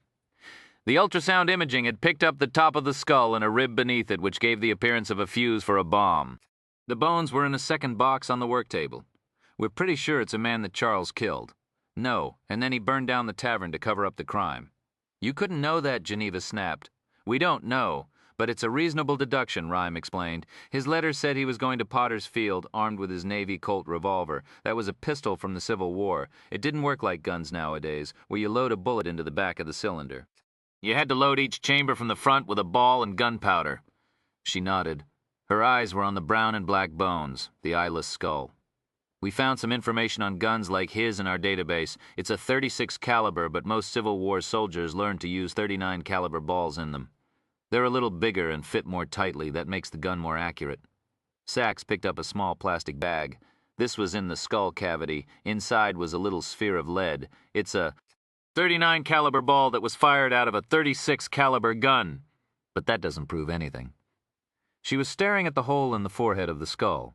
The ultrasound imaging had picked up the top of the skull and a rib beneath it, which gave the appearance of a fuse for a bomb. The bones were in a second box on the work table. "We're pretty sure it's a man that Charles killed." "No, and then he burned down the tavern to cover up the crime." "You couldn't know that," Geneva snapped. "We don't know, but it's a reasonable deduction," Rhyme explained. "His letter said he was going to Potter's Field armed with his Navy Colt revolver. That was a pistol from the Civil War. It didn't work like guns nowadays, where you load a bullet into the back of the cylinder. You had to load each chamber from the front with a ball and gunpowder." She nodded. Her eyes were on the brown and black bones, the eyeless skull. "We found some information on guns like his in our database. It's a .36 caliber, but most Civil War soldiers learned to use .39 caliber balls in them. They're a little bigger and fit more tightly. That makes the gun more accurate. Sachs picked up a small plastic bag. This was in the skull cavity. Inside was a little sphere of lead. It's a .39 caliber ball that was fired out of a .36 caliber gun. But that doesn't prove anything. She was staring at the hole in the forehead of the skull.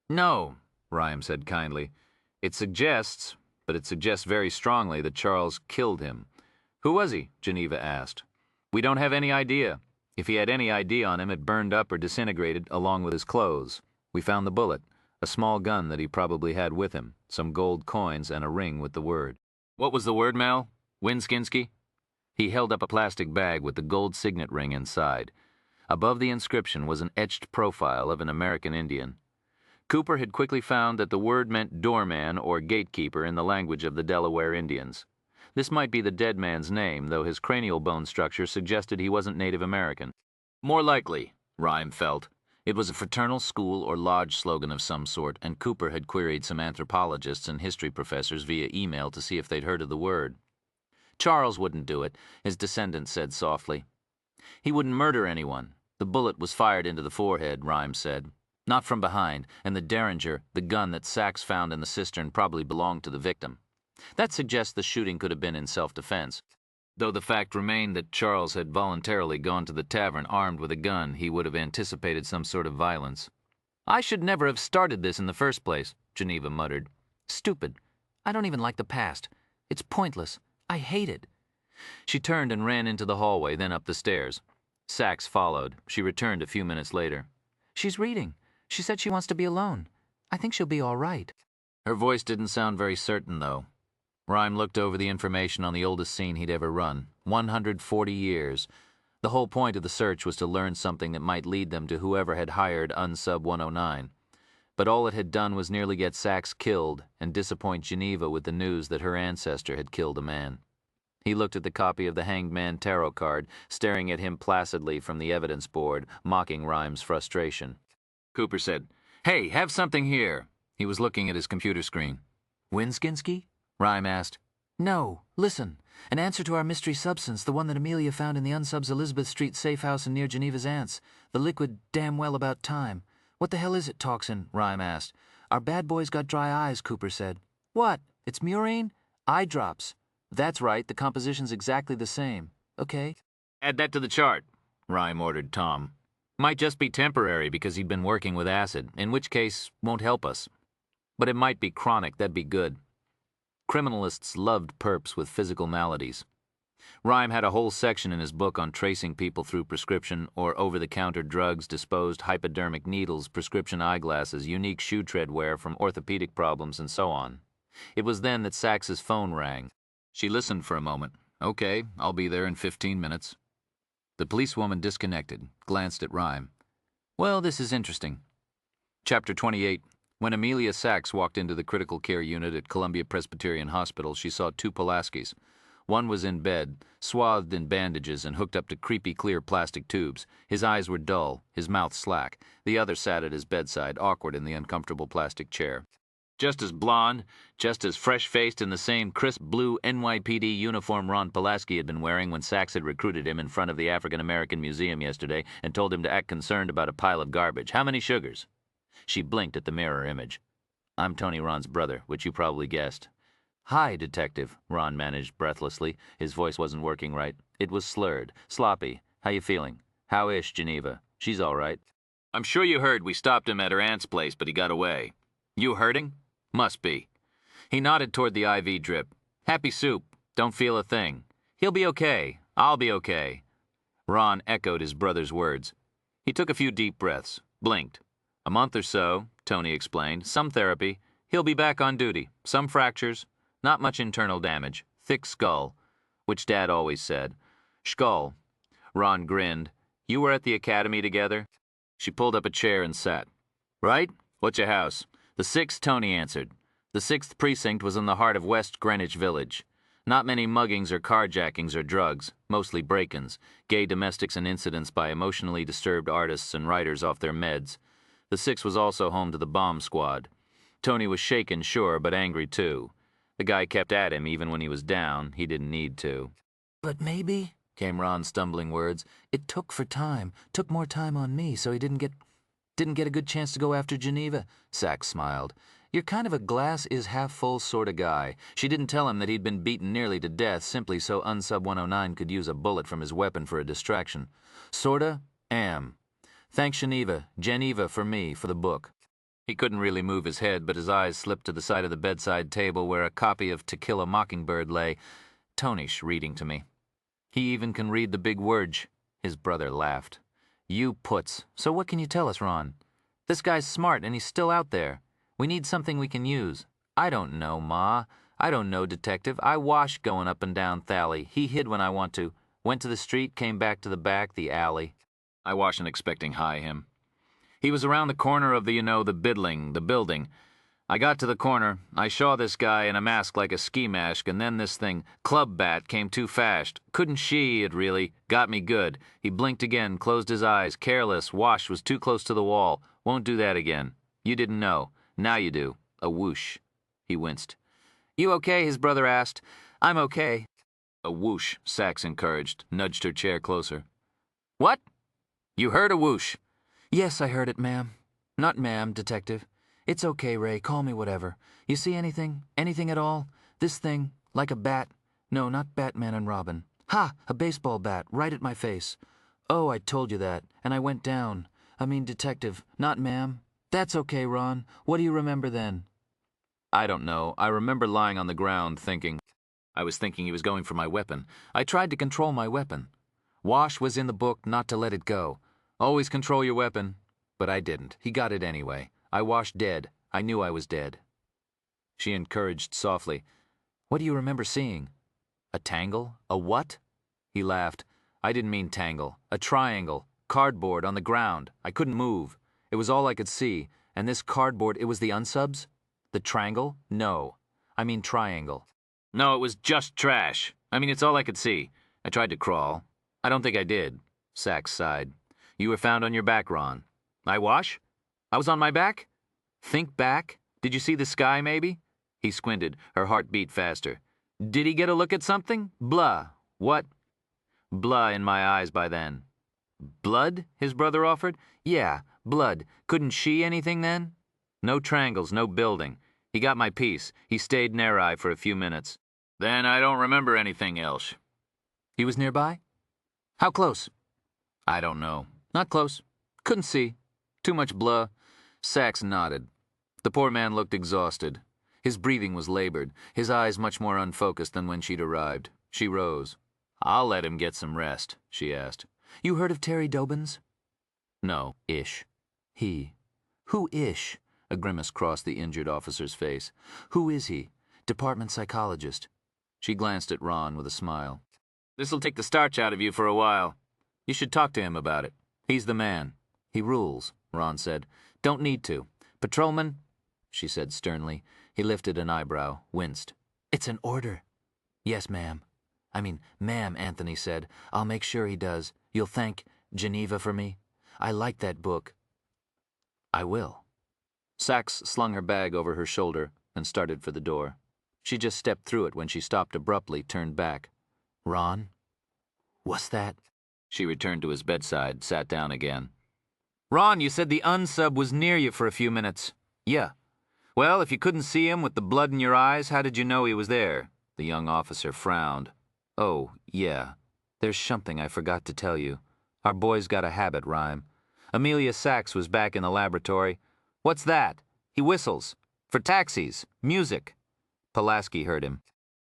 No, Rhyme said kindly. It suggests, but it suggests very strongly that Charles killed him. Who was he? Geneva asked. We don't have any idea. If he had any ID on him, it burned up or disintegrated along with his clothes. We found the bullet, a small gun that he probably had with him, some gold coins, and a ring with the word. What was the word, Mel? Winskinsky? He held up a plastic bag with the gold signet ring inside. Above the inscription was an etched profile of an American Indian. Cooper had quickly found that the word meant doorman or gatekeeper in the language of the Delaware Indians. This might be the dead man's name, though his cranial bone structure suggested he wasn't Native American. More likely, Rhyme felt. It was a fraternal school or lodge slogan of some sort, and Cooper had queried some anthropologists and history professors via email to see if they'd heard of the word. Charles wouldn't do it, his descendant said softly. He wouldn't murder anyone. The bullet was fired into the forehead, Rhyme said. Not from behind, and the Derringer, the gun that Sachs found in the cistern, probably belonged to the victim. That suggests the shooting could have been in self-defense. Though the fact remained that Charles had voluntarily gone to the tavern armed with a gun, he would have anticipated some sort of violence. I should never have started this in the first place, Geneva muttered. Stupid. I don't even like the past. It's pointless. I hate it. She turned and ran into the hallway, then up the stairs. Sachs followed. She returned a few minutes later. She's reading. She said she wants to be alone. I think she'll be all right. Her voice didn't sound very certain, though. Rhyme looked over the information on the oldest scene he'd ever run. 140 years. The whole point of the search was to learn something that might lead them to whoever had hired Unsub 109. But all it had done was nearly get Sachs killed and disappoint Geneva with the news that her ancestor had killed a man. He looked at the copy of the Hanged Man tarot card, staring at him placidly from the evidence board, mocking Rhyme's frustration. Cooper said, Hey, have something here. He was looking at his computer screen. Winskinsky? Rhyme asked. No, listen. An answer to our mystery substance, the one that Amelia found in the Unsub's Elizabeth Street safe house and near Geneva's aunt's. The liquid damn well about time. What the hell is it, Toxin? Rhyme asked. Our bad boy's got dry eyes, Cooper said. What? It's murine? Eye drops. That's right, the composition's exactly the same. Okay. Add that to the chart, Rhyme ordered Tom. Might just be temporary because he'd been working with acid, in which case, won't help us. But it might be chronic, that'd be good. Criminalists loved perps with physical maladies. Rhyme had a whole section in his book on tracing people through prescription or over-the-counter drugs, disposed hypodermic needles, prescription eyeglasses, unique shoe tread wear from orthopedic problems, and so on. It was then that Sachs's phone rang. She listened for a moment. Okay, I'll be there in 15 minutes. The policewoman disconnected, glanced at Rhyme. Well, this is interesting. Chapter 28. When Amelia Sachs walked into the critical care unit at Columbia Presbyterian Hospital, she saw two Pulaskis. One was in bed, swathed in bandages and hooked up to creepy clear plastic tubes. His eyes were dull, his mouth slack. The other sat at his bedside, awkward in the uncomfortable plastic chair. Just as blonde, just as fresh-faced in the same crisp blue NYPD uniform Ron Pulaski had been wearing when Sachs had recruited him in front of the African American Museum yesterday and told him to act concerned about a pile of garbage. How many sugars? She blinked at the mirror image. I'm Tony Ron's brother, which you probably guessed. Hi, Detective, Ron managed breathlessly. His voice wasn't working right. It was slurred, sloppy. How you feeling? How is Geneva? She's all right. I'm sure you heard we stopped him at her aunt's place, but he got away. You hurting? Must be. He nodded toward the IV drip. Happy soup. Don't feel a thing. He'll be okay. I'll be okay. Ron echoed his brother's words. He took a few deep breaths, blinked. A month or so, Tony explained. Some therapy. He'll be back on duty. Some fractures. Not much internal damage. Thick skull. Which Dad always said. Skull. Ron grinned. You were at the academy together? She pulled up a chair and sat. Right? What's your house? The 6th, Tony answered. The 6th precinct was in the heart of West Greenwich Village. Not many muggings or carjackings or drugs, mostly break-ins, gay domestics and incidents by emotionally disturbed artists and writers off their meds. The 6th was also home to the bomb squad. Tony was shaken, sure, but angry too. The guy kept at him even when he was down. He didn't need to. But maybe, came Ron's stumbling words. It took more time on me, so he didn't get a good chance to go after Geneva. Sachs smiled. You're kind of a glass-is-half-full sort of guy. She didn't tell him that he'd been beaten nearly to death simply so Unsub 109 could use a bullet from his weapon for a distraction. Sorta? Am. Thanks, Geneva for me, for the book. He couldn't really move his head, but his eyes slipped to the side of the bedside table where a copy of To Kill a Mockingbird lay, Tonish reading to me. He even can read the big words. His brother laughed. You puts. So what can you tell us, Ron? This guy's smart and he's still out there. We need something we can use. I don't know, Ma. I don't know, Detective. I wash going up and down Thalley. He hid when I want to. Went to the street, came back to the back, the alley. I wasn't expecting high him. He was around the corner of the building. I got to the corner. I saw this guy in a mask like a ski mask, and then this thing, club bat, came too fast. Couldn't see it, really. Got me good. He blinked again, closed his eyes. Careless. Wash was too close to the wall. Won't do that again. You didn't know. Now you do. A whoosh. He winced. You okay? His brother asked. I'm okay. A whoosh, Sachs encouraged, nudged her chair closer. What? You heard a whoosh? Yes, I heard it, ma'am. Not ma'am, Detective. It's okay, Ray. Call me whatever. You see anything? Anything at all? This thing, like a bat. No, not Batman and Robin. Ha! A baseball bat, right at my face. Oh, I told you that, and I went down. I mean, Detective, not ma'am. That's okay, Ron. What do you remember then? I don't know. I remember lying on the ground thinking. I was thinking he was going for my weapon. I tried to control my weapon. Wash was in the book not to let it go. Always control your weapon. But I didn't. He got it anyway. I washed dead. I knew I was dead. She encouraged softly. What do you remember seeing? A tangle? A what? He laughed. I didn't mean tangle. A triangle. Cardboard on the ground. I couldn't move. It was all I could see. And this cardboard, it was the unsubs? The triangle? No. I mean triangle. No, it was just trash. I mean, it's all I could see. I tried to crawl. I don't think I did. Sachs sighed. You were found on your back, Ron. I wash? I was on my back? Think back. Did you see the sky, maybe? He squinted. Her heart beat faster. Did he get a look at something? Blah. What? Blah in my eyes by then. Blood? His brother offered. Yeah, blood. Couldn't she anything then? No triangles, no building. He got my piece. He stayed near eye for a few minutes. Then I don't remember anything else. He was nearby? How close? I don't know. Not close. Couldn't see. Too much blah. Sachs nodded. The poor man looked exhausted. His breathing was labored, his eyes much more unfocused than when she'd arrived. She rose. I'll let him get some rest, she asked. You heard of Terry Dobbins? No. Ish. He. Who ish? A grimace crossed the injured officer's face. Who is he? Department psychologist. She glanced at Ron with a smile. This'll take the starch out of you for a while. You should talk to him about it. He's the man. He rules, Ron said. Don't need to. Patrolman, she said sternly. He lifted an eyebrow, winced. It's an order. Yes, ma'am. I mean, ma'am, Anthony said. I'll make sure he does. You'll thank Geneva for me? I like that book. I will. Sachs slung her bag over her shoulder and started for the door. She just stepped through it when she stopped abruptly, turned back. Ron? What's that? She returned to his bedside, sat down again. Ron, you said the unsub was near you for a few minutes. Yeah. Well, if you couldn't see him with the blood in your eyes, how did you know he was there? The young officer frowned. Oh, yeah. There's something I forgot to tell you. Our boy's got a habit, Rhyme. Amelia Sachs was back in the laboratory. What's that? He whistles. For taxis. Music. Pulaski heard him.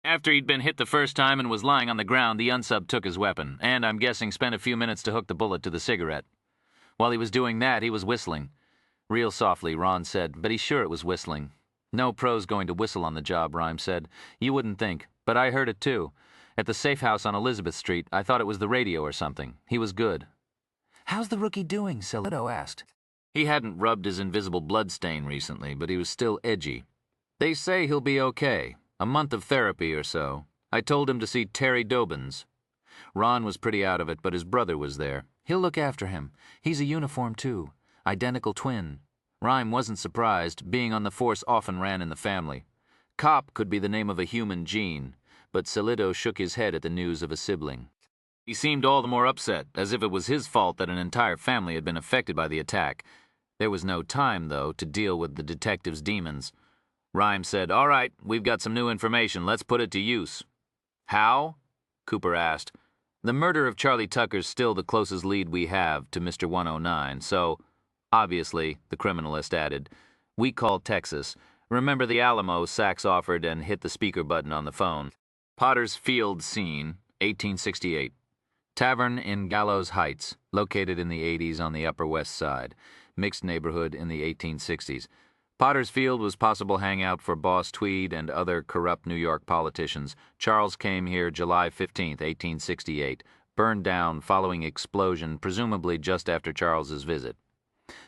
After he'd been hit the first time and was lying on the ground, the unsub took his weapon, and I'm guessing spent a few minutes to hook the bullet to the cigarette. While he was doing that, he was whistling. Real softly, Ron said, but he's sure it was whistling. No pro's going to whistle on the job, Rhyme said. You wouldn't think, but I heard it too. At the safe house on Elizabeth Street, I thought it was the radio or something. He was good. How's the rookie doing? Salido asked. He hadn't rubbed his invisible blood stain recently, but he was still edgy. They say he'll be okay. A month of therapy or so. I told him to see Terry Dobbins. Ron was pretty out of it, but his brother was there. He'll look after him. He's a uniform, too. Identical twin. Rhyme wasn't surprised. Being on the force often ran in the family. Cop could be the name of a human gene, but Salido shook his head at the news of a sibling. He seemed all the more upset, as if it was his fault that an entire family had been affected by the attack. There was no time, though, to deal with the detective's demons. Rhyme said, "All right, we've got some new information. Let's put it to use." "How?" Cooper asked. "The murder of Charlie Tucker's still the closest lead we have to Mr. 109, so, obviously," the criminalist added, "we called Texas. Remember the Alamo?" Sachs offered and hit the speaker button on the phone. Potter's Field scene, 1868. Tavern in Gallows Heights, located in the 80s on the Upper West Side. Mixed neighborhood in the 1860s. Potter's Field was possible hangout for Boss Tweed and other corrupt New York politicians. Charles came here July 15, 1868. Burned down following explosion, presumably just after Charles's visit.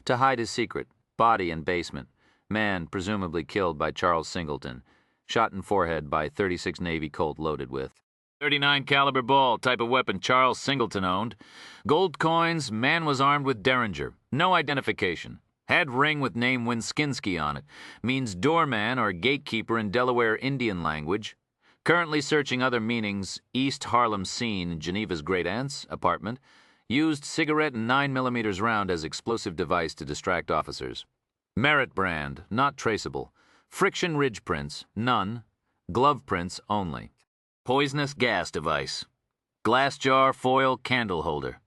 To hide his secret, body in basement. Man presumably killed by Charles Singleton. Shot in forehead by .36 Navy Colt loaded with .39 caliber ball, type of weapon Charles Singleton owned. Gold coins, man was armed with Derringer. No identification. Had ring with name Winskinski on it. Means doorman or gatekeeper in Delaware Indian language. Currently searching other meanings. East Harlem scene, Geneva's great aunt's apartment. Used cigarette and 9mm round as explosive device to distract officers. Merit brand, not traceable. Friction ridge prints, none. Glove prints only. Poisonous gas device. Glass jar, foil, candle holder.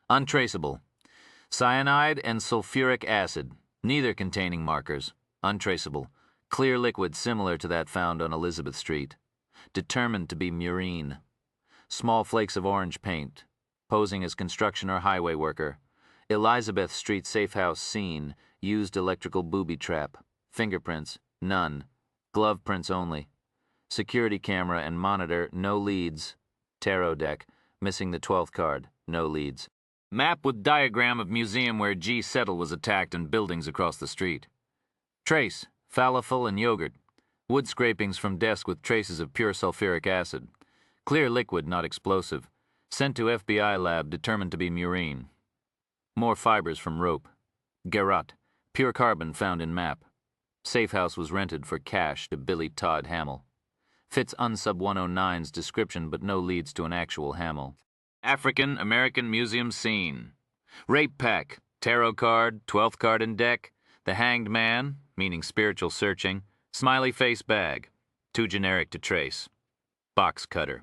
Untraceable. Cyanide and sulfuric acid, neither containing markers. Untraceable. Clear liquid similar to that found on Elizabeth Street. Determined to be murine. Small flakes of orange paint. Posing as construction or highway worker. Elizabeth Street safe house scene. Used electrical booby trap. Fingerprints, none. Glove prints only. Security camera and monitor, no leads. Tarot deck, missing the 12th card, no leads. Map with diagram of museum where G. Settle was attacked and buildings across the street. Trace, falafel and yogurt. Wood scrapings from desk with traces of pure sulfuric acid. Clear liquid, not explosive. Sent to FBI lab, determined to be murine. More fibers from rope. Garrote, pure carbon found in map. Safe house was rented for cash to Billy Todd Hamill. Fits unsub 109's description but no leads to an actual Hamill. African American Museum scene. Rape pack, tarot card, 12th card in deck. The hanged man, meaning spiritual searching. Smiley face bag, too generic to trace. Box cutter.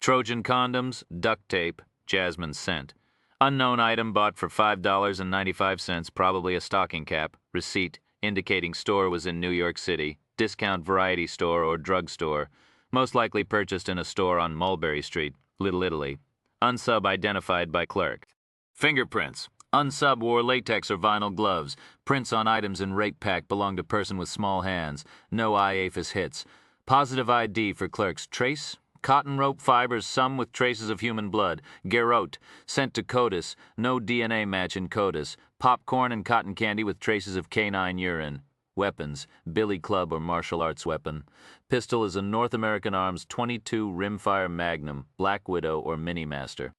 Trojan condoms, duct tape, jasmine scent. Unknown item bought for $5.95, probably a stocking cap. Receipt indicating store was in New York City. Discount variety store or drug store. Most likely purchased in a store on Mulberry Street, Little Italy. Unsub identified by clerk. Fingerprints. Unsub wore latex or vinyl gloves. Prints on items in rape pack belong to person with small hands. No IAFIS hits. Positive ID for clerk's trace. Cotton rope fibers, some with traces of human blood. Garrote. Sent to CODIS. No DNA match in CODIS. Popcorn and cotton candy with traces of canine urine. Weapons, billy club or martial arts weapon. Pistol is a North American Arms .22 rimfire Magnum, Black Widow or Mini Master.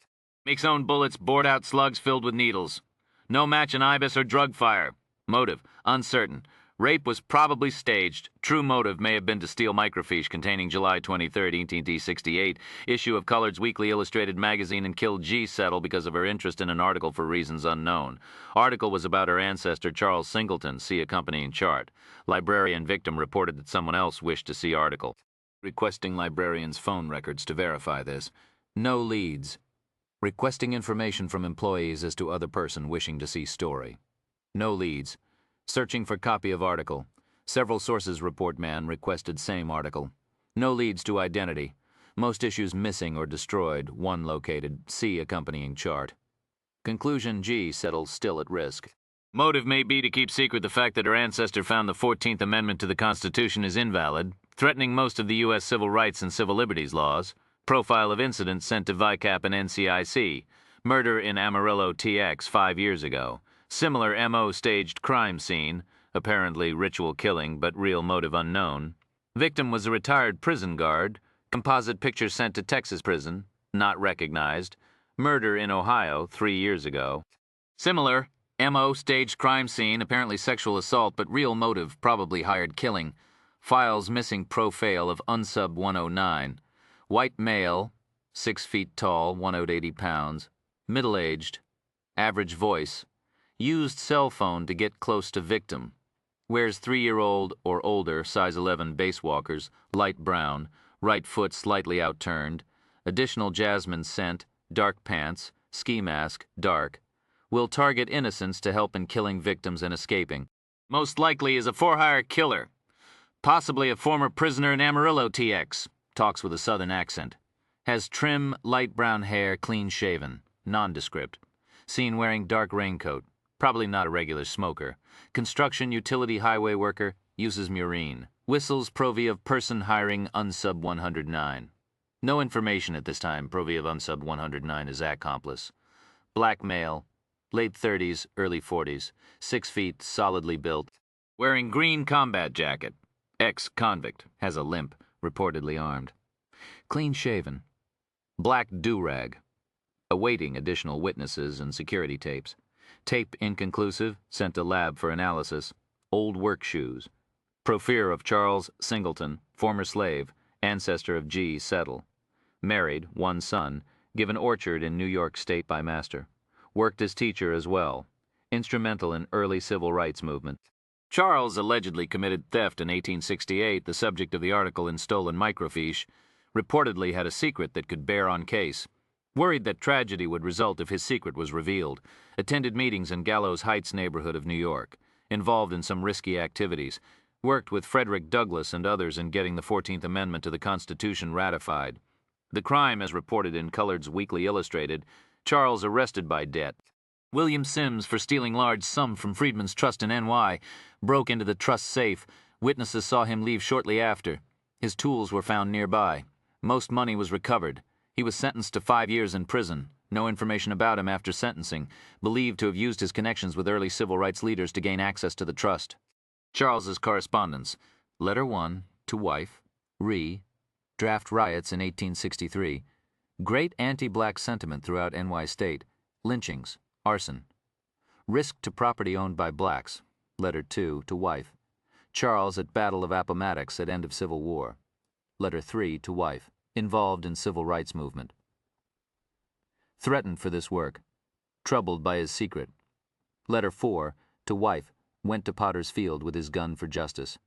Makes own bullets, bored out slugs filled with needles. No match in ibis or drug fire. Motive, uncertain. Rape was probably staged. True motive may have been to steal microfiche containing July 23, 1868, issue of Collard's Weekly Illustrated magazine and kill G. Settle because of her interest in an article for reasons unknown. Article was about her ancestor Charles Singleton, see accompanying chart. Librarian victim reported that someone else wished to see article. Requesting librarian's phone records to verify this. No leads. Requesting information from employees as to other person wishing to see story. No leads. Searching for copy of article. Several sources report man requested same article. No leads to identity. Most issues missing or destroyed, one located, see accompanying chart. Conclusion G. Settles still at risk. Motive may be to keep secret the fact that her ancestor found the 14th Amendment to the Constitution is invalid, threatening most of the U.S. civil rights and civil liberties laws. Profile of incident sent to VICAP and NCIC. Murder in Amarillo TX 5 years ago. Similar M.O. staged crime scene, apparently ritual killing but real motive unknown. Victim was a retired prison guard. Composite picture sent to Texas prison, not recognized. Murder in Ohio 3 years ago. Similar M.O. staged crime scene, apparently sexual assault but real motive, probably hired killing. Files missing profile of unsub 109. White male, 6 feet tall, 180 pounds, middle-aged, average voice, used cell phone to get close to victim, wears 3-year-old or older, size 11 base walkers, light brown, right foot slightly outturned, additional jasmine scent, dark pants, ski mask, dark, will target innocents to help in killing victims and escaping. Most likely is a for-hire killer, possibly a former prisoner in Amarillo TX, talks with a southern accent. Has trim, light brown hair, clean shaven, nondescript. Seen wearing dark raincoat, probably not a regular smoker. Construction utility highway worker, uses murine. Whistles Provy of person hiring unsub 109. No information at this time. Provy of unsub 109 is accomplice. Black male, late 30s, early 40s, 6 feet, solidly built. Wearing green combat jacket. Ex-convict, has a limp, reportedly armed. Clean shaven. Black do-rag. Awaiting additional witnesses and security tapes. Tape inconclusive, sent to lab for analysis. Old work shoes. Profere of Charles Singleton, former slave, ancestor of G. Settle. Married, 1 son, given orchard in New York State by master. Worked as teacher as well. Instrumental in early civil rights movement. Charles allegedly committed theft in 1868, the subject of the article in Stolen Microfiche. Reportedly had a secret that could bear on case. Worried that tragedy would result if his secret was revealed. Attended meetings in Gallows Heights neighborhood of New York. Involved in some risky activities. Worked with Frederick Douglass and others in getting the 14th Amendment to the Constitution ratified. The crime, as reported in Collard's Weekly Illustrated, Charles arrested by debt. William Sims for stealing large sum from Freedman's Trust in NY. Broke into the trust safe. Witnesses saw him leave shortly after. His tools were found nearby. Most money was recovered. He was sentenced to 5 years in prison. No information about him after sentencing. Believed to have used his connections with early civil rights leaders to gain access to the trust. Charles's correspondence. Letter 1 to wife. Draft riots in 1863. Great anti-black sentiment throughout NY State. Lynchings. Arson. Risk to property owned by blacks. Letter 2 to wife. Charles at Battle of Appomattox at end of Civil War. Letter 3 to wife. Involved in civil rights movement. Threatened for this work. Troubled by his secret. Letter 4 to wife. Went to Potter's Field with his gun for justice.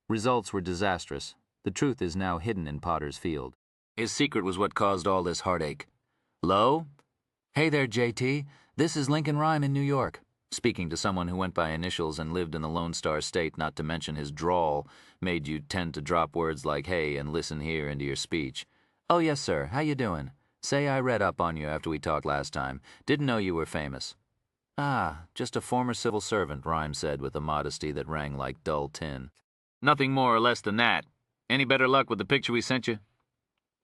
Results were disastrous. The truth is now hidden in Potter's Field. His secret was what caused all this heartache. Low? Hey there, JT. This is Lincoln Rhyme in New York. Speaking to someone who went by initials and lived in the Lone Star State, not to mention his drawl, made you tend to drop words like hey and listen here into your speech. Oh, yes, sir. How you doing? Say I read up on you after we talked last time. Didn't know you were famous. Ah, just a former civil servant, Rhyme said with a modesty that rang like dull tin. Nothing more or less than that. Any better luck with the picture we sent you?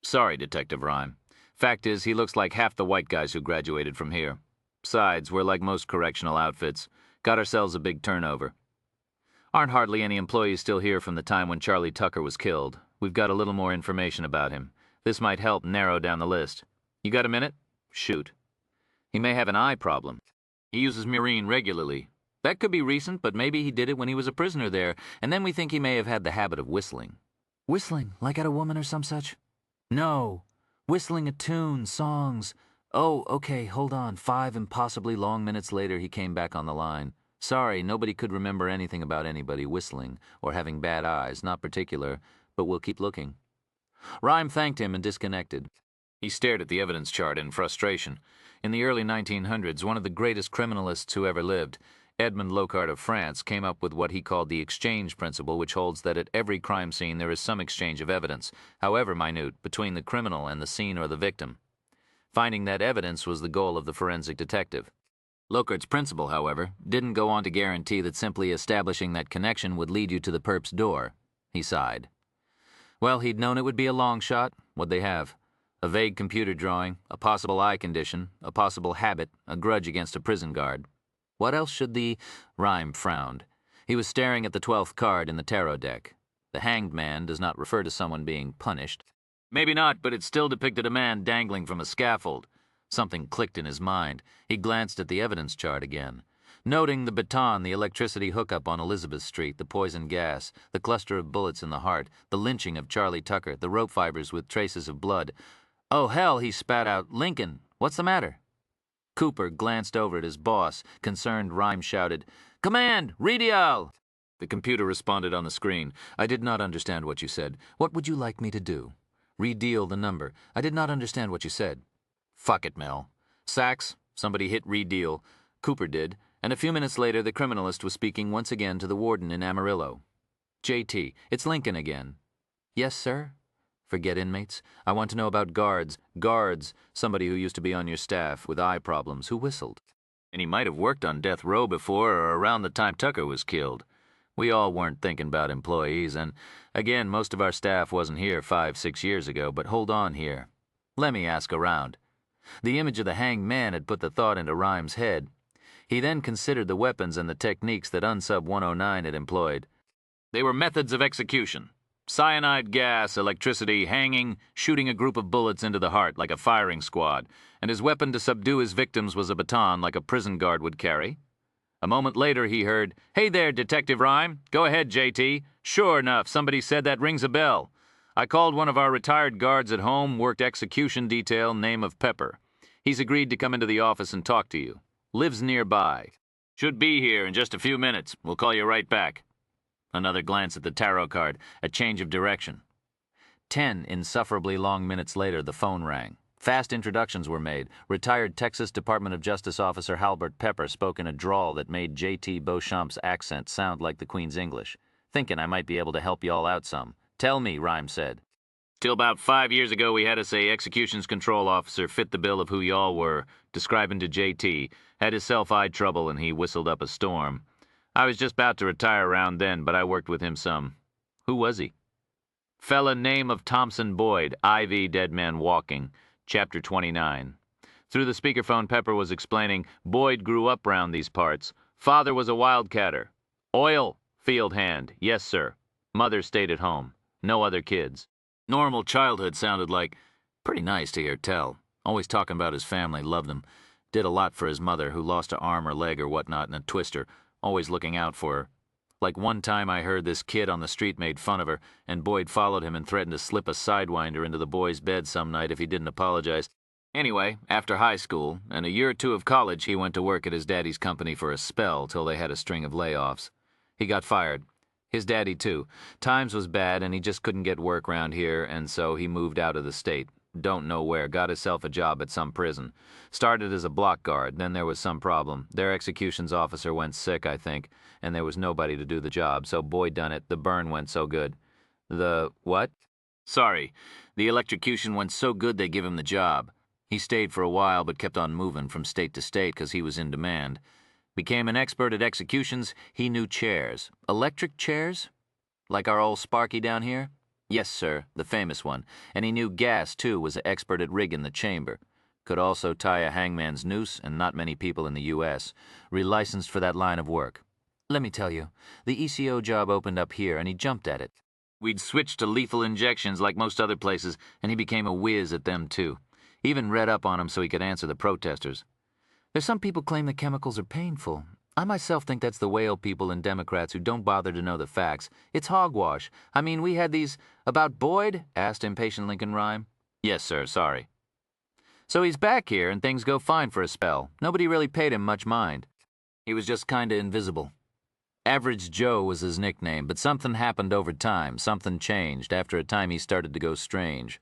Sorry, Detective Rhyme. Fact is, he looks like half the white guys who graduated from here. Besides, we're like most correctional outfits. Got ourselves a big turnover. Aren't hardly any employees still here from the time when Charlie Tucker was killed. We've got a little more information about him. This might help narrow down the list. You got a minute? Shoot. He may have an eye problem. He uses murine regularly. That could be recent, but maybe he did it when he was a prisoner there, and then we think he may have had the habit of whistling. Whistling? Like at a woman or some such? No. Whistling a tune, songs. Oh, okay, hold on. 5 impossibly long minutes later, he came back on the line. Sorry, nobody could remember anything about anybody whistling or having bad eyes, not particular, but we'll keep looking. Rhyme thanked him and disconnected. He stared at the evidence chart in frustration. In the early 1900s, one of the greatest criminalists who ever lived, Edmond Locard of France, came up with what he called the exchange principle, which holds that at every crime scene there is some exchange of evidence, however minute, between the criminal and the scene or the victim. Finding that evidence was the goal of the forensic detective. Locard's principle, however, didn't go on to guarantee that simply establishing that connection would lead you to the perp's door. He sighed. Well, he'd known it would be a long shot. What'd they have? A vague computer drawing, a possible eye condition, a possible habit, a grudge against a prison guard. What else should the... Rhyme frowned. He was staring at the 12th card in the tarot deck. The hanged man does not refer to someone being punished. Maybe not, but it still depicted a man dangling from a scaffold. Something clicked in his mind. He glanced at the evidence chart again. Noting the baton, the electricity hookup on Elizabeth Street, the poison gas, the cluster of bullets in the heart, the lynching of Charlie Tucker, the rope fibers with traces of blood. "Oh, hell," he spat out. "Lincoln, what's the matter?" Cooper glanced over at his boss. Concerned, Rhyme shouted, "Command, redial!" The computer responded on the screen. "I did not understand what you said. What would you like me to do?" "Redeal the number. I did not understand what you said." "Fuck it, Mel. Sachs, somebody hit redeal." Cooper did, and a few minutes later the criminalist was speaking once again to the warden in Amarillo. "JT, it's Lincoln again." "Yes, sir?" "Forget inmates. I want to know about guards. Guards, somebody who used to be on your staff with eye problems, who whistled. And he might have worked on death row before or around the time Tucker was killed. We all weren't thinking about employees, and again, most of our staff wasn't here 5-6 years ago, but hold on here. Let me ask around." The image of the hanged man had put the thought into Rhyme's head. He then considered the weapons and the techniques that Unsub 109 had employed. They were methods of execution. Cyanide gas, electricity, hanging, shooting a group of bullets into the heart like a firing squad, and his weapon to subdue his victims was a baton like a prison guard would carry. A moment later he heard, "Hey there, Detective Rhyme. Go ahead, JT. Sure enough, somebody said that rings a bell. I called one of our retired guards at home, worked execution detail, name of Pepper. He's agreed to come into the office and talk to you. Lives nearby. Should be here in just a few minutes. We'll call you right back." Another glance at the tarot card, a change of direction. 10 insufferably long minutes later, the phone rang. Fast introductions were made. Retired Texas Department of Justice Officer Halbert Pepper spoke in a drawl that made J.T. Beauchamp's accent sound like the Queen's English. "Thinking I might be able to help y'all out some." "Tell me," Rhyme said. "Till about 5 years ago, we had to say executions control officer fit the bill of who y'all were, describing to J.T. Had his self-eyed trouble and he whistled up a storm. I was just about to retire around then, but I worked with him some." "Who was he?" "Fella name of Thompson Boyd, IV Dead Man Walking, Chapter 29. Through the speakerphone, Pepper was explaining, Boyd grew up round these parts. Father was a wildcatter. Oil, field hand, yes, sir. Mother stayed at home. No other kids. Normal childhood sounded like pretty nice to hear tell. Always talking about his family, loved them. Did a lot for his mother, who lost an arm or leg or whatnot in a twister. Always looking out for her. Like one time I heard this kid on the street made fun of her, and Boyd followed him and threatened to slip a sidewinder into the boy's bed some night if he didn't apologize. Anyway, after high school, and a year or two of college, he went to work at his daddy's company for a spell till they had a string of layoffs. He got fired. His daddy, too. Times was bad, and he just couldn't get work round here, and so he moved out of the state. Don't know where. Got himself a job at some prison. Started as a block guard, then there was some problem. Their executions officer went sick, I think, and there was nobody to do the job, so Boyd done it. The burn went so good. The what? Sorry. The electrocution went so good they give him the job. He stayed for a while but kept on moving from state to state because he was in demand. Became an expert at executions. He knew chairs. Electric chairs? Like our old Sparky down here? Yes, sir, the famous one. And he knew gas, too, was an expert at rigging the chamber. Could also tie a hangman's noose, and not many people in the U.S. Relicensed for that line of work. Let me tell you, the ECO job opened up here, and he jumped at it. We'd switched to lethal injections like most other places, and he became a whiz at them, too. Even read up on them so he could answer the protesters. There's some people claim the chemicals are painful. I myself think that's the whale people and Democrats who don't bother to know the facts. It's hogwash. I mean, we had these... About Boyd? Asked impatient Lincoln Rhyme. Yes, sir, sorry. So he's back here and things go fine for a spell. Nobody really paid him much mind. He was just kinda invisible. Average Joe was his nickname, but something happened over time. Something changed. After a time he started to go strange.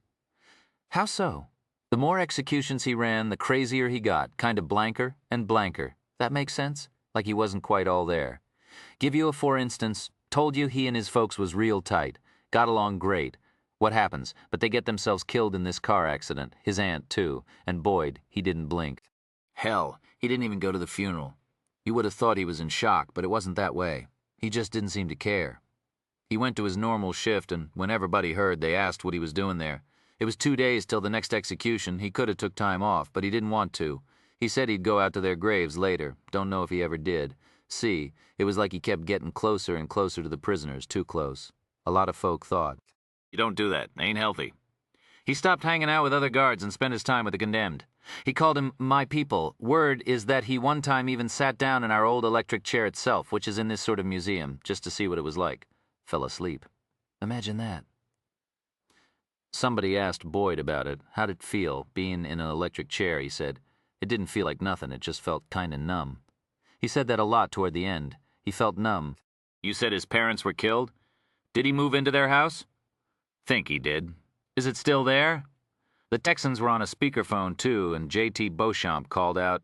How so? The more executions he ran, the crazier he got. Kind of blanker and blanker. That makes sense? Like he wasn't quite all there. Give you a for instance. Told you he and his folks was real tight. Got along great. What happens? But they get themselves killed in this car accident. His aunt, too. And Boyd, he didn't blink. Hell, he didn't even go to the funeral. You would have thought he was in shock, but it wasn't that way. He just didn't seem to care. He went to his normal shift, and when everybody heard, they asked what he was doing there. It was 2 days till the next execution. He could have took time off, but he didn't want to. He said he'd go out to their graves later. Don't know if he ever did. See, it was like he kept getting closer and closer to the prisoners, too close. A lot of folk thought. You don't do that. Ain't healthy. He stopped hanging out with other guards and spent his time with the condemned. He called him my people. Word is that he one time even sat down in our old electric chair itself, which is in this sort of museum, just to see what it was like. Fell asleep. Imagine that. Somebody asked Boyd about it. How'd it feel, being in an electric chair, he said. It didn't feel like nothing, it just felt kinda numb. He said that a lot toward the end. He felt numb. You said his parents were killed? Did he move into their house? Think he did. Is it still there? The Texans were on a speakerphone, too, and J.T. Beauchamp called out,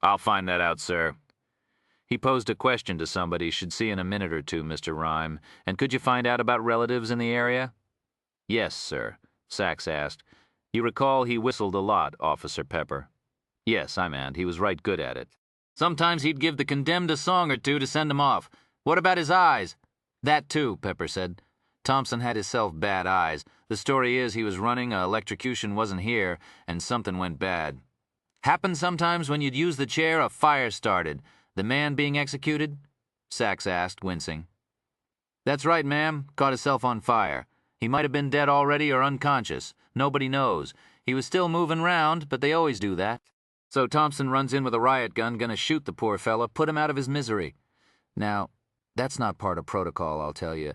"I'll find that out, sir." He posed a question to somebody should see in a minute or two, Mr. Rhyme, and could you find out about relatives in the area? Yes, sir, Sachs asked. You recall he whistled a lot, Officer Pepper. Yes, I meant. He was right good at it. Sometimes he'd give the condemned a song or two to send him off. What about his eyes? That too, Pepper said. Thompson had himself bad eyes. The story is he was running, electrocution wasn't here, and something went bad. Happened sometimes when you'd use the chair, a fire started. The man being executed? Sachs asked, wincing. That's right, ma'am. Caught himself on fire. He might have been dead already or unconscious. Nobody knows. He was still moving round, but they always do that. So Thompson runs in with a riot gun, gonna shoot the poor fella, put him out of his misery. Now, that's not part of protocol, I'll tell you.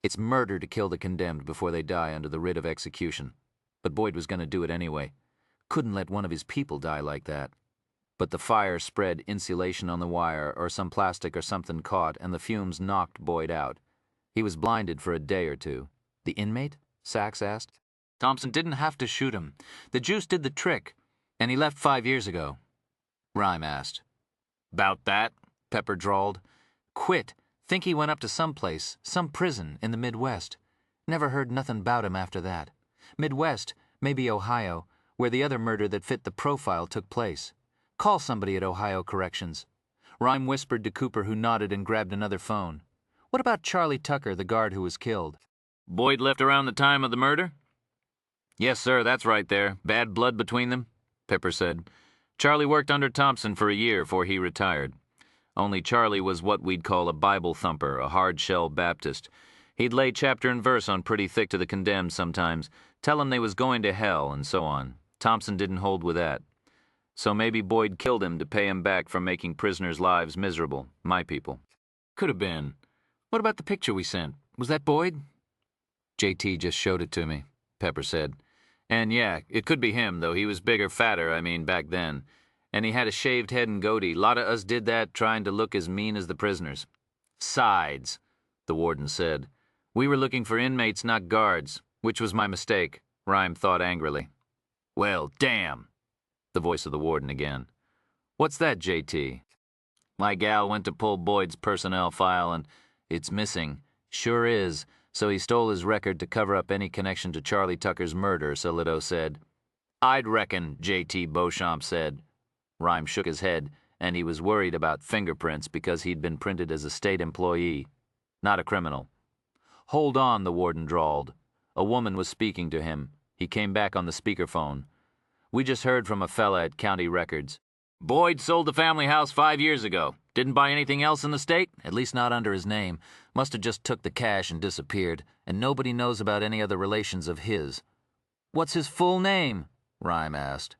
It's murder to kill the condemned before they die under the writ of execution. But Boyd was gonna do it anyway. Couldn't let one of his people die like that. But the fire spread insulation on the wire, or some plastic or something caught, and the fumes knocked Boyd out. He was blinded for a day or two. The inmate? Sachs asked. Thompson didn't have to shoot him. The juice did the trick, and he left 5 years ago. Rhyme asked. "'Bout that?" Pepper drawled. "Quit. Think he went up to some place, some prison in the Midwest. Never heard nothing about him after that. Midwest, maybe Ohio, where the other murder that fit the profile took place. Call somebody at Ohio Corrections." Rhyme whispered to Cooper, who nodded and grabbed another phone. "What about Charlie Tucker, the guard who was killed?" "Boyd left around the time of the murder?" "Yes, sir, that's right there. Bad blood between them," Pepper said. "Charlie worked under Thompson for a year before he retired. Only Charlie was what we'd call a Bible thumper, a hard-shell Baptist. He'd lay chapter and verse on pretty thick to the condemned sometimes, tell 'em they was going to hell, and so on. Thompson didn't hold with that. So maybe Boyd killed him to pay him back for making prisoners' lives miserable, my people." "Could have been. What about the picture we sent? Was that Boyd?" "JT just showed it to me," Pepper said. "And yeah, it could be him, though he was bigger, fatter, back then. And he had a shaved head and goatee. Lot of us did that, trying to look as mean as the prisoners." "Sides," the warden said. "We were looking for inmates, not guards, which was my mistake," Rhyme thought angrily. "Well, damn," the voice of the warden again. "What's that, JT?" "My gal went to pull Boyd's personnel file, and it's missing. Sure is. So he stole his record to cover up any connection to Charlie Tucker's murder, Solito said. "I'd reckon," J.T. Beauchamp said. Rhyme shook his head, and he was worried about fingerprints because he'd been printed as a state employee, not a criminal. "Hold on," the warden drawled. A woman was speaking to him. He came back on the speakerphone. "We just heard from a fella at County Records. Boyd sold the family house 5 years ago. Didn't buy anything else in the state, at least not under his name. Must have just took the cash and disappeared, and nobody knows about any other relations of his." "What's his full name?" Rhyme asked.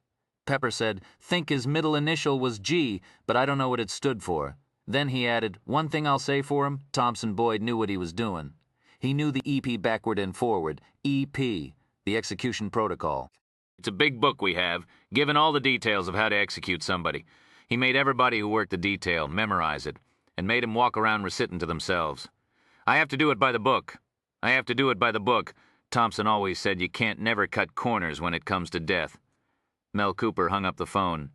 Pepper said, "Think his middle initial was G, but I don't know what it stood for." Then he added, "One thing I'll say for him, Thompson Boyd knew what he was doing. He knew the EP backward and forward, EP, the execution protocol." "It's a big book we have, giving all the details of how to execute somebody. He made everybody who worked the detail memorize it, and made 'em walk around reciting to themselves. I have to do it by the book. I have to do it by the book. Thompson always said you can't never cut corners when it comes to death." Mel Cooper hung up the phone.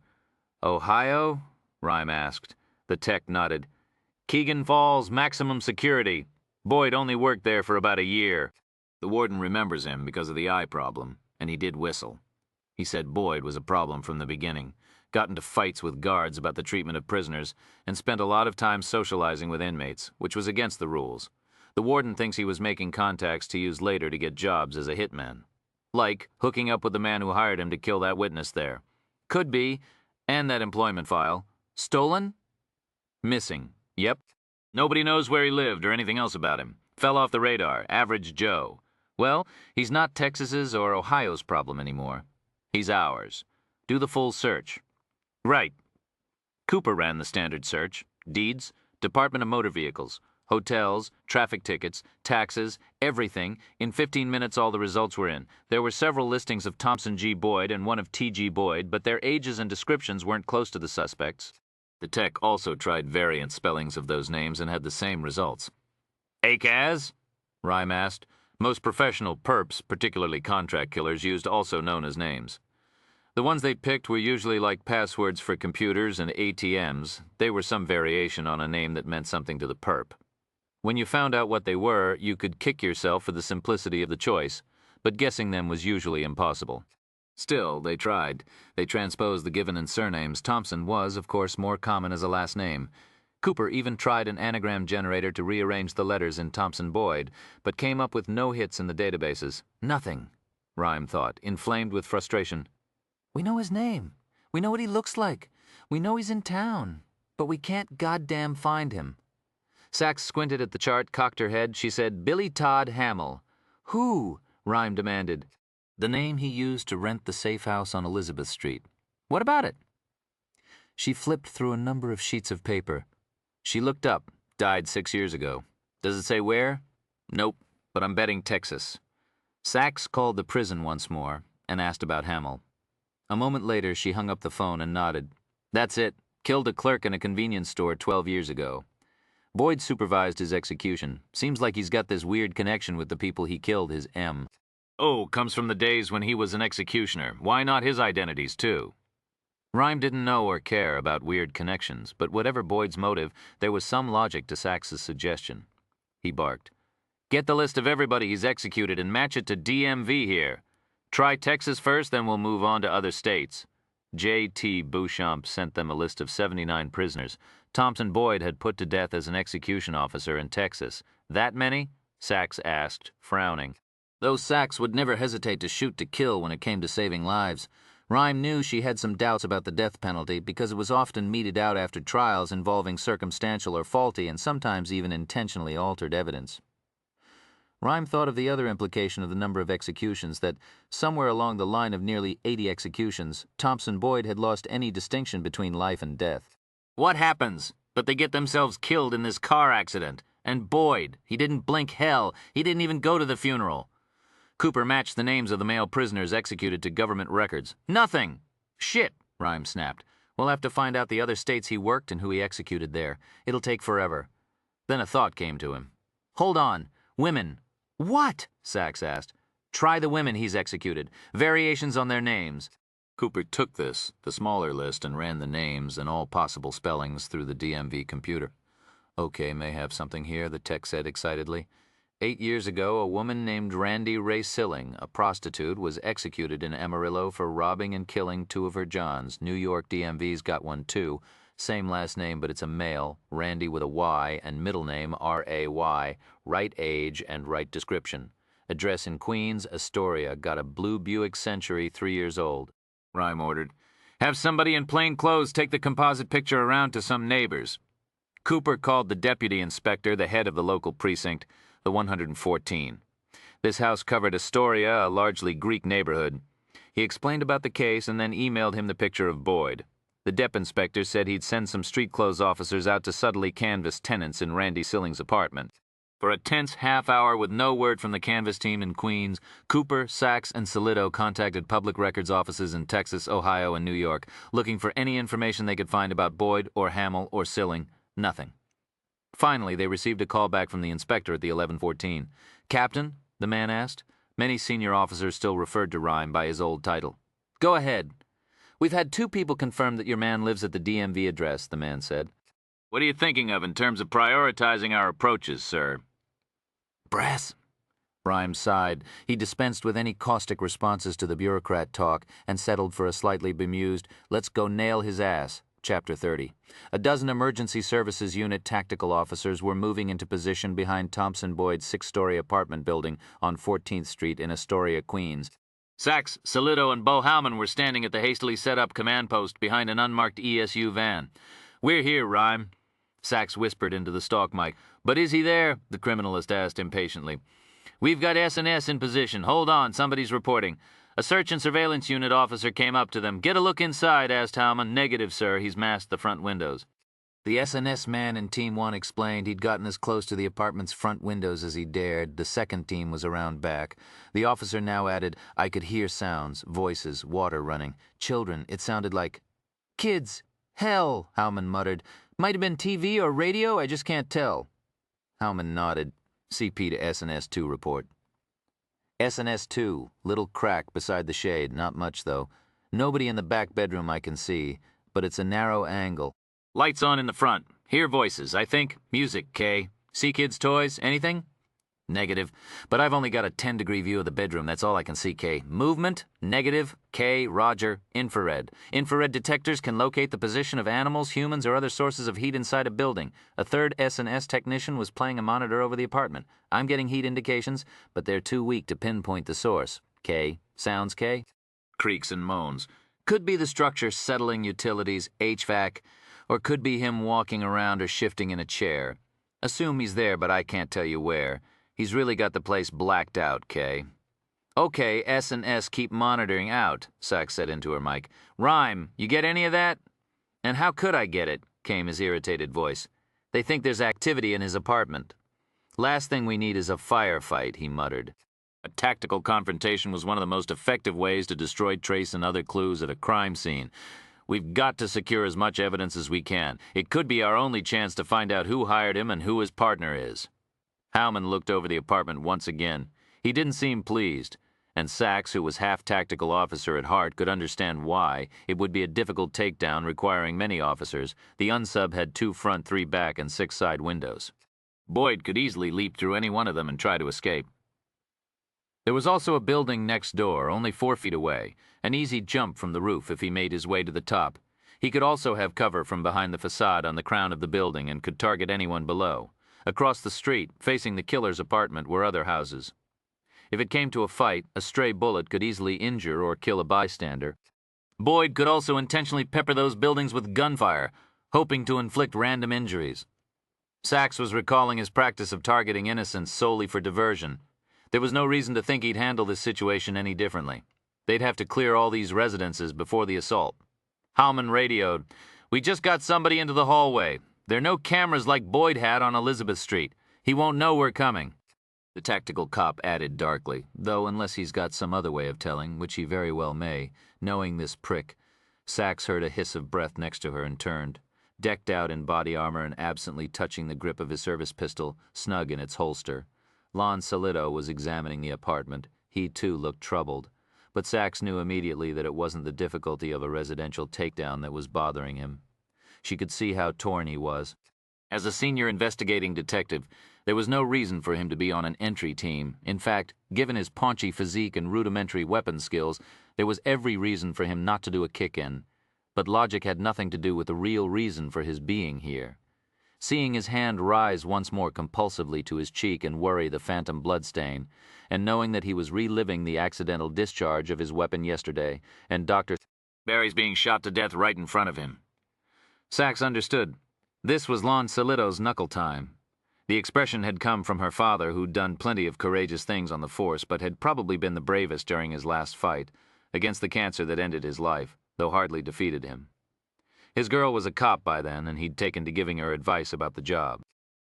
"Ohio?" Rhyme asked. The tech nodded. "Keegan Falls, maximum security. Boyd only worked there for about a year. The warden remembers him because of the eye problem, and he did whistle. He said Boyd was a problem from the beginning. Got into fights with guards about the treatment of prisoners, and spent a lot of time socializing with inmates, which was against the rules. The warden thinks he was making contacts to use later to get jobs as a hitman. Like hooking up with the man who hired him to kill that witness there. Could be, and that employment file. Stolen? Missing. Yep. Nobody knows where he lived or anything else about him. Fell off the radar, average Joe. Well, he's not Texas's or Ohio's problem anymore. He's ours. Do the full search." "Right." Cooper ran the standard search. Deeds, Department of Motor Vehicles, Hotels, traffic tickets, taxes, everything. In 15 minutes, all the results were in. There were several listings of Thompson G. Boyd and one of T.G. Boyd, but their ages and descriptions weren't close to the suspects. The tech also tried variant spellings of those names and had the same results. "Acaz?" Rhyme asked. Most professional perps, particularly contract killers, used also known as names. The ones they picked were usually like passwords for computers and ATMs. They were some variation on a name that meant something to the perp. When you found out what they were, you could kick yourself for the simplicity of the choice, but guessing them was usually impossible. Still, they tried. They transposed the given and surnames. Thompson was, of course, more common as a last name. Cooper even tried an anagram generator to rearrange the letters in Thompson Boyd, but came up with no hits in the databases. Nothing, Rhyme thought, inflamed with frustration. We know his name. We know what he looks like. We know he's in town. But we can't goddamn find him. Sachs squinted at the chart, cocked her head. She said, "Billy Todd Hamill." Who? Rhyme demanded. The name he used to rent the safe house on Elizabeth Street. What about it? She flipped through a number of sheets of paper. She looked up. Died 6 years ago. Does it say where? Nope, but I'm betting Texas. Sachs called the prison once more and asked about Hamill. A moment later, she hung up the phone and nodded. That's it. Killed a clerk in a convenience store 12 years ago. Boyd supervised his execution. Seems like he's got this weird connection with the people he killed, his M. Oh, comes from the days when he was an executioner. Why not his identities, too? Rhyme didn't know or care about weird connections, but whatever Boyd's motive, there was some logic to Sachs's suggestion. He barked. Get the list of everybody he's executed and match it to DMV here. Try Texas first, then we'll move on to other states. J.T. Beauchamp sent them a list of 79 prisoners. Thompson Boyd had put to death as an execution officer in Texas. That many? Sachs asked, frowning. Though Sachs would never hesitate to shoot to kill when it came to saving lives. Rhyme knew she had some doubts about the death penalty because it was often meted out after trials involving circumstantial or faulty and sometimes even intentionally altered evidence. Rhyme thought of the other implication of the number of executions, that somewhere along the line of nearly 80 executions, Thompson Boyd had lost any distinction between life and death. What happens? But they get themselves killed in this car accident. And Boyd, he didn't blink hell. He didn't even go to the funeral. Cooper matched the names of the male prisoners executed to government records. Nothing! Shit, Rhyme snapped. We'll have to find out the other states he worked and who he executed there. It'll take forever. Then a thought came to him. Hold on. Women. What? Sachs asked. Try the women he's executed. Variations on their names. Cooper took this, the smaller list, and ran the names and all possible spellings through the DMV computer. Okay, may have something here, the tech said excitedly. 8 years ago, a woman named Randy Ray Silling, a prostitute, was executed in Amarillo for robbing and killing 2 of her Johns. New York DMV's got one too. Same last name, but it's a male, Randy with a Y, and middle name R-A-Y, right age and right description. Address in Queens, Astoria, got a blue Buick Century, 3 years old. Rhyme ordered. Have somebody in plain clothes take the composite picture around to some neighbors. Cooper called the deputy inspector, the head of the local precinct, the 114. This house covered Astoria, a largely Greek neighborhood. He explained about the case and then emailed him the picture of Boyd. The dep inspector said he'd send some street clothes officers out to subtly canvass tenants in Randy Silling's apartment. For a tense half hour with no word from the canvass team in Queens, Cooper, Sachs, and Solito contacted public records offices in Texas, Ohio, and New York, looking for any information they could find about Boyd or Hamill or Silling. Nothing. Finally, they received a call back from the inspector at the 1114. Captain? The man asked. Many senior officers still referred to Rhyme by his old title. Go ahead. We've had 2 people confirm that your man lives at the DMV address, the man said. What are you thinking of in terms of prioritizing our approaches, sir? Brass. Rhyme sighed. He dispensed with any caustic responses to the bureaucrat talk and settled for a slightly bemused, let's go nail his ass. Chapter 30. A dozen emergency services unit tactical officers were moving into position behind Thompson Boyd's 6-story apartment building on 14th Street in Astoria, Queens. Sachs, Solito, and Bo Howman were standing at the hastily set-up command post behind an unmarked ESU van. We're here, Rhyme. Sachs whispered into the stalk mic. But is he there? The criminalist asked impatiently. We've got S&S in position. Hold on, somebody's reporting. A search and surveillance unit officer came up to them. Get a look inside, asked Howman. Negative, sir. He's masked the front windows. The SNS man in Team 1 explained he'd gotten as close to the apartment's front windows as he dared. The second team was around back. The officer now added, I could hear sounds, voices, water running. Children, it sounded like... Kids! Hell, Howman muttered. Might have been TV or radio, I just can't tell. Howman nodded. CP to SNS2 report. SNS2, little crack beside the shade, not much though. Nobody in the back bedroom I can see, but it's a narrow angle. Lights on in the front. Hear voices, I think. Music, K. See kids' toys? Anything? Negative. But I've only got a 10-degree view of the bedroom. That's all I can see, K. Movement? Negative. K. Roger. Infrared. Infrared detectors can locate the position of animals, humans, or other sources of heat inside a building. A third S&S technician was playing a monitor over the apartment. I'm getting heat indications, but they're too weak to pinpoint the source. K. Sounds, K? Creaks and moans. Could be the structure settling utilities, HVAC, or could be him walking around or shifting in a chair. Assume he's there, but I can't tell you where. He's really got the place blacked out, Kay. Okay, S&S keep monitoring out, Sachs said into her mic. Rhyme, you get any of that? And how could I get it? Came his irritated voice. They think there's activity in his apartment. Last thing we need is a firefight, he muttered. A tactical confrontation was one of the most effective ways to destroy trace and other clues at a crime scene. We've got to secure as much evidence as we can. It could be our only chance to find out who hired him and who his partner is. Howman looked over the apartment once again. He didn't seem pleased, and Sachs, who was half tactical officer at heart, could understand why. It would be a difficult takedown requiring many officers. The unsub had 2 front, 3 back, and 6 side windows. Boyd could easily leap through any one of them and try to escape. There was also a building next door, only 4 feet away, an easy jump from the roof if he made his way to the top. He could also have cover from behind the facade on the crown of the building and could target anyone below. Across the street, facing the killer's apartment, were other houses. If it came to a fight, a stray bullet could easily injure or kill a bystander. Boyd could also intentionally pepper those buildings with gunfire, hoping to inflict random injuries. Sachs was recalling his practice of targeting innocents solely for diversion. There was no reason to think he'd handle this situation any differently. They'd have to clear all these residences before the assault. Howman radioed, "We just got somebody into the hallway. There are no cameras like Boyd had on Elizabeth Street. He won't know we're coming." The tactical cop added darkly, though unless he's got some other way of telling, which he very well may, knowing this prick. Sachs heard a hiss of breath next to her and turned. Decked out in body armor and absently touching the grip of his service pistol, snug in its holster. Lon Solito was examining the apartment. He, too, looked troubled. But Sachs knew immediately that it wasn't the difficulty of a residential takedown that was bothering him. She could see how torn he was. As a senior investigating detective, there was no reason for him to be on an entry team. In fact, given his paunchy physique and rudimentary weapon skills, there was every reason for him not to do a kick-in. But logic had nothing to do with the real reason for his being here. Seeing his hand rise once more compulsively to his cheek and worry the phantom bloodstain, and knowing that he was reliving the accidental discharge of his weapon yesterday, and Dr. Barry's being shot to death right in front of him. Sachs understood. This was Lon Solito's knuckle time. The expression had come from her father, who'd done plenty of courageous things on the force, but had probably been the bravest during his last fight, against the cancer that ended his life, though hardly defeated him. His girl was a cop by then, and he'd taken to giving her advice about the job.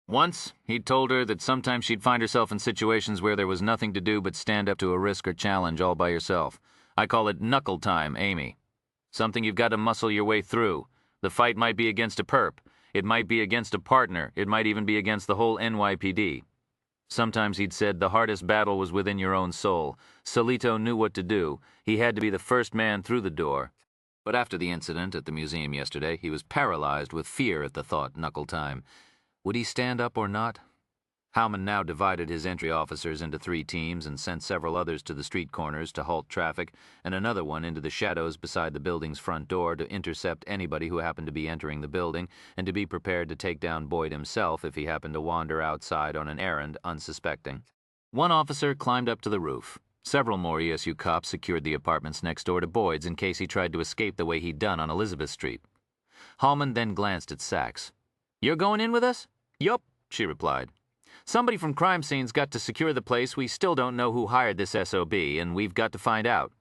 Once, he'd told her that sometimes she'd find herself in situations where there was nothing to do but stand up to a risk or challenge all by yourself. I call it knuckle time, Amy. Something you've got to muscle your way through. The fight might be against a perp. It might be against a partner. It might even be against the whole NYPD. Sometimes he'd said the hardest battle was within your own soul. Solito knew what to do. He had to be the first man through the door. But after the incident at the museum yesterday, he was paralyzed with fear at the thought knuckle time. Would he stand up or not? Howman now divided his entry officers into 3 teams and sent several others to the street corners to halt traffic, and another one into the shadows beside the building's front door to intercept anybody who happened to be entering the building, and to be prepared to take down Boyd himself if he happened to wander outside on an errand unsuspecting. One officer climbed up to the roof. Several more ESU cops secured the apartments next door to Boyd's in case he tried to escape the way he'd done on Elizabeth Street. Hallman then glanced at Sachs. "You're going in with us?" "Yup," she replied. "Somebody from crime scene's got to secure the place. We still don't know who hired this SOB, and we've got to find out.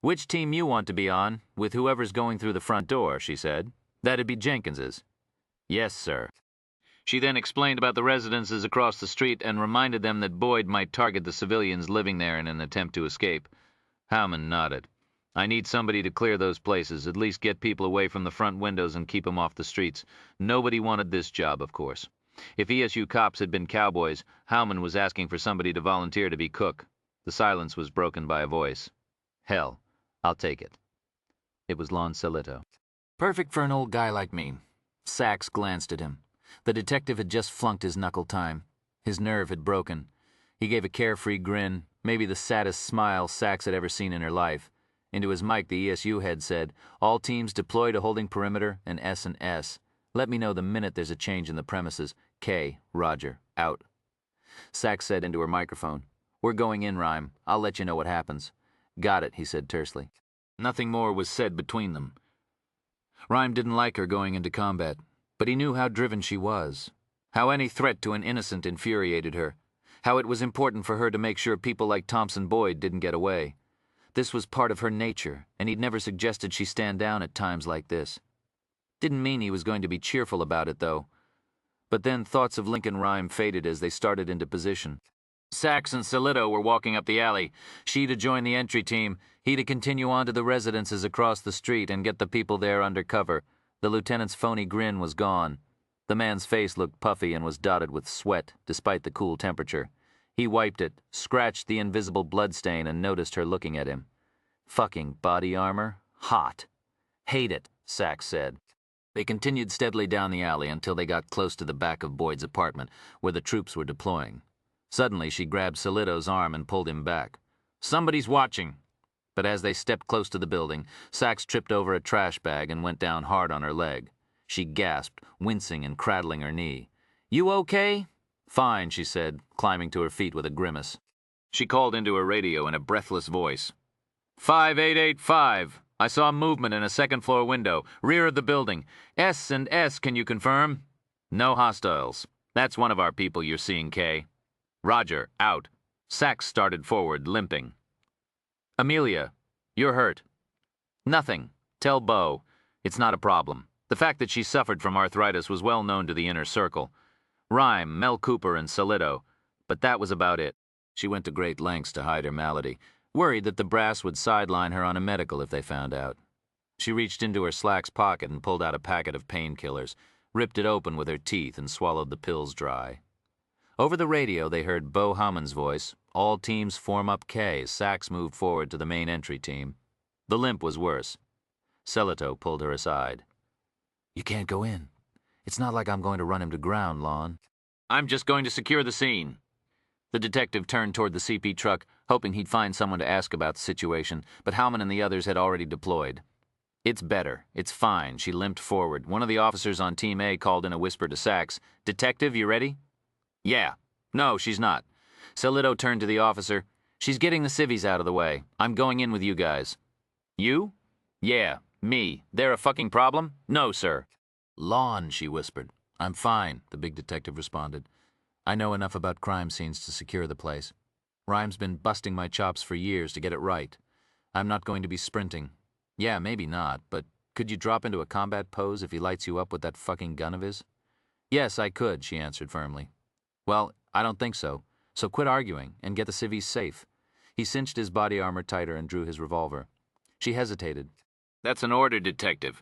Which team you want to be on, with whoever's going through the front door," she said. "That'd be Jenkins's." Yes, sir. She then explained about the residences across the street and reminded them that Boyd might target the civilians living there in an attempt to escape. Howman nodded. I need somebody to clear those places, at least get people away from the front windows and keep them off the streets. Nobody wanted this job, of course. If ESU cops had been cowboys, Howman was asking for somebody to volunteer to be cook. The silence was broken by a voice. Hell, I'll take it. It was Lon Salito. Perfect for an old guy like me. Sachs glanced at him. The detective had just flunked his knuckle time. His nerve had broken. He gave a carefree grin, maybe the saddest smile Sachs had ever seen in her life. Into his mic, the ESU head said, "All teams deploy to holding perimeter and S&S. Let me know the minute there's a change in the premises. K, Roger, out." Sachs said into her microphone, "We're going in, Rhyme. I'll let you know what happens." "Got it," he said tersely. Nothing more was said between them. Rhyme didn't like her going into combat, but he knew how driven she was, how any threat to an innocent infuriated her, how it was important for her to make sure people like Thompson Boyd didn't get away. This was part of her nature, and he'd never suggested she stand down at times like this. Didn't mean he was going to be cheerful about it, though. But then thoughts of Lincoln Rhyme faded as they started into position. Sachs and Salito were walking up the alley, she to join the entry team, he to continue on to the residences across the street and get the people there under cover. The lieutenant's phony grin was gone. The man's face looked puffy and was dotted with sweat, despite the cool temperature. He wiped it, scratched the invisible bloodstain, and noticed her looking at him. Fucking body armor? Hot. Hate it, Sachs said. They continued steadily down the alley until they got close to the back of Boyd's apartment, where the troops were deploying. Suddenly, she grabbed Salito's arm and pulled him back. "Somebody's watching." But as they stepped close to the building, Sachs tripped over a trash bag and went down hard on her leg. She gasped, wincing and cradling her knee. "You okay?" "Fine," she said, climbing to her feet with a grimace. She called into her radio in a breathless voice. 5885. I saw movement in a second-floor window, rear of the building. S&S, can you confirm?" "No hostiles. That's one of our people you're seeing, Kay." "Roger, out." Sachs started forward, limping. "Amelia, you're hurt." "Nothing. Tell Bo. It's not a problem. The fact that she suffered from arthritis was well known to the inner circle. Rhyme, Mel Cooper, and Salito. But that was about it." She went to great lengths to hide her malady, worried that the brass would sideline her on a medical if they found out. She reached into her slacks pocket and pulled out a packet of painkillers, ripped it open with her teeth, and swallowed the pills dry. Over the radio, they heard Bo Hammond's voice. "All teams form up K." Sachs moved forward to the main entry team. The limp was worse. Salito pulled her aside. "You can't go in. It's not like I'm going to run him to ground, Lon." "I'm just going to secure the scene." The detective turned toward the CP truck, hoping he'd find someone to ask about the situation, but Howman and the others had already deployed. "It's better. It's fine." She limped forward. One of the officers on Team A called in a whisper to Sachs. "Detective, you ready?" "Yeah." "No, she's not." Salito turned to the officer. "She's getting the civvies out of the way. I'm going in with you guys." "You?" "Yeah, me. They're a fucking problem?" "No, sir." "Lon," she whispered. "I'm fine," the big detective responded. "I know enough about crime scenes to secure the place. Rhyme's been busting my chops for years to get it right. I'm not going to be sprinting. Yeah, maybe not, but could you drop into a combat pose if he lights you up with that fucking gun of his?" "Yes, I could," she answered firmly. "Well, I don't think so. So quit arguing and get the civvies safe." He cinched his body armor tighter and drew his revolver. She hesitated. "That's an order, detective."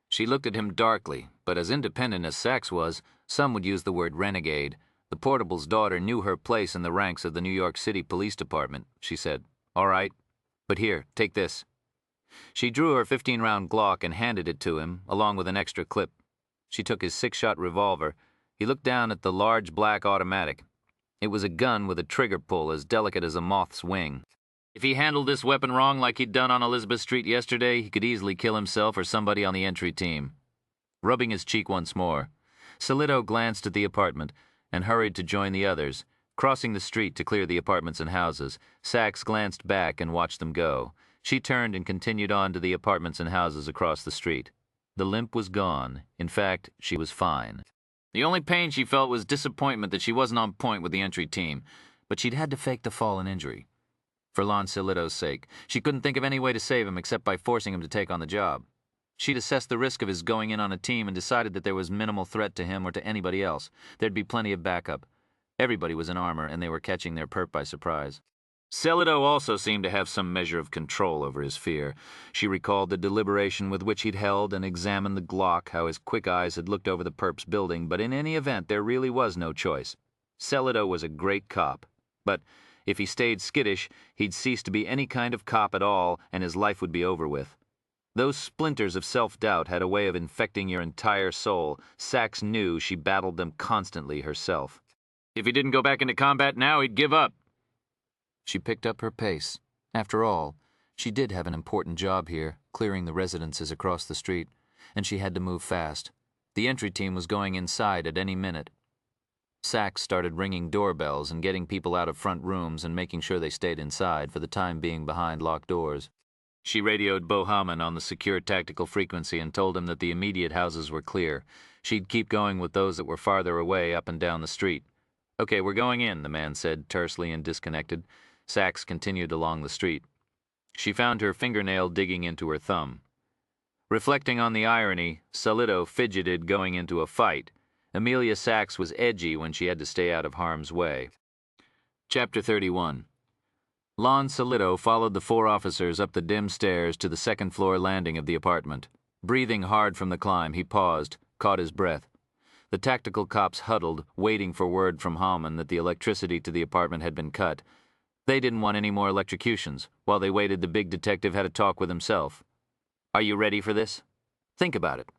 She looked at him darkly, but as independent as Sachs was, some would use the word renegade. The portable's daughter knew her place in the ranks of the New York City Police Department. She said, "All right, but here, take this." She drew her 15-round Glock and handed it to him, along with an extra clip. She took his 6-shot revolver. He looked down at the large black automatic. It was a gun with a trigger pull as delicate as a moth's wing. If he handled this weapon wrong like he'd done on Elizabeth Street yesterday, he could easily kill himself or somebody on the entry team. Rubbing his cheek once more, Salito glanced at the apartment and hurried to join the others. Crossing the street to clear the apartments and houses, Sachs glanced back and watched them go. She turned and continued on to the apartments and houses across the street. The limp was gone. In fact, she was fine. The only pain she felt was disappointment that she wasn't on point with the entry team, but she'd had to fake the fall and injury. For Lon Salito's sake, she couldn't think of any way to save him except by forcing him to take on the job. She'd assessed the risk of his going in on a team and decided that there was minimal threat to him or to anybody else. There'd be plenty of backup. Everybody was in armor, and they were catching their perp by surprise. Selito also seemed to have some measure of control over his fear. She recalled the deliberation with which he'd held and examined the Glock, how his quick eyes had looked over the perp's building, but in any event, there really was no choice. Selito was a great cop. But if he stayed skittish, he'd cease to be any kind of cop at all, and his life would be over with. Those splinters of self-doubt had a way of infecting your entire soul. Sachs knew she battled them constantly herself. If he didn't go back into combat now, he'd give up. She picked up her pace. After all, she did have an important job here, clearing the residences across the street, and she had to move fast. The entry team was going inside at any minute. Sachs started ringing doorbells and getting people out of front rooms and making sure they stayed inside, for the time being behind locked doors. She radioed Bohaman on the secure tactical frequency and told him that the immediate houses were clear. She'd keep going with those that were farther away up and down the street. "Okay, we're going in," the man said, tersely and disconnected. Sachs continued along the street. She found her fingernail digging into her thumb. Reflecting on the irony, Selito fidgeted going into a fight. Amelia Sachs was edgy when she had to stay out of harm's way. Chapter 31. Lon Selito followed the 4 officers up the dim stairs to the second-floor landing of the apartment. Breathing hard from the climb, he paused, caught his breath. The tactical cops huddled, waiting for word from Hallman that the electricity to the apartment had been cut. They didn't want any more electrocutions. While they waited, the big detective had a talk with himself. "Are you ready for this? Think about it.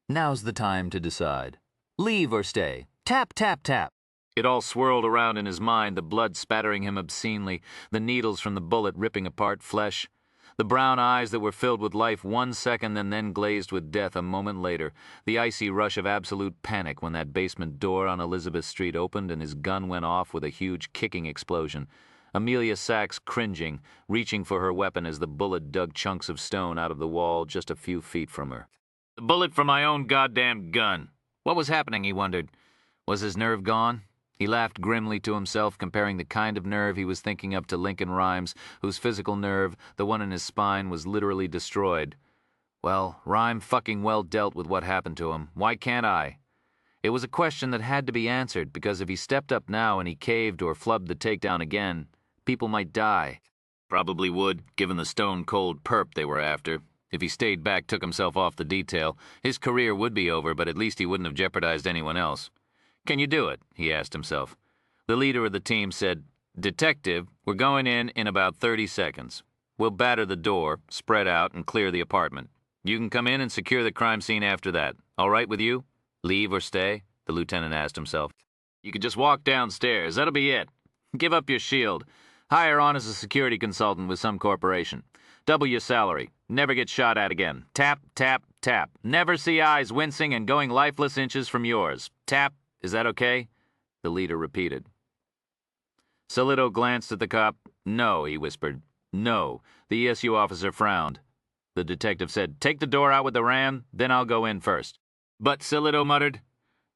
Now's the time to decide. Leave or stay. Tap, tap, tap." It all swirled around in his mind, the blood spattering him obscenely, the needles from the bullet ripping apart flesh. The brown eyes that were filled with life 1 second and then glazed with death a moment later. The icy rush of absolute panic when that basement door on Elizabeth Street opened and his gun went off with a huge kicking explosion. Amelia Sachs cringing, reaching for her weapon as the bullet dug chunks of stone out of the wall just a few feet from her. The bullet from my own goddamn gun. What was happening, he wondered. Was his nerve gone? He laughed grimly to himself, comparing the kind of nerve he was thinking up to Lincoln Rhymes, whose physical nerve, the one in his spine, was literally destroyed. Well, Rhyme fucking well dealt with what happened to him. Why can't I? It was a question that had to be answered, because if he stepped up now and he caved or flubbed the takedown again, people might die. Probably would, given the stone-cold perp they were after. If he stayed back, took himself off the detail, his career would be over, but at least he wouldn't have jeopardized anyone else. "Can you do it?" he asked himself. The leader of the team said, "Detective, we're going in about 30 seconds. We'll batter the door, spread out, and clear the apartment. You can come in and secure the crime scene after that. All right with you? Leave or stay?" the lieutenant asked himself. "You could just walk downstairs. That'll be it. Give up your shield. Hire on as a security consultant with some corporation. Double your salary. Never get shot at again. Tap, tap, tap. Never see eyes wincing and going lifeless inches from yours. Tap. Is that okay?" the leader repeated. Selito glanced at the cop. "No," he whispered. "No." The ESU officer frowned. The detective said, "Take the door out with the ram, then I'll go in first." "But," Selito muttered,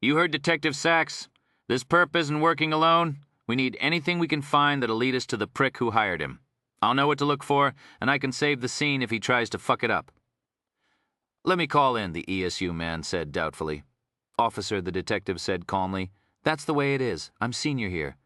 "you heard Detective Sachs. This perp isn't working alone. We need anything we can find that'll lead us to the prick who hired him. I'll know what to look for, and I can save the scene if he tries to fuck it up." "Let me call in," the ESU man said doubtfully. "Officer," the detective said calmly, "that's the way it is. I'm senior here."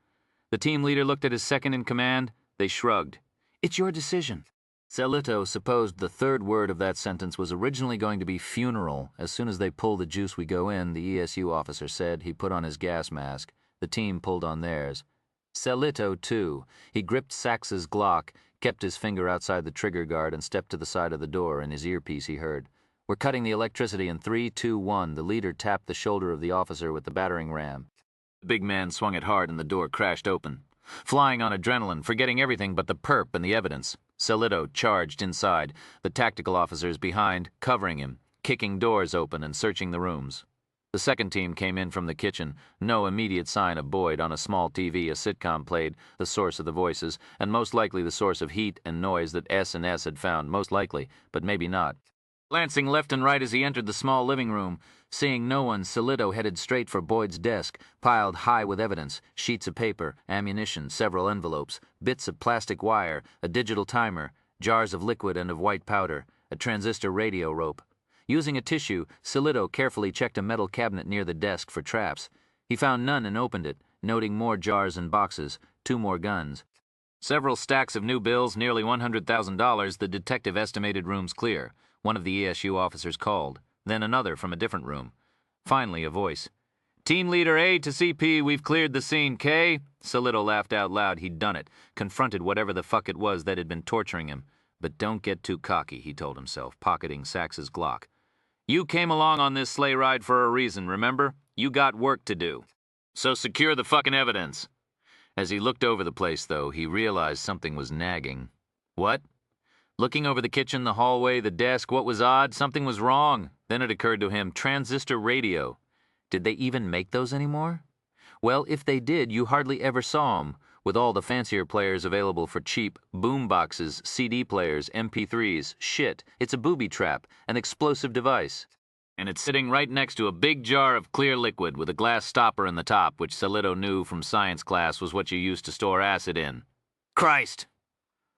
The team leader looked at his second in command. They shrugged. "It's your decision." Selito supposed the third word of that sentence was originally going to be funeral. As soon as they pull the juice we go in, the ESU officer said. He put on his gas mask. The team pulled on theirs. Selito, too. He gripped Sachs's Glock, kept his finger outside the trigger guard, and stepped to the side of the door. In his earpiece he heard, "We're cutting the electricity in 3, 2, 1. The leader tapped the shoulder of the officer with the battering ram. The big man swung it hard and the door crashed open. Flying on adrenaline, forgetting everything but the perp and the evidence, Selito charged inside, the tactical officers behind, covering him, kicking doors open and searching the rooms. The second team came in from the kitchen. No immediate sign of Boyd. On a small TV, a sitcom played, the source of the voices, and most likely the source of heat and noise that S&S had found. Most likely, but maybe not. Glancing left and right as he entered the small living room, seeing no one, Selito headed straight for Boyd's desk, piled high with evidence, sheets of paper, ammunition, several envelopes, bits of plastic wire, a digital timer, jars of liquid and of white powder, a transistor radio rope. Using a tissue, Silito carefully checked a metal cabinet near the desk for traps. He found none and opened it, noting more jars and boxes, 2 more guns. Several stacks of new bills, nearly $100,000, the detective estimated rooms clear. One of the ESU officers called, then another from a different room. Finally, a voice. Team Leader A to CP, we've cleared the scene, K? Silito laughed out loud. He'd done it, confronted whatever the fuck it was that had been torturing him. But don't get too cocky, he told himself, pocketing Sax's Glock. You came along on this sleigh ride for a reason, remember? You got work to do. So secure the fucking evidence. As he looked over the place, though, he realized something was nagging. What? Looking over the kitchen, the hallway, the desk, what was odd? Something was wrong. Then it occurred to him, transistor radio. Did they even make those anymore? Well, if they did, you hardly ever saw them, with all the fancier players available for cheap, boom boxes, CD players, MP3s, shit. It's a booby trap, an explosive device. And it's sitting right next to a big jar of clear liquid with a glass stopper in the top, which Silito knew from science class was what you used to store acid in. Christ!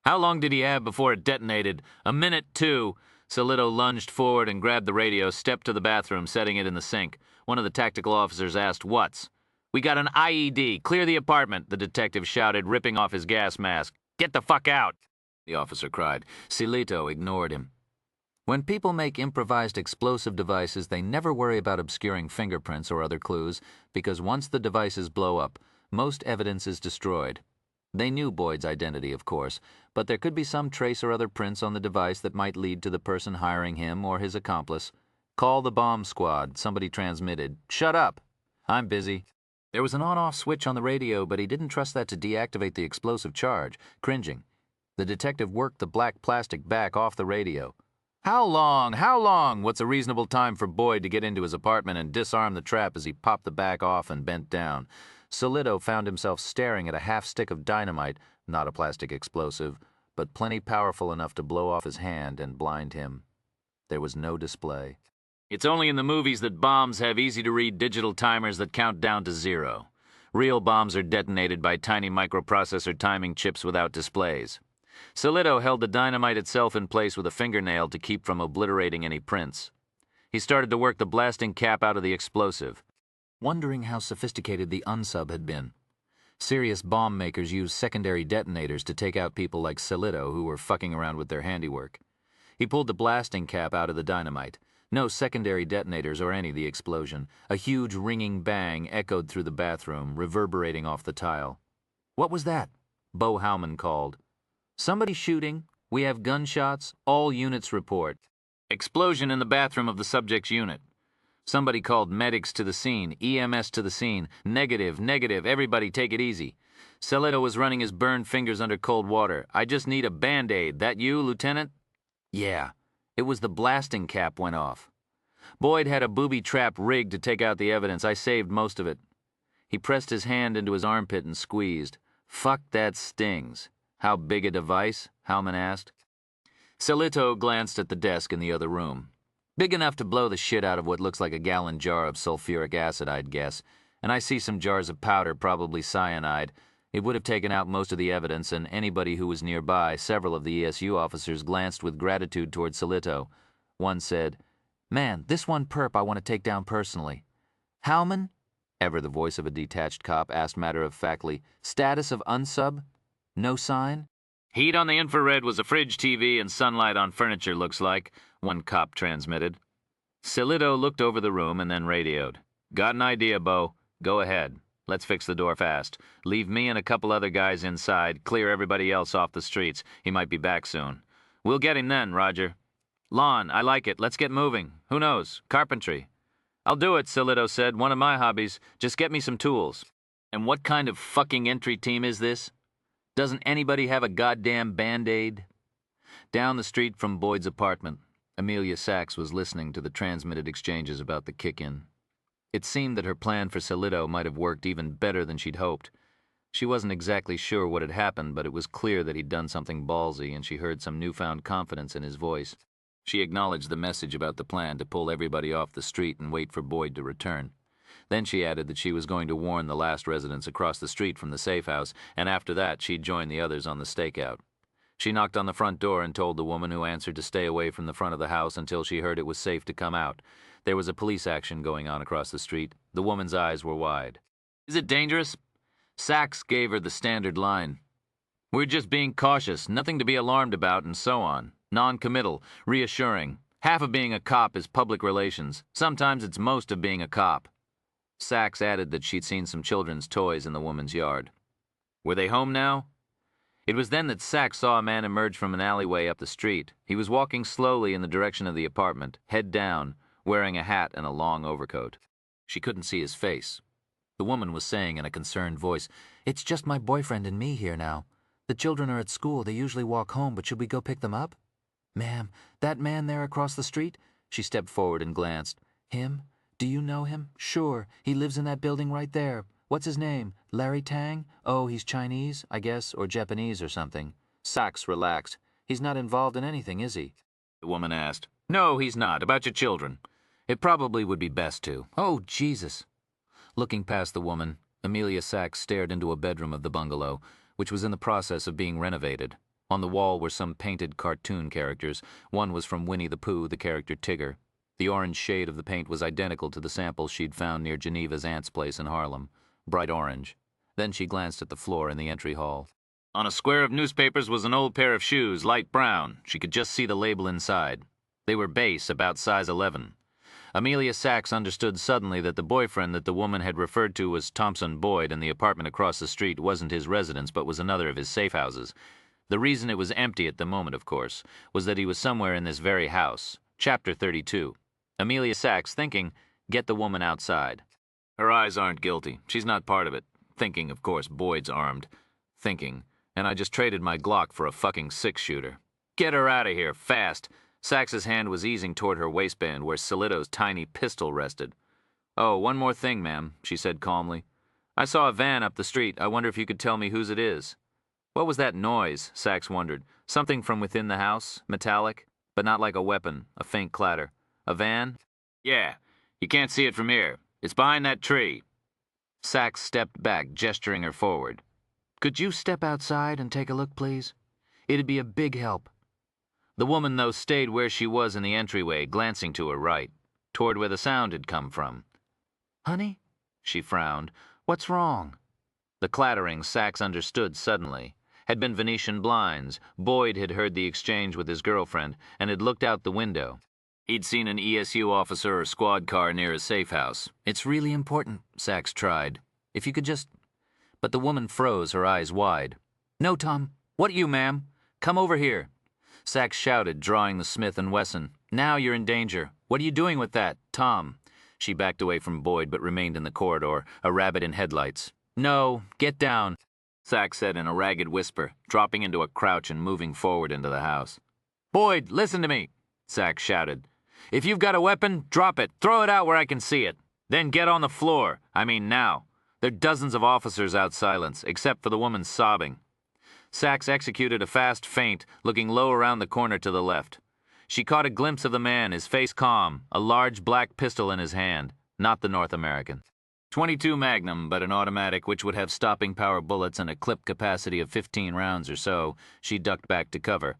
How long did he have before it detonated? A minute, 2. Silito lunged forward and grabbed the radio, stepped to the bathroom, setting it in the sink. One of the tactical officers asked, "What's?" "We got an IED. Clear the apartment," the detective shouted, ripping off his gas mask. "Get the fuck out," the officer cried. Silito ignored him. When people make improvised explosive devices, they never worry about obscuring fingerprints or other clues, because once the devices blow up, most evidence is destroyed. They knew Boyd's identity, of course, but there could be some trace or other prints on the device that might lead to the person hiring him or his accomplice. "Call the bomb squad," somebody transmitted. "Shut up. I'm busy." There was an on-off switch on the radio, but he didn't trust that to deactivate the explosive charge. Cringing, the detective worked the black plastic back off the radio. How long? How long? What's a reasonable time for Boyd to get into his apartment and disarm the trap as he popped the back off and bent down? Silito found himself staring at a half stick of dynamite, not a plastic explosive, but plenty powerful enough to blow off his hand and blind him. There was no display. It's only in the movies that bombs have easy-to-read digital timers that count down to 0. Real bombs are detonated by tiny microprocessor timing chips without displays. Silito held the dynamite itself in place with a fingernail to keep from obliterating any prints. He started to work the blasting cap out of the explosive, wondering how sophisticated the unsub had been. Serious bomb makers use secondary detonators to take out people like Silito who were fucking around with their handiwork. He pulled the blasting cap out of the dynamite. No secondary detonators or any of the explosion. A huge ringing bang echoed through the bathroom, reverberating off the tile. "What was that?" Bo Howman called. "Somebody shooting. We have gunshots. All units report." Explosion in the bathroom of the subject's unit. Somebody called medics to the scene, EMS to the scene. Negative, negative, everybody take it easy. Silito was running his burned fingers under cold water. "I just need a Band-Aid. That you, Lieutenant?" "Yeah." It was the blasting cap went off. "Boyd had a booby trap rigged to take out the evidence. I saved most of it." He pressed his hand into his armpit and squeezed. "Fuck, that stings." "How big a device?" Howman asked. Silito glanced at the desk in the other room. "Big enough to blow the shit out of what looks like a gallon jar of sulfuric acid, I'd guess. And I see some jars of powder, probably cyanide. It would have taken out most of the evidence, and anybody who was nearby. Several of the ESU officers glanced with gratitude toward Silito. One said, "Man, this one perp I want to take down personally." "Howman?" Ever the voice of a detached cop asked matter-of-factly, "Status of unsub? No sign?" "Heat on the infrared was a fridge TV and sunlight on furniture, looks like," one cop transmitted. Silito looked over the room and then radioed. "Got an idea, Bo. Go ahead. Let's fix the door fast. Leave me and a couple other guys inside. Clear everybody else off the streets. He might be back soon. We'll get him then, Roger. Lawn, I like it. Let's get moving. Who knows? Carpentry." "I'll do it," Silito said. "One of my hobbies. Just get me some tools." "And what kind of fucking entry team is this? Doesn't anybody have a goddamn Band-Aid?" Down the street from Boyd's apartment, Amelia Sachs was listening to the transmitted exchanges about the kick-in. It seemed that her plan for Silito might have worked even better than she'd hoped. She wasn't exactly sure what had happened, but it was clear that he'd done something ballsy, and she heard some newfound confidence in his voice. She acknowledged the message about the plan to pull everybody off the street and wait for Boyd to return. Then she added that she was going to warn the last residents across the street from the safe house, and after that she'd join the others on the stakeout. She knocked on the front door and told the woman who answered to stay away from the front of the house until she heard it was safe to come out. There was a police action going on across the street. The woman's eyes were wide. "Is it dangerous?" Sachs gave her the standard line. "We're just being cautious, nothing to be alarmed about, and so on. Non-committal, reassuring. Half of being a cop is public relations. Sometimes it's most of being a cop." Sachs added that she'd seen some children's toys in the woman's yard. Were they home now? It was then that Sachs saw a man emerge from an alleyway up the street. He was walking slowly in the direction of the apartment, head down, wearing a hat and a long overcoat. She couldn't see his face. The woman was saying in a concerned voice, "It's just my boyfriend and me here now. The children are at school. They usually walk home, but should we go pick them up?" "Ma'am, that man there across the street?" She stepped forward and glanced. "Him? Do you know him?" "Sure. He lives in that building right there. What's his name? Larry Tang? Oh, he's Chinese, I guess, or Japanese or something." Sachs relaxed. "He's not involved in anything, is he?" The woman asked. "No, he's not. About your children. It probably would be best to." "Oh, Jesus." Looking past the woman, Amelia Sachs stared into a bedroom of the bungalow, which was in the process of being renovated. On the wall were some painted cartoon characters. One was from Winnie the Pooh, the character Tigger. The orange shade of the paint was identical to the samples she'd found near Geneva's aunt's place in Harlem. Bright orange. Then she glanced at the floor in the entry hall. On a square of newspapers was an old pair of shoes, light brown. She could just see the label inside. They were base, about size 11. Amelia Sachs understood suddenly that the boyfriend that the woman had referred to as Thompson Boyd in the apartment across the street wasn't his residence but was another of his safe houses. The reason it was empty at the moment, of course, was that he was somewhere in this very house. Chapter 32. Amelia Sachs thinking, get the woman outside. Her eyes aren't guilty. She's not part of it. Thinking, of course, Boyd's armed. Thinking, and I just traded my Glock for a fucking six-shooter. Get her out of here, fast. Sax's hand was easing toward her waistband where Solito's tiny pistol rested. "Oh, one more thing, ma'am," she said calmly. "I saw a van up the street. I wonder if you could tell me whose it is." What was that noise? Sachs wondered. Something from within the house, metallic, but not like a weapon, a faint clatter. A van? "Yeah, you can't see it from here. It's behind that tree." Sachs stepped back, gesturing her forward. "Could you step outside and take a look, please? It'd be a big help." The woman, though, stayed where she was in the entryway, glancing to her right, toward where the sound had come from. "Honey?" She frowned. "What's wrong?" The clattering, Sachs understood suddenly, had been Venetian blinds. Boyd had heard the exchange with his girlfriend and had looked out the window. He'd seen an ESU officer or squad car near his safe house. "It's really important," Sachs tried. "If you could just—" But the woman froze, her eyes wide. "No, Tom. What you, ma'am? Come over here." Sachs shouted, drawing the Smith & Wesson. "Now you're in danger. What are you doing with that, Tom?" She backed away from Boyd but remained in the corridor, a rabbit in headlights. "No, get down," Sachs said in a ragged whisper, dropping into a crouch and moving forward into the house. "Boyd, listen to me," Sachs shouted. "If you've got a weapon, drop it. Throw it out where I can see it. Then get on the floor. I mean now. There are dozens of officers out silence, except for the woman sobbing." Sachs executed a fast feint, looking low around the corner to the left. She caught a glimpse of the man, his face calm, a large black pistol in his hand, not the North American. .22 Magnum, but an automatic which would have stopping power bullets and a clip capacity of 15 rounds or so. She ducked back to cover.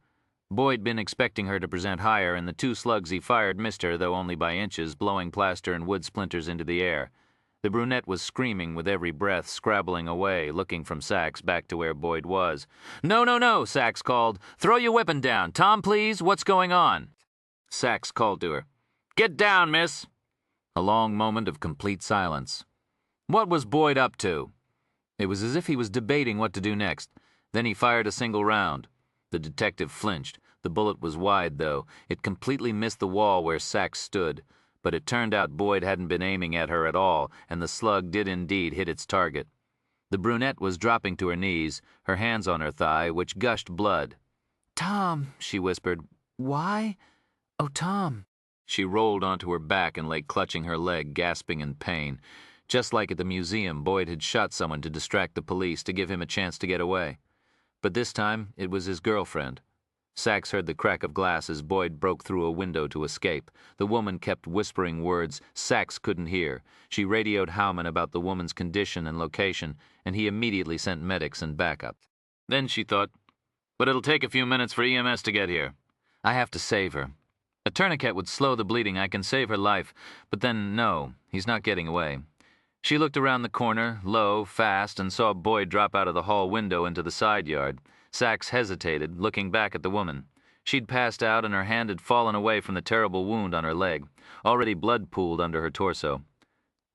Boyd been expecting her to present higher, and the two slugs he fired missed her, though only by inches, blowing plaster and wood splinters into the air. The brunette was screaming with every breath, scrabbling away, looking from Sachs back to where Boyd was. "No, no, no," Sachs called. "Throw your weapon down. Tom, please, what's going on?" Sachs called to her. "Get down, miss." A long moment of complete silence. What was Boyd up to? It was as if he was debating what to do next. Then he fired a single round. The detective flinched. The bullet was wide, though. It completely missed the wall where Sachs stood. But it turned out Boyd hadn't been aiming at her at all, and the slug did indeed hit its target. The brunette was dropping to her knees, her hands on her thigh, which gushed blood. "Tom," she whispered. "Why? Oh, Tom." She rolled onto her back and lay clutching her leg, gasping in pain. Just like at the museum, Boyd had shot someone to distract the police, to give him a chance to get away. But this time, it was his girlfriend. Sachs heard the crack of glass as Boyd broke through a window to escape. The woman kept whispering words Sachs couldn't hear. She radioed Howman about the woman's condition and location, and he immediately sent medics and backup. Then she thought, but it'll take a few minutes for EMS to get here. I have to save her. A tourniquet would slow the bleeding. I can save her life. But then, no, he's not getting away. She looked around the corner, low, fast, and saw Boyd drop out of the hall window into the side yard. Sachs hesitated, looking back at the woman. She'd passed out, and her hand had fallen away from the terrible wound on her leg. Already blood pooled under her torso.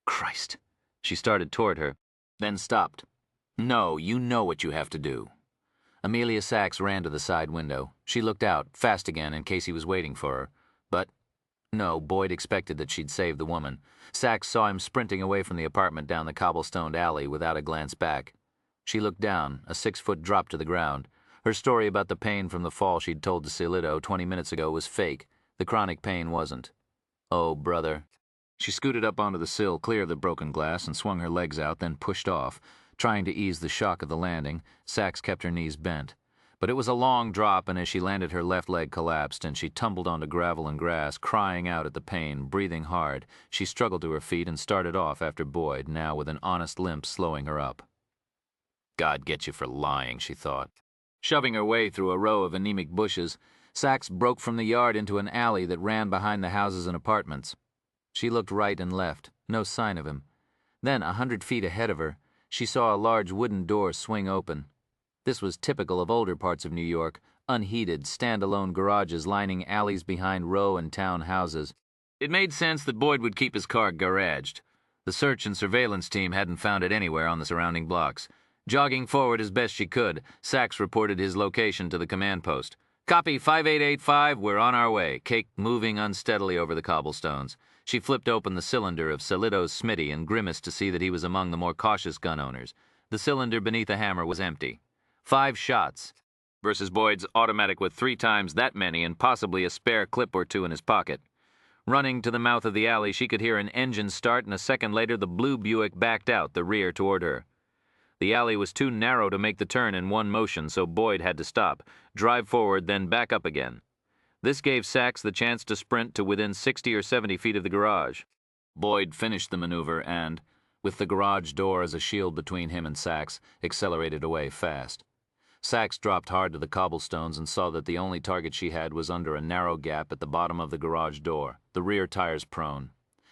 Christ. She started toward her, then stopped. No, you know what you have to do. Amelia Sachs ran to the side window. She looked out, fast again, in case he was waiting for her. But, no, Boyd expected that she'd save the woman. Sachs saw him sprinting away from the apartment down the cobblestoned alley without a glance back. She looked down, a 6-foot drop to the ground. Her story about the pain from the fall she'd told to Silito 20 minutes ago was fake. The chronic pain wasn't. Oh, brother. She scooted up onto the sill, clear of the broken glass, and swung her legs out, then pushed off. Trying to ease the shock of the landing, Sachs kept her knees bent. But it was a long drop, and as she landed, her left leg collapsed, and she tumbled onto gravel and grass, crying out at the pain, breathing hard. She struggled to her feet and started off after Boyd, now with an honest limp slowing her up. God get you for lying, she thought. Shoving her way through a row of anemic bushes, Sachs broke from the yard into an alley that ran behind the houses and apartments. She looked right and left, no sign of him. Then, 100 feet ahead of her, she saw a large wooden door swing open. This was typical of older parts of New York, unheated, stand-alone garages lining alleys behind row and town houses. It made sense that Boyd would keep his car garaged. The search and surveillance team hadn't found it anywhere on the surrounding blocks. Jogging forward as best she could, Sachs reported his location to the command post. Copy 5885, we're on our way, Cake moving unsteadily over the cobblestones. She flipped open the cylinder of Silito's Smitty and grimaced to see that he was among the more cautious gun owners. The cylinder beneath the hammer was empty. 5 shots versus Boyd's automatic with 3 times that many and possibly a spare clip or 2 in his pocket. Running to the mouth of the alley, she could hear an engine start, and a second later the blue Buick backed out, the rear toward her. The alley was too narrow to make the turn in one motion, so Boyd had to stop, drive forward, then back up again. This gave Sachs the chance to sprint to within 60 or 70 feet of the garage. Boyd finished the maneuver and, with the garage door as a shield between him and Sachs, accelerated away fast. Sachs dropped hard to the cobblestones and saw that the only target she had was under a narrow gap at the bottom of the garage door, the rear tires prone.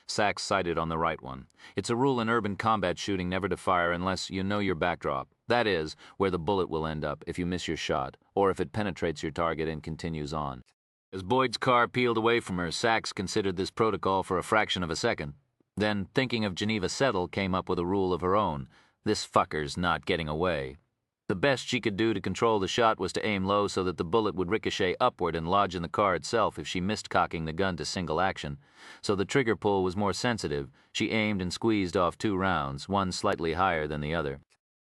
Sachs sighted on the right one. It's a rule in urban combat shooting never to fire unless you know your backdrop. That is, where the bullet will end up if you miss your shot, or if it penetrates your target and continues on. As Boyd's car peeled away from her, Sachs considered this protocol for a fraction of a second. Then, thinking of Geneva Settle, came up with a rule of her own. This fucker's not getting away. The best she could do to control the shot was to aim low so that the bullet would ricochet upward and lodge in the car itself if she missed cocking the gun to single action. So the trigger pull was more sensitive. She aimed and squeezed off 2 rounds, one slightly higher than the other.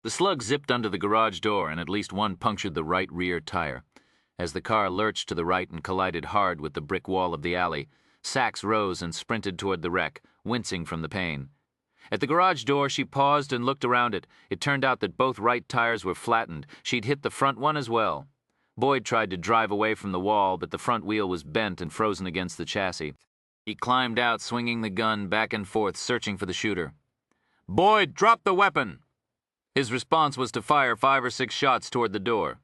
The slug zipped under the garage door, and at least one punctured the right rear tire. As the car lurched to the right and collided hard with the brick wall of the alley, Sachs rose and sprinted toward the wreck, wincing from the pain. At the garage door, she paused and looked around it. It turned out that both right tires were flattened. She'd hit the front one as well. Boyd tried to drive away from the wall, but the front wheel was bent and frozen against the chassis. He climbed out, swinging the gun back and forth, searching for the shooter. "Boyd, drop the weapon!" His response was to fire 5 or 6 shots toward the door.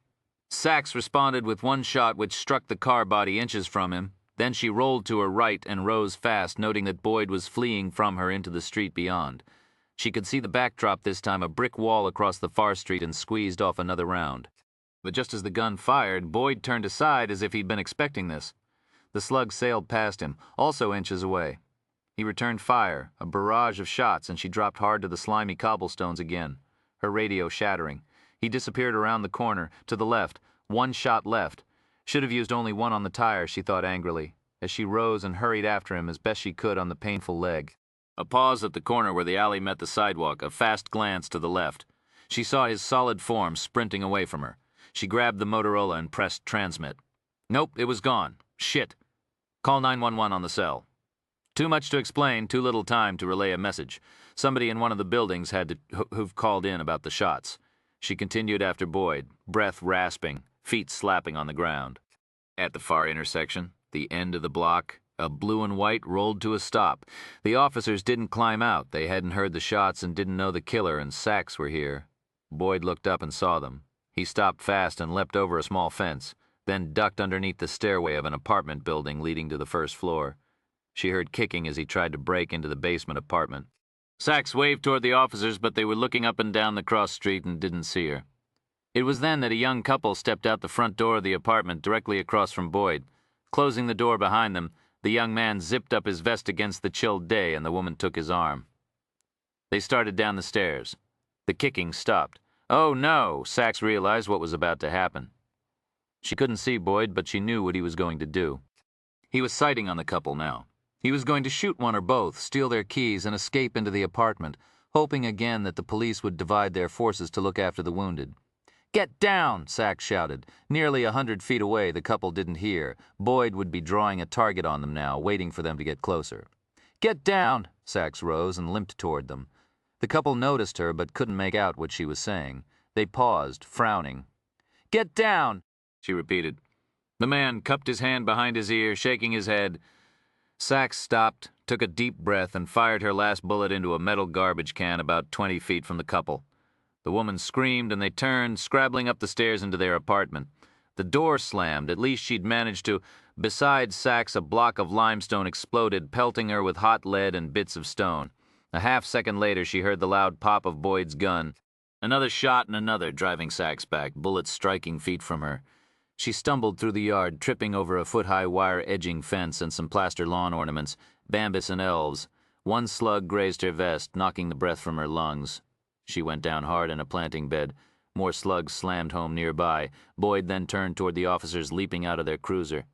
Sachs responded with one shot which struck the car body inches from him. Then she rolled to her right and rose fast, noting that Boyd was fleeing from her into the street beyond. She could see the backdrop this time, a brick wall across the far street, and squeezed off another round. But just as the gun fired, Boyd turned aside as if he'd been expecting this. The slug sailed past him, also inches away. He returned fire, a barrage of shots, and she dropped hard to the slimy cobblestones again, her radio shattering. He disappeared around the corner, to the left, 1 shot left. Should have used only 1 on the tire, she thought angrily, as she rose and hurried after him as best she could on the painful leg. A pause at the corner where the alley met the sidewalk, a fast glance to the left. She saw his solid form sprinting away from her. She grabbed the Motorola and pressed transmit. Nope, it was gone. Shit. Call 911 on the cell. Too much to explain, too little time to relay a message. Somebody in one of the buildings had to who've called in about the shots. She continued after Boyd, breath rasping, feet slapping on the ground. At the far intersection, the end of the block, a blue and white rolled to a stop. The officers didn't climb out. They hadn't heard the shots and didn't know the killer and Sachs were here. Boyd looked up and saw them. He stopped fast and leapt over a small fence, then ducked underneath the stairway of an apartment building leading to the first floor. She heard kicking as he tried to break into the basement apartment. Sachs waved toward the officers, but they were looking up and down the cross street and didn't see her. It was then that a young couple stepped out the front door of the apartment directly across from Boyd. Closing the door behind them, the young man zipped up his vest against the chilled day and the woman took his arm. They started down the stairs. The kicking stopped. Oh no, Sachs realized what was about to happen. She couldn't see Boyd, but she knew what he was going to do. He was sighting on the couple now. He was going to shoot one or both, steal their keys, and escape into the apartment, hoping again that the police would divide their forces to look after the wounded. "Get down!" Sachs shouted. Nearly 100 feet away, the couple didn't hear. Boyd would be drawing a target on them now, waiting for them to get closer. "Get down!" Sachs rose and limped toward them. The couple noticed her but couldn't make out what she was saying. They paused, frowning. "Get down!" she repeated. The man cupped his hand behind his ear, shaking his head. Sachs stopped, took a deep breath, and fired her last bullet into a metal garbage can about 20 feet from the couple. The woman screamed, and they turned, scrabbling up the stairs into their apartment. The door slammed. At least she'd managed to. Beside Sachs, a block of limestone exploded, pelting her with hot lead and bits of stone. A half-second later, she heard the loud pop of Boyd's gun. Another shot and another, driving Sachs back, bullets striking feet from her. She stumbled through the yard, tripping over a foot-high wire-edging fence and some plaster lawn ornaments, bambus and elves. One slug grazed her vest, knocking the breath from her lungs. She went down hard in a planting bed. More slugs slammed home nearby. Boyd then turned toward the officers leaping out of their cruiser.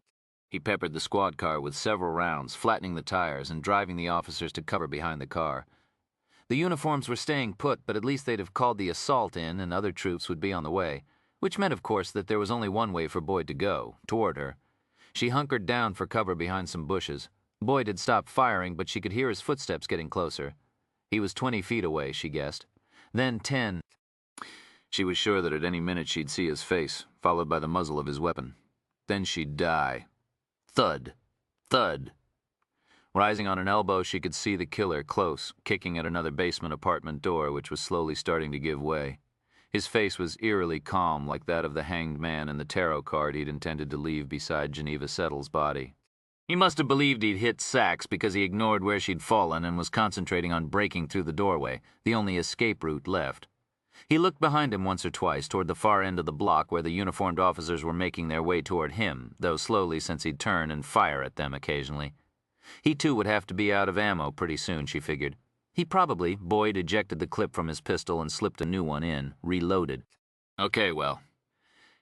He peppered the squad car with several rounds, flattening the tires and driving the officers to cover behind the car. The uniforms were staying put, but at least they'd have called the assault in and other troops would be on the way, which meant, of course, that there was only one way for Boyd to go, toward her. She hunkered down for cover behind some bushes. Boyd had stopped firing, but she could hear his footsteps getting closer. He was 20 feet away, she guessed. Then 10. She was sure that at any minute she'd see his face, followed by the muzzle of his weapon. Then she'd die. Thud. Thud. Rising on an elbow, she could see the killer close, kicking at another basement apartment door, which was slowly starting to give way. His face was eerily calm, like that of the hanged man in the tarot card he'd intended to leave beside Geneva Settle's body. He must have believed he'd hit Sachs because he ignored where she'd fallen and was concentrating on breaking through the doorway, the only escape route left. He looked behind him once or twice toward the far end of the block where the uniformed officers were making their way toward him, though slowly since he'd turn and fire at them occasionally. He too would have to be out of ammo pretty soon, she figured. Boyd ejected the clip from his pistol and slipped a new one in, reloaded. Okay, well.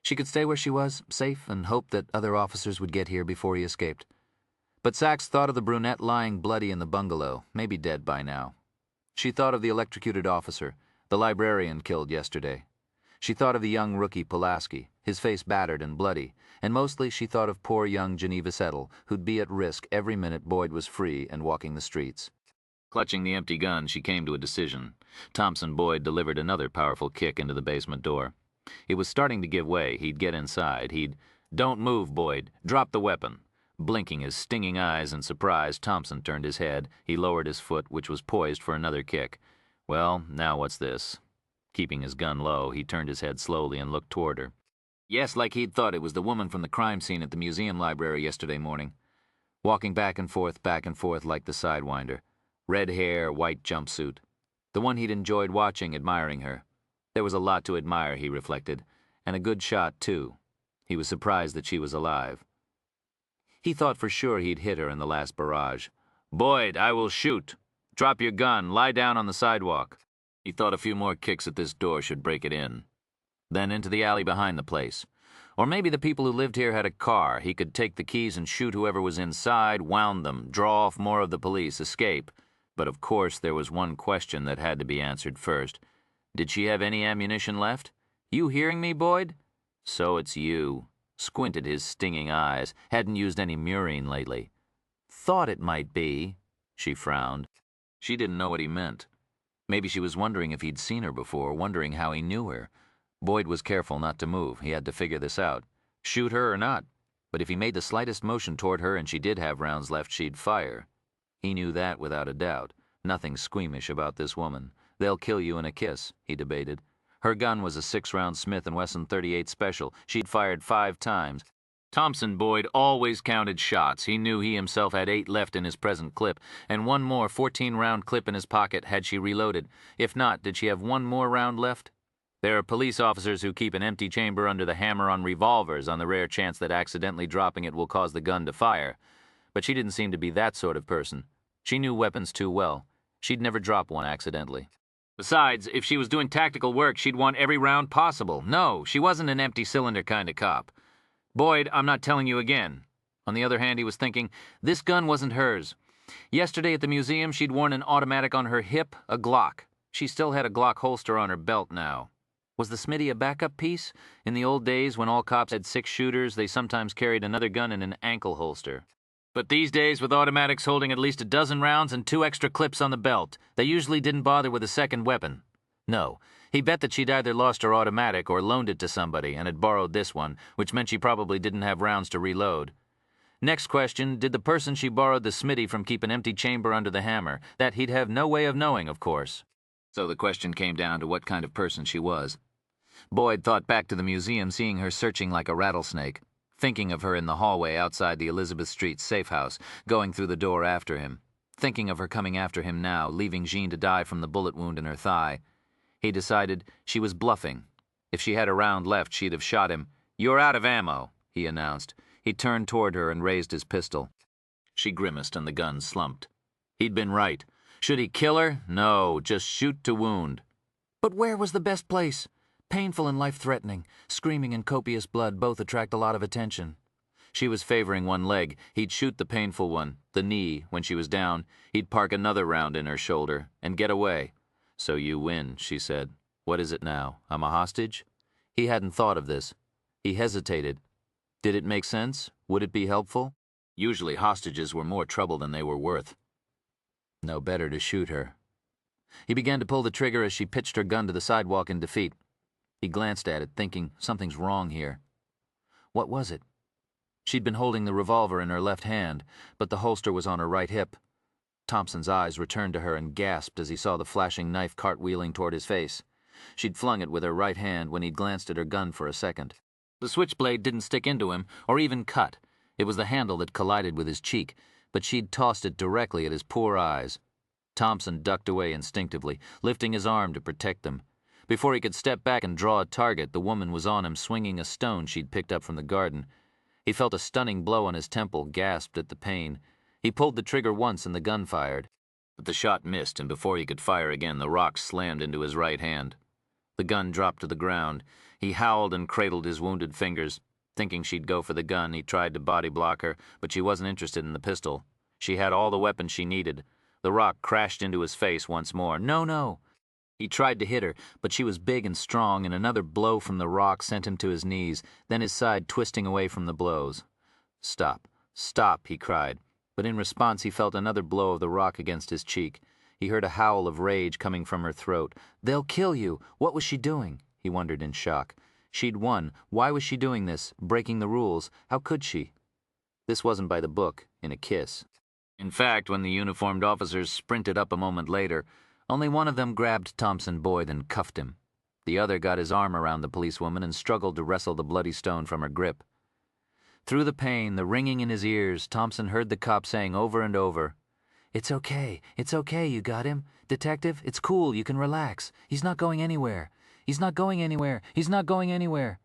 She could stay where she was, safe, and hope that other officers would get here before he escaped. But Sachs thought of the brunette lying bloody in the bungalow, maybe dead by now. She thought of the electrocuted officer, the librarian killed yesterday. She thought of the young rookie Pulaski, his face battered and bloody, and mostly she thought of poor young Geneva Settle, who'd be at risk every minute Boyd was free and walking the streets. Clutching the empty gun, she came to a decision. Thompson Boyd delivered another powerful kick into the basement door. It was starting to give way. He'd get inside. Don't move, Boyd. Drop the weapon. Blinking his stinging eyes in surprise, Thompson turned his head. He lowered his foot, which was poised for another kick. Well, now what's this? Keeping his gun low, he turned his head slowly and looked toward her. Yes, like he'd thought, it was the woman from the crime scene at the museum library yesterday morning. Walking back and forth like the Sidewinder. Red hair, white jumpsuit. The one he'd enjoyed watching, admiring her. There was a lot to admire, he reflected, and a good shot, too. He was surprised that she was alive. He thought for sure he'd hit her in the last barrage. Boyd, I will shoot. Drop your gun. Lie down on the sidewalk. He thought a few more kicks at this door should break it in. Then into the alley behind the place. Or maybe the people who lived here had a car. He could take the keys and shoot whoever was inside, wound them, draw off more of the police, escape. But of course there was one question that had to be answered first. Did she have any ammunition left? You hearing me, Boyd? So it's you. Squinted his stinging eyes. Hadn't used any murine lately. Thought it might be. She frowned. She didn't know what he meant. Maybe she was wondering if he'd seen her before, wondering how he knew her. Boyd was careful not to move. He had to figure this out. Shoot her or not. But if he made the slightest motion toward her and she did have rounds left, she'd fire. He knew that without a doubt. Nothing squeamish about this woman. They'll kill you in a kiss, he debated. Her gun was a 6-round Smith & Wesson .38 Special. She'd fired 5 times. Thompson Boyd always counted shots. He knew he himself had 8 left in his present clip, and one more 14-round clip in his pocket had she reloaded. If not, did she have one more round left? There are police officers who keep an empty chamber under the hammer on revolvers on the rare chance that accidentally dropping it will cause the gun to fire. But she didn't seem to be that sort of person. She knew weapons too well. She'd never drop one accidentally. Besides, if she was doing tactical work, she'd want every round possible. No, she wasn't an empty cylinder kind of cop. Boyd, I'm not telling you again. On the other hand, he was thinking, this gun wasn't hers. Yesterday at the museum, she'd worn an automatic on her hip, a Glock. She still had a Glock holster on her belt now. Was the Smitty a backup piece? In the old days, when all cops had 6 shooters, they sometimes carried another gun in an ankle holster. But these days, with automatics holding at least a dozen rounds and 2 extra clips on the belt, they usually didn't bother with a second weapon. No, he bet that she'd either lost her automatic or loaned it to somebody and had borrowed this one, which meant she probably didn't have rounds to reload. Next question, did the person she borrowed the Smitty from keep an empty chamber under the hammer? That he'd have no way of knowing, of course. So the question came down to what kind of person she was. Boyd thought back to the museum, seeing her searching like a rattlesnake, thinking of her in the hallway outside the Elizabeth Street safe house, going through the door after him, thinking of her coming after him now, leaving Jean to die from the bullet wound in her thigh. He decided she was bluffing. If she had a round left, she'd have shot him. "You're out of ammo," he announced. He turned toward her and raised his pistol. She grimaced and the gun slumped. He'd been right. Should he kill her? No, just shoot to wound. But where was the best place? Painful and life-threatening. Screaming and copious blood both attract a lot of attention. She was favoring one leg. He'd shoot the painful one, the knee, when she was down. He'd park another round in her shoulder and get away. "So you win," she said. "What is it now? I'm a hostage?" He hadn't thought of this. He hesitated. Did it make sense? Would it be helpful? Usually hostages were more trouble than they were worth. No, better to shoot her. He began to pull the trigger as she pitched her gun to the sidewalk in defeat. He glanced at it, thinking, something's wrong here. What was it? She'd been holding the revolver in her left hand, but the holster was on her right hip. Thompson's eyes returned to her and gasped as he saw the flashing knife cartwheeling toward his face. She'd flung it with her right hand when he'd glanced at her gun for a second. The switchblade didn't stick into him, or even cut. It was the handle that collided with his cheek, but she'd tossed it directly at his poor eyes. Thompson ducked away instinctively, lifting his arm to protect them. Before he could step back and draw a target, the woman was on him, swinging a stone she'd picked up from the garden. He felt a stunning blow on his temple, gasped at the pain. He pulled the trigger once and the gun fired. But the shot missed, and before he could fire again, the rock slammed into his right hand. The gun dropped to the ground. He howled and cradled his wounded fingers. Thinking she'd go for the gun, he tried to body block her, but she wasn't interested in the pistol. She had all the weapons she needed. The rock crashed into his face once more. No, no! He tried to hit her, but she was big and strong, and another blow from the rock sent him to his knees, then his side twisting away from the blows. "Stop, stop," he cried. But in response he felt another blow of the rock against his cheek. He heard a howl of rage coming from her throat. "They'll kill you! What was she doing?" he wondered in shock. She'd won. Why was she doing this? Breaking the rules? How could she? This wasn't by the book, in a kiss. In fact, when the uniformed officers sprinted up a moment later, only one of them grabbed Thompson Boyd and cuffed him. The other got his arm around the policewoman and struggled to wrestle the bloody stone from her grip. Through the pain, the ringing in his ears, Thompson heard the cop saying over and over, it's okay, you got him. Detective, it's cool, you can relax. He's not going anywhere. He's not going anywhere. He's not going anywhere."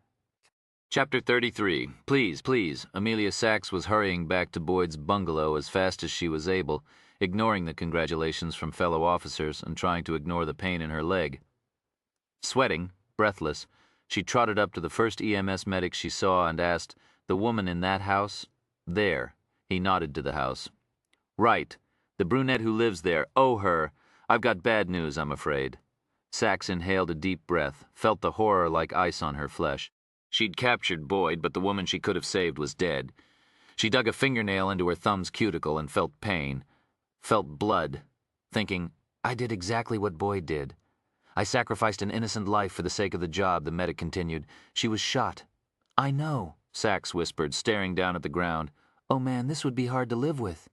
Chapter 33. Please, please. Amelia Sachs was hurrying back to Boyd's bungalow as fast as she was able, ignoring the congratulations from fellow officers and trying to ignore the pain in her leg. Sweating, breathless, she trotted up to the first EMS medic she saw and asked, "The woman in that house?" "There." He nodded to the house. "Right. The brunette who lives there. Oh, her. I've got bad news, I'm afraid." Sachs inhaled a deep breath, felt the horror like ice on her flesh. She'd captured Boyd, but the woman she could have saved was dead. She dug a fingernail into her thumb's cuticle and felt pain. Felt blood. Thinking, I did exactly what Boyd did. I sacrificed an innocent life for the sake of the job, the medic continued. She was shot. "I know," Sachs whispered, staring down at the ground. "Oh man, this would be hard to live with.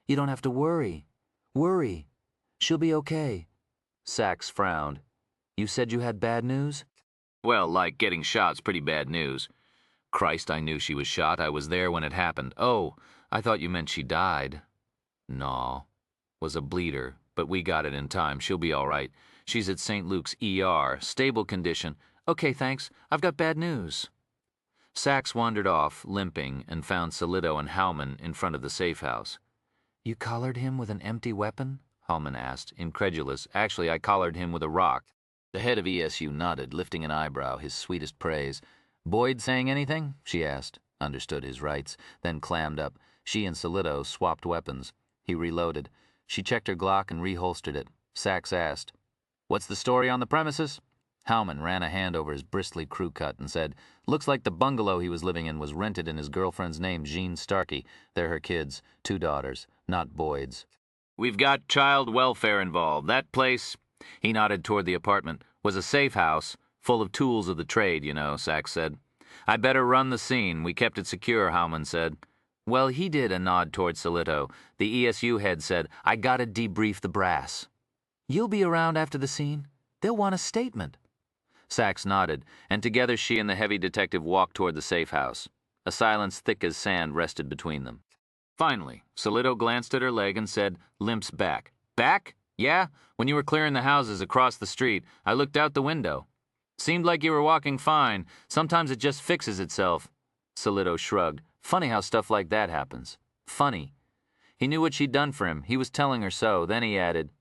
You don't have to worry. Worry. She'll be okay." Sachs frowned. You said you had bad news? Well, like getting shot's pretty bad news. Christ, I knew she was shot. I was there when it happened. Oh, I thought you meant she died. No, was a bleeder, but we got it in time. She'll be all right. She's at St. Luke's ER, stable condition. Okay, thanks. I've got bad news. Sachs wandered off, limping, and found Solito and Howman in front of the safe house. You collared him with an empty weapon? Howman asked, incredulous. Actually, I collared him with a rock. The head of ESU nodded, lifting an eyebrow, his sweetest praise. Boyd saying anything? She asked. Understood his rights, then clammed up. She and Solito swapped weapons. He reloaded. She checked her Glock and reholstered it. Sachs asked, "What's the story on the premises?" Howman ran a hand over his bristly crew cut and said, "Looks like the bungalow he was living in was rented in his girlfriend's name, Jean Starkey. They're her kids, 2 daughters, not Boyd's." "We've got child welfare involved. That place," he nodded toward the apartment, "was a safe house, full of tools of the trade, you know," Sachs said. "I better run the scene. We kept it secure," Howman said. "Well, he did," a nod toward Solito. The ESU head said, "I gotta debrief the brass." "You'll be around after the scene? They'll want a statement." Sachs nodded, and together she and the heavy detective walked toward the safe house. A silence thick as sand rested between them. Finally, Solito glanced at her leg and said, "Limps back." "Back? Yeah? When you were clearing the houses across the street, I looked out the window. Seemed like you were walking fine. Sometimes it just fixes itself." Solito shrugged. Funny how stuff like that happens. Funny. He knew what she'd done for him. He was telling her so. Then he added,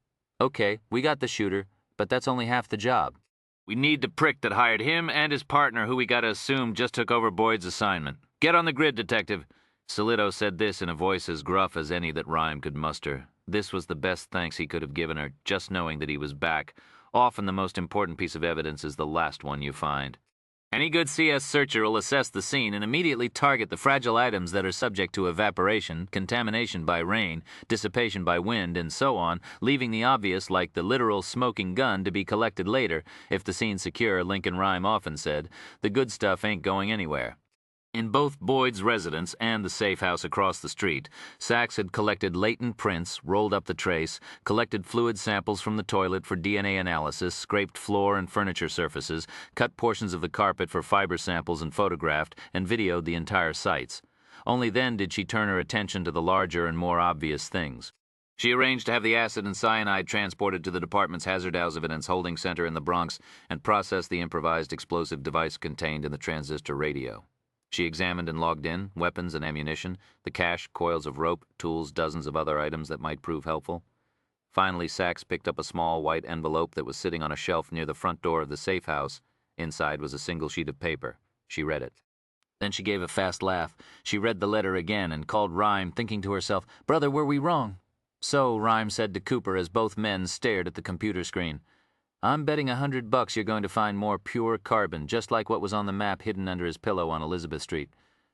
"Okay, we got the shooter, but that's only half the job. We need the prick that hired him and his partner, who we gotta assume just took over Boyd's assignment. Get on the grid, detective." Solito said this in a voice as gruff as any that rhyme could muster. This was the best thanks he could have given her, just knowing that he was back. Often the most important piece of evidence is the last one you find. "Any good CS searcher will assess the scene and immediately target the fragile items that are subject to evaporation, contamination by rain, dissipation by wind, and so on, leaving the obvious, like the literal smoking gun, to be collected later. If the scene's secure," Lincoln Rhyme often said, "the good stuff ain't going anywhere." In both Boyd's residence and the safe house across the street, Sachs had collected latent prints, rolled up the trace, collected fluid samples from the toilet for DNA analysis, scraped floor and furniture surfaces, cut portions of the carpet for fiber samples and photographed, and videoed the entire sites. Only then did she turn her attention to the larger and more obvious things. She arranged to have the acid and cyanide transported to the department's Hazard House Evidence Holding Center in the Bronx and processed the improvised explosive device contained in the transistor radio. She examined and logged in weapons and ammunition, the cache, coils of rope, tools, dozens of other items that might prove helpful. Finally, Sachs picked up a small white envelope that was sitting on a shelf near the front door of the safe house. Inside was a single sheet of paper. She read it. Then she gave a fast laugh. She read the letter again and called Rhyme, thinking to herself, "Brother, were we wrong?" "So," Rhyme said to Cooper as both men stared at the computer screen, "I'm betting $100 you're going to find more pure carbon, just like what was on the map hidden under his pillow on Elizabeth Street.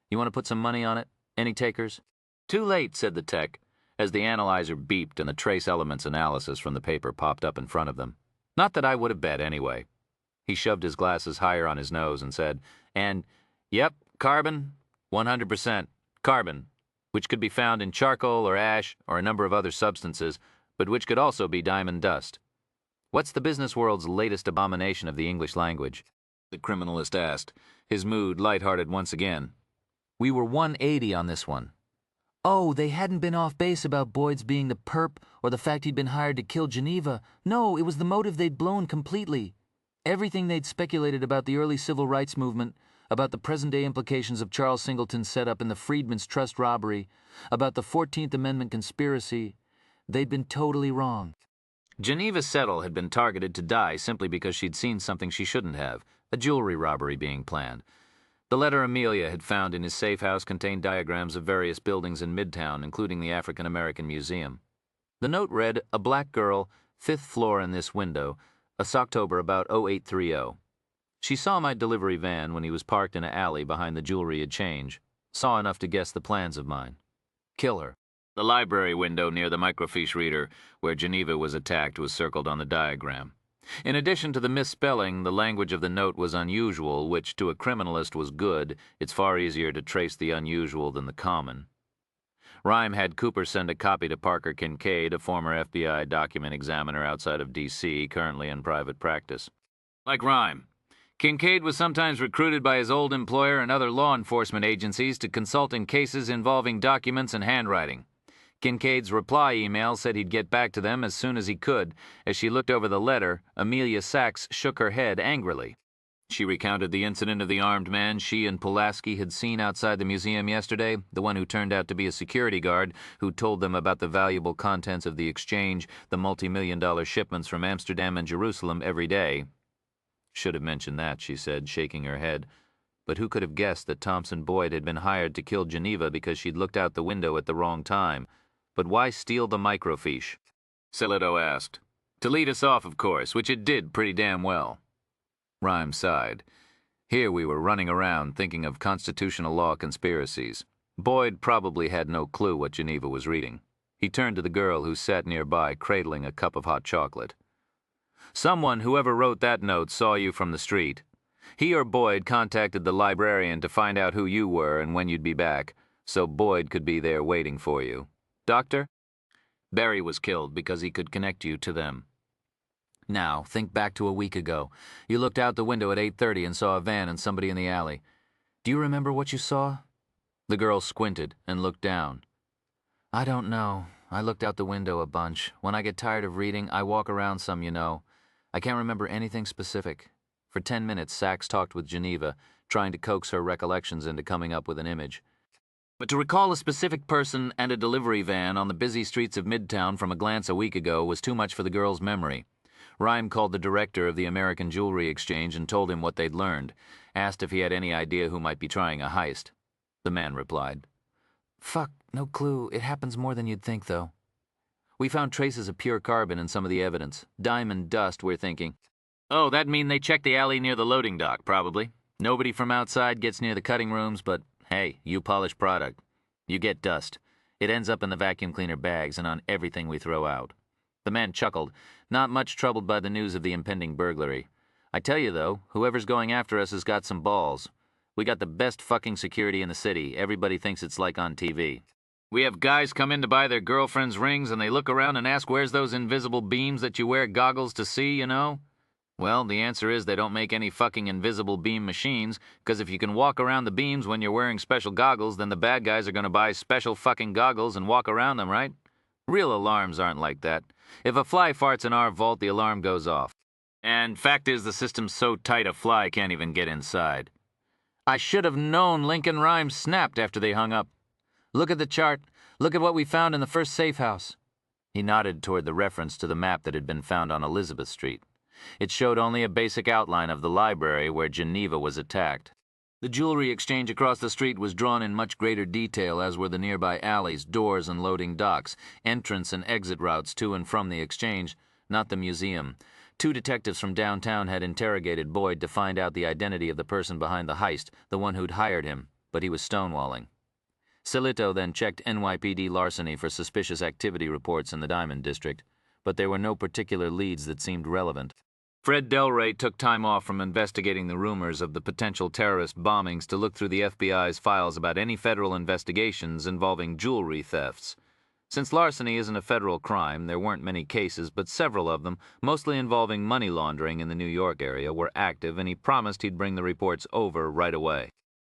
You want to put some money on it? Any takers?" "Too late," said the tech, as the analyzer beeped and the trace elements analysis from the paper popped up in front of them. "Not that I would have bet anyway." He shoved his glasses higher on his nose and said, "And, yep, carbon, 100%. Carbon, which could be found in charcoal or ash or a number of other substances, but which could also be diamond dust." "What's the business world's latest abomination of the English language?" the criminalist asked, his mood lighthearted once again. "We were 180 on this one." "Oh, they hadn't been off base about Boyd's being the perp or the fact he'd been hired to kill Geneva. No, it was the motive they'd blown completely. Everything they'd speculated about the early civil rights movement, about the present-day implications of Charles Singleton's setup in the Freedmen's Trust robbery, about the 14th Amendment conspiracy, they'd been totally wrong. Geneva Settle had been targeted to die simply because she'd seen something she shouldn't have, a jewelry robbery being planned. The letter Amelia had found in his safe house contained diagrams of various buildings in Midtown, including the African American Museum. The note read, "A black girl, 5th floor in this window, October about 0830. She saw my delivery van when he was parked in an alley behind the jewelry exchange. Saw enough to guess the plans of mine. Kill her." The library window near the microfiche reader, where Geneva was attacked, was circled on the diagram. In addition to the misspelling, the language of the note was unusual, which to a criminalist was good. It's far easier to trace the unusual than the common. Rhyme had Cooper send a copy to Parker Kincaid, a former FBI document examiner outside of D.C., currently in private practice. Like Rhyme. Kincaid was sometimes recruited by his old employer and other law enforcement agencies to consult in cases involving documents and handwriting. Kincaid's reply email said he'd get back to them as soon as he could. As she looked over the letter, Amelia Sachs shook her head angrily. She recounted the incident of the armed man she and Pulaski had seen outside the museum yesterday, the one who turned out to be a security guard who told them about the valuable contents of the exchange, the multi-million-dollar shipments from Amsterdam and Jerusalem every day. Should have mentioned that, she said, shaking her head. But who could have guessed that Thompson Boyd had been hired to kill Geneva because she'd looked out the window at the wrong time? But why steal the microfiche? Silito asked. To lead us off, of course, which it did pretty damn well. Rhyme sighed. Here we were running around thinking of constitutional law conspiracies. Boyd probably had no clue what Geneva was reading. He turned to the girl who sat nearby, cradling a cup of hot chocolate. Someone, whoever wrote that note, saw you from the street. He or Boyd contacted the librarian to find out who you were and when you'd be back, so Boyd could be there waiting for you. Doctor? Barry was killed because he could connect you to them. Now, think back to a week ago. You looked out the window at 8:30 and saw a van and somebody in the alley. Do you remember what you saw? The girl squinted and looked down. I don't know. I looked out the window a bunch. When I get tired of reading, I walk around some, you know. I can't remember anything specific. For 10 minutes, Sachs talked with Geneva, trying to coax her recollections into coming up with an image. But to recall a specific person and a delivery van on the busy streets of Midtown from a glance a week ago was too much for the girl's memory. Rhyme called the director of the American Jewelry Exchange and told him what they'd learned, asked if he had any idea who might be trying a heist. The man replied, Fuck, no clue. It happens more than you'd think, though. We found traces of pure carbon in some of the evidence. Diamond dust, we're thinking. Oh, that'd mean they checked the alley near the loading dock, probably. Nobody from outside gets near the cutting rooms, but hey, you polish product. You get dust. It ends up in the vacuum cleaner bags and on everything we throw out. The man chuckled, not much troubled by the news of the impending burglary. I tell you, though, whoever's going after us has got some balls. We got the best fucking security in the city. Everybody thinks it's like on TV. We have guys come in to buy their girlfriend's rings and they look around and ask where's those invisible beams that you wear goggles to see, you know? Well, the answer is they don't make any fucking invisible beam machines, because if you can walk around the beams when you're wearing special goggles, then the bad guys are going to buy special fucking goggles and walk around them, right? Real alarms aren't like that. If a fly farts in our vault, the alarm goes off. And fact is, the system's so tight a fly can't even get inside. I should have known Lincoln Rhymes snapped after they hung up. Look at the chart. Look at what we found in the first safe house. He nodded toward the reference to the map that had been found on Elizabeth Street. It showed only a basic outline of the library where Geneva was attacked. The jewelry exchange across the street was drawn in much greater detail, as were the nearby alleys, doors, and loading docks, entrance and exit routes to and from the exchange, not the museum. 2 detectives from downtown had interrogated Boyd to find out the identity of the person behind the heist, the one who'd hired him, but he was stonewalling. Silito then checked NYPD larceny for suspicious activity reports in the Diamond District, but there were no particular leads that seemed relevant. Fred Delray took time off from investigating the rumors of the potential terrorist bombings to look through the FBI's files about any federal investigations involving jewelry thefts. Since larceny isn't a federal crime, there weren't many cases, but several of them, mostly involving money laundering in the New York area, were active, and he promised he'd bring the reports over right away.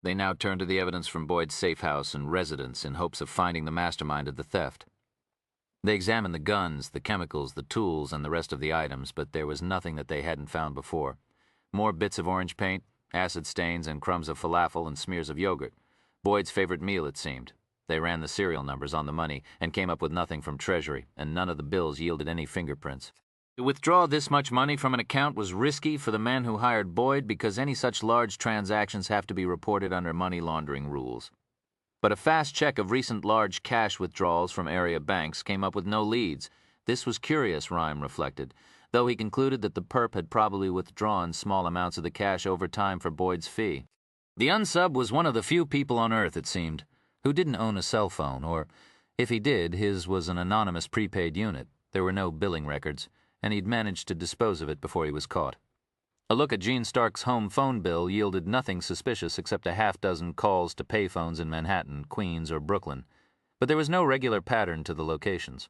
They now turned to the evidence from Boyd's safe house and residence in hopes of finding the mastermind of the theft. They examined the guns, the chemicals, the tools, and the rest of the items, but there was nothing that they hadn't found before. More bits of orange paint, acid stains, and crumbs of falafel and smears of yogurt. Boyd's favorite meal, it seemed. They ran the serial numbers on the money and came up with nothing from Treasury, and none of the bills yielded any fingerprints. To withdraw this much money from an account was risky for the man who hired Boyd because any such large transactions have to be reported under money laundering rules. But a fast check of recent large cash withdrawals from area banks came up with no leads. This was curious, Rhyme reflected, though he concluded that the perp had probably withdrawn small amounts of the cash over time for Boyd's fee. The unsub was one of the few people on Earth, it seemed, who didn't own a cell phone, or, if he did, his was an anonymous prepaid unit. There were no billing records, and he'd managed to dispose of it before he was caught. A look at Gene Stark's home phone bill yielded nothing suspicious except a half-dozen calls to payphones in Manhattan, Queens, or Brooklyn, but there was no regular pattern to the locations.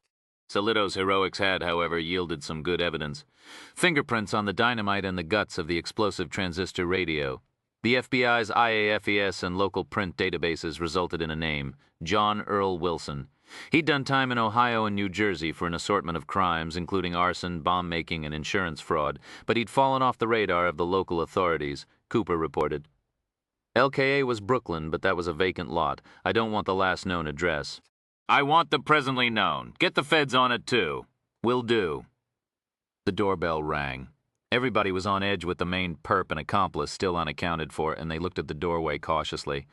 Solito's heroics had, however, yielded some good evidence. Fingerprints on the dynamite and the guts of the explosive transistor radio. The FBI's IAFES and local print databases resulted in a name, John Earl Wilson. He'd done time in Ohio and New Jersey for an assortment of crimes, including arson, bomb-making, and insurance fraud, but he'd fallen off the radar of the local authorities, Cooper reported. LKA was Brooklyn, but that was a vacant lot. I don't want the last known address. I want the presently known. Get the feds on it, too. Will do. The doorbell rang. Everybody was on edge with the main perp and accomplice still unaccounted for, and they looked at the doorway cautiously.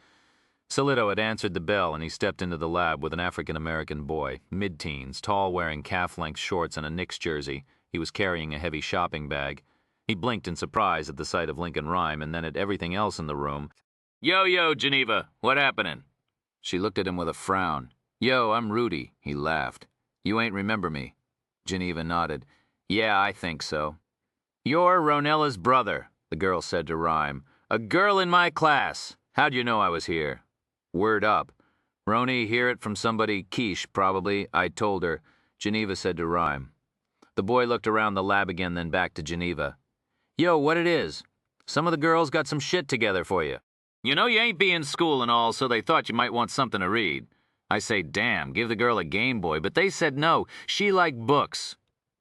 Solito had answered the bell, and he stepped into the lab with an African-American boy, mid-teens, tall, wearing calf-length shorts and a Knicks jersey. He was carrying a heavy shopping bag. He blinked in surprise at the sight of Lincoln Rhyme and then at everything else in the room. Yo, Geneva, what happening? She looked at him with a frown. Yo, I'm Rudy, he laughed. You ain't remember me? Geneva nodded. Yeah, I think so. You're Ronella's brother, the girl said to Rhyme. A girl in my class. How'd you know I was here? Word up. Roni, hear it from somebody, Quiche, probably. I told her, Geneva said to Rhyme. The boy looked around the lab again, then back to Geneva. Yo, what it is? Some of the girls got some shit together for you. You know you ain't be in school and all, so they thought you might want something to read. I say, damn, give the girl a Game Boy, but they said no, she liked books.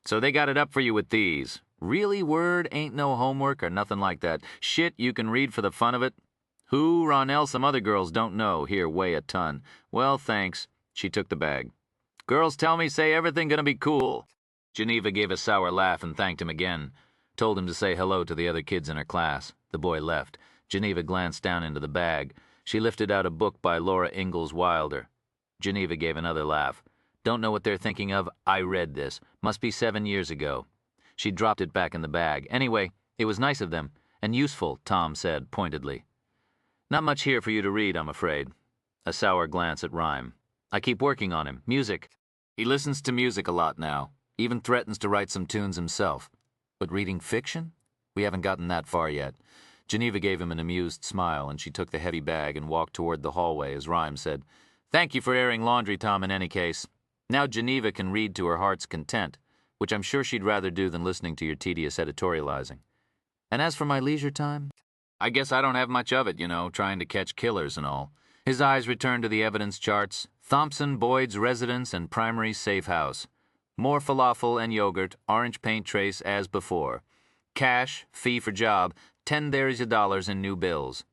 So they got it up for you with these. Really, word, ain't no homework or nothing like that. Shit you can read for the fun of it. Who, Ronell, some other girls don't know, here weigh a ton. Well, thanks. She took the bag. Girls tell me say everything gonna be cool. Geneva gave a sour laugh and thanked him again. Told him to say hello to the other kids in her class. The boy left. Geneva glanced down into the bag. She lifted out a book by Laura Ingalls Wilder. Geneva gave another laugh. Don't know what they're thinking of. I read this. Must be 7 years ago. She dropped it back in the bag. Anyway, it was nice of them. And useful, Tom said, pointedly. Not much here for you to read, I'm afraid. A sour glance at Rhyme. I keep working on him. Music. He listens to music a lot now. Even threatens to write some tunes himself. But reading fiction? We haven't gotten that far yet. Geneva gave him an amused smile, and she took the heavy bag and walked toward the hallway as Rhyme said, Thank you for airing laundry, Tom, in any case. Now Geneva can read to her heart's content, which I'm sure she'd rather do than listening to your tedious editorializing. And as for my leisure time, I guess I don't have much of it, you know, trying to catch killers and all. His eyes returned to the evidence charts. Thompson, Boyd's residence, and primary safe house. More falafel and yogurt, orange paint trace as before. Cash, fee for job, 10 there's your dollars in new bills.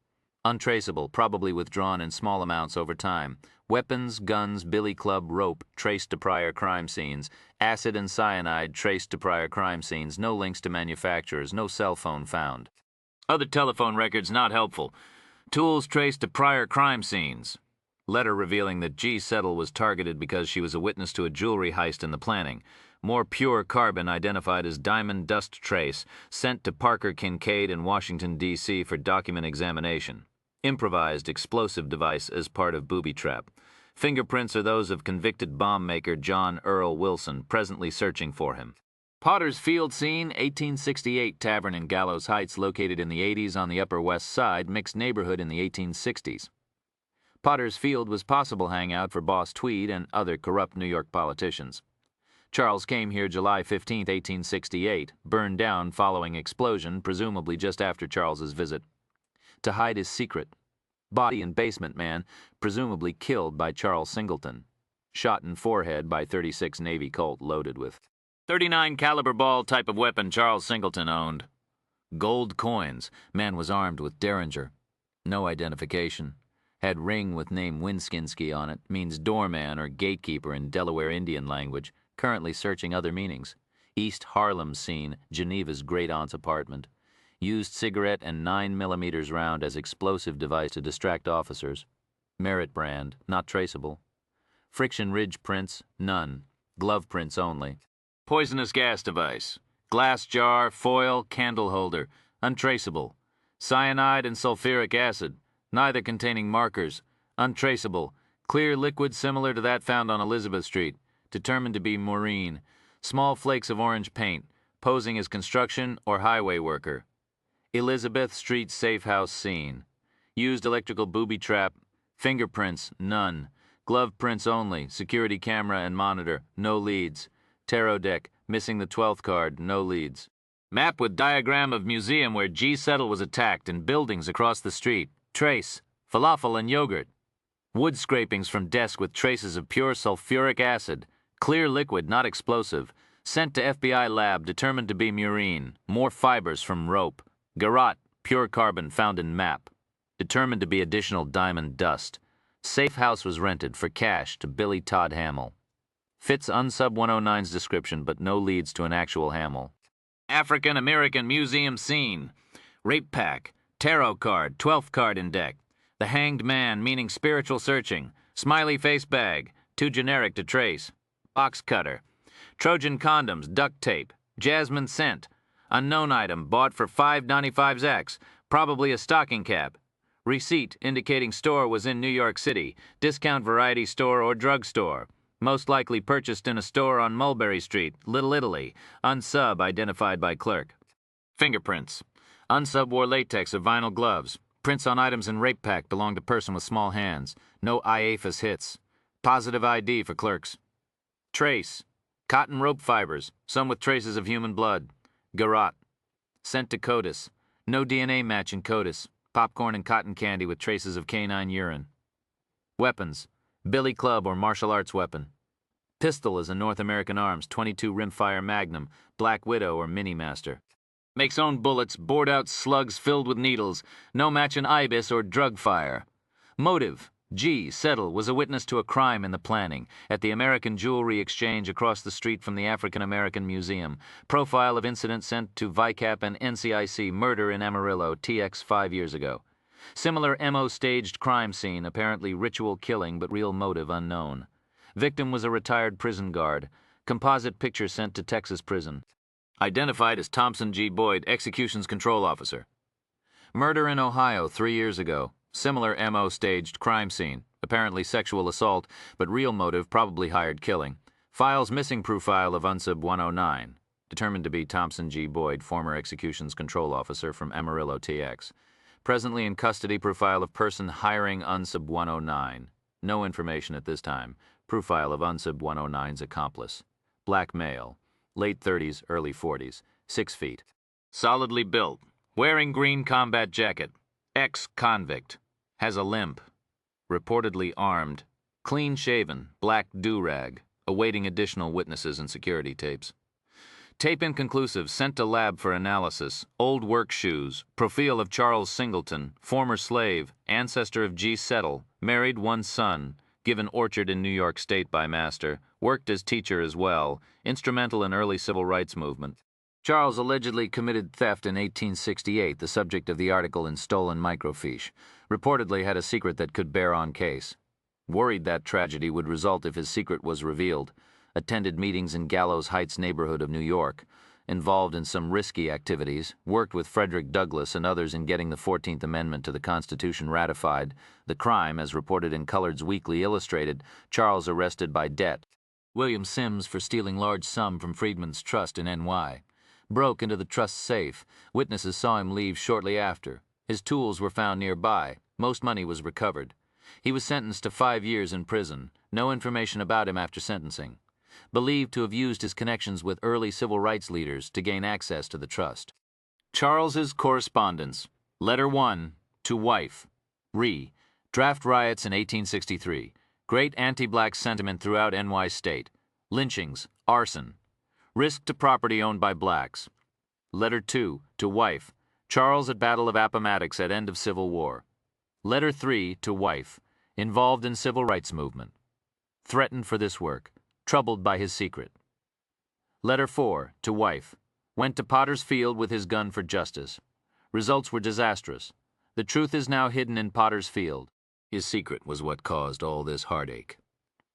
Untraceable, probably withdrawn in small amounts over time. Weapons, guns, billy club, rope, traced to prior crime scenes. Acid and cyanide, traced to prior crime scenes. No links to manufacturers, no cell phone found. Other telephone records not helpful. Tools traced to prior crime scenes. Letter revealing that G. Settle was targeted because she was a witness to a jewelry heist in the planning. More pure carbon identified as diamond dust trace, sent to Parker Kincaid in Washington, D.C. for document examination. Improvised explosive device as part of booby trap. Fingerprints are those of convicted bomb maker John Earl Wilson, presently searching for him. Potter's Field scene, 1868 tavern in Gallows Heights, located in the 80s on the Upper West Side, mixed neighborhood in the 1860s. Potter's Field was possible hangout for Boss Tweed and other corrupt New York politicians. Charles came here July 15, 1868, burned down following explosion, presumably just after Charles's visit. To hide his secret. Body in basement man, presumably killed by Charles Singleton. Shot in forehead by .36 Navy Colt loaded with .39 caliber ball type of weapon Charles Singleton owned. Gold coins. Man was armed with Derringer. No identification. Had ring with name Winskinsky on it. Means doorman or gatekeeper in Delaware Indian language. Currently searching other meanings. East Harlem scene, Geneva's great-aunt's apartment. Used cigarette and 9mm round as explosive device to distract officers. Merit brand, not traceable. Friction ridge prints, none. Glove prints only. Poisonous gas device. Glass jar, foil, candle holder. Untraceable. Cyanide and sulfuric acid. Neither containing markers. Untraceable. Clear liquid similar to that found on Elizabeth Street. Determined to be Maureen. Small flakes of orange paint. Posing as construction or highway worker. Elizabeth Street safe house scene. Used electrical booby trap. Fingerprints, none. Glove prints only. Security camera and monitor. No leads. Tarot deck, missing the 12th card, no leads. Map with diagram of museum where G. Settle was attacked and buildings across the street. Trace, falafel and yogurt. Wood scrapings from desk with traces of pure sulfuric acid. Clear liquid, not explosive. Sent to FBI lab, determined to be murine. More fibers from rope. Garrote, pure carbon found in map. Determined to be additional diamond dust. Safe house was rented for cash to Billy Todd Hamill. Fits unsub 109's description, but no leads to an actual Hamill. African American museum scene. Rape pack. Tarot card, 12th card in deck. The hanged man, meaning spiritual searching. Smiley face bag, too generic to trace. Box cutter. Trojan condoms, duct tape. Jasmine scent. Unknown item, bought for $5.95 probably a stocking cap. Receipt indicating store was in New York City, discount variety store or drugstore. Most likely purchased in a store on Mulberry Street, Little Italy. Unsub identified by clerk. Fingerprints. Unsub wore latex or vinyl gloves. Prints on items in rape pack belonged to person with small hands. No IAFIS hits. Positive ID for clerks. Trace. Cotton rope fibers, some with traces of human blood. Garrote. Sent to CODIS. No DNA match in CODIS. Popcorn and cotton candy with traces of canine urine. Weapons. Billy club or martial arts weapon. Pistol is a North American Arms 22 rimfire Magnum, Black Widow or Mini Master. Makes own bullets, bored out slugs filled with needles. No match in IBIS or drug fire. Motive. G. Settle was a witness to a crime in the planning at the American Jewelry Exchange across the street from the African American Museum. Profile of incident sent to VICAP and NCIC. Murder in Amarillo, TX 5 years ago. Similar MO staged crime scene, apparently ritual killing but real motive unknown. Victim was a retired prison guard. Composite picture sent to Texas prison. Identified as Thompson G. Boyd, Executions Control Officer. Murder in Ohio 3 years ago. Similar MO staged crime scene, apparently sexual assault, but real motive probably hired killing. Files missing profile of unsub 109. Determined to be Thompson G. Boyd, former Executions Control Officer from Amarillo TX. Presently in custody profile of person hiring unsub 109. No information at this time. Profile of unsub 109's accomplice. Black male. Late 30s, early 40s. 6 feet. Solidly built. Wearing green combat jacket. Ex-convict. Has a limp. Reportedly armed. Clean-shaven, black do-rag. Awaiting additional witnesses and security tapes. Tape inconclusive, sent to lab for analysis. Old work shoes. Profile of Charles Singleton, former slave, ancestor of G. Settle, married, 1 son, given orchard in New York State by master, worked as teacher as well, instrumental in early civil rights movement. Charles allegedly committed theft in 1868, the subject of the article in Stolen Microfiche. Reportedly had a secret that could bear on case. Worried that tragedy would result if his secret was revealed. Attended meetings in Gallows Heights neighborhood of New York. Involved in some risky activities. Worked with Frederick Douglass and others in getting the 14th Amendment to the Constitution ratified. The crime, as reported in Collard's Weekly Illustrated, Charles arrested by debt. William Sims for stealing large sum from Freedman's Trust in NY. Broke into the trust's safe. Witnesses saw him leave shortly after. His tools were found nearby. Most money was recovered. He was sentenced to 5 years in prison. No information about him after sentencing. Believed to have used his connections with early civil rights leaders to gain access to the trust. Charles's correspondence. Letter 1 to wife. Draft riots in 1863. Great anti-black sentiment throughout NY State. Lynchings. Arson. Risk to property owned by blacks. Letter 2 to wife. Charles at Battle of Appomattox at end of Civil War. Letter 3 to wife. Involved in civil rights movement. Threatened for this work. Troubled by his secret. Letter 4 to wife. Went to Potter's Field with his gun for justice. Results were disastrous. The truth is now hidden in Potter's Field. His secret was what caused all this heartache.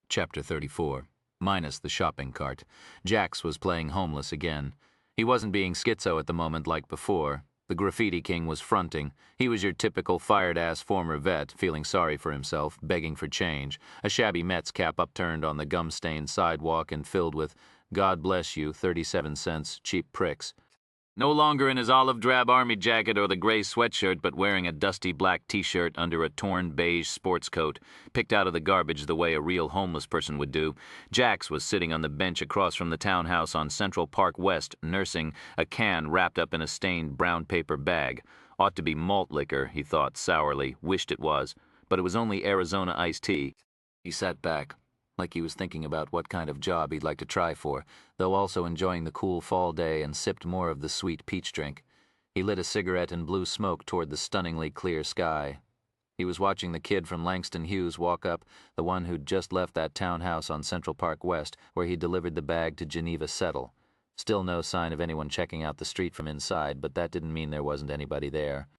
Chapter 34. Minus the shopping cart. Jax was playing homeless again. He wasn't being schizo at the moment like before. The graffiti king was fronting. He was your typical fired-ass former vet, feeling sorry for himself, begging for change, a shabby Mets cap upturned on the gum-stained sidewalk and filled with, "God bless you, 37 cents, cheap pricks." No longer in his olive drab army jacket or the gray sweatshirt, but wearing a dusty black t-shirt under a torn beige sports coat, picked out of the garbage the way a real homeless person would do, Jax was sitting on the bench across from the townhouse on Central Park West, nursing a can wrapped up in a stained brown paper bag. Ought to be malt liquor, he thought sourly, wished it was, but it was only Arizona iced tea. He sat back, like he was thinking about what kind of job he'd like to try for, though also enjoying the cool fall day, and sipped more of the sweet peach drink. He lit a cigarette and blew smoke toward the stunningly clear sky. He was watching the kid from Langston Hughes walk up, the one who'd just left that townhouse on Central Park West, where he delivered the bag to Geneva Settle. Still no sign of anyone checking out the street from inside, but that didn't mean there wasn't anybody there.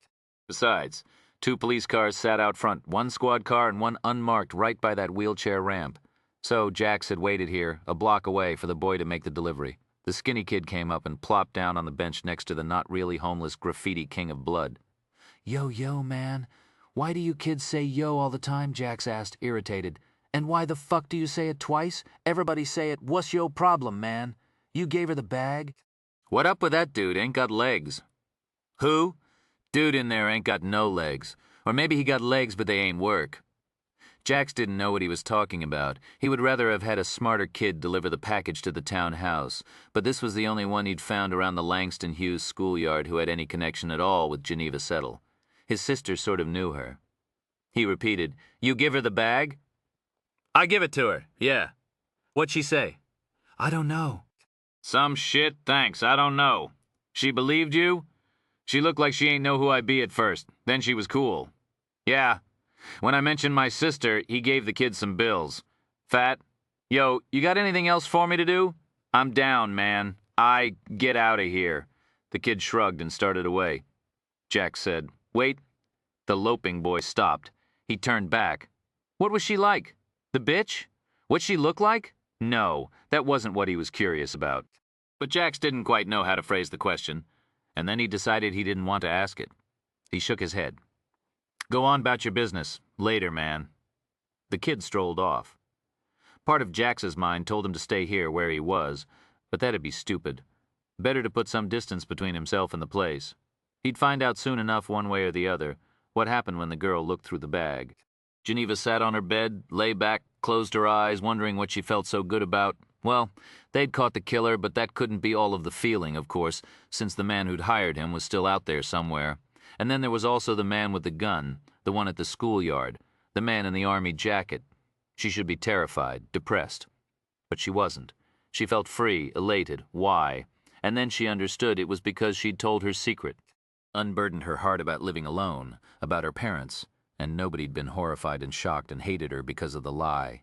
Besides, 2 police cars sat out front, 1 squad car and 1 unmarked right by that wheelchair ramp. So Jax had waited here, a block away, for the boy to make the delivery. The skinny kid came up and plopped down on the bench next to the not really homeless graffiti king of blood. Yo, yo, man. Why do you kids say yo all the time? Jax asked, irritated. And why the fuck do you say it twice? Everybody say it, what's yo problem, man? You gave her the bag? What up with that dude? Ain't got legs. Who? Dude in there ain't got no legs. Or maybe he got legs but they ain't work. Jax didn't know what he was talking about. He would rather have had a smarter kid deliver the package to the town house, but this was the only one he'd found around the Langston Hughes schoolyard who had any connection at all with Geneva Settle. His sister sort of knew her. He repeated, "You give her the bag?" "I give it to her, yeah. What'd she say?" "I don't know." "Some shit, thanks, I don't know. She believed you? She looked like she ain't know who I be at first. Then she was cool. Yeah. When I mentioned my sister, he gave the kid some bills. Fat, yo, you got anything else for me to do? I'm down, man. Get out of here." The kid shrugged and started away. Jax said, "Wait." The loping boy stopped. He turned back. What was she like? The bitch? What'd she look like? No, that wasn't what he was curious about. But Jax didn't quite know how to phrase the question, and then he decided he didn't want to ask it. He shook his head. "Go on about your business. Later, man." The kid strolled off. Part of Jax's mind told him to stay here where he was, but that'd be stupid. Better to put some distance between himself and the place. He'd find out soon enough one way or the other what happened when the girl looked through the bag. Geneva sat on her bed, lay back, closed her eyes, wondering what she felt so good about. Well, they'd caught the killer, but that couldn't be all of the feeling, of course, since the man who'd hired him was still out there somewhere. And then there was also the man with the gun, the one at the schoolyard, the man in the army jacket. She should be terrified, depressed. But she wasn't. She felt free, elated. Why? And then she understood it was because she'd told her secret, unburdened her heart about living alone, about her parents, and nobody'd been horrified and shocked and hated her because of the lie.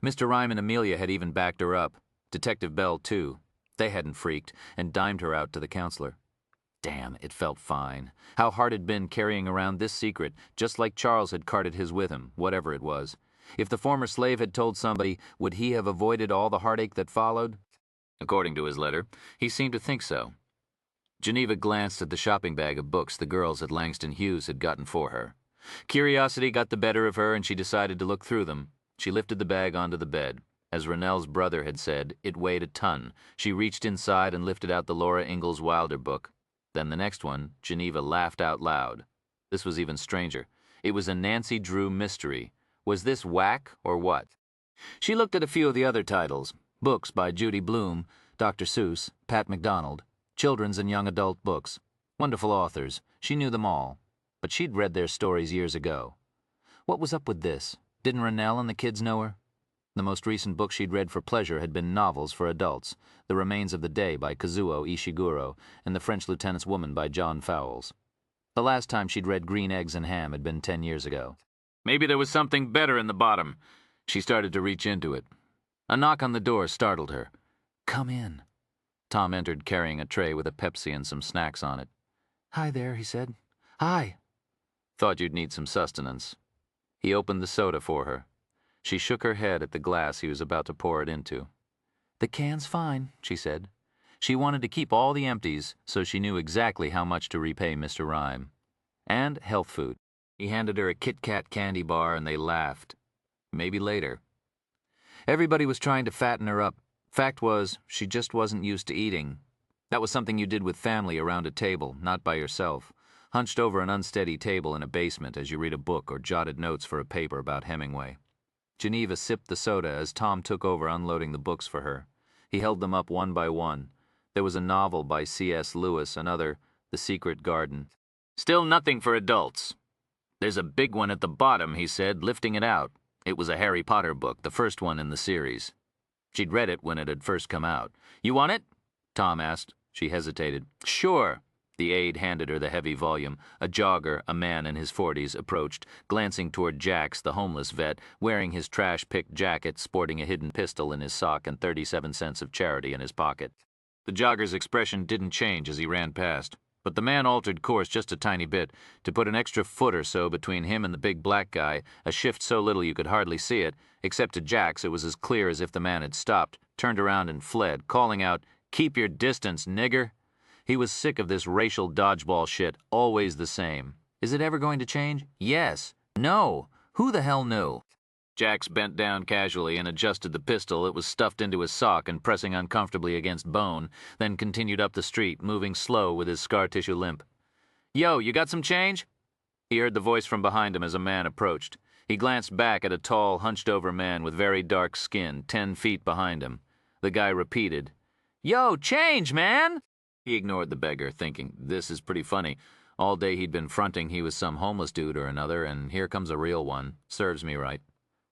Mr. Rhyme and Amelia had even backed her up. Detective Bell, too. They hadn't freaked and dimed her out to the counselor. Damn, it felt fine. How hard it'd been carrying around this secret, just like Charles had carted his with him, whatever it was. If the former slave had told somebody, would he have avoided all the heartache that followed? According to his letter, he seemed to think so. Geneva glanced at the shopping bag of books the girls at Langston Hughes had gotten for her. Curiosity got the better of her, and she decided to look through them. She lifted the bag onto the bed. As Rennell's brother had said, it weighed a ton. She reached inside and lifted out the Laura Ingalls Wilder book. Then the next one, Geneva laughed out loud. This was even stranger. It was a Nancy Drew mystery. Was this whack or what? She looked at a few of the other titles. Books by Judy Blume, Dr. Seuss, Pat McDonald, children's and young adult books. Wonderful authors. She knew them all. But she'd read their stories years ago. What was up with this? Didn't Rennell and the kids know her? The most recent book she'd read for pleasure had been novels for adults, The Remains of the Day by Kazuo Ishiguro and The French Lieutenant's Woman by John Fowles. The last time she'd read Green Eggs and Ham had been 10 years ago. Maybe there was something better in the bottom. She started to reach into it. A knock on the door startled her. "Come in." Tom entered carrying a tray with a Pepsi and some snacks on it. "Hi there," he said. "Hi." "Thought you'd need some sustenance." He opened the soda for her. She shook her head at the glass he was about to pour it into. "The can's fine," she said. She wanted to keep all the empties, so she knew exactly how much to repay Mr. Rhyme. And health food. He handed her a Kit Kat candy bar and they laughed. Maybe later. Everybody was trying to fatten her up. Fact was, she just wasn't used to eating. That was something you did with family around a table, not by yourself, hunched over an unsteady table in a basement as you read a book or jotted notes for a paper about Hemingway. Geneva sipped the soda as Tom took over unloading the books for her. He held them up one by one. There was a novel by C.S. Lewis, another, The Secret Garden. Still nothing for adults. There's a big one at the bottom, he said, lifting it out. It was a Harry Potter book, the first one in the series. She'd read it when it had first come out. You want it? Tom asked. She hesitated. Sure. The aide handed her the heavy volume. A jogger, a man in his 40s, approached, glancing toward Jax, the homeless vet, wearing his trash-picked jacket, sporting a hidden pistol in his sock and 37 cents of charity in his pocket. The jogger's expression didn't change as he ran past, but the man altered course just a tiny bit, to put an extra foot or so between him and the big black guy, a shift so little you could hardly see it. Except to Jax, it was as clear as if the man had stopped, turned around and fled, calling out, "Keep your distance, nigger." He was sick of this racial dodgeball shit, always the same. Is it ever going to change? Yes. No. Who the hell knew? Jax bent down casually and adjusted the pistol. It was stuffed into his sock and pressing uncomfortably against bone, then continued up the street, moving slow with his scar tissue limp. Yo, you got some change? He heard the voice from behind him as a man approached. He glanced back at a tall, hunched-over man with very dark skin, 10 feet behind him. The guy repeated, Yo, change, man! He ignored the beggar, thinking, this is pretty funny. All day he'd been fronting he was some homeless dude or another, and here comes a real one. Serves me right.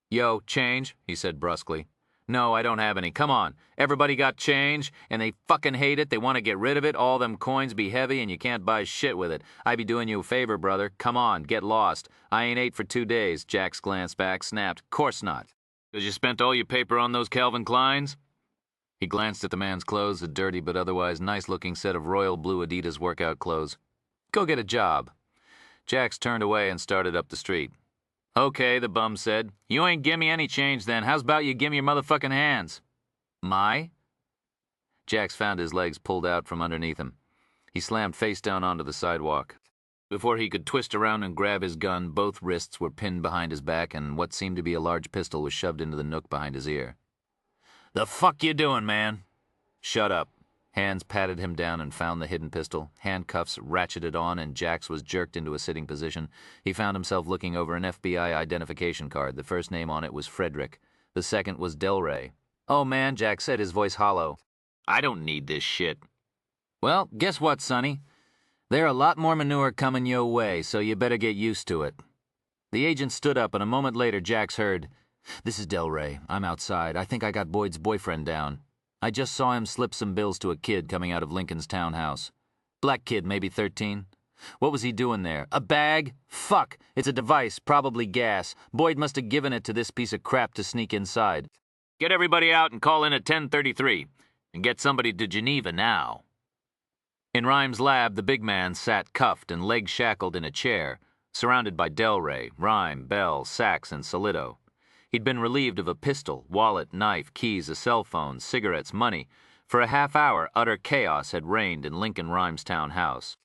Yo, change, he said brusquely. No, I don't have any. Come on. Everybody got change, and they fucking hate it. They want to get rid of it. All them coins be heavy, and you can't buy shit with it. I be doing you a favor, brother. Come on, get lost. I ain't ate for 2 days. Jax glanced back, snapped. Course not. 'Cause you spent all your paper on those Calvin Kleins? He glanced at the man's clothes, a dirty but otherwise nice-looking set of royal blue Adidas workout clothes. Go get a job. Jax turned away and started up the street. Okay, the bum said. You ain't gimme any change then. How's about you gimme your motherfucking hands? My? Jax found his legs pulled out from underneath him. He slammed face down onto the sidewalk. Before he could twist around and grab his gun, both wrists were pinned behind his back and what seemed to be a large pistol was shoved into the nook behind his ear. The fuck you doing, man? Shut up. Hands patted him down and found the hidden pistol. Handcuffs ratcheted on and Jax was jerked into a sitting position. He found himself looking over an FBI identification card. The first name on it was Frederick. The second was Delray. Oh man, Jax said, his voice hollow. I don't need this shit. Well, guess what, Sonny? There a lot more manure coming your way, so you better get used to it. The agent stood up and a moment later Jax heard, This is Delray. I'm outside. I think I got Boyd's boyfriend down. I just saw him slip some bills to a kid coming out of Lincoln's townhouse. Black kid, maybe 13. What was he doing there? A bag? Fuck! It's a device, probably gas. Boyd must have given it to this piece of crap to sneak inside. Get everybody out and call in at 10:33. And get somebody to Geneva now. In Rhymes' lab, the big man sat cuffed and legs shackled in a chair, surrounded by Delray, Rhyme, Bell, Sachs, and Solido. He'd been relieved of a pistol, wallet, knife, keys, a cell phone, cigarettes, money. For a half hour, utter chaos had reigned in Lincoln Rhymes' townhouse.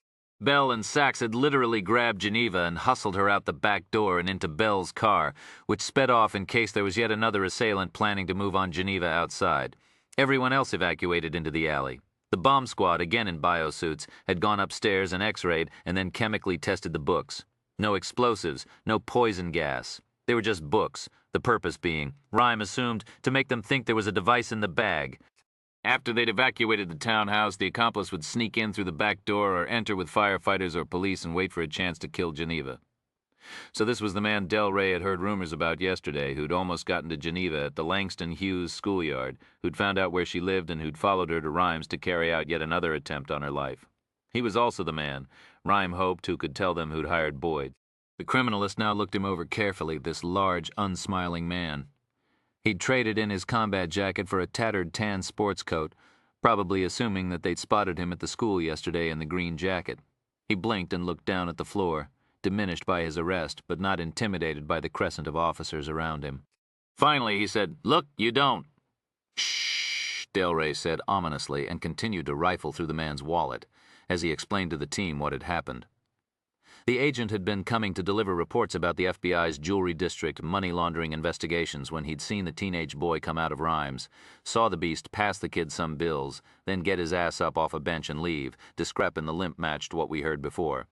Bell and Sachs had literally grabbed Geneva and hustled her out the back door and into Bell's car, which sped off in case there was yet another assailant planning to move on Geneva outside. Everyone else evacuated into the alley. The bomb squad, again in biosuits, had gone upstairs and x-rayed and then chemically tested the books. No explosives, no poison gas. They were just books, the purpose being, Rhyme assumed, to make them think there was a device in the bag. After they'd evacuated the townhouse, the accomplice would sneak in through the back door or enter with firefighters or police and wait for a chance to kill Geneva. So this was the man Delray had heard rumors about yesterday, who'd almost gotten to Geneva at the Langston Hughes schoolyard, who'd found out where she lived and who'd followed her to Rhymes to carry out yet another attempt on her life. He was also the man, Rhyme hoped, who could tell them who'd hired Boyd. The criminalist now looked him over carefully, this large, unsmiling man. He'd traded in his combat jacket for a tattered tan sports coat, probably assuming that they'd spotted him at the school yesterday in the green jacket. He blinked and looked down at the floor, diminished by his arrest, but not intimidated by the crescent of officers around him. Finally, he said, "Look, you don't." "Shh," Delray said ominously and continued to rifle through the man's wallet as he explained to the team what had happened. The agent had been coming to deliver reports about the FBI's jewelry district money laundering investigations when he'd seen the teenage boy come out of Rhymes, saw the beast pass the kid some bills, then get his ass up off a bench and leave, discrepant the limp matched what we heard before.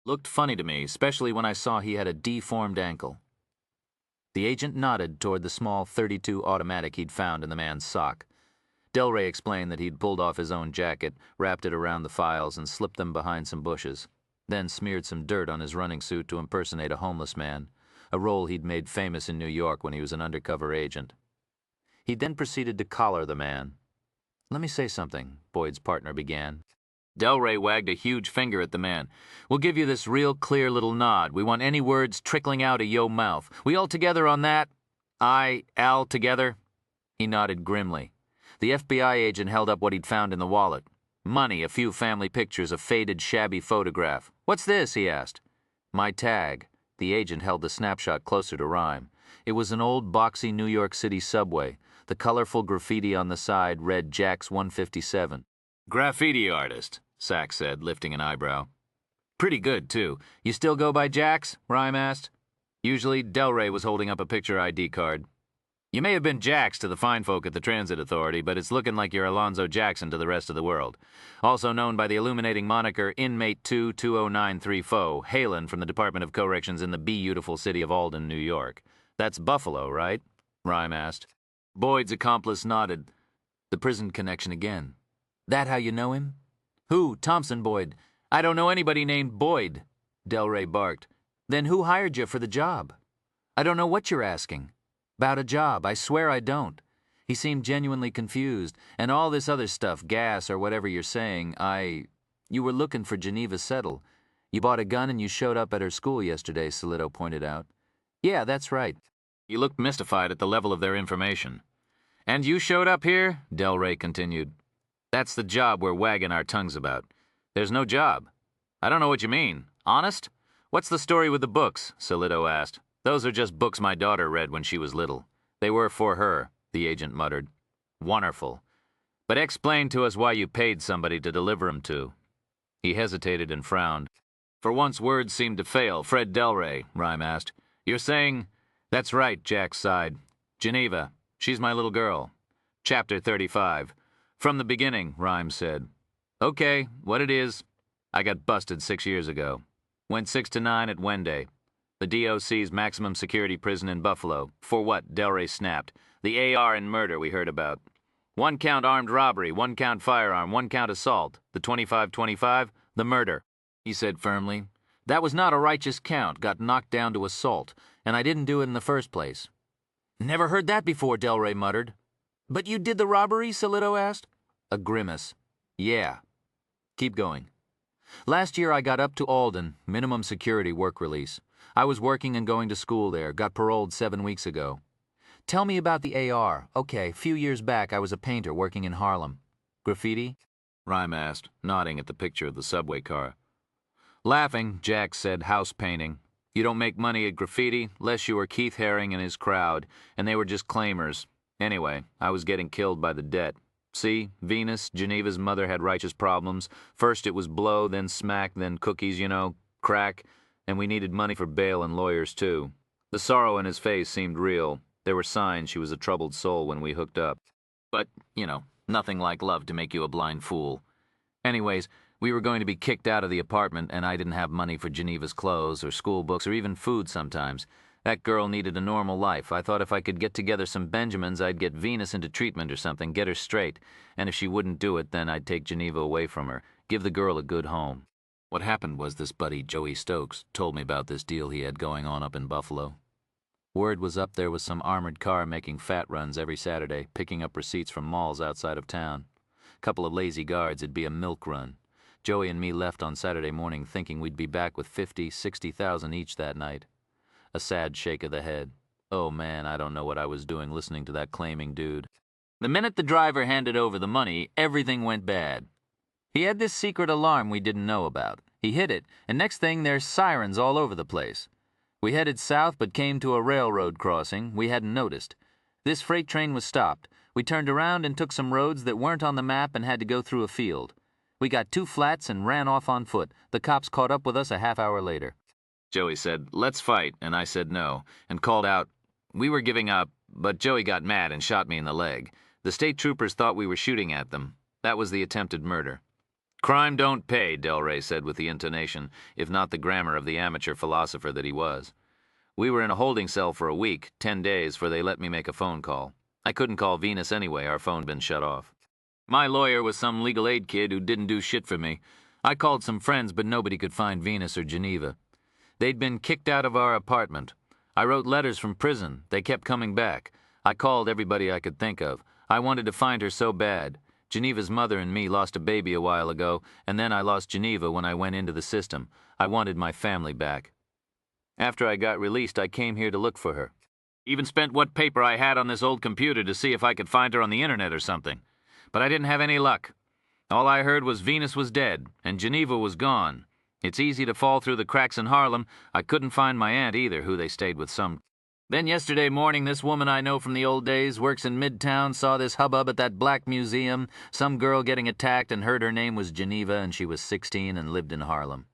Looked funny to me, especially when I saw he had a deformed ankle. The agent nodded toward the small .32 automatic he'd found in the man's sock. Delray explained that he'd pulled off his own jacket, wrapped it around the files, and slipped them behind some bushes, then smeared some dirt on his running suit to impersonate a homeless man, a role he'd made famous in New York when he was an undercover agent. He then proceeded to collar the man. "Let me say something," Boyd's partner began. Delray wagged a huge finger at the man. "We'll give you this real clear little nod. We want any words trickling out of yo mouth. We all together on that? Al together?" He nodded grimly. The FBI agent held up what he'd found in the wallet. Money, a few family pictures, a faded, shabby photograph. "What's this?" he asked. "My tag." The agent held the snapshot closer to Rhyme. It was an old, boxy New York City subway. The colorful graffiti on the side read Jack's 157. "Graffiti artist," Sachs said, lifting an eyebrow. "Pretty good, too. You still go by Jack's?" Rhyme asked. Usually, Delray was holding up a picture ID card. "You may have been Jax to the fine folk at the Transit Authority, but it's looking like you're Alonzo Jackson to the rest of the world. Also known by the illuminating moniker Inmate 22093 hailing from the Department of Corrections in the beautiful city of Alden, New York. That's Buffalo, right?" Rhyme asked. Boyd's accomplice nodded. The prison connection again. "That how you know him?" "Who? Thompson Boyd. I don't know anybody named Boyd," Delray barked. "Then who hired you for the job?" "I don't know what you're asking." "About a job. I swear I don't." He seemed genuinely confused. "And all this other stuff, gas or whatever you're saying, You were looking for Geneva Settle. You bought a gun and you showed up at her school yesterday," Solito pointed out. "Yeah, that's right." You looked mystified at the level of their information. "And you showed up here?" Delray continued. "That's the job we're wagging our tongues about. There's no job." "I don't know what you mean. Honest? What's the story with the books?" Solito asked. "Those are just books my daughter read when she was little. They were for her," the agent muttered. "Wonderful. But explain to us why you paid somebody to deliver 'em to." He hesitated and frowned. For once words seemed to fail. "Fred Delray," Rhyme asked. "You're saying—" "That's right," Jack sighed. "Geneva. She's my little girl. Chapter 35. From the beginning," Rhyme said. "Okay, what it is. I got busted 6 years ago. Went 6 to 9 at Wenday. The DOC's maximum security prison in Buffalo. For what?" Delray snapped. "The AR and murder we heard about. 1 count armed robbery, 1 count firearm, 1 count assault. The 25-25, the murder," he said firmly. "That was not a righteous count, got knocked down to assault, and I didn't do it in the first place." "Never heard that before," Delray muttered. "But you did the robbery?" Solito asked. A grimace. "Yeah. Keep going." "Last year I got up to Alden, minimum security work release. I was working and going to school there, got paroled 7 weeks ago." "Tell me about the AR. Okay, few years back I was a painter working in Harlem." "Graffiti?" Rhyme asked, nodding at the picture of the subway car. Laughing, Jack said house painting. You don't make money at graffiti, less you were Keith Haring and his crowd, and they were just claimers. Anyway, I was getting killed by the debt. See, Venus, Geneva's mother, had righteous problems. First it was blow, then smack, then cookies, crack, and we needed money for bail and lawyers too. The sorrow in his face seemed real. There were signs she was a troubled soul when we hooked up. But, nothing like love to make you a blind fool. Anyways, we were going to be kicked out of the apartment, and I didn't have money for Geneva's clothes or school books or even food sometimes. That girl needed a normal life. I thought if I could get together some Benjamins, I'd get Venus into treatment or something, get her straight. And if she wouldn't do it, then I'd take Geneva away from her, give the girl a good home. What happened was this buddy, Joey Stokes, told me about this deal he had going on up in Buffalo. Word was up there was some armored car making fat runs every Saturday, picking up receipts from malls outside of town. Couple of lazy guards, it'd be a milk run. Joey and me left on Saturday morning thinking we'd be back with 50, 60,000 each that night. A sad shake of the head. Oh man, I don't know what I was doing listening to that claiming dude. The minute the driver handed over the money, everything went bad. He had this secret alarm we didn't know about. He hit it, and next thing there's sirens all over the place. We headed south but came to a railroad crossing we hadn't noticed. This freight train was stopped. We turned around and took some roads that weren't on the map and had to go through a field. We got 2 flats and ran off on foot. The cops caught up with us a half-hour later. Joey said, "Let's fight," and I said no, and called out. We were giving up, but Joey got mad and shot me in the leg. The state troopers thought we were shooting at them. That was the attempted murder. "Crime don't pay," Del Rey said with the intonation, if not the grammar of the amateur philosopher that he was. We were in a holding cell for a week, 10 days, for they let me make a phone call. I couldn't call Venus anyway, our phone had been shut off. My lawyer was some legal aid kid who didn't do shit for me. I called some friends, but nobody could find Venus or Geneva. They'd been kicked out of our apartment. I wrote letters from prison. They kept coming back. I called everybody I could think of. I wanted to find her so bad. Geneva's mother and me lost a baby a while ago, and then I lost Geneva when I went into the system. I wanted my family back. After I got released, I came here to look for her. Even spent what paper I had on this old computer to see if I could find her on the internet or something. But I didn't have any luck. All I heard was Venus was dead, and Geneva was gone. It's easy to fall through the cracks in Harlem. I couldn't find my aunt either, who they stayed with some. Then yesterday morning, this woman I know from the old days, works in Midtown, saw this hubbub at that black museum, some girl getting attacked, and heard her name was Geneva and she was 16 and lived in Harlem.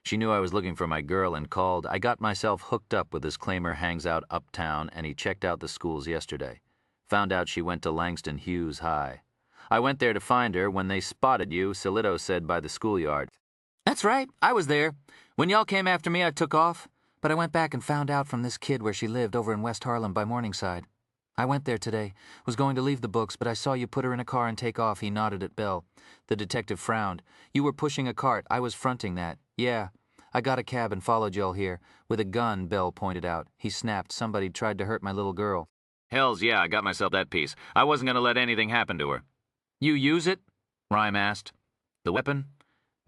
She knew I was looking for my girl and called. I got myself hooked up with this claimer hangs out uptown, and he checked out the schools yesterday. Found out she went to Langston Hughes High. I went there to find her. When they spotted you, Solito said by the schoolyard. "That's right, I was there. When y'all came after me, I took off. But I went back and found out from this kid where she lived over in West Harlem by Morningside. I went there today. Was going to leave the books, but I saw you put her in a car and take off." He nodded at Bell. The detective frowned. "You were pushing a cart. I was fronting that. Yeah. I got a cab and followed y'all here. With a gun," Bell pointed out. He snapped. "Somebody tried to hurt my little girl." "Hells yeah, I got myself that piece. I wasn't going to let anything happen to her." "You use it?" Rhyme asked. "The weapon?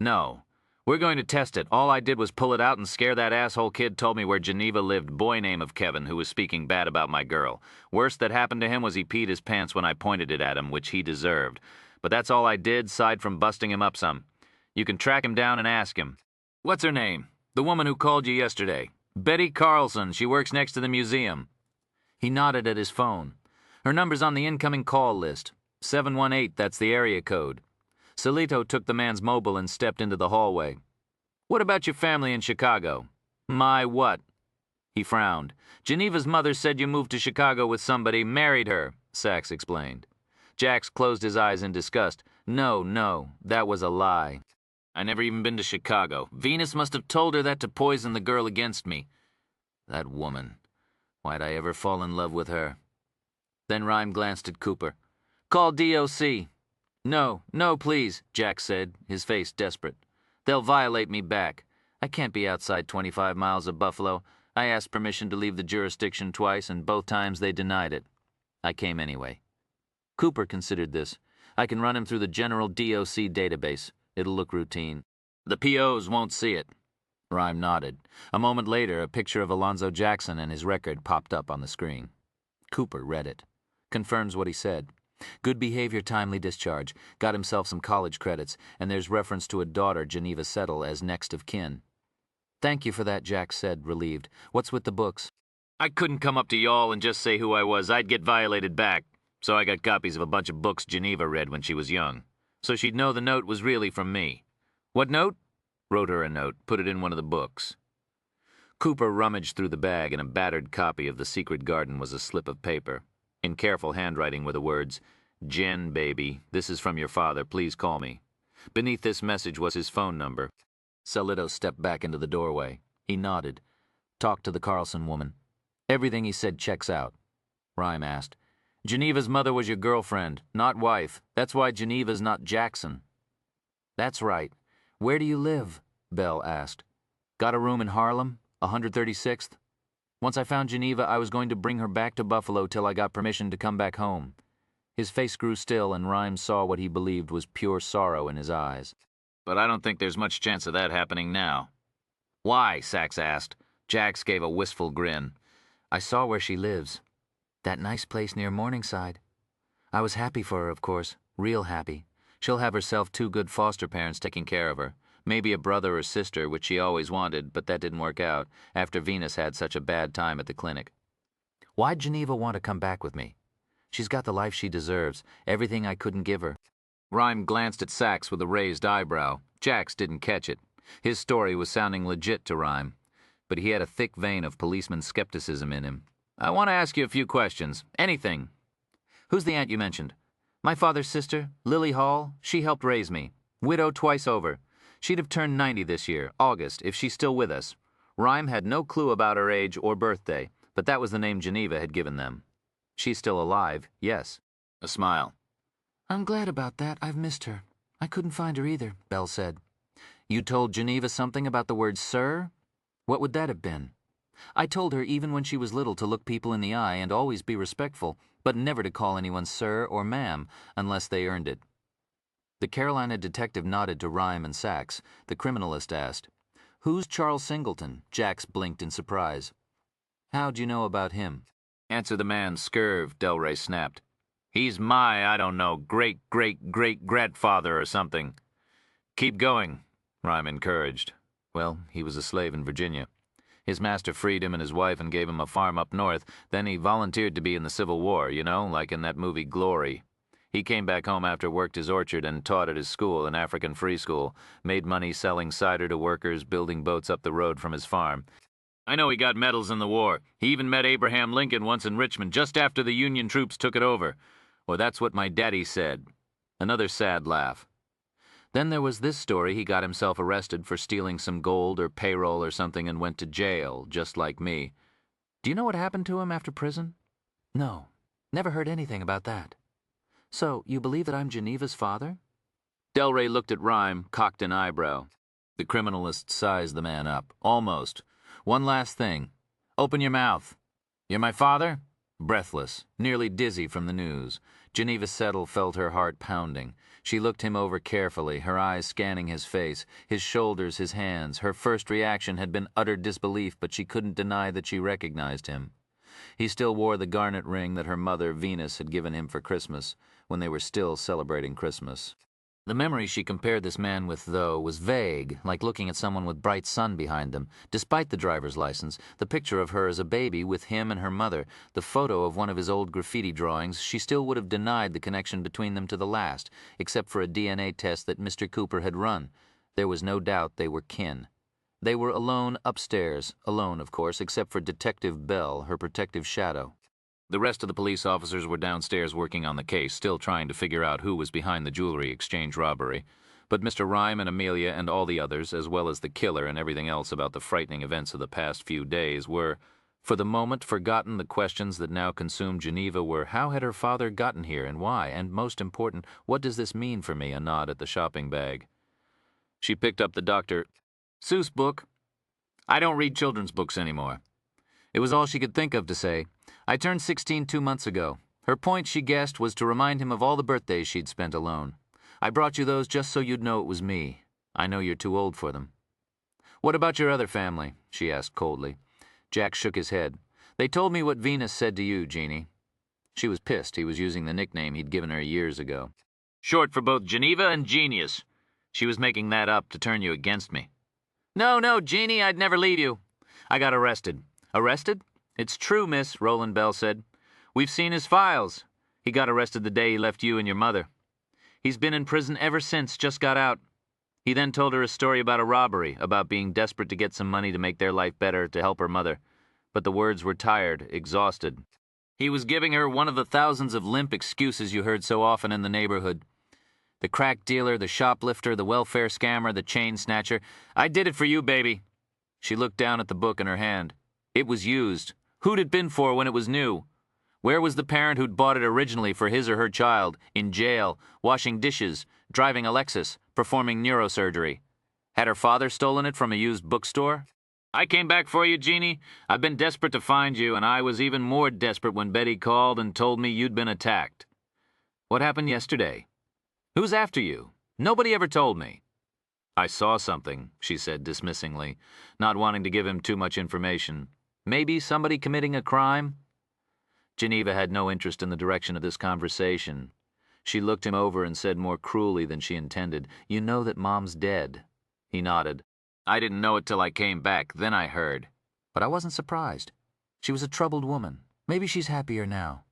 No. We're going to test it. All I did was pull it out and scare that asshole kid told me where Geneva lived, boy name of Kevin, who was speaking bad about my girl. Worst that happened to him was he peed his pants when I pointed it at him, which he deserved. But that's all I did, aside from busting him up some. You can track him down and ask him. What's her name? The woman who called you yesterday. Betty Carlson. She works next to the museum." He nodded at his phone. "Her number's on the incoming call list. 718, that's the area code." Solito took the man's mobile and stepped into the hallway. "What about your family in Chicago?" "My what?" He frowned. "Geneva's mother said you moved to Chicago with somebody, married her," Sachs explained. Jax closed his eyes in disgust. No, that was a lie. I never even been to Chicago. Venus must have told her that to poison the girl against me. That woman. Why'd I ever fall in love with her? Then Rhyme glanced at Cooper. "Call DOC." No, please," Jack said, his face desperate. "They'll violate me back. I can't be outside 25 miles of Buffalo. I asked permission to leave the jurisdiction twice, and both times they denied it. I came anyway." Cooper considered this. "I can run him through the general DOC database. It'll look routine. The POs won't see it." Rhyme nodded. A moment later, a picture of Alonzo Jackson and his record popped up on the screen. Cooper read it. Confirms what he said. Good behavior, timely discharge. Got himself some college credits, and there's reference to a daughter, Geneva Settle, as next of kin. "Thank you for that," Jack said, relieved. "What's with the books?" "I couldn't come up to y'all and just say who I was. I'd get violated back. So I got copies of a bunch of books Geneva read when she was young. So she'd know the note was really from me." "What note?" "Wrote her a note. Put it in one of the books." Cooper rummaged through the bag, and a battered copy of The Secret Garden was a slip of paper. In careful handwriting were the words, "Jen, baby, this is from your father. Please call me." Beneath this message was his phone number. Solito stepped back into the doorway. He nodded. "Talked to the Carlson woman. Everything he said checks out." Rhyme asked, "Geneva's mother was your girlfriend, not wife. That's why Geneva's not Jackson." "That's right. Where do you live?" Bell asked. "Got a room in Harlem, 136th. Once I found Geneva, I was going to bring her back to Buffalo till I got permission to come back home." His face grew still, and Rhyme saw what he believed was pure sorrow in his eyes. "But I don't think there's much chance of that happening now." "Why?" Sachs asked. Jax gave a wistful grin. "I saw where she lives. That nice place near Morningside. I was happy for her, of course. Real happy. She'll have herself 2 good foster parents taking care of her. Maybe a brother or sister, which she always wanted, but that didn't work out, after Venus had such a bad time at the clinic. Why'd Geneva want to come back with me? She's got the life she deserves, everything I couldn't give her. Rhyme glanced at Sachs with a raised eyebrow. Jax didn't catch it. His story was sounding legit to Rhyme, but he had a thick vein of policeman skepticism in him. I want to ask you a few questions. Anything. Who's the aunt you mentioned? My father's sister, Lily Hall. She helped raise me. Widow twice over. She'd have turned 90 this year, August, if she's still with us. Rhyme had no clue about her age or birthday, but that was the name Geneva had given them. She's still alive, yes. A smile. I'm glad about that. I've missed her. I couldn't find her either, Belle said. You told Geneva something about the word sir? What would that have been? I told her even when she was little to look people in the eye and always be respectful, but never to call anyone sir or ma'am unless they earned it. The Carolina detective nodded to Rhyme and Sachs. The criminalist asked, Who's Charles Singleton? Jax blinked in surprise. How'd you know about him? Answer the man, Scurv, Delray snapped. He's my, I don't know, great-great-great-grandfather or something. Keep going, Rhyme encouraged. Well, he was a slave in Virginia. His master freed him and his wife and gave him a farm up north. Then he volunteered to be in the Civil War, you know, like in that movie Glory. He came back home after worked his orchard and taught at his school, an African free school, made money selling cider to workers, building boats up the road from his farm. I know he got medals in the war. He even met Abraham Lincoln once in Richmond, just after the Union troops took it over. Or that's what my daddy said. Another sad laugh. Then there was this story he got himself arrested for stealing some gold or payroll or something and went to jail, just like me. Do you know what happened to him after prison? No, never heard anything about that. So, you believe that I'm Geneva's father? Delray looked at Rhyme, cocked an eyebrow. The criminalist sized the man up. Almost. One last thing. Open your mouth. You're my father? Breathless, nearly dizzy from the news, Geneva Settle felt her heart pounding. She looked him over carefully, her eyes scanning his face, his shoulders, his hands. Her first reaction had been utter disbelief, but she couldn't deny that she recognized him. He still wore the garnet ring that her mother, Venus, had given him for Christmas, when they were still celebrating Christmas. The memory she compared this man with, though, was vague, like looking at someone with bright sun behind them. Despite the driver's license, the picture of her as a baby with him and her mother, the photo of one of his old graffiti drawings, she still would have denied the connection between them to the last, except for a DNA test that Mr. Cooper had run. There was no doubt they were kin. They were alone upstairs, alone, of course, except for Detective Bell, her protective shadow. The rest of the police officers were downstairs working on the case, still trying to figure out who was behind the jewelry exchange robbery. But Mr. Rhyme and Amelia and all the others, as well as the killer and everything else about the frightening events of the past few days, were, for the moment, forgotten. The questions that now consumed Geneva were, how had her father gotten here and why? And most important, what does this mean for me? A nod at the shopping bag. She picked up the Dr. Seuss book. I don't read children's books anymore. It was all she could think of to say. I turned 16 2 months ago. Her point, she guessed, was to remind him of all the birthdays she'd spent alone. I brought you those just so you'd know it was me. I know you're too old for them. What about your other family? She asked coldly. Jack shook his head. They told me what Venus said to you, Jeannie. She was pissed he was using the nickname he'd given her years ago. Short for both Geneva and Genius. She was making that up to turn you against me. No, Jeannie, I'd never leave you. I got arrested. Arrested? It's true, miss, Roland Bell said. We've seen his files. He got arrested the day he left you and your mother. He's been in prison ever since, just got out. He then told her a story about a robbery, about being desperate to get some money to make their life better, to help her mother. But the words were tired, exhausted. He was giving her one of the thousands of limp excuses you heard so often in the neighborhood. The crack dealer, the shoplifter, the welfare scammer, the chain snatcher. I did it for you, baby. She looked down at the book in her hand. It was used. Who'd it been for when it was new? Where was the parent who'd bought it originally for his or her child? In jail, washing dishes, driving a Lexus, performing neurosurgery. Had her father stolen it from a used bookstore? I came back for you, Jeannie. I've been desperate to find you, and I was even more desperate when Betty called and told me you'd been attacked. What happened yesterday? Who's after you? Nobody ever told me. I saw something, she said dismissingly, not wanting to give him too much information. Maybe somebody committing a crime? Geneva had no interest in the direction of this conversation. She looked him over and said more cruelly than she intended, You know that Mom's dead. He nodded. I didn't know it till I came back, then I heard. But I wasn't surprised. She was a troubled woman. Maybe she's happier now.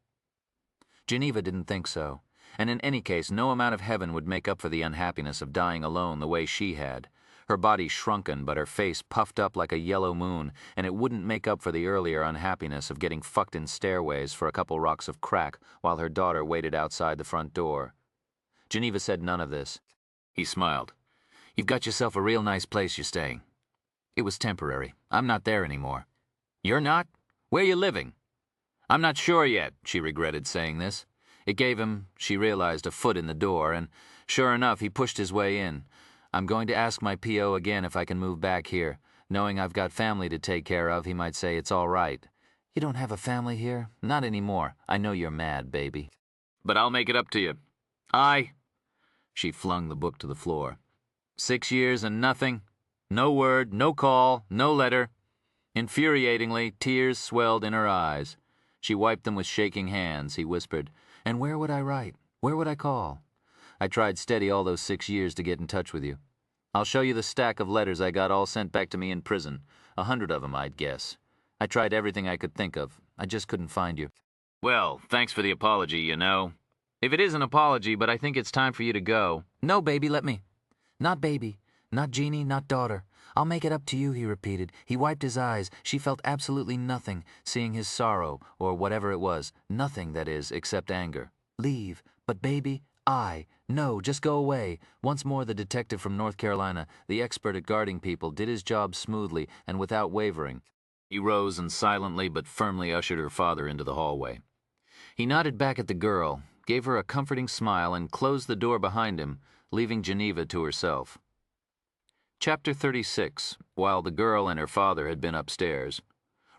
Geneva didn't think so. And in any case, no amount of heaven would make up for the unhappiness of dying alone the way she had. Her body shrunken, but her face puffed up like a yellow moon, and it wouldn't make up for the earlier unhappiness of getting fucked in stairways for a couple rocks of crack while her daughter waited outside the front door. Geneva said none of this. He smiled. "You've got yourself a real nice place you're staying." "It was temporary. I'm not there anymore." "You're not? Where you living?" "I'm not sure yet," she regretted saying this. It gave him, she realized, a foot in the door, and sure enough, he pushed his way in. "I'm going to ask my P.O. again if I can move back here. Knowing I've got family to take care of, he might say it's all right." "You don't have a family here?" "Not anymore. I know you're mad, baby." "But I'll make it up to you." She flung the book to the floor. 6 years and nothing. No word, no call, no letter. Infuriatingly, tears swelled in her eyes. She wiped them with shaking hands. He whispered, "And where would I write? Where would I call? I tried steady all those 6 years to get in touch with you. I'll show you the stack of letters I got all sent back to me in prison. 100 of them, I'd guess. I tried everything I could think of. I just couldn't find you." "Well, thanks for the apology, you know. If it is an apology, but I think it's time for you to go." "No, baby, let me." "Not baby, not Jeannie, not daughter. I'll make it up to you," he repeated. He wiped his eyes. She felt absolutely nothing, seeing his sorrow, or whatever it was. Nothing, that is, except anger. "Leave. But baby, no, just go away." Once more the detective from North Carolina, the expert at guarding people, did his job smoothly and without wavering. He rose and silently but firmly ushered her father into the hallway. He nodded back at the girl, gave her a comforting smile, and closed the door behind him, leaving Geneva to herself. Chapter 36, while the girl and her father had been upstairs.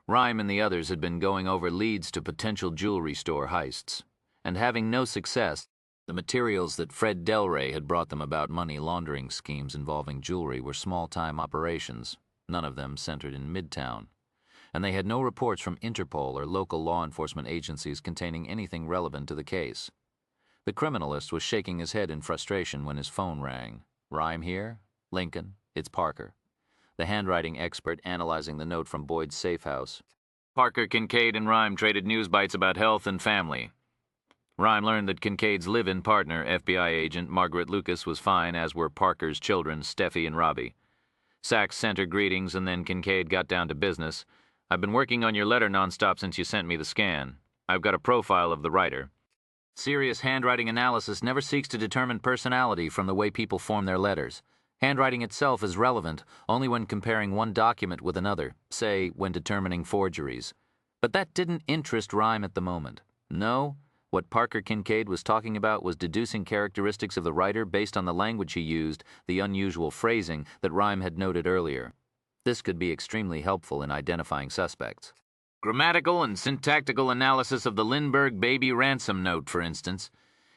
Rhyme and the others had been going over leads to potential jewelry store heists. And having no success, the materials that Fred Delray had brought them about money laundering schemes involving jewelry were small-time operations, none of them centered in Midtown. And they had no reports from Interpol or local law enforcement agencies containing anything relevant to the case. The criminalist was shaking his head in frustration when his phone rang. "Rhyme here? Lincoln, it's Parker." The handwriting expert analyzing the note from Boyd's safe house. "Parker, Kincaid, and Rhyme traded news bites about health and family. Rhyme learned that Kincaid's live-in partner, FBI agent Margaret Lucas, was fine, as were Parker's children, Steffi and Robbie. Sachs sent her greetings, and then Kincaid got down to business. I've been working on your letter nonstop since you sent me the scan. I've got a profile of the writer. Serious handwriting analysis never seeks to determine personality from the way people form their letters. Handwriting itself is relevant only when comparing one document with another, say, when determining forgeries. But that didn't interest Rhyme at the moment. No, what Parker Kincaid was talking about was deducing characteristics of the writer based on the language he used, the unusual phrasing that Rhyme had noted earlier. This could be extremely helpful in identifying suspects. Grammatical and syntactical analysis of the Lindbergh baby ransom note, for instance,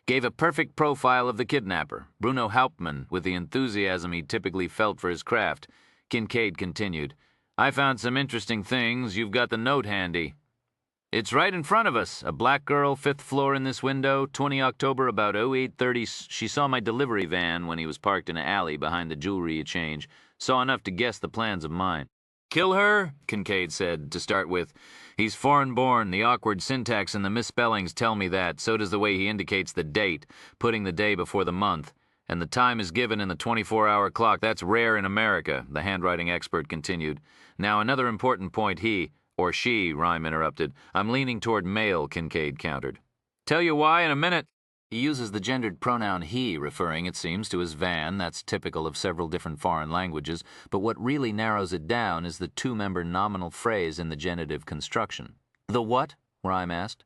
gave a perfect profile of the kidnapper, Bruno Hauptmann, with the enthusiasm he typically felt for his craft. Kincaid continued, "I found some interesting things. You've got the note handy." "It's right in front of us. A black girl, 5th floor in this window, 20 October, about 0830. She saw my delivery van when he was parked in an alley behind the jewelry exchange. Saw enough to guess the plans of mine." "Kill her?" Kincaid said, to start with. "He's foreign-born. The awkward syntax and the misspellings tell me that. So does the way he indicates the date, putting the day before the month. And the time is given in the 24-hour clock. That's rare in America," the handwriting expert continued. "Now, another important point or she, Rhyme interrupted. "I'm leaning toward male," Kincaid countered. "Tell you why in a minute." He uses the gendered pronoun he, referring, it seems, to his van. That's typical of several different foreign languages, but what really narrows it down is the two-member nominal phrase in the genitive construction. "The what?" Rhyme asked.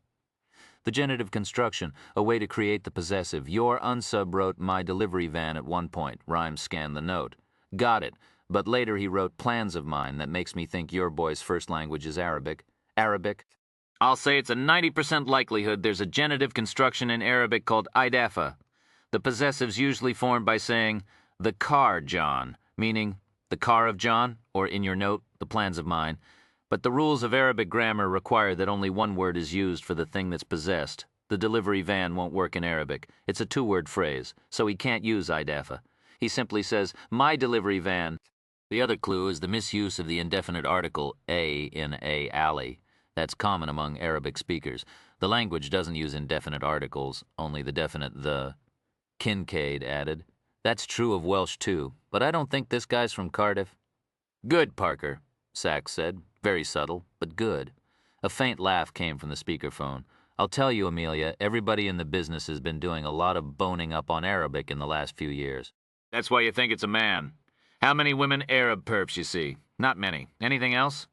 The genitive construction, a way to create the possessive. Your unsub wrote my delivery van at one point. Rhyme scanned the note. "Got it. But later he wrote plans of mine. That makes me think your boy's first language is Arabic." "Arabic?" "I'll say it's a 90% likelihood there's a genitive construction in Arabic called idafa. The possessive's usually formed by saying, 'the car, John,' meaning, 'the car of John,' or in your note, 'the plans of mine.' But the rules of Arabic grammar require that only one word is used for the thing that's possessed. The delivery van won't work in Arabic. It's a two-word phrase, so he can't use idafa. He simply says, 'my delivery van.' The other clue is the misuse of the indefinite article a in a alley. That's common among Arabic speakers. The language doesn't use indefinite articles, only the definite the. Kincaid added. That's true of Welsh too, but I don't think this guy's from Cardiff. Good, Parker, Sachs said, very subtle, but good. A faint laugh came from the speakerphone. I'll tell you, Amelia, everybody in the business has been doing a lot of boning up on Arabic in the last few years. That's why you think it's a man. How many women Arab perps you see? Not many. Anything else?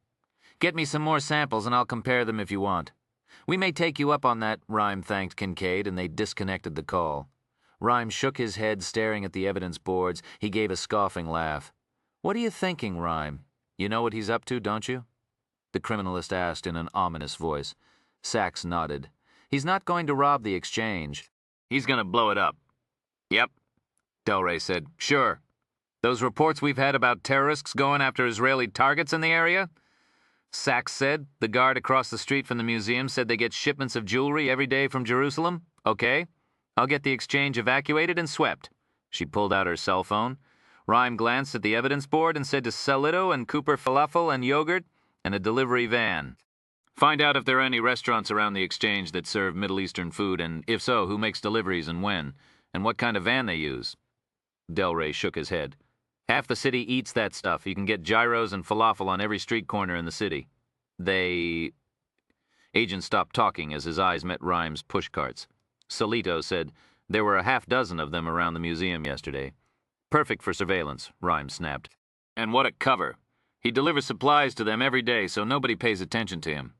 Get me some more samples and I'll compare them if you want. We may take you up on that, Rhyme thanked Kincaid, and they disconnected the call. Rhyme shook his head, staring at the evidence boards. He gave a scoffing laugh. What are you thinking, Rhyme? You know what he's up to, don't you? The criminalist asked in an ominous voice. Sachs nodded. He's not going to rob the exchange. He's going to blow it up. Yep, Delray said. Sure. Those reports we've had about terrorists going after Israeli targets in the area? Sachs said. The guard across the street from the museum said they get shipments of jewelry every day from Jerusalem. Okay. I'll get the exchange evacuated and swept. She pulled out her cell phone. Rhyme glanced at the evidence board and said to Salito and Cooper falafel and yogurt and a delivery van. Find out if there are any restaurants around the exchange that serve Middle Eastern food, and if so, who makes deliveries and when, and what kind of van they use. Delray shook his head. Half the city eats that stuff. You can get gyros and falafel on every street corner in the city. Agent stopped talking as his eyes met Rhyme's pushcarts. Salito said, there were a half dozen of them around the museum yesterday. Perfect for surveillance, Rhyme snapped. And what a cover. He delivers supplies to them every day, so nobody pays attention to him.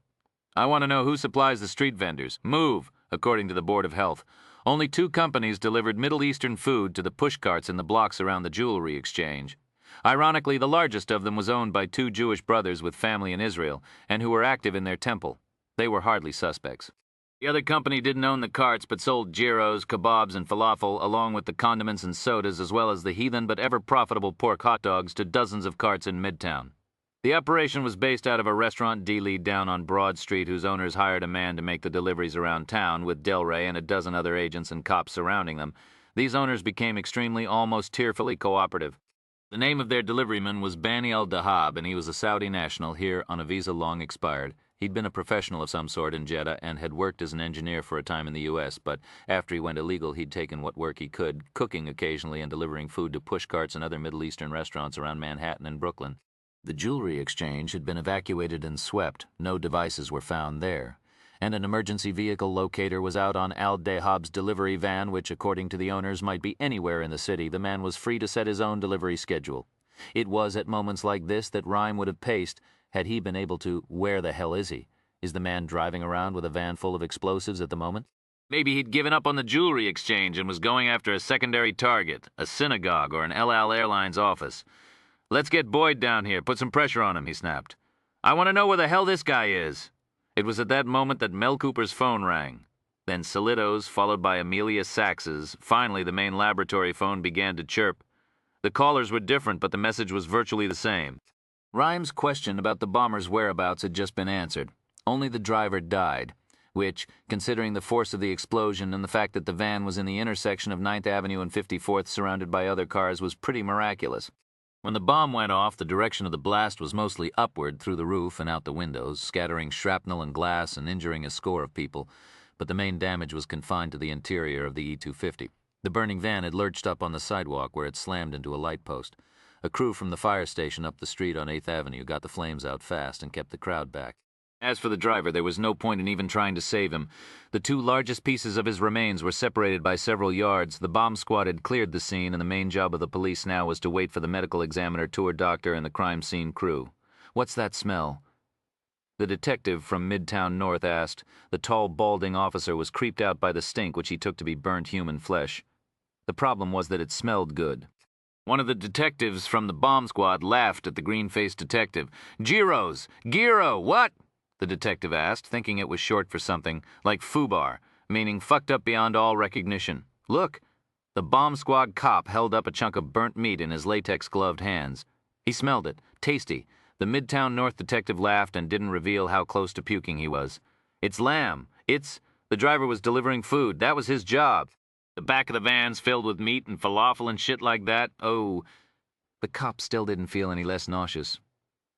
I want to know who supplies the street vendors. Move, according to the Board of Health. Only 2 companies delivered Middle Eastern food to the pushcarts in the blocks around the jewelry exchange. Ironically, the largest of them was owned by 2 Jewish brothers with family in Israel, and who were active in their temple. They were hardly suspects. The other company didn't own the carts, but sold gyros, kebabs, and falafel, along with the condiments and sodas, as well as the heathen but ever-profitable pork hot dogs to dozens of carts in Midtown. The operation was based out of a restaurant D-Lead down on Broad Street, whose owners hired a man to make the deliveries around town, with Delray and a dozen other agents and cops surrounding them. These owners became extremely, almost tearfully cooperative. The name of their deliveryman was Bani al-Dahab, and he was a Saudi national here on a visa long expired. He'd been a professional of some sort in Jeddah and had worked as an engineer for a time in the U.S., but after he went illegal, he'd taken what work he could, cooking occasionally and delivering food to pushcarts and other Middle Eastern restaurants around Manhattan and Brooklyn. The jewelry exchange had been evacuated and swept. No devices were found there. And an emergency vehicle locator was out on al-Dahab's delivery van, which, according to the owners, might be anywhere in the city. The man was free to set his own delivery schedule. It was at moments like this that Rhyme would have paced, had he been able to, where the hell is he? Is the man driving around with a van full of explosives at the moment? Maybe he'd given up on the jewelry exchange and was going after a secondary target, a synagogue or an El Al Airlines office. Let's get Boyd down here, put some pressure on him, he snapped. I want to know where the hell this guy is. It was at that moment that Mel Cooper's phone rang. Then Salito's, followed by Amelia Sax's. Finally, the main laboratory phone began to chirp. The callers were different, but the message was virtually the same. Rhyme's question about the bomber's whereabouts had just been answered. Only the driver died, which, considering the force of the explosion and the fact that the van was in the intersection of 9th Avenue and 54th surrounded by other cars, was pretty miraculous. When the bomb went off, the direction of the blast was mostly upward through the roof and out the windows, scattering shrapnel and glass and injuring a score of people, but the main damage was confined to the interior of the E-250. The burning van had lurched up on the sidewalk where it slammed into a light post. A crew from the fire station up the street on 8th Avenue got the flames out fast and kept the crowd back. As for the driver, there was no point in even trying to save him. The 2 largest pieces of his remains were separated by several yards. The bomb squad had cleared the scene, and the main job of the police now was to wait for the medical examiner, tour doctor, and the crime scene crew. What's that smell? The detective from Midtown North asked. The tall, balding officer was creeped out by the stink, which he took to be burnt human flesh. The problem was that it smelled good. One of the detectives from the bomb squad laughed at the green-faced detective. Gyros! Gyro! What? The detective asked, thinking it was short for something, like FUBAR, meaning fucked up beyond all recognition. Look! The bomb squad cop held up a chunk of burnt meat in his latex-gloved hands. He smelled it. Tasty. The Midtown North detective laughed and didn't reveal how close to puking he was. It's lamb. The driver was delivering food. That was his job. The back of the van's filled with meat and falafel and shit like that. Oh, the cop still didn't feel any less nauseous.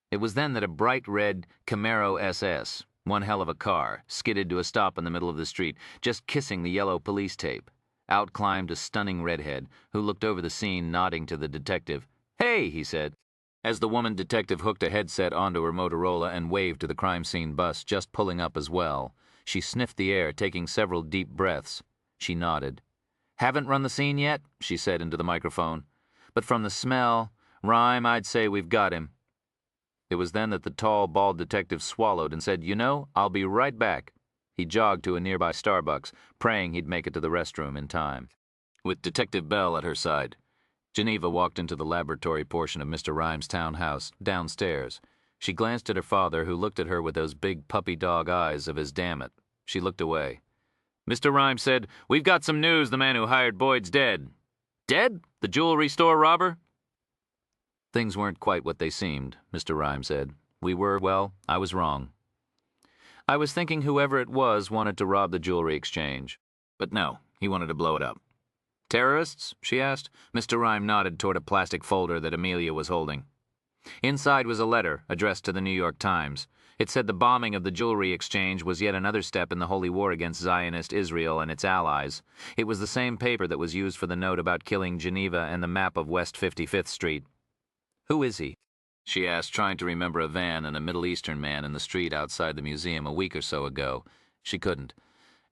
It was then that a bright red Camaro SS, One hell of a car, skidded to a stop in the middle of the street, just kissing the yellow police tape. Out climbed a stunning redhead, who looked over the scene, nodding to the detective. "Hey," he said, as the woman detective hooked a headset onto her Motorola and waved to the crime scene bus, just pulling up as well. She sniffed the air, taking several deep breaths. She nodded. "Haven't run the scene yet," she said into the microphone. "But from the smell, Rhyme, I'd say we've got him." It was then that the tall, bald detective swallowed and said, "You know, I'll be right back." He jogged to a nearby Starbucks, praying he'd make it to the restroom in time. With Detective Bell at her side, Geneva walked into the laboratory portion of Mr. Rhyme's townhouse, downstairs. She glanced at her father, who looked at her with those big puppy dog eyes of his. Damn it. She looked away. Mr. Rhyme said, "We've got some news. The man who hired Boyd's dead." "Dead? The jewelry store robber?" "Things weren't quite what they seemed," Mr. Rhyme said. Well, I was wrong. I was thinking whoever it was wanted to rob the jewelry exchange. But no, he wanted to blow it up. "Terrorists?" she asked. Mr. Rhyme nodded toward a plastic folder that Amelia was holding. Inside was a letter addressed to the New York Times. It said the bombing of the jewelry exchange was yet another step in the holy war against Zionist Israel and its allies. It was the same paper that was used for the note about killing Geneva and the map of West 55th Street. "Who is he?" she asked, trying to remember a van and a Middle Eastern man in the street outside the museum a week or so ago. She couldn't.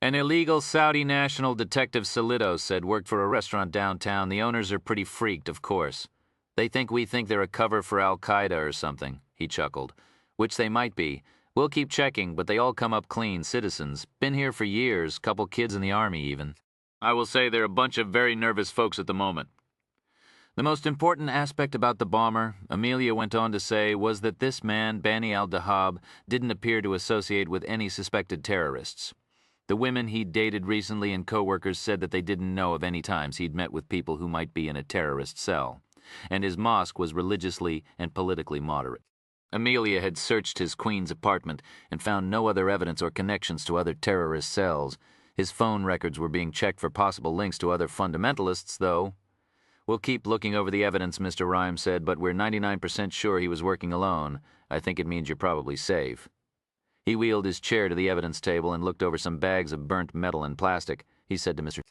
"An illegal Saudi national, Detective Salido said, worked for a restaurant downtown. The owners are pretty freaked, of course. They think we think they're a cover for Al-Qaeda or something," he chuckled. "Which they might be. We'll keep checking, but they all come up clean citizens. Been here for years, couple kids in the army even. I will say they're a bunch of very nervous folks at the moment." The most important aspect about the bomber, Amelia went on to say, was that this man, Bani al-Dahab, didn't appear to associate with any suspected terrorists. The women he'd dated recently and co-workers said that they didn't know of any times he'd met with people who might be in a terrorist cell. And his mosque was religiously and politically moderate. Amelia had searched his Queens apartment and found no other evidence or connections to other terrorist cells. His phone records were being checked for possible links to other fundamentalists, though. "We'll keep looking over the evidence," Mr. Rhyme said, "but we're 99% sure he was working alone. I think it means you're probably safe." He wheeled his chair to the evidence table and looked over some bags of burnt metal and plastic. He said to Mr.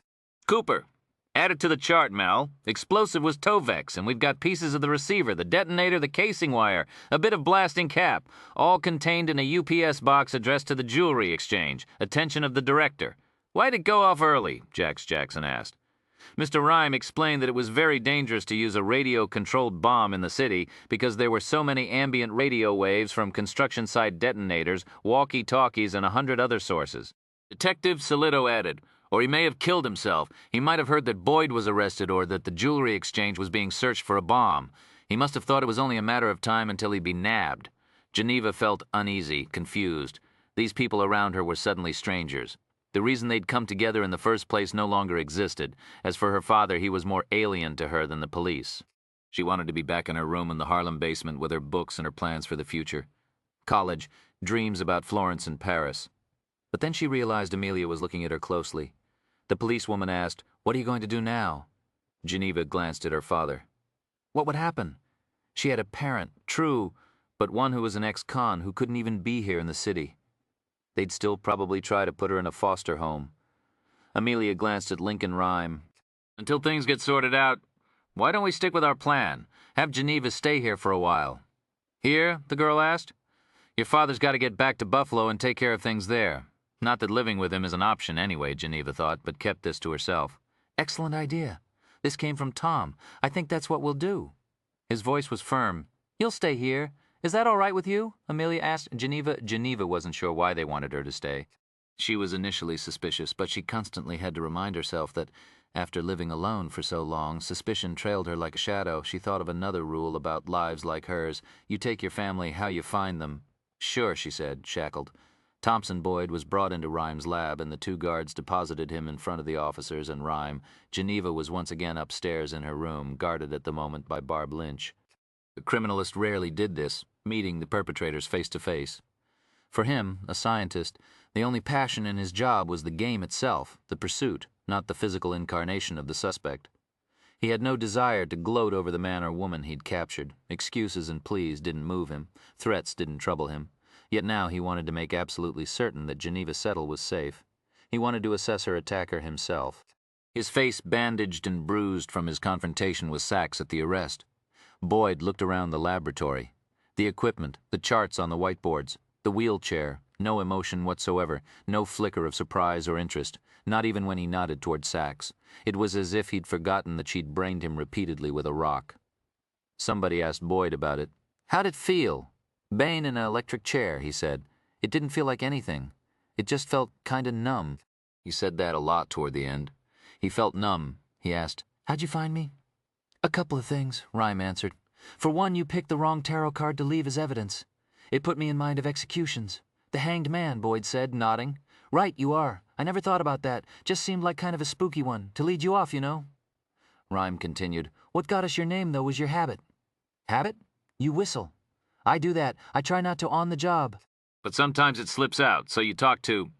"Cooper, add it to the chart, Mel. Explosive was Tovex, and we've got pieces of the receiver, the detonator, the casing wire, a bit of blasting cap, all contained in a UPS box addressed to the jewelry exchange. Attention of the director." "Why'd it go off early?" Jackson asked. Mr. Rhyme explained that it was very dangerous to use a radio-controlled bomb in the city because there were so many ambient radio waves from construction site detonators, walkie-talkies, and 100 other sources. Detective Salido added, "Or he may have killed himself. He might have heard that Boyd was arrested or that the jewelry exchange was being searched for a bomb. He must have thought it was only a matter of time until he'd be nabbed." Geneva felt uneasy, confused. These people around her were suddenly strangers. The reason they'd come together in the first place no longer existed. As for her father, he was more alien to her than the police. She wanted to be back in her room in the Harlem basement with her books and her plans for the future. College, dreams about Florence and Paris. But then she realized Amelia was looking at her closely. The policewoman asked, "What are you going to do now?" Geneva glanced at her father. What would happen? She had a parent, true, but one who was an ex-con who couldn't even be here in the city. They'd still probably try to put her in a foster home. Amelia glanced at Lincoln Rhyme. "Until things get sorted out, why don't we stick with our plan? Have Geneva stay here for a while." "Here?" the girl asked. "Your father's got to get back to Buffalo and take care of things there. Not that living with him is an option anyway," Geneva thought, but kept this to herself. "Excellent idea. This came from Tom. I think that's what we'll do." His voice was firm. "You'll stay here. Is that all right with you?" Amelia asked Geneva. Geneva wasn't sure why they wanted her to stay. She was initially suspicious, but she constantly had to remind herself that, after living alone for so long, suspicion trailed her like a shadow. She thought of another rule about lives like hers. You take your family how you find them. "Sure," she said, shackled. Thompson Boyd was brought into Rhyme's lab, and the two guards deposited him in front of the officers and Rhyme. Geneva was once again upstairs in her room, guarded at the moment by Barb Lynch. The criminalist rarely did this, meeting the perpetrators face to face. For him, a scientist, the only passion in his job was the game itself, the pursuit, not the physical incarnation of the suspect. He had no desire to gloat over the man or woman he'd captured. Excuses and pleas didn't move him. Threats didn't trouble him. Yet now he wanted to make absolutely certain that Geneva Settle was safe. He wanted to assess her attacker himself. His face bandaged and bruised from his confrontation with Sachs at the arrest. Boyd looked around the laboratory. The equipment, the charts on the whiteboards, the wheelchair, no emotion whatsoever, no flicker of surprise or interest, not even when he nodded toward Sachs. It was as if he'd forgotten that she'd brained him repeatedly with a rock. Somebody asked Boyd about it. How'd it feel? Bain in an electric chair, he said. It didn't feel like anything. It just felt kinda numb. He said that a lot toward the end. He felt numb. He asked, "How'd you find me?" "A couple of things," Rhyme answered. "For one, you picked the wrong tarot card to leave as evidence. It put me in mind of executions. The Hanged Man," Boyd said, nodding. "Right, you are. I never thought about that. Just seemed like kind of a spooky one, to lead you off, you know." Rhyme continued, "What got us your name, though, was your habit." "Habit? You whistle." "I do that. I try not to on the job." But sometimes it slips out, so you talk to...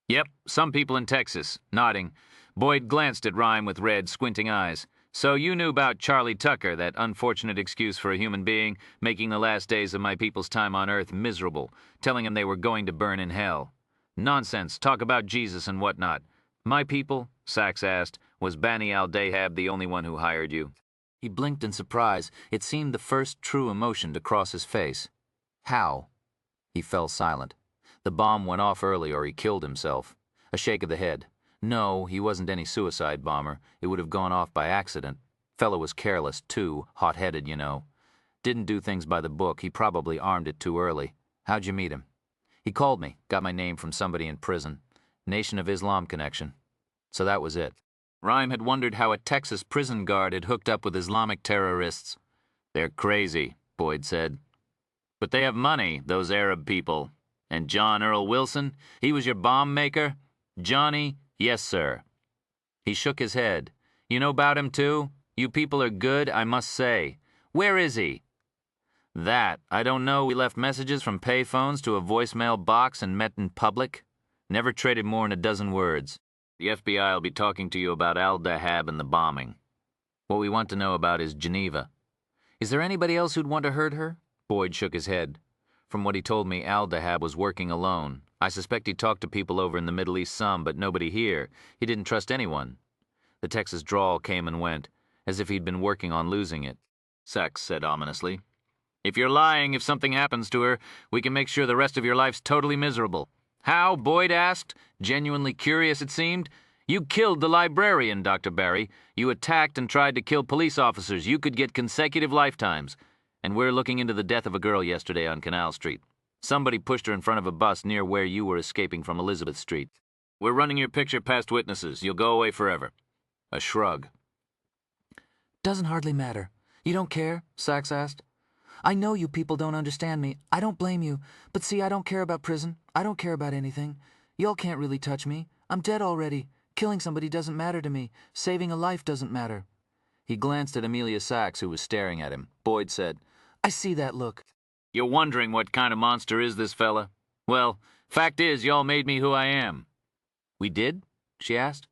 Yep, some people in Texas, nodding. Boyd glanced at Rhyme with red, squinting eyes. "So you knew about Charlie Tucker, that unfortunate excuse for a human being, making the last days of my people's time on Earth miserable, telling them they were going to burn in hell. Nonsense, talk about Jesus and whatnot. My people," Sachs asked, "was Bani al-Dahab the only one who hired you?" He blinked in surprise. It seemed the first true emotion to cross his face. "How?" He fell silent. The bomb went off early or he killed himself. A shake of the head. No, he wasn't any suicide bomber. It would have gone off by accident. Fellow was careless, too, hot-headed, you know. Didn't do things by the book. He probably armed it too early. How'd you meet him? He called me, got my name from somebody in prison. Nation of Islam connection. So that was it. Rhyme had wondered how a Texas prison guard had hooked up with Islamic terrorists. "They're crazy," Boyd said. "But they have money, those Arab people. And John Earl Wilson, he was your bomb maker? Johnny, yes, sir." He shook his head. "You know about him, too? You people are good, I must say. Where is he?" "That, I don't know. We left messages from payphones to a voicemail box and met in public. Never traded more than a dozen words. The FBI will be talking to you about al-Dahab and the bombing. What we want to know about is Geneva." "Is there anybody else who'd want to hurt her?" Boyd shook his head. "From what he told me, al-Dahab was working alone. I suspect he talked to people over in the Middle East some, but nobody here. He didn't trust anyone." The Texas drawl came and went, as if he'd been working on losing it. Sachs said ominously, "If you're lying, if something happens to her, we can make sure the rest of your life's totally miserable." "How?" Boyd asked, genuinely curious it seemed. "You killed the librarian, Dr. Barry. You attacked and tried to kill police officers. You could get consecutive lifetimes. And we're looking into the death of a girl yesterday on Canal Street. Somebody pushed her in front of a bus near where you were escaping from Elizabeth Street. We're running your picture past witnesses. You'll go away forever." A shrug. "Doesn't hardly matter. You don't care?" Sachs asked. "I know you people don't understand me. I don't blame you. But see, I don't care about prison. I don't care about anything. Y'all can't really touch me. I'm dead already. Killing somebody doesn't matter to me. Saving a life doesn't matter." He glanced at Amelia Sachs, who was staring at him. Boyd said, "I see that look." "You're wondering what kind of monster is this fella? Well, fact is, y'all made me who I am." "We did?" she asked.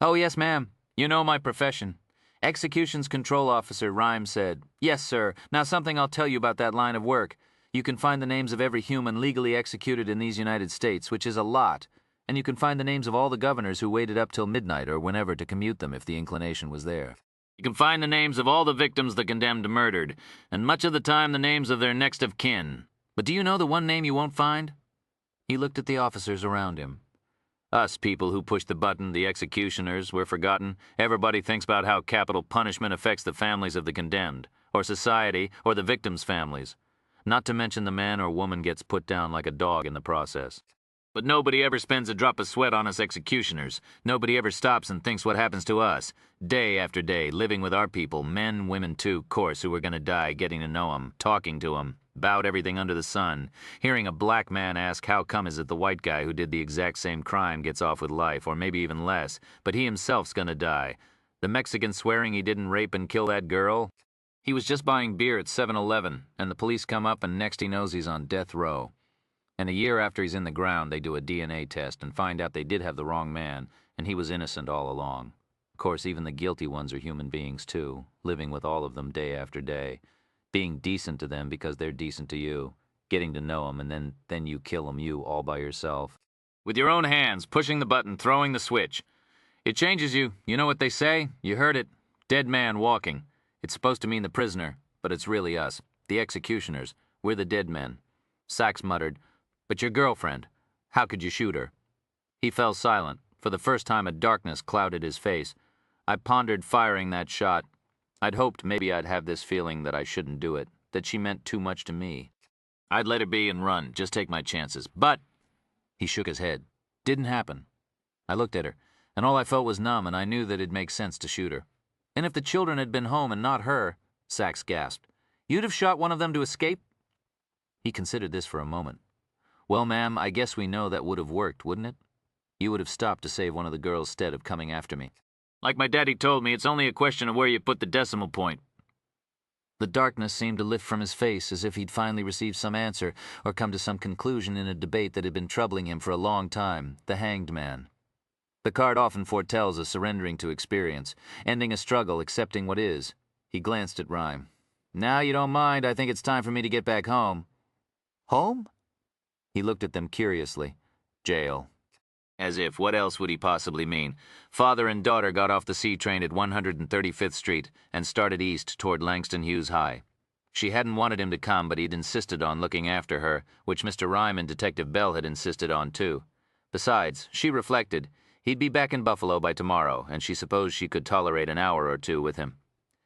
"Oh, yes, ma'am. You know my profession. Executions Control Officer," Rhyme said. "Yes, sir. Now something I'll tell you about that line of work. You can find the names of every human legally executed in these United States, which is a lot. And you can find the names of all the governors who waited up till midnight or whenever to commute them if the inclination was there. You can find the names of all the victims the condemned murdered, and much of the time the names of their next of kin. But do you know the one name you won't find?" He looked at the officers around him. Us people who push the button, the executioners, we're forgotten. Everybody thinks about how capital punishment affects the families of the condemned, or society, or the victims' families. Not to mention the man or woman gets put down like a dog in the process. But nobody ever spends a drop of sweat on us executioners. Nobody ever stops and thinks what happens to us. Day after day, living with our people, men, women too, course, who are going to die, getting to know 'em, talking to 'em, about everything under the sun. Hearing a black man ask how come is it the white guy who did the exact same crime gets off with life, or maybe even less, but he himself's going to die. The Mexican swearing he didn't rape and kill that girl. He was just buying beer at 7-Eleven, and the police come up and next he knows he's on death row. And a year after he's in the ground, they do a DNA test and find out they did have the wrong man, and he was innocent all along. Of course, even the guilty ones are human beings, too, living with all of them day after day, being decent to them because they're decent to you, getting to know him, and then you kill him, you all by yourself. With your own hands, pushing the button, throwing the switch. It changes you. You know what they say? You heard it. Dead man walking. It's supposed to mean the prisoner, but it's really us, the executioners. We're the dead men. Sachs muttered, "But your girlfriend, how could you shoot her?" He fell silent. For the first time a darkness clouded his face. I pondered firing that shot. I'd hoped maybe I'd have this feeling that I shouldn't do it, that she meant too much to me. I'd let her be and run, just take my chances. But he shook his head. Didn't happen. I looked at her, and all I felt was numb, and I knew that it'd make sense to shoot her. And if the children had been home and not her, Sachs gasped, you'd have shot one of them to escape? He considered this for a moment. Well, ma'am, I guess we know that would have worked, wouldn't it? You would have stopped to save one of the girls instead of coming after me. Like my daddy told me, it's only a question of where you put the decimal point. The darkness seemed to lift from his face as if he'd finally received some answer or come to some conclusion in a debate that had been troubling him for a long time, the hanged man. The card often foretells a surrendering to experience, ending a struggle, accepting what is. He glanced at Rhyme. Now you don't mind, I think it's time for me to get back home. Home? He looked at them curiously. Jail. As if, what else would he possibly mean? Father and daughter got off the C train at 135th Street and started east toward Langston Hughes High. She hadn't wanted him to come, but he'd insisted on looking after her, which Mr. Rhyme and Detective Bell had insisted on too. Besides, she reflected, he'd be back in Buffalo by tomorrow, and she supposed she could tolerate an hour or two with him.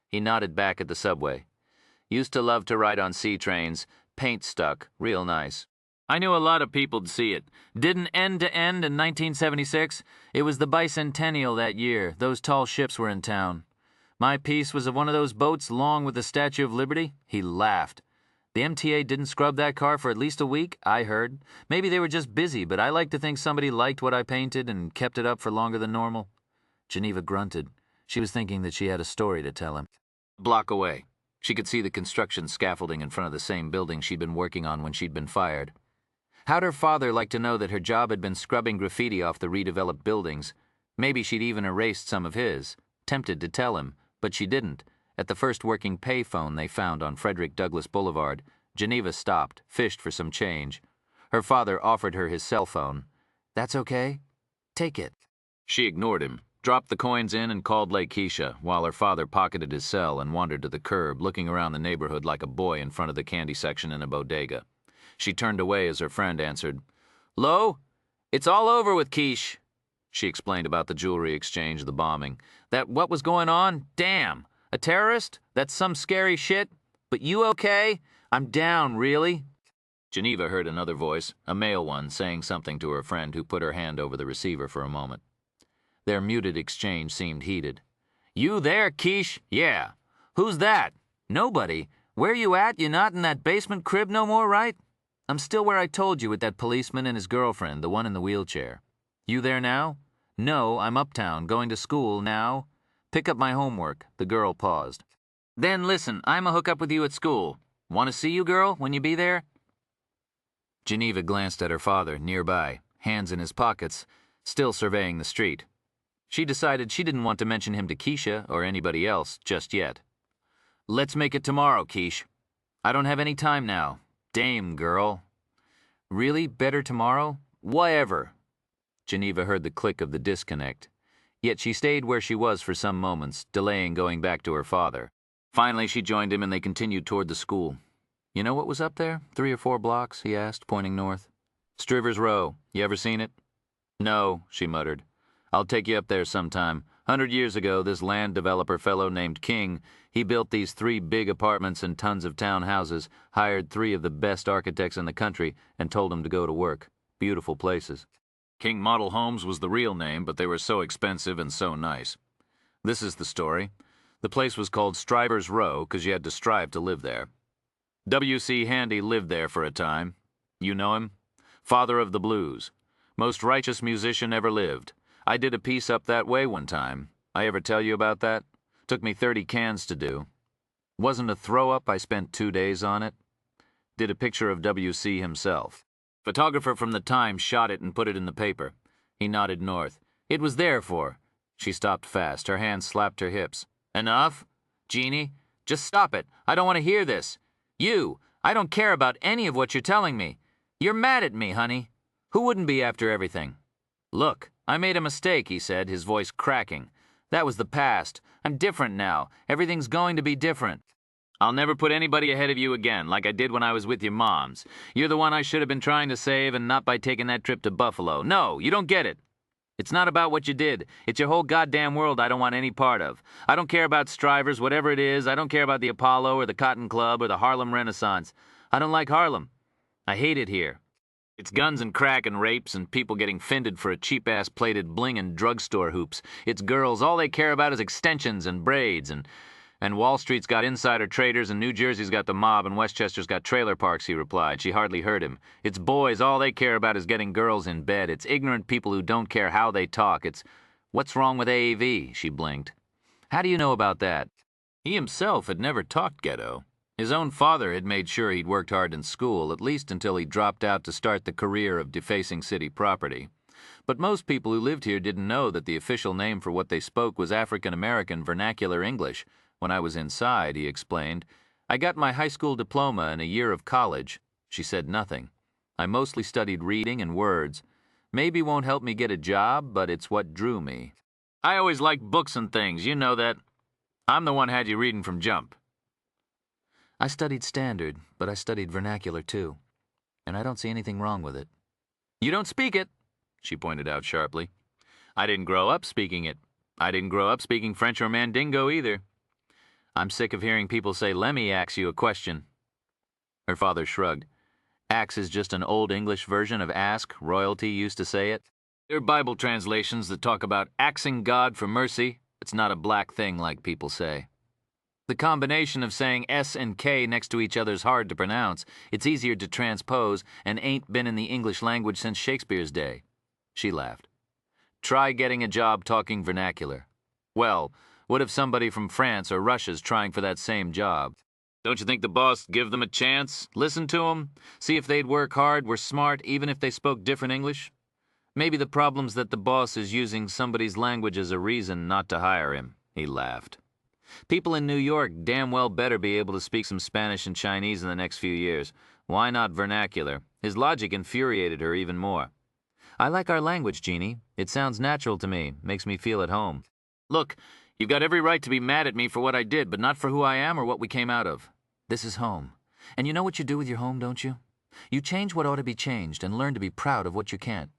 He nodded back at the subway. Used to love to ride on C trains, paint stuck, real nice. I knew a lot of people'd see it. Didn't end to end in 1976. It was the bicentennial that year. Those tall ships were in town. My piece was of one of those boats long with the Statue of Liberty. He laughed. The MTA didn't scrub that car for at least a week, I heard. Maybe they were just busy, but I like to think somebody liked what I painted and kept it up for longer than normal. Geneva grunted. She was thinking that she had a story to tell him. A block away. She could see the construction scaffolding in front of the same building she'd been working on when she'd been fired. How'd her father like to know that her job had been scrubbing graffiti off the redeveloped buildings? Maybe she'd even erased some of his. Tempted to tell him, but she didn't. At the first working pay phone they found on Frederick Douglass Boulevard, Geneva stopped, fished for some change. Her father offered her his cell phone. That's okay. Take it. She ignored him, dropped the coins in and called Lakeisha, while her father pocketed his cell and wandered to the curb, looking around the neighborhood like a boy in front of the candy section in a bodega. She turned away as her friend answered. Lo, it's all over with Quiche. She explained about the jewelry exchange, the bombing. That what was going on? Damn. A terrorist? That's some scary shit? But you okay? I'm down, really? Geneva heard another voice, a male one, saying something to her friend who put her hand over the receiver for a moment. Their muted exchange seemed heated. You there, Quiche? Yeah. Who's that? Nobody. Where you at? You not in that basement crib no more, right? I'm still where I told you with that policeman and his girlfriend, the one in the wheelchair. You there now? No, I'm uptown, going to school now. Pick up my homework. The girl paused. Then listen, I'ma hook up with you at school. Want to see you, girl, when you be there? Geneva glanced at her father, nearby, hands in his pockets, still surveying the street. She decided she didn't want to mention him to Keisha or anybody else just yet. Let's make it tomorrow, Quiche. I don't have any time now. Dame, girl. Really? Better tomorrow? Whatever. Geneva heard the click of the disconnect. Yet she stayed where she was for some moments, delaying going back to her father. Finally, she joined him and they continued toward the school. You know what was up there? 3 or 4 blocks, he asked, pointing north. Strivers Row. You ever seen it? No, she muttered. I'll take you up there sometime. 100 years ago, this land developer fellow named King, he built these 3 big apartments and tons of townhouses, hired 3 of the best architects in the country, and told them to go to work. Beautiful places. King Model Homes was the real name, but they were so expensive and so nice. This is the story. The place was called Strivers Row because you had to strive to live there. W.C. Handy lived there for a time. You know him? Father of the blues. Most righteous musician ever lived. I did a piece up that way one time. I ever tell you about that? Took me 30 cans to do. Wasn't a throw-up, I spent 2 days on it. Did a picture of W.C. himself. Photographer from the Times shot it and put it in the paper. He nodded north. It was there for. She stopped fast. Her hands slapped her hips. Enough? Jeannie, just stop it. I don't want to hear this. You, I don't care about any of what you're telling me. You're mad at me, honey. Who wouldn't be after everything? Look, I made a mistake, he said, his voice cracking. That was the past. I'm different now. Everything's going to be different. I'll never put anybody ahead of you again, like I did when I was with your moms. You're the one I should have been trying to save, and not by taking that trip to Buffalo. No, you don't get it. It's not about what you did. It's your whole goddamn world I don't want any part of. I don't care about Strivers, whatever it is. I don't care about the Apollo or the Cotton Club or the Harlem Renaissance. I don't like Harlem. I hate it here. It's guns and crack and rapes and people getting fended for a cheap-ass plated bling and drugstore hoops. It's girls. All they care about is extensions and braids and Wall Street's got insider traders, and New Jersey's got the mob, and Westchester's got trailer parks, he replied. She hardly heard him. It's boys. All they care about is getting girls in bed. It's ignorant people who don't care how they talk. It's, what's wrong with AAV? She blinked. How do you know about that? He himself had never talked ghetto. His own father had made sure he'd worked hard in school, at least until he dropped out to start the career of defacing city property. But most people who lived here didn't know that the official name for what they spoke was African American Vernacular English. When I was inside, he explained, I got my high school diploma and a year of college. She said nothing. I mostly studied reading and words. Maybe won't help me get a job, but it's what drew me. I always liked books and things, you know that. I'm the one had you reading from Jump. I studied standard, but I studied vernacular too. And I don't see anything wrong with it. You don't speak it, she pointed out sharply. I didn't grow up speaking it. I didn't grow up speaking French or Mandingo either. I'm sick of hearing people say, let me ask you a question. Her father shrugged. Ax is just an old English version of ask. Royalty used to say it. There are Bible translations that talk about axing God for mercy. It's not a black thing like people say. The combination of saying S and K next to each other's hard to pronounce. It's easier to transpose and ain't been in the English language since Shakespeare's day. She laughed. Try getting a job talking vernacular. Well, what if somebody from France or Russia's trying for that same job? Don't you think the boss give them a chance? Listen to them? See if they'd work hard, were smart, even if they spoke different English? Maybe the problem's that the boss is using somebody's language as a reason not to hire him. He laughed. People in New York damn well better be able to speak some Spanish and Chinese in the next few years. Why not vernacular? His logic infuriated her even more. I like our language, Jeannie. It sounds natural to me, makes me feel at home. Look, you've got every right to be mad at me for what I did, but not for who I am or what we came out of. This is home. And you know what you do with your home, don't you? You change what ought to be changed and learn to be proud of what you can't.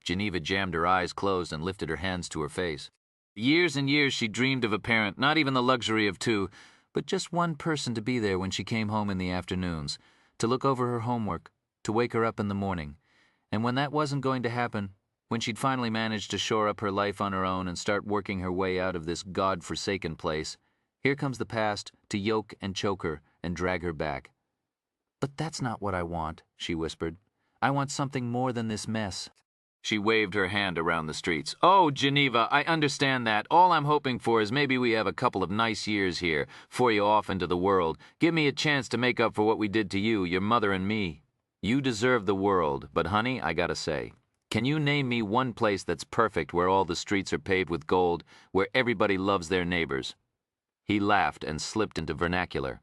Geneva jammed her eyes closed and lifted her hands to her face. Years and years she dreamed of a parent, not even the luxury of two, but just one person to be there when she came home in the afternoons, to look over her homework, to wake her up in the morning. And when that wasn't going to happen, when she'd finally managed to shore up her life on her own and start working her way out of this God-forsaken place, here comes the past to yoke and choke her and drag her back. But that's not what I want, she whispered. I want something more than this mess. She waved her hand around the streets. Oh, Geneva, I understand that. All I'm hoping for is maybe we have a couple of nice years here, before you off into the world. Give me a chance to make up for what we did to you, your mother and me. You deserve the world, but honey, I gotta say, can you name me one place that's perfect where all the streets are paved with gold, where everybody loves their neighbors? He laughed and slipped into vernacular.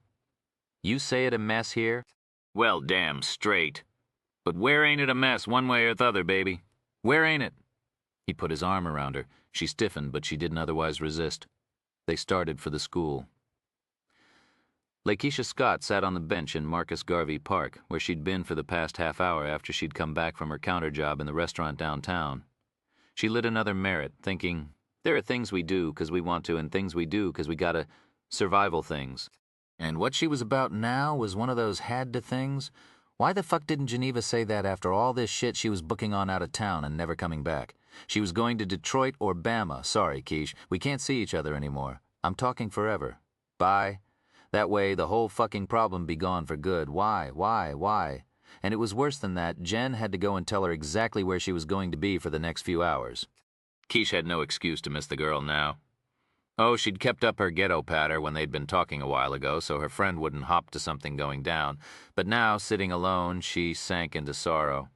You say it a mess here? Well, damn straight. But where ain't it a mess one way or the other, baby? Where ain't it? He put his arm around her. She stiffened, but she didn't otherwise resist. They started for the school. Lakeisha Scott sat on the bench in Marcus Garvey Park, where she'd been for the past half hour after she'd come back from her counter job in the restaurant downtown. She lit another Merit, thinking, there are things we do because we want to and things we do because we gotta survival things. And what she was about now was one of those had to things. Why the fuck didn't Geneva say that after all this shit she was booking on out of town and never coming back? She was going to Detroit or Bama. Sorry, Quiche, we can't see each other anymore. I'm talking forever. Bye. That way, the whole fucking problem be gone for good. Why? And it was worse than that. Jen had to go and tell her exactly where she was going to be for the next few hours. Quiche had no excuse to miss the girl now. Oh, she'd kept up her ghetto patter when they'd been talking a while ago, so her friend wouldn't hop to something going down. But now, sitting alone, she sank into sorrow.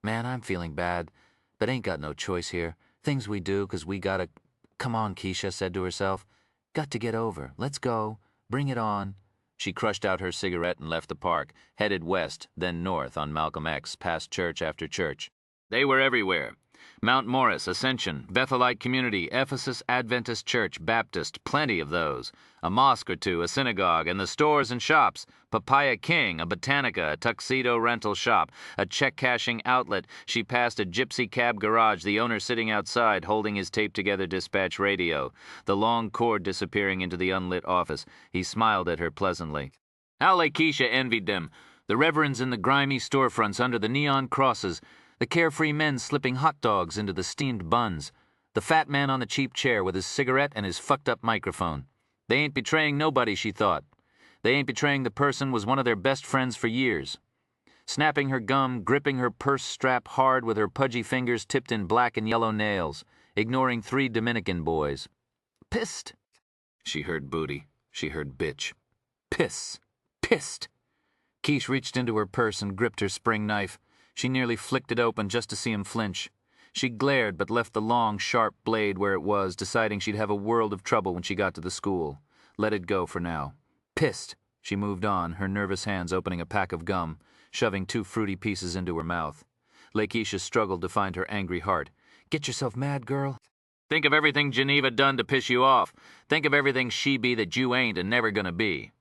Man, I'm feeling bad, but ain't got no choice here. Things we do 'cause we gotta... Come on, Keisha said to herself. Got to get over. Let's go. Bring it on. She crushed out her cigarette and left the park, headed west, then north on Malcolm X, past church after church. They were everywhere. Mount Morris, Ascension, Bethelite Community, Ephesus Adventist Church, Baptist, plenty of those. A mosque or two, a synagogue, and the stores and shops. Papaya King, a Botanica, a tuxedo rental shop, a check-cashing outlet. She passed a gypsy cab garage, the owner sitting outside holding his taped-together dispatch radio, the long cord disappearing into the unlit office. He smiled at her pleasantly. How Lakeisha envied them. The reverends in the grimy storefronts under the neon crosses, the carefree men slipping hot dogs into the steamed buns, the fat man on the cheap chair with his cigarette and his fucked-up microphone. They ain't betraying nobody, she thought. They ain't betraying the person was one of their best friends for years. Snapping her gum, gripping her purse strap hard with her pudgy fingers tipped in black and yellow nails, ignoring 3 Dominican boys. Pissed. She heard booty. She heard bitch. Piss. Pissed. Quiche reached into her purse and gripped her spring knife. She nearly flicked it open just to see him flinch. She glared but left the long, sharp blade where it was, deciding she'd have a world of trouble when she got to the school. Let it go for now. Pissed. She moved on, her nervous hands opening a pack of gum, shoving 2 fruity pieces into her mouth. Lakeisha struggled to find her angry heart. Get yourself mad, girl. Think of everything Geneva done to piss you off. Think of everything she be that you ain't and never gonna be.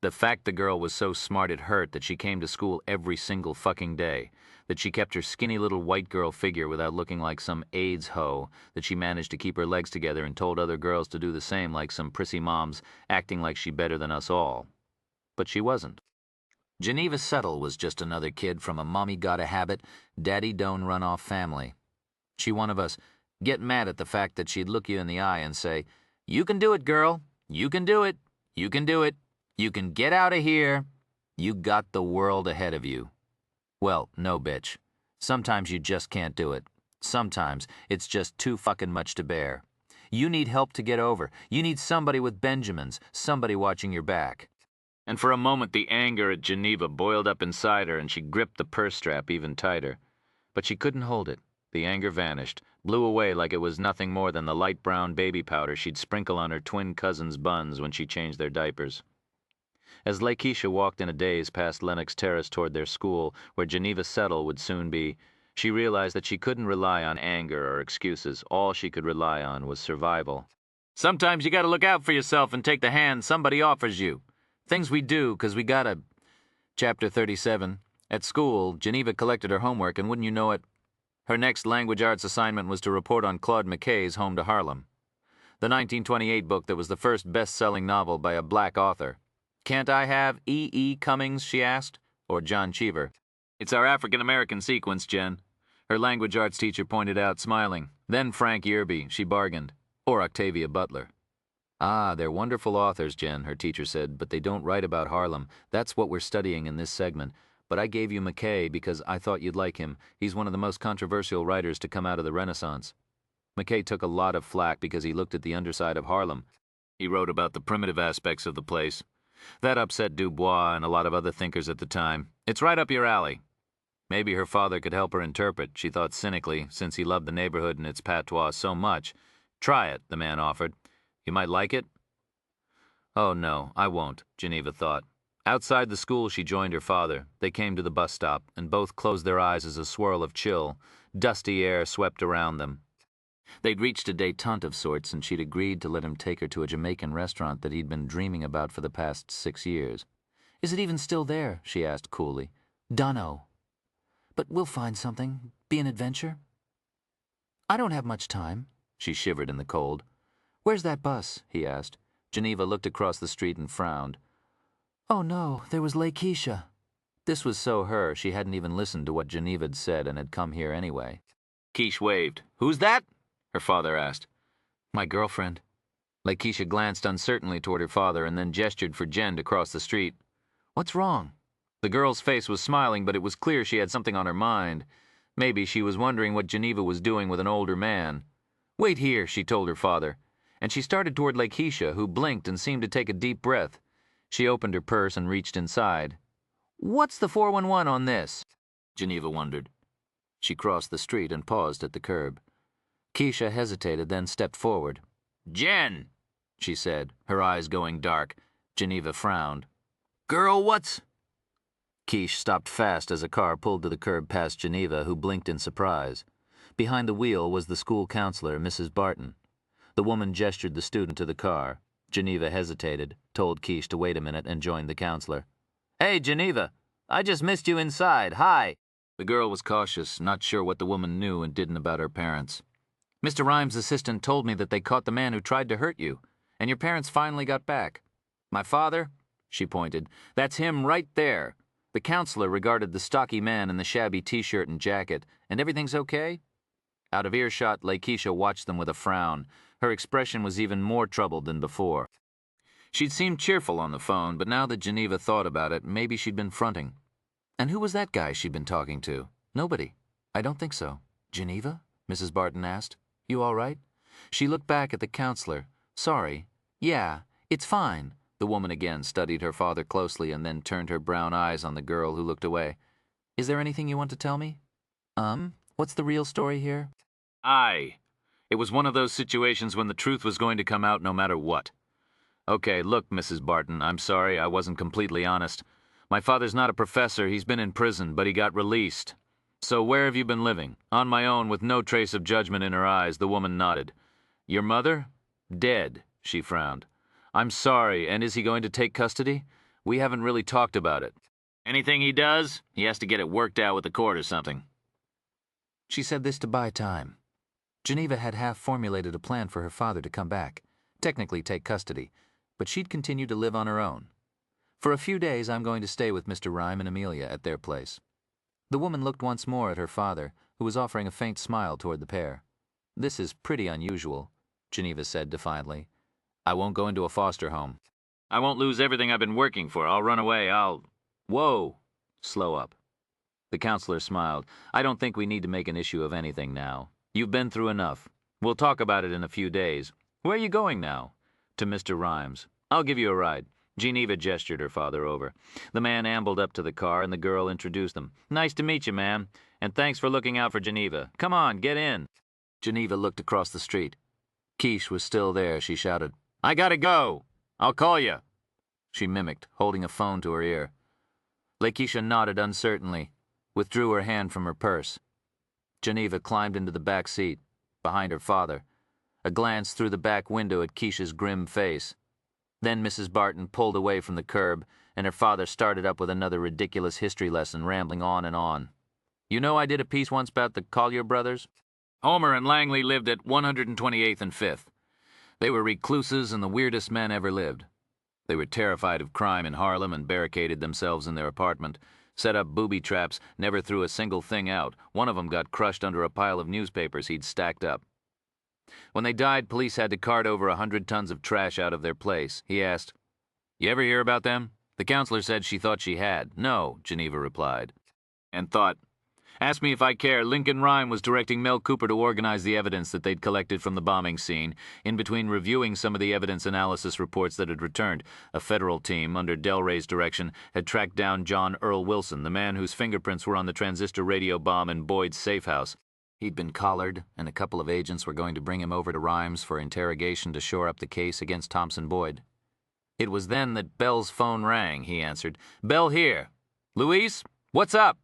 The fact the girl was so smart it hurt, that she came to school every single fucking day, that she kept her skinny little white girl figure without looking like some AIDS hoe, that she managed to keep her legs together and told other girls to do the same like some prissy moms, acting like she better than us all. But she wasn't. Geneva Settle was just another kid from a mommy-got-a-habit, daddy-don't-run-off family. She one of us. Get mad at the fact that she'd look you in the eye and say, "You can do it, girl. You can do it. You can do it. You can get out of here. You got the world ahead of you." Well, no, bitch. Sometimes you just can't do it. Sometimes it's just too fucking much to bear. You need help to get over. You need somebody with Benjamins, somebody watching your back. And for a moment the anger at Geneva boiled up inside her and she gripped the purse strap even tighter. But she couldn't hold it. The anger vanished, blew away like it was nothing more than the light brown baby powder she'd sprinkle on her twin cousins' buns when she changed their diapers. As Lakeisha walked in a daze past Lenox Terrace toward their school, where Geneva Settle would soon be, she realized that she couldn't rely on anger or excuses. All she could rely on was survival. Sometimes you gotta look out for yourself and take the hand somebody offers you. Things we do 'cause we gotta. Chapter 37. At school, Geneva collected her homework, and wouldn't you know it, her next language arts assignment was to report on Claude McKay's Home to Harlem, the 1928 book that was the first best-selling novel by a black author. Can't I have E.E. Cummings, she asked, or John Cheever? It's our African-American sequence, Jen, her language arts teacher pointed out, smiling. Then Frank Yerby, she bargained, or Octavia Butler. Ah, they're wonderful authors, Jen, her teacher said, but they don't write about Harlem. That's what we're studying in this segment. But I gave you McKay because I thought you'd like him. He's one of the most controversial writers to come out of the Renaissance. McKay took a lot of flack because he looked at the underside of Harlem. He wrote about the primitive aspects of the place. That upset Dubois and a lot of other thinkers at the time. It's right up your alley. Maybe her father could help her interpret, she thought cynically, since he loved the neighborhood and its patois so much. Try it, the man offered. You might like it? Oh, no, I won't, Geneva thought. Outside the school, she joined her father. They came to the bus stop, and both closed their eyes as a swirl of chill, dusty air swept around them. They'd reached a détente of sorts, and she'd agreed to let him take her to a Jamaican restaurant that he'd been dreaming about for the past 6 years. Is it even still there? She asked coolly. Dunno. But we'll find something. Be an adventure. I don't have much time. She shivered in the cold. Where's that bus? He asked. Geneva looked across the street and frowned. Oh no, there was Lakeisha. This was so her, she hadn't even listened to what Geneva'd said and had come here anyway. Quiche waved. Who's that? Her father asked. My girlfriend. Lakeisha glanced uncertainly toward her father and then gestured for Jen to cross the street. What's wrong? The girl's face was smiling, but it was clear she had something on her mind. Maybe she was wondering what Geneva was doing with an older man. Wait here, she told her father, and she started toward Lakeisha, who blinked and seemed to take a deep breath. She opened her purse and reached inside. What's the 411 on this? Geneva wondered. She crossed the street and paused at the curb. Keisha hesitated, then stepped forward. Jen, she said, her eyes going dark. Geneva frowned. Girl, what's... Quiche stopped fast as a car pulled to the curb past Geneva, who blinked in surprise. Behind the wheel was the school counselor, Mrs. Barton. The woman gestured the student to the car. Geneva hesitated, told Quiche to wait a minute, and joined the counselor. Hey, Geneva, I just missed you inside. Hi. The girl was cautious, not sure what the woman knew and didn't about her parents. Mr. Rhymes' assistant told me that they caught the man who tried to hurt you, and your parents finally got back. My father, she pointed, that's him right there. The counselor regarded the stocky man in the shabby t-shirt and jacket. And everything's okay? Out of earshot, Lakeisha watched them with a frown. Her expression was even more troubled than before. She'd seemed cheerful on the phone, but now that Geneva thought about it, maybe she'd been fronting. And who was that guy she'd been talking to? Nobody. I don't think so. Geneva? Mrs. Barton asked. You all right? She looked back at the counselor. Sorry. Yeah, it's fine. The woman again studied her father closely and then turned her brown eyes on the girl, who looked away. Is there anything you want to tell me? What's the real story here? It was one of those situations when the truth was going to come out no matter what. Okay, look, Mrs. Barton, I'm sorry I wasn't completely honest. My father's not a professor, he's been in prison, but he got released. So where have you been living? On my own, with no trace of judgment in her eyes, the woman nodded. Your mother? Dead, she frowned. I'm sorry, and is he going to take custody? We haven't really talked about it. Anything he does, he has to get it worked out with the court or something. She said this to buy time. Geneva had half-formulated a plan for her father to come back, technically take custody, but she'd continue to live on her own. For a few days, I'm going to stay with Mr. Rhyme and Amelia at their place. The woman looked once more at her father, who was offering a faint smile toward the pair. This is pretty unusual, Geneva said defiantly. I won't go into a foster home. I won't lose everything I've been working for. I'll run away. Whoa! Slow up. The counselor smiled. I don't think we need to make an issue of anything now. You've been through enough. We'll talk about it in a few days. Where are you going now? To Mr. Rhymes. I'll give you a ride. Geneva gestured her father over. The man ambled up to the car, and the girl introduced them. Nice to meet you, ma'am. And thanks for looking out for Geneva. Come on, get in. Geneva looked across the street. Quiche was still there. She shouted, I gotta go. I'll call you. She mimicked, holding a phone to her ear. Lakeisha nodded uncertainly, withdrew her hand from her purse. Geneva climbed into the back seat, behind her father. A glance through the back window at Keisha's grim face. Then Mrs. Barton pulled away from the curb, and her father started up with another ridiculous history lesson, rambling on and on. You know I did a piece once about the Collier brothers? Homer and Langley lived at 128th and 5th. They were recluses and the weirdest men ever lived. They were terrified of crime in Harlem and barricaded themselves in their apartment, set up booby traps, never threw a single thing out. One of them got crushed under a pile of newspapers he'd stacked up. When they died, police had to cart over 100 tons of trash out of their place. He asked, You ever hear about them? The counselor said she thought she had. No, Geneva replied. And thought, Asked me if I care. Lincoln Rhyme was directing Mel Cooper to organize the evidence that they'd collected from the bombing scene. In between reviewing some of the evidence analysis reports that had returned, a federal team, under Delray's direction, had tracked down John Earl Wilson, the man whose fingerprints were on the transistor radio bomb in Boyd's safe house. He'd been collared, and a couple of agents were going to bring him over to Rhymes for interrogation to shore up the case against Thompson Boyd. It was then that Bell's phone rang, he answered. Bell here. Luis, what's up?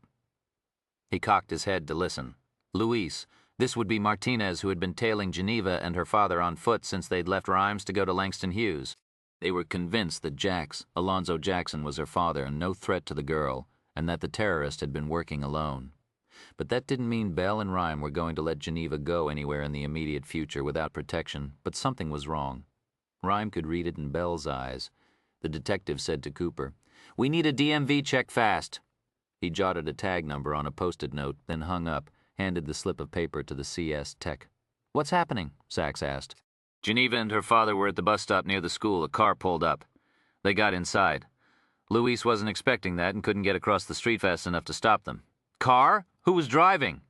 He cocked his head to listen. Luis. This would be Martinez, who had been tailing Geneva and her father on foot since they'd left Rhymes to go to Langston Hughes. They were convinced that Alonzo Jackson, was her father and no threat to the girl, and that the terrorist had been working alone. But that didn't mean Bell and Rhyme were going to let Geneva go anywhere in the immediate future without protection, but something was wrong. Rhyme could read it in Bell's eyes. The detective said to Cooper, We need a DMV check fast. He jotted a tag number on a post-it note, then hung up, handed the slip of paper to the CS tech. What's happening? Sachs asked. Geneva and her father were at the bus stop near the school. A car pulled up. They got inside. Luis wasn't expecting that and couldn't get across the street fast enough to stop them. Car? Who was driving?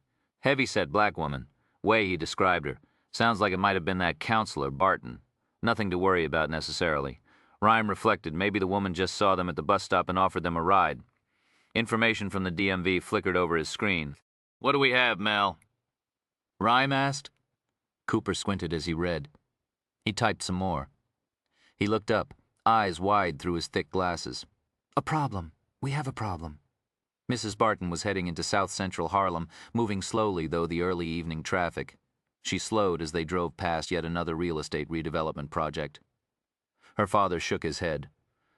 Heavy-set black woman. Way he described her. Sounds like it might have been that counselor, Barton. Nothing to worry about necessarily. Rhyme reflected maybe the woman just saw them at the bus stop and offered them a ride. Information from the DMV flickered over his screen. What do we have, Mel? Rhyme asked. Cooper squinted as he read. He typed some more. He looked up. eyes wide through his thick glasses. "A problem. We have a problem." Mrs. Barton was heading into South Central Harlem, moving slowly though the early evening traffic. She slowed as they drove past yet another real estate redevelopment project. Her father shook his head.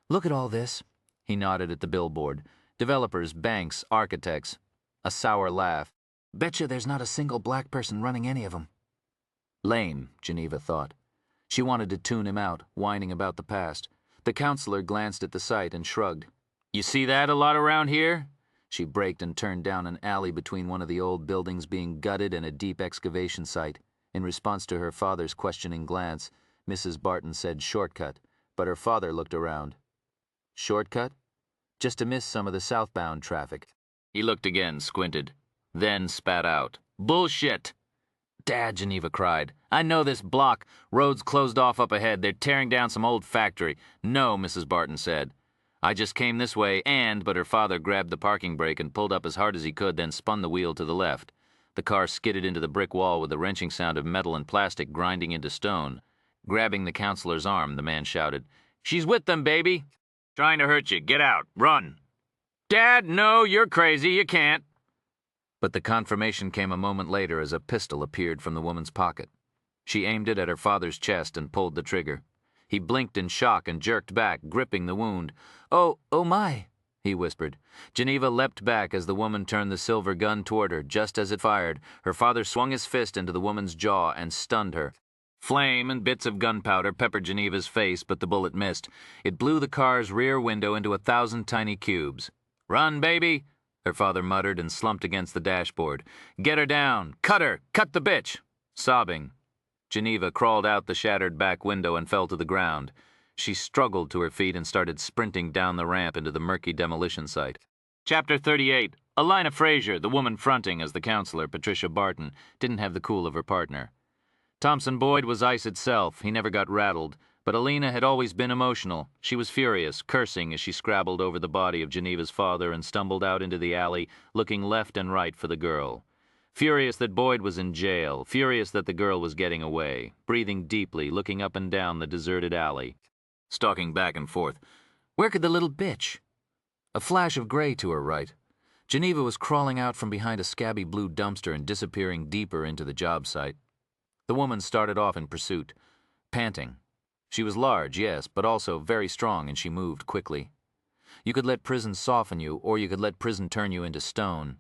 "Look at all this." He nodded at the billboard. "Developers, banks, architects." A sour laugh. "Betcha there's not a single black person running any of them." Lame, Geneva thought. She wanted to tune him out, whining about the past. The counselor glanced at the site and shrugged. "You see that a lot around here?" She braked and turned down an alley between one of the old buildings being gutted and a deep excavation site. In response to her father's questioning glance, Mrs. Barton said shortcut, but her father looked around. Shortcut? Just to miss some of the southbound traffic. He looked again, squinted, then spat out. "Bullshit!" "Dad," Geneva cried. "I know this block. Road's closed off up ahead. They're tearing down some old factory." "No," Mrs. Barton said. "I just came this way but her father grabbed the parking brake and pulled up as hard as he could, then spun the wheel to the left. The car skidded into the brick wall with the wrenching sound of metal and plastic grinding into stone. Grabbing the counselor's arm, the man shouted, "She's with them, baby!" "Trying to hurt you. Get out. Run." "Dad, no, you're crazy. You can't." But the confirmation came a moment later as a pistol appeared from the woman's pocket. She aimed it at her father's chest and pulled the trigger. He blinked in shock and jerked back, gripping the wound. Oh my," he whispered. Geneva leapt back as the woman turned the silver gun toward her. Just as it fired, her father swung his fist into the woman's jaw and stunned her. Flame and bits of gunpowder peppered Geneva's face, but the bullet missed. It blew the car's rear window into 1,000 tiny cubes. "Run, baby," her father muttered and slumped against the dashboard. "Get her down. Cut her. Cut the bitch." Sobbing, Geneva crawled out the shattered back window and fell to the ground. She struggled to her feet and started sprinting down the ramp into the murky demolition site. Chapter 38. Elina Frazier, the woman fronting as the counselor, Patricia Barton, didn't have the cool of her partner. Thompson Boyd was ice itself. He never got rattled. But Elina had always been emotional. She was furious, cursing as she scrabbled over the body of Geneva's father and stumbled out into the alley, looking left and right for the girl. Furious that Boyd was in jail, furious that the girl was getting away, breathing deeply, looking up and down the deserted alley, stalking back and forth. Where could the little bitch? A flash of gray to her right. Geneva was crawling out from behind a scabby blue dumpster and disappearing deeper into the job site. The woman started off in pursuit, panting. She was large, yes, but also very strong, and she moved quickly. You could let prison soften you, or you could let prison turn you into stone.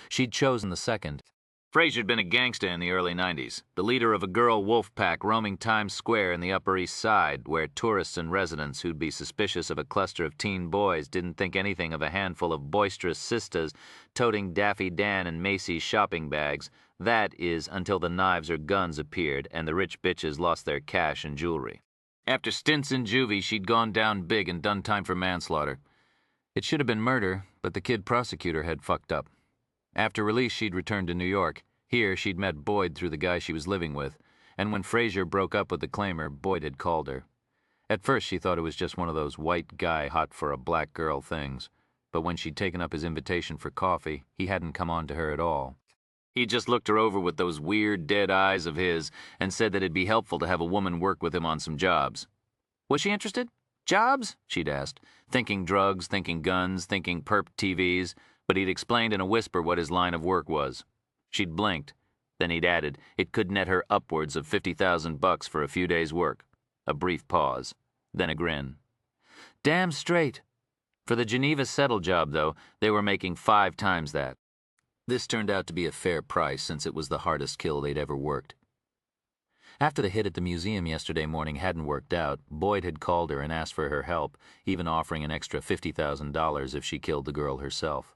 She'd chosen the second. Frazier'd been a gangster in the early 90s, the leader of a girl wolf pack roaming Times Square in the Upper East Side, where tourists and residents who'd be suspicious of a cluster of teen boys didn't think anything of a handful of boisterous sisters toting Daffy Dan and Macy's shopping bags. That is, until the knives or guns appeared and the rich bitches lost their cash and jewelry. After stints in juvie, she'd gone down big and done time for manslaughter. It should have been murder, but the kid prosecutor had fucked up. After release, she'd returned to New York. Here, she'd met Boyd through the guy she was living with, and when Frazier broke up with the claimer, Boyd had called her. At first, she thought it was just one of those white guy hot for a black girl things, but when she'd taken up his invitation for coffee, he hadn't come on to her at all. He just looked her over with those weird, dead eyes of his and said that it'd be helpful to have a woman work with him on some jobs. Was she interested? Jobs? She'd asked, thinking drugs, thinking guns, thinking perp TVs, but he'd explained in a whisper what his line of work was. She'd blinked. Then he'd added it could net her upwards of $50,000 for a few days' work. A brief pause, then a grin. Damn straight. For the Geneva Settle job, though, they were making 5 times that. This turned out to be a fair price since it was the hardest kill they'd ever worked. After the hit at the museum yesterday morning hadn't worked out, Boyd had called her and asked for her help, even offering an extra $50,000 if she killed the girl herself.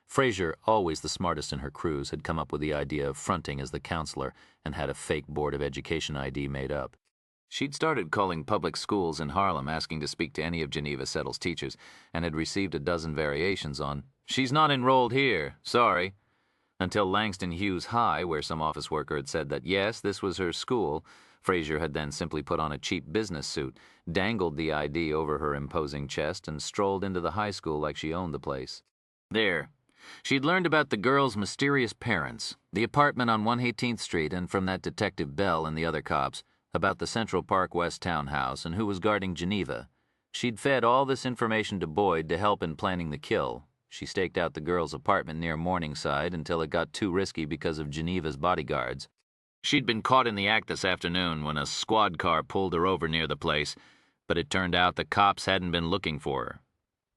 Frazier, always the smartest in her crews, had come up with the idea of fronting as the counselor and had a fake Board of Education ID made up. She'd started calling public schools in Harlem asking to speak to any of Geneva Settle's teachers and had received a dozen variations on, "She's not enrolled here, sorry." Until Langston Hughes High, where some office worker had said that yes, this was her school, Frazier had then simply put on a cheap business suit, dangled the ID over her imposing chest, and strolled into the high school like she owned the place. There. She'd learned about the girl's mysterious parents, the apartment on 118th Street, and from that Detective Bell and the other cops, about the Central Park West townhouse and who was guarding Geneva. She'd fed all this information to Boyd to help in planning the kill. She staked out the girl's apartment near Morningside until it got too risky because of Geneva's bodyguards. She'd been caught in the act this afternoon when a squad car pulled her over near the place, but it turned out the cops hadn't been looking for her.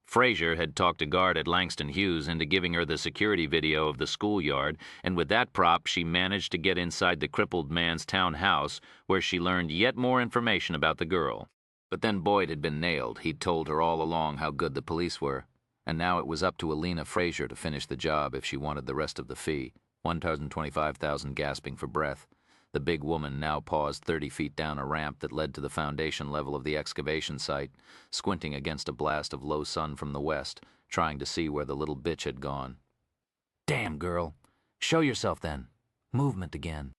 Frazier had talked a guard at Langston Hughes into giving her the security video of the schoolyard, and with that prop she managed to get inside the crippled man's townhouse, where she learned yet more information about the girl. But then Boyd had been nailed. He'd told her all along how good the police were, and now it was up to Alina Frazier to finish the job if she wanted the rest of the fee. $125,000 gasping for breath. The big woman now paused 30 feet down a ramp that led to the foundation level of the excavation site, squinting against a blast of low sun from the west, trying to see where the little bitch had gone. Damn, girl. Show yourself then. Movement again.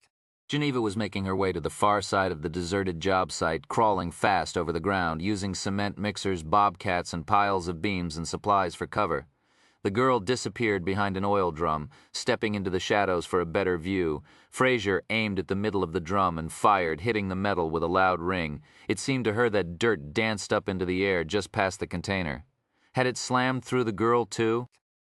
Geneva was making her way to the far side of the deserted job site, crawling fast over the ground, using cement mixers, bobcats, and piles of beams and supplies for cover. The girl disappeared behind an oil drum, stepping into the shadows for a better view. Frazier aimed at the middle of the drum and fired, hitting the metal with a loud ring. It seemed to her that dirt danced up into the air just past the container. Had it slammed through the girl, too?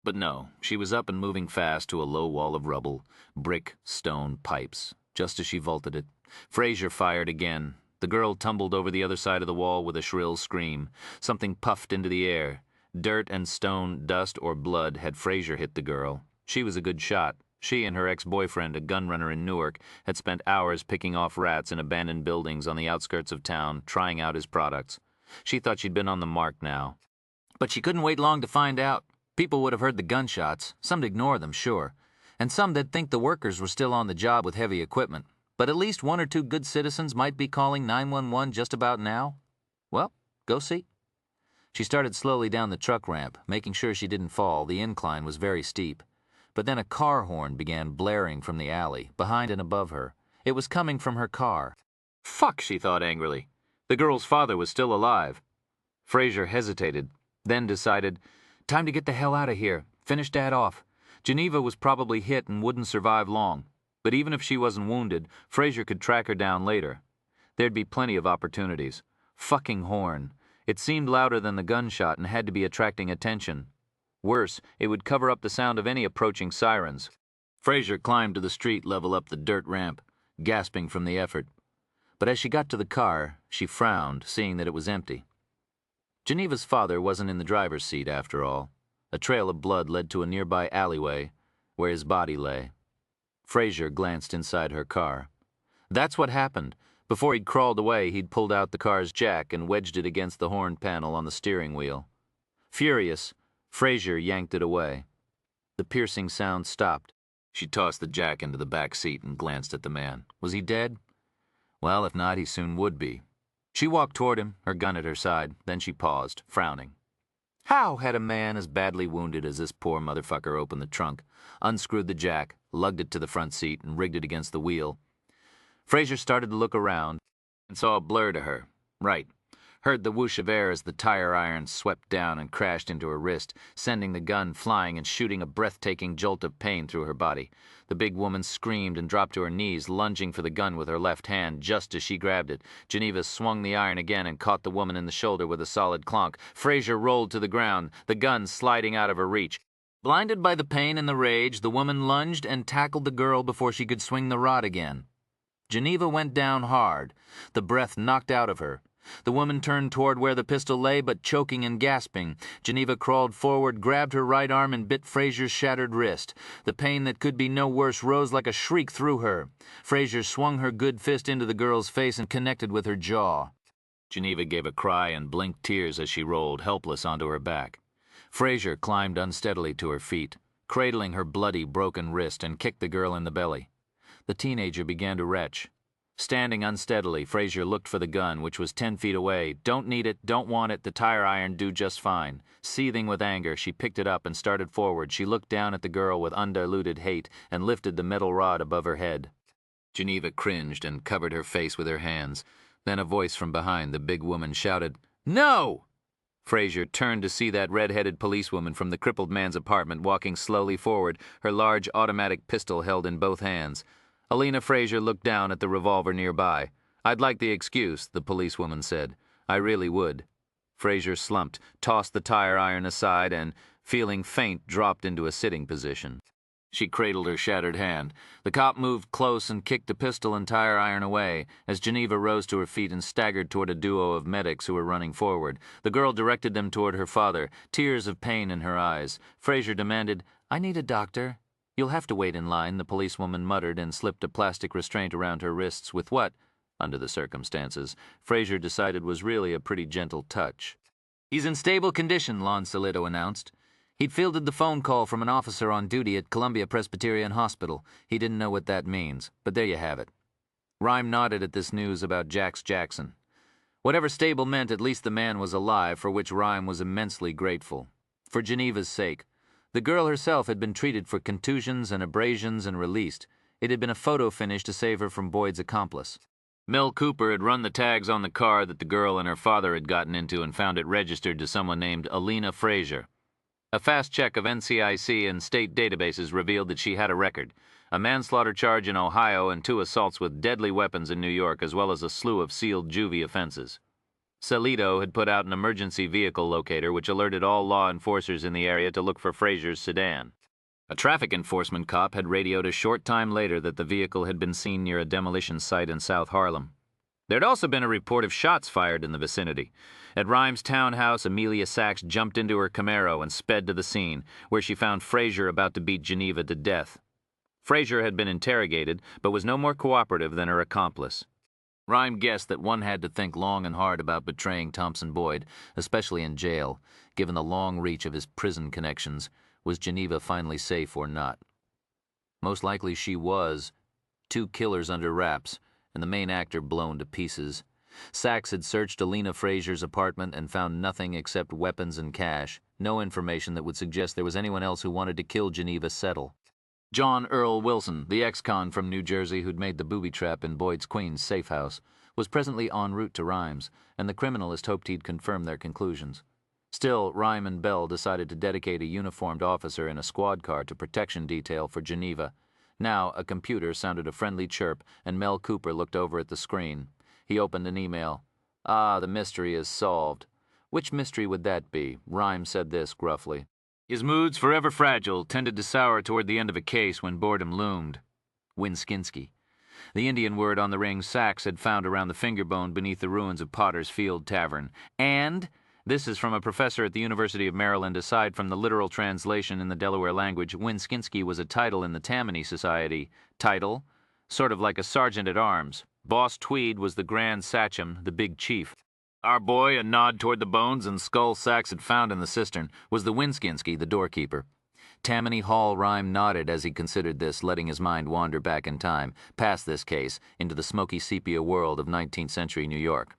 But no, she was up and moving fast to a low wall of rubble, brick, stone, pipes. Just as she vaulted it, Frazier fired again. The girl tumbled over the other side of the wall with a shrill scream. Something puffed into the air. Dirt and stone, dust, or blood had Frazier hit the girl. She was a good shot. She and her ex-boyfriend, a gunrunner in Newark, had spent hours picking off rats in abandoned buildings on the outskirts of town, trying out his products. She thought she'd been on the mark now. But she couldn't wait long to find out. People would have heard the gunshots. Some'd ignore them, sure. And some that'd think the workers were still on the job with heavy equipment. But at least one or two good citizens might be calling 911 just about now. Well, go see. She started slowly down the truck ramp, making sure she didn't fall. The incline was very steep. But then a car horn began blaring from the alley, behind and above her. It was coming from her car. Fuck, she thought angrily. The girl's father was still alive. Frazier hesitated, then decided, time to get the hell out of here. Finish Dad off. Geneva was probably hit and wouldn't survive long. But even if she wasn't wounded, Frazier could track her down later. There'd be plenty of opportunities. Fucking horn. It seemed louder than the gunshot and had to be attracting attention. Worse, it would cover up the sound of any approaching sirens. Frazier climbed to the street level up the dirt ramp, gasping from the effort. But as she got to the car, she frowned, seeing that it was empty. Geneva's father wasn't in the driver's seat, after all. A trail of blood led to a nearby alleyway, where his body lay. Frazier glanced inside her car. That's what happened. Before he'd crawled away, he'd pulled out the car's jack and wedged it against the horn panel on the steering wheel. Furious, Frazier yanked it away. The piercing sound stopped. She tossed the jack into the back seat and glanced at the man. Was he dead? Well, if not, he soon would be. She walked toward him, her gun at her side. Then she paused, frowning. How had a man as badly wounded as this poor motherfucker opened the trunk, unscrewed the jack, lugged it to the front seat, and rigged it against the wheel? Frazier started to look around and saw a blur to her. Right. Heard the whoosh of air as the tire iron swept down and crashed into her wrist, sending the gun flying and shooting a breathtaking jolt of pain through her body. The big woman screamed and dropped to her knees, lunging for the gun with her left hand just as she grabbed it. Geneva swung the iron again and caught the woman in the shoulder with a solid clonk. Frazier rolled to the ground, the gun sliding out of her reach. Blinded by the pain and the rage, the woman lunged and tackled the girl before she could swing the rod again. Geneva went down hard, the breath knocked out of her. The woman turned toward where the pistol lay, but choking and gasping. Geneva crawled forward, grabbed her right arm, and bit Frazier's shattered wrist. The pain that could be no worse rose like a shriek through her. Frazier swung her good fist into the girl's face and connected with her jaw. Geneva gave a cry and blinked tears as she rolled, helpless, onto her back. Frazier climbed unsteadily to her feet, cradling her bloody, broken wrist, and kicked the girl in the belly. The teenager began to retch. Standing unsteadily, Frazier looked for the gun, which was 10 feet away. Don't need it, don't want it, the tire iron do just fine. Seething with anger, she picked it up and started forward. She looked down at the girl with undiluted hate and lifted the metal rod above her head. Geneva cringed and covered her face with her hands. Then a voice from behind the big woman shouted, "No!" Frazier turned to see that red-headed policewoman from the crippled man's apartment walking slowly forward, her large automatic pistol held in both hands. Alina Frazier looked down at the revolver nearby. "I'd like the excuse," the policewoman said. "I really would." Fraser slumped, tossed the tire iron aside, and, feeling faint, dropped into a sitting position. She cradled her shattered hand. The cop moved close and kicked the pistol and tire iron away as Geneva rose to her feet and staggered toward a duo of medics who were running forward. The girl directed them toward her father, tears of pain in her eyes. Fraser demanded, "I need a doctor." "You'll have to wait in line," the policewoman muttered and slipped a plastic restraint around her wrists with what, under the circumstances, Fraser decided was really a pretty gentle touch. "He's in stable condition," Lon Solito announced. He'd fielded the phone call from an officer on duty at Columbia Presbyterian Hospital. He didn't know what that means, but there you have it. Rhyme nodded at this news about Jax Jackson. Whatever stable meant, at least the man was alive, for which Rhyme was immensely grateful. For Geneva's sake. The girl herself had been treated for contusions and abrasions and released. It had been a photo finish to save her from Boyd's accomplice. Mel Cooper had run the tags on the car that the girl and her father had gotten into and found it registered to someone named Alina Fraser. A fast check of NCIC and state databases revealed that she had a record, a manslaughter charge in Ohio and 2 assaults with deadly weapons in New York, as well as a slew of sealed juvie offenses. Solito had put out an emergency vehicle locator which alerted all law enforcers in the area to look for Fraser's sedan. A traffic enforcement cop had radioed a short time later that the vehicle had been seen near a demolition site in South Harlem. There'd also been a report of shots fired in the vicinity. At Rhymes' townhouse, Amelia Sachs jumped into her Camaro and sped to the scene, where she found Fraser about to beat Geneva to death. Fraser had been interrogated, but was no more cooperative than her accomplice. Rhyme guessed that one had to think long and hard about betraying Thompson Boyd, especially in jail, given the long reach of his prison connections. Was Geneva finally safe or not? Most likely she was. 2 killers under wraps, and the main actor blown to pieces. Sachs had searched Alina Fraser's apartment and found nothing except weapons and cash, no information that would suggest there was anyone else who wanted to kill Geneva Settle. John Earl Wilson, the ex-con from New Jersey who'd made the booby trap in Boyd's Queen's safe house, was presently en route to Rhymes, and the criminalist hoped he'd confirm their conclusions. Still, Rhyme and Bell decided to dedicate a uniformed officer in a squad car to protection detail for Geneva. Now, a computer sounded a friendly chirp, and Mel Cooper looked over at the screen. He opened an email. "Ah, the mystery is solved." Which mystery would that be? Rhyme said this gruffly. His moods, forever fragile, tended to sour toward the end of a case when boredom loomed. Winskinsky. The Indian word on the ring Sachs had found around the finger bone beneath the ruins of Potter's Field Tavern. And, this is from a professor at the University of Maryland, aside from the literal translation in the Delaware language, Winskinsky was a title in the Tammany Society. Title? Sort of like a sergeant-at-arms. Boss Tweed was the Grand Sachem, the big chief. Our boy, a nod toward the bones and skull Sachs had found in the cistern, was the Winskinsky, the doorkeeper. Tammany Hall Rhyme nodded as he considered this, letting his mind wander back in time, past this case, into the smoky sepia world of 19th century New York.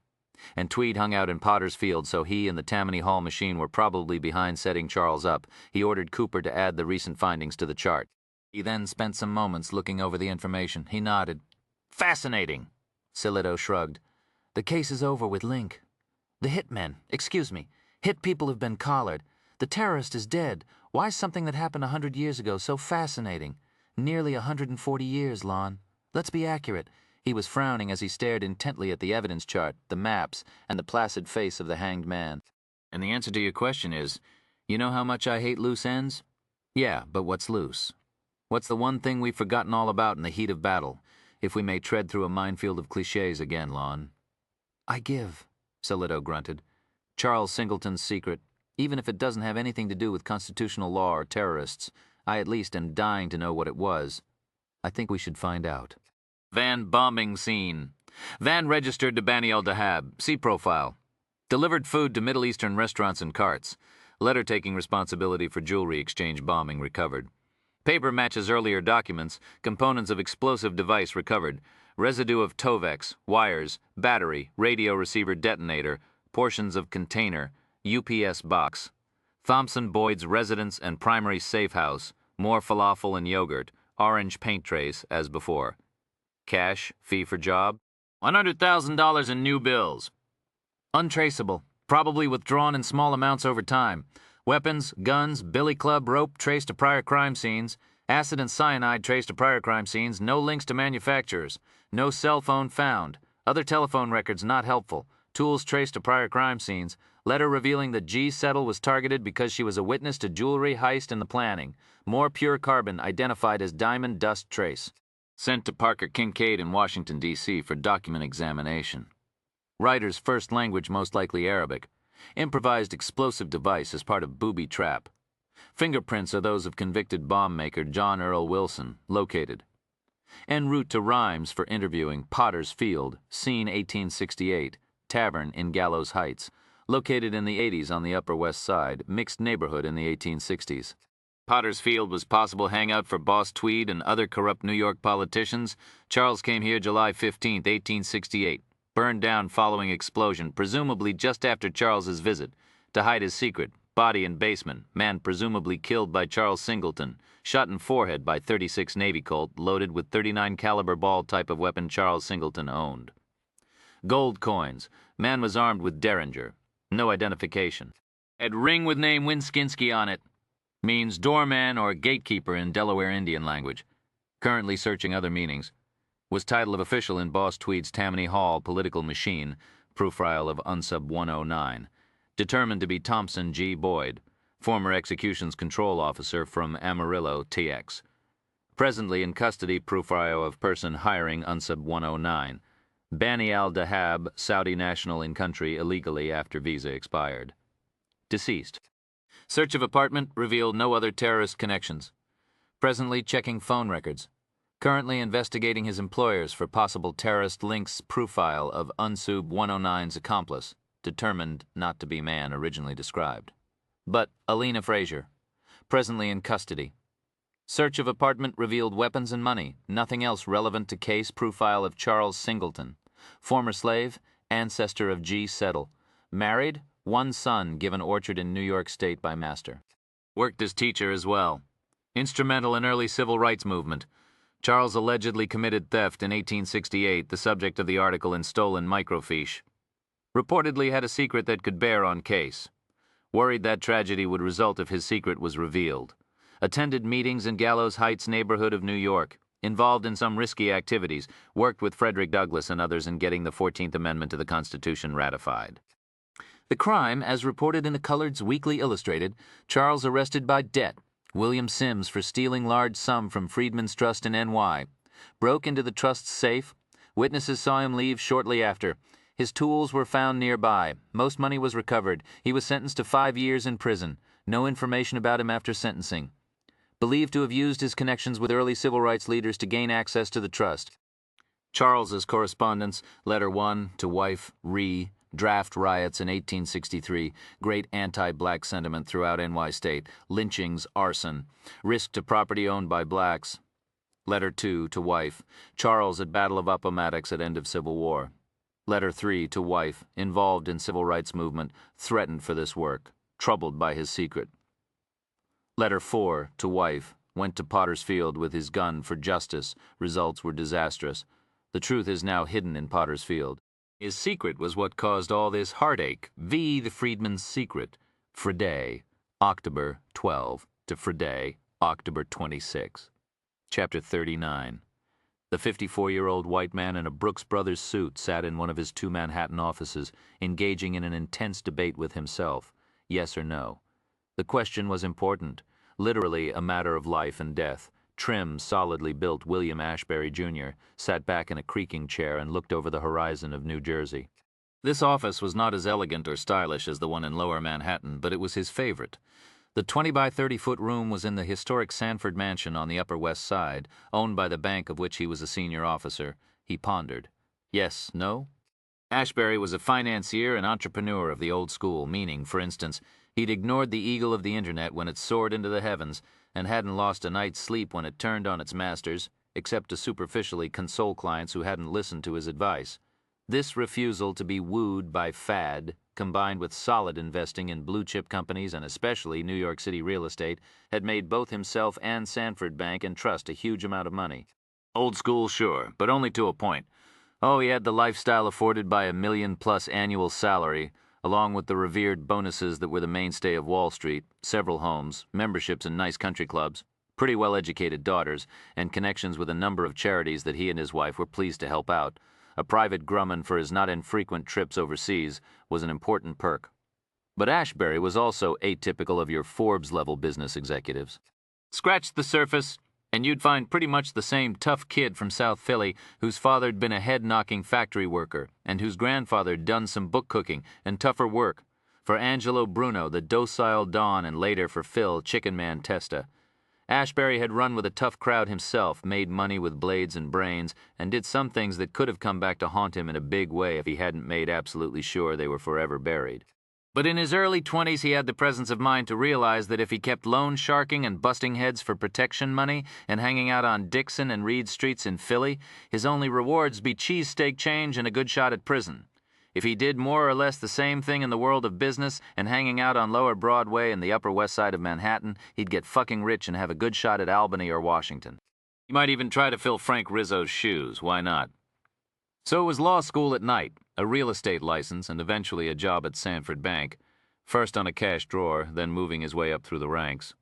And Tweed hung out in Potter's Field, so he and the Tammany Hall machine were probably behind setting Charles up. He ordered Cooper to add the recent findings to the chart. He then spent some moments looking over the information. He nodded. "Fascinating." Solito shrugged. "The case is over with Link. The hit people have been collared. The terrorist is dead. Why is something that happened 100 years ago so fascinating? Nearly 140 years, Lon. Let's be accurate." He was frowning as he stared intently at the evidence chart, the maps, and the placid face of the hanged man. "And the answer to your question is, you know how much I hate loose ends? Yeah, but what's loose? What's the one thing we've forgotten all about in the heat of battle, if we may tread through a minefield of cliches again, Lon?" "I give," Solito grunted. "Charles Singleton's secret, even if it doesn't have anything to do with constitutional law or terrorists. I at least am dying to know what it was. I think we should find out." Van bombing scene. Van registered to Bani el-Dahab. See profile. Delivered food to Middle Eastern restaurants and carts. Letter taking responsibility for jewelry exchange bombing recovered. Paper matches earlier documents. Components of explosive device recovered. Residue of Tovex, wires, battery, radio receiver detonator, portions of container, UPS box. Thompson Boyd's residence and primary safe house. More falafel and yogurt. Orange paint trace, as before. Cash, fee for job, $100,000 in new bills. Untraceable, probably withdrawn in small amounts over time. Weapons, guns, billy club, rope traced to prior crime scenes. Acid and cyanide traced to prior crime scenes. No links to manufacturers. No cell phone found. Other telephone records not helpful. Tools traced to prior crime scenes. Letter revealing that G. Settle was targeted because she was a witness to jewelry heist in the planning. More pure carbon identified as diamond dust trace. Sent to Parker Kincaid in Washington, D.C. for document examination. Writer's first language most likely Arabic. Improvised explosive device as part of booby trap. Fingerprints are those of convicted bomb maker John Earl Wilson, located. En route to Rhymes for interviewing Potter's Field, scene 1868, tavern in Gallows Heights, located in the 80s on the Upper West Side, mixed neighborhood in the 1860s. Potter's Field was possible hangout for Boss Tweed and other corrupt New York politicians. Charles came here July 15, 1868. Burned down following explosion, presumably just after Charles's visit. To hide his secret, body in basement, man presumably killed by Charles Singleton, shot in forehead by .36 Navy Colt, loaded with .39 caliber ball type of weapon Charles Singleton owned. Gold coins, man was armed with derringer, no identification. Had ring with name Winskinsky on it. Means doorman or gatekeeper in Delaware Indian language. Currently searching other meanings. Was title of official in Boss Tweed's Tammany Hall political machine, profile of unsub 109. Determined to be Thompson G. Boyd, former executions control officer from Amarillo, TX. Presently in custody, profile of person hiring unsub 109. Bani al-Dahab, Saudi national in country illegally after visa expired. Deceased. Search of apartment revealed no other terrorist connections. Presently checking phone records. Currently investigating his employers for possible terrorist links profile of unsub 109's accomplice, determined not to be man originally described. But Alina Frazier. Presently in custody. Search of apartment revealed weapons and money, nothing else relevant to case profile of Charles Singleton. Former slave, ancestor of G. Settle. Married, one son given orchard in New York State by master. Worked as teacher as well. Instrumental in early civil rights movement. Charles allegedly committed theft in 1868, the subject of the article in Stolen Microfiche. Reportedly had a secret that could bear on case. Worried that tragedy would result if his secret was revealed. Attended meetings in Gallows Heights neighborhood of New York. Involved in some risky activities, worked with Frederick Douglass and others in getting the 14th Amendment to the Constitution ratified. The crime, as reported in the Coloreds Weekly Illustrated, Charles arrested by debt. William Sims for stealing large sum from Freedmen's Trust in NY. Broke into the trust's safe. Witnesses saw him leave shortly after. His tools were found nearby. Most money was recovered. He was sentenced to 5 years in prison. No information about him after sentencing. Believed to have used his connections with early civil rights leaders to gain access to the trust. Charles's correspondence, letter 1 to wife, draft riots in 1863, great anti-black sentiment throughout NY State, lynchings, arson, risk to property owned by blacks. Letter 2 to wife, Charles at Battle of Appomattox at end of Civil War. Letter 3 to wife, involved in civil rights movement, threatened for this work, troubled by his secret. Letter 4 to wife, went to Potter's Field with his gun for justice, results were disastrous. The truth is now hidden in Potter's Field. His secret was what caused all this heartache. V. the Freedman's secret. Friday, October 12 to Friday, October 26. Chapter 39. The 54-year-old white man in a Brooks Brothers suit sat in one of his 2 Manhattan offices, engaging in an intense debate with himself. Yes or no? The question was important, literally a matter of life and death. Trim, solidly built William Ashbury, Jr. sat back in a creaking chair and looked over the horizon of New Jersey. This office was not as elegant or stylish as the one in Lower Manhattan, but it was his favorite. The 20 by 30-foot room was in the historic Sanford Mansion on the Upper West Side, owned by the bank of which he was a senior officer. He pondered. Yes, no? Ashbury was a financier and entrepreneur of the old school, meaning, for instance, he'd ignored the eagle of the internet when it soared into the heavens, and hadn't lost a night's sleep when it turned on its masters, except to superficially console clients who hadn't listened to his advice. This refusal to be wooed by fad, combined with solid investing in blue-chip companies and especially New York City real estate, had made both himself and Sanford Bank and Trust a huge amount of money. Old school, sure, but only to a point. Oh, he had the lifestyle afforded by $1 million+ annual salary, along with the revered bonuses that were the mainstay of Wall Street, several homes, memberships in nice country clubs, pretty well-educated daughters, and connections with a number of charities that he and his wife were pleased to help out. a private Grumman for his not infrequent trips overseas, was an important perk. But Ashbury was also atypical of your Forbes-level business executives. Scratch the surface, and you'd find pretty much the same tough kid from South Philly whose father'd been a head-knocking factory worker and whose grandfather'd done some book cooking and tougher work. For Angelo Bruno, the docile Don, and later for Phil, Chicken Man Testa. Ashbury had run with a tough crowd himself, made money with blades and brains, and did some things that could have come back to haunt him in a big way if he hadn't made absolutely sure they were forever buried. But in his early 20s, he had the presence of mind to realize that if he kept loan sharking and busting heads for protection money and hanging out on Dixon and Reed Streets in Philly, his only reward'd be cheesesteak change and a good shot at prison. If he did more or less the same thing in the world of business and hanging out on Lower Broadway and the Upper West Side of Manhattan, he'd get fucking rich and have a good shot at Albany or Washington. He might even try to fill Frank Rizzo's shoes. Why not? So it was law school at night, a real estate license, and eventually a job at Sanford Bank. First on a cash drawer, then moving his way up through the ranks.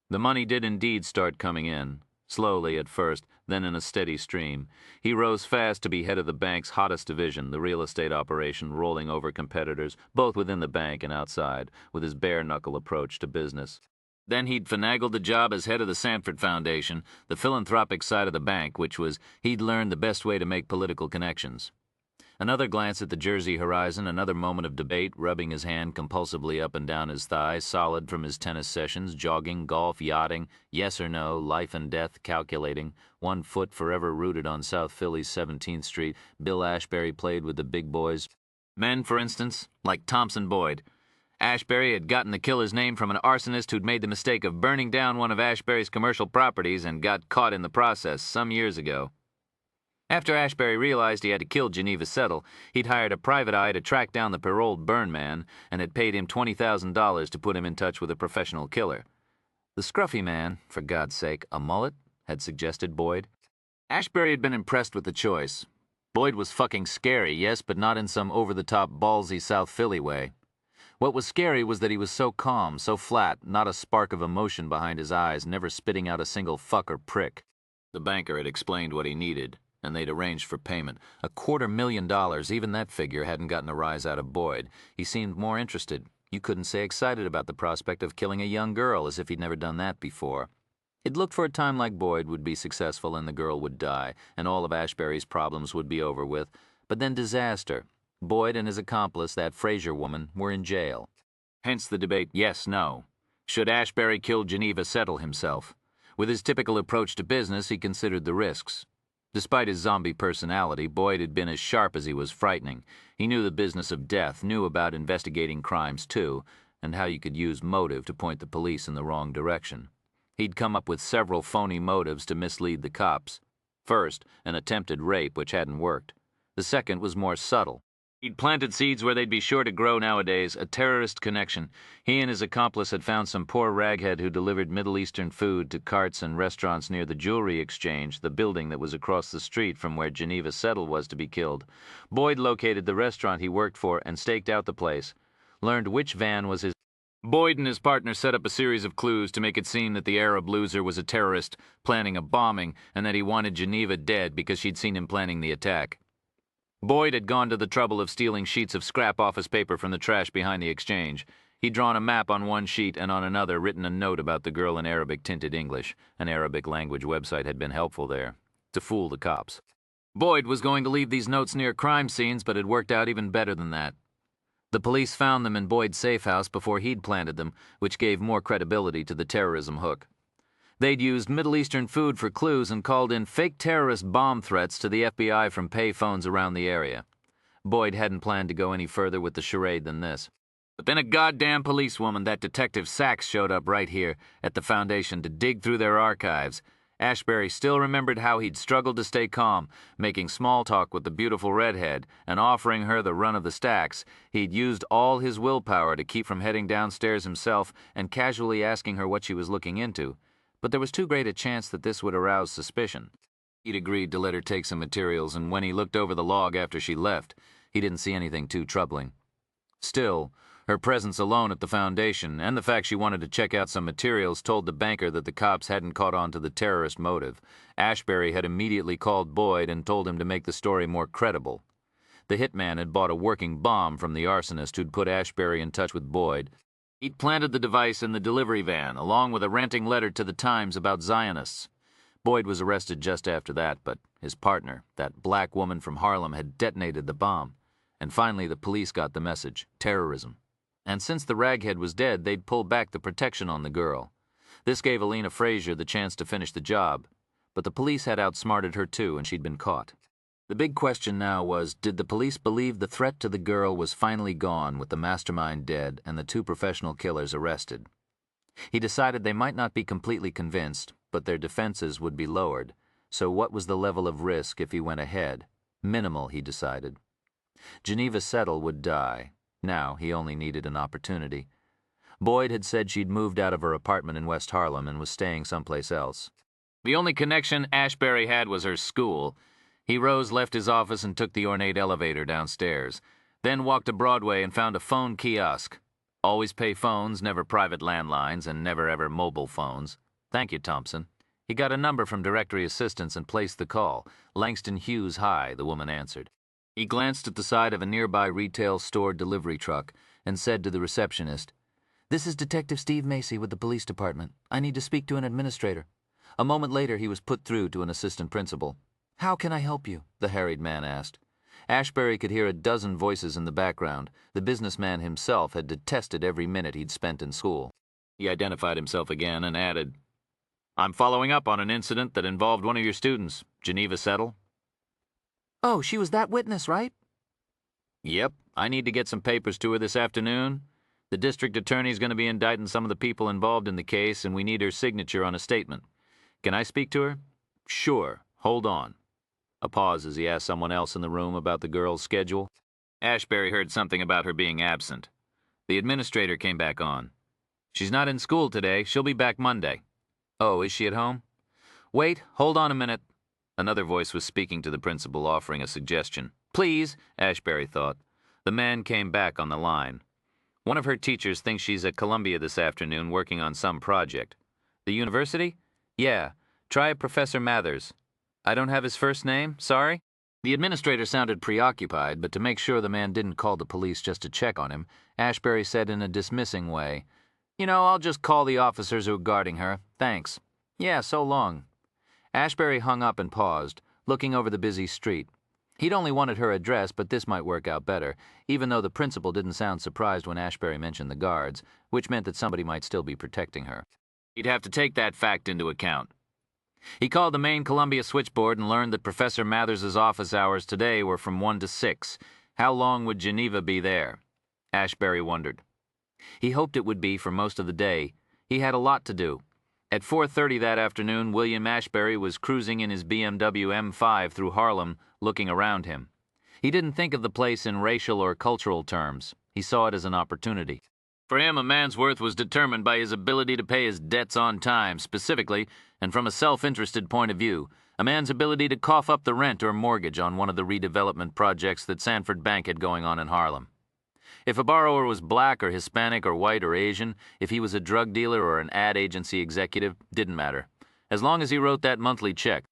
The money did indeed start coming in. Slowly at first, then in a steady stream. He rose fast to be head of the bank's hottest division, the real estate operation, rolling over competitors, both within the bank and outside, with his bare-knuckle approach to business. Then he'd finagled the job as head of the Sanford Foundation, the philanthropic side of the bank, which was he'd learned the best way to make political connections. Another glance at the Jersey horizon, another moment of debate, rubbing his hand compulsively up and down his thigh, solid from his tennis sessions, jogging, golf, yachting, yes or no, life and death, calculating, one foot forever rooted on South Philly's 17th Street. Bill Ashbury played with the big boys. Men, for instance, like Thompson Boyd. Ashbury had gotten the killer's name from an arsonist who'd made the mistake of burning down one of Ashbury's commercial properties and got caught in the process some years ago. After Ashbury realized he had to kill Geneva Settle, he'd hired a private eye to track down the paroled burn man and had paid him $20,000 to put him in touch with a professional killer. The scruffy man, for God's sake, a mullet, had suggested Boyd. Ashbury had been impressed with the choice. Boyd was fucking scary, yes, but not in some over-the-top ballsy South Philly way. What was scary was that he was so calm, so flat, not a spark of emotion behind his eyes, never spitting out a single fuck or prick. The banker had explained what he needed, and they'd arranged for payment. $250,000, even that figure hadn't gotten a rise out of Boyd. He seemed more interested. You couldn't say excited about the prospect of killing a young girl, as if he'd never done that before. It looked for a time like Boyd would be successful and the girl would die, and all of Ashbury's problems would be over with. But then disaster. Boyd and his accomplice, that Fraser woman, were in jail. Hence the debate, yes, no. Should Ashbury kill Geneva Settle himself? With his typical approach to business, he considered the risks. Despite his zombie personality, Boyd had been as sharp as he was frightening. He knew the business of death, knew about investigating crimes too, and how you could use motive to point the police in the wrong direction. He'd come up with several phony motives to mislead the cops. First, an attempted rape which hadn't worked. The second was more subtle. He'd planted seeds where they'd be sure to grow nowadays, a terrorist connection. He and his accomplice had found some poor raghead who delivered Middle Eastern food to carts and restaurants near the Jewelry Exchange, the building that was across the street from where Geneva Settle was to be killed. Boyd located the restaurant he worked for and staked out the place. Learned which van was his. Boyd and his partner set up a series of clues to make it seem that the Arab loser was a terrorist planning a bombing and that he wanted Geneva dead because she'd seen him planning the attack. Boyd had gone to the trouble of stealing sheets of scrap office paper from the trash behind the exchange. He'd drawn a map on one sheet and on another written a note about the girl in Arabic-tinted English. An Arabic language website had been helpful there, to fool the cops. Boyd was going to leave these notes near crime scenes, but had worked out even better than that. The police found them in Boyd's safe house before he'd planted them, which gave more credibility to the terrorism hook. They'd used Middle Eastern food for clues and called in fake terrorist bomb threats to the FBI from pay phones around the area. Boyd hadn't planned to go any further with the charade than this. But then a goddamn policewoman, that Detective Sachs, showed up right here at the Foundation to dig through their archives. Ashbury still remembered how he'd struggled to stay calm, making small talk with the beautiful redhead and offering her the run of the stacks. He'd used all his willpower to keep from heading downstairs himself and casually asking her what she was looking into. But there was too great a chance that this would arouse suspicion. He'd agreed to let her take some materials, and when he looked over the log after she left, he didn't see anything too troubling. Still, her presence alone at the Foundation, and the fact she wanted to check out some materials, told the banker that the cops hadn't caught on to the terrorist motive. Ashbury had immediately called Boyd and told him to make the story more credible. The hitman had bought a working bomb from the arsonist who'd put Ashbury in touch with Boyd. He'd planted the device in the delivery van, along with a ranting letter to the Times about Zionists. Boyd was arrested just after that, but his partner, that black woman from Harlem, had detonated the bomb. And finally the police got the message: terrorism. And since the raghead was dead, they'd pulled back the protection on the girl. This gave Alina Frazier the chance to finish the job. But the police had outsmarted her too, and she'd been caught. The big question now was, did the police believe the threat to the girl was finally gone with the mastermind dead and the two professional killers arrested? He decided they might not be completely convinced, but their defenses would be lowered. So what was the level of risk if he went ahead? Minimal, he decided. Geneva Settle would die. Now he only needed an opportunity. Boyd had said she'd moved out of her apartment in West Harlem and was staying someplace else. The only connection Ashbury had was her school. He rose, left his office, and took the ornate elevator downstairs. Then walked to Broadway and found a phone kiosk. Always pay phones, never private landlines, and never ever mobile phones. Thank you, Thompson. He got a number from directory assistants and placed the call. Langston Hughes High, the woman answered. He glanced at the side of a nearby retail store delivery truck and said to the receptionist, "This is Detective Steve Macy with the police department. I need to speak to an administrator." A moment later he was put through to an assistant principal. "How can I help you?" the harried man asked. Ashbury could hear a dozen voices in the background. The businessman himself had detested every minute he'd spent in school. He identified himself again and added, "I'm following up on an incident that involved one of your students, Geneva Settle." "Oh, she was that witness, right?" "Yep, I need to get some papers to her this afternoon. The district attorney's going to be indicting some of the people involved in the case, and we need her signature on a statement. Can I speak to her?" "Sure. Hold on." A pause as he asked someone else in the room about the girl's schedule. Ashbury heard something about her being absent. The administrator came back on. "She's not in school today. She'll be back Monday." "Oh, is she at home?" "Wait, hold on a minute." Another voice was speaking to the principal, offering a suggestion. "Please," Ashbury thought. The man came back on the line. "One of her teachers thinks she's at Columbia this afternoon working on some project." "The university?" "Yeah. Try Professor Mathers." "I don't have his first name, sorry." The administrator sounded preoccupied, but to make sure the man didn't call the police just to check on him, Ashbury said in a dismissing way, "I'll just call the officers who are guarding her. Thanks." "Yeah, so long." Ashbury hung up and paused, looking over the busy street. He'd only wanted her address, but this might work out better, even though the principal didn't sound surprised when Ashbury mentioned the guards, which meant that somebody might still be protecting her. He'd have to take that fact into account. He called the main Columbia switchboard and learned that Professor Mathers's office hours today were from 1 to 6. How long would Geneva be there? Ashbury wondered. He hoped it would be for most of the day. He had a lot to do. At 4:30 that afternoon, William Ashbury was cruising in his BMW M5 through Harlem, looking around him. He didn't think of the place in racial or cultural terms. He saw it as an opportunity. For him, a man's worth was determined by his ability to pay his debts on time, specifically, and from a self-interested point of view, a man's ability to cough up the rent or mortgage on one of the redevelopment projects that Sanford Bank had going on in Harlem. If a borrower was black or Hispanic or white or Asian, if he was a drug dealer or an ad agency executive, didn't matter, as long as he wrote that monthly check.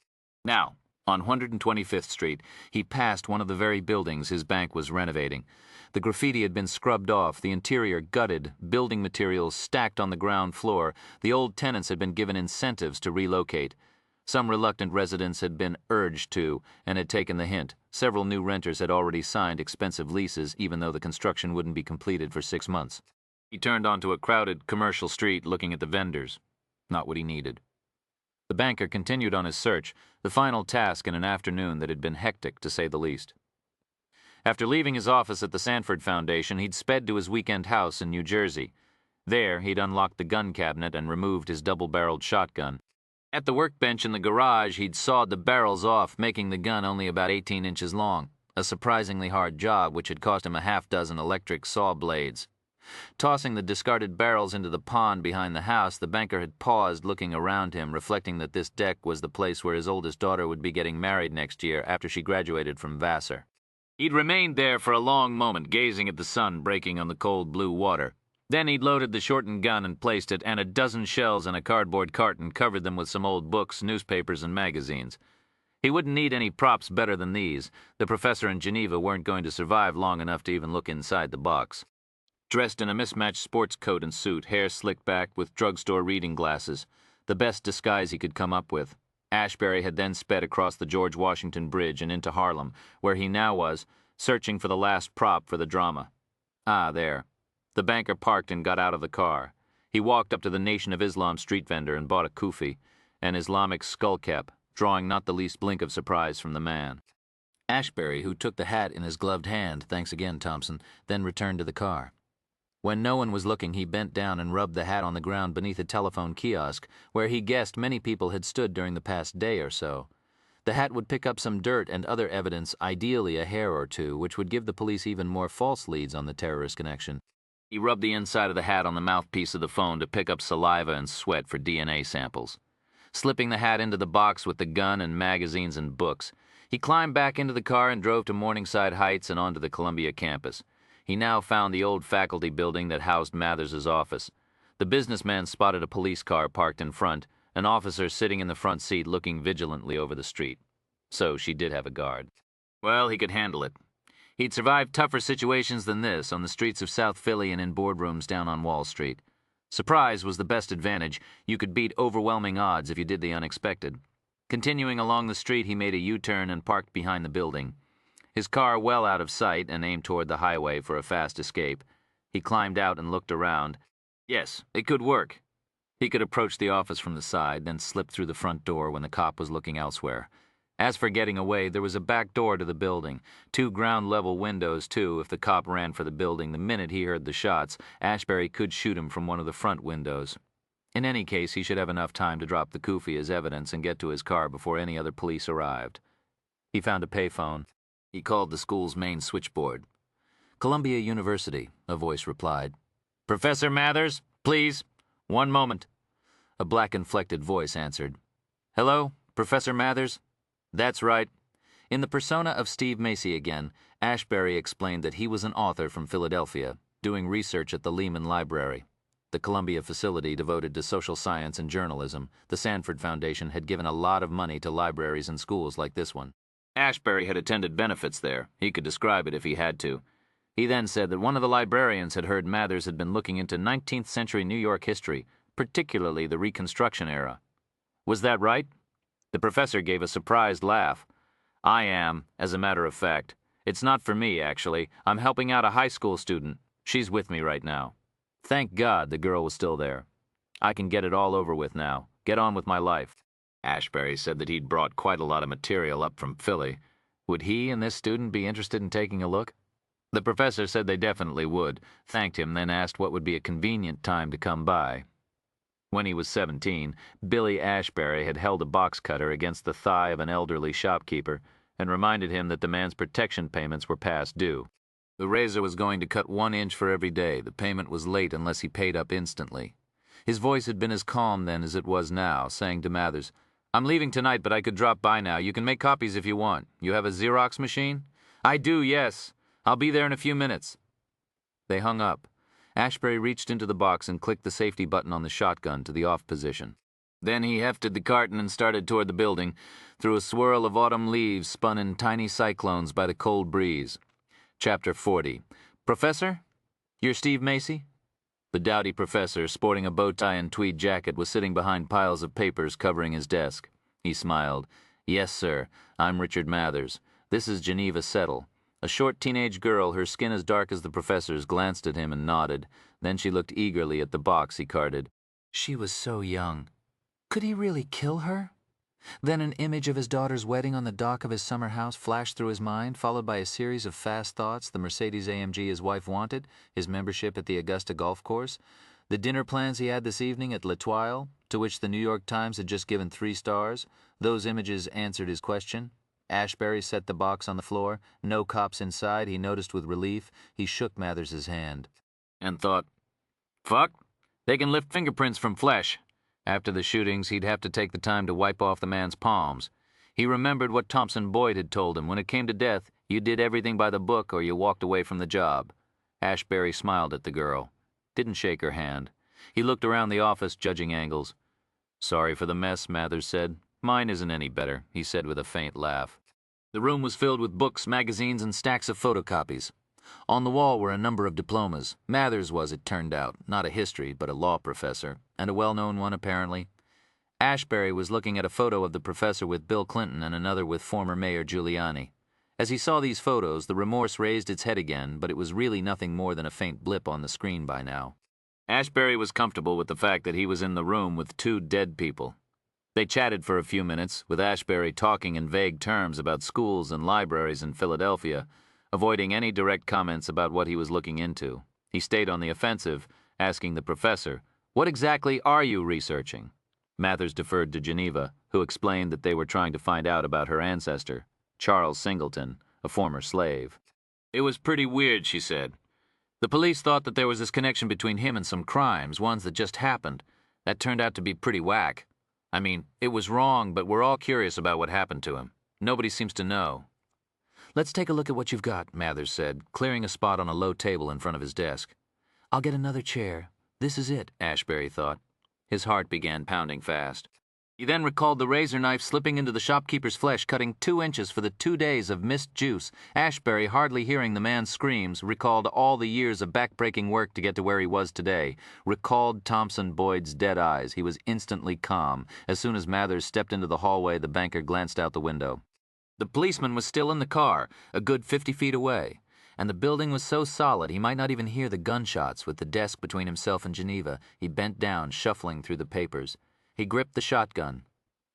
Now, on 125th Street, he passed one of the very buildings his bank was renovating. The graffiti had been scrubbed off, the interior gutted, building materials stacked on the ground floor. The old tenants had been given incentives to relocate. Some reluctant residents had been urged to, and had taken the hint. Several new renters had already signed expensive leases, even though the construction wouldn't be completed for 6 months. He turned onto a crowded commercial street, looking at the vendors. Not what he needed. The banker continued on his search, the final task in an afternoon that had been hectic, to say the least. After leaving his office at the Sanford Foundation, he'd sped to his weekend house in New Jersey. There, he'd unlocked the gun cabinet and removed his double-barreled shotgun. At the workbench in the garage, he'd sawed the barrels off, making the gun only about 18 inches long, a surprisingly hard job which had cost him a half-dozen electric saw blades. Tossing the discarded barrels into the pond behind the house, the banker had paused, looking around him, reflecting that this deck was the place where his oldest daughter would be getting married next year after she graduated from Vassar. He'd remained there for a long moment, gazing at the sun breaking on the cold blue water. Then he'd loaded the shortened gun and placed it, and a dozen shells in a cardboard carton covered them with some old books, newspapers, and magazines. He wouldn't need any props better than these. The professor and Geneva weren't going to survive long enough to even look inside the box. Dressed in a mismatched sports coat and suit, hair slicked back with drugstore reading glasses, the best disguise he could come up with, Ashbury had then sped across the George Washington Bridge and into Harlem, where he now was, searching for the last prop for the drama. Ah, there. The banker parked and got out of the car. He walked up to the Nation of Islam street vendor and bought a kufi, an Islamic skullcap, drawing not the least blink of surprise from the man. Ashbury, who took the hat in his gloved hand, thanks again, Thompson, then returned to the car. When no one was looking, he bent down and rubbed the hat on the ground beneath a telephone kiosk, where he guessed many people had stood during the past day or so. The hat would pick up some dirt and other evidence, ideally a hair or two, which would give the police even more false leads on the terrorist connection. He rubbed the inside of the hat on the mouthpiece of the phone to pick up saliva and sweat for DNA samples. Slipping the hat into the box with the gun and magazines and books, he climbed back into the car and drove to Morningside Heights and onto the Columbia campus. He now found the old faculty building that housed Mathers's office. The businessman spotted a police car parked in front, an officer sitting in the front seat looking vigilantly over the street. So she did have a guard. Well, he could handle it. He'd survived tougher situations than this on the streets of South Philly and in boardrooms down on Wall Street. Surprise was the best advantage. You could beat overwhelming odds if you did the unexpected. Continuing along the street, he made a U-turn and parked behind the building. His car well out of sight and aimed toward the highway for a fast escape. He climbed out and looked around. Yes, it could work. He could approach the office from the side, then slip through the front door when the cop was looking elsewhere. As for getting away, there was a back door to the building. 2 ground-level windows, too, if the cop ran for the building the minute he heard the shots. Ashbury could shoot him from one of the front windows. In any case, he should have enough time to drop the kufi as evidence and get to his car before any other police arrived. He found a payphone. He called the school's main switchboard. "Columbia University," a voice replied. "Professor Mathers, please. 1 moment." A black-inflected voice answered. "Hello, Professor Mathers?" "That's right." In the persona of Steve Macy again, Ashbury explained that he was an author from Philadelphia, doing research at the Lehman Library. The Columbia facility devoted to social science and journalism, the Sanford Foundation had given a lot of money to libraries and schools like this one. Ashbury had attended benefits there. He could describe it if he had to. He then said that one of the librarians had heard Mathers had been looking into 19th century New York history, particularly the Reconstruction era. Was that right? The professor gave a surprised laugh. "I am, as a matter of fact. It's not for me, actually. I'm helping out a high school student. She's with me right now." Thank God the girl was still there. "I can get it all over with now. Get on with my life." Ashbury said that he'd brought quite a lot of material up from Philly. Would he and this student be interested in taking a look? The professor said they definitely would, thanked him, then asked what would be a convenient time to come by. When he was 17, Billy Ashbury had held a box cutter against the thigh of an elderly shopkeeper and reminded him that the man's protection payments were past due. The razor was going to cut 1 inch for every day. The payment was late unless he paid up instantly. His voice had been as calm then as it was now, saying to Mathers, "I'm leaving tonight, but I could drop by now. You can make copies if you want. You have a Xerox machine?" "I do, yes. I'll be there in a few minutes." They hung up. Ashbury reached into the box and clicked the safety button on the shotgun to the off position. Then he hefted the carton and started toward the building, through a swirl of autumn leaves spun in tiny cyclones by the cold breeze. Chapter 40. "Professor? You're Steve Macy?" The dowdy professor, sporting a bow tie and tweed jacket, was sitting behind piles of papers covering his desk. He smiled. "Yes, sir. I'm Richard Mathers. This is Geneva Settle." A short teenage girl, her skin as dark as the professor's, glanced at him and nodded. Then she looked eagerly at the box he carted. She was so young. Could he really kill her? Then an image of his daughter's wedding on the dock of his summer house flashed through his mind, followed by a series of fast thoughts: the Mercedes-AMG his wife wanted, his membership at the Augusta golf course, the dinner plans he had this evening at L'Etoile, to which the New York Times had just given 3 stars. Those images answered his question. Ashbury set the box on the floor. No cops inside, he noticed with relief. He shook Mathers's hand. And thought, "Fuck, they can lift fingerprints from flesh." After the shootings, he'd have to take the time to wipe off the man's palms. He remembered what Thompson Boyd had told him. When it came to death, you did everything by the book or you walked away from the job. Ashbury smiled at the girl. Didn't shake her hand. He looked around the office, judging angles. "Sorry for the mess," Mathers said. Mine isn't any better, he said with a faint laugh. The room was filled with books, magazines, and stacks of photocopies. On the wall were a number of diplomas. Mathers was, it turned out, not a history, but a law professor, and a well-known one, apparently. Ashbury was looking at a photo of the professor with Bill Clinton and another with former Mayor Giuliani. As he saw these photos, the remorse raised its head again, but it was really nothing more than a faint blip on the screen by now. Ashbury was comfortable with the fact that he was in the room with two dead people. They chatted for a few minutes, with Ashbury talking in vague terms about schools and libraries in Philadelphia, avoiding any direct comments about what he was looking into. He stayed on the offensive, asking the professor, "What exactly are you researching?" Mathers deferred to Geneva, who explained that they were trying to find out about her ancestor, Charles Singleton, a former slave. "It was pretty weird," she said. "The police thought that there was this connection between him and some crimes, ones that just happened. That turned out to be pretty whack. I mean, it was wrong, but we're all curious about what happened to him. Nobody seems to know." "Let's take a look at what you've got," Mathers said, clearing a spot on a low table in front of his desk. "I'll get another chair. This is it," Ashbury thought. His heart began pounding fast. He then recalled the razor knife slipping into the shopkeeper's flesh, cutting 2 inches for the 2 days of missed juice. Ashbury, hardly hearing the man's screams, recalled all the years of back-breaking work to get to where he was today. Recalled Thompson Boyd's dead eyes. He was instantly calm. As soon as Mathers stepped into the hallway, the banker glanced out the window. The policeman was still in the car, a good 50 feet away, and the building was so solid he might not even hear the gunshots. With the desk between himself and Geneva, he bent down, shuffling through the papers. He gripped the shotgun.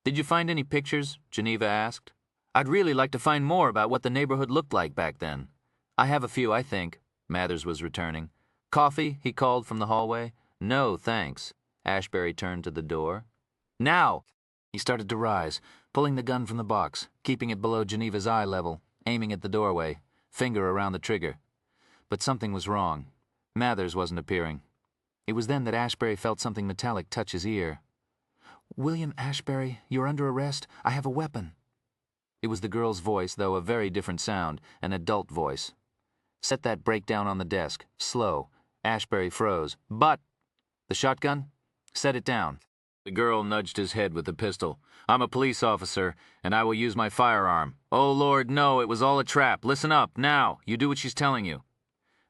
"Did you find any pictures?" Geneva asked. "I'd really like to find more about what the neighborhood looked like back then." "I have a few, I think," Mathers was returning. "Coffee?" he called from the hallway. "No, thanks." Ashbury turned to the door. "Now!" He started to rise, pulling the gun from the box, keeping it below Geneva's eye level, aiming at the doorway, finger around the trigger. But something was wrong. Mathers wasn't appearing. It was then that Ashbury felt something metallic touch his ear. "William Ashbury, you're under arrest. I have a weapon." It was the girl's voice, though a very different sound, an adult voice. "Set that breakdown on the desk. Slow." Ashbury froze. "But—" "The shotgun? Set it down." The girl nudged his head with the pistol. "I'm a police officer, and I will use my firearm." "Oh, Lord, no, it was all a trap. Listen up, now. You do what she's telling you."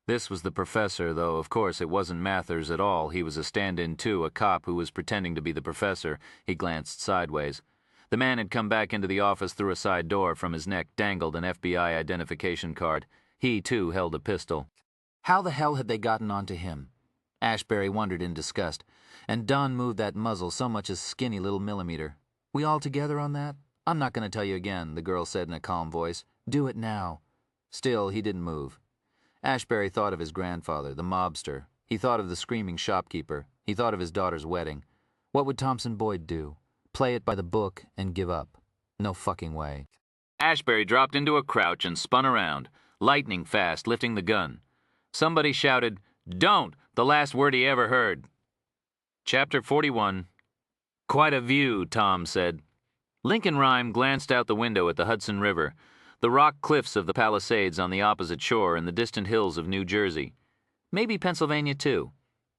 This was the professor, though of course it wasn't Mathers at all. He was a stand-in too, a cop who was pretending to be the professor. He glanced sideways. The man had come back into the office through a side door. From his neck dangled an FBI identification card. He, too, held a pistol. How the hell had they gotten onto him? Ashbury wondered in disgust. And Don moved that muzzle so much as skinny little millimeter. "We all together on that?" "I'm not going to tell you again," the girl said in a calm voice. "Do it now." Still, he didn't move. Ashbury thought of his grandfather, the mobster. He thought of the screaming shopkeeper. He thought of his daughter's wedding. What would Thompson Boyd do? Play it by the book and give up? No fucking way. Ashbury dropped into a crouch and spun around, lightning fast, lifting the gun. Somebody shouted, "Don't!" the last word he ever heard. Chapter 41. "Quite a view," Tom said. Lincoln Rhyme glanced out the window at the Hudson River, the rock cliffs of the Palisades on the opposite shore, and the distant hills of New Jersey. Maybe Pennsylvania, too.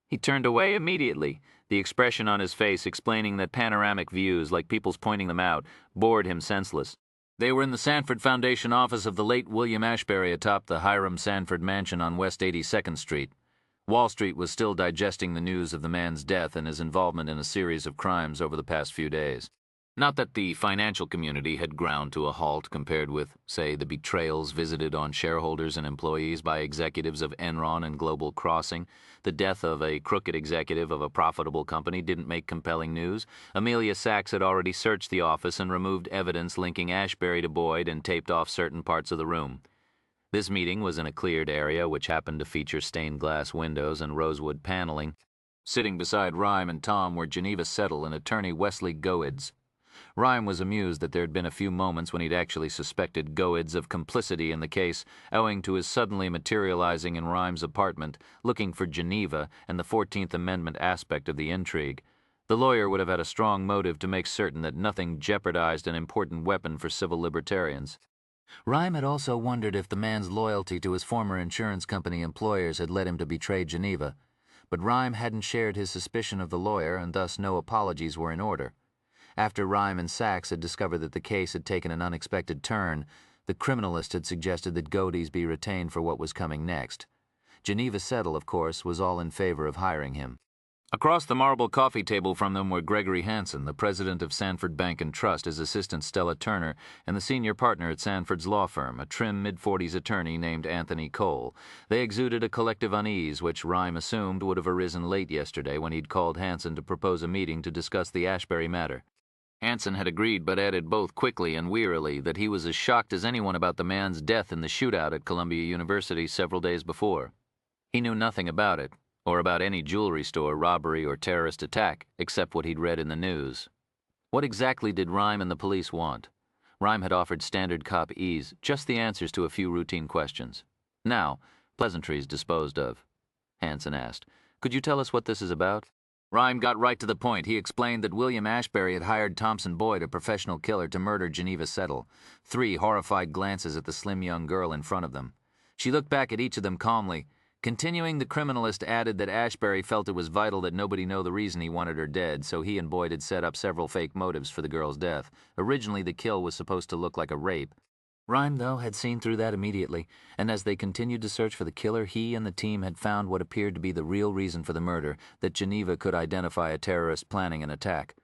He turned away immediately, the expression on his face explaining that panoramic views, like people's pointing them out, bored him senseless. They were in the Sanford Foundation office of the late William Ashbury atop the Hiram Sanford mansion on West 82nd Street. Wall Street was still digesting the news of the man's death and his involvement in a series of crimes over the past few days. Not that the financial community had ground to a halt compared with, say, the betrayals visited on shareholders and employees by executives of Enron and Global Crossing. The death of a crooked executive of a profitable company didn't make compelling news. Amelia Sachs had already searched the office and removed evidence linking Ashbury to Boyd and taped off certain parts of the room. This meeting was in a cleared area which happened to feature stained glass windows and rosewood paneling. Sitting beside Rhyme and Tom were Geneva Settle and attorney Wesley Goids. Rhyme was amused that there had been a few moments when he'd actually suspected Goids of complicity in the case, owing to his suddenly materializing in Rhyme's apartment, looking for Geneva and the 14th Amendment aspect of the intrigue. The lawyer would have had a strong motive to make certain that nothing jeopardized an important weapon for civil libertarians. Rhyme had also wondered if the man's loyalty to his former insurance company employers had led him to betray Geneva, but Rhyme hadn't shared his suspicion of the lawyer, and thus no apologies were in order. After Rhyme and Sachs had discovered that the case had taken an unexpected turn, the criminalist had suggested that Godey's be retained for what was coming next. Geneva Settle, of course, was all in favor of hiring him. Across the marble coffee table from them were Gregory Hansen, the president of Sanford Bank and Trust, his assistant Stella Turner, and the senior partner at Sanford's law firm, a trim mid-40s attorney named Anthony Cole. They exuded a collective unease which Rhyme assumed would have arisen late yesterday when he'd called Hansen to propose a meeting to discuss the Ashbury matter. Hansen had agreed, but added both quickly and wearily that he was as shocked as anyone about the man's death in the shootout at Columbia University several days before. He knew nothing about it, or about any jewelry store robbery or terrorist attack, except what he'd read in the news. What exactly did Rhyme and the police want? Rhyme had offered standard cop ease, just the answers to a few routine questions. Now, pleasantries disposed of. Hansen asked, "Could you tell us what this is about?" Rhyme got right to the point. He explained that William Ashbury had hired Thompson Boyd, a professional killer, to murder Geneva Settle. 3 horrified glances at the slim young girl in front of them. She looked back at each of them calmly. Continuing, the criminalist added that Ashbury felt it was vital that nobody know the reason he wanted her dead, so he and Boyd had set up several fake motives for the girl's death. Originally, the kill was supposed to look like a rape. Rhyme, though, had seen through that immediately, and as they continued to search for the killer, he and the team had found what appeared to be the real reason for the murder, that Geneva could identify a terrorist planning an attack.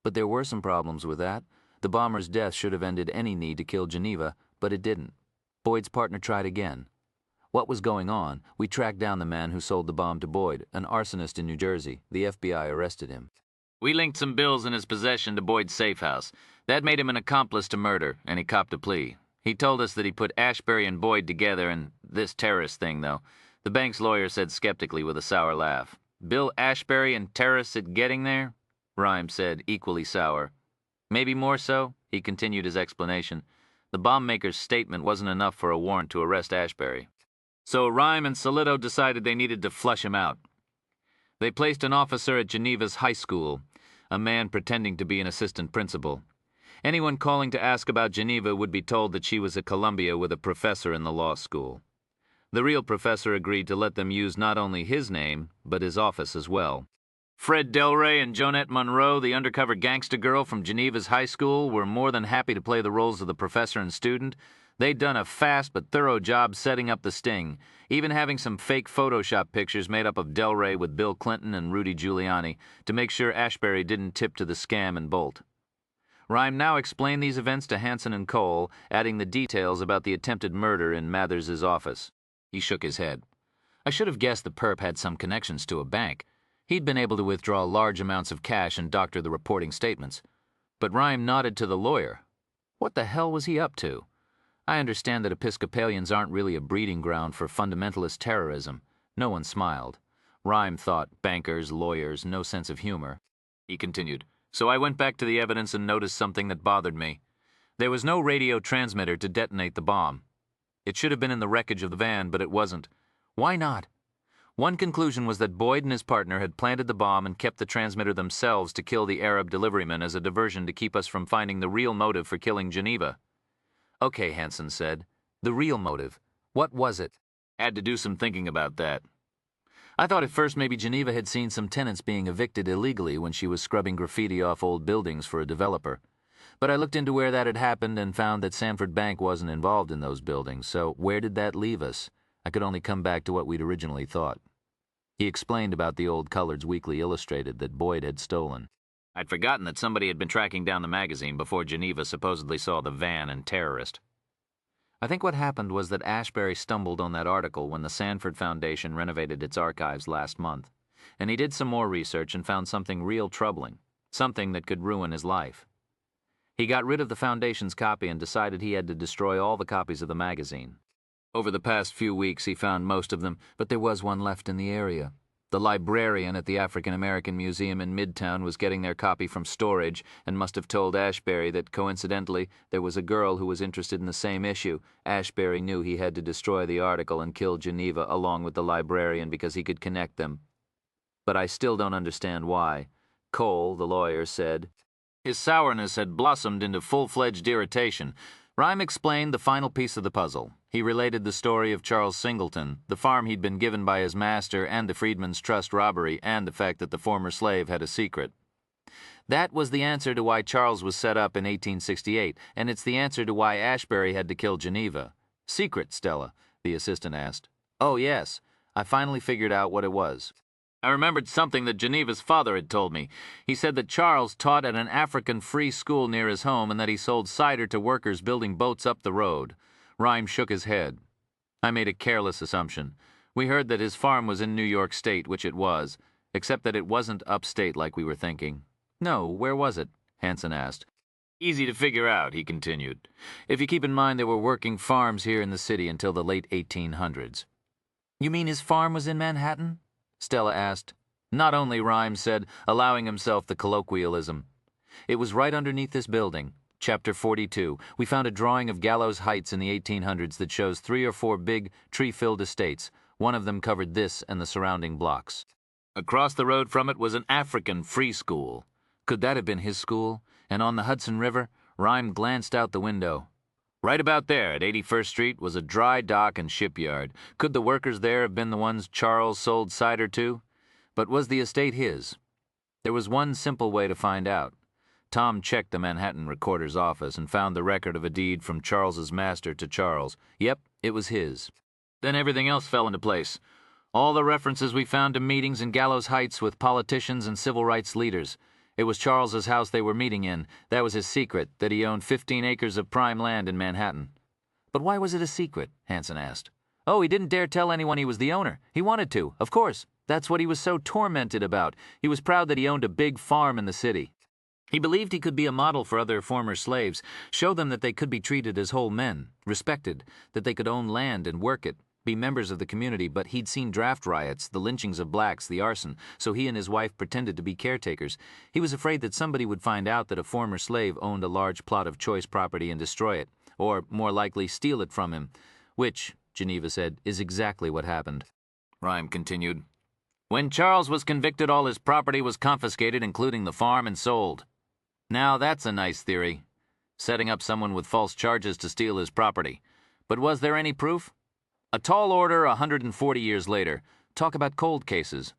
But there were some problems with that. The bomber's death should have ended any need to kill Geneva, but it didn't. Boyd's partner tried again. What was going on? We tracked down the man who sold the bomb to Boyd, an arsonist in New Jersey. The FBI arrested him. We linked some bills in his possession to Boyd's safe house. That made him an accomplice to murder, and he copped a plea. He told us that he put Ashbury and Boyd together in this terrorist thing, though. The bank's lawyer said skeptically with a sour laugh. Bill Ashbury and terrorists at getting there? Rhyme said, equally sour. Maybe more so, he continued his explanation. The bomb maker's statement wasn't enough for a warrant to arrest Ashbury. So Rhyme and Solito decided they needed to flush him out. They placed an officer at Geneva's high school, a man pretending to be an assistant principal. Anyone calling to ask about Geneva would be told that she was at Columbia with a professor in the law school. The real professor agreed to let them use not only his name, but his office as well. Fred Delray and Jonette Monroe, the undercover gangster girl from Geneva's high school, were more than happy to play the roles of the professor and student. They'd done a fast but thorough job setting up the sting, even having some fake Photoshop pictures made up of Delray with Bill Clinton and Rudy Giuliani to make sure Ashbury didn't tip to the scam and bolt. Rhyme now explained these events to Hansen and Cole, adding the details about the attempted murder in Mathers's office. He shook his head. I should have guessed the perp had some connections to a bank. He'd been able to withdraw large amounts of cash and doctor the reporting statements. But Rhyme nodded to the lawyer. What the hell was he up to? I understand that Episcopalians aren't really a breeding ground for fundamentalist terrorism. No one smiled. Rhyme thought bankers, lawyers, no sense of humor. He continued, so I went back to the evidence and noticed something that bothered me. There was no radio transmitter to detonate the bomb. It should have been in the wreckage of the van, but it wasn't. Why not? One conclusion was that Boyd and his partner had planted the bomb and kept the transmitter themselves to kill the Arab deliveryman as a diversion to keep us from finding the real motive for killing Geneva. Okay, Hansen said. The real motive. What was it? Had to do some thinking about that. I thought at first maybe Geneva had seen some tenants being evicted illegally when she was scrubbing graffiti off old buildings for a developer. But I looked into where that had happened and found that Sanford Bank wasn't involved in those buildings, so where did that leave us? I could only come back to what we'd originally thought. He explained about the old Collard's Weekly Illustrated that Boyd had stolen. I'd forgotten that somebody had been tracking down the magazine before Geneva supposedly saw the van and terrorist. I think what happened was that Ashbury stumbled on that article when the Sanford Foundation renovated its archives last month, and he did some more research and found something real troubling, something that could ruin his life. He got rid of the Foundation's copy and decided he had to destroy all the copies of the magazine. Over the past few weeks he found most of them, but there was one left in the area. The librarian at the African American Museum in Midtown was getting their copy from storage and must have told Ashbury that, coincidentally, there was a girl who was interested in the same issue. Ashbury knew he had to destroy the article and kill Geneva along with the librarian because he could connect them. But I still don't understand why. Cole, the lawyer, said. His sourness had blossomed into full-fledged irritation. Rhyme explained the final piece of the puzzle. He related the story of Charles Singleton, the farm he'd been given by his master and the Freedmen's Trust robbery, and the fact that the former slave had a secret. That was the answer to why Charles was set up in 1868, and it's the answer to why Ashbury had to kill Geneva. Secret, Stella, the assistant asked. Oh, yes. I finally figured out what it was. I remembered something that Geneva's father had told me. He said that Charles taught at an African free school near his home and that he sold cider to workers building boats up the road. Rhyme shook his head. I made a careless assumption. We heard that his farm was in New York State, which it was, except that it wasn't upstate like we were thinking. No, where was it? Hanson asked. Easy to figure out, he continued, if you keep in mind there were working farms here in the city until the late 1800s. You mean his farm was in Manhattan? Stella asked. Not only, Rhyme said, allowing himself the colloquialism. It was right underneath this building. Chapter 42. We found a drawing of Gallows Heights in the 1800s that shows 3 or 4 big, tree-filled estates. One of them covered this and the surrounding blocks. Across the road from it was an African free school. Could that have been his school? And on the Hudson River, Rhyme glanced out the window. Right about there, at 81st Street, was a dry dock and shipyard. Could the workers there have been the ones Charles sold cider to? But was the estate his? There was one simple way to find out. Tom checked the Manhattan recorder's office and found the record of a deed from Charles's master to Charles. Yep, it was his. Then everything else fell into place. All the references we found to meetings in Gallows Heights with politicians and civil rights leaders. It was Charles's house they were meeting in. That was his secret, that he owned 15 acres of prime land in Manhattan. But why was it a secret? Hanson asked. Oh, he didn't dare tell anyone he was the owner. He wanted to, of course. That's what he was so tormented about. He was proud that he owned a big farm in the city. He believed he could be a model for other former slaves, show them that they could be treated as whole men, respected, that they could own land and work it, be members of the community, but he'd seen draft riots, the lynchings of blacks, the arson, so he and his wife pretended to be caretakers. He was afraid that somebody would find out that a former slave owned a large plot of choice property and destroy it, or, more likely, steal it from him, which, Geneva said, is exactly what happened. Rhyme continued. When Charles was convicted, all his property was confiscated, including the farm, and sold. Now that's a nice theory, setting up someone with false charges to steal his property. But was there any proof? A tall order 140 years later. Talk about cold cases.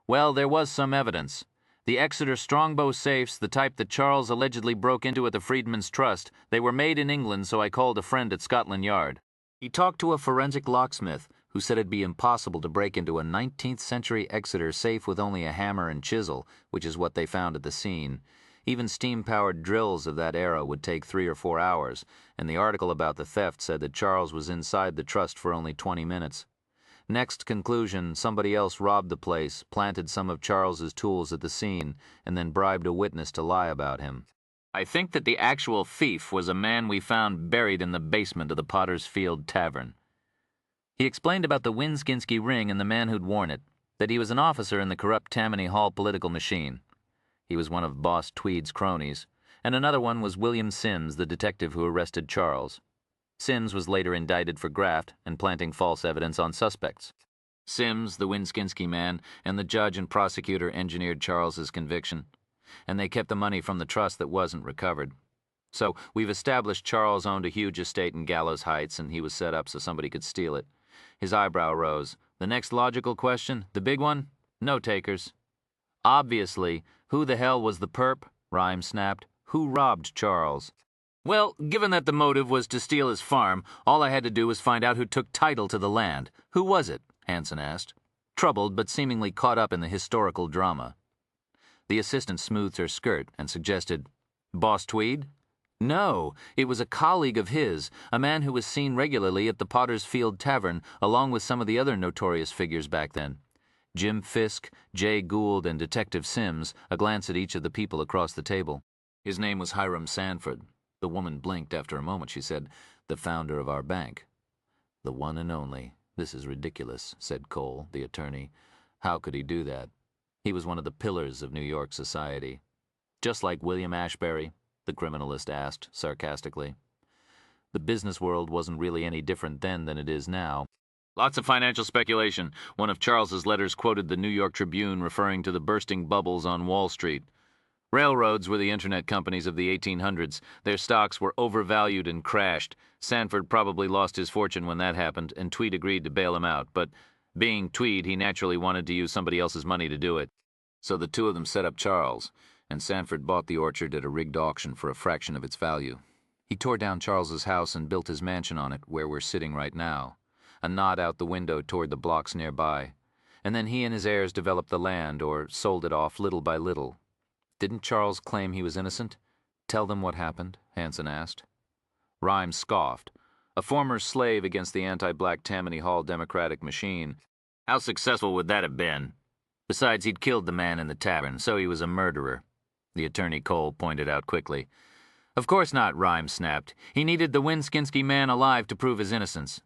Well, there was some evidence. The Exeter Strongbow safes, the type that Charles allegedly broke into at the Freedmen's Trust, they were made in England, so I called a friend at Scotland Yard. He talked to a forensic locksmith who said it'd be impossible to break into a 19th century Exeter safe with only a hammer and chisel, which is what they found at the scene. Even steam-powered drills of that era would take 3 or 4 hours, and the article about the theft said that Charles was inside the trust for only 20 minutes. Next conclusion, somebody else robbed the place, planted some of Charles's tools at the scene, and then bribed a witness to lie about him. I think that the actual thief was a man we found buried in the basement of the Potter's Field Tavern. He explained about the Winskinsky ring and the man who'd worn it, that he was an officer in the corrupt Tammany Hall political machine. He was one of Boss Tweed's cronies, and another one was William Sims, the detective who arrested Charles. Sims was later indicted for graft and planting false evidence on suspects. Sims, the Winskinsky man, and the judge and prosecutor engineered Charles's conviction, and they kept the money from the trust that wasn't recovered. So we've established Charles owned a huge estate in Gallows Heights, and he was set up so somebody could steal it. His eyebrow rose. The next logical question, the big one? No takers. Obviously, who the hell was the perp? Rhyme snapped. Who robbed Charles? Well, given that the motive was to steal his farm, all I had to do was find out who took title to the land. Who was it? Hanson asked, troubled but seemingly caught up in the historical drama. The assistant smoothed her skirt and suggested, Boss Tweed? No, it was a colleague of his, a man who was seen regularly at the Potter's Field Tavern, along with some of the other notorious figures back then. Jim Fisk, Jay Gould, and Detective Sims, a glance at each of the people across the table. His name was Hiram Sanford. The woman blinked. After a moment. She said, the founder of our bank. The one and only. This is ridiculous, said Cole, the attorney. How could he do that? He was one of the pillars of New York society. Just like William Ashbury, the criminalist asked, sarcastically. The business world wasn't really any different then than it is now. Lots of financial speculation. One of Charles's letters quoted the New York Tribune referring to the bursting bubbles on Wall Street. Railroads were the internet companies of the 1800s. Their stocks were overvalued and crashed. Sanford probably lost his fortune when that happened, and Tweed agreed to bail him out. But being Tweed, he naturally wanted to use somebody else's money to do it. So the two of them set up Charles. and Sanford bought the orchard at a rigged auction for a fraction of its value. He tore down Charles's house and built his mansion on it, where we're sitting right now, a nod out the window toward the blocks nearby. And then he and his heirs developed the land, or sold it off little by little. Didn't Charles claim he was innocent? Tell them what happened, Hanson asked. Rhyme scoffed. A former slave against the anti-black Tammany Hall Democratic machine. How successful would that have been? Besides, he'd killed the man in the tavern, so he was a murderer, the attorney Cole pointed out quickly. Of course not, Rhyme snapped. He needed the Winskinsky man alive to prove his innocence.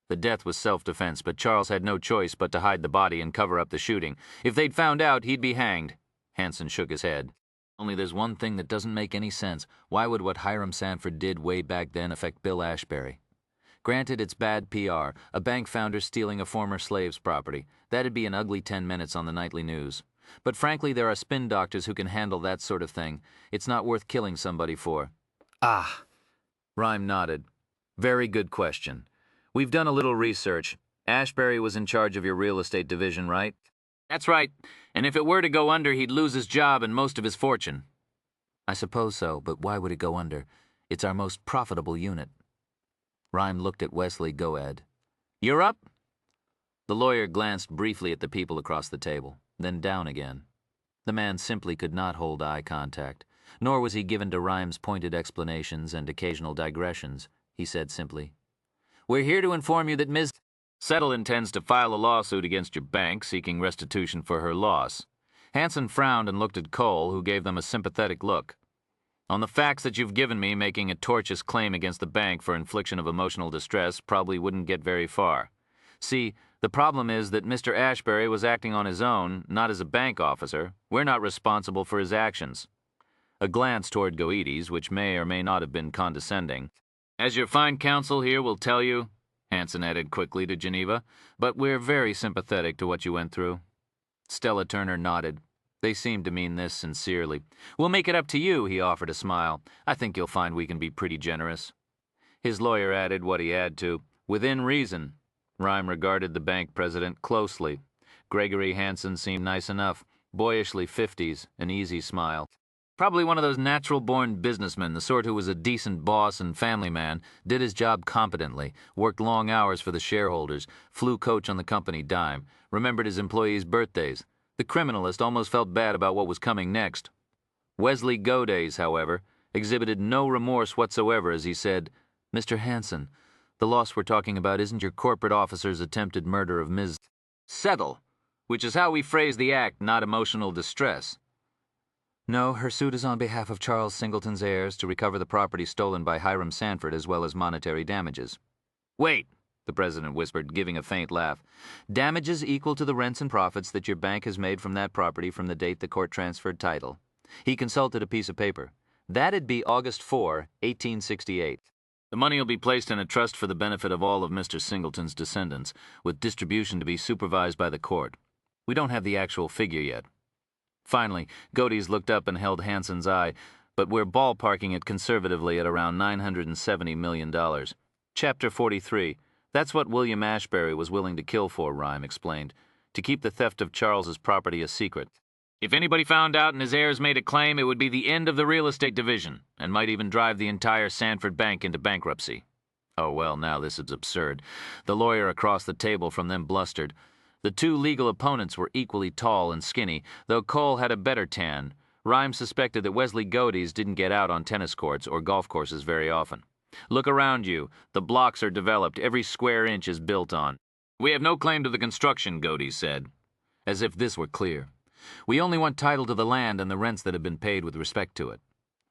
The death was self-defense, but Charles had no choice but to hide the body and cover up the shooting. If they'd found out, he'd be hanged. Hanson shook his head. Only there's one thing that doesn't make any sense. Why would what Hiram Sanford did way back then affect Bill Ashbury? Granted, it's bad PR, a bank founder stealing a former slave's property. That'd be an ugly 10 minutes on the nightly news. But frankly, there are spin doctors who can handle that sort of thing. It's not worth killing somebody for. Ah. Rhyme nodded. Very good question. We've done a little research. Ashbury was in charge of your real estate division, right? That's right. And if it were to go under, he'd lose his job and most of his fortune. I suppose so, but why would it go under? It's our most profitable unit. Rhyme looked at Wesley Goad. You're up? The lawyer glanced briefly at the people across the table, then down again. The man simply could not hold eye contact, nor was he given to Rhyme's pointed explanations and occasional digressions. He said simply, We're here to inform you that Ms. Settle intends to file a lawsuit against your bank seeking restitution for her loss. Hanson frowned and looked at Cole, who gave them a sympathetic look. On the facts that you've given me, making a tortious claim against the bank for infliction of emotional distress probably wouldn't get very far. See, the problem is that Mr. Ashbury was acting on his own, not as a bank officer. We're not responsible for his actions. A glance toward Goedes, which may or may not have been condescending. As your fine counsel here will tell you, Hanson added quickly to Geneva, but we're very sympathetic to what you went through. Stella Turner nodded. They seemed to mean this sincerely. We'll make it up to you, he offered a smile. I think you'll find we can be pretty generous. His lawyer added what he had to. Within reason. Rhyme regarded the bank president closely. Gregory Hanson seemed nice enough, boyishly 50s, an easy smile. Probably one of those natural-born businessmen, the sort who was a decent boss and family man, did his job competently, worked long hours for the shareholders, flew coach on the company dime, remembered his employees' birthdays. The criminalist almost felt bad about what was coming next. Wesley Goades, however, exhibited no remorse whatsoever as he said, Mr. Hanson, the loss we're talking about isn't your corporate officer's attempted murder of Ms. Settle, which is how we phrase the act, not emotional distress. No, her suit is on behalf of Charles Singleton's heirs to recover the property stolen by Hiram Sanford as well as monetary damages. Wait, the president whispered, giving a faint laugh. Damages equal to the rents and profits that your bank has made from that property from the date the court transferred title. He consulted a piece of paper. That'd be August 4, 1868. The money will be placed in a trust for the benefit of all of Mr. Singleton's descendants, with distribution to be supervised by the court. We don't have the actual figure yet. Finally, Goedes looked up and held Hanson's eye, but we're ballparking it conservatively at around $970 million. Chapter 43. That's what William Ashbury was willing to kill for, Rhyme explained, to keep the theft of Charles's property a secret. If anybody found out and his heirs made a claim, it would be the end of the real estate division, and might even drive the entire Sanford Bank into bankruptcy. Oh, well, now this is absurd. The lawyer across the table from them blustered. The two legal opponents were equally tall and skinny, though Cole had a better tan. Rhyme suspected that Wesley Goedes didn't get out on tennis courts or golf courses very often. Look around you. The blocks are developed. Every square inch is built on. We have no claim to the construction, Goedes said. As if this were clear. We only want title to the land and the rents that have been paid with respect to it.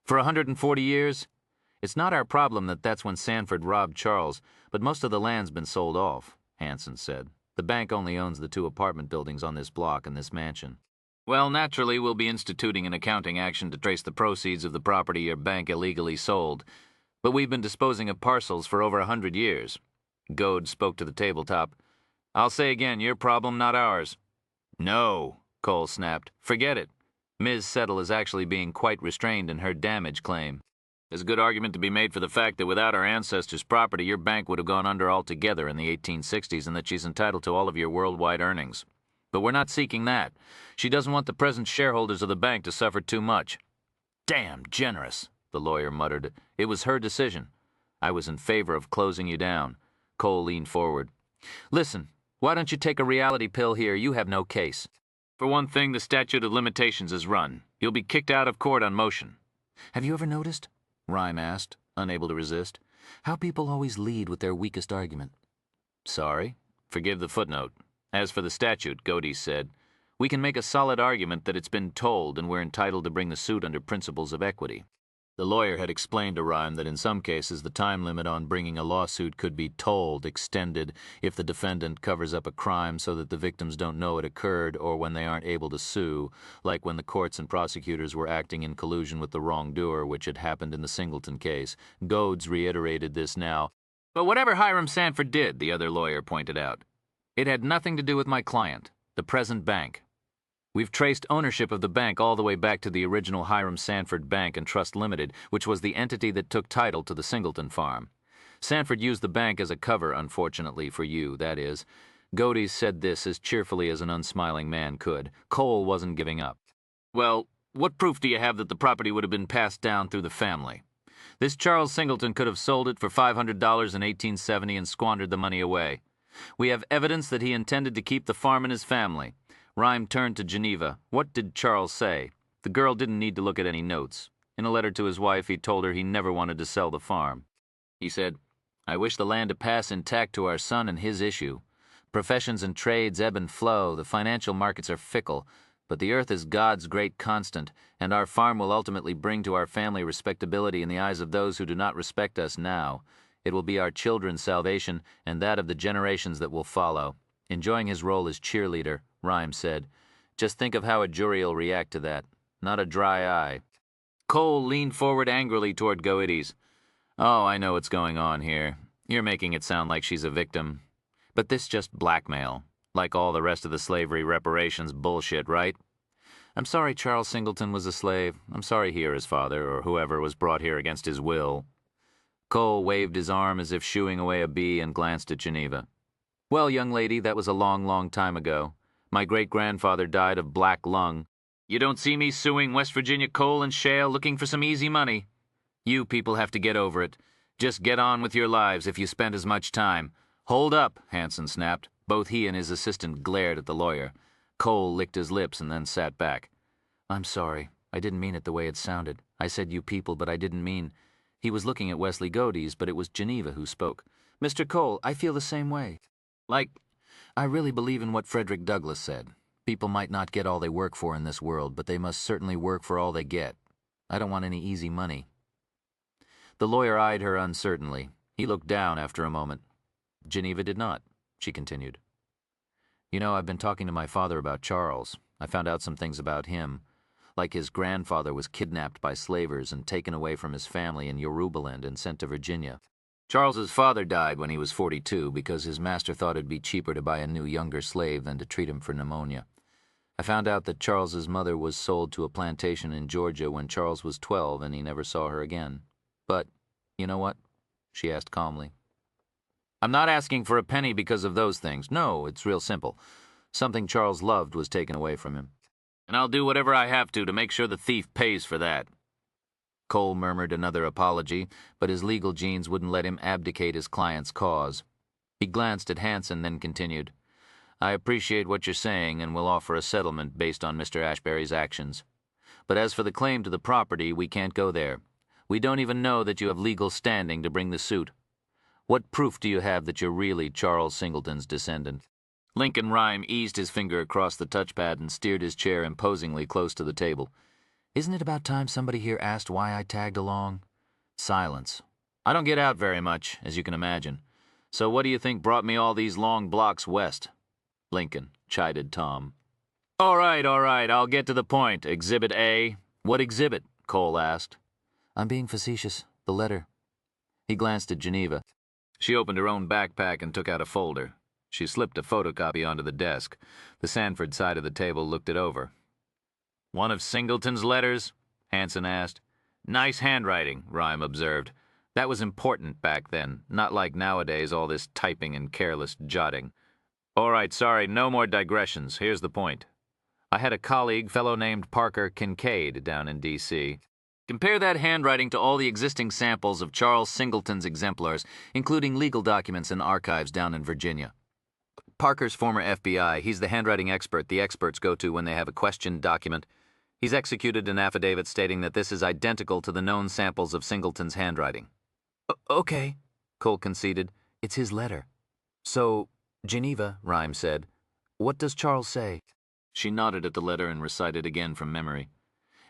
For 140 years? It's not our problem that that's when Sanford robbed Charles, but most of the land's been sold off, Hanson said. The bank only owns the 2 apartment buildings on this block and this mansion. Well, naturally, we'll be instituting an accounting action to trace the proceeds of the property your bank illegally sold. But we've been disposing of parcels for over 100 years. Goad spoke to the tabletop. I'll say again, your problem, not ours. No, Cole snapped. Forget it. Ms. Settle is actually being quite restrained in her damage claim. There's a good argument to be made for the fact that without our ancestors' property, your bank would have gone under altogether in the 1860s and that she's entitled to all of your worldwide earnings. But we're not seeking that. She doesn't want the present shareholders of the bank to suffer too much. Damn generous, the lawyer muttered. It was her decision. I was in favor of closing you down. Cole leaned forward. Listen, why don't you take a reality pill here? You have no case. For one thing, the statute of limitations is run. You'll be kicked out of court on motion. Have you ever noticed, Rhyme asked, unable to resist, how people always lead with their weakest argument? Sorry. Forgive the footnote. As for the statute, Godey said, we can make a solid argument that it's been told and we're entitled to bring the suit under principles of equity. The lawyer had explained to Rhyme that in some cases the time limit on bringing a lawsuit could be tolled, extended, if the defendant covers up a crime so that the victims don't know it occurred or when they aren't able to sue, like when the courts and prosecutors were acting in collusion with the wrongdoer, which had happened in the Singleton case. Goads reiterated this now. But whatever Hiram Sanford did, the other lawyer pointed out, it had nothing to do with my client, the present bank. We've traced ownership of the bank all the way back to the original Hiram Sanford Bank and Trust Limited, which was the entity that took title to the Singleton farm. Sanford used the bank as a cover, unfortunately for you, that is. Godey said this as cheerfully as an unsmiling man could. Cole wasn't giving up. Well, what proof do you have that the property would have been passed down through the family? This Charles Singleton could have sold it for $500 in 1870 and squandered the money away. We have evidence that he intended to keep the farm in his family. Rhyme turned to Geneva. What did Charles say? The girl didn't need to look at any notes. In a letter to his wife, he told her he never wanted to sell the farm. He said, I wish the land to pass intact to our son and his issue. Professions and trades ebb and flow, the financial markets are fickle, but the earth is God's great constant, and our farm will ultimately bring to our family respectability in the eyes of those who do not respect us now. It will be our children's salvation and that of the generations that will follow. Enjoying his role as cheerleader, Rhyme said, just think of how a jury'll react to that. Not a dry eye. Cole leaned forward angrily toward Goedes. Oh, I know what's going on here. You're making it sound like she's a victim. But this just blackmail, like all the rest of the slavery reparations bullshit, right? I'm sorry Charles Singleton was a slave. I'm sorry he or his father, or whoever was brought here against his will. Cole waved his arm as if shooing away a bee and glanced at Geneva. Well, young lady, that was a long, long time ago. My great-grandfather died of black lung. You don't see me suing West Virginia coal and shale looking for some easy money. You people have to get over it. Just get on with your lives if you spend as much time. Hold up, Hanson snapped. Both he and his assistant glared at the lawyer. Cole licked his lips and then sat back. I'm sorry. I didn't mean it the way it sounded. I said you people, but I didn't mean... He was looking at Wesley Goedes, but it was Geneva who spoke. Mr. Cole, I feel the same way. Like... I really believe in what Frederick Douglass said. People might not get all they work for in this world, but they must certainly work for all they get. I don't want any easy money. The lawyer eyed her uncertainly. He looked down after a moment. Geneva did not, she continued. You know, I've been talking to my father about Charles. I found out some things about him. Like his grandfather was kidnapped by slavers and taken away from his family in Yorubaland and sent to Virginia. Charles's father died when he was 42 because his master thought it'd be cheaper to buy a new younger slave than to treat him for pneumonia. I found out that Charles's mother was sold to a plantation in Georgia when Charles was 12 and he never saw her again. But, you know what? She asked calmly. I'm not asking for a penny because of those things. No, it's real simple. Something Charles loved was taken away from him. And I'll do whatever I have to make sure the thief pays for that. Cole murmured another apology, but his legal genes wouldn't let him abdicate his client's cause. He glanced at Hanson, then continued, I appreciate what you're saying and will offer a settlement based on Mr. Ashbury's actions. But as for the claim to the property, we can't go there. We don't even know that you have legal standing to bring the suit. What proof do you have that you're really Charles Singleton's descendant? Lincoln Rhyme eased his finger across the touchpad and steered his chair imposingly close to the table. Isn't it about time somebody here asked why I tagged along? Silence. I don't get out very much, as you can imagine. So what do you think brought me all these long blocks west? Lincoln, chided Tom. All right, I'll get to the point. Exhibit A. What exhibit? Cole asked. I'm being facetious. The letter. He glanced at Geneva. She opened her own backpack and took out a folder. She slipped a photocopy onto the desk. The Sanford side of the table looked it over. One of Singleton's letters? Hanson asked. Nice handwriting, Rhyme observed. That was important back then, not like nowadays all this typing and careless jotting. All right, sorry, no more digressions. Here's the point. I had a colleague, fellow named Parker Kincaid, down in D.C. Compare that handwriting to all the existing samples of Charles Singleton's exemplars, including legal documents and archives down in Virginia. Parker's former FBI. He's the handwriting expert the experts go to when they have a questioned document. He's executed an affidavit stating that this is identical to the known samples of Singleton's handwriting. Okay, Cole conceded. it's his letter. So, Geneva, Rhyme said, what does Charles say? She nodded at the letter and recited again from memory.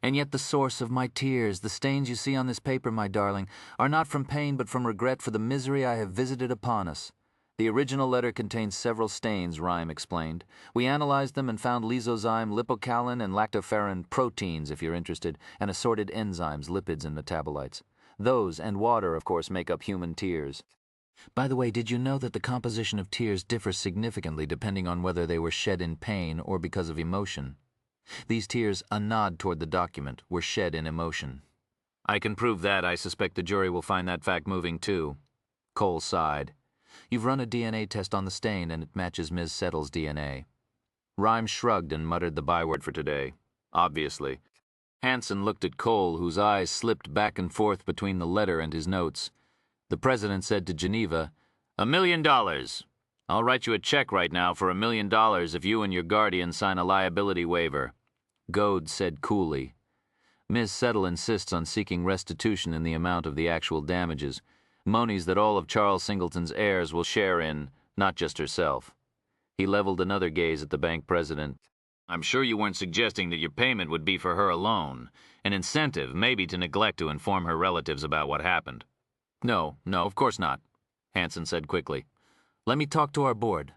And yet the source of my tears, the stains you see on this paper, my darling, are not from pain but from regret for the misery I have visited upon us. The original letter contains several stains, Rhyme explained. We analyzed them and found lysozyme, lipocalin, and lactoferrin proteins, if you're interested, and assorted enzymes, lipids, and metabolites. Those, and water, of course, make up human tears. By the way, did you know that the composition of tears differs significantly depending on whether they were shed in pain or because of emotion? These tears, a nod toward the document, were shed in emotion. I can prove that. I suspect the jury will find that fact moving, too. Cole sighed. You've run a DNA test on the stain, and it matches Ms. Settle's DNA. Rhyme shrugged and muttered the byword for today. Obviously. Hanson looked at Cole, whose eyes slipped back and forth between the letter and his notes. The president said to Geneva, $1 million. I'll write you a check right now for $1 million if you and your guardian sign a liability waiver. Goad said coolly, Ms. Settle insists on seeking restitution in the amount of the actual damages, monies that all of Charles Singleton's heirs will share in, not just herself. He leveled another gaze at the bank president. I'm sure you weren't suggesting that your payment would be for her alone. An incentive, maybe to neglect to inform her relatives about what happened. No, of course not, Hanson said quickly. Let me talk to our board.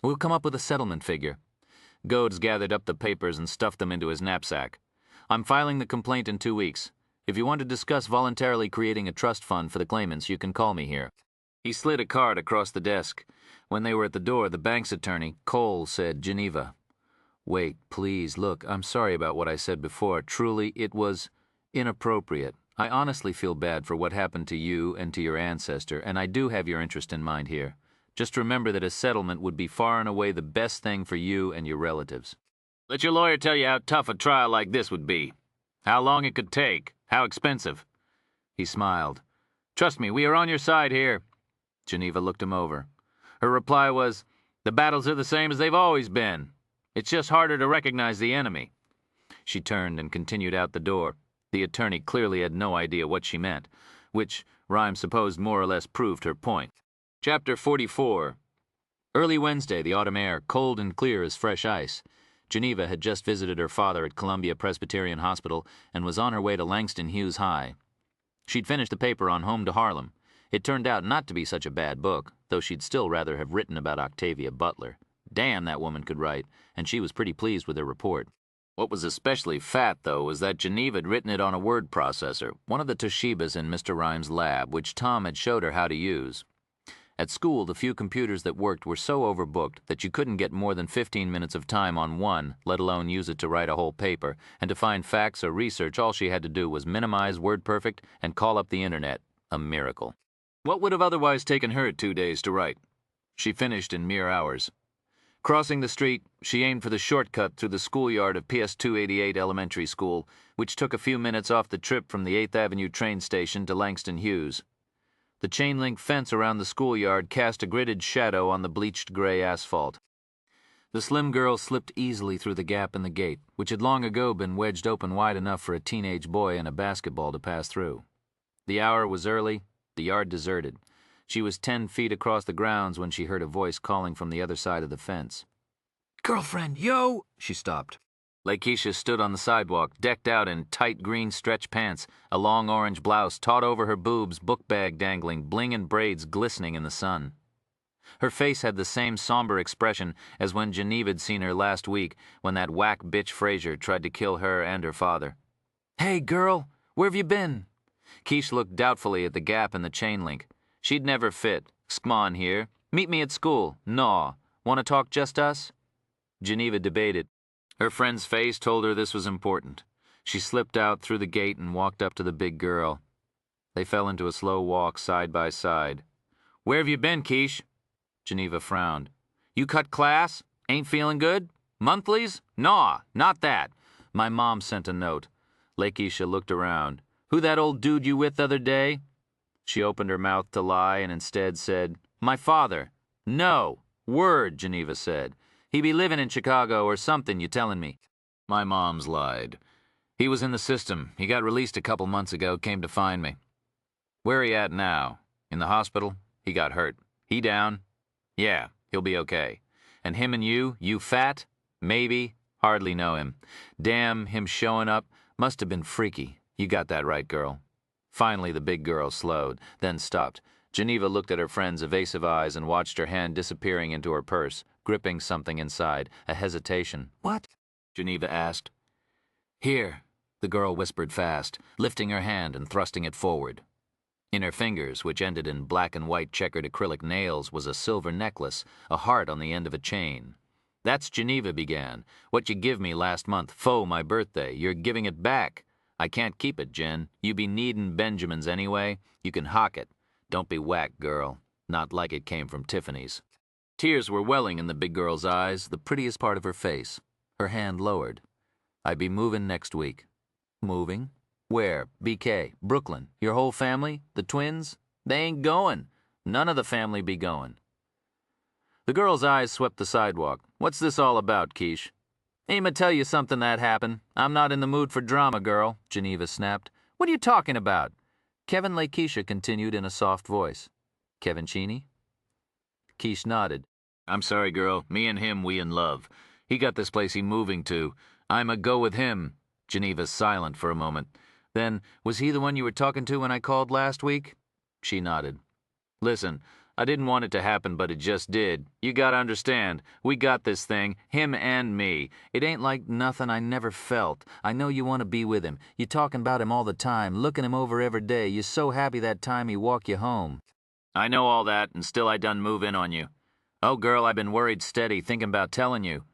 We'll come up with a settlement figure. Goads gathered up the papers and stuffed them into his knapsack. I'm filing the complaint in 2 weeks. If you want to discuss voluntarily creating a trust fund for the claimants, you can call me here. He slid a card across the desk. When they were at the door, the bank's attorney, Cole, said, Geneva. Wait, please, look, I'm sorry about what I said before. Truly, it was inappropriate. I honestly feel bad for what happened to you and to your ancestor, and I do have your interest in mind here. Just remember that a settlement would be far and away the best thing for you and your relatives. Let your lawyer tell you how tough a trial like this would be. How long it could take. How expensive. He smiled. Trust me, we are on your side here. Geneva looked him over. Her reply was, the battles are the same as they've always been. It's just harder to recognize the enemy. She turned and continued out the door. The attorney clearly had no idea what she meant, which Rhyme supposed more or less proved her point. Chapter 44. Early Wednesday, the autumn air, cold and clear as fresh ice. Geneva had just visited her father at Columbia Presbyterian Hospital and was on her way to Langston Hughes High. She'd finished the paper on Home to Harlem. It turned out not to be such a bad book, though she'd still rather have written about Octavia Butler. Damn, that woman could write, and she was pretty pleased with her report. What was especially fat, though, was that Geneva had written it on a word processor, one of the Toshibas in Mr. Rhyme's lab, which Tom had showed her how to use. At school, the few computers that worked were so overbooked that you couldn't get more than 15 minutes of time on one, let alone use it to write a whole paper, and to find facts or research, all she had to do was minimize WordPerfect and call up the internet. A miracle. What would have otherwise taken her 2 days to write? She finished in mere hours. Crossing the street, she aimed for the shortcut through the schoolyard of PS 288 Elementary School, which took a few minutes off the trip from the 8th Avenue train station to Langston Hughes. The chain-link fence around the schoolyard cast a gridded shadow on the bleached gray asphalt. The slim girl slipped easily through the gap in the gate, which had long ago been wedged open wide enough for a teenage boy and a basketball to pass through. The hour was early, the yard deserted. She was 10 feet across the grounds when she heard a voice calling from the other side of the fence. "Girlfriend, yo!" She stopped. Lakeisha stood on the sidewalk, decked out in tight green stretch pants, a long orange blouse taut over her boobs, book bag dangling, bling and braids glistening in the sun. Her face had the same somber expression as when Genevia'd seen her last week, when that whack bitch Frazier tried to kill her and her father. "Hey, girl, where have you been?" Quiche looked doubtfully at the gap in the chain link. She'd never fit. "S'mon here. Meet me at school. Naw. Want to talk just us?" Geneva debated. Her friend's face told her this was important. She slipped out through the gate and walked up to the big girl. They fell into a slow walk side by side. "Where have you been, Quiche?" Geneva frowned. You cut class? Ain't feeling good? Monthlies? Naw, not that. My mom sent a note. Lakeisha looked around. Who that old dude you with the other day? She opened her mouth to lie and instead said, My father. No. Word, Geneva said. He be living in Chicago or something, you tellin' me. My mom's lied. He was in the system. He got released a couple months ago, came to find me. Where he at now? In the hospital? He got hurt. He down? Yeah, he'll be okay. And him and you fat? Maybe. Hardly know him. Damn, him showing up. Must have been freaky. You got that right, girl. Finally, the big girl slowed, then stopped. Geneva looked at her friend's evasive eyes and watched her hand disappearing into her purse, gripping something inside, a hesitation. What? Geneva asked. Here, the girl whispered fast, lifting her hand and thrusting it forward. In her fingers, which ended in black and white checkered acrylic nails, was a silver necklace, a heart on the end of a chain. That's Geneva began. What you give me last month, my birthday. You're giving it back. I can't keep it, Jen. You be needin' Benjamins anyway. You can hock it. Don't be whack, girl. Not like it came from Tiffany's. Tears were welling in the big girl's eyes, the prettiest part of her face. Her hand lowered. I be movin' next week. Moving? Where? BK, Brooklyn, your whole family? The twins? They ain't goin'. None of the family be goin'. The girl's eyes swept the sidewalk. What's this all about, Quiche? Aim'a tell you something that happened. I'm not in the mood for drama, girl, Geneva snapped. What are you talking about? Kevin Lakeisha continued in a soft voice. Kevin Cheney? Quiche nodded. I'm sorry, girl. Me and him, we in love. He got this place he moving to. I'm a go with him. Geneva's silent for a moment. Then, was he the one you were talking to when I called last week? She nodded. Listen, I didn't want it to happen, but it just did. You gotta understand, we got this thing, him and me. It ain't like nothing I never felt. I know you want to be with him. You talking about him all the time, looking him over every day. You're so happy that time he walk you home. I know all that, and still I done move in on you. Oh, girl, I've been worried steady, thinking about telling you.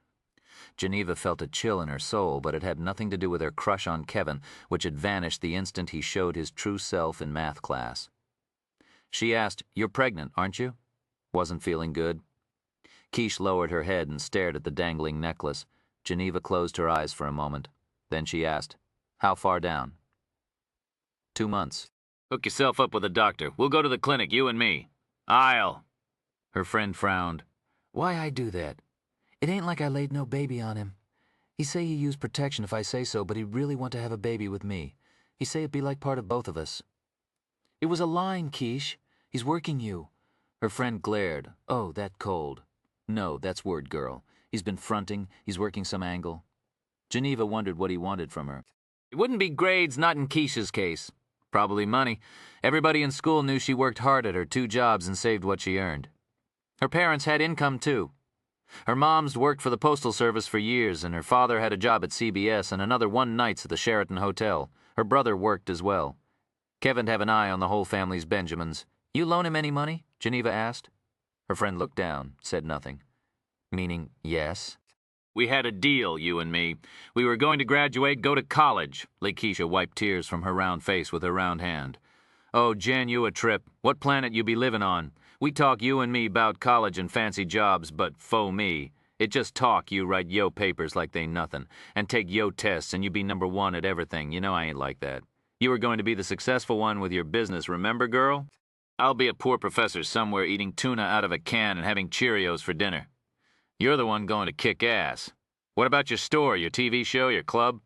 Geneva felt a chill in her soul, but it had nothing to do with her crush on Kevin, which had vanished the instant he showed his true self in math class. She asked, You're pregnant, aren't you? Wasn't feeling good. Quiche lowered her head and stared at the dangling necklace. Geneva closed her eyes for a moment. Then she asked, How far down? 2 months. Hook yourself up with a doctor. We'll go to the clinic, you and me. I'll. Her friend frowned. Why I do that? It ain't like I laid no baby on him. He say he use protection if I say so, but he really want to have a baby with me. He say it be like part of both of us. It was a line, Quiche. He's working you. Her friend glared. Oh, that cold. No, that's word, girl. He's been fronting. He's working some angle. Geneva wondered what he wanted from her. It wouldn't be grades, not in Quiche's case. Probably money. Everybody in school knew she worked hard at her 2 jobs and saved what she earned. Her parents had income, too. Her mom's worked for the Postal Service for years, and her father had a job at CBS and another 1 nights at the Sheraton Hotel. Her brother worked as well. Kevin'd have an eye on the whole family's Benjamins. You loan him any money? Geneva asked. Her friend looked down, said nothing. Meaning, yes? We had a deal, you and me. We were going to graduate, go to college. Lakeisha wiped tears from her round face with her round hand. Oh, Jen, you a trip. What planet you be living on? We talk you and me 'bout college and fancy jobs, but me. It just talk you write yo papers like they nothing, and take yo tests and you be number 1 at everything. You know I ain't like that. You were going to be the successful one with your business, remember, girl? I'll be a poor professor somewhere eating tuna out of a can and having Cheerios for dinner. You're the one going to kick ass. What about your store, your TV show, your club?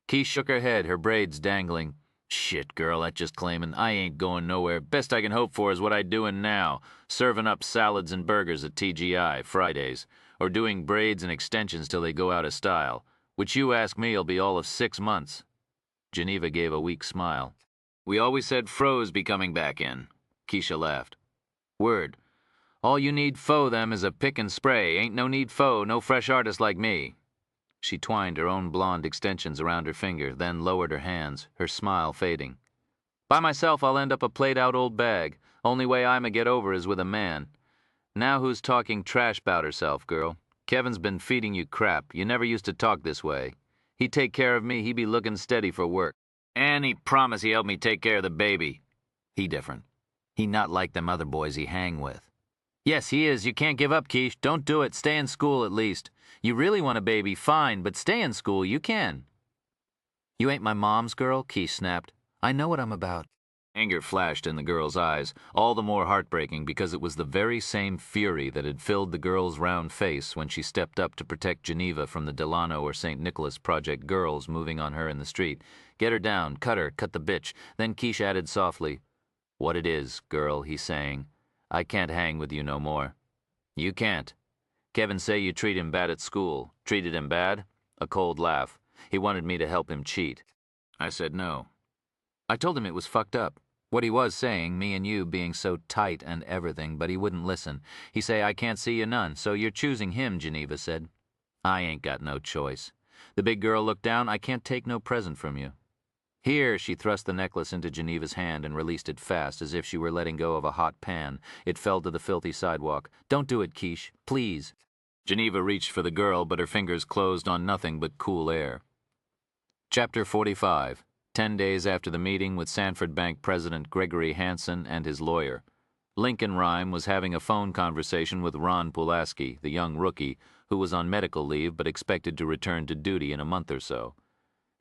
Quiche shook her head, her braids dangling. Shit, girl, that's just claiming. I ain't going nowhere. Best I can hope for is what I doin' now, serving up salads and burgers at TGI, Fridays, or doing braids and extensions till they go out of style, which you ask me'll be all of 6 months. Geneva gave a weak smile. We always said fro's be coming back in. Keisha laughed. Word. All you need them is a pick and spray. Ain't no need no fresh artist like me. She twined her own blonde extensions around her finger, then lowered her hands, her smile fading. By myself, I'll end up a played-out old bag. Only way I'ma get over is with a man. Now who's talking trash 'bout herself, girl? Kevin's been feeding you crap. You never used to talk this way. He take care of me, he be looking steady for work. And he promised he help me take care of the baby. He different. He not like them other boys he hang with. Yes, he is. You can't give up, Quiche. Don't do it. Stay in school at least. You really want a baby, fine, but stay in school. You can. You ain't my mom's girl, Quiche snapped. I know what I'm about. Anger flashed in the girl's eyes, all the more heartbreaking because it was the very same fury that had filled the girl's round face when she stepped up to protect Geneva from the Delano or St. Nicholas Project girls moving on her in the street. Get her down, cut her, cut the bitch. Then Quiche added softly, "What it is, girl," he's saying. "I can't hang with you no more." "You can't. Kevin say you treat him bad at school. Treated him bad?" A cold laugh. "He wanted me to help him cheat." I said no. I told him it was fucked up. What he was saying, me and you being so tight and everything, but he wouldn't listen. He say, "I can't see you none, so you're choosing him," Geneva said. "I ain't got no choice." The big girl looked down. "I can't take no present from you." "Here," she thrust the necklace into Geneva's hand and released it fast, as if she were letting go of a hot pan. It fell to the filthy sidewalk. "Don't do it, Quiche. Please." Geneva reached for the girl, but her fingers closed on nothing but cool air. Chapter 45. 10 days after the meeting with Sanford Bank President Gregory Hansen and his lawyer. Lincoln Rhyme was having a phone conversation with Ron Pulaski, the young rookie, who was on medical leave but expected to return to duty in a month or so.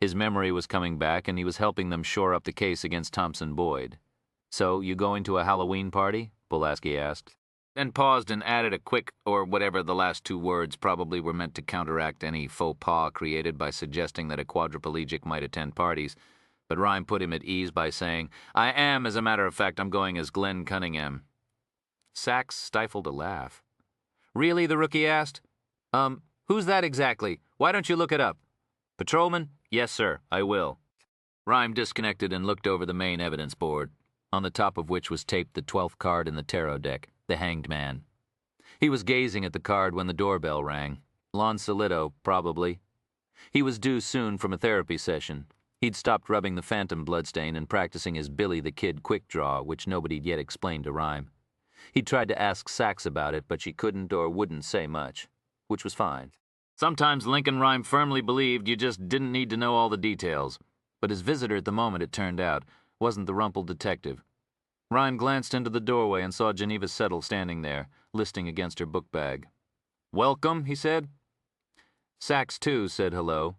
His memory was coming back, and he was helping them shore up the case against Thompson Boyd. "So, you going to a Halloween party?" Pulaski asked. Then paused and added a quick, or whatever the last two words probably were meant to counteract any faux pas created by suggesting that a quadriplegic might attend parties. But Rhyme put him at ease by saying, "I am, as a matter of fact, I'm going as Glenn Cunningham." Sachs stifled a laugh. "Really?" the rookie asked. Who's that exactly? Why don't you look it up?" "Patrolman?" "Yes, sir, I will." Rhyme disconnected and looked over the main evidence board, on the top of which was taped the 12th card in the tarot deck, the Hanged Man. He was gazing at the card when the doorbell rang. Lon Solito, probably. He was due soon from a therapy session. He'd stopped rubbing the phantom bloodstain and practicing his Billy the Kid quick draw, which nobody'd yet explained to Rhyme. He'd tried to ask Sachs about it, but she couldn't or wouldn't say much, which was fine. Sometimes Lincoln Rhyme firmly believed you just didn't need to know all the details. But his visitor at the moment, it turned out, wasn't the rumpled detective. Rhyme glanced into the doorway and saw Geneva Settle standing there, listing against her book bag. "Welcome," he said. Sachs, too, said hello,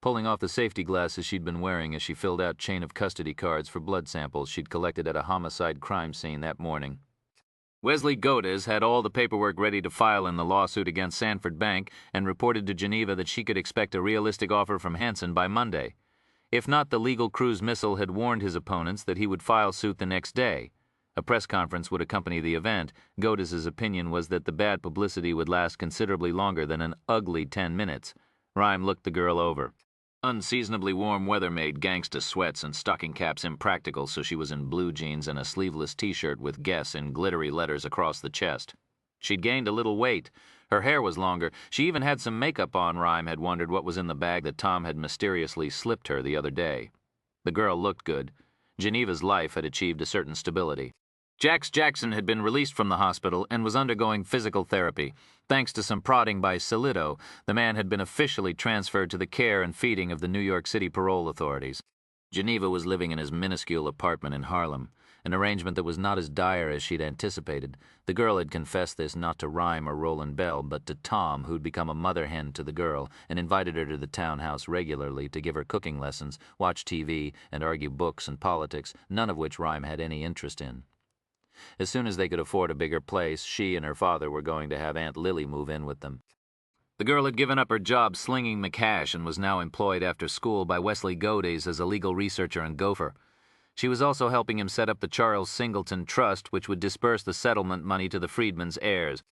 pulling off the safety glasses she'd been wearing as she filled out chain of custody cards for blood samples she'd collected at a homicide crime scene that morning. Wesley Godes had all the paperwork ready to file in the lawsuit against Sanford Bank and reported to Geneva that she could expect a realistic offer from Hansen by Monday. If not, the legal cruise missile had warned his opponents that he would file suit the next day. A press conference would accompany the event. Godes's opinion was that the bad publicity would last considerably longer than an ugly 10 minutes. Rhyme looked the girl over. Unseasonably warm weather made gangsta sweats and stocking caps impractical, so she was in blue jeans and a sleeveless t-shirt with Guess in glittery letters across the chest. She'd gained a little weight. Her hair was longer. She even had some makeup on. Rhyme had wondered what was in the bag that Tom had mysteriously slipped her the other day. The girl looked good. Geneva's life had achieved a certain stability. Jax Jackson had been released from the hospital and was undergoing physical therapy. Thanks to some prodding by Solito, the man had been officially transferred to the care and feeding of the New York City parole authorities. Geneva was living in his minuscule apartment in Harlem, an arrangement that was not as dire as she'd anticipated. The girl had confessed this not to Rhyme or Roland Bell, but to Tom, who'd become a mother hen to the girl and invited her to the townhouse regularly to give her cooking lessons, watch TV, and argue books and politics, none of which Rhyme had any interest in. As soon as they could afford a bigger place, she and her father were going to have Aunt Lily move in with them. The girl had given up her job slinging the cash and was now employed after school by Wesley Godes as a legal researcher and gopher. She was also helping him set up the Charles Singleton Trust, which would disperse the settlement money to the freedmen's heirs.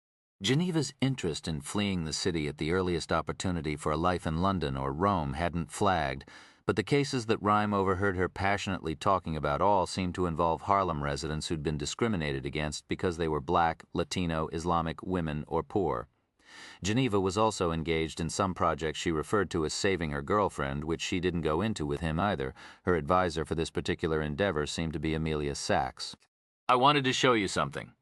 Geneva's interest in fleeing the city at the earliest opportunity for a life in London or Rome hadn't flagged, but the cases that Rhyme overheard her passionately talking about all seemed to involve Harlem residents who'd been discriminated against because they were black, Latino, Islamic, women, or poor. Geneva was also engaged in some projects she referred to as saving her girlfriend, which she didn't go into with him either. Her advisor for this particular endeavor seemed to be Amelia Sachs. "I wanted to show you something."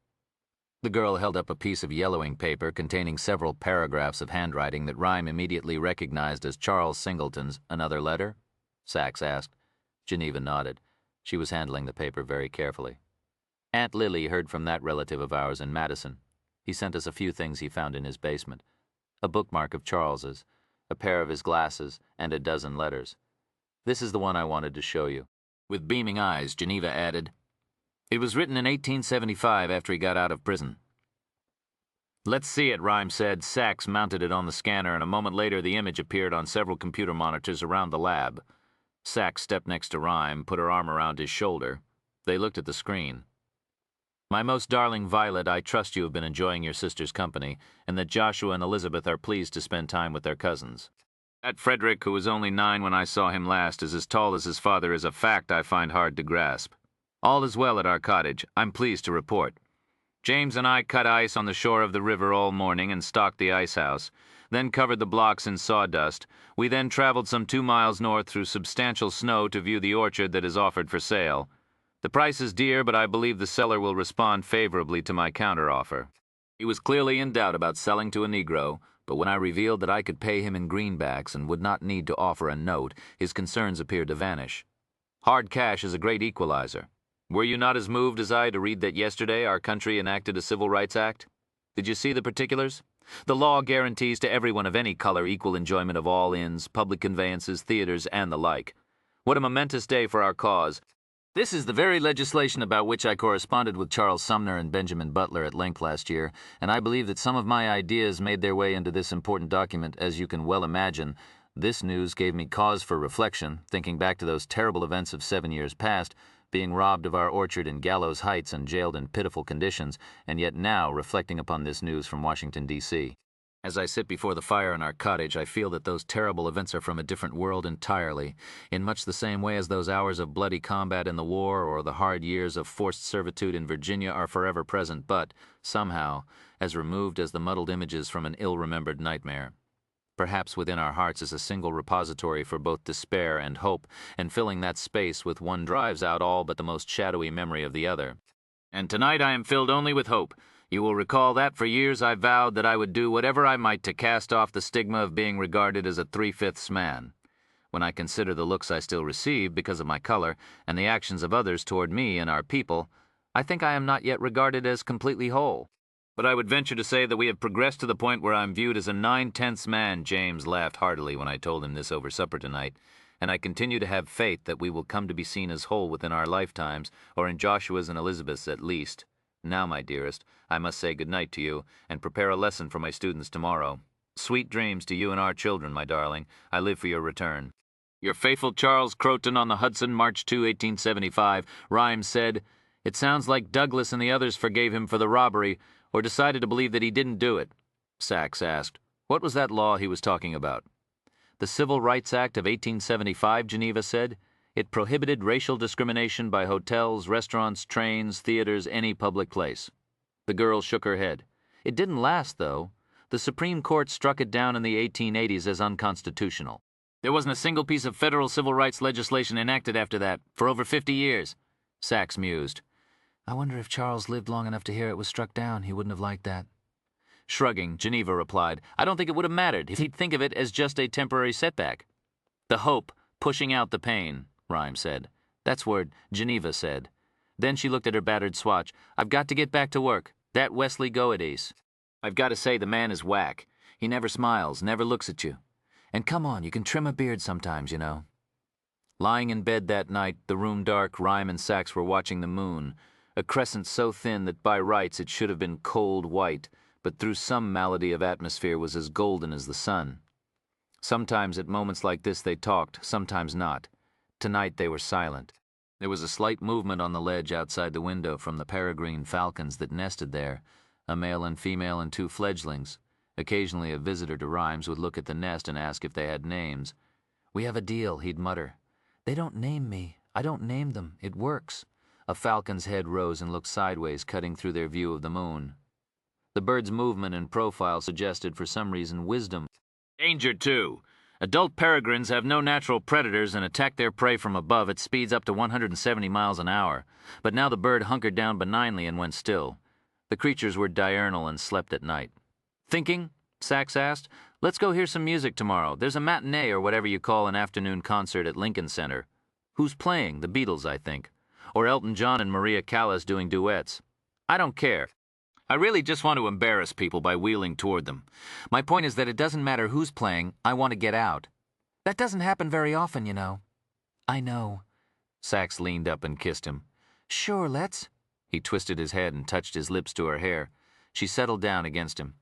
The girl held up a piece of yellowing paper containing several paragraphs of handwriting that Rhyme immediately recognized as Charles Singleton's. "Another letter?" Sachs asked. Geneva nodded. She was handling the paper very carefully. "Aunt Lily heard from that relative of ours in Madison." He sent us a few things he found in his basement. A bookmark of Charles's, a pair of his glasses, and a dozen letters. This is the one I wanted to show you." With beaming eyes, Geneva added, "It was written in 1875 after he got out of prison." "Let's see it," Rhyme said. Sachs mounted it on the scanner, and a moment later the image appeared on several computer monitors around the lab. Sachs stepped next to Rhyme, put her arm around his shoulder. They looked at the screen. "My most darling Violet, I trust you have been enjoying your sister's company, and that Joshua and Elizabeth are pleased to spend time with their cousins. That Frederick, who was only 9 when I saw him last, is as tall as his father is a fact I find hard to grasp. All is well at our cottage, I'm pleased to report. James and I cut ice on the shore of the river all morning and stocked the ice house, then covered the blocks in sawdust. We then traveled some 2 miles north through substantial snow to view the orchard that is offered for sale. The price is dear, but I believe the seller will respond favorably to my counteroffer." He was clearly in doubt about selling to a Negro, but when I revealed that I could pay him in greenbacks and would not need to offer a note, his concerns appeared to vanish. Hard cash is a great equalizer. Were you not as moved as I to read that yesterday our country enacted a Civil Rights Act? Did you see the particulars? The law guarantees to everyone of any color equal enjoyment of all inns, public conveyances, theaters, and the like. What a momentous day for our cause. This is the very legislation about which I corresponded with Charles Sumner and Benjamin Butler at length last year, and I believe that some of my ideas made their way into this important document, as you can well imagine. This news gave me cause for reflection, thinking back to those terrible events of 7 years past, being robbed of our orchard in Gallows Heights and jailed in pitiful conditions, and yet now reflecting upon this news from Washington, D.C. As I sit before the fire in our cottage, I feel that those terrible events are from a different world entirely, in much the same way as those hours of bloody combat in the war or the hard years of forced servitude in Virginia are forever present, but, somehow, as removed as the muddled images from an ill-remembered nightmare. Perhaps within our hearts is a single repository for both despair and hope, and filling that space with one drives out all but the most shadowy memory of the other. And tonight I am filled only with hope. You will recall that for years I vowed that I would do whatever I might to cast off the stigma of being regarded as a 3/5 man. When I consider the looks I still receive because of my color, and the actions of others toward me and our people, I think I am not yet regarded as completely whole. But I would venture to say that we have progressed to the point where I'm viewed as a 9/10 man." James laughed heartily when I told him this over supper tonight, "and I continue to have faith that we will come to be seen as whole within our lifetimes, or in Joshua's and Elizabeth's at least. Now, my dearest, I must say good night to you, and prepare a lesson for my students tomorrow. Sweet dreams to you and our children, my darling. I live for your return." "Your faithful Charles Croton on the Hudson, March 2, 1875, Rhymes said, "It sounds like Douglas and the others forgave him for the robbery, or decided to believe that he didn't do it." Sachs asked, "What was that law he was talking about?" "The Civil Rights Act of 1875, Geneva said. It prohibited racial discrimination by hotels, restaurants, trains, theaters, any public place." The girl shook her head. "It didn't last, though. The Supreme Court struck it down in the 1880s as unconstitutional. There wasn't a single piece of federal civil rights legislation enacted after that, for over 50 years. Sachs mused. "I wonder if Charles lived long enough to hear it was struck down. He wouldn't have liked that." Shrugging, Geneva replied, "I don't think it would have mattered if he'd think of it as just a temporary setback." "The hope, pushing out the pain," Rhyme said. "That's word," Geneva said. Then she looked at her battered swatch. "I've got to get back to work. That Wesley Goedes. I've got to say the man is whack. He never smiles, never looks at you. And come on, you can trim a beard sometimes, you know." Lying in bed that night, the room dark, Rhyme and Sachs were watching the moon, a crescent so thin that by rights it should have been cold white, but through some malady of atmosphere was as golden as the sun. Sometimes at moments like this they talked, sometimes not. Tonight they were silent. There was a slight movement on the ledge outside the window from the peregrine falcons that nested there, a male and female and 2 fledglings. Occasionally a visitor to Rhymes would look at the nest and ask if they had names. "We have a deal," he'd mutter. "They don't name me. I don't name them. It works." A falcon's head rose and looked sideways, cutting through their view of the moon. The bird's movement and profile suggested, for some reason, wisdom. "Danger, too. Adult peregrines have no natural predators and attack their prey from above at speeds up to 170 miles an hour. But now the bird hunkered down benignly and went still. The creatures were diurnal and slept at night. "Thinking?" Sachs asked. "Let's go hear some music tomorrow. There's a matinee or whatever you call an afternoon concert at Lincoln Center. Who's playing? The Beatles, I think. Or Elton John and Maria Callas doing duets. I don't care. I really just want to embarrass people by wheeling toward them. My point is that it doesn't matter who's playing, I want to get out. That doesn't happen very often, you know. I know. Sax leaned up and kissed him. Sure, let's. He twisted his head and touched his lips to her hair. She settled down against him.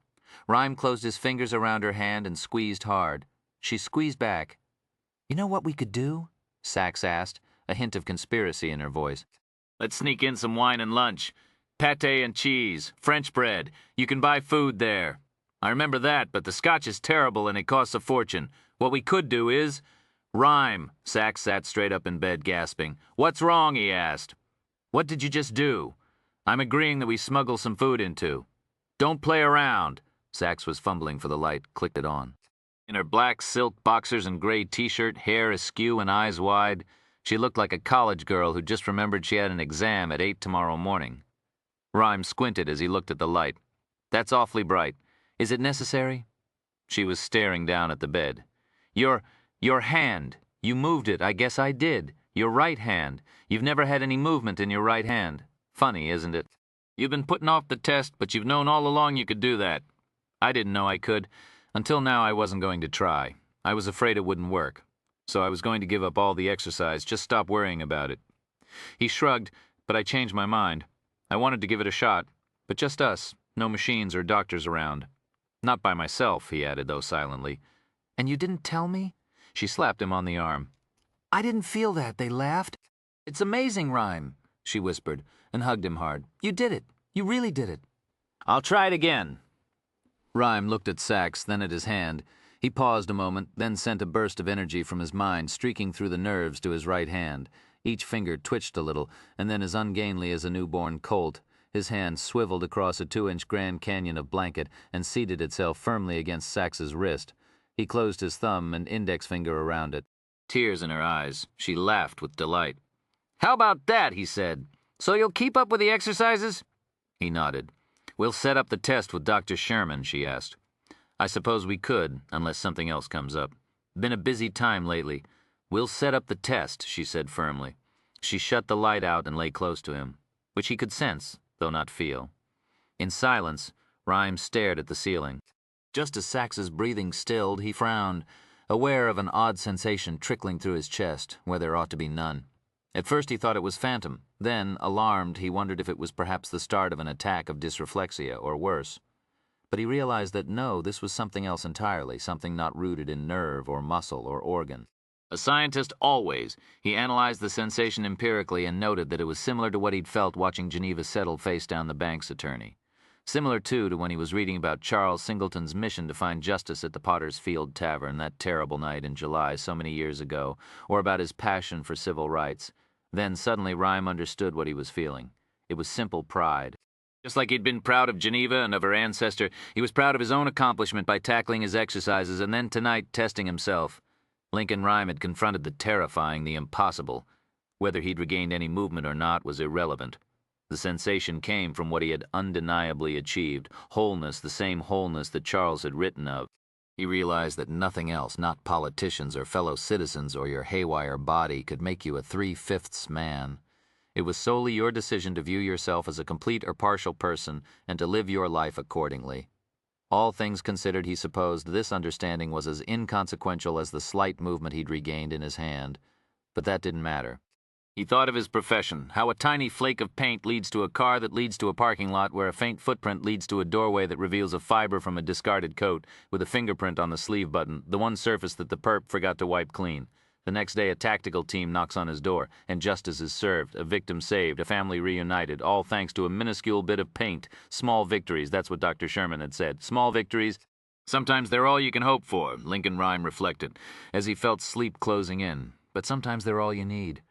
Rhyme closed his fingers around her hand and squeezed hard. She squeezed back. You know what we could do? Sax asked, a hint of conspiracy in her voice. Let's sneak in some wine and lunch. Pâté and cheese, French bread. You can buy food there. I remember that, but the scotch is terrible and it costs a fortune. What we could do is... Rhyme. Sax sat straight up in bed, gasping. What's wrong, he asked. What did you just do? I'm agreeing that we smuggle some food into. Don't play around. Sax was fumbling for the light, clicked it on. In her black silk boxers and gray t-shirt, hair askew and eyes wide, she looked like a college girl who just remembered she had an exam at 8 tomorrow morning. Rhyme squinted as he looked at the light. That's awfully bright. Is it necessary? She was staring down at the bed. Your hand. You moved it. I guess I did. Your right hand. You've never had any movement in your right hand. Funny, isn't it? You've been putting off the test, but you've known all along you could do that. I didn't know I could. Until now, I wasn't going to try. I was afraid it wouldn't work. So I was going to give up all the exercise, just stop worrying about it. He shrugged, but I changed my mind. I wanted to give it a shot, but just us, no machines or doctors around. Not by myself, he added, though silently. And you didn't tell me? She slapped him on the arm. I didn't feel that, they laughed. It's amazing, Rhyme, she whispered, and hugged him hard. You did it. You really did it. I'll try it again. Rhyme looked at Sax, then at his hand. He paused a moment, then sent a burst of energy from his mind streaking through the nerves to his right hand. Each finger twitched a little, and then as ungainly as a newborn colt, his hand swiveled across a 2-inch Grand Canyon of blanket and seated itself firmly against Sax's wrist. He closed his thumb and index finger around it. Tears in her eyes, she laughed with delight. How about that, he said. So you'll keep up with the exercises? He nodded. We'll set up the test with Dr. Sherman, she asked. I suppose we could, unless something else comes up. Been a busy time lately. We'll set up the test, she said firmly. She shut the light out and lay close to him, which he could sense, though not feel. In silence, Rhyme stared at the ceiling. Just as Sax's breathing stilled, he frowned, aware of an odd sensation trickling through his chest, where there ought to be none. At first he thought it was phantom. Then, alarmed, he wondered if it was perhaps the start of an attack of dysreflexia, or worse. But he realized that no, this was something else entirely, something not rooted in nerve or muscle or organ. A scientist always. He analyzed the sensation empirically and noted that it was similar to what he'd felt watching Geneva settle face down the bank's attorney. Similar, too, to when he was reading about Charles Singleton's mission to find justice at the Potter's Field Tavern that terrible night in July so many years ago, or about his passion for civil rights. Then suddenly Rhyme understood what he was feeling. It was simple pride. Just like he'd been proud of Geneva and of her ancestor, he was proud of his own accomplishment by tackling his exercises and then tonight testing himself. Lincoln Rhyme had confronted the terrifying, the impossible. Whether he'd regained any movement or not was irrelevant. The sensation came from what he had undeniably achieved, wholeness, the same wholeness that Charles had written of. He realized that nothing else, not politicians or fellow citizens or your haywire body, could make you a 3/5 man. It was solely your decision to view yourself as a complete or partial person and to live your life accordingly. All things considered, he supposed this understanding was as inconsequential as the slight movement he'd regained in his hand. But that didn't matter. He thought of his profession, how a tiny flake of paint leads to a car that leads to a parking lot where a faint footprint leads to a doorway that reveals a fiber from a discarded coat with a fingerprint on the sleeve button, the one surface that the perp forgot to wipe clean. The next day a tactical team knocks on his door, and justice is served, a victim saved, a family reunited, all thanks to a minuscule bit of paint. Small victories, that's what Dr. Sherman had said. Small victories. Sometimes they're all you can hope for, Lincoln Rhyme reflected, as he felt sleep closing in. But sometimes they're all you need.